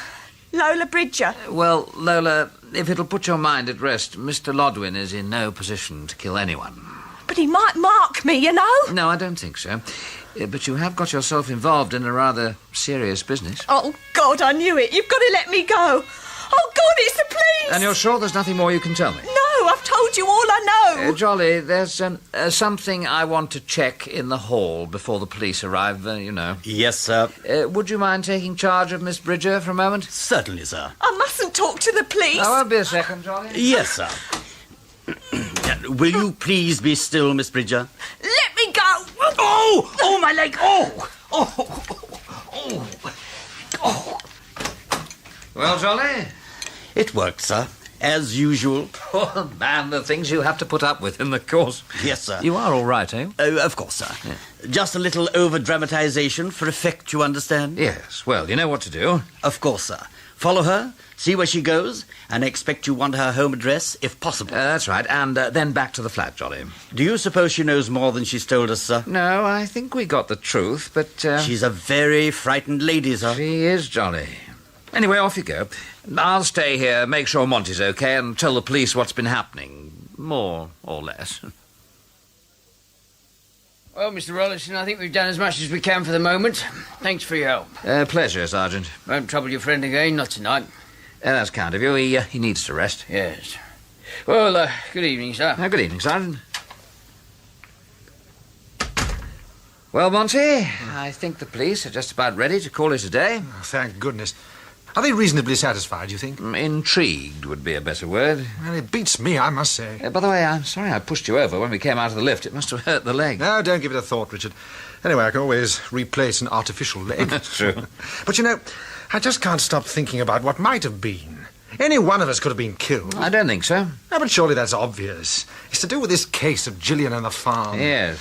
Lola Bridger. Well, Lola, if it'll put your mind at rest, Mr. Lodwin is in no position to kill anyone. But he might mark me, you know. No, I don't think so. But you have got yourself involved in a rather serious business. Oh, God, I knew it. You've got to let me go. Oh, God, it's the police! And you're sure there's nothing more you can tell me? No, I've told you all I know. Jolly, there's something I want to check in the hall before the police arrive, you know. Yes, sir. Would you mind taking charge of Miss Bridger for a moment? Certainly, sir. I mustn't talk to the police. I won't be a second, Jolly. Yes, sir. Will you please be still, Miss Bridger? Let me go. Oh! Oh, my leg! Oh! Oh! Oh! Oh! Well, Jolly? It worked, sir. As usual. Poor man, the things you have to put up with in the course. Yes, sir. You are all right, eh? Of course, sir. Yeah. Just a little over-dramatisation for effect, you understand? Yes, well, you know what to do. Of course, sir. Follow her, see where she goes, and expect you want her home address, if possible. That's right, and then back to the flat, Jolly. Do you suppose she knows more than she's told us, sir? No, I think we got the truth, but... She's a very frightened lady, sir. She is, Jolly. Anyway, off you go. I'll stay here, make sure Monty's okay, and tell the police what's been happening. More or less. Well, Mr. Rollison, I think we've done as much as we can for the moment. Thanks for your help. Pleasure, Sergeant. Won't trouble your friend again, not tonight. That's kind of you. He needs to rest. Yes. Well, good evening, sir. Good evening, Sergeant. Well, Monty, I think the police are just about ready to call it a day. Oh, thank goodness. Are they reasonably satisfied, you think? Intrigued would be a better word. Well, it beats me, I must say. By the way, I'm sorry I pushed you over when we came out of the lift. It must have hurt the leg. No, don't give it a thought, Richard. Anyway, I can always replace an artificial leg. That's true. But, you know, I just can't stop thinking about what might have been. Any one of us could have been killed. I don't think so. No, but surely that's obvious. It's to do with this case of Gillian and the farm. Yes.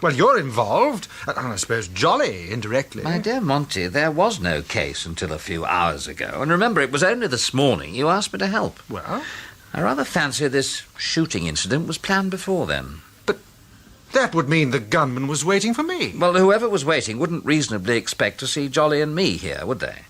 Well, you're involved, and I suppose Jolly, indirectly. My dear Monty, there was no case until a few hours ago. And remember, it was only this morning you asked me to help. Well? I rather fancy this shooting incident was planned before then. But that would mean the gunman was waiting for me. Well, whoever was waiting wouldn't reasonably expect to see Jolly and me here, would they?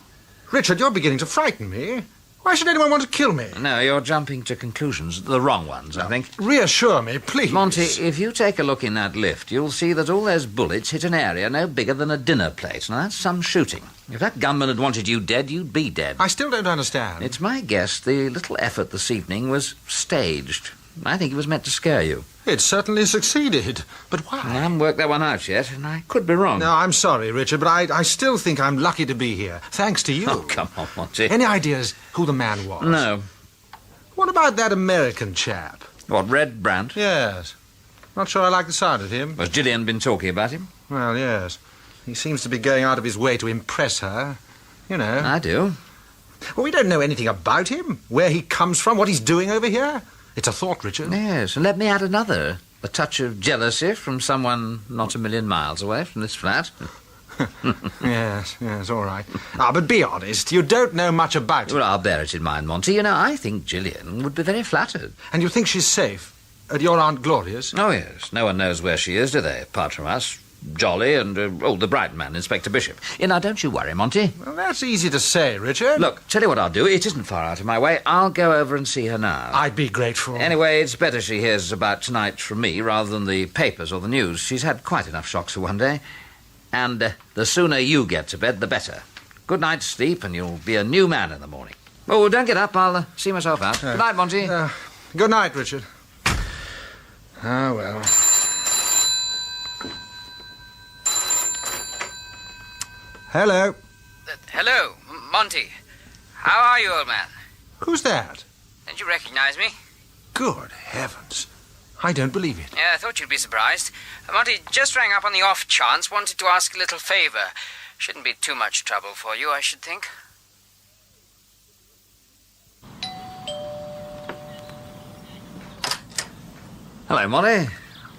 Richard, you're beginning to frighten me. Why should anyone want to kill me? No, you're jumping to conclusions. The wrong ones, I think. Reassure me, please. Monty, if you take a look in that lift, you'll see that all those bullets hit an area no bigger than a dinner plate. Now, that's some shooting. If that gunman had wanted you dead, you'd be dead. I still don't understand. It's my guess the little effort this evening was staged. I think it was meant to scare you. It certainly succeeded. But why? I haven't worked that one out yet, and I could be wrong. No, I'm sorry, Richard, but I still think I'm lucky to be here, thanks to you. Oh, come on, Monty. Any ideas who the man was? No. What about that American chap? What, Red Brandt? Yes. Not sure I like the sound of him. Has Gillian been talking about him? Well, yes. He seems to be going out of his way to impress her. You know. I do. Well, we don't know anything about him, where he comes from, what he's doing over here. It's a thought, Richard. Yes, and let me add another. A touch of jealousy from someone not a million miles away from this flat. Yes, all right. But be honest, you don't know much about him. Well, I'll bear it in mind, Monty. You know, I think Gillian would be very flattered. And you think she's safe? At your Aunt Gloria's? Oh, yes. No one knows where she is, do they, apart from us? Jolly and, the bright man, Inspector Bishop. Now, don't you worry, Monty. Well, that's easy to say, Richard. Look, tell you what I'll do. It isn't far out of my way. I'll go over and see her now. I'd be grateful. Anyway, it's better she hears about tonight from me rather than the papers or the news. She's had quite enough shocks for one day. And the sooner you get to bed, the better. Good night's sleep, and you'll be a new man in the morning. Oh, don't get up. I'll see myself out. Good night, Monty. Good night, Richard. Ah, well. Hello. Hello, Monty. How are you, old man? Who's that? Don't you recognize me? Good heavens. I don't believe it. Yeah, I thought you'd be surprised. Monty just rang up on the off chance, wanted to ask a little favour. Shouldn't be too much trouble for you, I should think. Hello, Molly.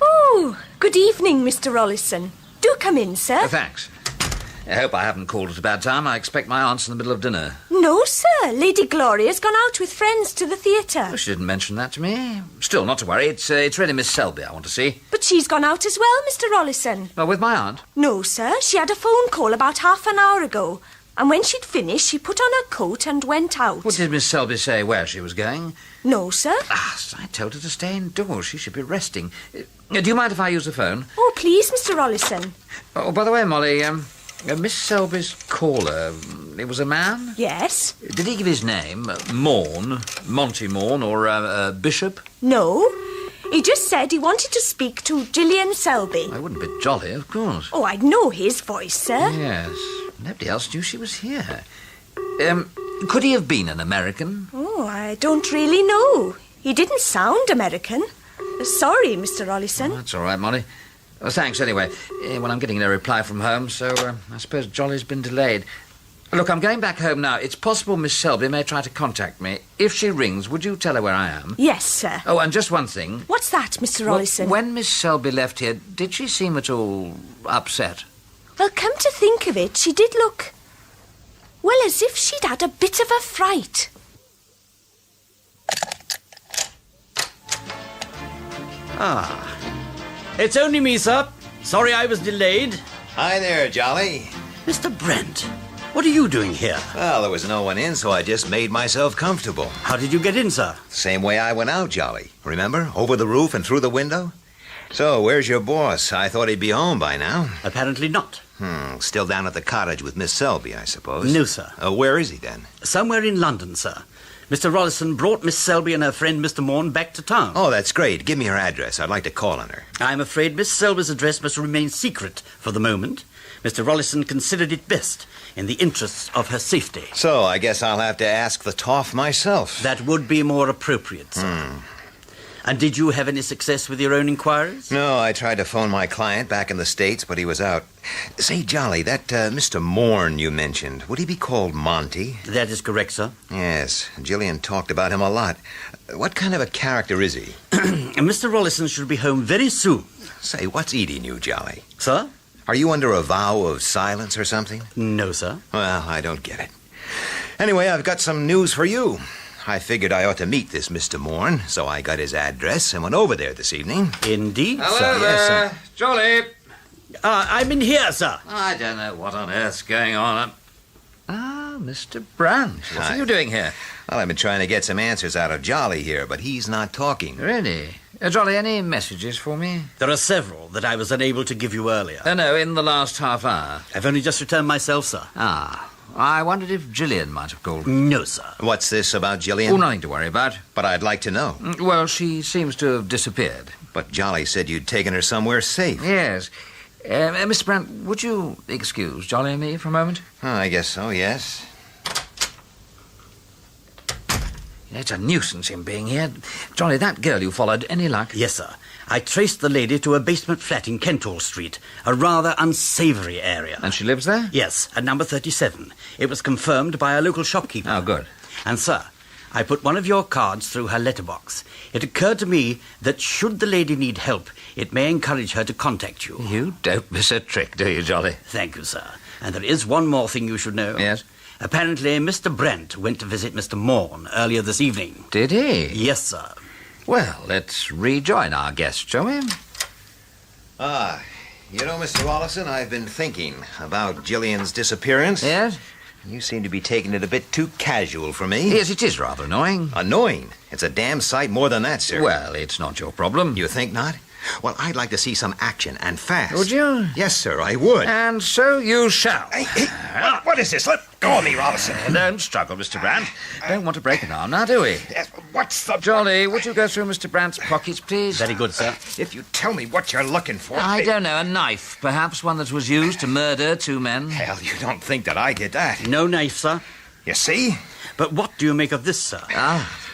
Oh, good evening, Mr. Rollison. Do come in, sir. Thanks. I hope I haven't called at a bad time. I expect my aunt's in the middle of dinner. No, sir. Lady Gloria's gone out with friends to the theatre. Oh, she didn't mention that to me. Still, not to worry. It's really Miss Selby I want to see. But she's gone out as well, Mr. Rollison. Well, with my aunt? No, sir. She had a phone call about half an hour ago. And when she'd finished, she put on her coat and went out. What did Miss Selby say where she was going? No, sir. I told her to stay indoors. She should be resting. Do you mind if I use the phone? Oh, please, Mr. Rollison. Oh, by the way, Molly, Miss Selby's caller, it was a man? Yes. Did he give his name? Monty Morn, or Bishop? No. He just said he wanted to speak to Gillian Selby. I wouldn't be Jolly, of course. Oh, I'd know his voice, sir. Yes. Nobody else knew she was here. Could he have been an American? Oh, I don't really know. He didn't sound American. Sorry, Mr. Rollison. Oh, that's all right, Molly. Well, thanks anyway. Well, I'm getting no reply from home, so I suppose Jolly's been delayed. Look, I'm going back home now. It's possible Miss Selby may try to contact me. If she rings, would you tell her where I am? Yes, sir. Oh, and just one thing. What's that, Mr. Rollison? Well, when Miss Selby left here, did she seem at all upset? Well, come to think of it, she did look... well, as if she'd had a bit of a fright. Ah. It's only me, sir. Sorry I was delayed. Hi there, Jolly. Mr. Brent, what are you doing here? Well, there was no one in, so I just made myself comfortable. How did you get in, sir? Same way I went out, Jolly. Remember? Over the roof and through the window? So, where's your boss? I thought he'd be home by now. Apparently not. Still down at the cottage with Miss Selby, I suppose. No, sir. Where is he, then? Somewhere in London, sir. Mr. Rollison brought Miss Selby and her friend Mr. Morn back to town. Oh, that's great. Give me her address. I'd like to call on her. I'm afraid Miss Selby's address must remain secret for the moment. Mr. Rollison considered it best in the interests of her safety. So I guess I'll have to ask the Toff myself. That would be more appropriate, sir. And did you have any success with your own inquiries? No, I tried to phone my client back in the States, but he was out. Say, Jolly, that Mr. Morn you mentioned, would he be called Monty? That is correct, sir. Yes, Gillian talked about him a lot. What kind of a character is he? Mr. Rollison should be home very soon. Say, what's eating you, Jolly? Sir? Are you under a vow of silence or something? No, sir. Well, I don't get it. Anyway, I've got some news for you. I figured I ought to meet this Mr. Morn, so I got his address and went over there this evening. Indeed, Hello sir. there, Yes, sir. Jolly. I'm in here, sir. I don't know what on earth's going on. Mr. Brandt. What are you doing here? Well, I've been trying to get some answers out of Jolly here, but he's not talking. Really? Jolly, any messages for me? There are several that I was unable to give you earlier. No, in the last half hour. I've only just returned myself, sir. I wondered if Gillian might have called. No, sir. What's this about Gillian? Oh, nothing to worry about. But I'd like to know. Well, she seems to have disappeared. But Jolly said you'd taken her somewhere safe. Yes. Mr. Brandt, would you excuse Jolly and me for a moment? Oh, I guess so, yes. It's a nuisance him being here. Jolly, that girl you followed, any luck? Yes, sir. I traced the lady to a basement flat in Kentall Street, a rather unsavoury area. And she lives there? Yes, at number 37. It was confirmed by a local shopkeeper. Oh, good. And, sir, I put one of your cards through her letterbox. It occurred to me that should the lady need help, it may encourage her to contact you. You don't miss a trick, do you, Jolly? Thank you, sir. And there is one more thing you should know. Yes? Apparently, Mr. Brandt went to visit Mr. Morn earlier this evening. Did he? Yes, sir. Well, let's rejoin our guest, shall we? You know, Mr. Rollison, I've been thinking about Gillian's disappearance. Yes? You seem to be taking it a bit too casual for me. Yes, it is rather annoying. Annoying? It's a damn sight more than that, sir. Well, it's not your problem. You think not? Well, I'd like to see some action, and fast. Would you? Yes, sir, I would. And so you shall. Hey, what is this? Let go of me, Rollison. Don't struggle, Mr. Brandt. Don't want to break an arm now, do we? What's the... Jolly, would you go through Mr. Brandt's pockets, please? Very good, sir. If you tell me what you're looking for... I don't know, a knife, perhaps one that was used to murder 2 men. Hell, you don't think that I did that. No knife, sir. You see? But what do you make of this, sir?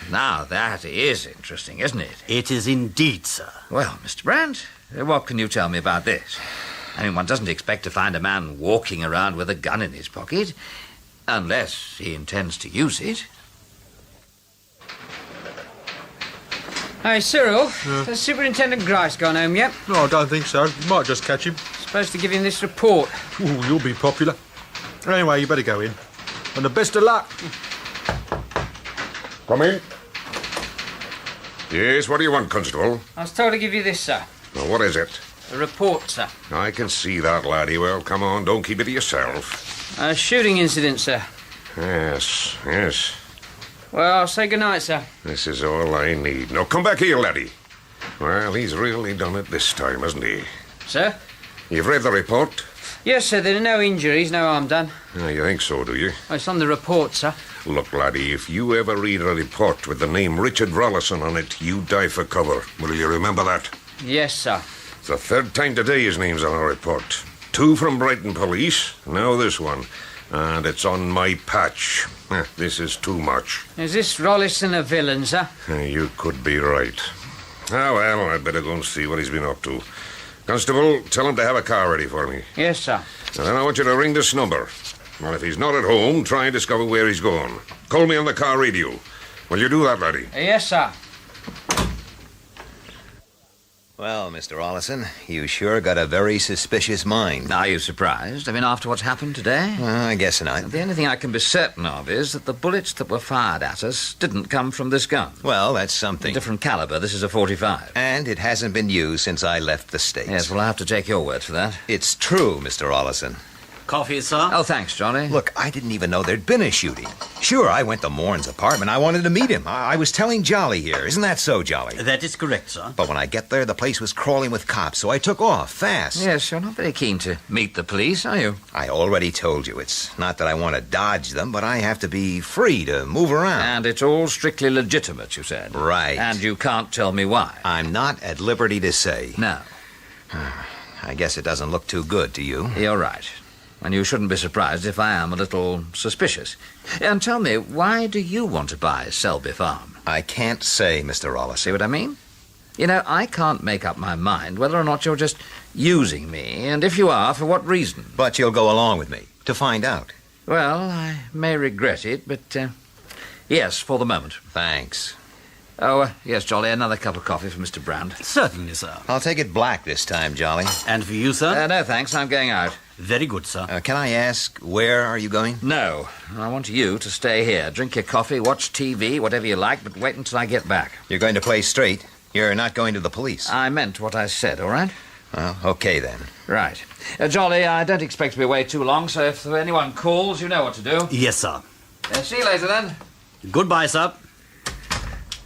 Now that is interesting, isn't it? It is indeed, sir. Well, Mr. Brandt, what can you tell me about this? I mean, one doesn't expect to find a man walking around with a gun in his pocket, unless he intends to use it. Hey, Cyril, has Superintendent Grice gone home yet? No, I don't think so. You might just catch him. Supposed to give him this report. Ooh, you'll be popular. Anyway, you better go in. And the best of luck. Come in. Yes, what do you want, Constable? I was told to give you this, sir. Now, what is it? A report, sir. I can see that, laddie. Well, come on, don't keep it to yourself. A shooting incident, sir. Yes, yes. Well, I'll say goodnight, sir. This is all I need. Now, come back here, laddie. Well, he's really done it this time, hasn't he? Sir? You've read the report? Yes, sir. There are no injuries, no harm done. Oh, you think so, do you? Oh, it's on the report, sir. Look, laddie, if you ever read a report with the name Richard Rollison on it, you die for cover. Will you remember that? Yes, sir. It's the 3rd time today his name's on a report. 2 from Brighton Police, now this one. And it's on my patch. This is too much. Is this Rollison a villain, sir? You could be right. Ah, well, I'd better go and see what he's been up to. Constable, tell him to have a car ready for me. Yes, sir. And then I want you to ring this number. Well, if he's not at home, try and discover where he's gone. Call me on the car radio. Will you do that, laddie? Yes, sir. Well, Mr. Rollison, you sure got a very suspicious mind. Are you surprised? I mean, after what's happened today? I guess not. The only thing I can be certain of is that the bullets that were fired at us didn't come from this gun. Well, that's something. A different caliber. This is a .45. And it hasn't been used since I left the States. Yes, well, I'll have to take your word for that. It's true, Mr. Rollison. Coffee, sir? Oh, thanks, Johnny. Look, I didn't even know there'd been a shooting. Sure, I went to Moran's apartment. I wanted to meet him. I was telling Jolly here. Isn't that so, Jolly? That is correct, sir. But when I get there, the place was crawling with cops, so I took off fast. Yes, you're not very keen to meet the police, are you? I already told you. It's not that I want to dodge them, but I have to be free to move around. And it's all strictly legitimate, you said. Right. And you can't tell me why. I'm not at liberty to say. No. I guess it doesn't look too good to you. You're right. And you shouldn't be surprised if I am a little suspicious. And tell me, why do you want to buy Selby Farm? I can't say, Mr. Rollis. See what I mean? You know, I can't make up my mind whether or not you're just using me, and if you are, for what reason. But you'll go along with me to find out. Well, I may regret it, but, yes, for the moment. Thanks. Oh, yes, Jolly, another cup of coffee for Mr. Brand. Certainly, sir. I'll take it black this time, Jolly. And for you, sir? No, thanks. I'm going out. Very good, sir. Can I ask, where are you going? No. I want you to stay here. Drink your coffee, watch TV, whatever you like, but wait until I get back. You're going to play straight? You're not going to the police? I meant what I said, all right? Well, okay then. Right. Jolly, I don't expect to be away too long, so if anyone calls, you know what to do. Yes, sir. See you later, then. Goodbye, sir.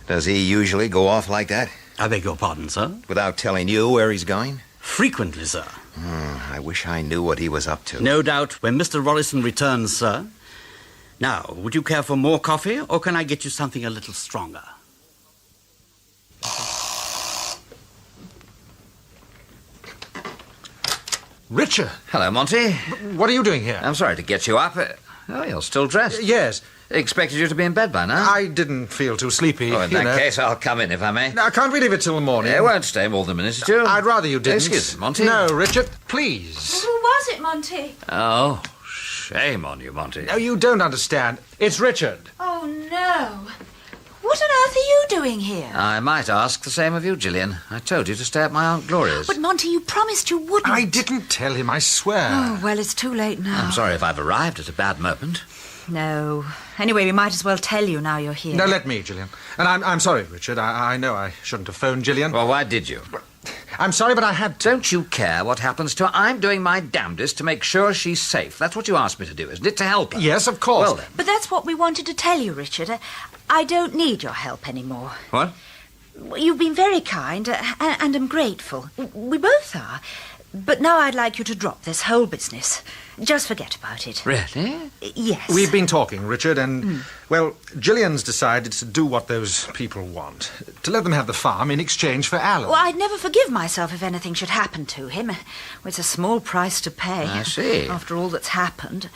Does he usually go off like that? I beg your pardon, sir? Without telling you where he's going? Frequently, sir. I wish I knew what he was up to. No doubt when Mr. Rollison returns, sir. Now, would you care for more coffee, or can I get you something a little stronger? Richard! Hello, Monty. What are you doing here? I'm sorry to get you up. Oh, you're still dressed. Yes. Expected you to be in bed by now. I didn't feel too sleepy. Oh, in that case, I'll come in if I may. No, can't we leave it till the morning? It won't stay more than a minute or two. I'd rather you didn't. Excuse me, Monty. No, Richard, please. Who was it, Monty? Oh, shame on you, Monty. No, you don't understand. It's Richard. Oh, no. What on earth are you doing here? I might ask the same of you, Gillian. I told you to stay at my Aunt Gloria's. But, Monty, you promised you wouldn't. I didn't tell him, I swear. Oh, well, it's too late now. I'm sorry if I've arrived at a bad moment. No. Anyway, we might as well tell you now you're here. No, let me, Gillian. And I'm sorry, Richard. I know I shouldn't have phoned Gillian. Well, why did you? I'm sorry, but I had to. Don't you care what happens to her? I'm doing my damnedest to make sure she's safe. That's what you asked me to do, isn't it? To help her. Yes, of course. Well, then. But that's what we wanted to tell you, Richard. I don't need your help anymore. What? You've been very kind, and I'm grateful. We both are. But now I'd like you to drop this whole business. Just forget about it. Really? Yes. We've been talking, Richard, and, well, Gillian's decided to do what those people want. To let them have the farm in exchange for Alan. Well, I'd never forgive myself if anything should happen to him. Well, it's a small price to pay. I see. After all that's happened.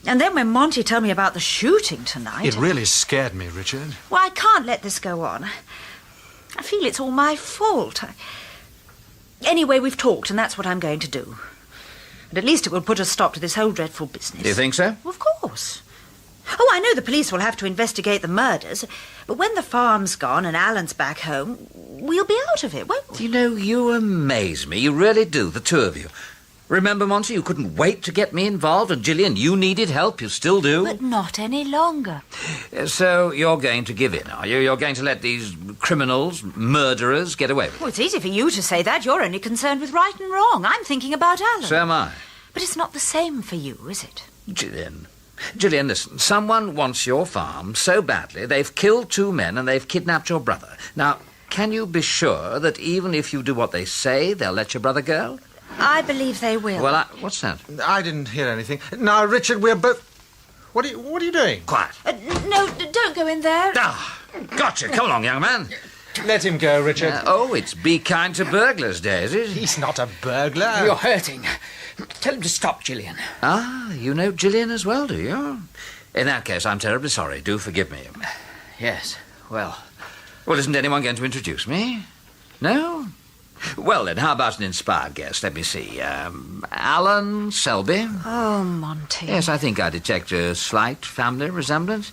And then when Monty told me about the shooting tonight... It really scared me, Richard. Well, I can't let this go on. I feel it's all my fault. Anyway, we've talked, and that's what I'm going to do. And at least it will put a stop to this whole dreadful business. Do you think so? Well, of course. Oh, I know the police will have to investigate the murders, but when the farm's gone and Alan's back home, we'll be out of it, won't we? You know, you amaze me. You really do, the two of you. Remember, Monty, you couldn't wait to get me involved, and Gillian, you needed help. You still do. But not any longer. So you're going to give in, are you? You're going to let these criminals, murderers, get away with it? Well, it's easy for you to say that. You're only concerned with right and wrong. I'm thinking about Alan. So am I. But it's not the same for you, is it? Gillian, listen. Someone wants your farm so badly they've killed 2 men and they've kidnapped your brother. Now, can you be sure that even if you do what they say, they'll let your brother go? I believe they will. Well, what's that? I didn't hear anything. Now, Richard, we're both... What are you doing? Quiet. No, don't go in there. Ah, gotcha. Come along, young man. Let him go, Richard. It's be kind to burglars day, is it? He's not a burglar. You're hurting. Tell him to stop, Gillian. Ah, you know Gillian as well, do you? In that case, I'm terribly sorry. Do forgive me. Yes, well... Well, isn't anyone going to introduce me? No? Well, then, how about an inspired guest? Let me see. Alan Selby? Oh, Monty. Yes, I think I detect a slight family resemblance.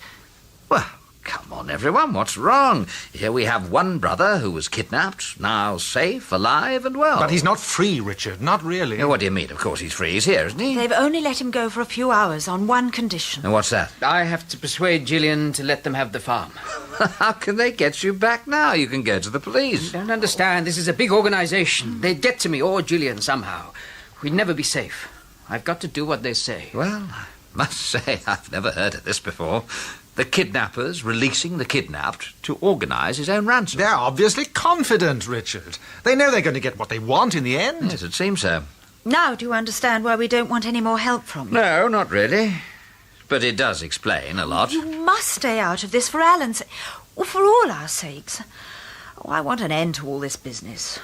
Well, come on, everyone. What's wrong? Here we have one brother who was kidnapped, now safe, alive, and well. But he's not free, Richard. Not really. What do you mean? Of course he's free. He's here, isn't he? They've only let him go for a few hours on one condition. And what's that? I have to persuade Gillian to let them have the farm. How can they get you back now? You can go to the police. You don't understand. This is a big organisation. They'd get to me or Gillian somehow. We'd never be safe. I've got to do what they say. Well, I must say I've never heard of this before. The kidnappers releasing the kidnapped to organise his own ransom. They're obviously confident, Richard. They know they're going to get what they want in the end. Yes, it seems so. Now do you understand why we don't want any more help from you? No, not really. But it does explain a lot. You must stay out of this for Alan's sake, or for all our sakes. Oh, I want an end to all this business.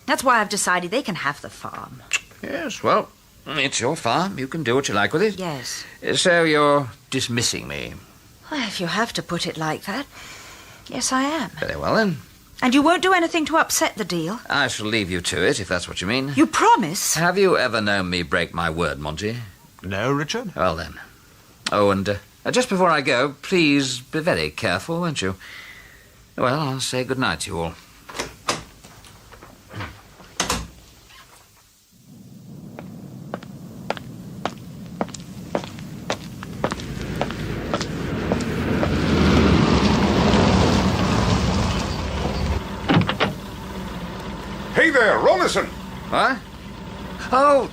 That's why I've decided they can have the farm. Yes, well, it's your farm. You can do what you like with it. Yes. So you're dismissing me. Well, if you have to put it like that, yes, I am. Very well, then. And you won't do anything to upset the deal? I shall leave you to it, if that's what you mean. You promise? Have you ever known me break my word, Monty? No, Richard. Well, then. Oh, and just before I go, please be very careful, won't you? Well, I'll say good night to you all. Hey there, Rollison! What? Oh,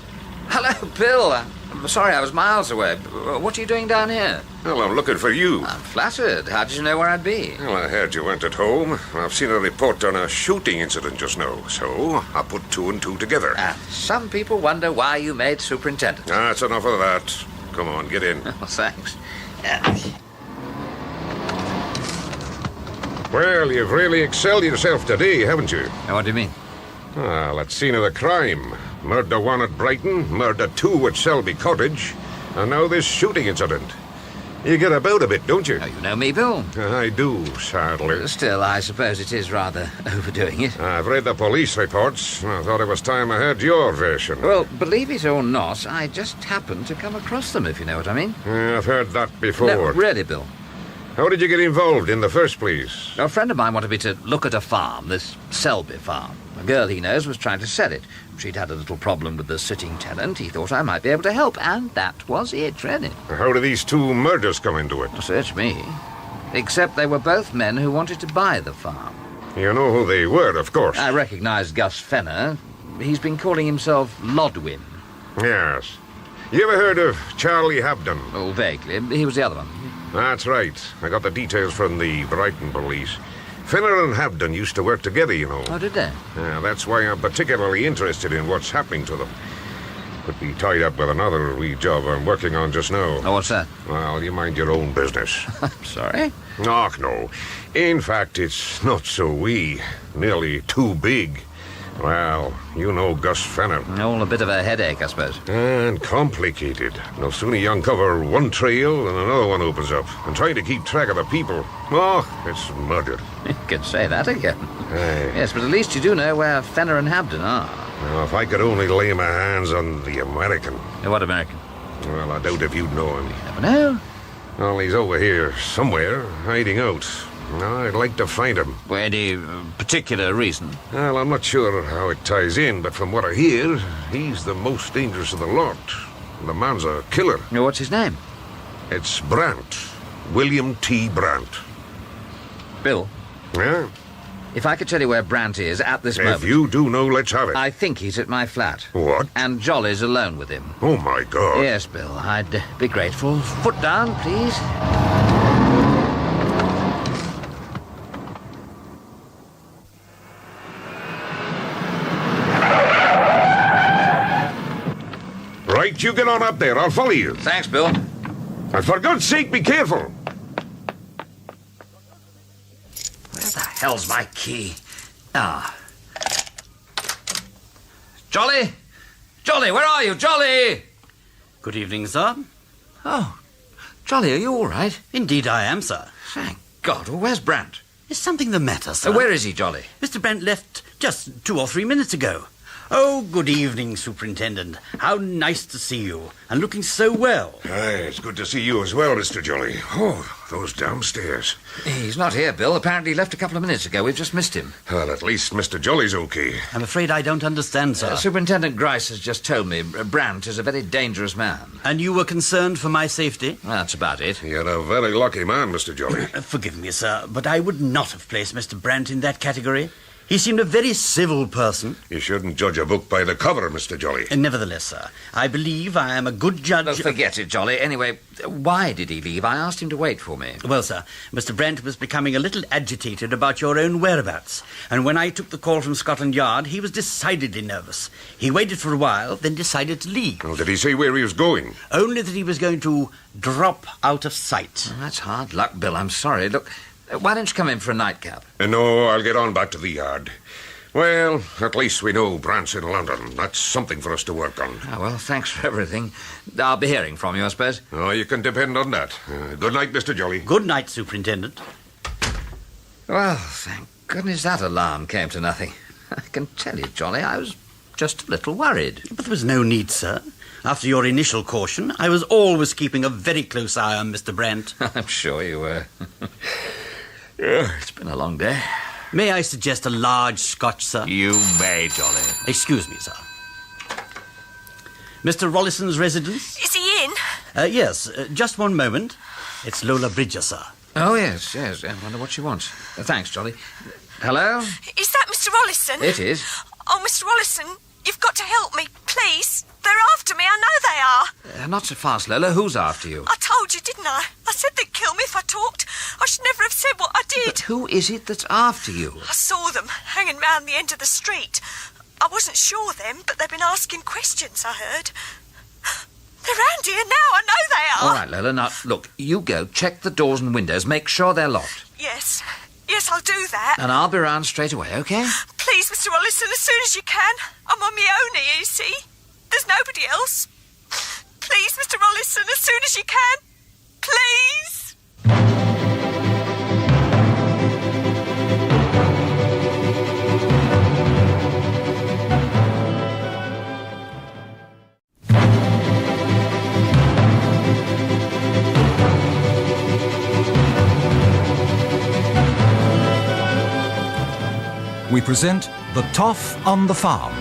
hello, Bill. I'm sorry, I was miles away. What are you doing down here? Well, I'm looking for you. I'm flattered. How did you know where I'd be? Well, I heard you weren't at home. I've seen a report on a shooting incident just now, so I put two and two together. And some people wonder why you made superintendent. That's enough of that. Come on, get in. Well, thanks. Well, you've really excelled yourself today, haven't you? What do you mean? Well, at scene of the crime. Murder 1 at Brighton, murder 2 at Selby Cottage, and now this shooting incident. You get about a bit, don't you? Oh, you know me, Bill. I do, sadly. Still, I suppose it is rather overdoing it. I've read the police reports. I thought it was time I heard your version. Well, believe it or not, I just happened to come across them, if you know what I mean. I've heard that before. No, really, Bill. How did you get involved in the first place? A friend of mine wanted me to look at a farm, this Selby farm. A girl he knows was trying to sell it. She'd had a little problem with the sitting tenant. He thought I might be able to help, and that was it, really. How did these two murders come into it? Search me. Except they were both men who wanted to buy the farm. You know who they were, of course. I recognised Gus Fenner. He's been calling himself Lodwin. Yes. You ever heard of Charlie Habden? Oh, vaguely. He was the other one. That's right. I got the details from the Brighton police. Fenner and Habden used to work together, you know. Oh, did they? Yeah, that's why I'm particularly interested in what's happening to them. Could be tied up with another wee job I'm working on just now. Oh, what's that? Well, you mind your own business. I'm sorry? Oh, no. In fact, it's not so wee. Nearly too big. Well, you know Gus Fenner. All a bit of a headache, I suppose. And complicated. No sooner you uncover one trail and another one opens up. And trying to keep track of the people. Oh, it's murder. You can say that again. Yes, but at least you do know where Fenner and Habden are. Now, if I could only lay my hands on the American. What American? Well, I doubt if you'd know him. You never know. Well, he's over here somewhere, hiding out. I'd like to find him. For any particular reason? Well, I'm not sure how it ties in, but from what I hear, he's the most dangerous of the lot. The man's a killer. What's his name? It's Brandt. William T. Brandt. Bill? Yeah? If I could tell you where Brandt is at this moment... If you do know, let's have it. I think he's at my flat. What? And Jolly's alone with him. Oh, my God. Yes, Bill, I'd be grateful. Foot down, please. Right, you get on up there. I'll follow you. Thanks, Bill. And for God's sake, be careful. Where the hell's my key? Ah. Jolly? Jolly, where are you? Jolly! Good evening, sir. Oh, Jolly, are you all right? Indeed I am, sir. Thank God. Well, where's Brandt? Is something the matter, sir? Where is he, Jolly? Mr. Brandt left just 2 or 3 minutes ago. Oh, good evening, Superintendent. How nice to see you, and looking so well. Aye, it's good to see you as well, Mr. Jolly. Oh, those downstairs. He's not here, Bill. Apparently he left a couple of minutes ago. We've just missed him. Well, at least Mr. Jolly's okay. I'm afraid I don't understand, sir. Superintendent Grice has just told me Brandt is a very dangerous man. And you were concerned for my safety? That's about it. You're a very lucky man, Mr. Jolly. Forgive me, sir, but I would not have placed Mr. Brandt in that category. He seemed a very civil person. You shouldn't judge a book by the cover, Mr. Jolly. Nevertheless, sir, I believe I am a good judge... Forget it, Jolly. Anyway, why did he leave? I asked him to wait for me. Well, sir, Mr. Brent was becoming a little agitated about your own whereabouts. And when I took the call from Scotland Yard, he was decidedly nervous. He waited for a while, then decided to leave. Well, did he say where he was going? Only that he was going to drop out of sight. Well, that's hard luck, Bill. I'm sorry. Look, why don't you come in for a nightcap? No, I'll get on back to the yard. Well, at least we know Brant's in London. That's something for us to work on. Oh, well, thanks for everything. I'll be hearing from you, I suppose. Oh, you can depend on that. Good night, Mr. Jolly. Good night, Superintendent. Well, thank goodness that alarm came to nothing. I can tell you, Jolly, I was just a little worried. But there was no need, sir. After your initial caution, I was always keeping a very close eye on Mr. Brent. I'm sure you were. It's been a long day. May I suggest a large Scotch, sir? You may, Jolly. Excuse me, sir. Mr. Rollison's residence? Is he in? Yes, just one moment. It's Lola Bridger, sir. Oh, yes. I wonder what she wants. Thanks, Jolly. Hello? Is that Mr. Rollison? It is. Oh, Mr. Rollison, you've got to help me, please. They're after me, I know they are. Not so fast, Lola. Who's after you? I told you, didn't I? I said they'd kill me if I talked. I should never have said what I did. But who is it that's after you? I saw them hanging round the end of the street. I wasn't sure then, but they've been asking questions, I heard. They're round here now, I know they are. All right, Lola. Now, look, you go, check the doors and windows, make sure they're locked. Yes, I'll do that. And I'll be round straight away, OK? Please, Mr. Rollison, as soon as you can. I'm on my own here, you see. There's nobody else. Please, Mr. Rollison, as soon as you can. Please. We present The Toff on the Farm,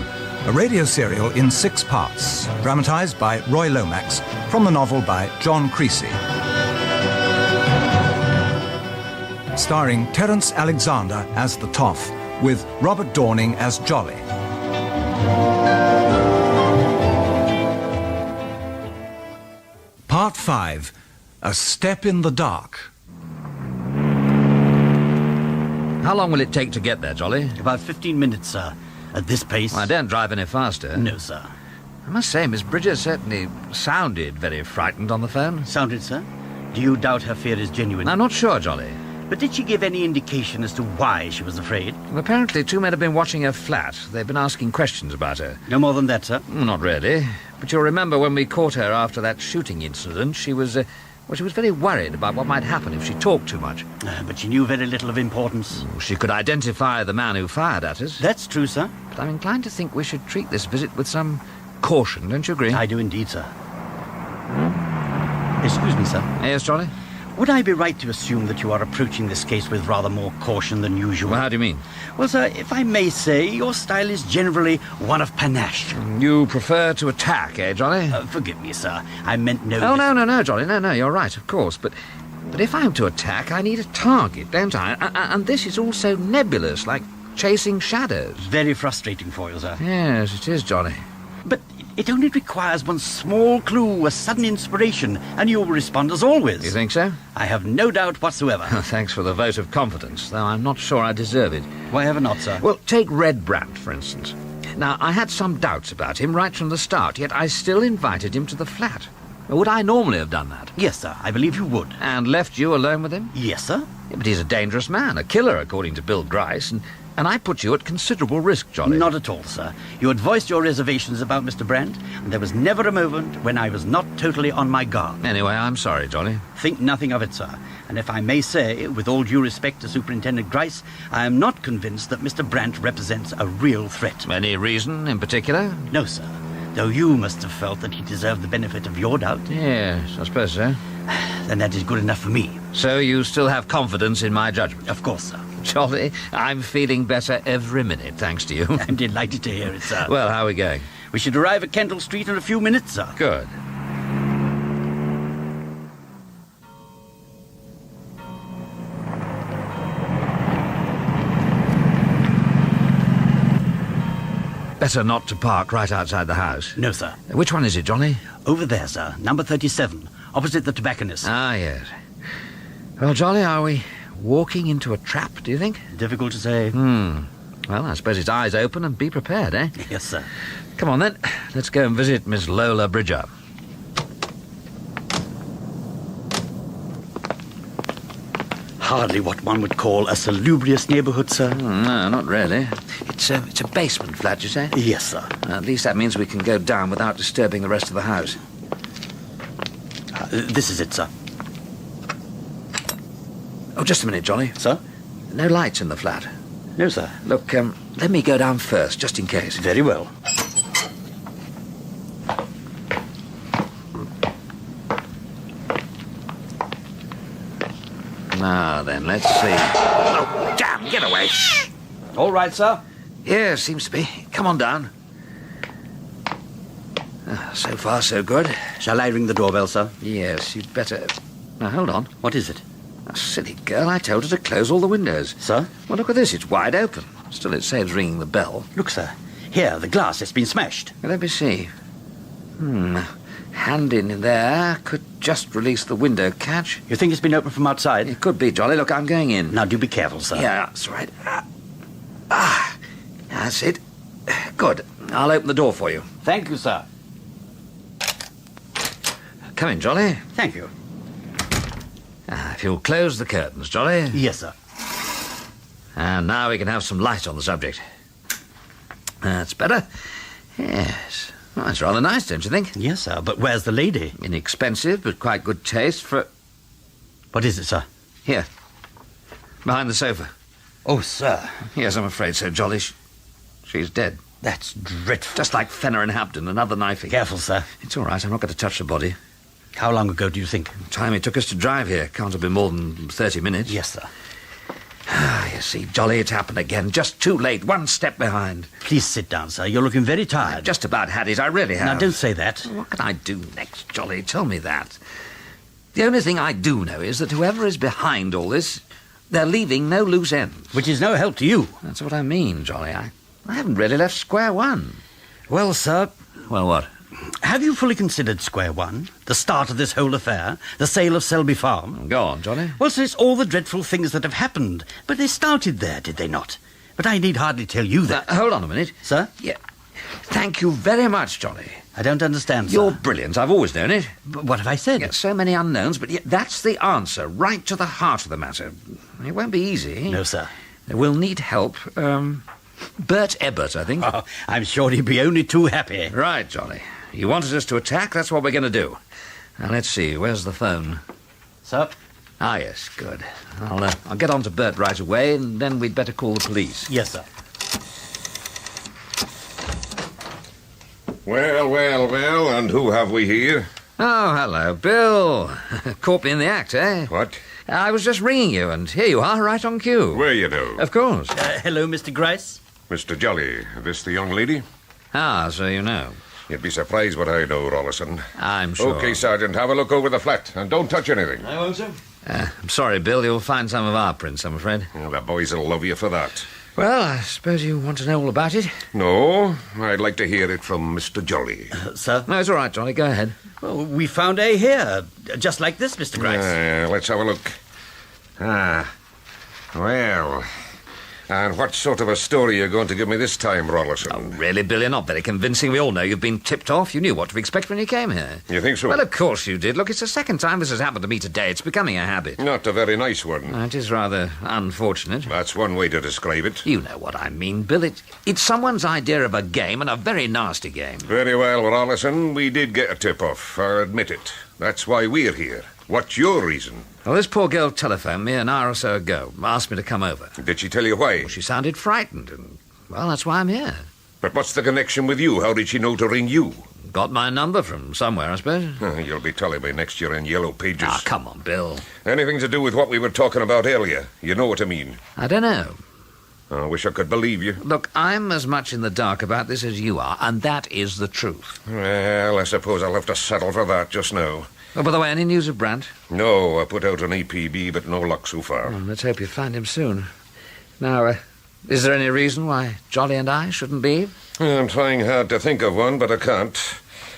a radio serial in 6 parts, dramatized by Roy Lomax from the novel by John Creasy. Starring Terence Alexander as the Toff, with Robert Dorning as Jolly. Part 5, A Step in the Dark. How long will it take to get there, Jolly? About 15 minutes, sir. At this pace... Well, I daren't drive any faster. No, sir. I must say, Miss Bridger certainly sounded very frightened on the phone. Sounded, sir? Do you doubt her fear is genuine? I'm not sure, Jolly. But did she give any indication as to why she was afraid? Well, apparently 2 men have been watching her flat. They've been asking questions about her. No more than that, sir? Not really. But you'll remember when we caught her after that shooting incident, she was very worried about what might happen if she talked too much. But she knew very little of importance. She could identify the man who fired at us. That's true, sir. But I'm inclined to think we should treat this visit with some caution, don't you agree? I do indeed, sir. Excuse me, sir. Yes, Jolly? Would I be right to assume that you are approaching this case with rather more caution than usual? Well, how do you mean? Well, sir, if I may say, your style is generally one of panache. You prefer to attack, eh, Jolly? Forgive me, sir. I meant no... Oh, no, Jolly. No, you're right, of course. But if I'm to attack, I need a target, don't I? And this is all so nebulous, like chasing shadows. Very frustrating for you, sir. Yes, it is, Jolly. But it only requires one small clue, a sudden inspiration, and you will respond as always. You think so? I have no doubt whatsoever. Thanks for the vote of confidence, though I'm not sure I deserve it. Why ever not, sir? Well, take Red Brant, for instance. Now, I had some doubts about him right from the start, yet I still invited him to the flat. Would I normally have done that? Yes, sir. I believe you would. And left you alone with him? Yes, sir. Yeah, but he's a dangerous man, a killer, according to Bill Grice, and I put you at considerable risk, Jolly. Not at all, sir. You had voiced your reservations about Mr. Brant, and there was never a moment when I was not totally on my guard. Anyway, I'm sorry, Jolly. Think nothing of it, sir. And if I may say, with all due respect to Superintendent Grice, I am not convinced that Mr. Brant represents a real threat. Any reason in particular? No, sir. Though you must have felt that he deserved the benefit of your doubt. Yes, I suppose so. Then that is good enough for me. So you still have confidence in my judgment? Of course, sir. Jolly, I'm feeling better every minute, thanks to you. I'm delighted to hear it, sir. Well, how are we going? We should arrive at Kendall Street in a few minutes, sir. Good. better not to park right outside the house. No, sir. Which one is it, Johnny? Over there, sir. Number 37, opposite the tobacconist. Ah, yes. Well, Jolly, are we walking into a trap, do you think? Difficult to say. Well, I suppose it's eyes open and be prepared, eh? Yes, sir. Come on, then. Let's go and visit Miss Lola Bridger. Hardly what one would call a salubrious neighbourhood, sir. No, not really. It's a basement flat, you say? Yes, sir. At least that means we can go down without disturbing the rest of the house. This is it, sir. Oh, just a minute, Johnny. Sir? No lights in the flat. No, sir. Look, let me go down first, just in case. Very well. Now then, let's see. Oh, damn, get away. Shh. All right, sir. Yeah, seems to be. Come on down. So far, so good. Shall I ring the doorbell, sir? Yes, you'd better. Now, hold on. What is it? Oh, silly girl, I told her to close all the windows. Sir? Well, look at this. It's wide open. Still, it saves ringing the bell. Look, sir. Here, the glass has been smashed. Let me see. Hand in there could just release the window catch. You think it's been opened from outside? It could be, Jolly. Look, I'm going in. Now, do be careful, sir. Yeah, that's right. That's it. Good. I'll open the door for you. Thank you, sir. Come in, Jolly. Thank you. If you'll close the curtains, Jolly. Yes, sir. And now we can have some light on the subject. That's better. Yes. Well, that's rather nice, don't you think? Yes, sir, but where's the lady? Inexpensive, but quite good taste for... What is it, sir? Here. Behind the sofa. Oh, sir. Yes, I'm afraid so, Jolly. She's dead. That's dreadful. Just like Fenner and Hampton, another knifing. Careful, sir. It's all right, I'm not going to touch the body. How long ago do you think? The time it took us to drive here. Can't have been more than 30 minutes. Yes, sir. You see, Jolly, it's happened again. Just too late. One step behind. Please sit down, sir. You're looking very tired. I've just about had it. I really have. Now, don't say that. What can I do next, Jolly? Tell me that. The only thing I do know is that whoever is behind all this, they're leaving no loose ends. Which is no help to you. That's what I mean, Jolly. I haven't really left square one. Well, sir... Well, what? Have you fully considered square one? The start of this whole affair? The sale of Selby Farm? Go on, Johnny. Well, sir, it's all the dreadful things that have happened. But they started there, did they not? But I need hardly tell you that... hold on a minute. Sir? Yeah. Thank you very much, Johnny. I don't understand, sir. You're brilliant. I've always known it. But what have I said? Yeah, so many unknowns, but yet that's the answer, right to the heart of the matter. It won't be easy. No, sir. We'll need help. Bert Ebbert, I think. Oh, I'm sure he'd be only too happy. Right, Johnny. You wanted us to attack, that's what we're going to do. Now, let's see, where's the phone? Sir? Ah, yes, good. I'll get on to Bert right away, and then we'd better call the police. Yes, sir. Well, and who have we here? Oh, hello, Bill. Caught me in the act, eh? What? I was just ringing you, and here you are, right on cue. Where you know? Of course. Hello, Mr. Grice. Mr. Jolly, this the young lady? Ah, so you know. You'd be surprised what I know, Rollison. I'm sure. Okay, Sergeant, have a look over the flat, and don't touch anything. I won't, sir. I'm sorry, Bill, you'll find some of our prints, I'm afraid. Well, the boys will love you for that. Well, I suppose you want to know all about it? No, I'd like to hear it from Mr. Jolly. Sir? No, it's all right, Johnny, go ahead. Well, we found A here, just like this, Mr. Grice. Let's have a look. Well... And what sort of a story are you going to give me this time, Rollison? Oh, really, Bill, you're not very convincing. We all know you've been tipped off. You knew what to expect when you came here. You think so? Well, of course you did. Look, it's the second time this has happened to me today. It's becoming a habit. Not a very nice one. It is rather unfortunate. That's one way to describe it. You know what I mean, Bill. It's someone's idea of a game, and a very nasty game. Very well, Rollison. We did get a tip-off. I admit it. That's why we're here. What's your reason? Well, this poor girl telephoned me an hour or so ago, asked me to come over. Did she tell you why? Well, she sounded frightened, and, well, that's why I'm here. But what's the connection with you? How did she know to ring you? Got my number from somewhere, I suppose. You'll be telling me next year in Yellow Pages. Ah, come on, Bill. Anything to do with what we were talking about earlier? You know what I mean? I don't know. I wish I could believe you. Look, I'm as much in the dark about this as you are, and that is the truth. Well, I suppose I'll have to settle for that just now. Oh, by the way, any news of Brandt? No, I put out an EPB, but no luck so far. Well, let's hope you find him soon. Now, Is there any reason why Jolly and I shouldn't leave? I'm trying hard to think of one, but I can't.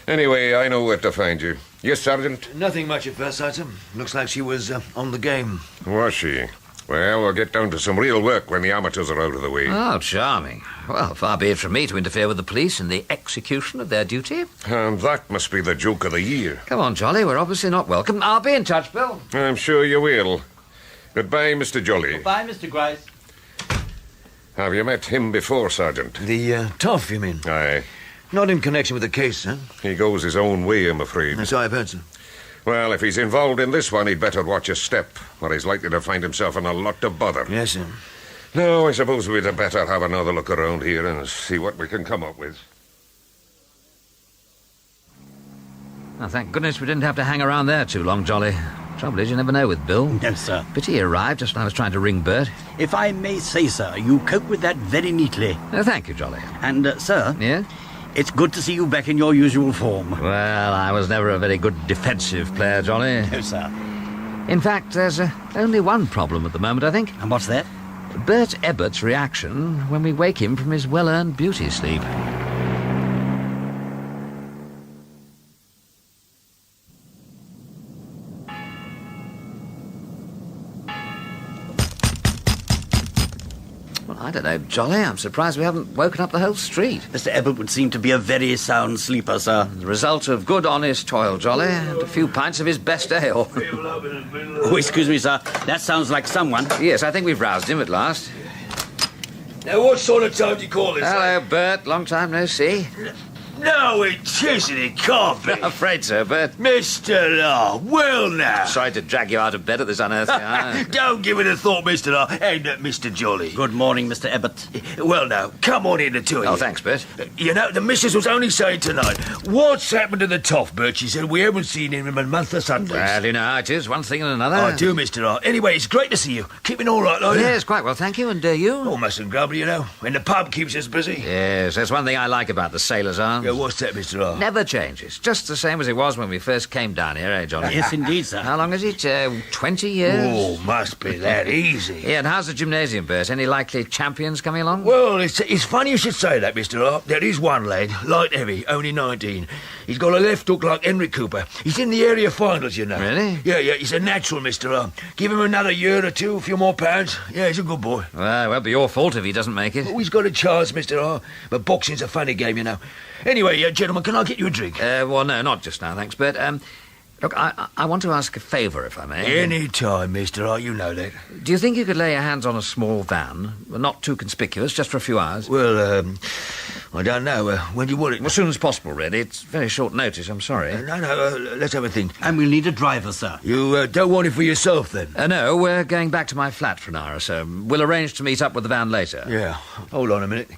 Anyway, I know where to find you. Yes, Sergeant? Nothing much at first sight, sir. Looks like she was on the game. Was she? Well, we'll get down to some real work when the amateurs are out of the way. Oh, charming. Well, far be it from me to interfere with the police in the execution of their duty. And that must be the joke of the year. Come on, Jolly, we're obviously not welcome. I'll be in touch, Bill. I'm sure you will. Goodbye, Mr. Jolly. Goodbye, Mr. Grice. Have you met him before, Sergeant? The Toff, you mean? Aye. Not in connection with the case, sir. He goes his own way, I'm afraid. So I've heard, sir. Well, if he's involved in this one, he'd better watch his step, or he's likely to find himself in a lot of bother. Yes, sir. No, I suppose we'd better have another look around here and see what we can come up with. Oh, thank goodness we didn't have to hang around there too long, Jolly. Trouble is, you never know with Bill. No, sir. Pity he arrived just when I was trying to ring Bert. If I may say, sir, you cope with that very neatly. Thank you, Jolly. And, sir... Yeah? It's good to see you back in your usual form. Well, I was never a very good defensive player, Jolly. No, sir. In fact, there's only one problem at the moment, I think. And what's that? Bert Ebbert's reaction when we wake him from his well-earned beauty sleep. Well, I don't know, Jolly. I'm surprised we haven't woken up the whole street. Mr. Ebbert would seem to be a very sound sleeper, sir. The result of good, honest toil, Jolly, and a few pints of his best ale. Oh, excuse me, sir. That sounds like someone. Yes, I think we've roused him at last. Now, what sort of time do you call this? Hello, Bert. Long time no see. No, it isn't. It can't be. I'm afraid so, Bert. Mr. Law, well now. Sorry to drag you out of bed at this unearthly hour. Don't give it a thought, Mr. Law. Ain't that Mr. Jolly? Good morning, Mr. Ebbert. Well now, come on in, the two of you. Oh, thanks, Bert. You know, the missus was only saying tonight, what's happened to the Toff, Bert? She said we haven't seen him in a month of Sundays. Well, you know how it is, one thing and another. I do, Mr. Law. Anyway, it's great to see you. Keeping all right, are you? Yes, quite well, thank you. And you? Oh, mustn't grumble, you know. When the pub keeps us busy. Yes, that's one thing I like about the Sailor's Arms. Yeah, what's that, Mr. Law? Never changes. Just the same as it was when we first came down here, eh, Johnny? Yes, indeed, sir. How long is it? 20 years? Oh, must be that easy. Yeah, and how's the gymnasium, Bert? Any likely champions coming along? Well, it's funny you should say that, Mr. Law. There is one lad, light heavy, only 19. He's got a left hook like Henry Cooper. He's in the area finals, you know. Really? Yeah, he's a natural, Mr. Law. Give him another year or two, a few more pounds. Yeah, he's a good boy. Well, it won't be your fault if he doesn't make it. Oh, he's got a chance, Mr. Law. But boxing's a funny game, you know. Anyway, gentlemen, can I get you a drink? Well, no, not just now, thanks, Bert. Look, I want to ask a favour, if I may. Any time, Mr. R, you know that. Do you think you could lay your hands on a small van? Not too conspicuous, just for a few hours? Well, I don't know. When do you want it? As soon as possible, really. It's very short notice, I'm sorry. No, let's have a think. And we'll need a driver, sir. You don't want it for yourself, then? No, we're going back to my flat for an hour or so. We'll arrange to meet up with the van later. Yeah. Hold on a minute.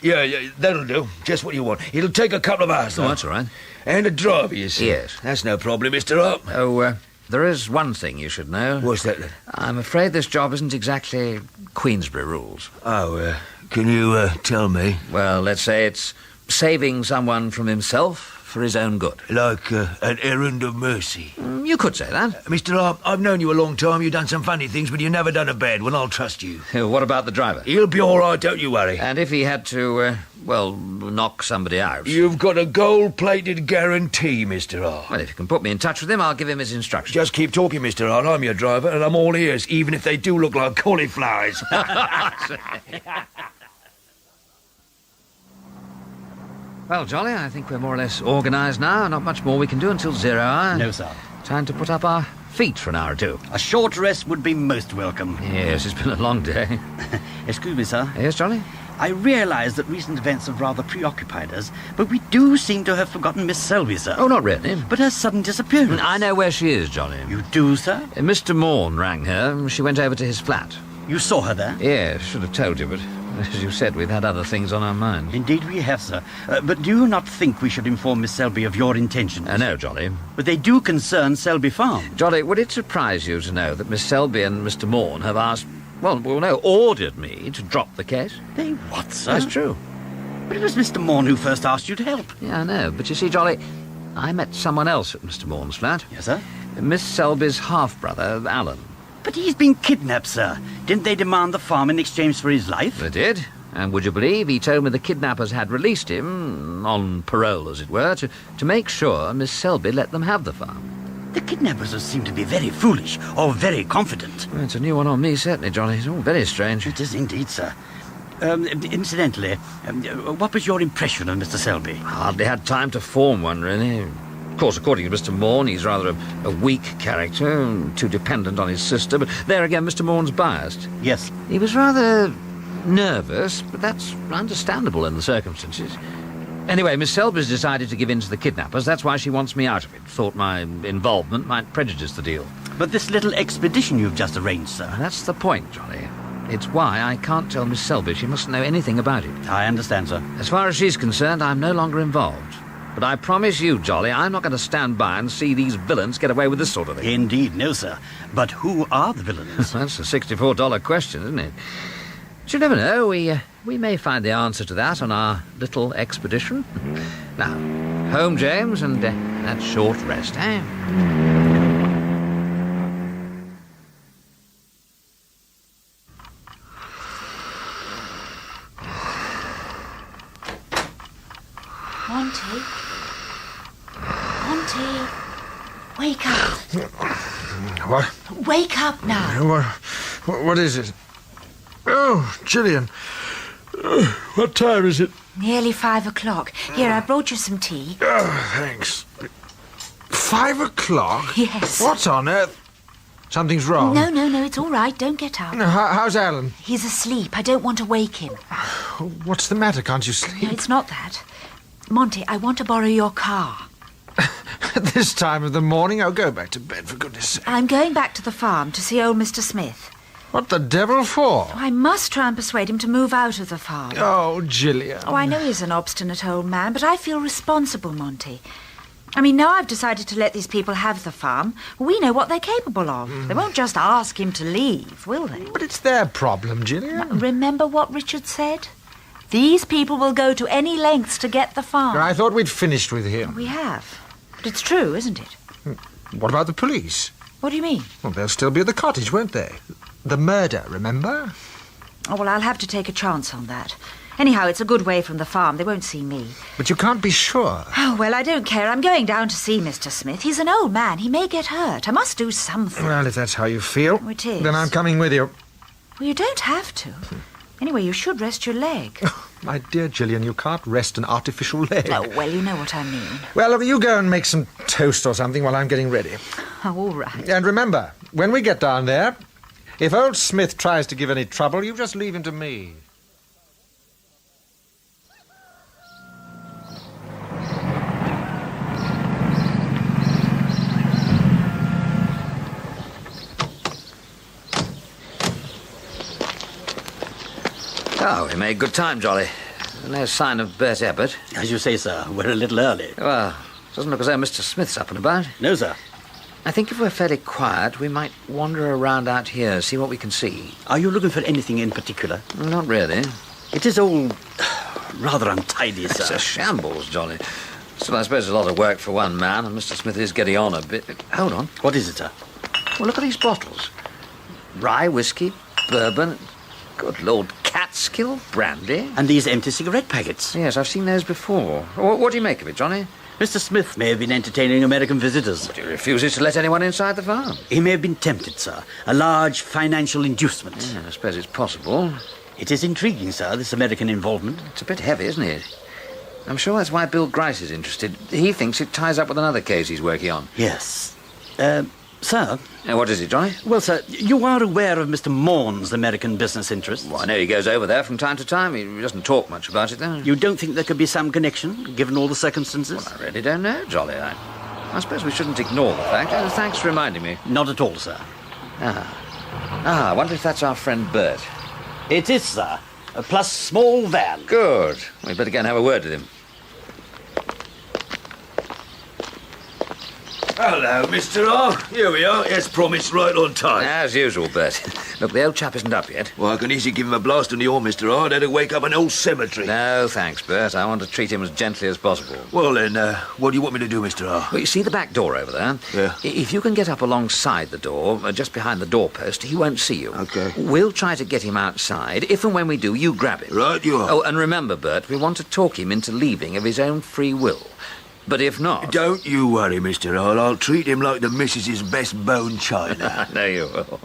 Yeah, that'll do. Just what you want. It'll take a couple of hours, though. Oh, that's all right. And a driver, you see. Yes. That's no problem, Mr. R. Oh, there is one thing you should know. What's that, then? I'm afraid this job isn't exactly Queensberry rules. Oh, can you tell me? Well, let's say it's saving someone from himself for his own good. Like an errand of mercy. You could say that. Mr. R, I've known you a long time. You've done some funny things, but you've never done a bad one. I'll trust you. What about the driver? He'll be all right, don't you worry. And if he had to, knock somebody out? You've got a gold-plated guarantee, Mr. R. Well, if you can put me in touch with him, I'll give him his instructions. Just keep talking, Mr. R. I'm your driver, and I'm all ears, even if they do look like cauliflowers. Well, Jolly, I think we're more or less organised now. Not much more we can do until 0 hour. No, sir. Time to put up our feet for an hour or two. A short rest would be most welcome. Yes, it's been a long day. Excuse me, sir. Yes, Jolly? I realise that recent events have rather preoccupied us, but we do seem to have forgotten Miss Selby, sir. Oh, not really. But her sudden disappearance. I know where she is, Jolly. You do, sir? Mr. Morn rang her. She went over to his flat. You saw her there? Yes, should have told you, but as you said, we've had other things on our minds. Indeed we have, sir. But do you not think we should inform Miss Selby of your intentions? No, Jolly. But they do concern Selby Farm. Jolly, would it surprise you to know that Miss Selby and Mr. Morn have asked... ordered me to drop the case? They what, sir? That's true. But it was Mr. Morn who first asked you to help. Yeah, I know. But you see, Jolly, I met someone else at Mr. Morn's flat. Yes, sir? Miss Selby's half-brother, Alan. But he's been kidnapped, sir. Didn't they demand the farm in exchange for his life? They did. And would you believe he told me the kidnappers had released him, on parole as it were, to make sure Miss Selby let them have the farm. The kidnappers seem to be very foolish or very confident. Well, it's a new one on me, certainly, Johnny. It's all very strange. It is indeed, sir. Incidentally, what was your impression of Mr. Selby? Hardly had time to form one, really. Of course, according to Mr. Morn, he's rather a weak character, too dependent on his sister, but there again, Mr. Morn's biased. Yes. He was rather nervous, but that's understandable in the circumstances. Anyway, Miss Selby's decided to give in to the kidnappers. That's why she wants me out of it. Thought my involvement might prejudice the deal. But this little expedition you've just arranged, sir... That's the point, Johnny. It's why I can't tell Miss Selby. She mustn't know anything about it. I understand, sir. As far as she's concerned, I'm no longer involved. But I promise you, Jolly, I'm not going to stand by and see these villains get away with this sort of thing. Indeed, no, sir. But who are the villains? That's a $64 question, isn't it? But you never know. We may find the answer to that on our little expedition. Now, home, James, and that short rest, eh? Monty? Monty? Wake up. What? Wake up now. What is it? Oh, Gillian. What time is it? Nearly 5 o'clock. Here, I brought you some tea. Oh, thanks. 5 o'clock? Yes. What on earth? Something's wrong. No, it's all right. Don't get up. How's Alan? He's asleep. I don't want to wake him. What's the matter? Can't you sleep? No, it's not that. Monty, I want to borrow your car. At this time of the morning? Oh, go back to bed, for goodness sake. I'm going back to the farm to see old Mr. Smith. What the devil for? Oh, I must try and persuade him to move out of the farm. Oh, Gillian. Oh, I know he's an obstinate old man, but I feel responsible, Monty. I mean, now I've decided to let these people have the farm, we know what they're capable of. They won't just ask him to leave, will they? But it's their problem, Gillian. Now, remember what Richard said? These people will go to any lengths to get the farm. I thought we'd finished with him. We have. But it's true, isn't it? What about the police? What do you mean? Well, they'll still be at the cottage, won't they? The murder, remember? Oh, well, I'll have to take a chance on that. Anyhow, it's a good way from the farm. They won't see me. But you can't be sure. Oh, well, I don't care. I'm going down to see Mr. Smith. He's an old man. He may get hurt. I must do something. Well, if that's how you feel, it is. Then I'm coming with you. Well, you don't have to. Anyway, you should rest your leg. My dear Gillian, you can't rest an artificial leg. Oh, well, you know what I mean. Well, you go and make some toast or something while I'm getting ready. Oh, all right. And remember, when we get down there, if old Smith tries to give any trouble, you just leave him to me. Oh, we made good time, Jolly. No sign of Bert Ebbett. As you say, sir, we're a little early. Well, doesn't look as though Mr. Smith's up and about. No, sir. I think if we're fairly quiet, we might wander around out here, see what we can see. Are you looking for anything in particular? Not really. It is all rather untidy, sir. It's a shambles, Jolly. Still, I suppose there's a lot of work for one man, and Mr. Smith is getting on a bit. Hold on. What is it, sir? Well, look at these bottles. Rye whiskey, bourbon, good Lord, Catskill brandy. And these empty cigarette packets. Yes, I've seen those before. What do you make of it, Johnny? Mr. Smith may have been entertaining American visitors. But he refuses to let anyone inside the farm. He may have been tempted, sir. A large financial inducement. Yeah, I suppose it's possible. It is intriguing, sir, this American involvement. It's a bit heavy, isn't it? I'm sure that's why Bill Grice is interested. He thinks it ties up with another case he's working on. Yes. Sir? What is it, Johnny? Well, sir, you are aware of Mr. Morn's American business interests? Well, I know he goes over there from time to time. He doesn't talk much about it, though. You don't think there could be some connection, given all the circumstances? Well, I really don't know, Jolly. I suppose we shouldn't ignore the fact. Thanks for reminding me. Not at all, sir. I wonder if that's our friend Bert. It is, sir. Plus small van. Good. We'd better go and have a word with him. Hello, Mr. R. Here we are. As promised, right on time. As usual, Bert. Look, the old chap isn't up yet. Well, I can easily give him a blast on the arm, Mr. R. That'll wake up an old cemetery. No, thanks, Bert. I want to treat him as gently as possible. Well, then, what do you want me to do, Mr. R? Well, you see the back door over there? Yeah. If you can get up alongside the door, just behind the doorpost, he won't see you. Okay. We'll try to get him outside. If and when we do, you grab him. Right, you are. Oh, and remember, Bert, we want to talk him into leaving of his own free will. But if not... Don't you worry, Mr. R. I'll treat him like the missus's best bone china. I know you will.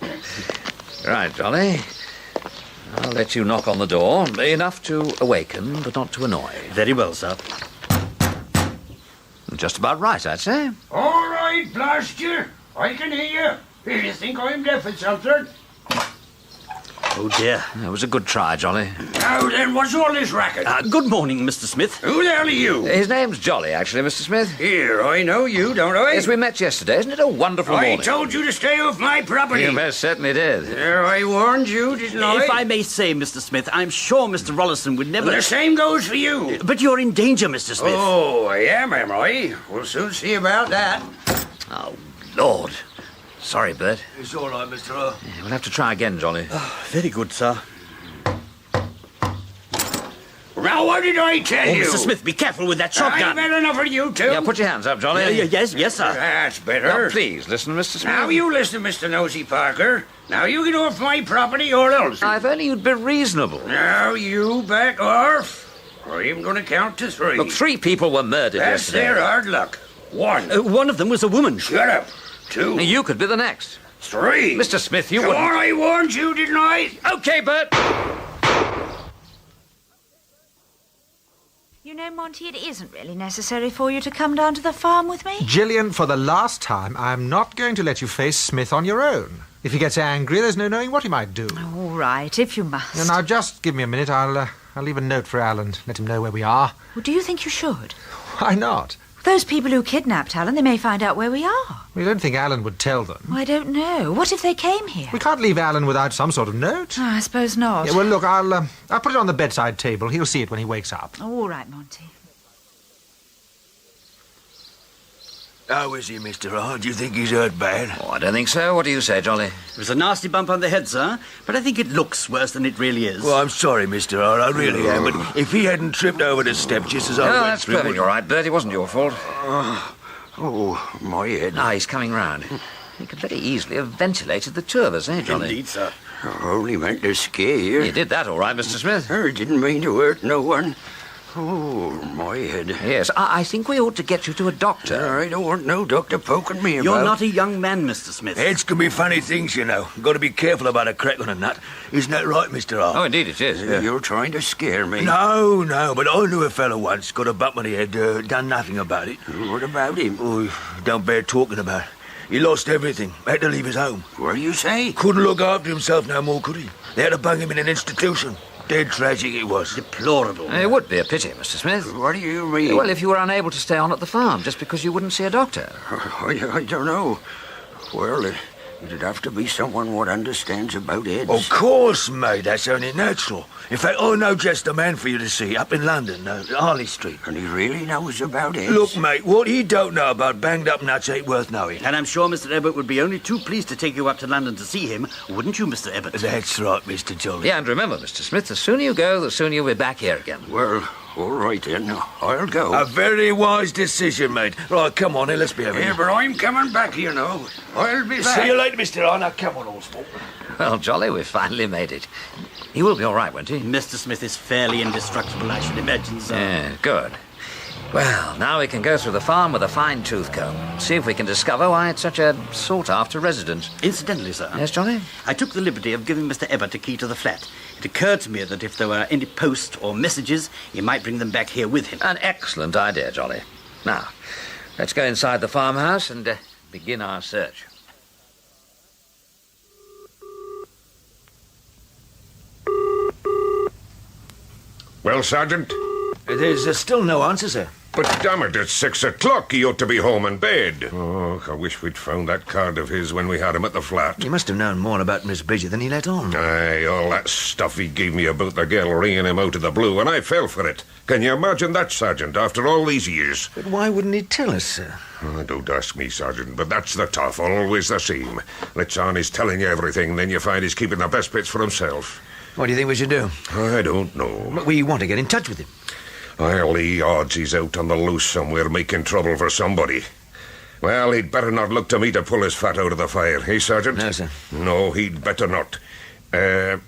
Right, Jolly. I'll let you knock on the door. Enough to awaken, but not to annoy. Very well, sir. Just about right, I'd say. All right, blast you. I can hear you. If you think I'm deaf or something. Oh, dear. It was a good try, Jolly. Now then, what's all this racket? Good morning, Mr. Smith. Who the hell are you? His name's Jolly, actually, Mr. Smith. Here, I know you, don't I? Yes, we met yesterday. Isn't it a wonderful morning? I told you to stay off my property. You most certainly did. There, I warned you, didn't I? If I may say, Mr. Smith, I'm sure Mr. Rollison would never... The same goes for you. But you're in danger, Mr. Smith. Oh, I am I? We'll soon see about that. Oh, Lord. Sorry, Bert. It's all right, Mr. R. Yeah, we'll have to try again, Jolly. Very good, sir. Now, what did I tell you? Mr. Smith, be careful with that shotgun. I've had enough of you two. Yeah, put your hands up, Jolly. Yes, sir. That's better. Now, please, listen, Mr. Smith. Now, you listen, Mr. Nosy Parker. Now, you get off my property or else. If only you'd be reasonable. Now, you back off. I'm going to count to 3. Look, 3 people were murdered That's yesterday. their hard luck. 1. One of them was a woman. Shut up. 2. You could be the next. 3. Mr. Smith, you Come wouldn't... on, I warned you, didn't I? Okay, Bert. You know, Monty, it isn't really necessary for you to come down to the farm with me. Gillian, for the last time, I'm not going to let you face Smith on your own. If he gets angry, there's no knowing what he might do. All right, if you must. Now, just give me a minute. I'll leave a note for Alan. Let him know where we are. Well, do you think you should? Why not? Those people who kidnapped Alan, they may find out where we are. We don't think Alan would tell them. I don't know. What if they came here? We can't leave Alan without some sort of note. Oh, I suppose not. Yeah, well, look, I'll put it on the bedside table. He'll see it when he wakes up. All right, Monty. How is he, Mr. R? Do you think he's hurt bad? Oh, I don't think so. What do you say, Jolly? It was a nasty bump on the head, sir, but I think it looks worse than it really is. Well, I'm sorry, Mr. R. I really am, but if he hadn't tripped over the step just as I went that's through... perfectly all right, Bert. It wasn't your fault. Oh, my head. He's coming round. He could very easily have ventilated the 2 of us, eh, Jolly? Indeed, sir. I only meant to scare you. You did that all right, Mr. Smith. I didn't mean to hurt no one. Oh, my head. Yes, I think we ought to get you to a doctor. I don't want no doctor poking me about. You're not a young man, Mr. Smith. Heads can be funny things, you know. Got to be careful about a crack on a nut. Isn't that right, Mr. R? Oh, indeed it is. Yeah. You're trying to scare me. No, but I knew a fellow once, got a bump on the head, done nothing about it. What about him? Oh, don't bear talking about it. He lost everything. Had to leave his home. What do you say? Couldn't look after himself no more, could he? They had to bung him in an institution. Dead tragic it was. Deplorable. It would be a pity, Mr. Smith. What do you mean? Well, if you were unable to stay on at the farm just because you wouldn't see a doctor. I don't know. Well, it'd have to be someone what understands about heads. Of course, mate. That's only natural. In fact, I know just the man for you to see up in London, Harley Street. And he really knows about heads? Look, mate, what he don't know about banged-up nuts ain't worth knowing. And I'm sure Mr. Ebbett would be only too pleased to take you up to London to see him, wouldn't you, Mr. Ebbett? That's right, Mr. Jolly. Yeah, and remember, Mr. Smith, the sooner you go, the sooner you'll be back here again. Well, all right then. I'll go. A very wise decision, mate. Right, come on, let's be having Yeah, but I'm coming back, you know. I'll be back. See you later, Mr. R. Now, come on, old sport. Well, Jolly, we've finally made it. He will be all right, won't he? Mr. Smith is fairly indestructible, I should imagine, sir. Yeah, good. Well, now we can go through the farm with a fine-tooth comb. See if we can discover why it's such a sought-after residence. Incidentally, sir. Yes, Johnny? I took the liberty of giving Mr. Ebbett a key to the flat. It occurred to me that if there were any post or messages, he might bring them back here with him. An excellent idea, Jolly. Now, let's go inside the farmhouse and begin our search. Well, Sergeant? There's still no answer, sir. But damn it, it's 6 o'clock. He ought to be home in bed. Oh, I wish we'd found that card of his when we had him at the flat. He must have known more about Miss Bridget than he let on. Aye, all that stuff he gave me about the girl ringing him out of the blue, and I fell for it. Can you imagine that, Sergeant, after all these years? But why wouldn't he tell us, sir? Oh, don't ask me, Sergeant, but that's the Toff, always the same. Lets on he's telling you everything, then you find he's keeping the best bits for himself. What do you think we should do? I don't know. But we want to get in touch with him. Well, the odds he's out on the loose somewhere making trouble for somebody. Well, he'd better not look to me to pull his fat out of the fire, eh, Sergeant? No, sir. No, he'd better not.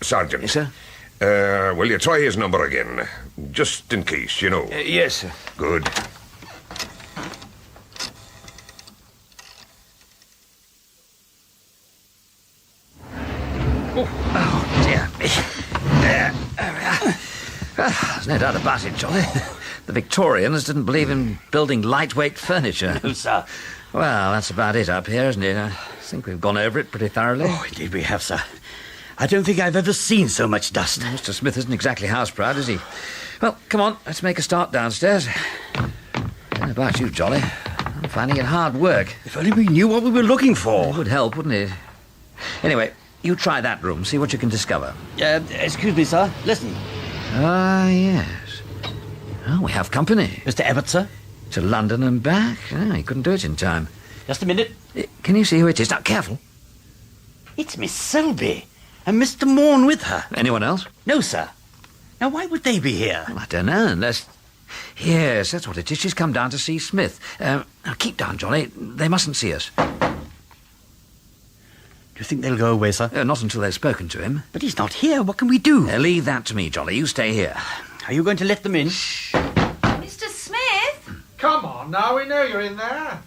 Sergeant. Yes, sir? Will you try his number again? Just in case, you know. Yes, sir. Good. Oh, dear me. There we are. There's no doubt about it, Jolly. The Victorians didn't believe in building lightweight furniture. No, sir. Well, that's about it up here, isn't it? I think we've gone over it pretty thoroughly. Oh, indeed we have, sir. I don't think I've ever seen so much dust. Mr. Smith isn't exactly house-proud, is he? Well, come on, let's make a start downstairs. How about you, Jolly? I'm finding it hard work. If only we knew what we were looking for. It would help, wouldn't it? Anyway, you try that room, see what you can discover. Excuse me, sir. Listen. Ah, yes. Oh, we have company. Mr. Abbott, sir? To London and back? Oh, he couldn't do it in time. Just a minute. Can you see who it is? Now, careful. It's Miss Selby. And Mr. Morn with her. Anyone else? No, sir. Now, why would they be here? Well, I don't know, unless... Yes, that's what it is. She's come down to see Smith. Now, keep down, Johnny. They mustn't see us. Do you think they'll go away, sir? Not until they've spoken to him. But he's not here. What can we do? Leave that to me, Jolly. You stay here. Are you going to let them in? Mr. Smith? Come on, now we know you're in there.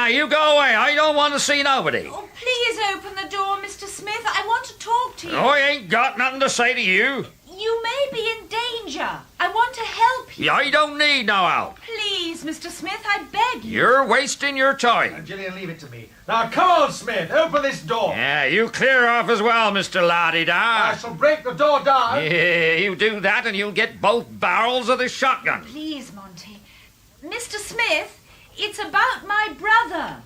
You go away. I don't want to see nobody. Oh, please open the door, Mr. Smith. I want to talk to you. I ain't got nothing to say to you. You may be in danger. I want to help you. I don't need no help. Please, Mr. Smith, I beg you. You're wasting your time. Now, Gillian, leave it to me. Now, come on, Smith. Open this door. Yeah, you clear off as well, Mr. Laddie-da. I shall break the door down. Yeah, you do that and you'll get both barrels of the shotgun. Please, Monty. Mr. Smith, it's about my brother.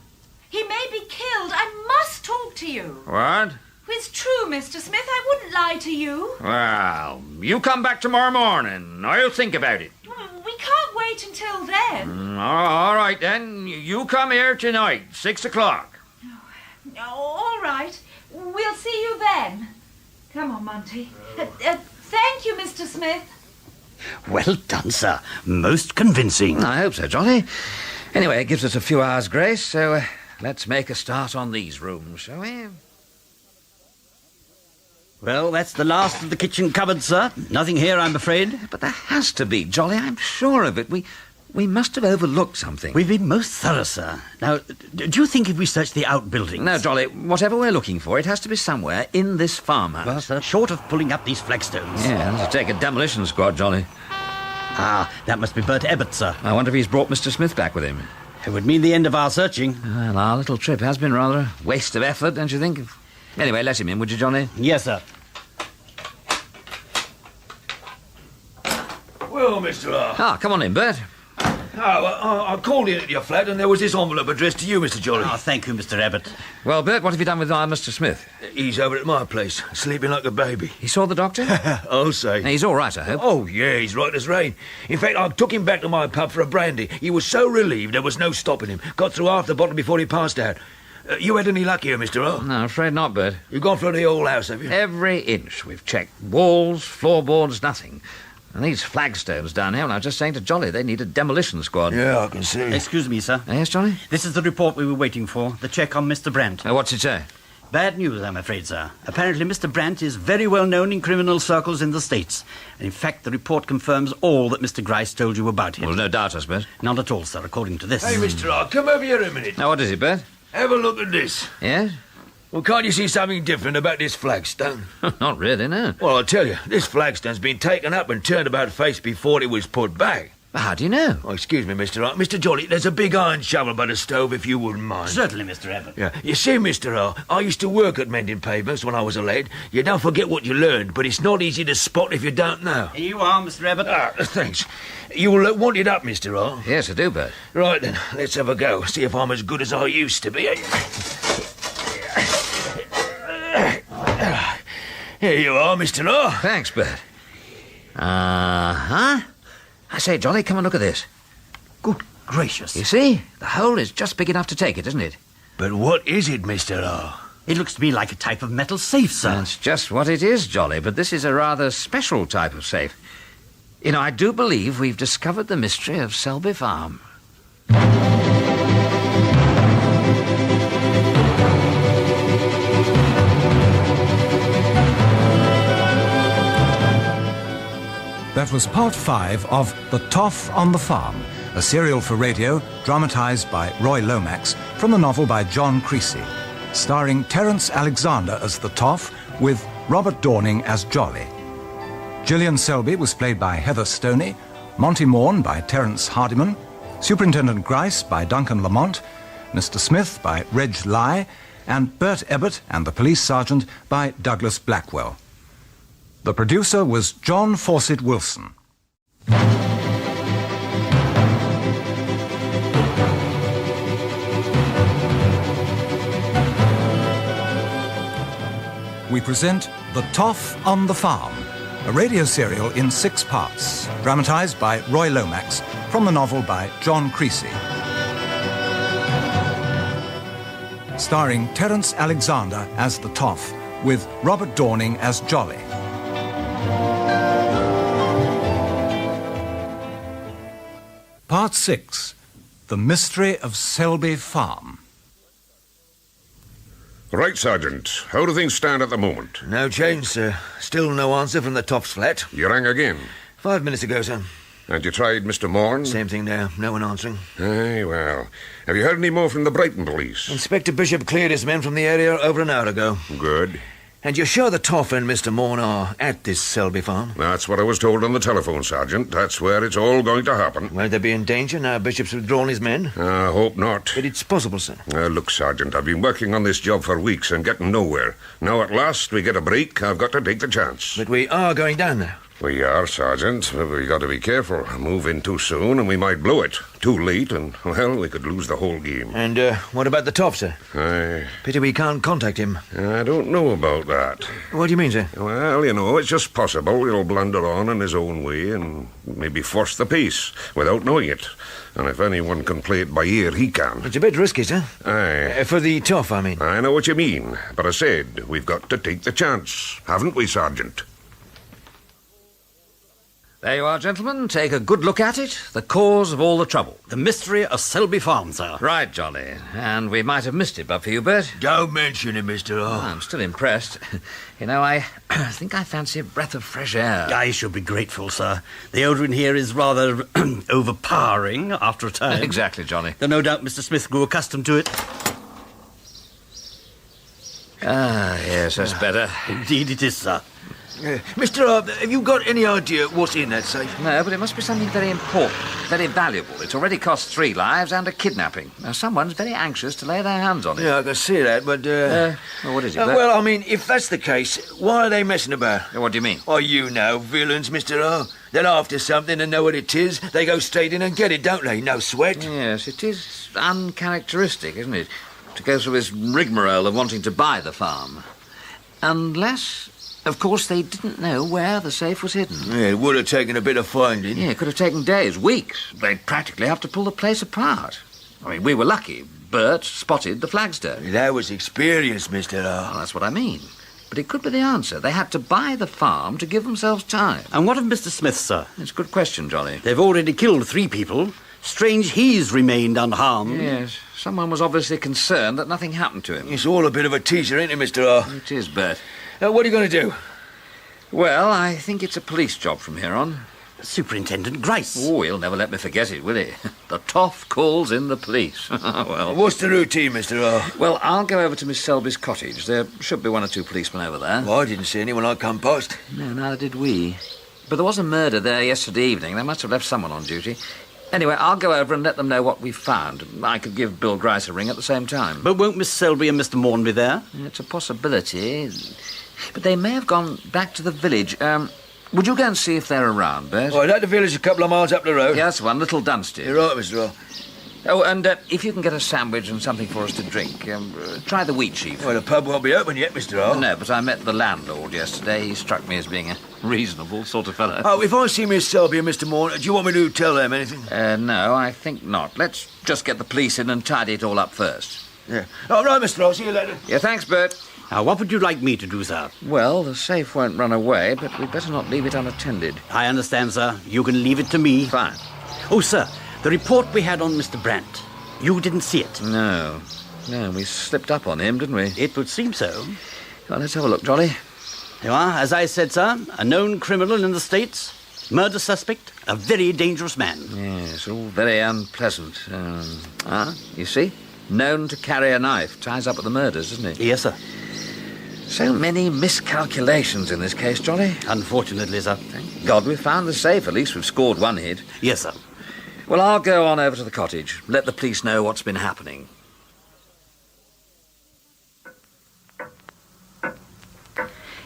He may be killed. I must talk to you. What? It's true, Mr. Smith. I wouldn't lie to you. Well, you come back tomorrow morning. I'll think about it. We can't wait until then. All right, then. You come here tonight, 6 o'clock. All right. We'll see you then. Come on, Monty. Thank you, Mr. Smith. Well done, sir. Most convincing. I hope so, Johnny. Anyway, it gives us a few hours' grace, so let's make a start on these rooms, shall we? Well, that's the last of the kitchen cupboard, sir. Nothing here, I'm afraid. But there has to be, Jolly. I'm sure of it. We must have overlooked something. We've been most thorough, sir. Now, do you think if we search the outbuildings... No, Jolly, whatever we're looking for, it has to be somewhere in this farmhouse. Well, sir, short of pulling up these flagstones. Yeah, that'll take a demolition squad, Jolly. Ah, that must be Bert Ebbett, sir. I wonder if he's brought Mr. Smith back with him. It would mean the end of our searching. Well, our little trip has been rather a waste of effort, don't you think? Anyway, let him in, would you, Johnny? Yes, sir. Well, Mr. R. Come on in, Bert. I called in at your flat and there was this envelope addressed to you, Mr. Jolly. Oh, thank you, Mr. Abbott. Well, Bert, what have you done with Mr. Smith? He's over at my place, sleeping like a baby. He saw the doctor? I'll say. He's all right, I hope. Oh, yeah, he's right as rain. In fact, I took him back to my pub for a brandy. He was so relieved there was no stopping him. Got through half the bottle before he passed out. You had any luck here, Mr. R? No, I'm afraid not, Bert. You've gone through the whole house, have you? Every inch. We've checked walls, floorboards, nothing. And these flagstones down here, and I was just saying to Jolly, they need a demolition squad. Yeah, I can see. Excuse me, sir. Yes, Johnny? This is the report we were waiting for, the check on Mr. Brandt. What's it say? Bad news, I'm afraid, sir. Apparently, Mr. Brandt is very well known in criminal circles in the States. And in fact, the report confirms all that Mr. Grice told you about him. Well, no doubt, I suppose. Not at all, sir, according to this. Hey, Mr. R, come over here a minute. Now, what is it, Bert? Have a look at this. Yes? Well, can't you see something different about this flagstone? Not really, no. Well, I'll tell you, this flagstone's been taken up and turned about face before it was put back. How do you know? Oh, excuse me, Mr. R. Mr. Jolly, there's a big iron shovel by the stove, if you wouldn't mind. Certainly, Mr. Abbott. Yeah. You see, Mr. R, I used to work at mending pavements when I was a lad. You don't forget what you learned, but it's not easy to spot if you don't know. Here you are, Mr. Abbott. Thanks. You'll want it up, Mr. R. Yes, I do, Bert. Right, then. Let's have a go. See if I'm as good as I used to be. Here you are, Mr. R. Thanks, Bert. Uh-huh. I say, Jolly, come and look at this. Good gracious. You see? The hole is just big enough to take it, isn't it? But what is it, Mr. R? It looks to me like a type of metal safe, sir. That's just what it is, Jolly, but this is a rather special type of safe. You know, I do believe we've discovered the mystery of Selby Farm. That was part 5 of The Toff on the Farm, a serial for radio dramatised by Roy Lomax from the novel by John Creasy, starring Terence Alexander as the Toff with Robert Dorning as Jolly. Gillian Selby was played by Heather Stoney, Monty Morn by Terence Hardiman, Superintendent Grice by Duncan Lamont, Mr. Smith by Reg Lye, and Bert Ebbett and the police sergeant by Douglas Blackwell. The producer was John Fawcett Wilson. We present The Toff on the Farm, a radio serial in 6 parts, dramatised by Roy Lomax from the novel by John Creasy. Starring Terence Alexander as the Toff, with Robert Dorning as Jolly. Part 6, The Mystery of Selby Farm. Right, Sergeant. How do things stand at the moment? No change, sir. Still no answer from the Toff's flat. You rang again? 5 minutes ago, sir. And you tried Mr. Morn? Same thing there. No one answering. Aye, well. Have you heard any more from the Brighton police? Inspector Bishop cleared his men from the area over an hour ago. Good. And you're sure the Toff and Mr. Morn are at this Selby farm? That's what I was told on the telephone, Sergeant. That's where it's all going to happen. Won't they be in danger now Bishop's withdrawn his men? I hope not. But it's possible, sir. Look, Sergeant, I've been working on this job for weeks and getting nowhere. Now at last we get a break. I've got to take the chance. But we are going down there. We are, Sergeant, but we got to be careful. Move in too soon and we might blow it. Too late and, well, we could lose the whole game. And what about the Toff, sir? Pity we can't contact him. I don't know about that. What do you mean, sir? Well, you know, it's just possible he'll blunder on in his own way and maybe force the peace without knowing it. And if anyone can play it by ear, he can. It's a bit risky, sir. Aye. For the Toff, I mean. I know what you mean, but I said we've got to take the chance, haven't we, Sergeant? There you are, gentlemen. Take a good look at it. The cause of all the trouble. The mystery of Selby Farm, sir. Right, Jolly. And we might have missed it but for you, Bert. Don't mention it, Mr. R. I'm still impressed. You know, I think I fancy a breath of fresh air. I should be grateful, sir. The odour in here is rather overpowering after a time. Exactly, Johnny. Though no doubt Mr. Smith grew accustomed to it. Ah, yes, that's better. Indeed it is, sir. Mr. R, have you got any idea what's in that safe? No, but it must be something very important, very valuable. It's already cost 3 lives and a kidnapping. Now, someone's very anxious to lay their hands on it. Yeah, I can see that, but... well, what is it, Bert? well, I mean, if that's the case, why are they messing about? What do you mean? Oh, you know, villains, Mr. R. They're after something and know what it is. They go straight in and get it, don't they? No sweat. Yes, it is uncharacteristic, isn't it, to go through this rigmarole of wanting to buy the farm. Unless... Of course, they didn't know where the safe was hidden. Yeah, it would have taken a bit of finding. Yeah, it could have taken days, weeks. They'd practically have to pull the place apart. I mean, we were lucky. Bert spotted the flagstone. That was experience, Mr. R. Well, that's what I mean. But it could be the answer. They had to buy the farm to give themselves time. And what of Mr. Smith, sir? It's a good question, Johnny. They've already killed 3 people. Strange he's remained unharmed. Yes, someone was obviously concerned that nothing happened to him. It's all a bit of a teaser, ain't it, Mr. R? It is, Bert. What are you going to do? Well, I think it's a police job from here on. Superintendent Grice. Oh, he'll never let me forget it, will he? The Toff calls in the police. Well, what's the routine, Mr. R? Well, I'll go over to Miss Selby's cottage. There should be 1 or 2 policemen over there. Well, I didn't see anyone I come past. No, neither did we. But there was a murder there yesterday evening. They must have left someone on duty. Anyway, I'll go over and let them know what we've found. I could give Bill Grice a ring at the same time. But won't Miss Selby and Mr. Morn be there? It's a possibility. But they may have gone back to the village. Would you go and see if they're around, Bert? Oh, that the village a couple of miles up the road. Yes, one, Little Dunstead. You're right, Mr. Roll. Oh, and if you can get a sandwich and something for us to drink, try the wheat sheaf. Well, the pub won't be open yet, Mr. Roll. No, but I met the landlord yesterday. He struck me as being a reasonable sort of fellow. Oh, if I see Miss Selby and Mr. Moore, do you want me to tell them anything? No, I think not. Let's just get the police in and tidy it all up first. Yeah. All right, Mr. Roll. See you later. Yeah, thanks, Bert. Now, what would you like me to do, sir? Well, the safe won't run away, but we'd better not leave it unattended. I understand, sir. You can leave it to me. Fine. Oh, sir, the report we had on Mr. Brandt. You didn't see it? No, we slipped up on him, didn't we? It would seem so. Well, let's have a look, Jolly. You are, as I said, sir, a known criminal in the States, murder suspect, a very dangerous man. Yes, all very unpleasant. You see? Known to carry a knife. Ties up with the murders, doesn't it? Yes, sir. So many miscalculations in this case, Jolly. Unfortunately, sir. Thank God we found the safe. At least we've scored one hit. Yes, sir. Well, I'll go on over to the cottage. Let the police know what's been happening.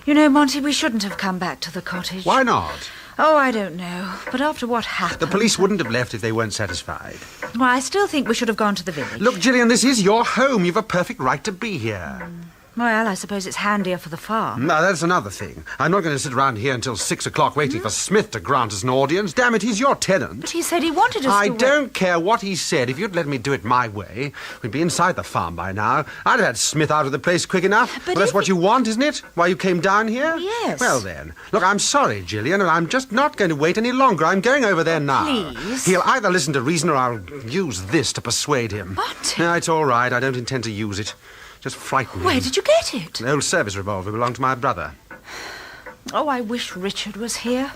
You know, Monty, we shouldn't have come back to the cottage. Why not? Oh, I don't know. But after what happened... The police wouldn't have left if they weren't satisfied. Well, I still think we should have gone to the village. Look, Gillian, this is your home. You've a perfect right to be here. Well, I suppose it's handier for the farm. No, that's another thing. I'm not going to sit around here until 6 o'clock waiting for Smith to grant us an audience. Damn it, he's your tenant. But he said he wanted us I to... don't care what he said. If you'd let me do it my way, we'd be inside the farm by now. I'd have had Smith out of the place quick enough. But that's what you want, isn't it? Why you came down here? Yes. Well, then. Look, I'm sorry, Gillian, and I'm just not going to wait any longer. I'm going over there now. Please. He'll either listen to reason or I'll use this to persuade him. What? No, it's all right. I don't intend to use it. Just frighten Where him. did you get it? An old service revolver belonged to my brother. Oh, I wish Richard was here.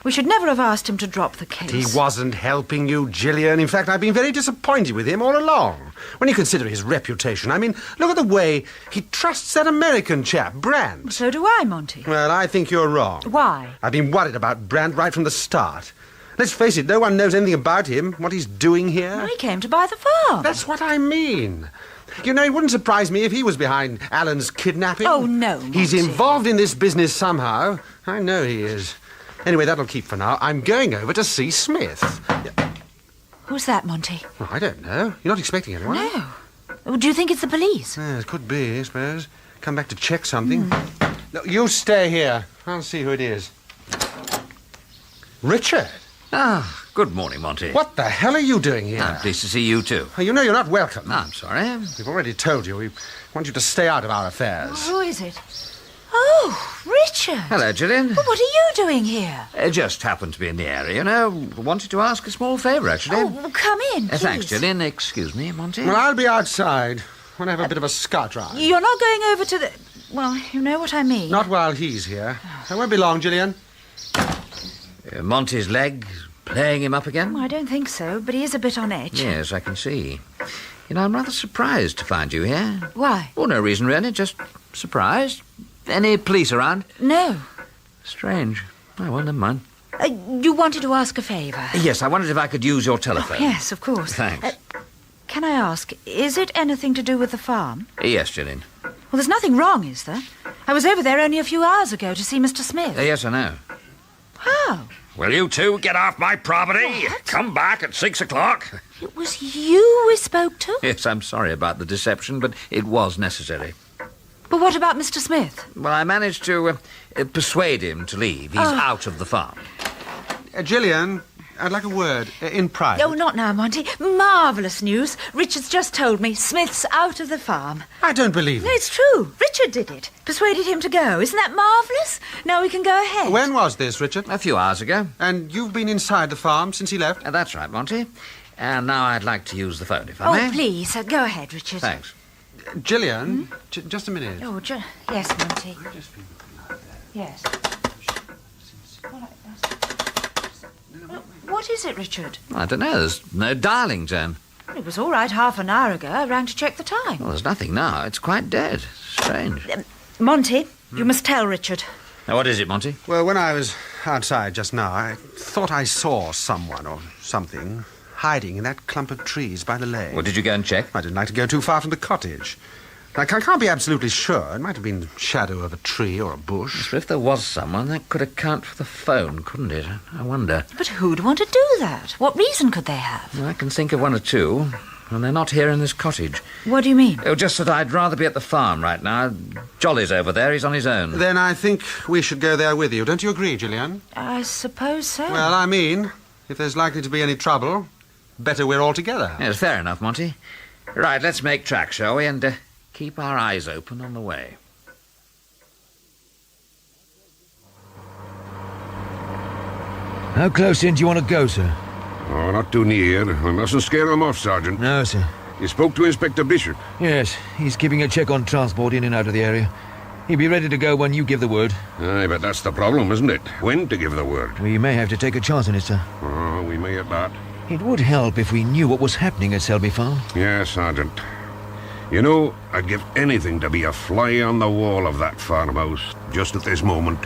We should never have asked him to drop the case. He wasn't helping you, Gillian. In fact, I've been very disappointed with him all along. When you consider his reputation, I mean, look at the way he trusts that American chap, Brandt. So do I, Monty. Well, I think you're wrong. Why? I've been worried about Brandt right from the start. Let's face it, no one knows anything about him, what he's doing here. Well, he came to buy the farm. That's what I mean. You know, it wouldn't surprise me if he was behind Alan's kidnapping. Oh, no, Monty. He's involved in this business somehow. I know he is. Anyway, that'll keep for now. I'm going over to see Smith. Who's that, Monty? Well, I don't know. You're not expecting anyone? No. Oh, do you think it's the police? Yeah, it could be, I suppose. Come back to check something. No, you stay here. I'll see who it is. Richard. Ah, good morning, Monty. What the hell are you doing here? I'm pleased to see you, too. You know you're not welcome. No, I'm sorry. We've already told you. We want you to stay out of our affairs. Who is it? Oh, Richard. Hello, Gillian. But what are you doing here? Just happened to be in the area, you know. Wanted to ask a small favour, actually. Oh, well, come in, please. Thanks, Gillian. Excuse me, Monty. Well, I'll be outside. Want to have a bit of a scout ride. You're not going over to the... Well, you know what I mean. Not while he's here. I won't be long, Gillian. Monty's leg playing him up again? I don't think so, but he is a bit on edge. Yes, I can see. You know, I'm rather surprised to find you here. Why? Oh, no reason, really. Just surprised. Any police around? No. Strange. Oh, well, never mind. You wanted to ask a favour? Yes, I wondered if I could use your telephone. Oh, yes, of course. Thanks. Can I ask, is it anything to do with the farm? Yes, Gillian. Well, there's nothing wrong, is there? I was over there only a few hours ago to see Mr. Smith. Yes, I know. How? Will you two get off my property? What? Come back at 6 o'clock. It was you we spoke to? Yes, I'm sorry about the deception, but it was necessary. But what about Mr. Smith? Well, I managed to persuade him to leave. He's out of the farm. Gillian, I'd like a word in private. Oh, not now, Monty. Marvellous news. Richard's just told me Smith's out of the farm. I don't believe it. No, it's true. Richard did it. Persuaded him to go. Isn't that marvellous? Now we can go ahead. When was this, Richard? A few hours ago. And you've been inside the farm since he left? That's right, Monty. And now I'd like to use the phone, if I may. Oh, please. Go ahead, Richard. Thanks. Gillian, just a minute. Oh, yes, Monty. Yes. What is it, Richard? I don't know. There's no dialing tone. It was all right half an hour ago. I rang to check the time. Well, there's nothing now. It's quite dead. Strange. Monty, you must tell Richard. Now, what is it, Monty? Well, when I was outside just now. I thought I saw someone or something hiding in that clump of trees by the lane. Well, did you go and check? I didn't like to go too far from the cottage. I can't be absolutely sure. It might have been the shadow of a tree or a bush. Yes, but if there was someone, that could account for the phone, couldn't it? I wonder. But who'd want to do that? What reason could they have? Well, I can think of one or two, and they're not here in this cottage. What do you mean? Oh, just that I'd rather be at the farm right now. Jolly's over there. He's on his own. Then I think we should go there with you. Don't you agree, Gillian? I suppose so. Well, I mean, if there's likely to be any trouble, better we're all together. Yes, fair enough, Monty. Right, let's make tracks, shall we? And keep our eyes open on the way. How close in do you want to go, sir? Oh, not too near. We mustn't scare them off, Sergeant. No, sir. You spoke to Inspector Bishop? Yes, he's keeping a check on transport in and out of the area. He'll be ready to go when you give the word. Aye, but that's the problem, isn't it? When to give the word? We may have to take a chance on it, sir. Oh, we may at that. It would help if we knew what was happening at Selby Farm. Yes, Sergeant. You know, I'd give anything to be a fly on the wall of that farmhouse, just at this moment.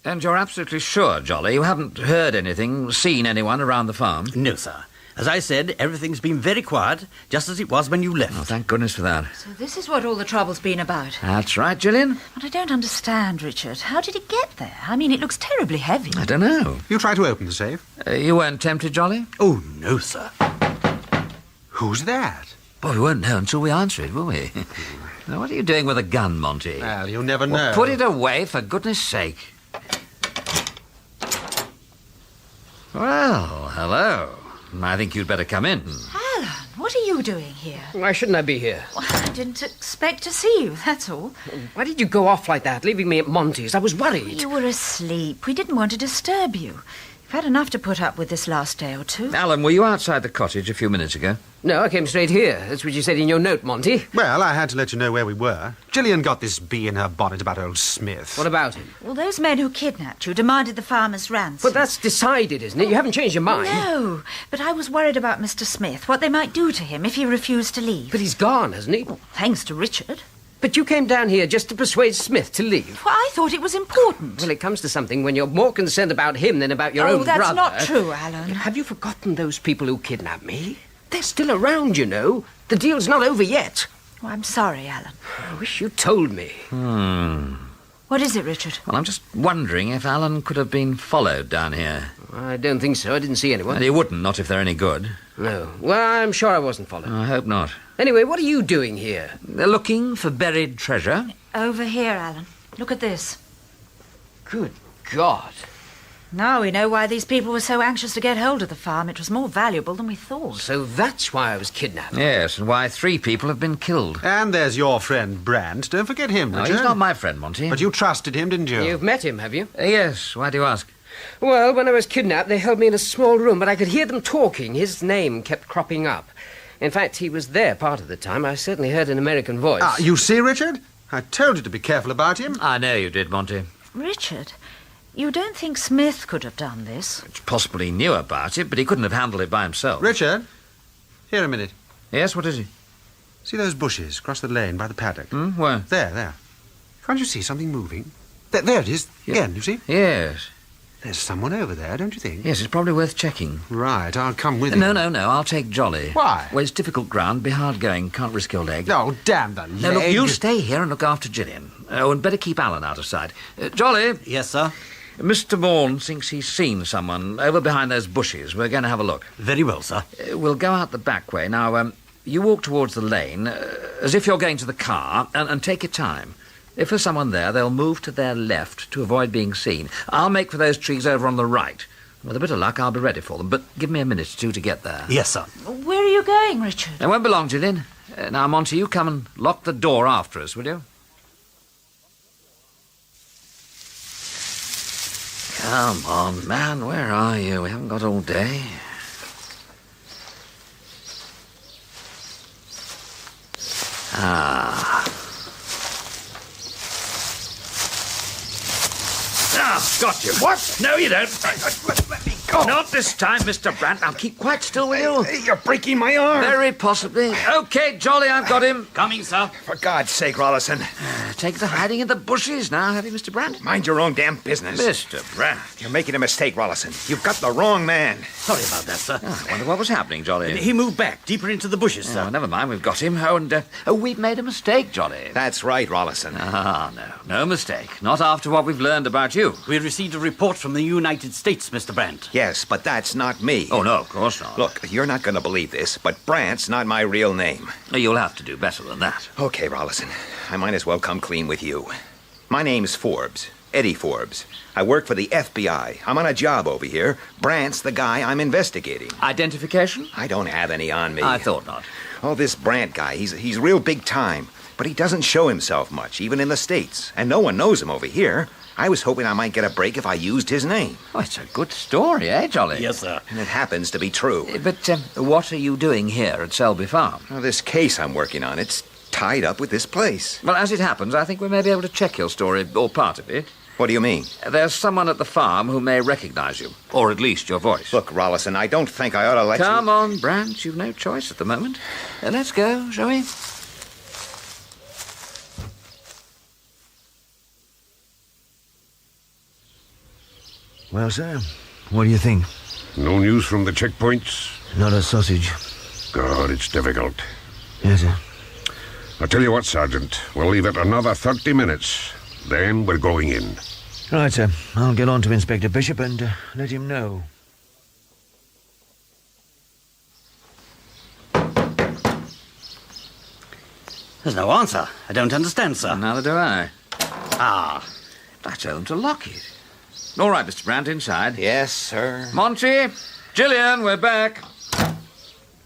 And you're absolutely sure, Jolly, you haven't heard anything, seen anyone around the farm? No, sir. As I said, everything's been very quiet, just as it was when you left. Oh, thank goodness for that. So this is what all the trouble's been about. That's right, Gillian. But I don't understand, Richard. How did it get there? I mean, it looks terribly heavy. I don't know. You try to open the safe. You weren't tempted, Jolly? Oh, no, sir. Who's that? Boy, we won't know until we answer it, will we? Now, what are you doing with a gun, Monty? Well, you'll never know. Well, put it away, for goodness sake. Well, hello. I think you'd better come in. Alan, what are you doing here? Why shouldn't I be here? Well, I didn't expect to see you, that's all. Why did you go off like that, leaving me at Monty's? I was worried. You were asleep. We didn't want to disturb you. You've had enough to put up with this last day or two. Alan, were you outside the cottage a few minutes ago? No, I came straight here. That's what you said in your note, Monty. Well, I had to let you know where we were. Gillian got this bee in her bonnet about old Smith. What about him? Well, those men who kidnapped you demanded the farmer's ransom. But that's decided, isn't it? You haven't changed your mind. No, but I was worried about Mr. Smith, what they might do to him if he refused to leave. But he's gone, hasn't he? Well, thanks to Richard. But you came down here just to persuade Smith to leave. Well, I thought it was important. Well, it comes to something when you're more concerned about him than about your own brother. Oh, that's not true, Alan. Have you forgotten those people who kidnapped me? They're still around, you know. The deal's not over yet. Oh, I'm sorry, Alan. I wish you told me. What is it, Richard? Well, I'm just wondering if Alan could have been followed down here. I don't think so. I didn't see anyone. And he wouldn't, not if they're any good. No. Well, I'm sure I wasn't followed. I hope not. Anyway, what are you doing here? They're looking for buried treasure. Over here, Alan. Look at this. Good God. Now we know why these people were so anxious to get hold of the farm. It was more valuable than we thought. So that's why I was kidnapped. Yes, and why 3 people have been killed. And there's your friend Brandt. Don't forget him, No, Richard. he's not my friend, Monty. But you trusted him, didn't you? You've met him, have you? Yes. Why do you ask? Well, when I was kidnapped, they held me in a small room, but I could hear them talking. His name kept cropping up. In fact, he was there part of the time. I certainly heard an American voice. Ah, you see, Richard? I told you to be careful about him. I know you did, Monty. Richard, you don't think Smith could have done this? It's possible he knew about it, but he couldn't have handled it by himself. Richard, here a minute. Yes, what is it? See those bushes across the lane by the paddock? Where? There. Can't you see something moving? There it is. Yeah. Again, you see? Yes. There's someone over there, don't you think? Yes, it's probably worth checking. Right, I'll come with you. No, I'll take Jolly. Why? Well, it's difficult ground, be hard going, can't risk your leg. Oh, damn the leg. No, look, you'll stay here and look after Gillian. Oh, and better keep Alan out of sight. Jolly. Yes, sir? Mr. Bourne thinks he's seen someone over behind those bushes. We're going to have a look. Very well, sir. We'll go out the back way. Now, you walk towards the lane, as if you're going to the car, and take your time. If there's someone there, they'll move to their left to avoid being seen. I'll make for those trees over on the right. With a bit of luck, I'll be ready for them, but give me a minute or two to get there. Yes, sir. Where are you going, Richard? It won't be long, Gillian. Now, Monty, you come and lock the door after us, will you? Come on, man, where are you? We haven't got all day. Got you. What? No, you don't. Let me go. Not this time, Mr. Brandt. Now keep quite still, will you? You're breaking my arm. Very possibly. Okay, Jolly, I've got him. Coming, sir. For God's sake, Rollison. Take to hiding in the bushes now, have you, Mr. Brandt? Mind your own damn business. Mr. Brandt. You're making a mistake, Rollison. You've got the wrong man. Sorry about that, sir. I wonder what was happening, Jolly. He moved back, deeper into the bushes, sir. Oh, never mind, we've got him. Oh, and we've made a mistake, Jolly. That's right, Rollison. Ah, no mistake. Not after what we've learned about you. We received a report from the United States, Mr. Brandt. Yes, but that's not me. Oh, no, of course not. Look, you're not going to believe this, but Brandt's not my real name. You'll have to do better than that. Okay, Rollison. I might as well come clean with you. My name's Forbes. Eddie Forbes. I work for the FBI. I'm on a job over here. Brandt's the guy I'm investigating. Identification? I don't have any on me. I thought not. Oh, this Brandt guy, he's real big time. But he doesn't show himself much, even in the States. And no one knows him over here. I was hoping I might get a break if I used his name. Oh, it's a good story, eh, Jolly? Yes, sir. And it happens to be true. But what are you doing here at Selby Farm? Well, this case I'm working on, it's tied up with this place. Well, as it happens, I think we may be able to check your story, or part of it. What do you mean? There's someone at the farm who may recognize you, or at least your voice. Look, Rollison, I don't think I ought to let Come on, Brandt, you've no choice at the moment. Let's go, shall we? Well, sir, what do you think? No news from the checkpoints? Not a sausage. God, it's difficult. Yes, sir. I'll tell you what, Sergeant. We'll leave it another 30 minutes. Then we're going in. Right, sir. I'll get on to Inspector Bishop and let him know. There's no answer. I don't understand, sir. Neither do I. I tell them to lock it. All right, Mr. Brandt, inside. Yes, sir. Monty, Gillian, we're back.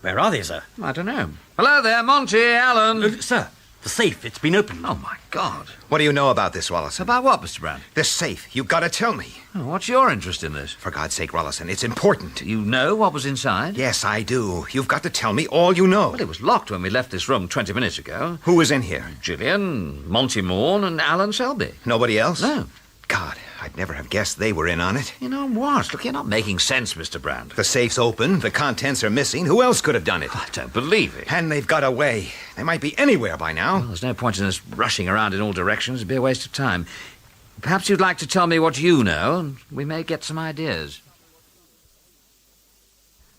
Where are they, sir? I don't know. Hello there, Monty, Alan. Sir, the safe, it's been opened. Oh, my God. What do you know about this, Rollison? About what, Mr. Brandt? This safe. You've got to tell me. Oh, what's your interest in this? For God's sake, Rollison, it's important. You know what was inside? Yes, I do. You've got to tell me all you know. Well, it was locked when we left this room 20 minutes ago. Who was in here? Gillian, Monty Morn, and Alan Selby. Nobody else? No. God, I'd never have guessed they were in on it. You know what? Look, you're not making sense, Mr. Brandt. The safe's open, the contents are missing. Who else could have done it? I don't believe it. And they've got away. They might be anywhere by now. Well, there's no point in us rushing around in all directions. It'd be a waste of time. Perhaps you'd like to tell me what you know, and we may get some ideas.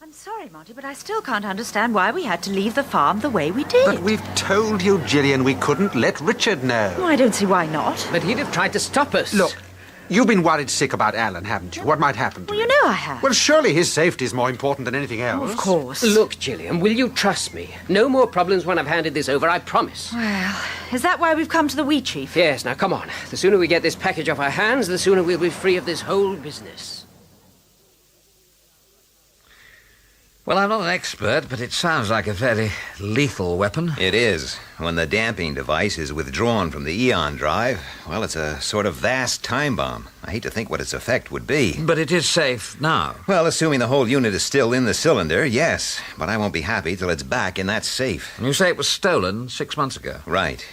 I'm sorry, Monty, but I still can't understand why we had to leave the farm the way we did. But we've told you, Gillian, we couldn't let Richard know. Well, I don't see why not. But he'd have tried to stop us. Look, you've been worried sick about Alan, haven't you? What might happen to Well, him? you know I have. Well, surely his safety is more important than anything else. Of course. Look, Gillian, will you trust me? No more problems when I've handed this over, I promise. Well, is that why we've come to the Wheat Chief? Yes, now come on. The sooner we get this package off our hands, the sooner we'll be free of this whole business. Well, I'm not an expert, but it sounds like a fairly lethal weapon. It is. When the damping device is withdrawn from the Eon drive, well, it's a sort of vast time bomb. I hate to think what its effect would be. But it is safe now. Well, assuming the whole unit is still in the cylinder, yes. But I won't be happy till it's back in that safe. And you say it was stolen 6 months ago? Right.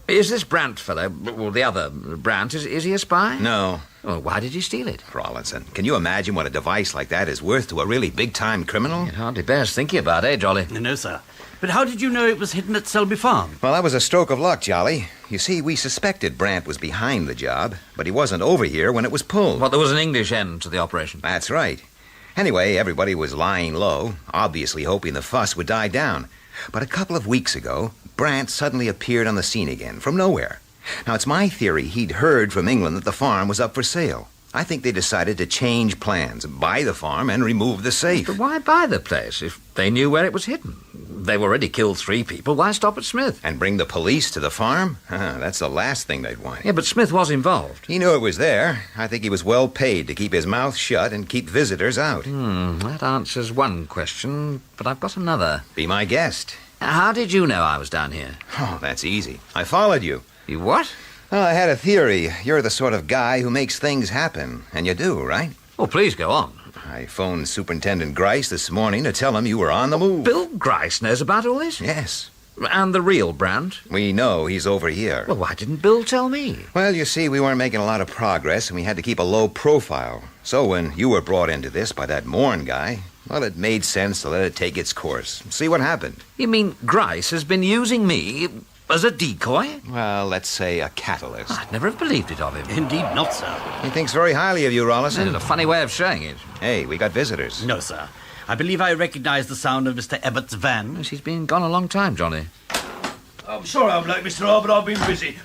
Is this Brandt fellow, well, the other Brandt, is he a spy? No. Well, why did he steal it? Rawlinson, can you imagine what a device like that is worth to a really big-time criminal? It hardly bears thinking about, eh, Jolly? No, sir. But how did you know it was hidden at Selby Farm? Well, that was a stroke of luck, Jolly. You see, we suspected Brandt was behind the job, but he wasn't over here when it was pulled. Well, there was an English end to the operation. That's right. Anyway, everybody was lying low, obviously hoping the fuss would die down. But a couple of weeks ago, Brandt suddenly appeared on the scene again, from nowhere. Now, it's my theory he'd heard from England that the farm was up for sale. I think they decided to change plans, buy the farm, and remove the safe. But why buy the place if they knew where it was hidden? They've already killed 3 people. Why stop at Smith? And bring the police to the farm? That's the last thing they'd want. Yeah, but Smith was involved. He knew it was there. I think he was well paid to keep his mouth shut and keep visitors out. That answers one question, but I've got another. Be my guest. How did you know I was down here? Oh, that's easy. I followed you. You what? Well, I had a theory. You're the sort of guy who makes things happen. And you do, right? Oh, please go on. I phoned Superintendent Grice this morning to tell him you were on the move. Bill Grice knows about all this? Yes. And the real Brandt? We know he's over here. Well, why didn't Bill tell me? Well, you see, we weren't making a lot of progress, and we had to keep a low profile. So when you were brought into this by that Morn guy, well, it made sense to let it take its course. See what happened. You mean Grice has been using me as a decoy? Well, let's say a catalyst. I'd never have believed it of him. Indeed not, sir. He thinks very highly of you, Rollison. In a funny way of saying it. Hey, we got visitors. No, sir. I believe I recognize the sound of Mr. Ebbott's van. Yes, he's been gone a long time, Johnny. I'm sorry I'm late, Mr. R, but I've been busy.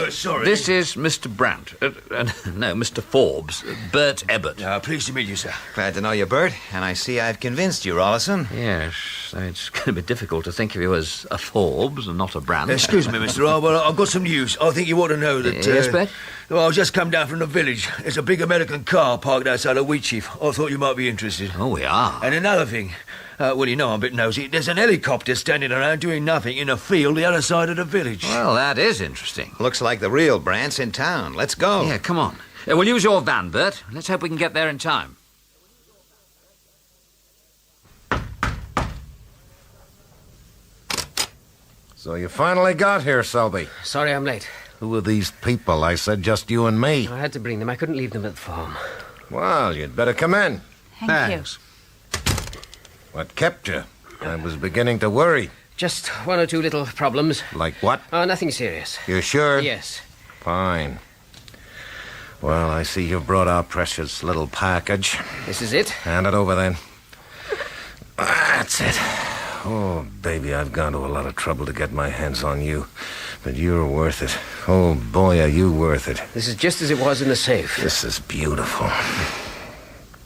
Sorry. This is Mr. Brandt. No, Mr. Forbes. Bert Ebbott. Pleased to meet you, sir. Glad to know you, Bert. And I see I've convinced you, Rollison. Yes, it's going to be difficult to think of you as a Forbes and not a Brandt. Excuse me, Mr. R, but I've got some news. I think you ought to know that... Yes, Bert? Well, I've just come down from the village. There's a big American car parked outside of Wheatsheaf. I thought you might be interested. Oh, we are. And another thing... well, you know I'm a bit nosy. There's an helicopter standing around doing nothing in a field the other side of the village. Well, that is interesting. Looks like the real Brandt's in town. Let's go. Yeah, come on. We'll use your van, Bert. Let's hope we can get there in time. So you finally got here, Selby. Sorry I'm late. Who are these people? I said just you and me. I had to bring them. I couldn't leave them at the farm. Well, you'd better come in. Thank you. What kept you? I was beginning to worry. Just one or two little problems. Like what? Oh, nothing serious. You sure? Yes. Fine. Well, I see you brought our precious little package. This is it? Hand it over, then. That's it. Oh, baby, I've gone to a lot of trouble to get my hands on you. But you're worth it. Oh, boy, are you worth it. This is just as it was in the safe. This is beautiful.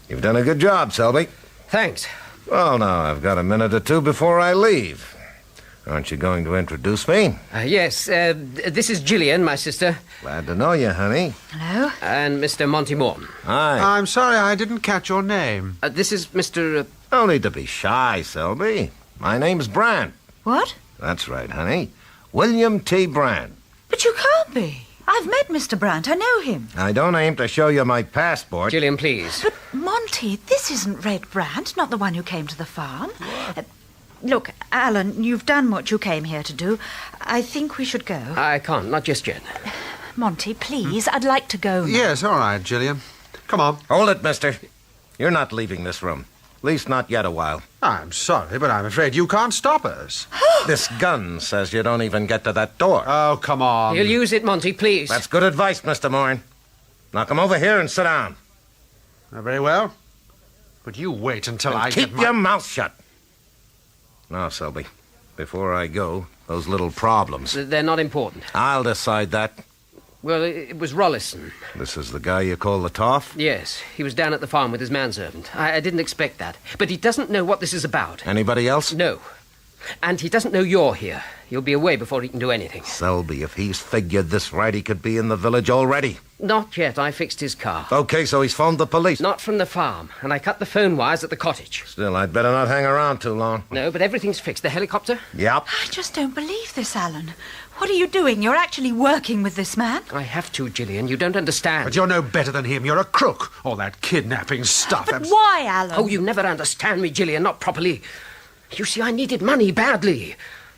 You've done a good job, Selby. Thanks. Well, now, I've got a minute or two before I leave. Aren't you going to introduce me? Yes, this is Gillian, my sister. Glad to know you, honey. Hello. And Mr. Monty Morton. Hi. I'm sorry I didn't catch your name. This is Mr... No need to be shy, Selby. My name's Brandt. What? That's right, honey. William T. Brandt. But you can't be. I've met Mr. Brandt. I know him. I don't aim to show you my passport. Gillian, please. But, Monty, this isn't Red Brandt, not the one who came to the farm. Look, Alan, you've done what you came here to do. I think we should go. I can't, not just yet. Monty, please, I'd like to go now. Yes, all right, Gillian. Come on. Hold it, mister. You're not leaving this room. At least not yet a while. I'm sorry, but I'm afraid you can't stop us. This gun says you don't even get to that door. Oh, come on. He'll use it, Monty, please. That's good advice, Mr. Moran. Now come over here and sit down. Very well. But you wait until I keep get my... your mouth shut. Now, Selby, before I go, those little problems. They're not important. I'll decide that. Well, it was Rollison. This is the guy you call the Toff? Yes, he was down at the farm with his manservant. I didn't expect that. But he doesn't know what this is about. Anybody else? No. And he doesn't know you're here. He'll be away before he can do anything. Selby, if he's figured this right, he could be in the village already. Not yet. I fixed his car. Okay, so he's phoned the police. Not from the farm. And I cut the phone wires at the cottage. Still, I'd better not hang around too long. No, but everything's fixed. The helicopter? Yep. I just don't believe this, Alan. What are you doing? You're actually working with this man? I have to, Gillian. You don't understand. But you're no better than him. You're a crook. All that kidnapping stuff. But why, Alan? Oh, you never understand me, Gillian. Not properly. You see, I needed money badly.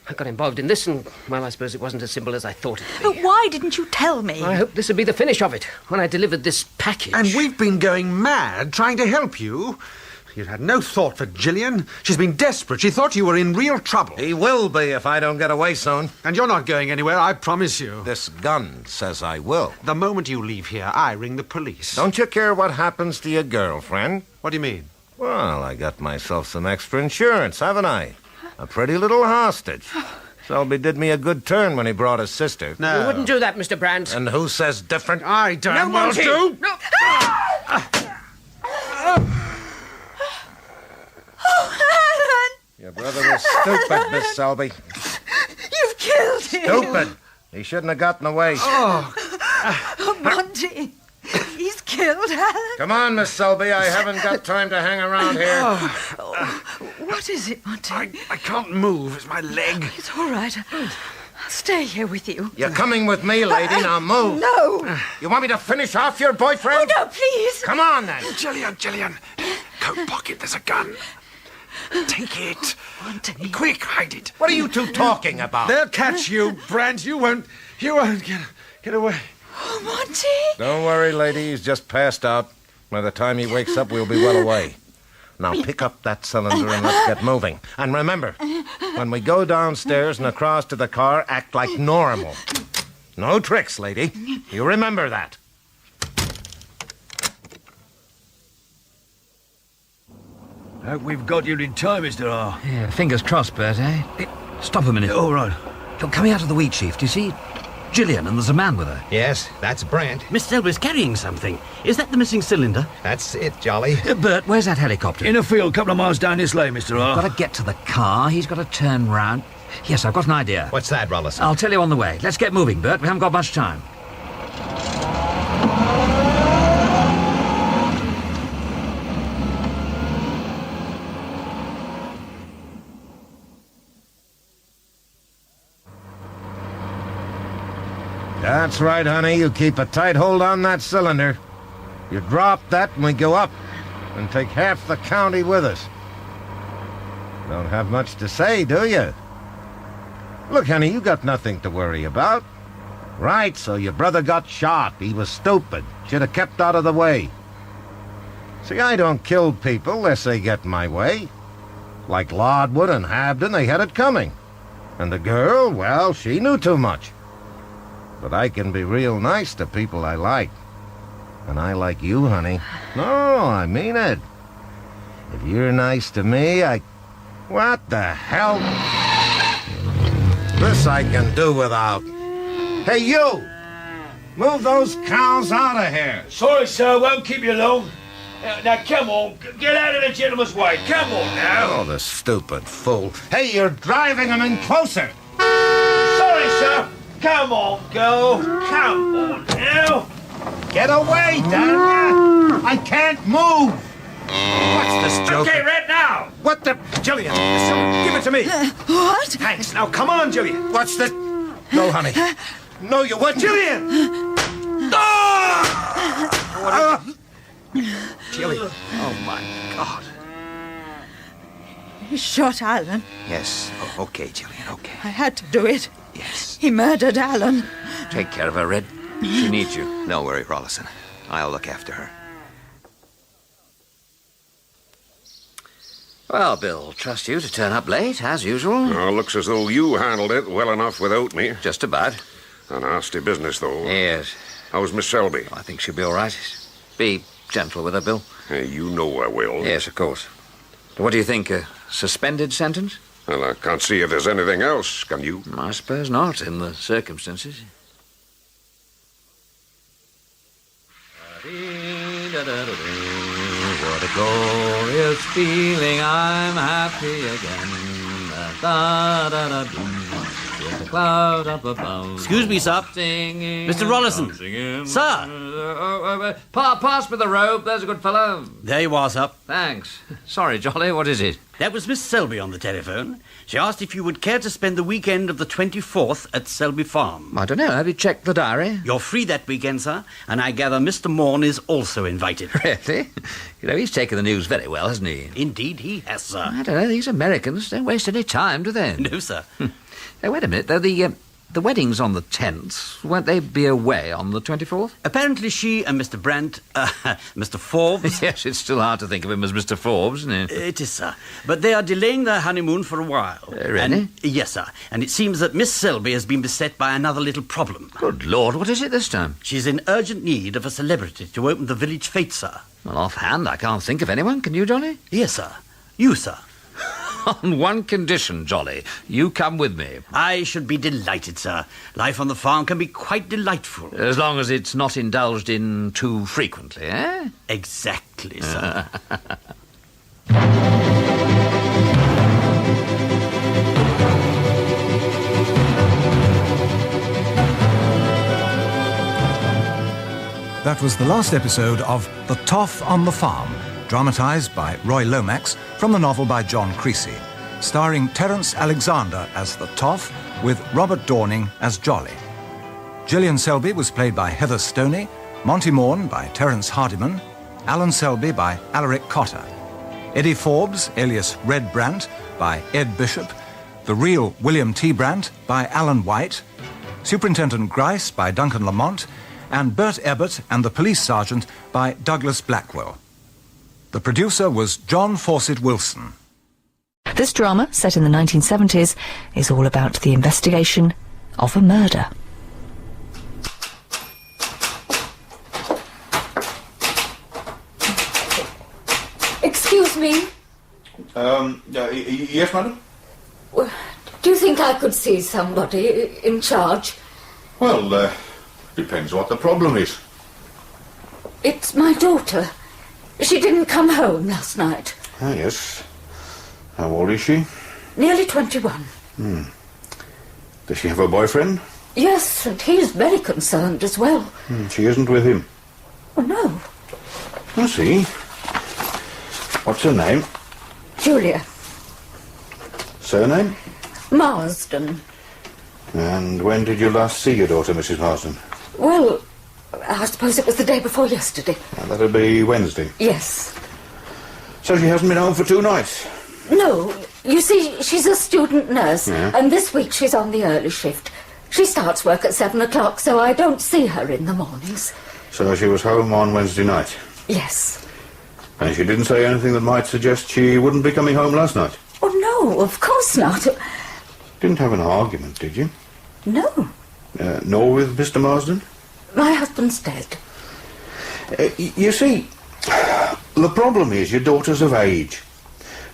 I got involved in this and, well, I suppose it wasn't as simple as I thought it would be. But why didn't you tell me? I hoped this would be the finish of it when I delivered this package. And we've been going mad trying to help you. You had no thought for Gillian. She's been desperate. She thought you were in real trouble. He will be if I don't get away soon. And you're not going anywhere, I promise you. This gun says I will. The moment you leave here, I ring the police. Don't you care what happens to your girlfriend? What do you mean? Well, I got myself some extra insurance, haven't I? A pretty little hostage. Selby did me a good turn when he brought his sister. No. You wouldn't do that, Mr. Brandt. And who says different? I damn well do. No. Oh, Alan! Your brother was stupid, Miss Selby. You've killed him. Stupid. He shouldn't have gotten away. Oh, Monty. He's killed Alan. Come on, Miss Selby. I haven't got time to hang around here. What is it, Monty? I can't move. It's my leg. It's all right. I'll stay here with you. You're coming with me, lady. Now move. No. You want me to finish off your boyfriend? Oh, no, please. Come on, then. Gillian. Coat pocket, there's a gun. Take it. Monty. Quick, hide it. What are you two talking about? They'll catch you, Brant. You won't get away. Oh, Monty! Don't worry, lady. He's just passed out. By the time he wakes up, we'll be well away. Now pick up that cylinder and let's get moving. And remember, when we go downstairs and across to the car, act like normal. No tricks, lady. You remember that. Hope we've got you in time, Mr. R. Yeah, fingers crossed, Bert, eh? Stop a minute. All right. You're coming out of the wheat sheaf, do you see? Gillian, and there's a man with her. Yes, that's Brant. Miss Selby's carrying something. Is that the missing cylinder? That's it, Jolly. Bert, where's that helicopter? In a field, a couple of miles down this lane, Mr. R. Got to get to the car. He's got to turn round. Yes, I've got an idea. What's that, Rollison? I'll tell you on the way. Let's get moving, Bert. We haven't got much time. That's right, honey. You keep a tight hold on that cylinder. You drop that and we go up and take half the county with us. Don't have much to say, do you? Look, honey, you got nothing to worry about. Right, so your brother got shot. He was stupid. Should have kept out of the way. See, I don't kill people unless they get in my way. Like Lodwood and Habden, they had it coming. And the girl, well, she knew too much. But I can be real nice to people I like. And I like you, honey. No, I mean it. If you're nice to me, What the hell? This I can do without. Hey, you! Move those cows out of here. Sorry, sir. Won't keep you long. Now, come on. Get out of the gentleman's way. Come on, now. Oh, the stupid fool. Hey, you're driving them in closer. Sorry, sir. Come on, girl. Come on, now. Get away, damn you! I can't move! What's this joke? Okay, right now. What the... Gillian, give it to me. What? Thanks. Now, come on, Gillian. What's the... No, honey. No, you wouldn't. Gillian! Gillian. Oh, my God. He shot Alan. Yes. Oh, okay, Gillian, okay. I had to do it. Yes. He murdered Alan. Take care of her, Red. She needs you. Don't worry, Rollison. I'll look after her. Well, Bill, trust you to turn up late, as usual. Oh, looks as though you handled it well enough without me. Just about. A nasty business, though. Yes. How's Miss Selby? I think she'll be all right. Be gentle with her, Bill. You know I will. Yes, of course. But what do you think, a suspended sentence? Well, I can't see if there's anything else, can you? I suppose not, in the circumstances. What a glorious feeling, I'm happy again. With the cloud up above. Excuse me, sir. Singing, Mr. Rollison. Sir! Pass me the rope, there's a good fellow. There you are, sir. Thanks. Sorry, Jolly, what is it? That was Miss Selby on the telephone. She asked if you would care to spend the weekend of the 24th at Selby Farm. I don't know. Have you checked the diary? You're free that weekend, sir, and I gather Mr. Morn is also invited. Really? You know, he's taken the news very well, hasn't he? Indeed he has, sir. I don't know. These Americans don't waste any time, do they? No, sir. Hey, wait a minute, though. The wedding's on the 10th. Won't they be away on the 24th? Apparently she and Mr. Brant, Mr. Forbes... Yes, it's still hard to think of him as Mr. Forbes, isn't it? It is, sir. But they are delaying their honeymoon for a while. Really? Yes, sir. And it seems that Miss Selby has been beset by another little problem. Good Lord, what is it this time? She's in urgent need of a celebrity to open the village fete, sir. Well, offhand, I can't think of anyone. Can you, Johnny? Yes, sir. You, sir. On one condition, Jolly. You come with me. I should be delighted, sir. Life on the farm can be quite delightful. As long as it's not indulged in too frequently, eh? Exactly, sir. That was the last episode of The Toff on the Farm, dramatised by Roy Lomax from the novel by John Creasy, starring Terence Alexander as the Toff with Robert Dorning as Jolly. Gillian Selby was played by Heather Stoney, Monty Morn by Terence Hardiman, Alan Selby by Alaric Cotter. Eddie Forbes, alias Red Brandt, by Ed Bishop, The Real William T. Brandt, by Alan White, Superintendent Grice, by Duncan Lamont, and Bert Ebbett and the Police Sergeant, by Douglas Blackwell. The producer was John Fawcett Wilson. This drama, set in the 1970s, is all about the investigation of a murder. Excuse me? Yes, madam? Do you think I could see somebody in charge? Well, depends what the problem is. It's my daughter. She didn't come home last night. Ah, yes. How old is she? Nearly 21. Does she have a boyfriend? Yes, and he's very concerned as well. She isn't with him. Oh, no. I see. What's her name? Julia. Surname? Marsden. And when did you last see your daughter, Mrs. Marsden? Well, I suppose it was the day before yesterday. That'll be Wednesday. Yes. So she hasn't been home for 2 nights? No. You see, she's a student nurse, Yeah. and this week she's on the early shift. She starts work at 7 o'clock, so I don't see her in the mornings. So she was home on Wednesday night? Yes. And she didn't say anything that might suggest she wouldn't be coming home last night? Oh, no, of course not. Didn't have an argument, did you? No. Nor with Mr. Marsden? My husband's dead. You see, the problem is your daughter's of age.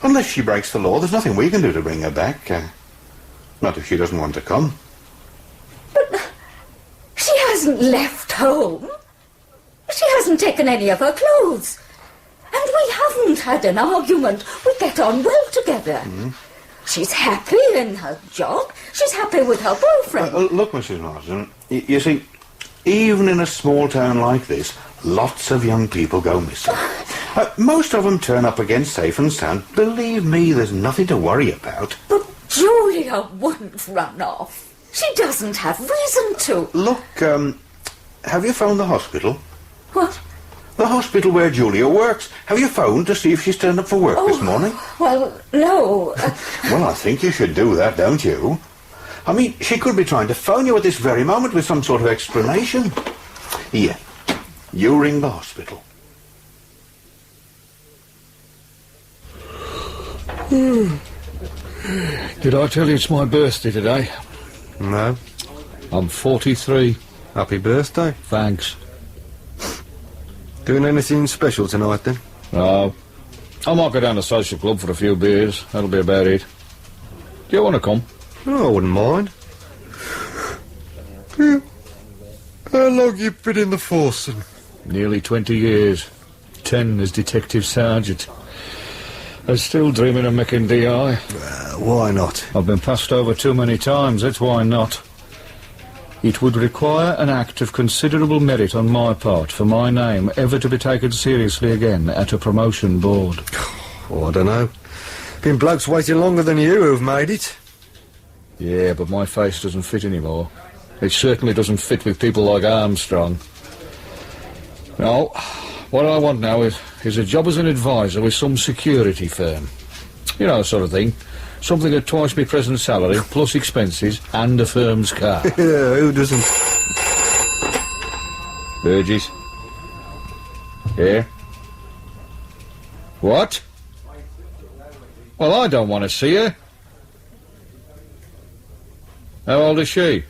Unless she breaks the law, there's nothing we can do to bring her back. Not if she doesn't want to come. But she hasn't left home. She hasn't taken any of her clothes. And we haven't had an argument. We get on well together. She's happy in her job. She's happy with her boyfriend. Look, Mrs. Marsden, you see, even in a small town like this, lots of young people go missing. Most of them turn up again safe and sound. Believe me, there's nothing to worry about. But Julia wouldn't run off. She doesn't have reason to. Look, have you phoned the hospital? What? The hospital where Julia works. Have you phoned to see if she's turned up for work this morning? Well, no. Well, I think you should do that, don't you? I mean, she could be trying to phone you at this very moment with some sort of explanation. Here, you ring the hospital. Did I tell you it's my birthday today? No. I'm 43. Happy birthday. Thanks. Doing anything special tonight, then? No. I might go down to social club for a few beers. That'll be about it. Do you want to come? Oh, I wouldn't mind. Yeah. How long you been in the force, then? Nearly 20 years. 10 as detective sergeant. I'm still dreaming of making DI. Why not? I've been passed over too many times, that's why not. It would require an act of considerable merit on my part for my name ever to be taken seriously again at a promotion board. Oh, I don't know. Been blokes waiting longer than you who've made it. Yeah, but my face doesn't fit anymore. It certainly doesn't fit with people like Armstrong. No, what I want now is a job as an advisor with some security firm. You know, sort of thing. Something at twice my present salary, plus expenses, and a firm's car. Yeah, who doesn't? Burgess. Here. What? Well, I don't want to see her. How old is she?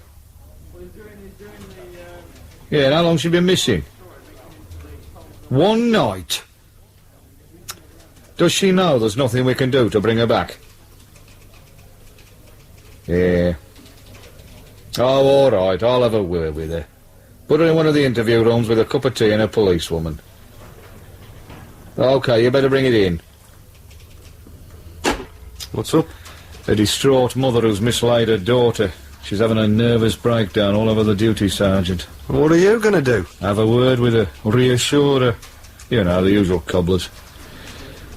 Yeah, and how long's she been missing? One night. Does she know there's nothing we can do to bring her back? Yeah. Oh, all right, I'll have a word with her. Put her in one of the interview rooms with a cup of tea and a policewoman. OK, you better bring it in. What's up? A distraught mother who's mislaid her daughter. She's having a nervous breakdown all over the duty sergeant. What are you going to do? Have a word with her, reassure her. You know, the usual cobblers.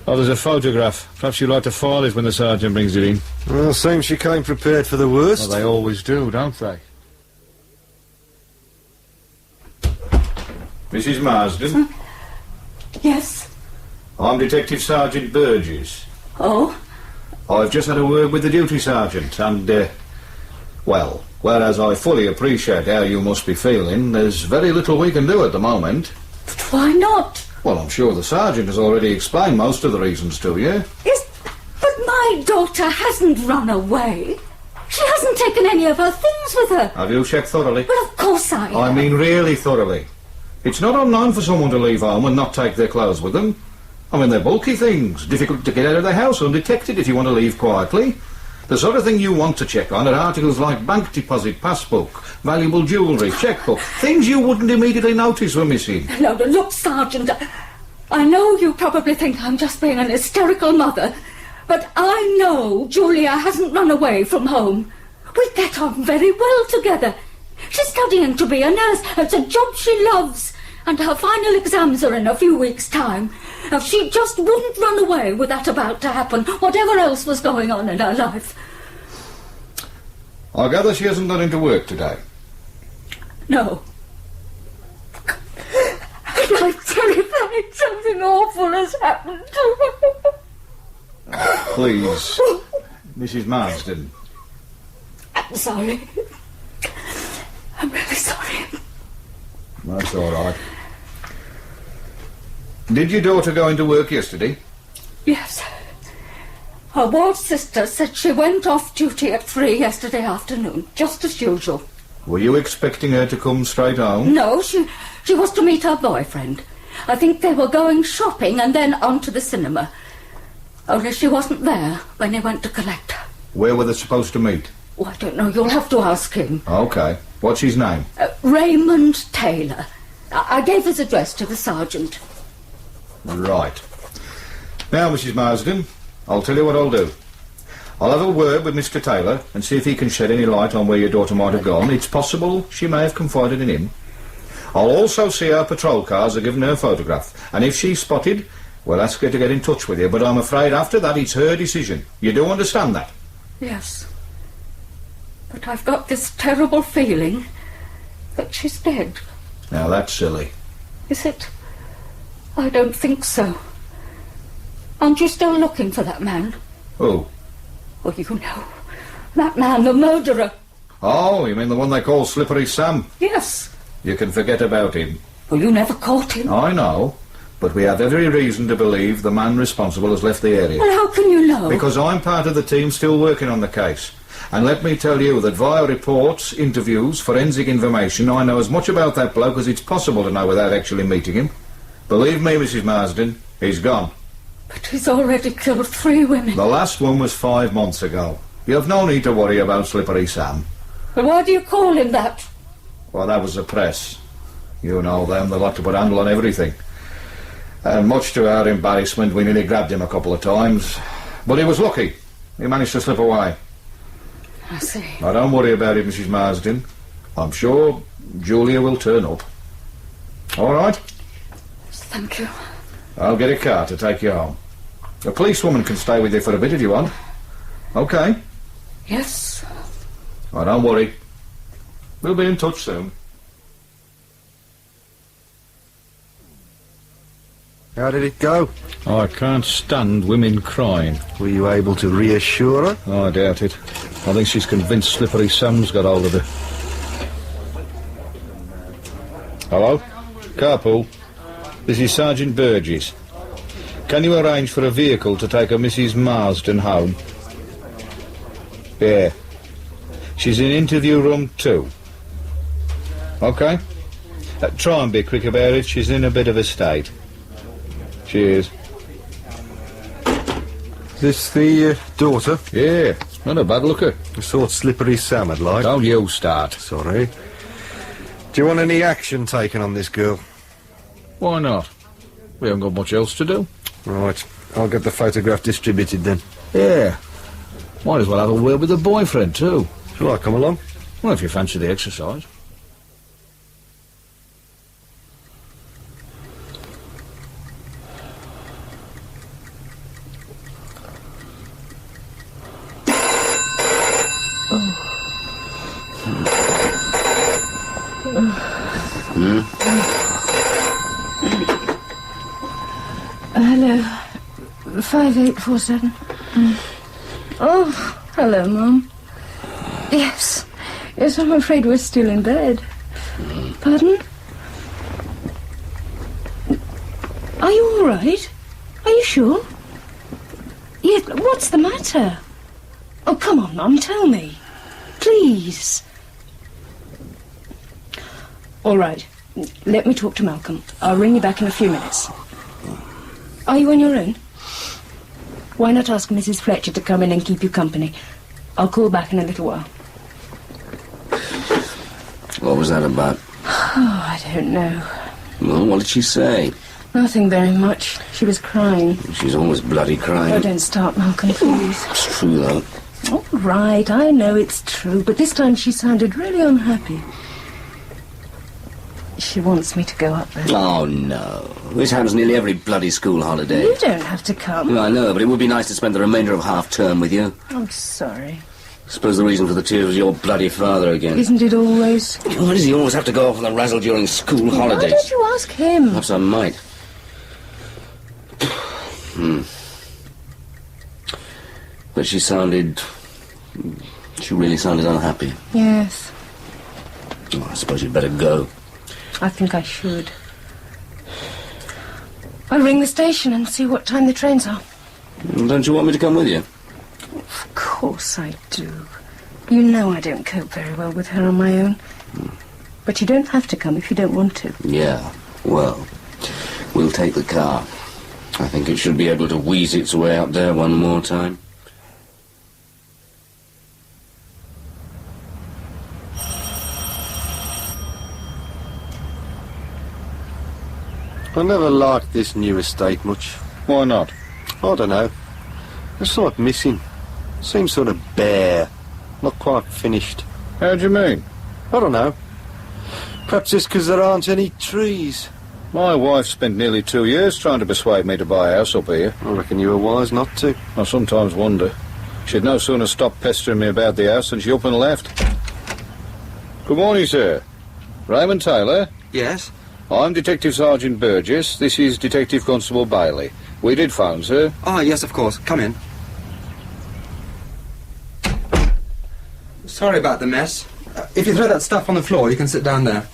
Oh, there's a photograph. Perhaps you'd like to file it when the sergeant brings it in. Well, seems she came prepared for the worst. Well, they always do, don't they? Mrs. Marsden? Yes? I'm Detective Sergeant Burgess. Oh? I've just had a word with the duty sergeant, and, well, whereas I fully appreciate how you must be feeling, there's very little we can do at the moment. But why not? Well, I'm sure the sergeant has already explained most of the reasons to you. But my daughter hasn't run away. She hasn't taken any of her things with her. Have you checked thoroughly? Well, of course I have. I mean really thoroughly. It's not unknown for someone to leave home and not take their clothes with them. I mean, they're bulky things, difficult to get out of the house undetected if you want to leave quietly. The sort of thing you want to check on are articles like bank deposit, passbook, valuable jewellery, chequebook, things you wouldn't immediately notice were missing. No, look, Sergeant, I know you probably think I'm just being an hysterical mother, but I know Julia hasn't run away from home. We get on very well together. She's studying to be a nurse. It's a job she loves, and her final exams are in a few weeks' time. If she just wouldn't run away with that about to happen, whatever else was going on in her life. I gather she hasn't gone into work today. No. I'm terrified something awful has happened to her. Please, Mrs. Marsden. I'm sorry. I'm really sorry. That's all right. Did your daughter go into work yesterday? Yes. Her ward sister said she went off duty at 3 yesterday afternoon, just as usual. Were you expecting her to come straight home? No, she was to meet her boyfriend. I think they were going shopping and then on to the cinema. Only she wasn't there when he went to collect her. Where were they supposed to meet? Oh, I don't know. You'll have to ask him. OK. What's his name? Raymond Taylor. I gave his address to the sergeant. Right. Now, Mrs. Marsden, I'll tell you what I'll do. I'll have a word with Mr. Taylor and see if he can shed any light on where your daughter might have gone. It's possible she may have confided in him. I'll also see her patrol cars are given her photograph, and if she's spotted, we'll ask her to get in touch with you, but I'm afraid after that it's her decision. You do understand that? Yes. But I've got this terrible feeling that she's dead. Now that's silly. Is it? I don't think so. Aren't you still looking for that man? Who? Well, you know. That man, the murderer. Oh, you mean the one they call Slippery Sam? Yes. You can forget about him. Well, you never caught him. I know, but we have every reason to believe the man responsible has left the area. Well, how can you know? Because I'm part of the team still working on the case. And let me tell you that via reports, interviews, forensic information, I know as much about that bloke as it's possible to know without actually meeting him. Believe me, Mrs. Marsden, he's gone. But he's already killed 3 women. The last one was 5 months ago. You have no need to worry about Slippery Sam. But why do you call him that? Well, that was the press. You know them, they like to put a handle on everything. And much to our embarrassment, we nearly grabbed him a couple of times. But he was lucky. He managed to slip away. I see. Now, don't worry about it, Mrs. Marsden. I'm sure Julia will turn up. All right? Thank you. I'll get a car to take you home. A policewoman can stay with you for a bit if you want. OK? Yes. Oh, don't worry. We'll be in touch soon. How did it go? I can't stand women crying. Were you able to reassure her? Oh, I doubt it. I think she's convinced Slippery Sam's got hold of her. Hello? Carpool. This is Sergeant Burgess. Can you arrange for a vehicle to take a Mrs. Marsden home? Yeah. She's in interview room 2. OK? Try and be quick about it. She's in a bit of a state. Cheers. This the daughter? Yeah, not a bad looker. The sort Slippery Sam would like. Don't you start. Sorry. Do you want any action taken on this girl? Why not? We haven't got much else to do. Right. I'll get the photograph distributed then. Yeah. Might as well have a word with the boyfriend too. Shall I come along? Well, if you fancy the exercise. Hello. 5847. Oh, hello, Mum. Yes. Yes, I'm afraid we're still in bed. Pardon? Are you all right? Are you sure? Yes, what's the matter? Oh, come on, Mum, tell me. Please. All right. Let me talk to Malcolm. I'll ring you back in a few minutes. Are you on your own? Why not ask Mrs. Fletcher to come in and keep you company? I'll call back in a little while. What was that about? Oh, I don't know. Well, what did she say? Nothing very much. She was crying. She's always bloody crying. Oh, don't start, Malcolm, please. It's true, though. All right, I know it's true, but this time she sounded really unhappy. She wants me to go up there. Oh, no. This happens nearly every bloody school holiday. You don't have to come. I know, but it would be nice to spend the remainder of half-term with you. I'm sorry. Suppose the reason for the tears was your bloody father again. Isn't it always? Why does he always have to go off on the razzle during school holidays? Why don't you ask him? Perhaps I might. But she really sounded unhappy. Yes. Oh, I suppose you'd better go. I think I should. I'll ring the station and see what time the trains are. Don't you want me to come with you? Of course I do. You know I don't cope very well with her on my own. But you don't have to come if you don't want to. Yeah, well, we'll take the car. I think it should be able to wheeze its way up there one more time. I never liked this new estate much. Why not? I don't know. There's something missing. Seems sort of bare. Not quite finished. How do you mean? I don't know. Perhaps just because there aren't any trees. My wife spent nearly 2 years trying to persuade me to buy a house up here. I reckon you were wise not to. I sometimes wonder. She'd no sooner stopped pestering me about the house than she up and left. Good morning, sir. Raymond Taylor? Yes? I'm Detective Sergeant Burgess. This is Detective Constable Bailey. We did phone, sir. Ah, yes, of course. Come in. Sorry about the mess. If you throw that stuff on the floor, you can sit down there.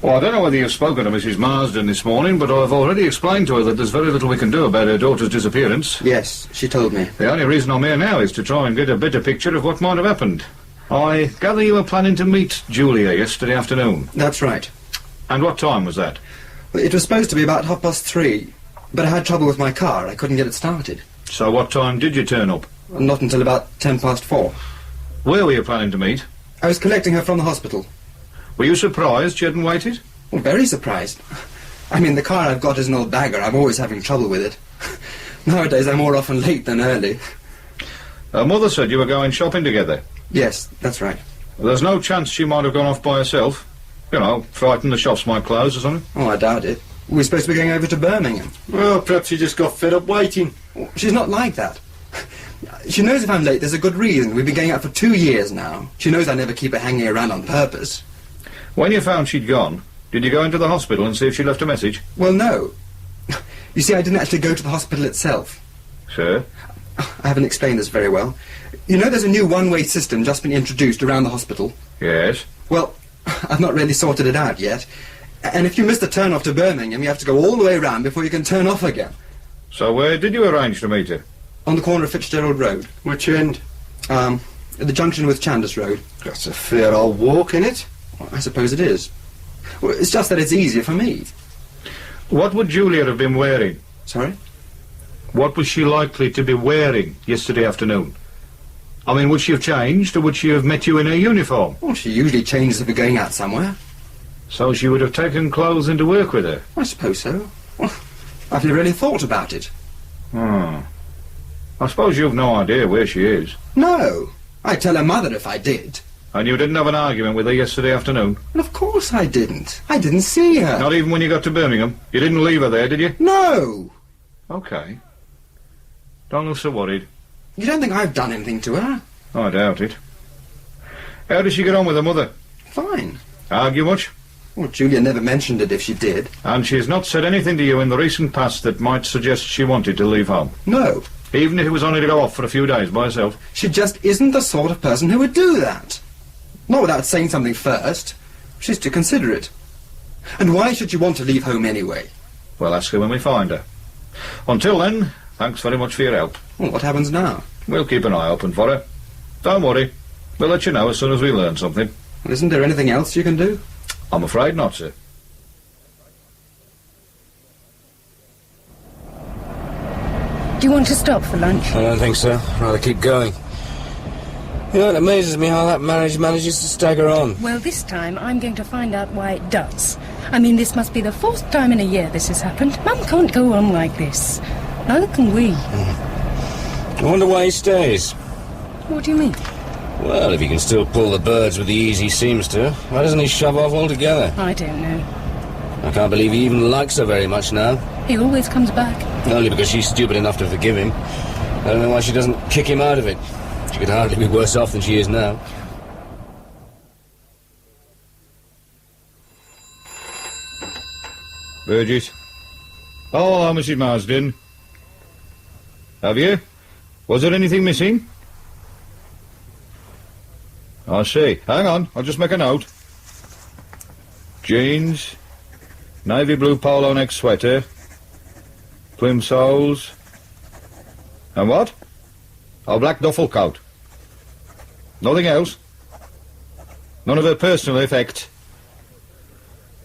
Well, I don't know whether you've spoken to Mrs. Marsden this morning, but I've already explained to her that there's very little we can do about her daughter's disappearance. Yes, she told me. The only reason I'm here now is to try and get a better picture of what might have happened. I gather you were planning to meet Julia yesterday afternoon. That's right. And what time was that? Well, it was supposed to be about 3:30, but I had trouble with my car. I couldn't get it started. So what time did you turn up? Not until about 4:10. Where were you planning to meet? I was collecting her from the hospital. Were you surprised she hadn't waited? Well, very surprised. I mean, the car I've got is an old bagger. I'm always having trouble with it. Nowadays, I'm more often late than early. Her mother said you were going shopping together. Yes, that's right. There's no chance she might have gone off by herself. You know, frightened the shops might close or something. Oh, I doubt it. We're supposed to be going over to Birmingham. Well, perhaps she just got fed up waiting. She's not like that. She knows if I'm late, there's a good reason. We've been going out for 2 years now. She knows I never keep her hanging around on purpose. When you found she'd gone, did you go into the hospital and see if she left a message? Well, no. You see, I didn't actually go to the hospital itself. Sir? I haven't explained this very well. You know there's a new one-way system just been introduced around the hospital? Yes. Well, I've not really sorted it out yet. And if you miss the turn-off to Birmingham, you have to go all the way around before you can turn off again. So where did you arrange to meet her? On the corner of Fitzgerald Road. Which end? At the junction with Chandos Road. That's a fair old walk, innit? Well, I suppose it is. Well, it's just that it's easier for me. What would Julia have been wearing? Sorry? What was she likely to be wearing yesterday afternoon? I mean, would she have changed, or would she have met you in her uniform? Well, she usually changes if we're going out somewhere. So she would have taken clothes into work with her? I suppose so. Well, I've never really thought about it. I suppose you've no idea where she is. No. I'd tell her mother if I did. And you didn't have an argument with her yesterday afternoon? Well, of course I didn't. I didn't see her. Not even when you got to Birmingham? You didn't leave her there, did you? No. OK. Don't look so worried. You don't think I've done anything to her? I doubt it. How did she get on with her mother? Fine. Argue much? Well, Julia never mentioned it if she did. And she's not said anything to you in the recent past that might suggest she wanted to leave home? No. Even if it was only to go off for a few days by herself? She just isn't the sort of person who would do that. Not without saying something first. She's to consider it. And why should she want to leave home anyway? Well, ask her when we find her. Until then, thanks very much for your help. Well, what happens now? We'll keep an eye open for her. Don't worry. We'll let you know as soon as we learn something. Well, isn't there anything else you can do? I'm afraid not, sir. Do you want to stop for lunch? I don't think so. I'd rather keep going. You know, it amazes me how that marriage manages to stagger on. Well, this time I'm going to find out why it does. I mean, this must be the fourth time in a year this has happened. Mum can't go on like this. Neither can we. I wonder why he stays. What do you mean? Well, if he can still pull the birds with the ease he seems to, why doesn't he shove off altogether? I don't know. I can't believe he even likes her very much now. He always comes back. Only because she's stupid enough to forgive him. I don't know why she doesn't kick him out of it. She could hardly be worse off than she is now. Burgess. Oh, hello, Mrs. Marsden. Have you? Was there anything missing? I see. Hang on, I'll just make a note. Jeans, navy blue polo neck sweater, plim soles, and what? A black duffel coat. Nothing else? None of her personal effects?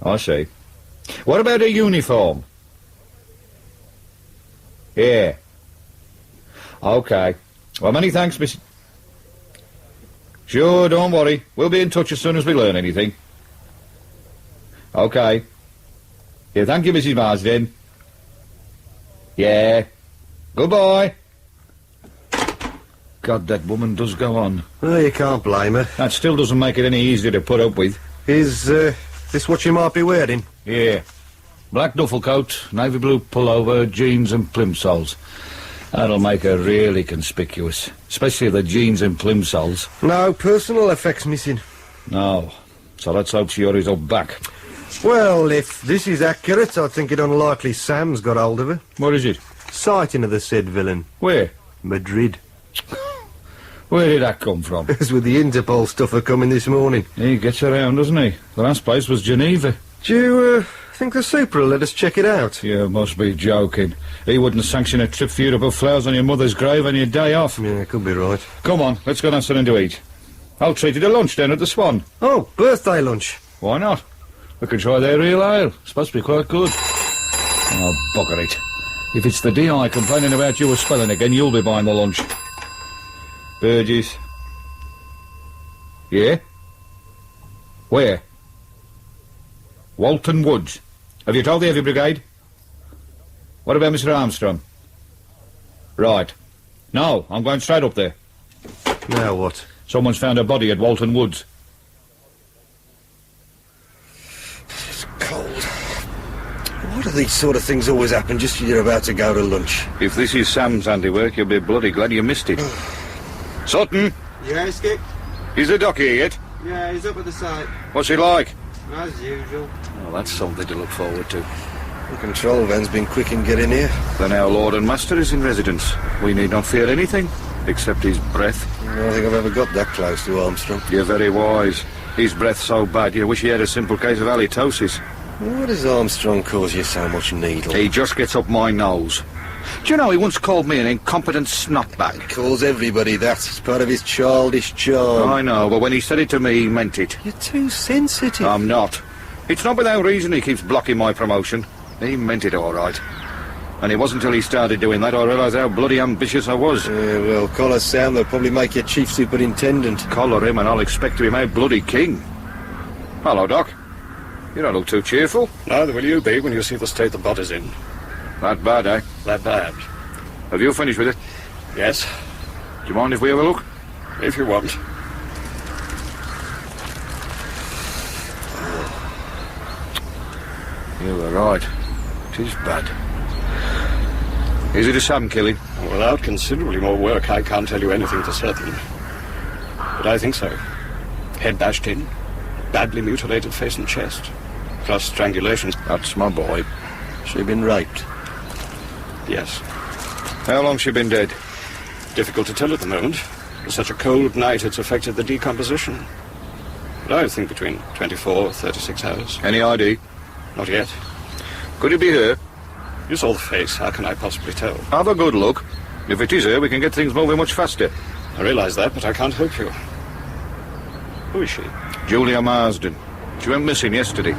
I see. What about her uniform? Yeah. Okay. Well, many thanks, Miss... Sure, don't worry. We'll be in touch as soon as we learn anything. Okay. Yeah, thank you, Mrs. Marsden. Yeah. Goodbye. God, that woman does go on. Oh, you can't blame her. That still doesn't make it any easier to put up with. Is, this what she might be wearing? Yeah. Black duffel coat, navy blue pullover, jeans and plimsolls. That'll make her really conspicuous. Especially the jeans and plimsolls. No personal effects missing. No. So let's hope she hurries up back. Well, if this is accurate, I think it unlikely Sam's got hold of her. What is it? Sighting of the said villain. Where? Madrid. Where did that come from? It was with the Interpol stuffer coming this morning. He gets around, doesn't he? The last place was Geneva. Do you, think the super will let us check it out? You must be joking. He wouldn't sanction a trip for you to put flowers on your mother's grave on your day off. Yeah, could be right. Come on, let's go and have something to eat. I'll treat you to lunch down at the Swan. Oh, birthday lunch. Why not? We can try their real ale. It's supposed to be quite good. Oh, bugger it. If it's the DI complaining about you spelling again, you'll be buying the lunch. Burgess. Yeah? Where? Walton Woods. Have you told the Heavy Brigade? What about Mr. Armstrong? Right. No, I'm going straight up there. Now what? Someone's found a body at Walton Woods. It's cold. Why do these sort of things always happen just as you're about to go to lunch? If this is Sam's handiwork, you'll be bloody glad you missed it. Sutton? Yeah, Skip? Is the doc here yet? Yeah, he's up at the site. What's he like? As usual. Well, that's something to look forward to. The control van's been quick in getting here. Then our Lord and Master is in residence. We need not fear anything, except his breath. I don't think I've ever got that close to Armstrong. You're very wise. His breath's so bad you wish he had a simple case of halitosis. Why does Armstrong cause you so much needle? He just gets up my nose. Do you know, he once called me an incompetent snotbag. He calls everybody that. It's part of his childish charm. I know, but when he said it to me, he meant it. You're too sensitive. I'm not. It's not without reason he keeps blocking my promotion. He meant it all right. And it wasn't until he started doing that I realised how bloody ambitious I was. Yeah, well, collar Sam, they'll probably make you chief superintendent. Collar him and I'll expect to be made bloody king. Hello, Doc. You don't look too cheerful. Neither will you be when you see the state the body's in. That bad, eh? That bad. Have you finished with it? Yes. Do you mind if we have a look? If you want. You were right. It is bad. Is it a Sam killing? Without considerably more work, I can't tell you anything for certain. But I think so. Head bashed in, badly mutilated face and chest. plus strangulation. That's my boy. She been raped? Yes. How long's she been dead? Difficult to tell at the moment. For such a cold night, it's affected the decomposition. But I think between 24 36 hours. Any ID? Not yet. Could it be her? You saw the face. How can I possibly tell? Have a good look. If it is her, we can get things moving much faster. I realise that, but I can't help you. Who is she? Julia Marsden. She went missing yesterday.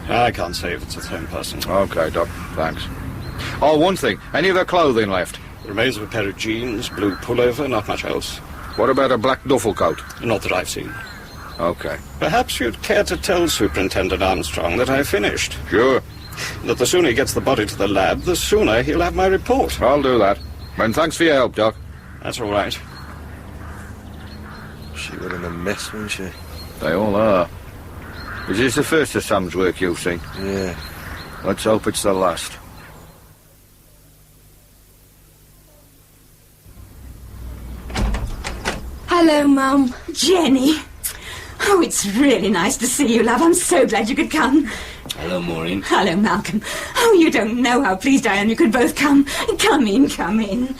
I can't say if it's the same person. OK, Doc. Thanks. Oh, one thing. Any of her clothing left? The remains of a pair of jeans, blue pullover, not much else. What about a black duffel coat? Not that I've seen. OK. Perhaps you'd care to tell Superintendent Armstrong that I finished. Sure. That the sooner he gets the body to the lab, the sooner he'll have my report. I'll do that. And thanks for your help, Doc. That's all right. She was in a mess, wasn't she? They all are. Is this the first of Sam's work you've seen? Yeah. Let's hope it's the last. Hello, Mum. Jenny. Oh, it's really nice to see you, love. I'm so glad you could come. Hello, Maureen. Hello, Malcolm. Oh, you don't know how pleased I am you could both come. Come in, come in.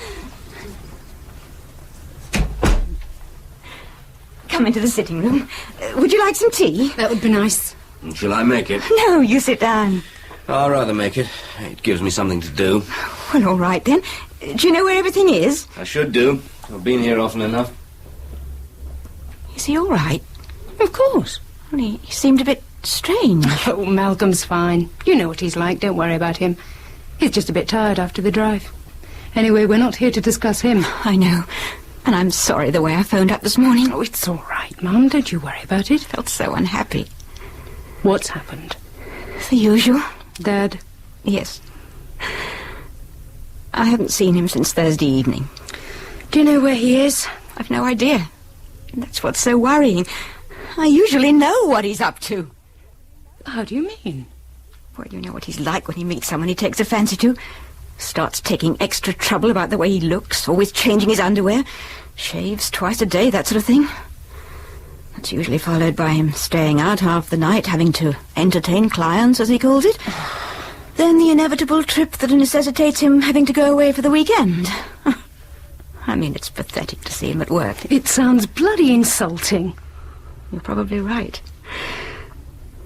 Come into the sitting room. Would you like some tea? That would be nice. Shall I make it? No, you sit down. I'd rather make it. It gives me something to do. Well, all right, then. Do you know where everything is? I should do. I've been here often enough. Is he all right? Of course. Well, he seemed a bit strange. Oh, Malcolm's fine. You know what he's like. Don't worry about him. He's just a bit tired after the drive. Anyway, we're not here to discuss him. I know. And I'm sorry the way I phoned up this morning. Oh, it's all right, Mum. Don't you worry about it. Felt so unhappy. What's happened? The usual. Dad? Yes. I haven't seen him since Thursday evening. Do you know where he is? I've no idea. That's what's so worrying. I usually know what he's up to. How do you mean? Well, you know what he's like when he meets someone he takes a fancy to. Starts taking extra trouble about the way he looks, always changing his underwear, shaves twice a day, that sort of thing. That's usually followed by him staying out half the night, having to entertain clients, as he calls it. Then the inevitable trip that necessitates him having to go away for the weekend. I mean, it's pathetic to see him at work. It sounds bloody insulting. You're probably right.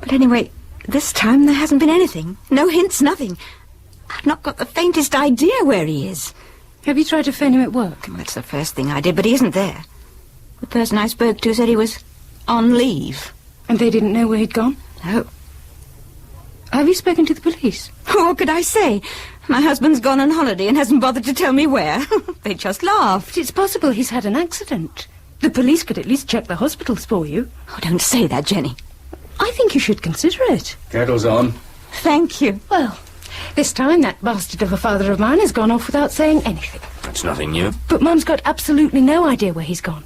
But anyway, this time there hasn't been anything. No hints, nothing. I've not got the faintest idea where he is. Have you tried to phone him at work? Well, that's the first thing I did, but he isn't there. The person I spoke to said he was on leave. And they didn't know where he'd gone? No. Have you spoken to the police? Oh, what could I say? My husband's gone on holiday and hasn't bothered to tell me where. They just laughed. It's possible he's had an accident. The police could at least check the hospitals for you. Oh, don't say that, Jenny. I think you should consider it. Kettle's on. Thank you. Well, this time that bastard of a father of mine has gone off without saying anything. That's nothing new. But Mum's got absolutely no idea where he's gone.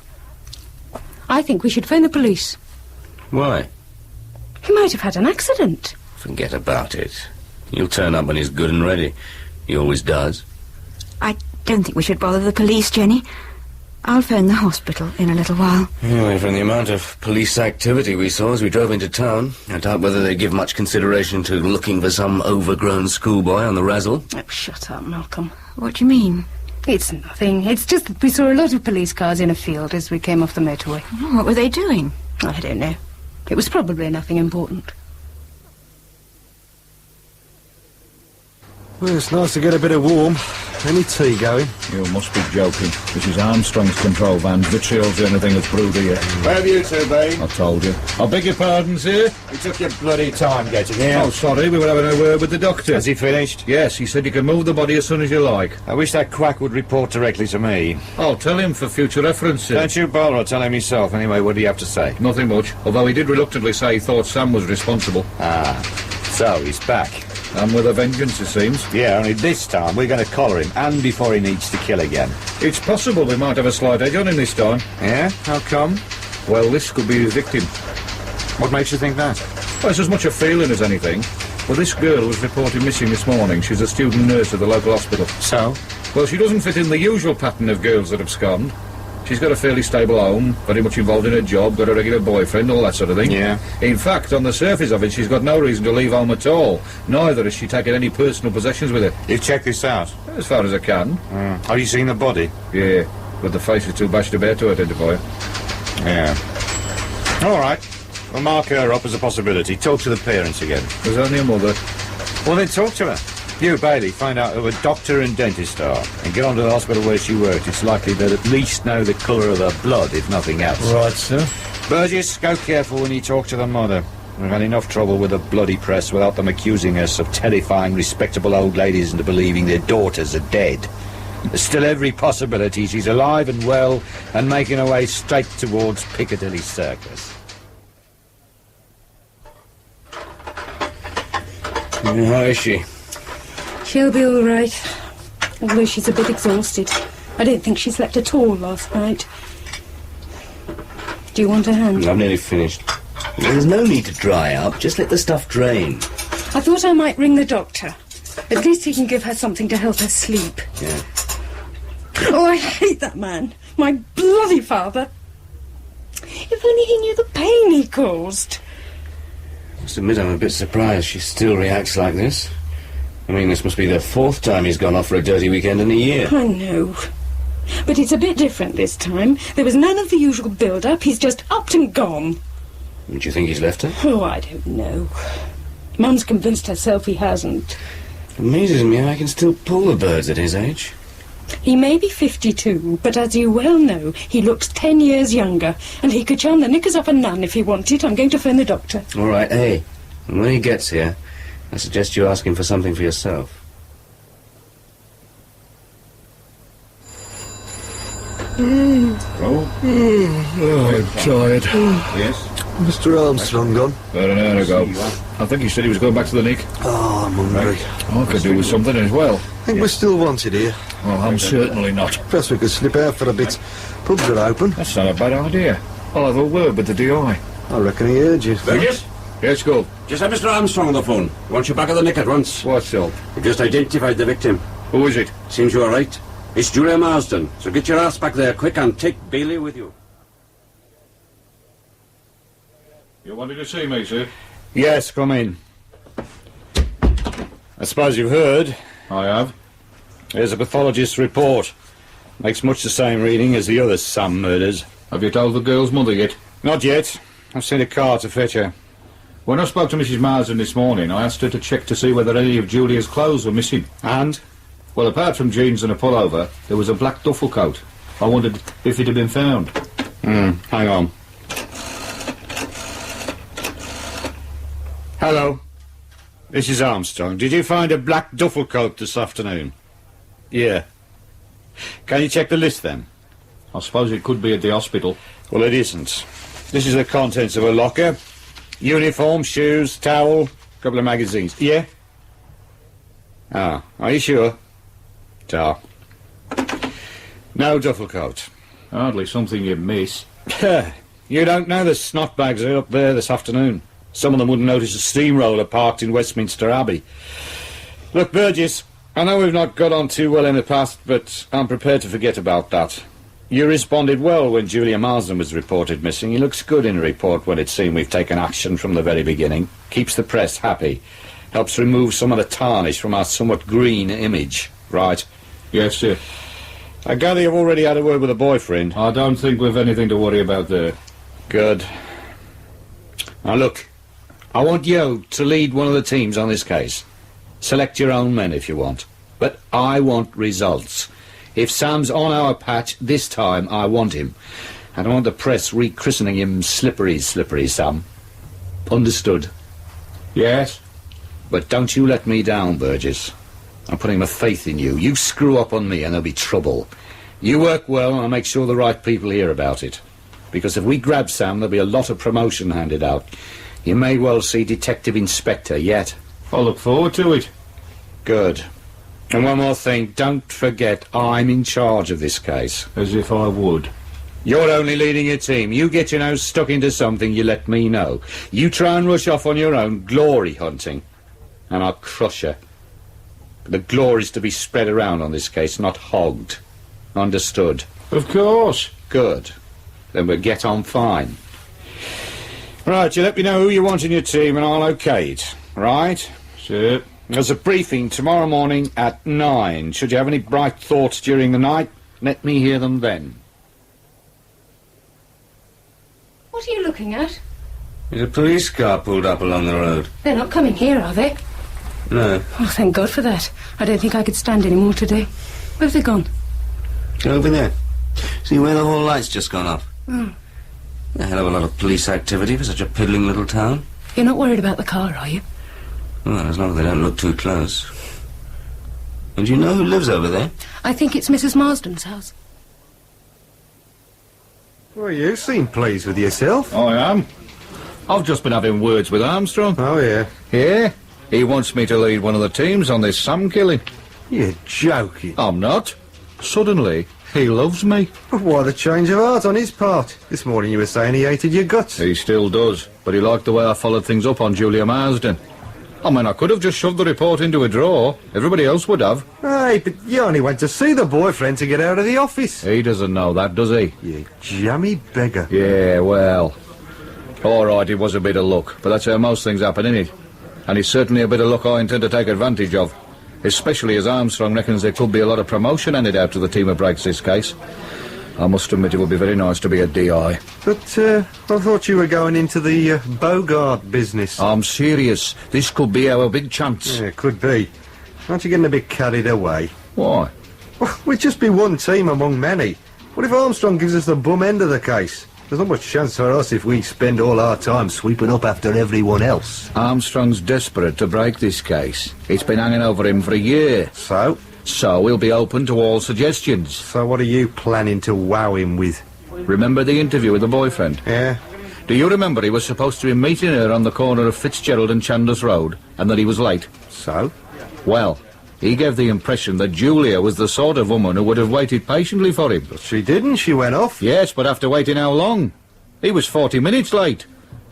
I think we should phone the police. Why? He might have had an accident. Forget about it. He'll turn up when he's good and ready. He always does. I don't think we should bother the police, Jenny. I'll phone the hospital in a little while. Anyway, from the amount of police activity we saw as we drove into town, I doubt whether they give much consideration to looking for some overgrown schoolboy on the razzle. Oh, shut up, Malcolm. What do you mean? It's nothing. It's just that we saw a lot of police cars in a field as we came off the motorway. Oh, what were they doing? I don't know. It was probably nothing important. Well, it's nice to get a bit of warm. Any tea going? You must be joking. This is Armstrong's control van. Vitriol's the only thing that's brewed here. Where have you two been? I told you. I beg your pardon, sir? It took you bloody time getting here. Oh, sorry, we were having a word with the doctor. Has he finished? Yes, he said you can move the body as soon as you like. I wish that quack would report directly to me. I'll tell him for future reference, sir. Don't you bother, I'll tell him yourself. Anyway, what do you have to say? Nothing much, although he did reluctantly say he thought Sam was responsible. Ah, so he's back. And with a vengeance, it seems. Yeah, only this time we're going to collar him, and before he needs to kill again. It's possible we might have a slight edge on him this time. Yeah? How come? Well, this could be his victim. What makes you think that? Well, it's as much a feeling as anything. Well, this girl was reported missing this morning. She's a student nurse at the local hospital. So? Well, she doesn't fit in the usual pattern of girls that abscond. She's got a fairly stable home, very much involved in her job, got a regular boyfriend, all that sort of thing. Yeah. In fact, on the surface of it, she's got no reason to leave home at all. Neither has she taken any personal possessions with her. You've checked this out? As far as I can. Have you seen the body? Yeah, but the face is too bashed about to identify her. Yeah. All right. We'll mark her up as a possibility. Talk to the parents again. There's only a mother. Well, then talk to her. You, Bailey, find out who a doctor and dentist are, and get on to the hospital where she worked. It's likely they'll at least know the colour of her blood, if nothing else. Right, sir. Burgess, go careful when you talk to the mother. We've had enough trouble with the bloody press without them accusing us of terrifying respectable old ladies into believing their daughters are dead. There's still every possibility she's alive and well and making her way straight towards Piccadilly Circus. How is she? She'll be all right, although she's a bit exhausted. I don't think she slept at all last night. Do you want a hand? I'm nearly finished. There's no need to dry up. Just let the stuff drain. I thought I might ring the doctor. At least he can give her something to help her sleep. Yeah. Oh, I hate that man. My bloody father. If only he knew the pain he caused. I must admit I'm a bit surprised she still reacts like this. I mean, this must be the 4th time he's gone off for a dirty weekend in a year. I know. But it's a bit different this time. There was none of the usual build-up. He's just upped and gone. Don't you think he's left her? Oh, I don't know. Mum's convinced herself he hasn't. It amazes me how I can still pull the birds at his age. He may be 52, but as you well know, he looks 10 years younger, and he could charm the knickers off a nun if he wanted. I'm going to phone the doctor. All right, hey, and when he gets here, I suggest you ask him for something for yourself. I'm tired. Yes? Mr. Armstrong gone? About an hour ago. I think he said he was going back to the Nick. Oh, I'm hungry. I could do with something as well. I think we're still wanted here. Well, I'm certainly not. Perhaps we could slip out for a bit. Pubs are open. That's not a bad idea. I'll have a word with the DI. I reckon he heard you. Burgess? Yes, go. Just have Mr. Armstrong on the phone. Wants you back at the Nick at once. What's up? We've just identified the victim. Who is it? Seems you're right. It's Julia Marsden. So get your ass back there quick and take Bailey with you. You wanted to see me, sir? Yes, come in. I suppose you've heard. I have. Here's a pathologist's report. Makes much the same reading as the other Sam murders. Have you told the girl's mother yet? Not yet. I've sent a car to fetch her. When I spoke to Mrs. Marsden this morning, I asked her to check to see whether any of Julia's clothes were missing. And? Well, apart from jeans and a pullover, there was a black duffel coat. I wondered if it had been found. Hang on. Hello. This is Armstrong. Did you find a black duffel coat this afternoon? Yeah. Can you check the list then? I suppose it could be at the hospital. Well, it isn't. This is the contents of a locker. Uniform, shoes, towel, couple of magazines. Yeah? Ah, are you sure? Ta. No duffel coat. Hardly something you'd miss. You don't know the snot bags are up there this afternoon. Some of them wouldn't notice a steamroller parked in Westminster Abbey. Look, Burgess, I know we've not got on too well in the past, but I'm prepared to forget about that. You responded well when Julia Marsden was reported missing. He looks good in a report when it's seen we've taken action from the very beginning. Keeps the press happy. Helps remove some of the tarnish from our somewhat green image. Right? Yes, sir. I gather you've already had a word with a boyfriend. I don't think we've anything to worry about there. Good. Now look, I want you to lead one of the teams on this case. Select your own men if you want. But I want results. If Sam's on our patch this time, I want him. I don't want the press rechristening him Slippery Sam. Understood? Yes. But don't you let me down, Burgess. I'm putting my faith in you. You screw up on me and there'll be trouble. You work well and I'll make sure the right people hear about it. Because if we grab Sam, there'll be a lot of promotion handed out. You may well see Detective Inspector yet. I'll look forward to it. Good. And one more thing, don't forget I'm in charge of this case. As if I would. You're only leading your team. You get your nose stuck into something, you let me know. You try and rush off on your own, glory hunting, and I'll crush you. But the glory's to be spread around on this case, not hogged. Understood? Of course. Good. Then we'll get on fine. Right, you let me know who you want in your team and I'll okay it. Right? So, there's a briefing tomorrow morning at 9. Should you have any bright thoughts during the night, let me hear them then. What are you looking at? There's a police car pulled up along the road. They're not coming here, are they? No. Oh, thank God for that. I don't think I could stand any more today. Where have they gone? Over there. See where the whole light's just gone off? Oh. A hell of a lot of police activity for such a piddling little town. You're not worried about the car, are you? Well, as long as they don't look too close. And do you know who lives over there? I think it's Mrs. Marsden's house. Well, you seem pleased with yourself. I am. I've just been having words with Armstrong. Oh, yeah? Yeah. He wants me to lead one of the teams on this Sam killing. You're joking. I'm not. Suddenly, he loves me. What a change of heart on his part. This morning you were saying he hated your guts. He still does, but he liked the way I followed things up on Julia Marsden. I mean, I could have just shoved the report into a drawer. Everybody else would have. Hey, but you only went to see the boyfriend to get out of the office. He doesn't know that, does he? You jammy beggar. Yeah, well... All right, it was a bit of luck, but that's how most things happen, innit? And it's certainly a bit of luck I intend to take advantage of. Especially as Armstrong reckons there could be a lot of promotion handed out to the team who breaks this case. I must admit it would be very nice to be a DI. But, I thought you were going into the Bogart business. I'm serious. This could be our big chance. Yeah, could be. Aren't you getting a bit carried away? Why? Well, we'd just be one team among many. What if Armstrong gives us the bum end of the case? There's not much chance for us if we spend all our time sweeping up after everyone else. Armstrong's desperate to break this case. It's been hanging over him for a year. So? So he'll be open to all suggestions. So what are you planning to wow him with? Remember the interview with the boyfriend? Yeah. Do you remember he was supposed to be meeting her on the corner of Fitzgerald and Chandos Road, and that he was late? So? Well, he gave the impression that Julia was the sort of woman who would have waited patiently for him. But she didn't. She went off. Yes, but after waiting how long? He was 40 minutes late.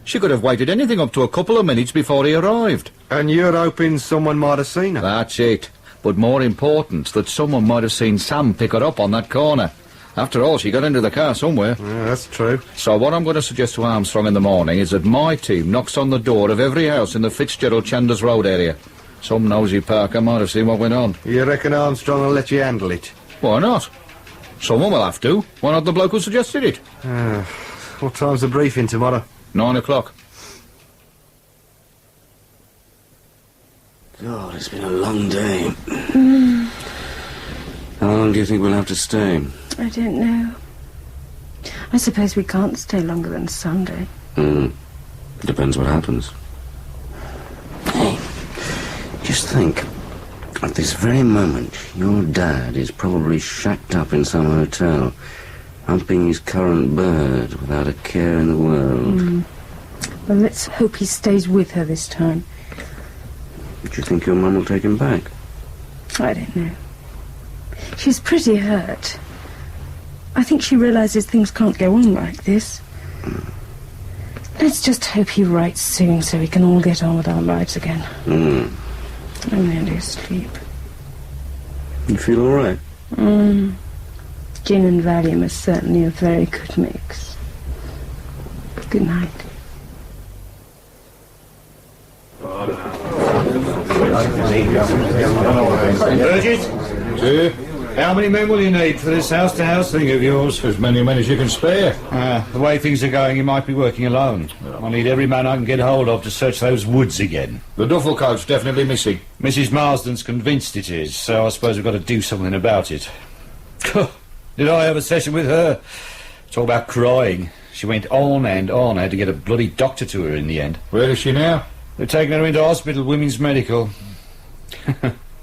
She could have waited anything up to a couple of minutes before he arrived. And you're hoping someone might have seen her? That's it. But more important, that someone might have seen Sam pick her up on that corner. After all, she got into the car somewhere. Yeah, that's true. So what I'm going to suggest to Armstrong in the morning is that my team knocks on the door of every house in the Fitzgerald Chandos Road area. Some nosy Parker might have seen what went on. You reckon Armstrong will let you handle it? Why not? Someone will have to. Why not the bloke who suggested it? What time's the briefing tomorrow? 9 o'clock. God, it's been a long day. How long do you think we'll have to stay? I don't know. I suppose we can't stay longer than Sunday. Depends what happens. Hey, just think. At this very moment, your dad is probably shacked up in some hotel, humping his currant bird without a care in the world. Well, let's hope he stays with her this time. Do you think your mum will take him back? I don't know. She's pretty hurt. I think she realises things can't go on like this. Let's just hope he writes soon so we can all get on with our lives again. I'm nearly asleep. You feel all right? Gin and Valium is certainly a very good mix. Good night. Bridget? Sir? How many men will you need for this house-to-house thing of yours? As many men as you can spare. The way things are going, you might be working alone. I need every man I can get hold of to search those woods again. The duffel coat's definitely missing. Mrs. Marsden's convinced it is, so I suppose we've got to do something about it. Did I have a session with her? Talk about crying. She went on and on. I had to get a bloody doctor to her in the end. Where is she now? They're taking her into hospital, Women's Medical.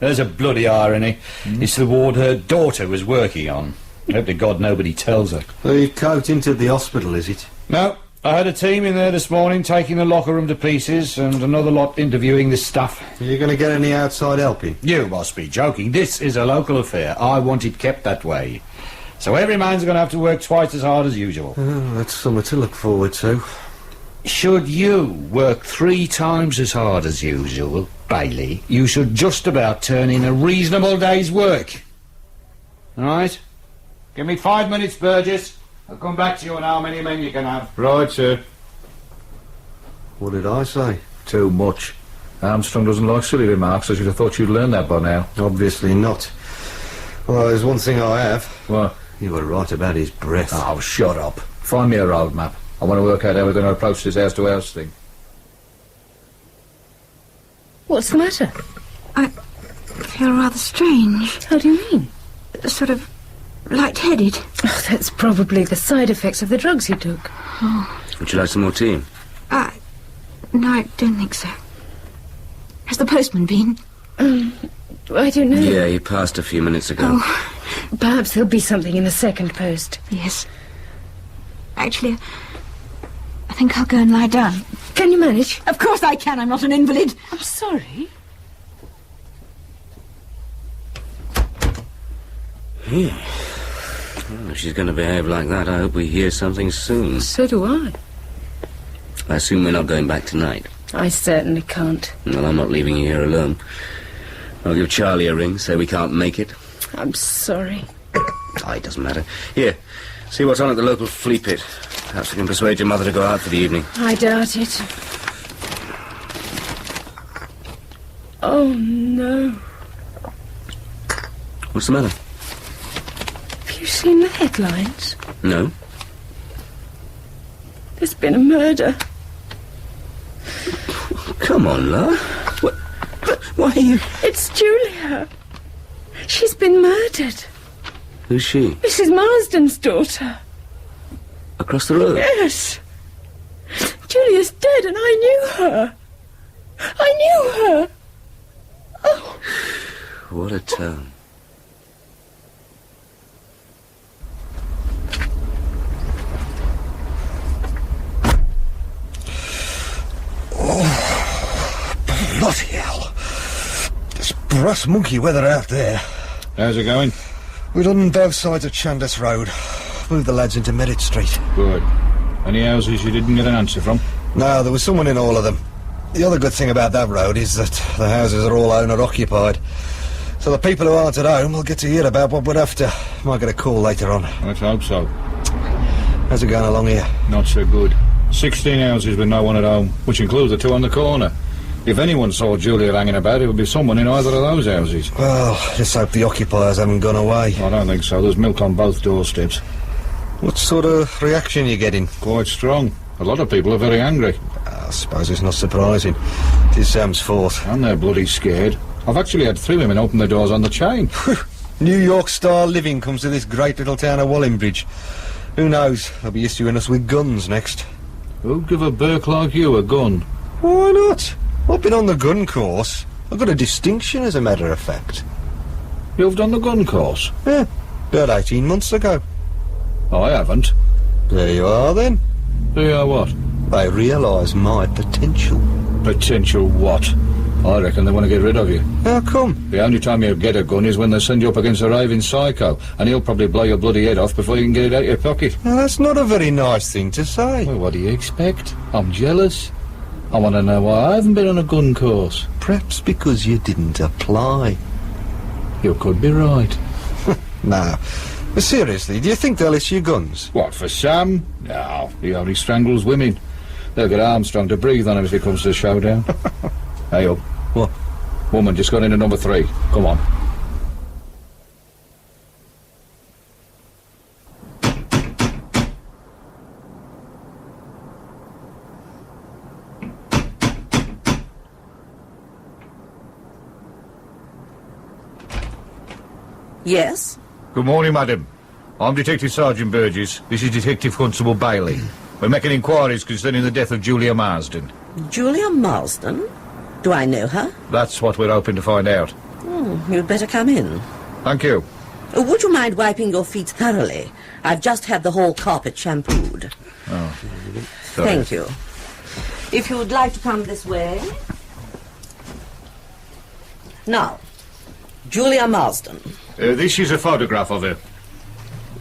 There's a bloody irony. It's the ward her daughter was working on. I hope to God nobody tells her. The coat into the hospital, is it? No. I had a team in there this morning taking the locker room to pieces and another lot interviewing the staff. Are you going to get any outside helping? You must be joking. This is a local affair. I want it kept that way. So every man's going to have to work twice as hard as usual. Oh, that's something to look forward to. Should you work 3 times as hard as usual, Bailey, you should just about turn in a reasonable day's work. All right? Give me 5 minutes, Burgess. I'll come back to you on how many men you can have. Right, sir. What did I say? Too much. Armstrong doesn't like silly remarks. I should have thought you'd learned that by now. Obviously not. Well, there's one thing I have. What? You were right about his breath. Oh, shut up. Find me a road map. I want to work out how we're going to approach this house-to-house thing. What's the matter? I feel rather strange. How do you mean? Sort of lightheaded. Oh, that's probably the side effects of the drugs you took. Oh. Would you like some more tea? No, I don't think so. Has the postman been? I don't know. Yeah, he passed a few minutes ago. Oh. Perhaps there'll be something in the second post. Yes. Actually, I think I'll go and lie down. Can you manage? Of course I can. I'm not an invalid. I'm sorry. Yeah. Well, if she's going to behave like that, I hope we hear something soon. So do I. I assume we're not going back tonight. I certainly can't. Well, I'm not leaving you here alone. I'll give Charlie a ring, say we can't make it. I'm sorry. Oh, it doesn't matter. Here, see what's on at the local flea pit. Perhaps we can persuade your mother to go out for the evening. I doubt it. Oh, no. What's the matter? Have you seen the headlines? No. There's been a murder. Come on, love. Why are you... It's Julia. She's been murdered. Who's she? Mrs. Marsden's daughter. Across the road? Yes. Julia's dead and I knew her. I knew her. Oh. What a tone. Bloody hell. It's brass monkey weather out there. How's it going? We're on both sides of Chandos Road. Moved the lads into Merritt Street. Good. Any houses you didn't get an answer from? No, there was someone in all of them. The other good thing about that road is that the houses are all owner-occupied. So the people who aren't at home will get to hear about what we're after. Might get a call later on. Let's hope so. How's it going along here? Not so good. 16 houses with no one at home, which includes the 2 on the corner. If anyone saw Julia hanging about, it would be someone in either of those houses. Well, let's hope the occupiers haven't gone away. I don't think so. There's milk on both doorsteps. What sort of reaction are you getting? Quite strong. A lot of people are very angry. I suppose it's not surprising. It is Sam's fault. And they're bloody scared. I've actually had 3 women open the doors on the chain. New York-style living comes to this great little town of Wallingbridge. Who knows? They'll be issuing us with guns next. Who'd give a Burke like you a gun? Why not? I've been on the gun course. I've got a distinction, as a matter of fact. You've done the gun course? Yeah, about 18 months ago. I haven't. There you are, then. Do you what? They realise my potential. Potential what? I reckon they want to get rid of you. How come? The only time you get a gun is when they send you up against a raving psycho, and he'll probably blow your bloody head off before you can get it out of your pocket. Now, that's not a very nice thing to say. Well, what do you expect? I'm jealous. I want to know why I haven't been on a gun course. Perhaps because you didn't apply. You could be right. No. But seriously, do you think they'll issue guns? What, for Sam? No, he only strangles women. They'll get Armstrong to breathe on him if it comes to the showdown. Hey up. What? Woman just got into number 3. Come on. Yes? Good morning, madam. I'm Detective Sergeant Burgess. This is Detective Constable Bailey. We're making inquiries concerning the death of Julia Marsden. Julia Marsden? Do I know her? That's what we're hoping to find out. You'd better come in. Thank you. Would you mind wiping your feet thoroughly? I've just had the whole carpet shampooed. Oh, sorry. Thank you. If you would like to come this way. Now, Julia Marsden. This is a photograph of her.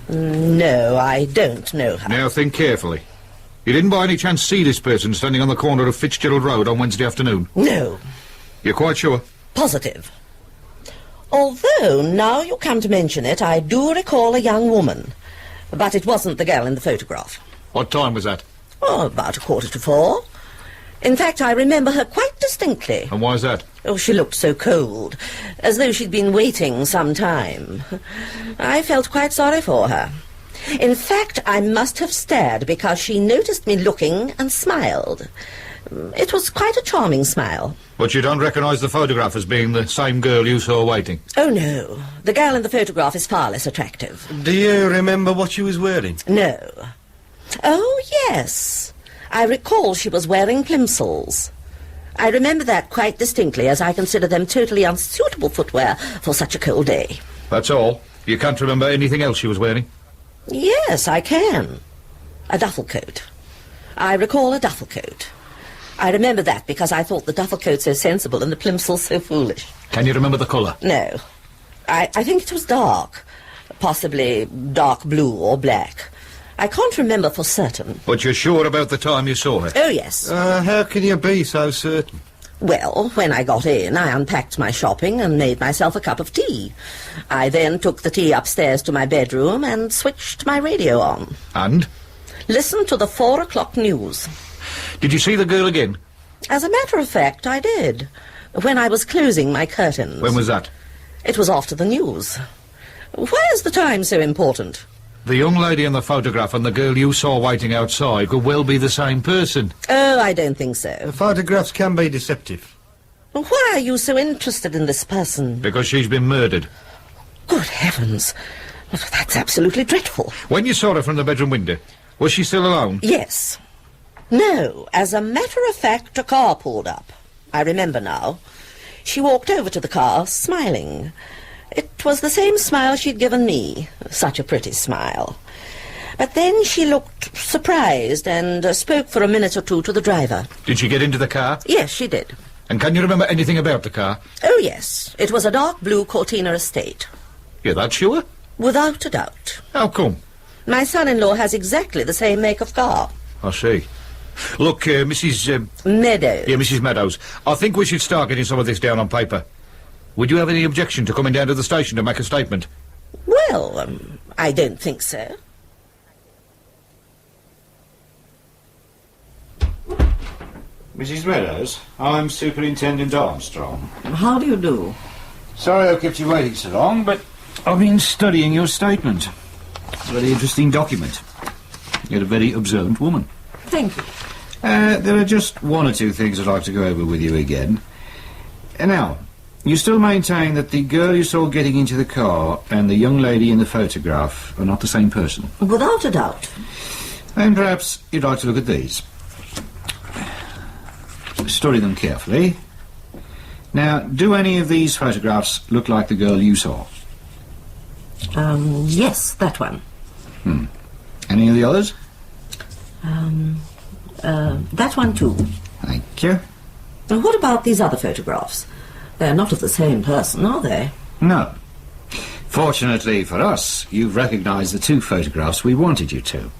No, I don't know her. Now think carefully. You didn't by any chance see this person standing on the corner of Fitzgerald Road on Wednesday afternoon? No. You're quite sure? Positive. Although, now you come to mention it, I do recall a young woman. But it wasn't the girl in the photograph. What time was that? Oh, about 3:45. In fact, I remember her quite distinctly. And why is that? Oh, she looked so cold, as though she'd been waiting some time. I felt quite sorry for her. In fact, I must have stared because she noticed me looking and smiled. It was quite a charming smile. But you don't recognise the photograph as being the same girl you saw waiting? Oh, no. The girl in the photograph is far less attractive. Do you remember what she was wearing? No. Oh, yes. I recall she was wearing plimsolls. I remember that quite distinctly, as I consider them totally unsuitable footwear for such a cold day. That's all? You can't remember anything else she was wearing? Yes, I can. A duffel coat. I recall a duffel coat. I remember that because I thought the duffel coat so sensible and the plimsolls so foolish. Can you remember the colour? No. I think it was dark. Possibly dark blue or black. I can't remember for certain. But you're sure about the time you saw her? Oh, yes. How can you be so certain? Well, when I got in, I unpacked my shopping and made myself a cup of tea. I then took the tea upstairs to my bedroom and switched my radio on. And? Listened to the 4 o'clock news. Did you see the girl again? As a matter of fact, I did. When I was closing my curtains. When was that? It was after the news. Why is the time so important? The young lady in the photograph and the girl you saw waiting outside could well be the same person. Oh, I don't think so. The photographs can be deceptive. Why are you so interested in this person? Because she's been murdered. Good heavens. That's absolutely dreadful. When you saw her from the bedroom window, was she still alone? Yes. No, as a matter of fact, a car pulled up. I remember now. She walked over to the car, smiling. It was the same smile she'd given me. Such a pretty smile. But then she looked surprised and spoke for a minute or two to the driver. Did she get into the car? Yes, she did. And can you remember anything about the car? Oh, yes. It was a dark blue Cortina estate. You're that sure? Without a doubt. How come? My son-in-law has exactly the same make of car. I see. Look, Mrs... Meadows. Yeah, Mrs. Meadows. I think we should start getting some of this down on paper. Would you have any objection to coming down to the station to make a statement? Well, I don't think so. Mrs. Meadows, I'm Superintendent Armstrong. How do you do? Sorry I kept you waiting so long, but I've been studying your statement. It's a very interesting document. You're a very observant woman. Thank you. There are just one or two things I'd like to go over with you again. Now, you still maintain that the girl you saw getting into the car and the young lady in the photograph are not the same person? Without a doubt. Then perhaps you'd like to look at these. Study them carefully. Now, do any of these photographs look like the girl you saw? Yes, that one. Any of the others? That one too. Thank you. And what about these other photographs? They're not of the same person, are they? No. Fortunately for us, you've recognised the two photographs we wanted you to.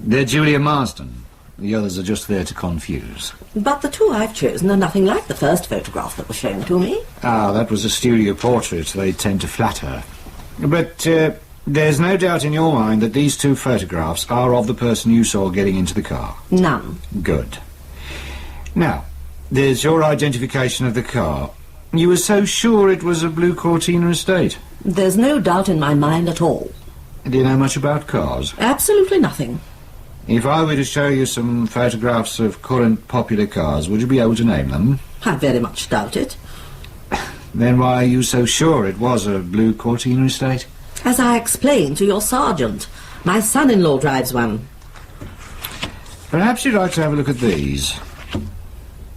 They're Julia Marsden. The others are just there to confuse. But the two I've chosen are nothing like the first photograph that was shown to me. Ah, that was a studio portrait. They tend to flatter. But there's no doubt in your mind that these two photographs are of the person you saw getting into the car? None. Good. Now, there's your identification of the car. You were so sure it was a blue Cortina estate? There's no doubt in my mind at all. Do you know much about cars? Absolutely nothing. If I were to show you some photographs of current popular cars, would you be able to name them? I very much doubt it. Then why are you so sure it was a blue Cortina estate? As I explained to your sergeant, my son-in-law drives one. Perhaps you'd like to have a look at these.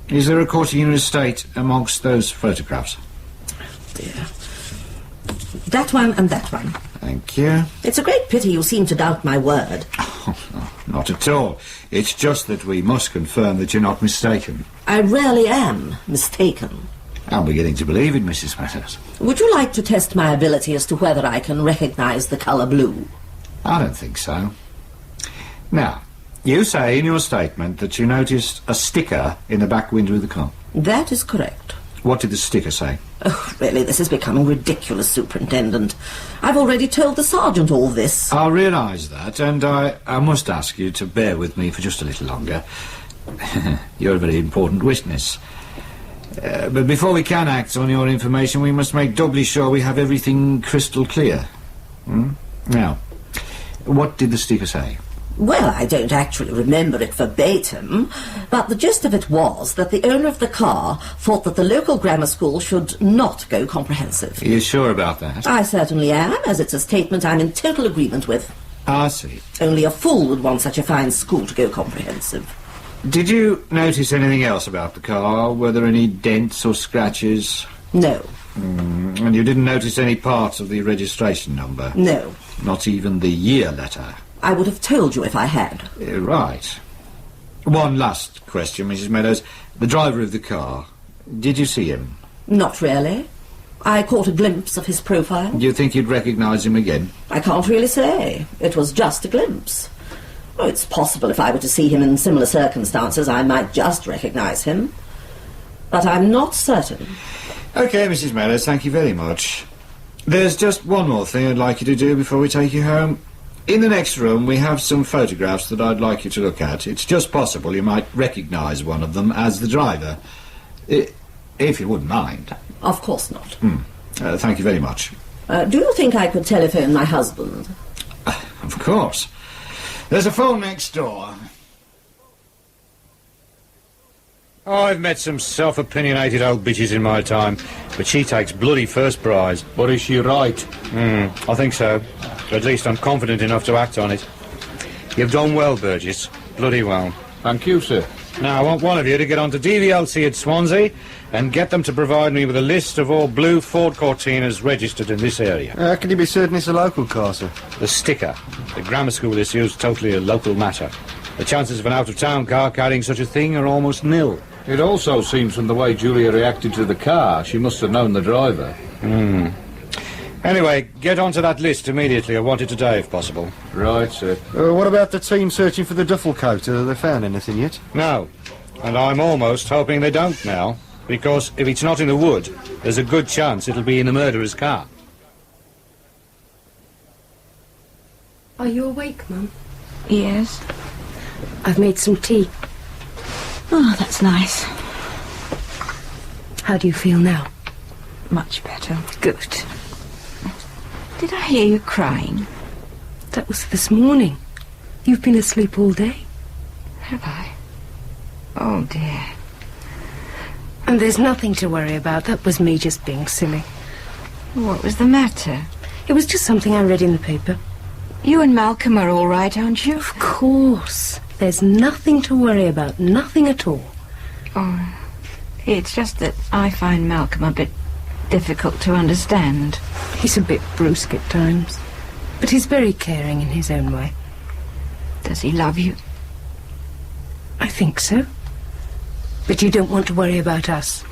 Is there a Cortina estate amongst those photographs? Dear. That one and that one. Thank you. It's a great pity you seem to doubt my word. Not at all. It's just that we must confirm that you're not mistaken. I rarely am mistaken. I'm beginning to believe it, Mrs. Meadows. Would you like to test my ability as to whether I can recognise the colour blue? I don't think so. Now, you say in your statement that you noticed a sticker in the back window of the car. That is correct. What did the sticker say? Oh, really, this is becoming ridiculous, Superintendent. I've already told the sergeant all this. I realise that, and I must ask you to bear with me for just a little longer. You're a very important witness. But before we can act on your information, we must make doubly sure we have everything crystal clear. Now, what did the sticker say? Well, I don't actually remember it verbatim, but the gist of it was that the owner of the car thought that the local grammar school should not go comprehensive. Are you sure about that? I certainly am, as it's a statement I'm in total agreement with. I see. Only a fool would want such a fine school to go comprehensive. Did you notice anything else about the car? Were there any dents or scratches? No. And you didn't notice any parts of the registration number? No. Not even the year letter? I would have told you if I had. Right. One last question, Mrs. Meadows. The driver of the car, did you see him? Not really. I caught a glimpse of his profile. Do you think you'd recognise him again? I can't really say. It was just a glimpse. Oh, it's possible if I were to see him in similar circumstances, I might just recognise him. But I'm not certain. OK, Mrs. Meadows, thank you very much. There's just one more thing I'd like you to do before we take you home. In the next room, we have some photographs that I'd like you to look at. It's just possible you might recognise one of them as the driver. If you wouldn't mind. Of course not. Thank you very much. Do you think I could telephone my husband? Of course. There's a phone next door. I've met some self-opinionated old bitches in my time, but she takes bloody first prize. But is she right? I think so. At least I'm confident enough to act on it. You've done well, Burgess. Bloody well. Thank you, sir. Now, I want one of you to get on to DVLC at Swansea and get them to provide me with a list of all blue Ford Cortinas registered in this area. How can you be certain it's a local car, sir? The sticker. The grammar school issue is totally a local matter. The chances of an out-of-town car carrying such a thing are almost nil. It also seems from the way Julia reacted to the car, she must have known the driver. Anyway, get onto that list immediately. I want it today, if possible. Right, sir. What about the team searching for the duffel coat? Have they found anything yet? No. And I'm almost hoping they don't now, because if it's not in the wood, there's a good chance it'll be in the murderer's car. Are you awake, Mum? Yes. I've made some tea. Oh, that's nice. How do you feel now? Much better. Good. Did I hear you crying? That was this morning. You've been asleep all day. Have I? Oh, dear. And there's nothing to worry about. That was me just being silly. What was the matter? It was just something I read in the paper. You and Malcolm are all right, aren't you? Of course. There's nothing to worry about. Nothing at all. Oh, it's just that I find Malcolm a bit difficult to understand. He's a bit brusque at times, but he's very caring in his own way. Does he love you? I think so. But you don't want to worry about us.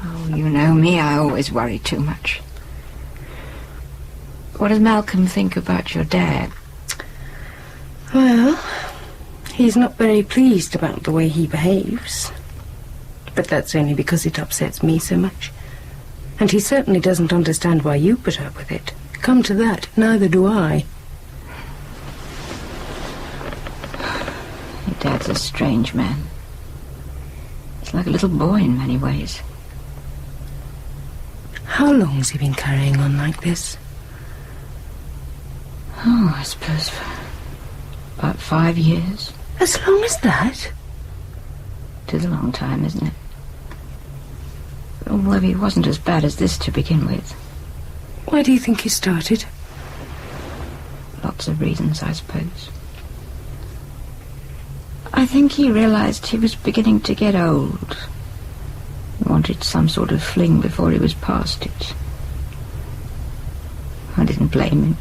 Oh, you know me, I always worry too much. What does Malcolm think about your dad? Well, he's not very pleased about the way he behaves. But that's only because it upsets me so much. And he certainly doesn't understand why you put up with it. Come to that, neither do I. Your dad's a strange man. He's like a little boy in many ways. How long's he been carrying on like this? Oh, I suppose for about 5 years. As long as that? It is a long time, isn't it? Well, he wasn't as bad as this to begin with. Why do you think he started? Lots of reasons, I suppose. I think he realized he was beginning to get old. He wanted some sort of fling before he was past it. I didn't blame him.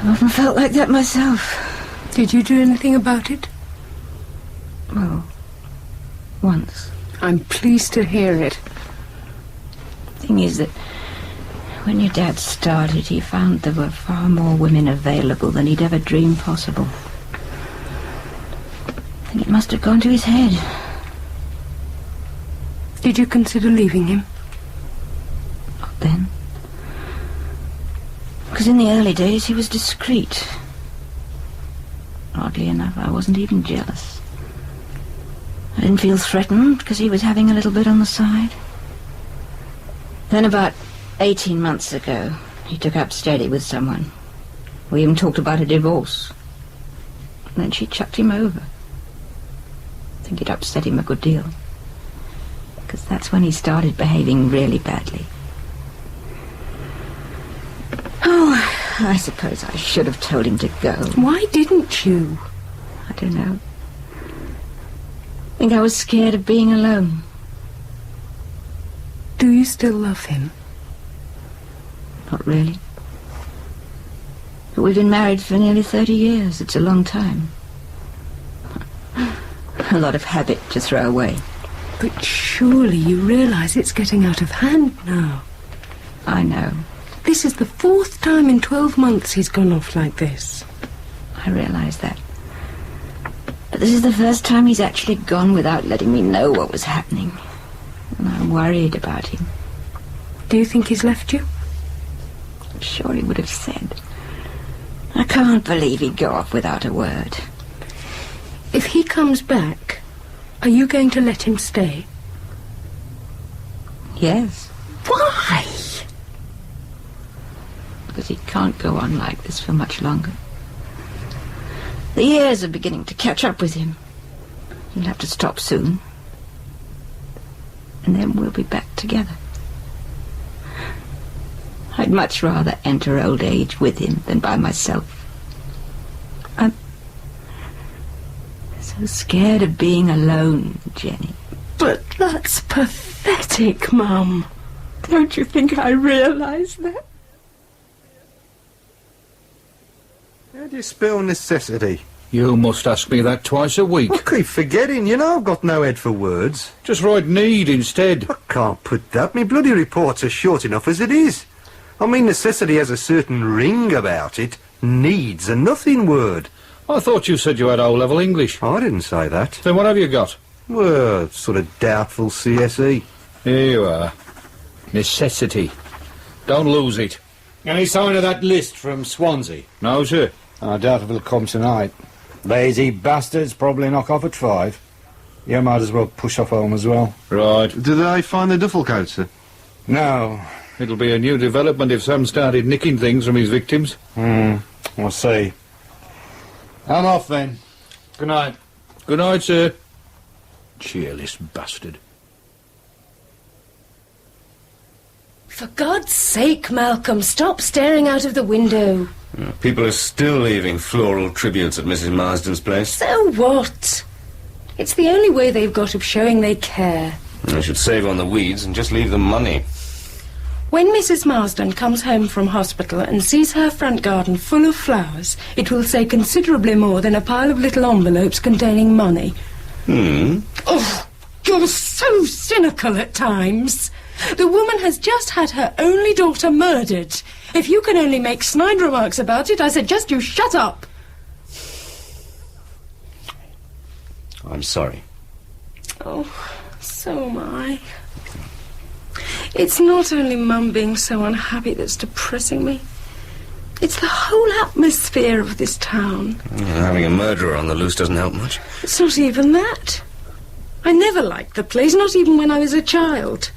I often felt like that myself. Did you do anything about it? Well, once. I'm pleased to hear it. The thing is that when your dad started, he found there were far more women available than he'd ever dreamed possible. I think it must have gone to his head. Did you consider leaving him? Not then. Because in the early days he was discreet. Oddly enough, I wasn't even jealous. I didn't feel threatened because he was having a little bit on the side. Then about 18 months ago, he took up steady with someone. We even talked about a divorce. And then she chucked him over. I think it upset him a good deal. Because that's when he started behaving really badly. Oh, I suppose I should have told him to go. Why didn't you? I don't know. I think I was scared of being alone. Do you still love him? Not really. But we've been married for nearly 30 years. It's a long time. A lot of habit to throw away. But surely you realise it's getting out of hand now. I know. This is the 4th time in 12 months he's gone off like this. I realise that. But this is the first time he's actually gone without letting me know what was happening. And I'm worried about him. Do you think he's left you? I'm sure he would have said. I can't believe he'd go off without a word. If he comes back, are you going to let him stay? Yes. Why? Because he can't go on like this for much longer. The years are beginning to catch up with him. He'll have to stop soon. And then we'll be back together. I'd much rather enter old age with him than by myself. I'm so scared of being alone, Jenny. But that's pathetic, Mum. Don't you think I realise that? How do you spell necessity? You must ask me that twice a week. I keep forgetting, you know I've got no head for words. Just write need instead. I can't put that. Me bloody reports are short enough as it is. I mean, necessity has a certain ring about it. Need's a nothing word. I thought you said you had O-level English. I didn't say that. Then what have you got? Well, sort of doubtful CSE. Here you are. Necessity. Don't lose it. Any sign of that list from Swansea? No, sir. I doubt if it'll come tonight. Lazy bastards probably knock off at 5. You might as well push off home as well. Right. Did they find the duffel coat, sir? No. It'll be a new development if Sam started nicking things from his victims. We'll see. I'm off then. Good night. Good night, sir. Cheerless bastard. For God's sake, Malcolm, stop staring out of the window. People are still leaving floral tributes at Mrs. Marsden's place. So what? It's the only way they've got of showing they care. I should save on the weeds and just leave them money. When Mrs. Marsden comes home from hospital and sees her front garden full of flowers, it will say considerably more than a pile of little envelopes containing money. Oh, you're so cynical at times. The woman has just had her only daughter murdered. If you can only make snide remarks about it, I suggest you shut up. I'm sorry. Oh, so am I. It's not only Mum being so unhappy that's depressing me. It's the whole atmosphere of this town. Having a murderer on the loose doesn't help much. It's not even that. I never liked the place, not even when I was a child.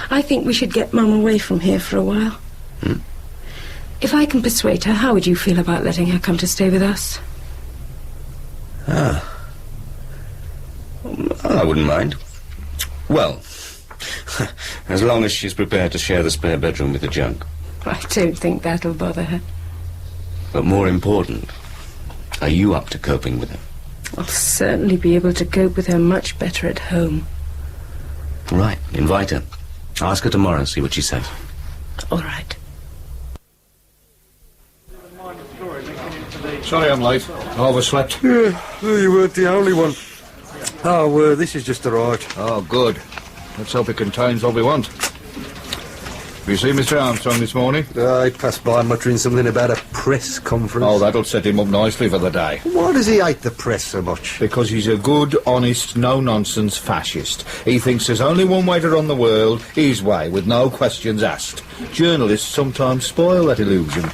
I think we should get Mum away from here for a while. If I can persuade her, how would you feel about letting her come to stay with us? I wouldn't mind. Well, as long as she's prepared to share the spare bedroom with the junk. I don't think that'll bother her. But more important, are you up to coping with her? I'll certainly be able to cope with her much better at home. Right, invite her. Ask her tomorrow, see what she says. All right. Sorry I'm late. I overslept. Yeah, you weren't the only one. Oh, this is just arrived. Oh, good. Let's hope it contains what we want. You see Mr. Armstrong this morning? I passed by muttering something about a press conference. Oh, that'll set him up nicely for the day. Why does he hate the press so much? Because he's a good, honest, no-nonsense fascist. He thinks there's only one way to run the world, his way, with no questions asked. Journalists sometimes spoil that illusion.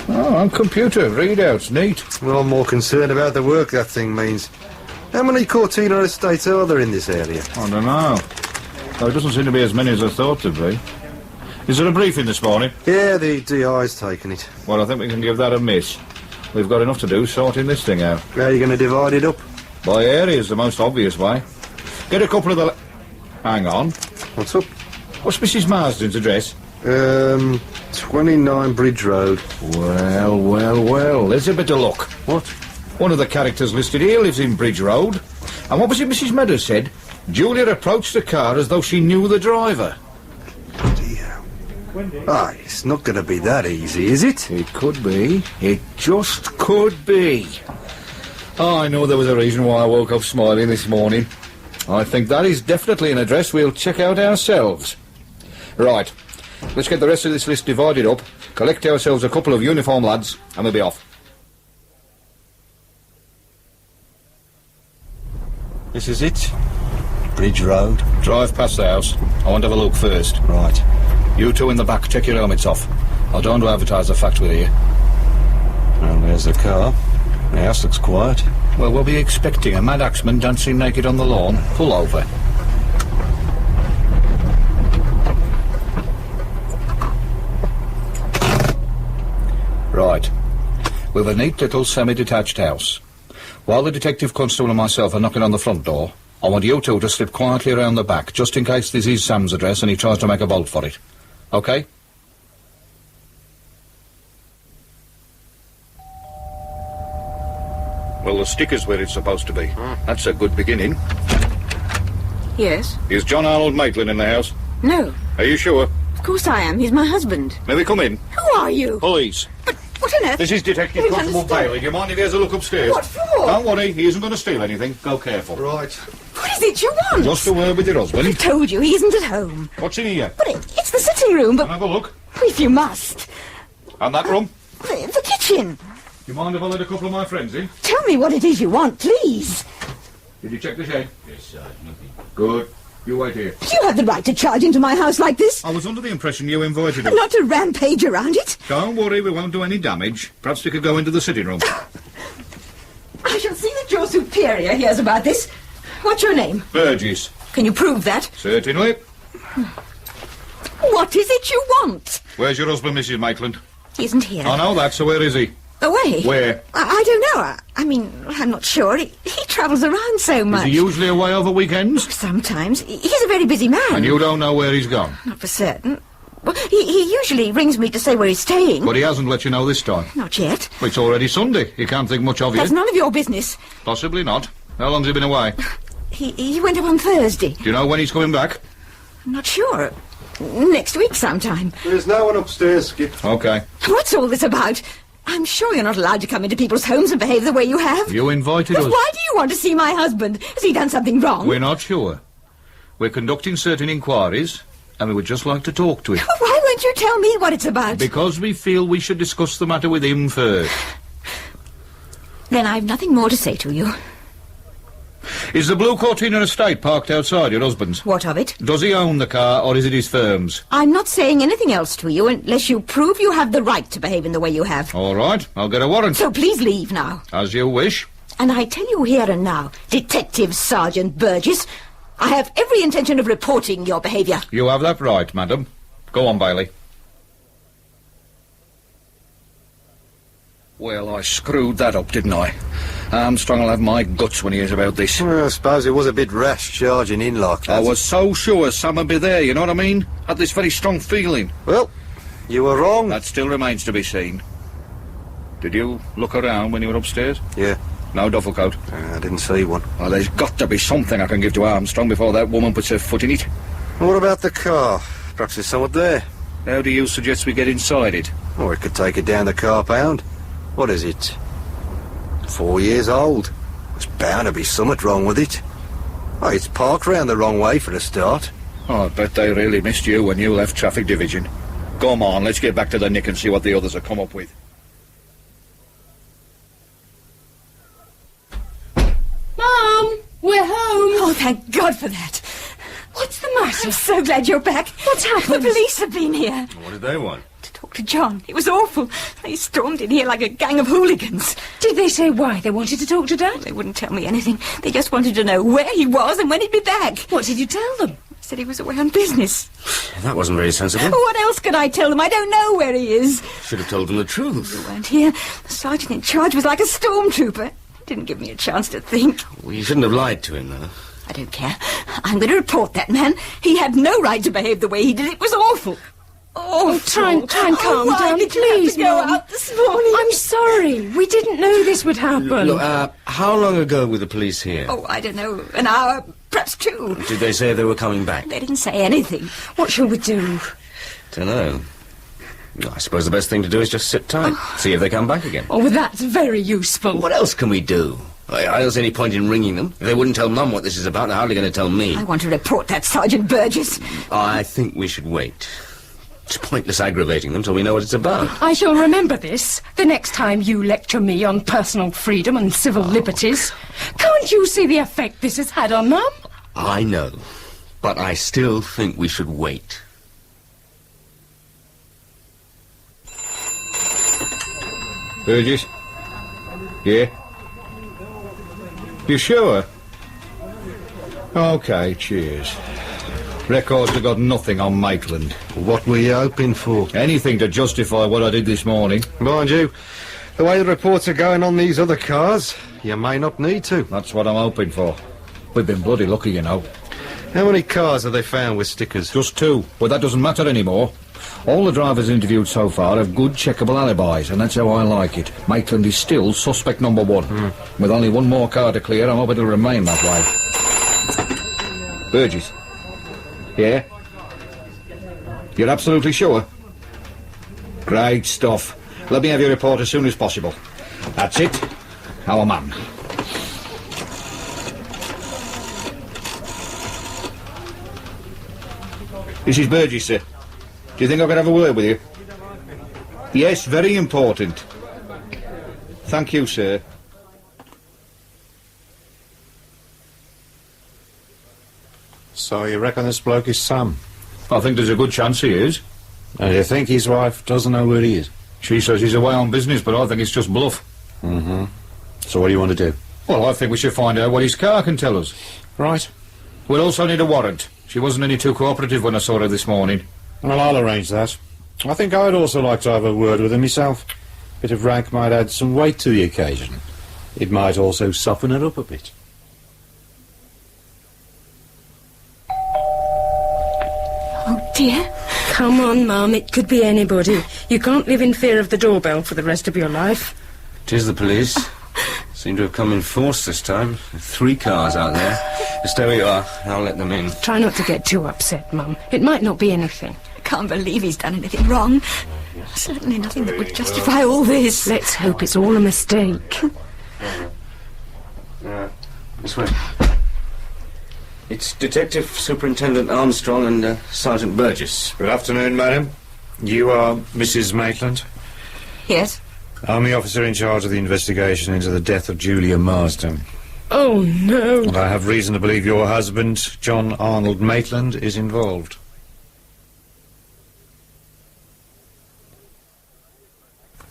Oh, on computer, readouts, neat. Well, I'm more concerned about the work that thing means. How many Cortina estates are there in this area? I don't know. Oh, it doesn't seem to be as many as I thought there'd be. Is there a briefing this morning? Yeah, the DI's taken it. Well, I think we can give that a miss. We've got enough to do sorting this thing out. How are you going to divide it up? By areas, the most obvious way. Get a couple of the... Hang on. What's up? What's Mrs. Marsden's address? 29 Bridge Road. Well, there's a bit of luck. What? One of the characters listed here lives in Bridge Road. And what was it Mrs. Meadows said? Julia approached the car as though she knew the driver. Dear. Ah, it's not going to be that easy, is it? It could be. It just could be. Oh, I know there was a reason why I woke up smiling this morning. I think that is definitely an address we'll check out ourselves. Right. Let's get the rest of this list divided up, collect ourselves a couple of uniform lads, and we'll be off. This is it? Bridge Road. Drive past the house. I want to have a look first. Right. You two in the back, take your helmets off. I don't want to advertise the fact we're here. Well, there's the car. The house looks quiet. Well, we'll be expecting a mad axeman dancing naked on the lawn. Pull over. Right. We've a neat little semi-detached house. While the detective constable and myself are knocking on the front door, I want you two to slip quietly around the back, just in case this is Sam's address and he tries to make a bolt for it. OK? Well, the sticker's where it's supposed to be. That's a good beginning. Yes? Is John Arnold Maitland in the house? No. Are you sure? Of course I am. He's my husband. May we come in? Who are you? Police. But what on earth? This is Detective Constable Bailey. Do you mind if he has a look upstairs? What for? Don't worry, he isn't going to steal anything. Go careful. Right. What is it you want? Just a word with your husband. I told you, he isn't at home. What's in here? But it's the sitting room, but... Have a look. If you must. And that room? The kitchen. Do you mind if I let a couple of my friends in? Tell me what it is you want, please. Did you check the shed? Yes, sir. Nothing. Good. You wait here. You have the right to charge into my house like this. I was under the impression you invited us. Not to rampage around it. Don't worry, we won't do any damage. Perhaps we could go into the sitting room. I shall see that your superior hears about this. What's your name? Burgess. Can you prove that? Certainly. What is it you want? Where's your husband, Mrs. Maitland? He isn't here. I know that, so where is he? Away. Where? I don't know. I mean, I'm not sure. He travels around so much. Is he usually away over weekends? Sometimes. He's a very busy man. And you don't know where he's gone? Not for certain. Well, he usually rings me to say where he's staying. But he hasn't let you know this time? Not yet. Well, it's already Sunday. He can't think much of you. That's none of your business. Possibly not. How long's he been away? He went up on Thursday. Do you know when he's coming back? I'm not sure. Next week sometime. There's no one upstairs, Skip. OK. What's all this about? I'm sure you're not allowed to come into people's homes and behave the way you have. You invited us. Why do you want to see my husband? Has he done something wrong? We're not sure. We're conducting certain inquiries, and we would just like to talk to him. Why won't you tell me what it's about? Because we feel we should discuss the matter with him first. Then I've nothing more to say to you. Is the Blue Cortina estate parked outside your husband's? What of it? Does he own the car, or is it his firm's? I'm not saying anything else to you unless you prove you have the right to behave in the way you have. All right, I'll get a warrant. So please leave now. As you wish. And I tell you here and now, Detective Sergeant Burgess, I have every intention of reporting your behaviour. You have that right, madam. Go on, Bailey. Well, I screwed that up, didn't I? Armstrong will have my guts when he hears about this. Well, I suppose it was a bit rash charging in like that. I was so sure Sam would be there, you know what I mean? Had this very strong feeling. Well, you were wrong. That still remains to be seen. Did you look around when you were upstairs? Yeah. No duffel coat? I didn't see one. Well, there's got to be something I can give to Armstrong before that woman puts her foot in it. What about the car? Perhaps there's someone there. How do you suggest we get inside it? Or we could take it down the car pound. What is it? 4 years old. There's bound to be something wrong with it. Oh, it's parked round the wrong way for a start. Oh, I bet they really missed you when you left traffic division. Come on, let's get back to the nick and see what the others have come up with. Mum, we're home. Oh, thank God for that. What's the matter? I'm so glad you're back. What's happened? The police have been here. What did they want? To talk to John. It was awful. They stormed in here like a gang of hooligans. Did they say why they wanted to talk to Dad? They wouldn't tell me anything. They just wanted to know where he was and when he'd be back. What did you tell them? I said he was away on business. That wasn't very sensible. What else could I tell them? I don't know where he is. Should have told them the truth. You weren't here. The sergeant in charge was like a stormtrooper. Didn't give me a chance to think. Well, you shouldn't have lied to him, though. I don't care. I'm going to report that man. He had no right to behave the way he did. It was awful. Oh, try and calm why down, did you please, have to go Mum. out this morning? I'm sorry. We didn't know this would happen. Look, how long ago were the police here? Oh, I don't know. An hour, perhaps 2. Did they say they were coming back? They didn't say anything. What shall we do? Don't know. I suppose the best thing to do is just sit tight. See if they come back again. Oh, well, that's very useful. What else can we do? I don't see any point in ringing them. If they wouldn't tell Mum what this is about, they're hardly going to tell me. I want to report that Sergeant Burgess. I think we should wait. It's pointless aggravating them till we know what it's about. I shall remember this the next time you lecture me on personal freedom and civil liberties. Can't you see the effect this has had on Mum? I know, but I still think we should wait. Burgess? Yeah? You sure? OK, cheers. Records have got nothing on Maitland. What were you hoping for? Anything to justify what I did this morning. Mind you, the way the reports are going on these other cars, you may not need to. That's what I'm hoping for. We've been bloody lucky, you know. How many cars have they found with stickers? Just 2, but that doesn't matter anymore. All the drivers interviewed so far have good, checkable alibis, and that's how I like it. Maitland is still suspect number 1. With only one more car to clear, I'm hoping it'll remain that way. Burgess? Yeah? You're absolutely sure? Great stuff. Let me have your report as soon as possible. That's it. Our man. This is Burgess, sir. Do you think I could have a word with you? Yes, very important. Thank you, sir. So you reckon this bloke is Sam? I think there's a good chance he is. And you think his wife doesn't know where he is? She says he's away on business, but I think it's just bluff. Mm-hmm. So what do you want to do? Well, I think we should find out what his car can tell us. Right. We'll also need a warrant. She wasn't any too cooperative when I saw her this morning. Well, I'll arrange that. I think I'd also like to have a word with him myself. Bit of rank might add some weight to the occasion. It might also soften it up a bit. Oh, dear. Come on, Mum, it could be anybody. You can't live in fear of the doorbell for the rest of your life. 'Tis the police. Seem to have come in force this time. 3 cars out there. Just stay where you are. I'll let them in. Try not to get too upset, Mum. It might not be anything. I can't believe he's done anything wrong. Certainly nothing that would justify all this. Let's hope it's all a mistake. This way. It's Detective Superintendent Armstrong and Sergeant Burgess. Good afternoon, madam. You are Mrs. Maitland? Yes. I'm the officer in charge of the investigation into the death of Julia Marsden. Oh, no. And I have reason to believe your husband, John Arnold Maitland, is involved.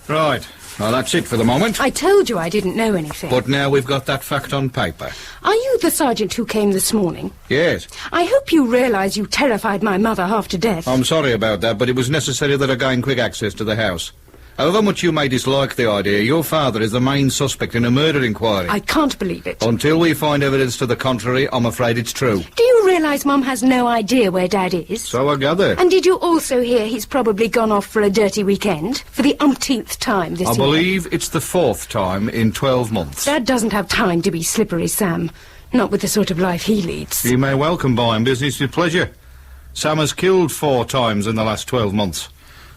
Right. Well, that's it for the moment. I told you I didn't know anything. But now we've got that fact on paper. Are you the sergeant who came this morning? Yes. I hope you realise you terrified my mother half to death. I'm sorry about that, but it was necessary that I gain quick access to the house. However much you may dislike the idea, your father is the main suspect in a murder inquiry. I can't believe it. Until we find evidence to the contrary, I'm afraid it's true. Do you realise Mum has no idea where Dad is? So I gather. And did you also hear he's probably gone off for a dirty weekend? For the umpteenth time this year? I believe it's the 4th time in 12 months. Dad doesn't have time to be slippery, Sam. Not with the sort of life he leads. You may well combine business with pleasure. Sam has killed 4 times in the last 12 months.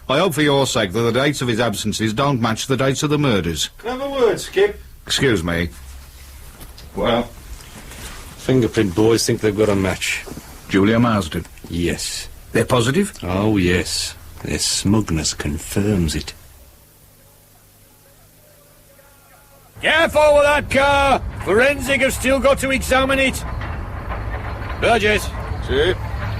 I hope for your sake that the dates of his absences don't match the dates of the murders. Can I have a word, Skip? Excuse me. Well, Fingerprint boys think they've got a match. Julia Marsden? Yes. They're positive? Oh, yes. Their smugness confirms it. Careful with that car! Forensic have still got to examine it. Burgess. See?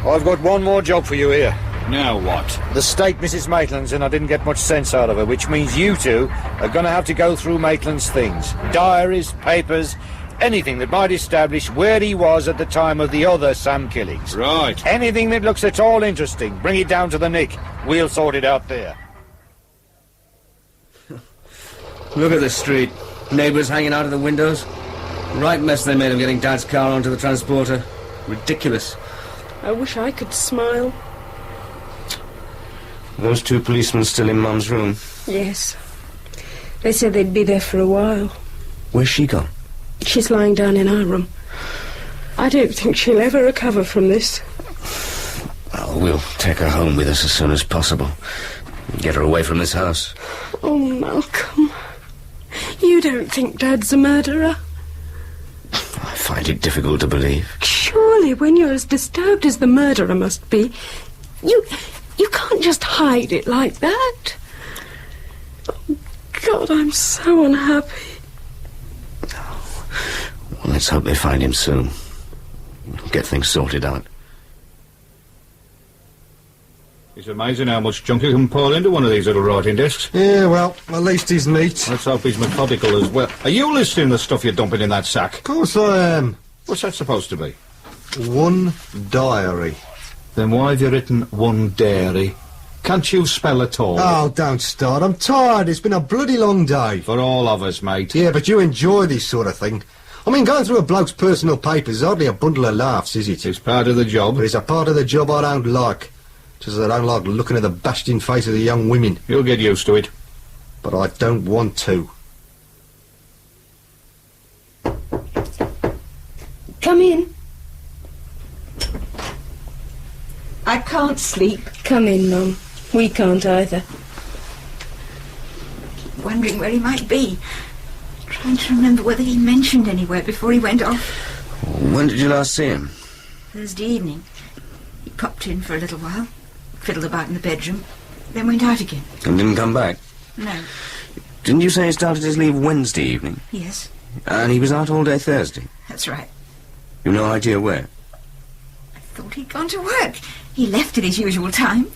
I've got one more job for you here. Now what? The state Mrs. Maitland's in, I didn't get much sense out of her, which means you two are going to have to go through Maitland's things. Diaries, papers, anything that might establish where he was at the time of the other Sam killings. Right. Anything that looks at all interesting, bring it down to the Nick. We'll sort it out there. Look at the street. Neighbours hanging out of the windows. Right mess they made of getting Dad's car onto the transporter. Ridiculous. I wish I could smile. Those two policemen still in Mum's room. Yes. They said they'd be there for a while. Where's she gone? She's lying down in our room. I don't think she'll ever recover from this. Well, we'll take her home with us as soon as possible. Get her away from this house. Oh, Malcolm. You don't think Dad's a murderer? I find it difficult to believe. Surely, when you're as disturbed as the murderer must be, you can't just hide it like that. Oh, God, I'm so unhappy. Well, let's hope they find him soon. Get things sorted out. It's amazing how much junk you can pour into one of these little writing desks. Yeah, well, at least he's neat. Let's hope he's methodical as well. Are you listing the stuff you're dumping in that sack? Of course I am. What's that supposed to be? One diary. Then why have you written one dairy? Can't you spell at all? Oh, don't start. I'm tired. It's been a bloody long day. For all of us, mate. Yeah, but you enjoy this sort of thing. I mean, going through a bloke's personal papers is hardly a bundle of laughs, is it? It's part of the job. But it's a part of the job I don't like. Just as I don't like looking at the bashed-in face of the young women. You'll get used to it. But I don't want to. Come in. I can't sleep. Come in, Mum. We can't either. Wondering where he might be. Trying to remember whether he mentioned anywhere before he went off. When did you last see him? Thursday evening. He popped in for a little while, fiddled about in the bedroom, then went out again. And didn't come back? No. Didn't you say he started his leave Wednesday evening? Yes, And he was out all day Thursday? that's right. You've no idea where? I thought he'd gone to work. He left at his usual time.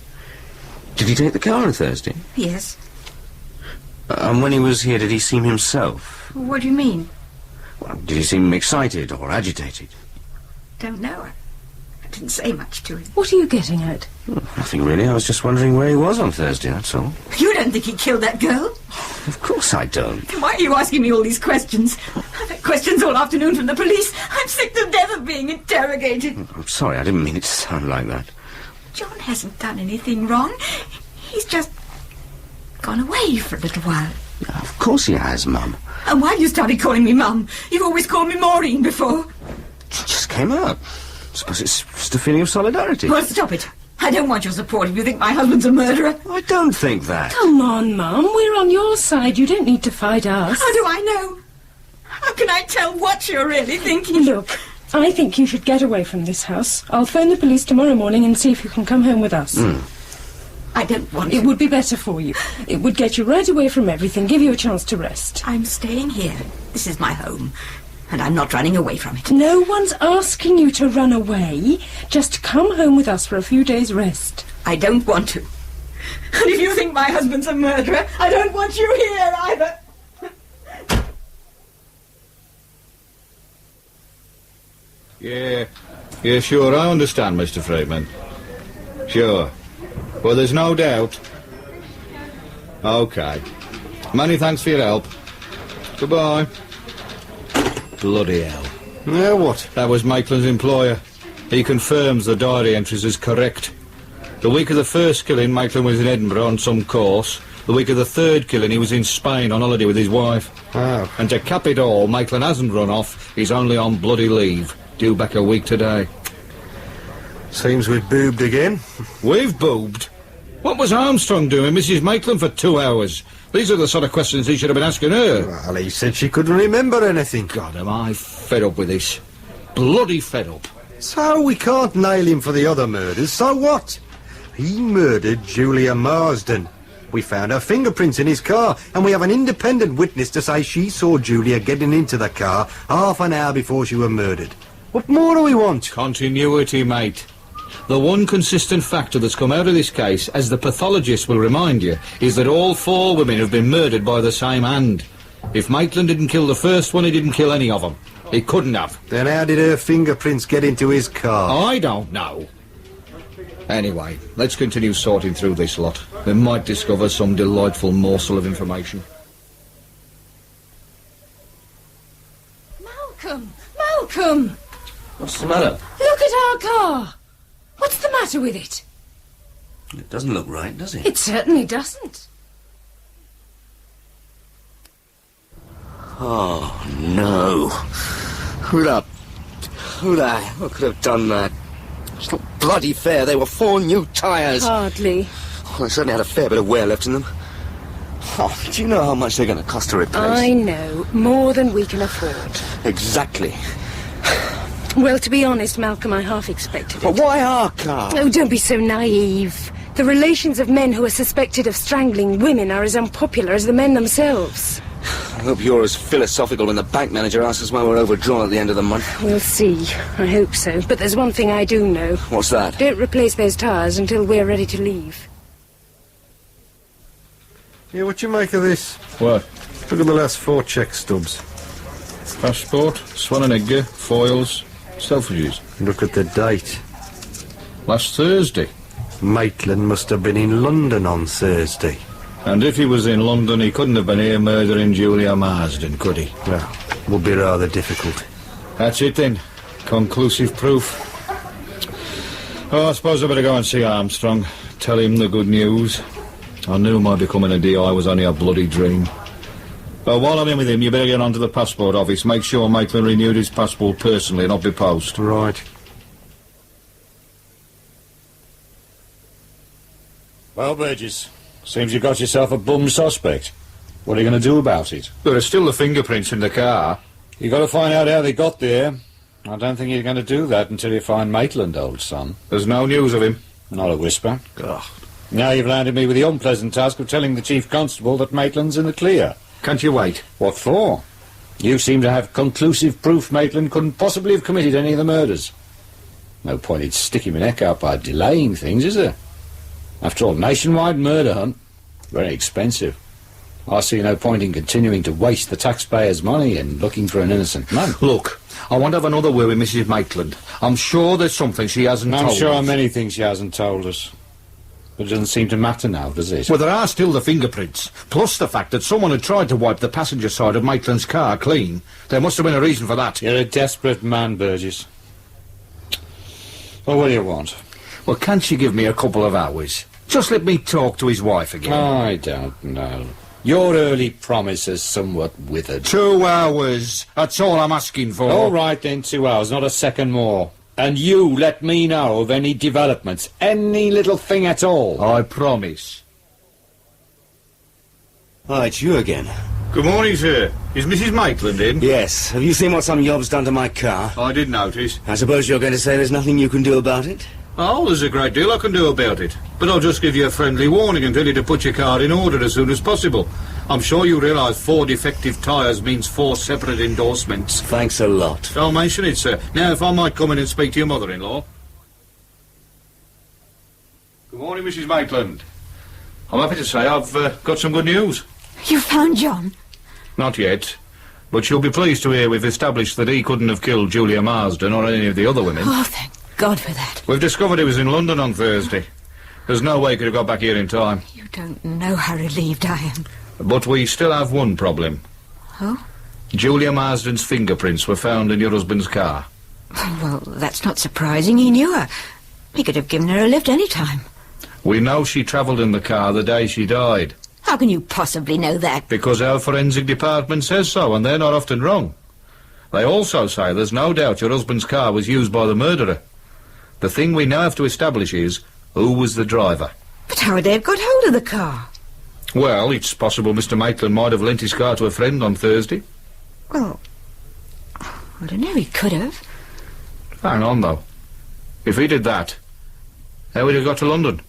Did he take the car on Thursday? Yes. And when he was here, did he seem himself? What do you mean? Well, did he seem excited or agitated? Don't know. I didn't say much to him. What are you getting at? Nothing really. I was just wondering where he was on Thursday, that's all. You don't think he killed that girl? Of course I don't. Then why are you asking me all these questions? I've had questions all afternoon from the police. I'm sick to death of being interrogated. I'm sorry, I didn't mean it to sound like that. John hasn't done anything wrong. He's just gone away for a little while. Of course he has, Mum. And why you started calling me Mum? You've always called me Maureen before. It just came out. I suppose it's just a feeling of solidarity. Well, stop it. I don't want your support if you think my husband's a murderer. I don't think that. Come on, Mum. We're on your side. You don't need to fight us. How do I know? How can I tell what you're really thinking? Look, I think you should get away from this house. I'll phone the police tomorrow morning and see if you can come home with us. I don't want It would be better for you. It would get you right away from everything, give you a chance to rest. I'm staying here. This is my home. And I'm not running away from it. No one's asking you to run away. Just come home with us for a few days' rest. I don't want to. And if you think my husband's a murderer, I don't want you here either. Yeah, sure, I understand, Mr. Freeman. Sure. Well, there's no doubt. OK. Many thanks for your help. Goodbye. Bloody hell. Now what? That was Maitland's employer. He confirms the diary entries is correct. The week of the first killing, Maitland was in Edinburgh on some course. The week of the third killing, he was in Spain on holiday with his wife. Oh. And to cap it all, Maitland hasn't run off. He's only on bloody leave. Due back a week today. Seems we've boobed again. We've boobed? What was Armstrong doing, Mrs. Maitland, for 2 hours? These are the sort of questions he should have been asking her. Well, he said she couldn't remember anything. God, am I fed up with this. bloody fed up. So we can't nail him for the other murders, so what? He murdered Julia Marsden. We found her fingerprints in his car, and we have an independent witness to say she saw Julia getting into the car half an hour before she was murdered. What more do we want? Continuity, mate. The one consistent factor that's come out of this case, as the pathologist will remind you, is that all 4 women have been murdered by the same hand. If Maitland didn't kill the first one, he didn't kill any of them. He couldn't have. Then how did her fingerprints get into his car? I don't know. Anyway, let's continue sorting through this lot. We might discover some delightful morsel of information. Malcolm! Malcolm! What's the matter? Look at our car! What's the matter with it? It doesn't look right, does it? It certainly doesn't. Oh, no. Who could have done that? It's not bloody fair. They were 4 new tyres. Hardly. Well, they certainly had a fair bit of wear left in them. Oh, do you know how much they're going to cost to replace? I know. More than we can afford. Exactly. Well, to be honest, Malcolm, I half expected it. But why our car? Oh, don't be so naive. The relations of men who are suspected of strangling women are as unpopular as the men themselves. I hope you're as philosophical when the bank manager asks us why we're overdrawn at the end of the month. We'll see. I hope so. But there's one thing I do know. What's that? Don't replace those tyres until we're ready to leave. Yeah, what you make of this? What? Look at the last 4 cheque stubs. Passport, Swan and Edgar, foils, Selfridges. Look at the date. Last Thursday. Maitland must have been in London on Thursday. And if he was in London, he couldn't have been here murdering Julia Marsden, could he? Well, would be rather difficult. That's it then. Conclusive proof. Oh, I suppose I better go and see Armstrong. Tell him the good news. I knew my becoming a DI was only a bloody dream. But while I'm in with him, you better get on to the passport office. Make sure Maitland renewed his passport personally, not by post. Right. Well, Burgess, seems you got yourself a bum suspect. What are you going to do about it? There are still the fingerprints in the car. You got to find out how they got there. I don't think you're going to do that until you find Maitland, old son. There's no news of him. Not a whisper. Ugh. Now you've landed me with the unpleasant task of telling the Chief Constable that Maitland's in the clear. Can't you wait? What for? You seem to have conclusive proof Maitland couldn't possibly have committed any of the murders. No point in sticking my neck out by delaying things, is there? After all, nationwide murder hunt, very expensive. I see no point in continuing to waste the taxpayers' money and looking for an innocent man. Look, I want to have another word with Mrs. Maitland. I'm sure there's something she hasn't told us. I'm sure many things she hasn't told us. But it doesn't seem to matter now, does it? Well, there are still the fingerprints, plus the fact that someone had tried to wipe the passenger side of Maitland's car clean. There must have been a reason for that. You're a desperate man, Burgess. Well, what do you want? Well, can't she give me a couple of hours? Just let me talk to his wife again. I don't know. Your early promise has somewhat withered. 2 hours. That's all I'm asking for. All right, then, 2 hours, not a second more. And you let me know of any developments, any little thing at all. I promise. Oh, it's you again. Good morning, sir. Is Mrs. Maitland in? Yes. Have you seen what some yob's done to my car? I did notice. I suppose you're going to say there's nothing you can do about it? Oh, there's a great deal I can do about it. But I'll just give you a friendly warning and tell you to put your car in order as soon as possible. I'm sure you realise 4 defective tyres means 4 separate endorsements. Thanks a lot. Don't mention it, sir. Now, if I might come in and speak to your mother-in-law. Good morning, Mrs. Maitland. I'm happy to say I've got some good news. You found John? Not yet. But you'll be pleased to hear we've established that he couldn't have killed Julia Marsden or any of the other women. Oh, thank God for that. We've discovered he was in London on Thursday. There's no way he could have got back here in time. You don't know how relieved I am. But we still have one problem. Oh? Julia Marsden's fingerprints were found in your husband's car. Well, that's not surprising. He knew her. He could have given her a lift any time. We know she travelled in the car the day she died. How can you possibly know that? Because our forensic department says so, and they're not often wrong. They also say there's no doubt your husband's car was used by the murderer. The thing we now have to establish is who was the driver. But how would they have got hold of the car? Well, it's possible Mr. Maitland might have lent his car to a friend on Thursday. Well, I don't know, he could have. Hang on, though. If he did that, how would he have got to London?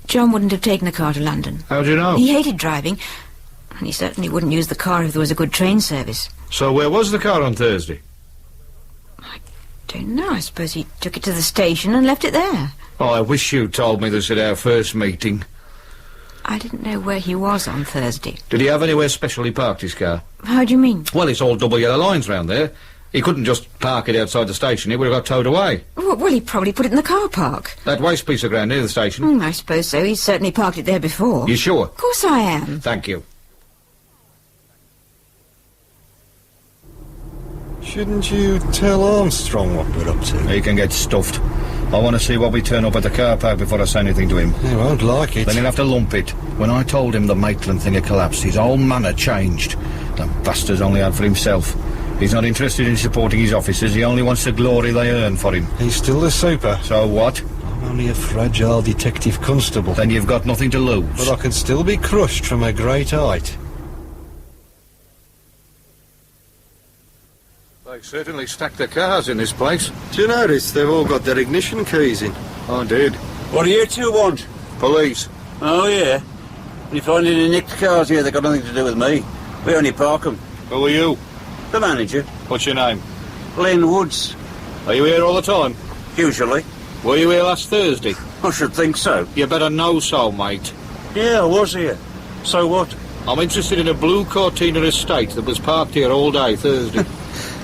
John wouldn't have taken the car to London. How do you know? He hated driving, and he certainly wouldn't use the car if there was a good train service. So where was the car on Thursday? Don't know. I suppose he took it to the station and left it there. Oh, I wish you told me this at our first meeting. I didn't know where he was on Thursday. Did he have anywhere specially parked his car? How do you mean? Well, it's all double yellow lines round there. He couldn't just park it outside the station. It would have got towed away. Well, he probably put it in the car park. That waste piece of ground near the station? I suppose so. He's certainly parked it there before. You sure? Of course I am. Thank you. Shouldn't you tell Armstrong what we're up to? He can get stuffed. I want to see what we turn up at the car park before I say anything to him. He won't like it. Then he'll have to lump it. When I told him the Maitland thing had collapsed, his whole manner changed. The bastard's only out for himself. He's not interested in supporting his officers. He only wants the glory they earn for him. He's still the super. So what? I'm only a fragile detective constable. Then you've got nothing to lose. But I can still be crushed from a great height. They certainly stacked the cars in this place. Do you notice they've all got their ignition keys in? I did. What do you two want? Police. Oh, yeah? You find any nicked cars here that got nothing to do with me? We only park them. Who are you? The manager. What's your name? Len Woods. Are you here all the time? Usually. Were you here last Thursday? I should think so. You better know so, mate. Yeah, I was here. So what? I'm interested in a blue Cortina estate that was parked here all day Thursday.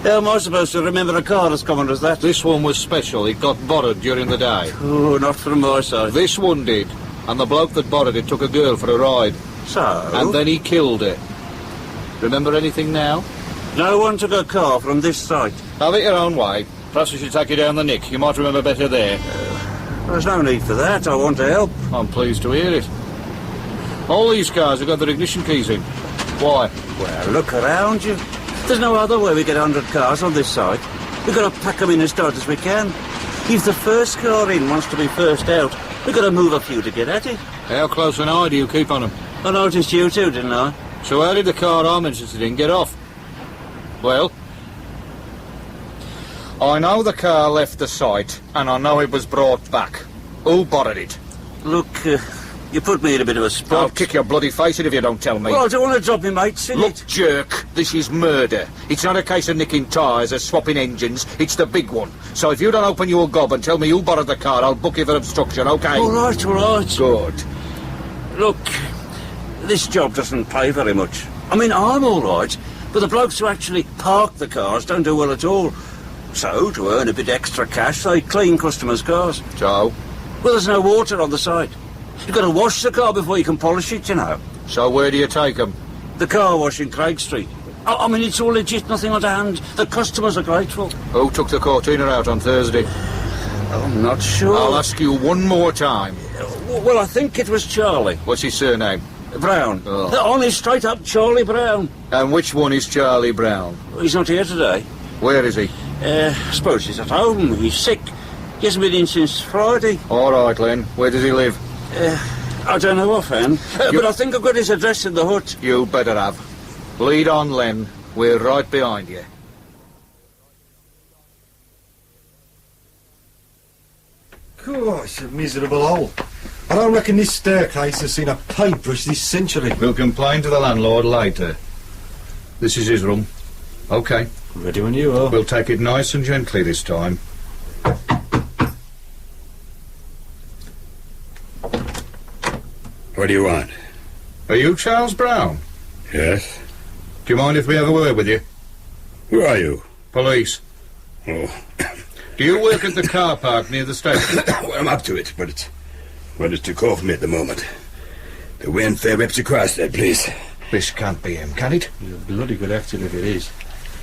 How am I supposed to remember a car as common as that? This one was special. It got borrowed during the day. Oh, not from my side. This one did. And the bloke that borrowed it took a girl for a ride. So? And then he killed her. Remember anything now? No one took a car from this site. Have it your own way. Perhaps we should take you down the nick. You might remember better there. There's no need for that. I want to help. I'm pleased to hear it. All these cars have got their ignition keys in. Why? Well, look around you. There's no other way we get 100 cars on this site. We've got to pack them in as tight as we can. If the first car in wants to be first out, we've got to move a few to get at it. How close an eye do you keep on them? I noticed you too, didn't I? So how did the car I'm interested in get off? Well, I know the car left the site, and I know it was brought back. Who borrowed it? Look, you put me in a bit of a spot. I'll kick your bloody face in if you don't tell me. Well, I don't want to drop my mates in Look, it. jerk, this is murder. It's not a case of nicking tyres or swapping engines. It's the big one. So if you don't open your gob and tell me who borrowed the car, I'll book you for obstruction, OK? All right, all right. Good. Look, this job doesn't pay very much. I mean, I'm all right, but the blokes who actually park the cars don't do well at all. So, to earn a bit extra cash, they clean customers' cars. So? Well, there's no water on the site. You've got to wash the car before you can polish it, you know. So where do you take them? The car wash in Craig Street. I mean, it's all legit, nothing underhand. The customers are grateful. Who took the Cortina out on Thursday? I'm not sure. I'll ask you one more time. Well, I think it was Charlie. What's his surname? Brown. Oh. Honest, straight up Charlie Brown. And which one is Charlie Brown? He's not here today. Where is he? I suppose he's at home. He's sick. He hasn't been in since Friday. All right, Len. Where does he live? I don't know offhand. But I think I've got his address in the hut. You better have. Lead on, Len. We're right behind you. Oh, it's a miserable hole. I don't reckon this staircase has seen a paintbrush this century. We'll complain to the landlord later. This is his room. OK. Ready when you are. We'll take it nice and gently this time. What do you want? Are you Charles Brown? Yes. Do you mind if we have a word with you? Who are you? Police. Oh. Do you work at the car park near the station? Well, I'm up to it, but it's too cold for me at the moment. The wind fair rips across that place. This can't be him, can it? You're bloody good acting if it is.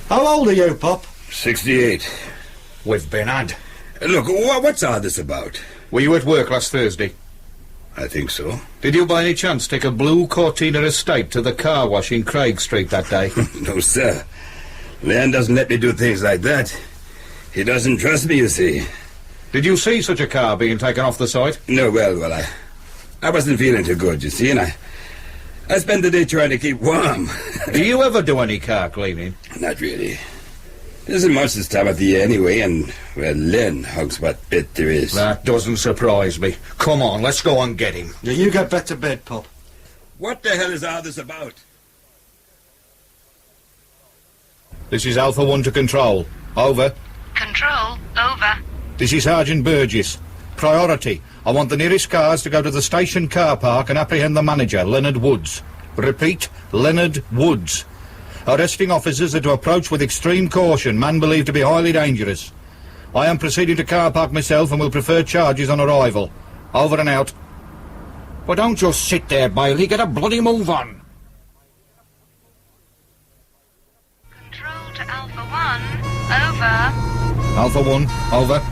How old are you, Pop? 68. We've been had. Look, what's all this about? Were you at work last Thursday? I think so. Did you by any chance take a blue Cortina estate to the car wash in Craig Street that day? No, sir. Len doesn't let me do things like that. He doesn't trust me, you see. Did you see such a car being taken off the site? No, well, I wasn't feeling too good, you see, and I spent the day trying to keep warm. Do you ever do any car cleaning? Not really. There isn't much this time of the year anyway, and, well, Len hugs what bit there is. That doesn't surprise me. Come on, let's go and get him. Yeah, you get back to bed, Pop. What the hell is all this about? This is Alpha 1 to Control. Over. Control, over. This is Sergeant Burgess. Priority. I want the nearest cars to go to the station car park and apprehend the manager, Leonard Woods. Repeat, Leonard Woods. Arresting officers are to approach with extreme caution, man believed to be highly dangerous. I am proceeding to car park myself and will prefer charges on arrival. Over and out. Well, don't just sit there, Bailey. Get a bloody move on. Control to Alpha 1, over. Alpha 1, over.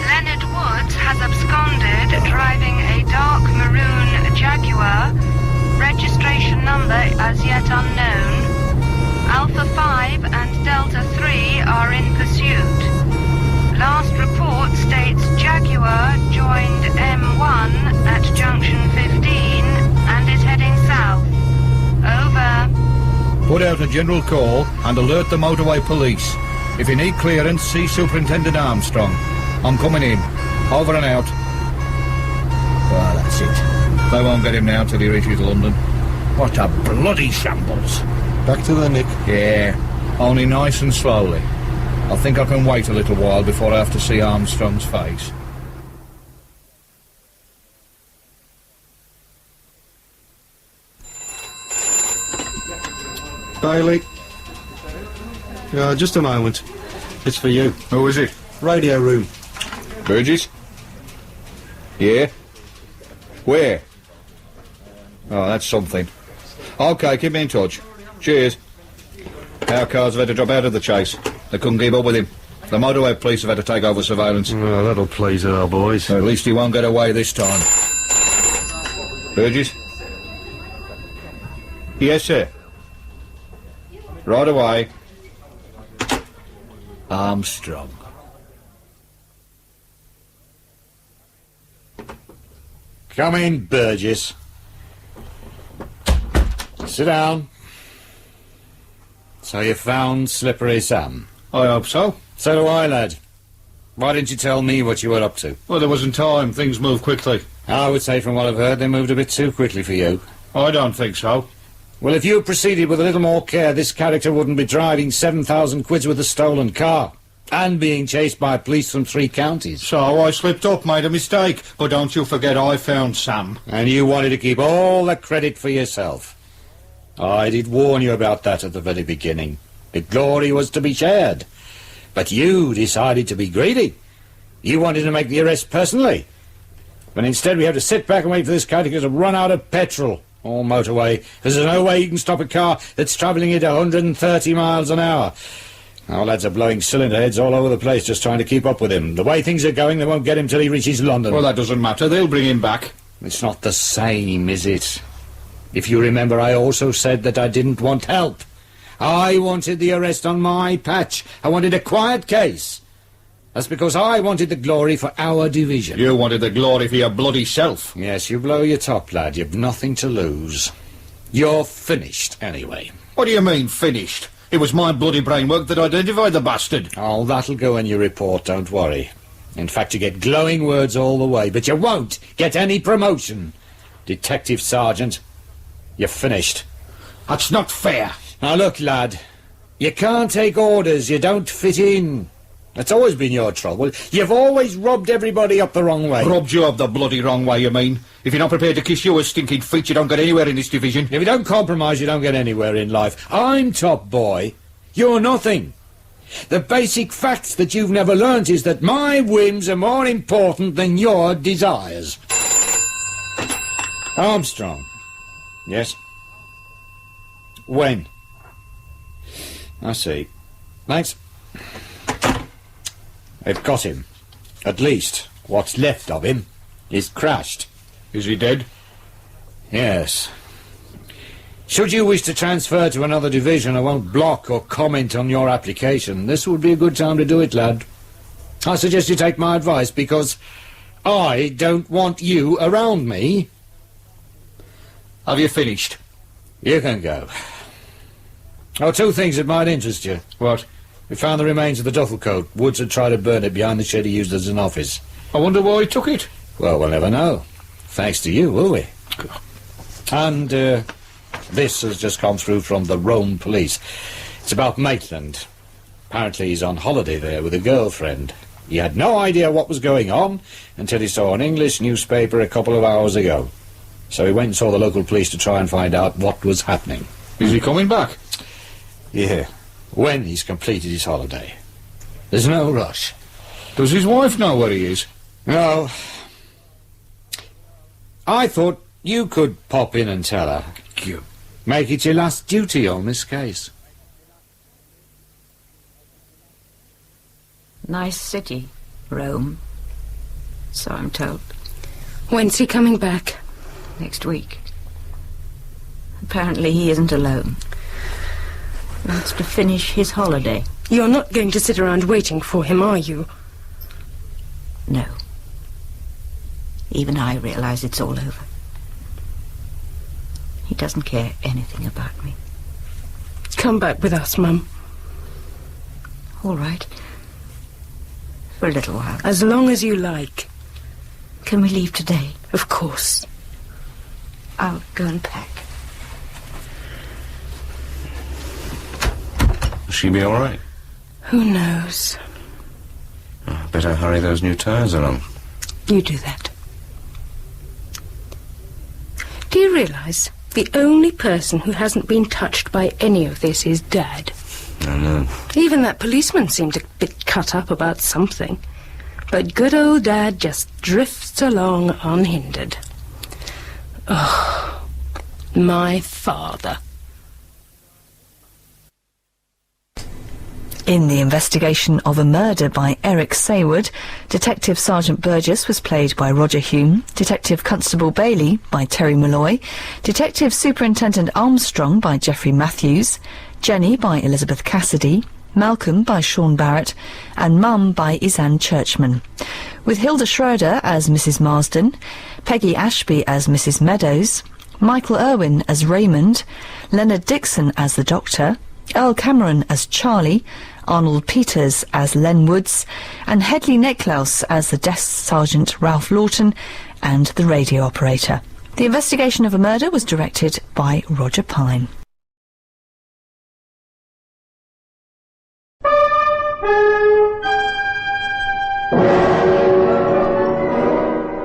Leonard Woods has absconded driving a dark maroon Jaguar. Registration number as yet unknown. Alpha 5 and Delta 3 are in pursuit. Last report states Jaguar joined M1 at junction 15 and is heading south. Over. Put out a general call and alert the motorway police. If you need clearance, see Superintendent Armstrong. I'm coming in. Over and out. Well, that's it. They won't get him now till he reaches London. What a bloody shambles. Back to the Nick. Yeah, only nice and slowly. I think I can wait a little while before I have to see Armstrong's face. Bailey. Just a moment. It's for you. Who is it? Radio room. Burgess? Yeah? Where? Oh, that's something. OK, keep me in touch. Cheers. Our cars have had to drop out of the chase. They couldn't keep up with him. The motorway police have had to take over surveillance. Oh, that'll please our boys. At least he won't get away this time. Burgess? Yes, sir. Right away. Armstrong. Come in, Burgess. Sit down. So you found Slippery Sam? I hope so. So do I, lad. Why didn't you tell me what you were up to? Well, there wasn't time. Things moved quickly. I would say from what I've heard, they moved a bit too quickly for you. I don't think so. Well, if you had proceeded with a little more care, this character wouldn't be driving 7,000 quid with a stolen car. And being chased by police from 3 counties. So I slipped up, made a mistake. But don't you forget I found Sam. And you wanted to keep all the credit for yourself. I did warn you about that at the very beginning. The glory was to be shared. But you decided to be greedy. You wanted to make the arrest personally. But instead we have to sit back and wait for this character to run out of petrol or motorway, because there's no way you can stop a car that's travelling at 130 miles an hour. Our lads are blowing cylinder heads all over the place just trying to keep up with him. The way things are going, they won't get him till he reaches London. Well, that doesn't matter. They'll bring him back. It's not the same, is it? If you remember, I also said that I didn't want help. I wanted the arrest on my patch. I wanted a quiet case. That's because I wanted the glory for our division. You wanted the glory for your bloody self. Yes, you blow your top, lad. You've nothing to lose. You're finished, anyway. What do you mean, finished? It was my bloody brainwork that identified the bastard. Oh, that'll go in your report, don't worry. In fact, you get glowing words all the way, but you won't get any promotion. Detective Sergeant, you're finished. That's not fair. Now look, lad, you can't take orders, you don't fit in. That's always been your trouble. You've always rubbed everybody up the wrong way. Rubbed you up the bloody wrong way, you mean? If you're not prepared to kiss your stinking feet, you don't get anywhere in this division. If you don't compromise, you don't get anywhere in life. I'm top boy. You're nothing. The basic facts that you've never learnt is that my whims are more important than your desires. Armstrong. Yes? When? I see. Thanks. They've got him. At least, what's left of him is crashed. Is he dead? Yes. Should you wish to transfer to another division, I won't block or comment on your application. This would be a good time to do it, lad. I suggest you take my advice, because I don't want you around me. Have you finished? You can go. Oh, 2 things that might interest you. What? We found the remains of the duffel coat. Woods had tried to burn it behind the shed he used as an office. I wonder why he took it. Well, we'll never know. Thanks to you, will we? And, this has just come through from the Rome police. It's about Maitland. Apparently he's on holiday there with a girlfriend. He had no idea what was going on until he saw an English newspaper a couple of hours ago. So he went and saw the local police to try and find out what was happening. Is he coming back? Yeah, when he's completed his holiday. There's no rush. Does his wife know where he is? No. I thought you could pop in and tell her. Make it your last duty on this case. Nice city, Rome. So I'm told. When's he coming back? Next week. Apparently he isn't alone. He wants to finish his holiday. You're not going to sit around waiting for him, are you? No. Even I realize it's all over. He doesn't care anything about me. Come back with us, Mum. All right. For a little while. As long as you like. Can we leave today? Of course. I'll go and pack. Will she be all right? Who knows? Better hurry those new tires along. You do that. Do you realise the only person who hasn't been touched by any of this is Dad? I know. Even that policeman seemed a bit cut up about something. But good old Dad just drifts along unhindered. Oh, my father. In the investigation of a murder by Eric Saywood, Detective Sergeant Burgess was played by Roger Hume, Detective Constable Bailey by Terry Malloy, Detective Superintendent Armstrong by Geoffrey Matthews, Jenny by Elizabeth Cassidy, Malcolm by Sean Barrett, and Mum by Isan Churchman, with Hilda Schroeder as Mrs. Marsden, Peggy Ashby as Mrs. Meadows, Michael Irwin as Raymond, Leonard Dixon as the Doctor, Earl Cameron as Charlie, Arnold Peters as Len Woods, and Hedley Necklaus as the Desk Sergeant Ralph Lawton and the radio operator. The investigation of a murder was directed by Roger Pine.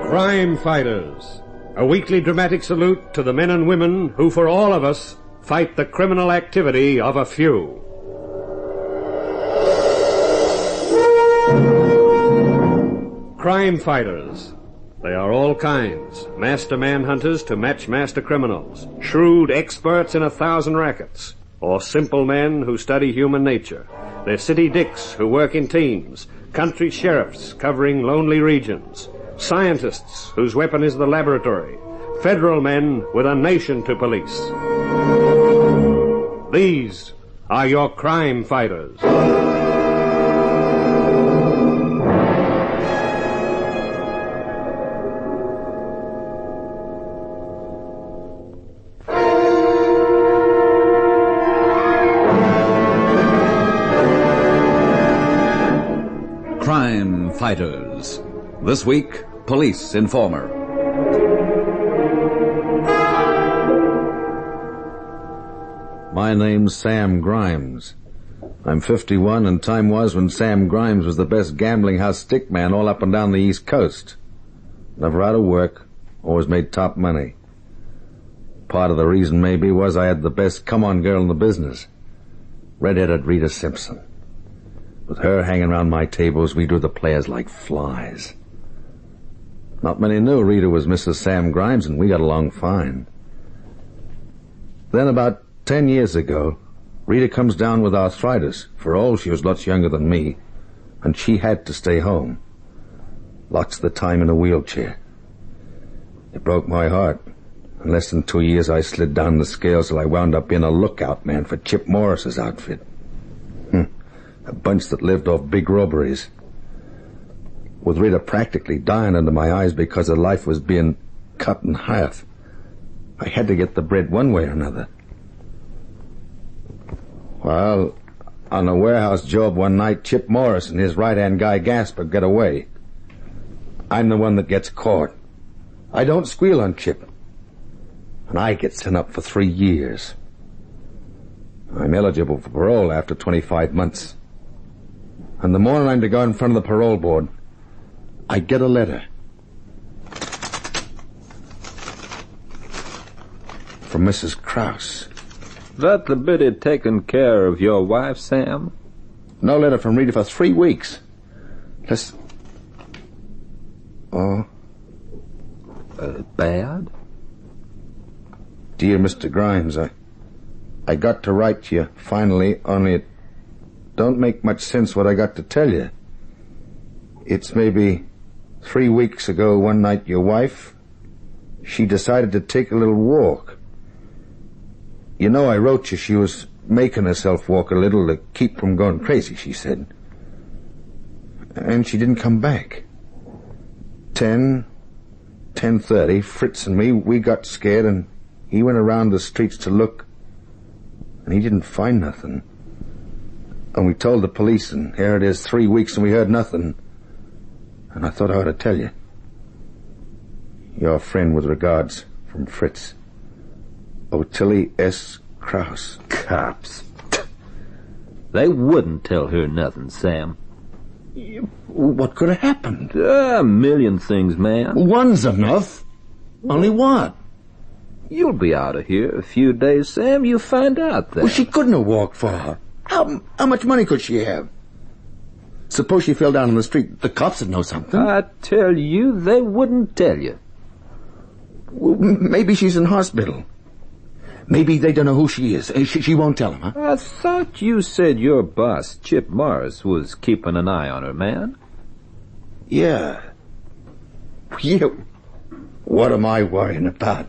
Crime Fighters, a weekly dramatic salute to the men and women who, for all of us, fight the criminal activity of a few. Crime Fighters. They are all kinds. Master manhunters to match master criminals. Shrewd experts in 1,000 rackets. Or simple men who study human nature. They're city dicks who work in teams. Country sheriffs covering lonely regions. Scientists whose weapon is the laboratory. Federal men with a nation to police. These are your crime fighters. Crime Fighters. This week, Police Informer. My name's Sam Grimes. I'm 51, and time was when Sam Grimes was the best gambling house stickman all up and down the East Coast. Never out of work, always made top money. Part of the reason maybe was I had the best come-on girl in the business, red-headed Rita Simpson. With her hanging around my tables, we drew the players like flies. Not many knew Rita was Mrs. Sam Grimes, and we got along fine. Then about 10 years ago, Rita comes down with arthritis. For all, she was lots younger than me, and she had to stay home. Lots of the time in a wheelchair. It broke my heart. In less than 2 years, I slid down the scales till I wound up being a lookout man for Chip Morris's outfit. A bunch that lived off big robberies. With Rita practically dying under my eyes because her life was being cut in half, I had to get the bread one way or another. Well, On a warehouse job one night, Chip Morris and his right-hand guy Gasper get away. I'm the one that gets caught. I don't squeal on Chip. And I get sent up for 3 years. I'm eligible for parole after 25 months. And the morning I'm to go in front of the parole board, I get a letter. From Mrs. Krause. That the biddy taken care of your wife, Sam? No letter from Rita for 3 weeks. Listen. Oh. Bad? Dear Mr. Grimes, I got to write to you, finally, only it don't make much sense what I got to tell you. It's maybe 3 weeks ago one night your wife, she decided to take a little walk. You know, I wrote you she was making herself walk a little to keep from going crazy, she said. And she didn't come back. 10:30, Fritz and me, we got scared and he went around the streets to look, and he didn't find nothing. And we told the police, and here it is 3 weeks and we heard nothing. And I thought I ought to tell you. Your friend with regards, from Fritz. Ottilie S. Krause. Cops. They wouldn't tell her nothing, Sam. What could have happened? A million things, man. One's enough. Only what? You'll be out of here a few days, Sam. You'll find out that. Well, she couldn't have walked far. How much money could she have? Suppose she fell down in the street. The cops would know something. I tell you, they wouldn't tell you. Well, maybe she's in hospital. Maybe they don't know who she is. She won't tell them, huh? I thought you said your boss, Chip Morris, was keeping an eye on her, man. Yeah. What am I worrying about?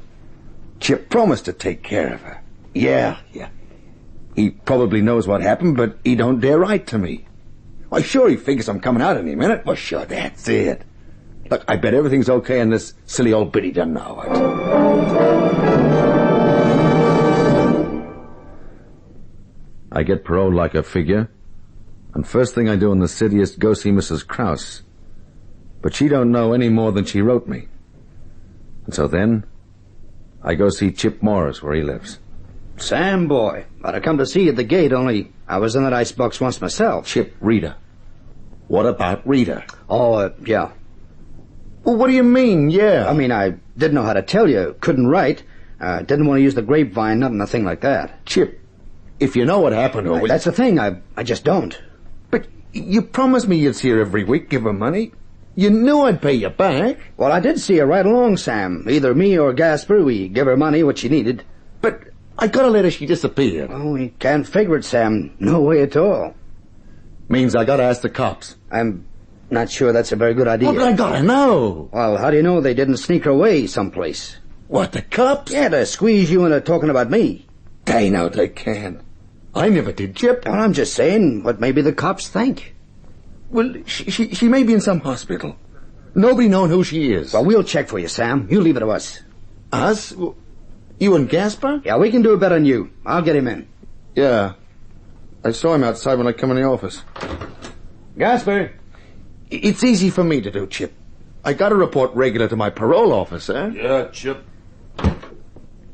Chip promised to take care of her. Yeah. He probably knows what happened, but he don't dare write to me. Why, sure, he figures I'm coming out any minute. Well, sure, that's it. Look, I bet everything's okay and this silly old biddy doesn't know it. I get paroled like a figure, and first thing I do in the city is go see Mrs. Krause. But she don't know any more than she wrote me. And so then, I go see Chip Morris where he lives. Sam, boy, I'd have come to see you at the gate, only I was in that icebox once myself. Chip, Rita. What about Rita? Oh, yeah. Well, what do you mean, yeah? I mean, I didn't know how to tell you, couldn't write, didn't want to use the grapevine, nothing, a thing like that. Chip, if you know what happened to her... That's the thing, I just don't. But you promised me you'd see her every week, give her money. You knew I'd pay you back. Well, I did see her right along, Sam. Either me or Gasper, we give her money, what she needed. But I got a letter she disappeared. Oh, we can't figure it, Sam. No way at all. Means I gotta ask the cops. I'm not sure that's a very good idea. What, I gotta know? Well, how do you know they didn't sneak her away someplace? What, the cops? Yeah, to squeeze you into talking about me. They know they can't. I never did, Chip. Well, I'm just saying what maybe the cops think. Well, she may be in some hospital. Nobody knowing who she is. Well, we'll check for you, Sam. You leave it to us. Us? You and Gasper? Yeah, we can do it better than you. I'll get him in. Yeah. I saw him outside when I come in the office. Gasper! It's easy for me to do, Chip. I got to report regular to my parole officer. Yeah, Chip.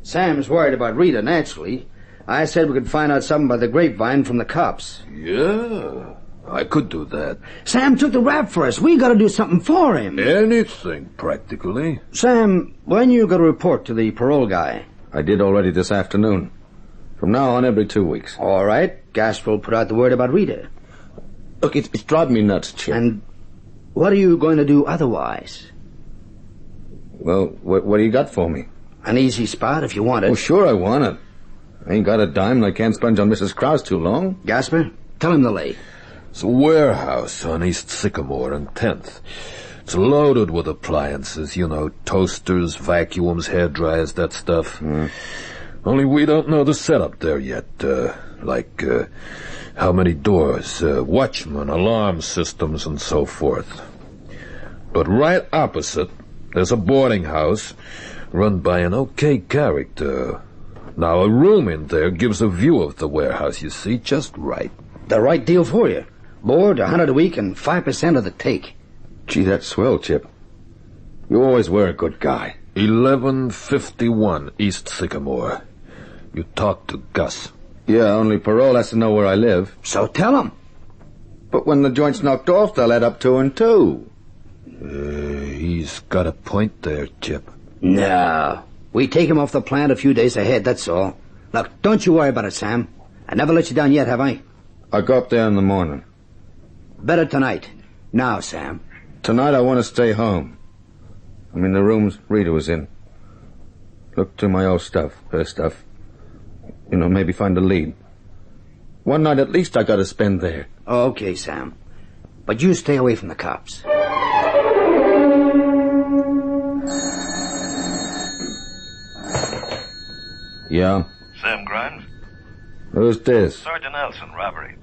Sam's worried about Rita, naturally. I said we could find out something by the grapevine from the cops. Yeah, I could do that. Sam took the rap for us. We got to do something for him. Anything, practically. Sam, when you got to report to the parole guy? I did already this afternoon. From now on, every 2 weeks. All right. Gasper will put out the word about Rita. Look, it's driving me nuts, Chip. And what are you going to do otherwise? Well, what do you got for me? An easy spot if you want it. Oh, sure I want it. I ain't got a dime and I can't sponge on Mrs. Krause too long. Gasper, tell him the lay. It's a warehouse on East Sycamore and 10th. It's loaded with appliances, you know, toasters, vacuums, hairdryers, that stuff. Only we don't know the setup there yet, like how many doors, watchmen, alarm systems, and so forth. But right opposite, there's a boarding house run by an okay character. Now, a room in there gives a view of the warehouse, you see, just right. The right deal for you. Board, $100 a week, and 5% of the take. Gee, that's swell, Chip. You always were a good guy. 1151 East Sycamore. You talked to Gus. Yeah, only parole has to know where I live. So tell him. But when the joint's knocked off, they'll add up 2 and 2. He's got a point there, Chip. No. We take him off the plant a few days ahead, that's all. Look, don't you worry about it, Sam. I never let you down yet, have I? I'll go up there in the morning. Better tonight. Now, Sam. Tonight I want to stay home. I'm in the rooms Rita was in. Look through my old stuff, her stuff. You know, maybe find a lead. One night at least I gotta spend there. Okay, Sam. But you stay away from the cops. Yeah? Sam Grimes? Who's this? Sergeant Elson, robbery.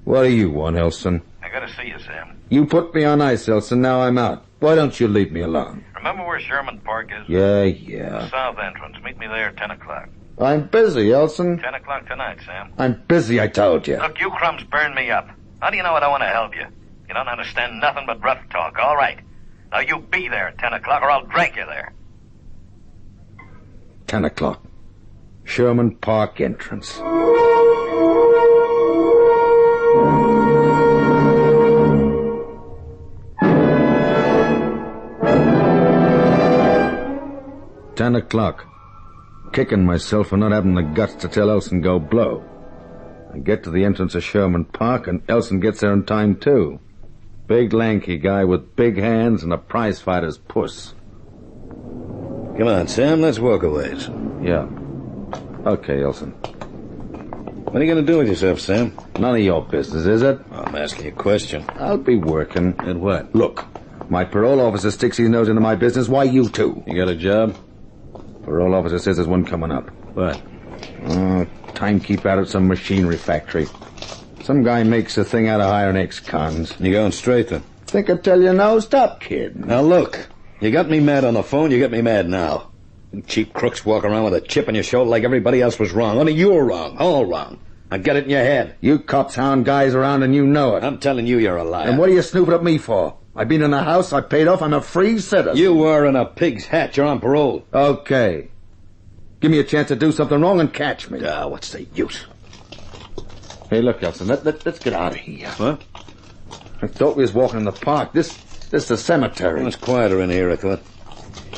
What do you want, Elson? I gotta see you, Sam. You put me on ice, Elson. Now I'm out. Why don't you leave me alone? Remember where Sherman Park is? Yeah. The south entrance. Meet me there at 10 o'clock. I'm busy, Elson. 10 o'clock tonight, Sam. I'm busy, I told you. Look, you crumbs burn me up. How do you know I don't want to help you? You don't understand nothing but rough talk. All right. Now you be there at 10 o'clock or I'll drag you there. 10 o'clock. Sherman Park entrance. $10 o'clock. Kicking myself for not having the guts to tell Elson go blow. I get to the entrance of Sherman Park, and Elson gets there in time, too. Big, lanky guy with big hands and a prizefighter's puss. Come on, Sam, let's walk a ways. Yeah. Okay, Elson. What are you going to do with yourself, Sam? None of your business, is it? I'm asking you a question. I'll be working. And what? Look, my parole officer sticks his nose into my business. Why you too? You got a job? Parole officer says there's one coming up. What? Timekeeper out at some machinery factory. Some guy makes a thing out of hiring ex-cons. You going straight then? Think I tell you no? Stop kidding. Now look, you got me mad on the phone, you get me mad now. You cheap crooks walk around with a chip on your shoulder like everybody else was wrong. Only you were wrong, all wrong. Now get it in your head. You cops hound guys around and you know it. I'm telling you you're a liar. And what are you snooping at me for? I've been in the house, I paid off, I'm a free citizen. You were in a pig's hat, you're on parole. Okay. Give me a chance to do something wrong and catch me. What's the use? Hey, look, Elson, let's get out of here. What? I thought we was walking in the park. This is the cemetery. Well, it's quieter in here, I thought.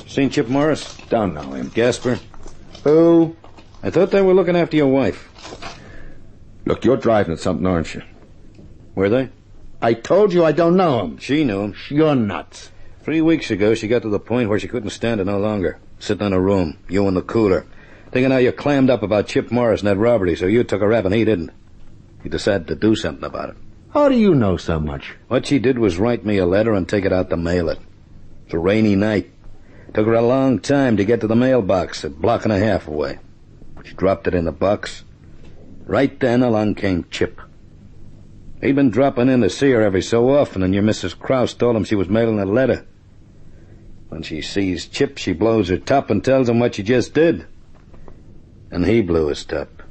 Seen Chip Morris? Don't know him. Gasper? Who? I thought they were looking after your wife. Look, you're driving at something, aren't you? Were they? I told you I don't know him. She knew him. You're nuts. 3 weeks ago, she got to the point where she couldn't stand it no longer. Sitting in a room, you in the cooler, thinking how you clammed up about Chip Morris and that robbery, so you took a rap and he didn't. You decided to do something about it. How do you know so much? What she did was write me a letter and take it out to mail it. It's a rainy night. Took her a long time to get to the mailbox, a block and a half away. She dropped it in the box. Right then along came Chip. He'd been dropping in to see her every so often, and your Mrs. Krause told him she was mailing a letter. When she sees Chip, she blows her top and tells him what she just did. And he blew his top.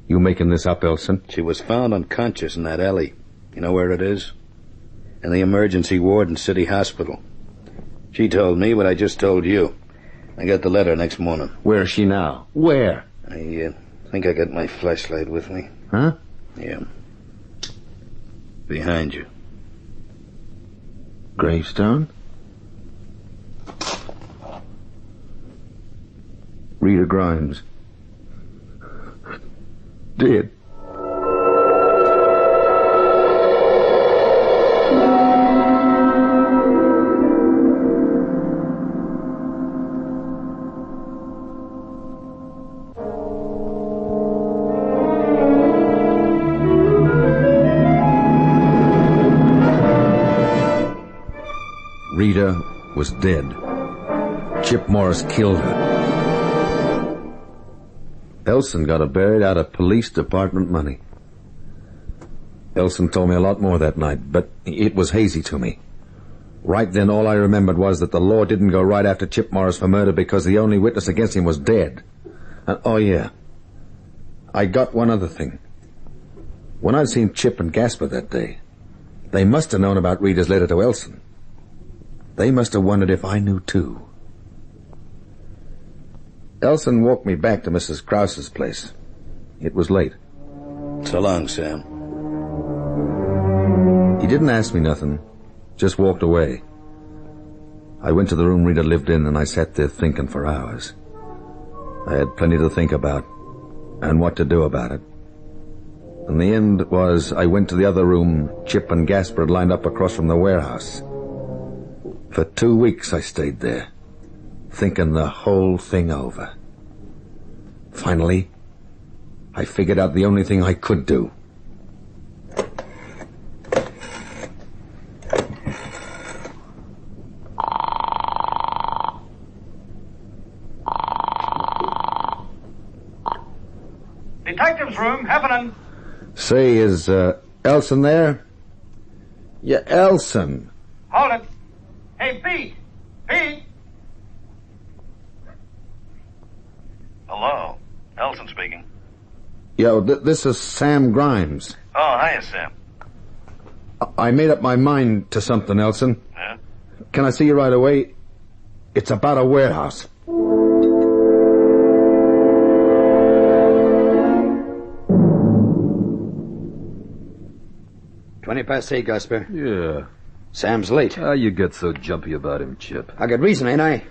You making this up, Elson? She was found unconscious in that alley. You know where it is? In the emergency ward in City Hospital. She told me what I just told you. I got the letter next morning. Where is she now? Where? I think I got my flashlight with me. Huh? Yeah. Behind you. Gravestone? Rita Grimes. Dead. Rita was dead. Chip Morris killed her. Elson got her buried out of police department money. Elson told me a lot more that night, but it was hazy to me. Right then, all I remembered was that the law didn't go right after Chip Morris for murder because the only witness against him was dead. And, oh yeah, I got one other thing. When I'd seen Chip and Gasper that day, they must have known about Rita's letter to Elson. They must have wondered if I knew too. Elson walked me back to Mrs. Krause's place. It was late. So long, Sam. He didn't ask me nothing, just walked away. I went to the room Rita lived in and I sat there thinking for hours. I had plenty to think about and what to do about it. And the end was I went to the other room Chip and Gasper had lined up across from the warehouse. For 2 weeks I stayed there, thinking the whole thing over. Finally, I figured out the only thing I could do. Detective's room, happening. Say, is, Elson there? Yeah, Elson. Hold it. Hey, Pete. Pete. Hello. Elson speaking. Yo, this is Sam Grimes. Oh, hiya, Sam. I made up my mind to something, Elson. Yeah? Can I see you right away? It's about a warehouse. "20 past 8, Gasper. Yeah. Sam's late. How you get so jumpy about him, Chip? I got reason, ain't I?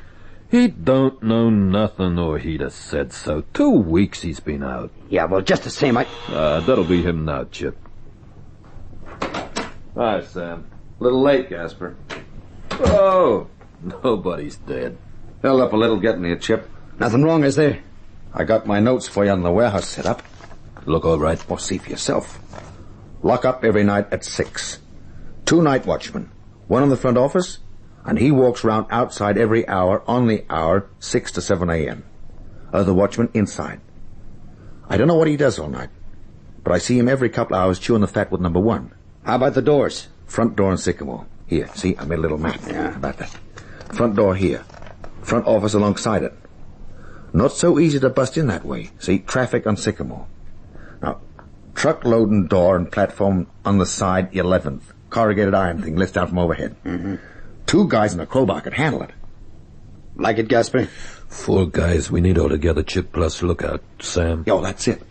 He don't know nothing, or he'd have said so. 2 weeks he's been out. Yeah, well, just the same, That'll be him now, Chip. Hi, Sam. Little late, Gasper. Oh, nobody's dead. Held up a little getting here, Chip. Nothing wrong, is there? I got my notes for you on the warehouse set up. Look all right? Well, see for yourself. Lock up every night at 6. 2 night watchmen. One in the front office, and he walks round outside every hour on the hour, 6 to 7 a.m. Other watchman inside. I don't know what he does all night, but I see him every couple hours chewing the fat with number 1. How about the doors? Front door in Sycamore. Here, see, I made a little map about that. Front door here. Front office alongside it. Not so easy to bust in that way. See, traffic on Sycamore. Now, truck loading door and platform on the side, 11th. Corrugated iron thing lifts out from overhead. 2 guys in a crowbar could handle it. Like it, Gasper? 4 guys we need altogether, Chip, plus lookout. Sam? Yo, that's it.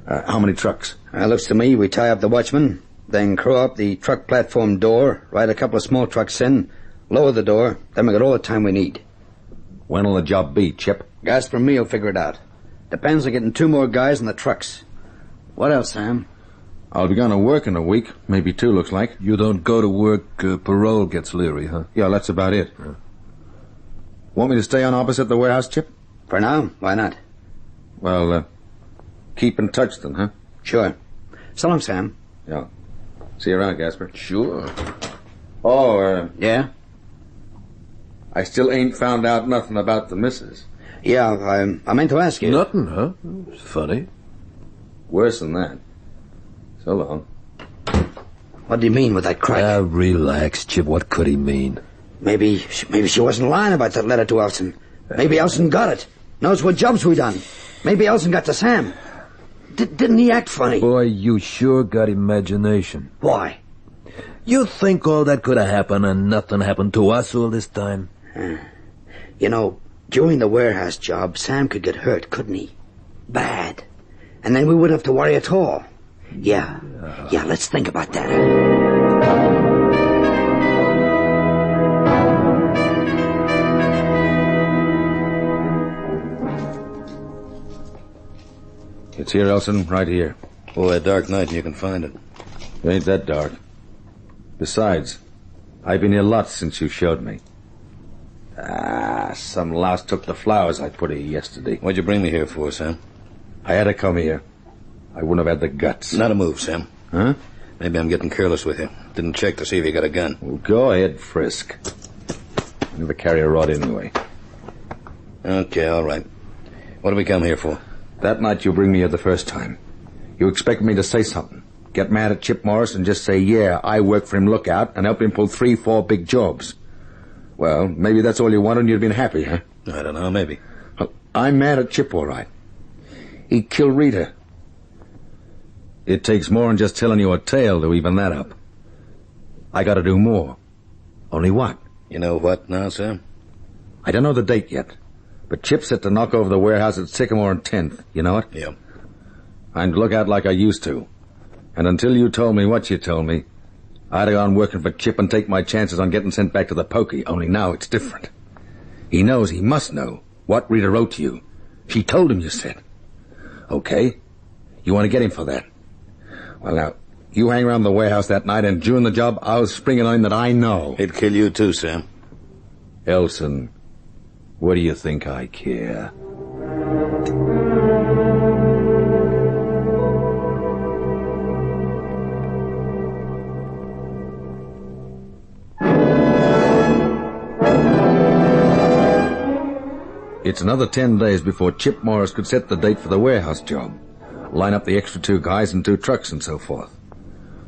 How many trucks? Looks to me we tie up the watchman, then crew up the truck platform door, ride a couple of small trucks in, lower the door, then we got all the time we need. When'll the job be, Chip? Gasper and me'll figure it out. Depends on getting 2 more guys in the trucks. What else, Sam? I'll be gone to work in a week, maybe 2, looks like. You don't go to work, parole gets leery, huh? Yeah, that's about it. Yeah. Want me to stay on opposite the warehouse, Chip? For now, why not? Well, keep in touch then, huh? Sure. So long, Sam. Yeah. See you around, Gasper. Sure. Oh, Yeah? I still ain't found out nothing about the missus. Yeah, I meant to ask you. Nothing, huh? It's funny. Worse than that. So long. What do you mean with that crack? Relax, Chip. What could he mean? Maybe she wasn't lying about that letter to Elson. Maybe Elson got it. Knows what jobs we done. Maybe Elson got to Sam. Didn't he act funny? Boy, you sure got imagination. Why? You think all that could have happened and nothing happened to us all this time? You know, during the warehouse job, Sam could get hurt, couldn't he? Bad. And then we wouldn't have to worry at all. Yeah, let's think about that. It's here, Elson, right here. Boy, a dark night and you can find it. It ain't that dark. Besides, I've been here lots since you showed me. Some louse took the flowers I put here yesterday. What'd you bring me here for, Sam? I had to come here. I wouldn't have had the guts. Not a move, Sam. Huh? Maybe I'm getting careless with you. Didn't check to see if you got a gun. Well, go ahead, Frisk. I never carry a rod anyway. Okay, all right. What did we come here for? That night you bring me here the first time. You expect me to say something. Get mad at Chip Morris and just say, yeah, I work for him lookout and help him pull 3-4 big jobs. Well, maybe that's all you wanted and you'd been happy, huh? I don't know, maybe. Well, I'm mad at Chip, all right. He killed Rita. It takes more than just telling you a tale to even that up. I gotta do more. Only what? You know what now, Sam? I don't know the date yet, but Chip set to knock over the warehouse at Sycamore and 10th. You know it? Yeah. I'd look out like I used to. And until you told me what you told me, I'd have gone working for Chip and take my chances on getting sent back to the pokey. Only now it's different. He knows, he must know, what Rita wrote to you. She told him, you said. Okay. You want to get him for that. Well, now, you hang around the warehouse that night, and during the job, I'll spring it on that I know. He'd kill you too, Sam. Elson, what do you think I care? It's another 10 days before Chip Morris could set the date for the warehouse job, line up the extra 2 guys and 2 trucks and so forth.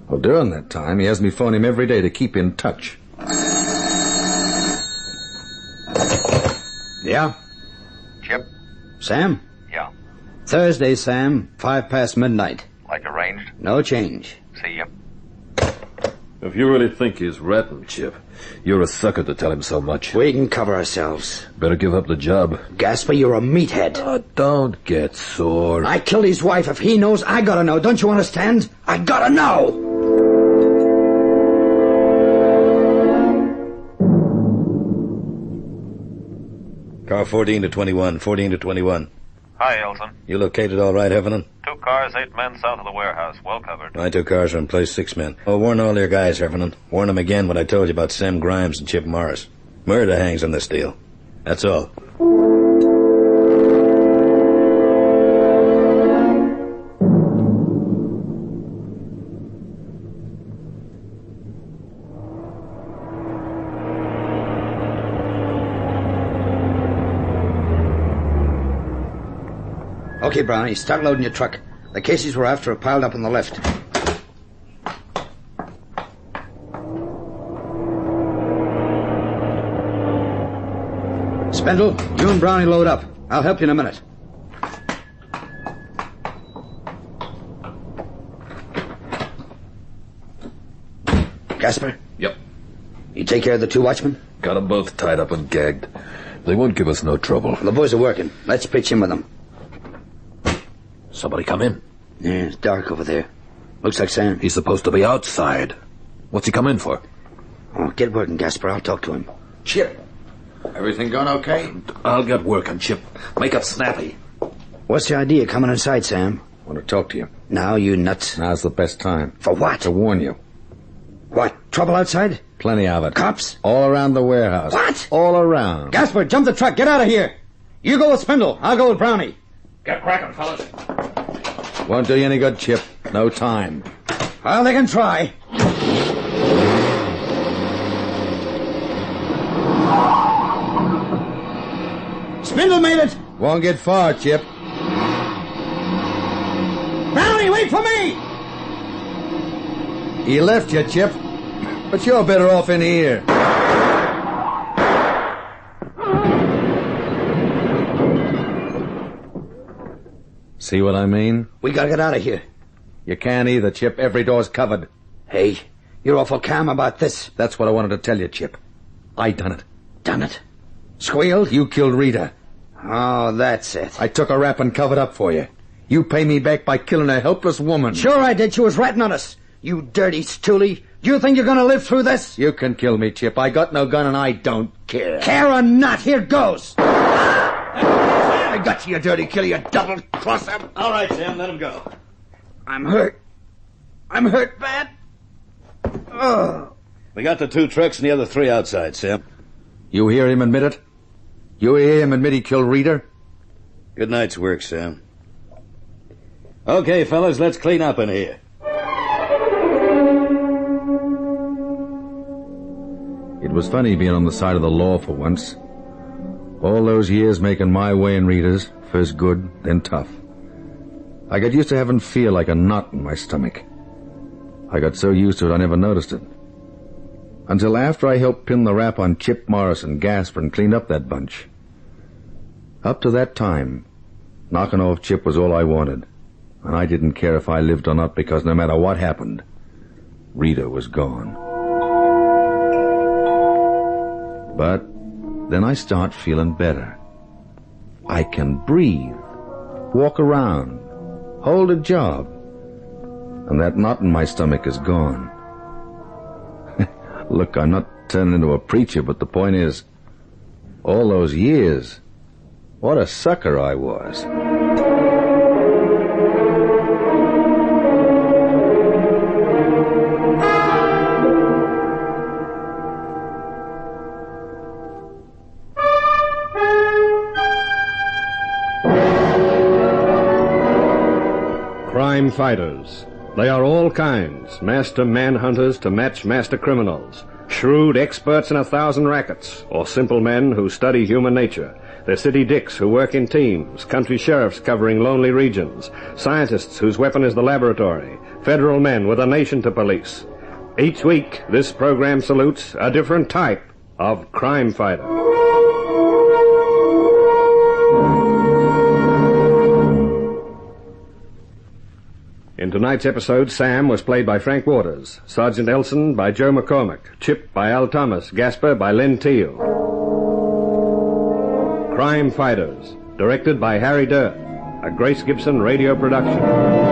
Well, during that time, he has me phone him every day to keep in touch. Yeah? Chip? Sam? Yeah. Thursday, Sam, midnight. Like arranged? No change. See ya. If you really think he's ratting, Chip, you're a sucker to tell him so much. We can cover ourselves. Better give up the job. Gasper, you're a meathead. Oh, don't get sore. I killed his wife. If he knows, I gotta know. Don't you understand? I gotta know! Car 14 to 21, 14 to 21. Hi, Elton. You located all right, Heffernan? 2 cars, 8 men south of the warehouse. Well covered. My 2 cars are in place, 6 men. Oh, warn all your guys, Heffernan. Warn them again what I told you about Sam Grimes and Chip Morris. Murder hangs on this deal. That's all. Okay, Brownie, start loading your truck. The cases we're after are piled up on the left. Spindle, you and Brownie load up. I'll help you in a minute. Gasper? Yep. You take care of the 2 watchmen? Got them both tied up and gagged. They won't give us no trouble. The boys are working. Let's pitch in with them. Somebody come in. Yeah, it's dark over there. Looks like Sam. He's supposed to be outside. What's he come in for? Oh, get working, Gasper. I'll talk to him. Chip, everything going okay? I'll get working, Chip. Make it snappy. What's the idea coming inside, Sam? Want to talk to you. Now, you nuts. Now's the best time. For what? To warn you. What? Trouble outside? Plenty of it. Cops? All around the warehouse. What? All around. Gasper, jump the truck. Get out of here. You go with Spindle. I'll go with Brownie. Get cracking, fellas. Won't do you any good, Chip. No time. Well, they can try. Spindle made it. Won't get far, Chip. Brownie, wait for me. He left you, Chip. But you're better off in here. See what I mean? We gotta get out of here. You can't either, Chip. Every door's covered. Hey, you're awful calm about this. That's what I wanted to tell you, Chip. I done it. Done it? Squealed? You killed Rita. Oh, that's it. I took a rap and covered up for you. You pay me back by killing a helpless woman. Sure I did. She was ratting on us. You dirty stoolie. Do you think you're gonna live through this? You can kill me, Chip. I got no gun and I don't care. Care or not, here goes. I got you, you dirty killer, you double-crosser. All right, Sam, let him go. I'm hurt. I'm hurt bad. Oh. We got the 2 trucks and the other 3 outside, Sam. You hear him admit it? You hear him admit he killed Rita? Good night's work, Sam. Okay, fellas, let's clean up in here. It was funny being on the side of the law for once. All those years making my way in Rita's, first good, then tough. I got used to having fear like a knot in my stomach. I got so used to it I never noticed it. Until after I helped pin the rap on Chip Morris and Gasper and cleaned up that bunch. Up to that time, knocking off Chip was all I wanted. And I didn't care if I lived or not, because no matter what happened, Rita was gone. But then I start feeling better. I can breathe, walk around, hold a job, and that knot in my stomach is gone. Look, I'm not turning into a preacher, but the point is, all those years, what a sucker I was. Crime fighters. They are all kinds. Master manhunters to match master criminals. Shrewd experts in 1,000 rackets. Or simple men who study human nature. They're city dicks who work in teams. Country sheriffs covering lonely regions. Scientists whose weapon is the laboratory. Federal men with a nation to police. Each week, this program salutes a different type of crime fighter. In tonight's episode, Sam was played by Frank Waters, Sergeant Elson by Joe McCormick, Chip by Al Thomas, Gasper by Lynn Teal. Crime Fighters, directed by Harry Durr, a Grace Gibson radio production.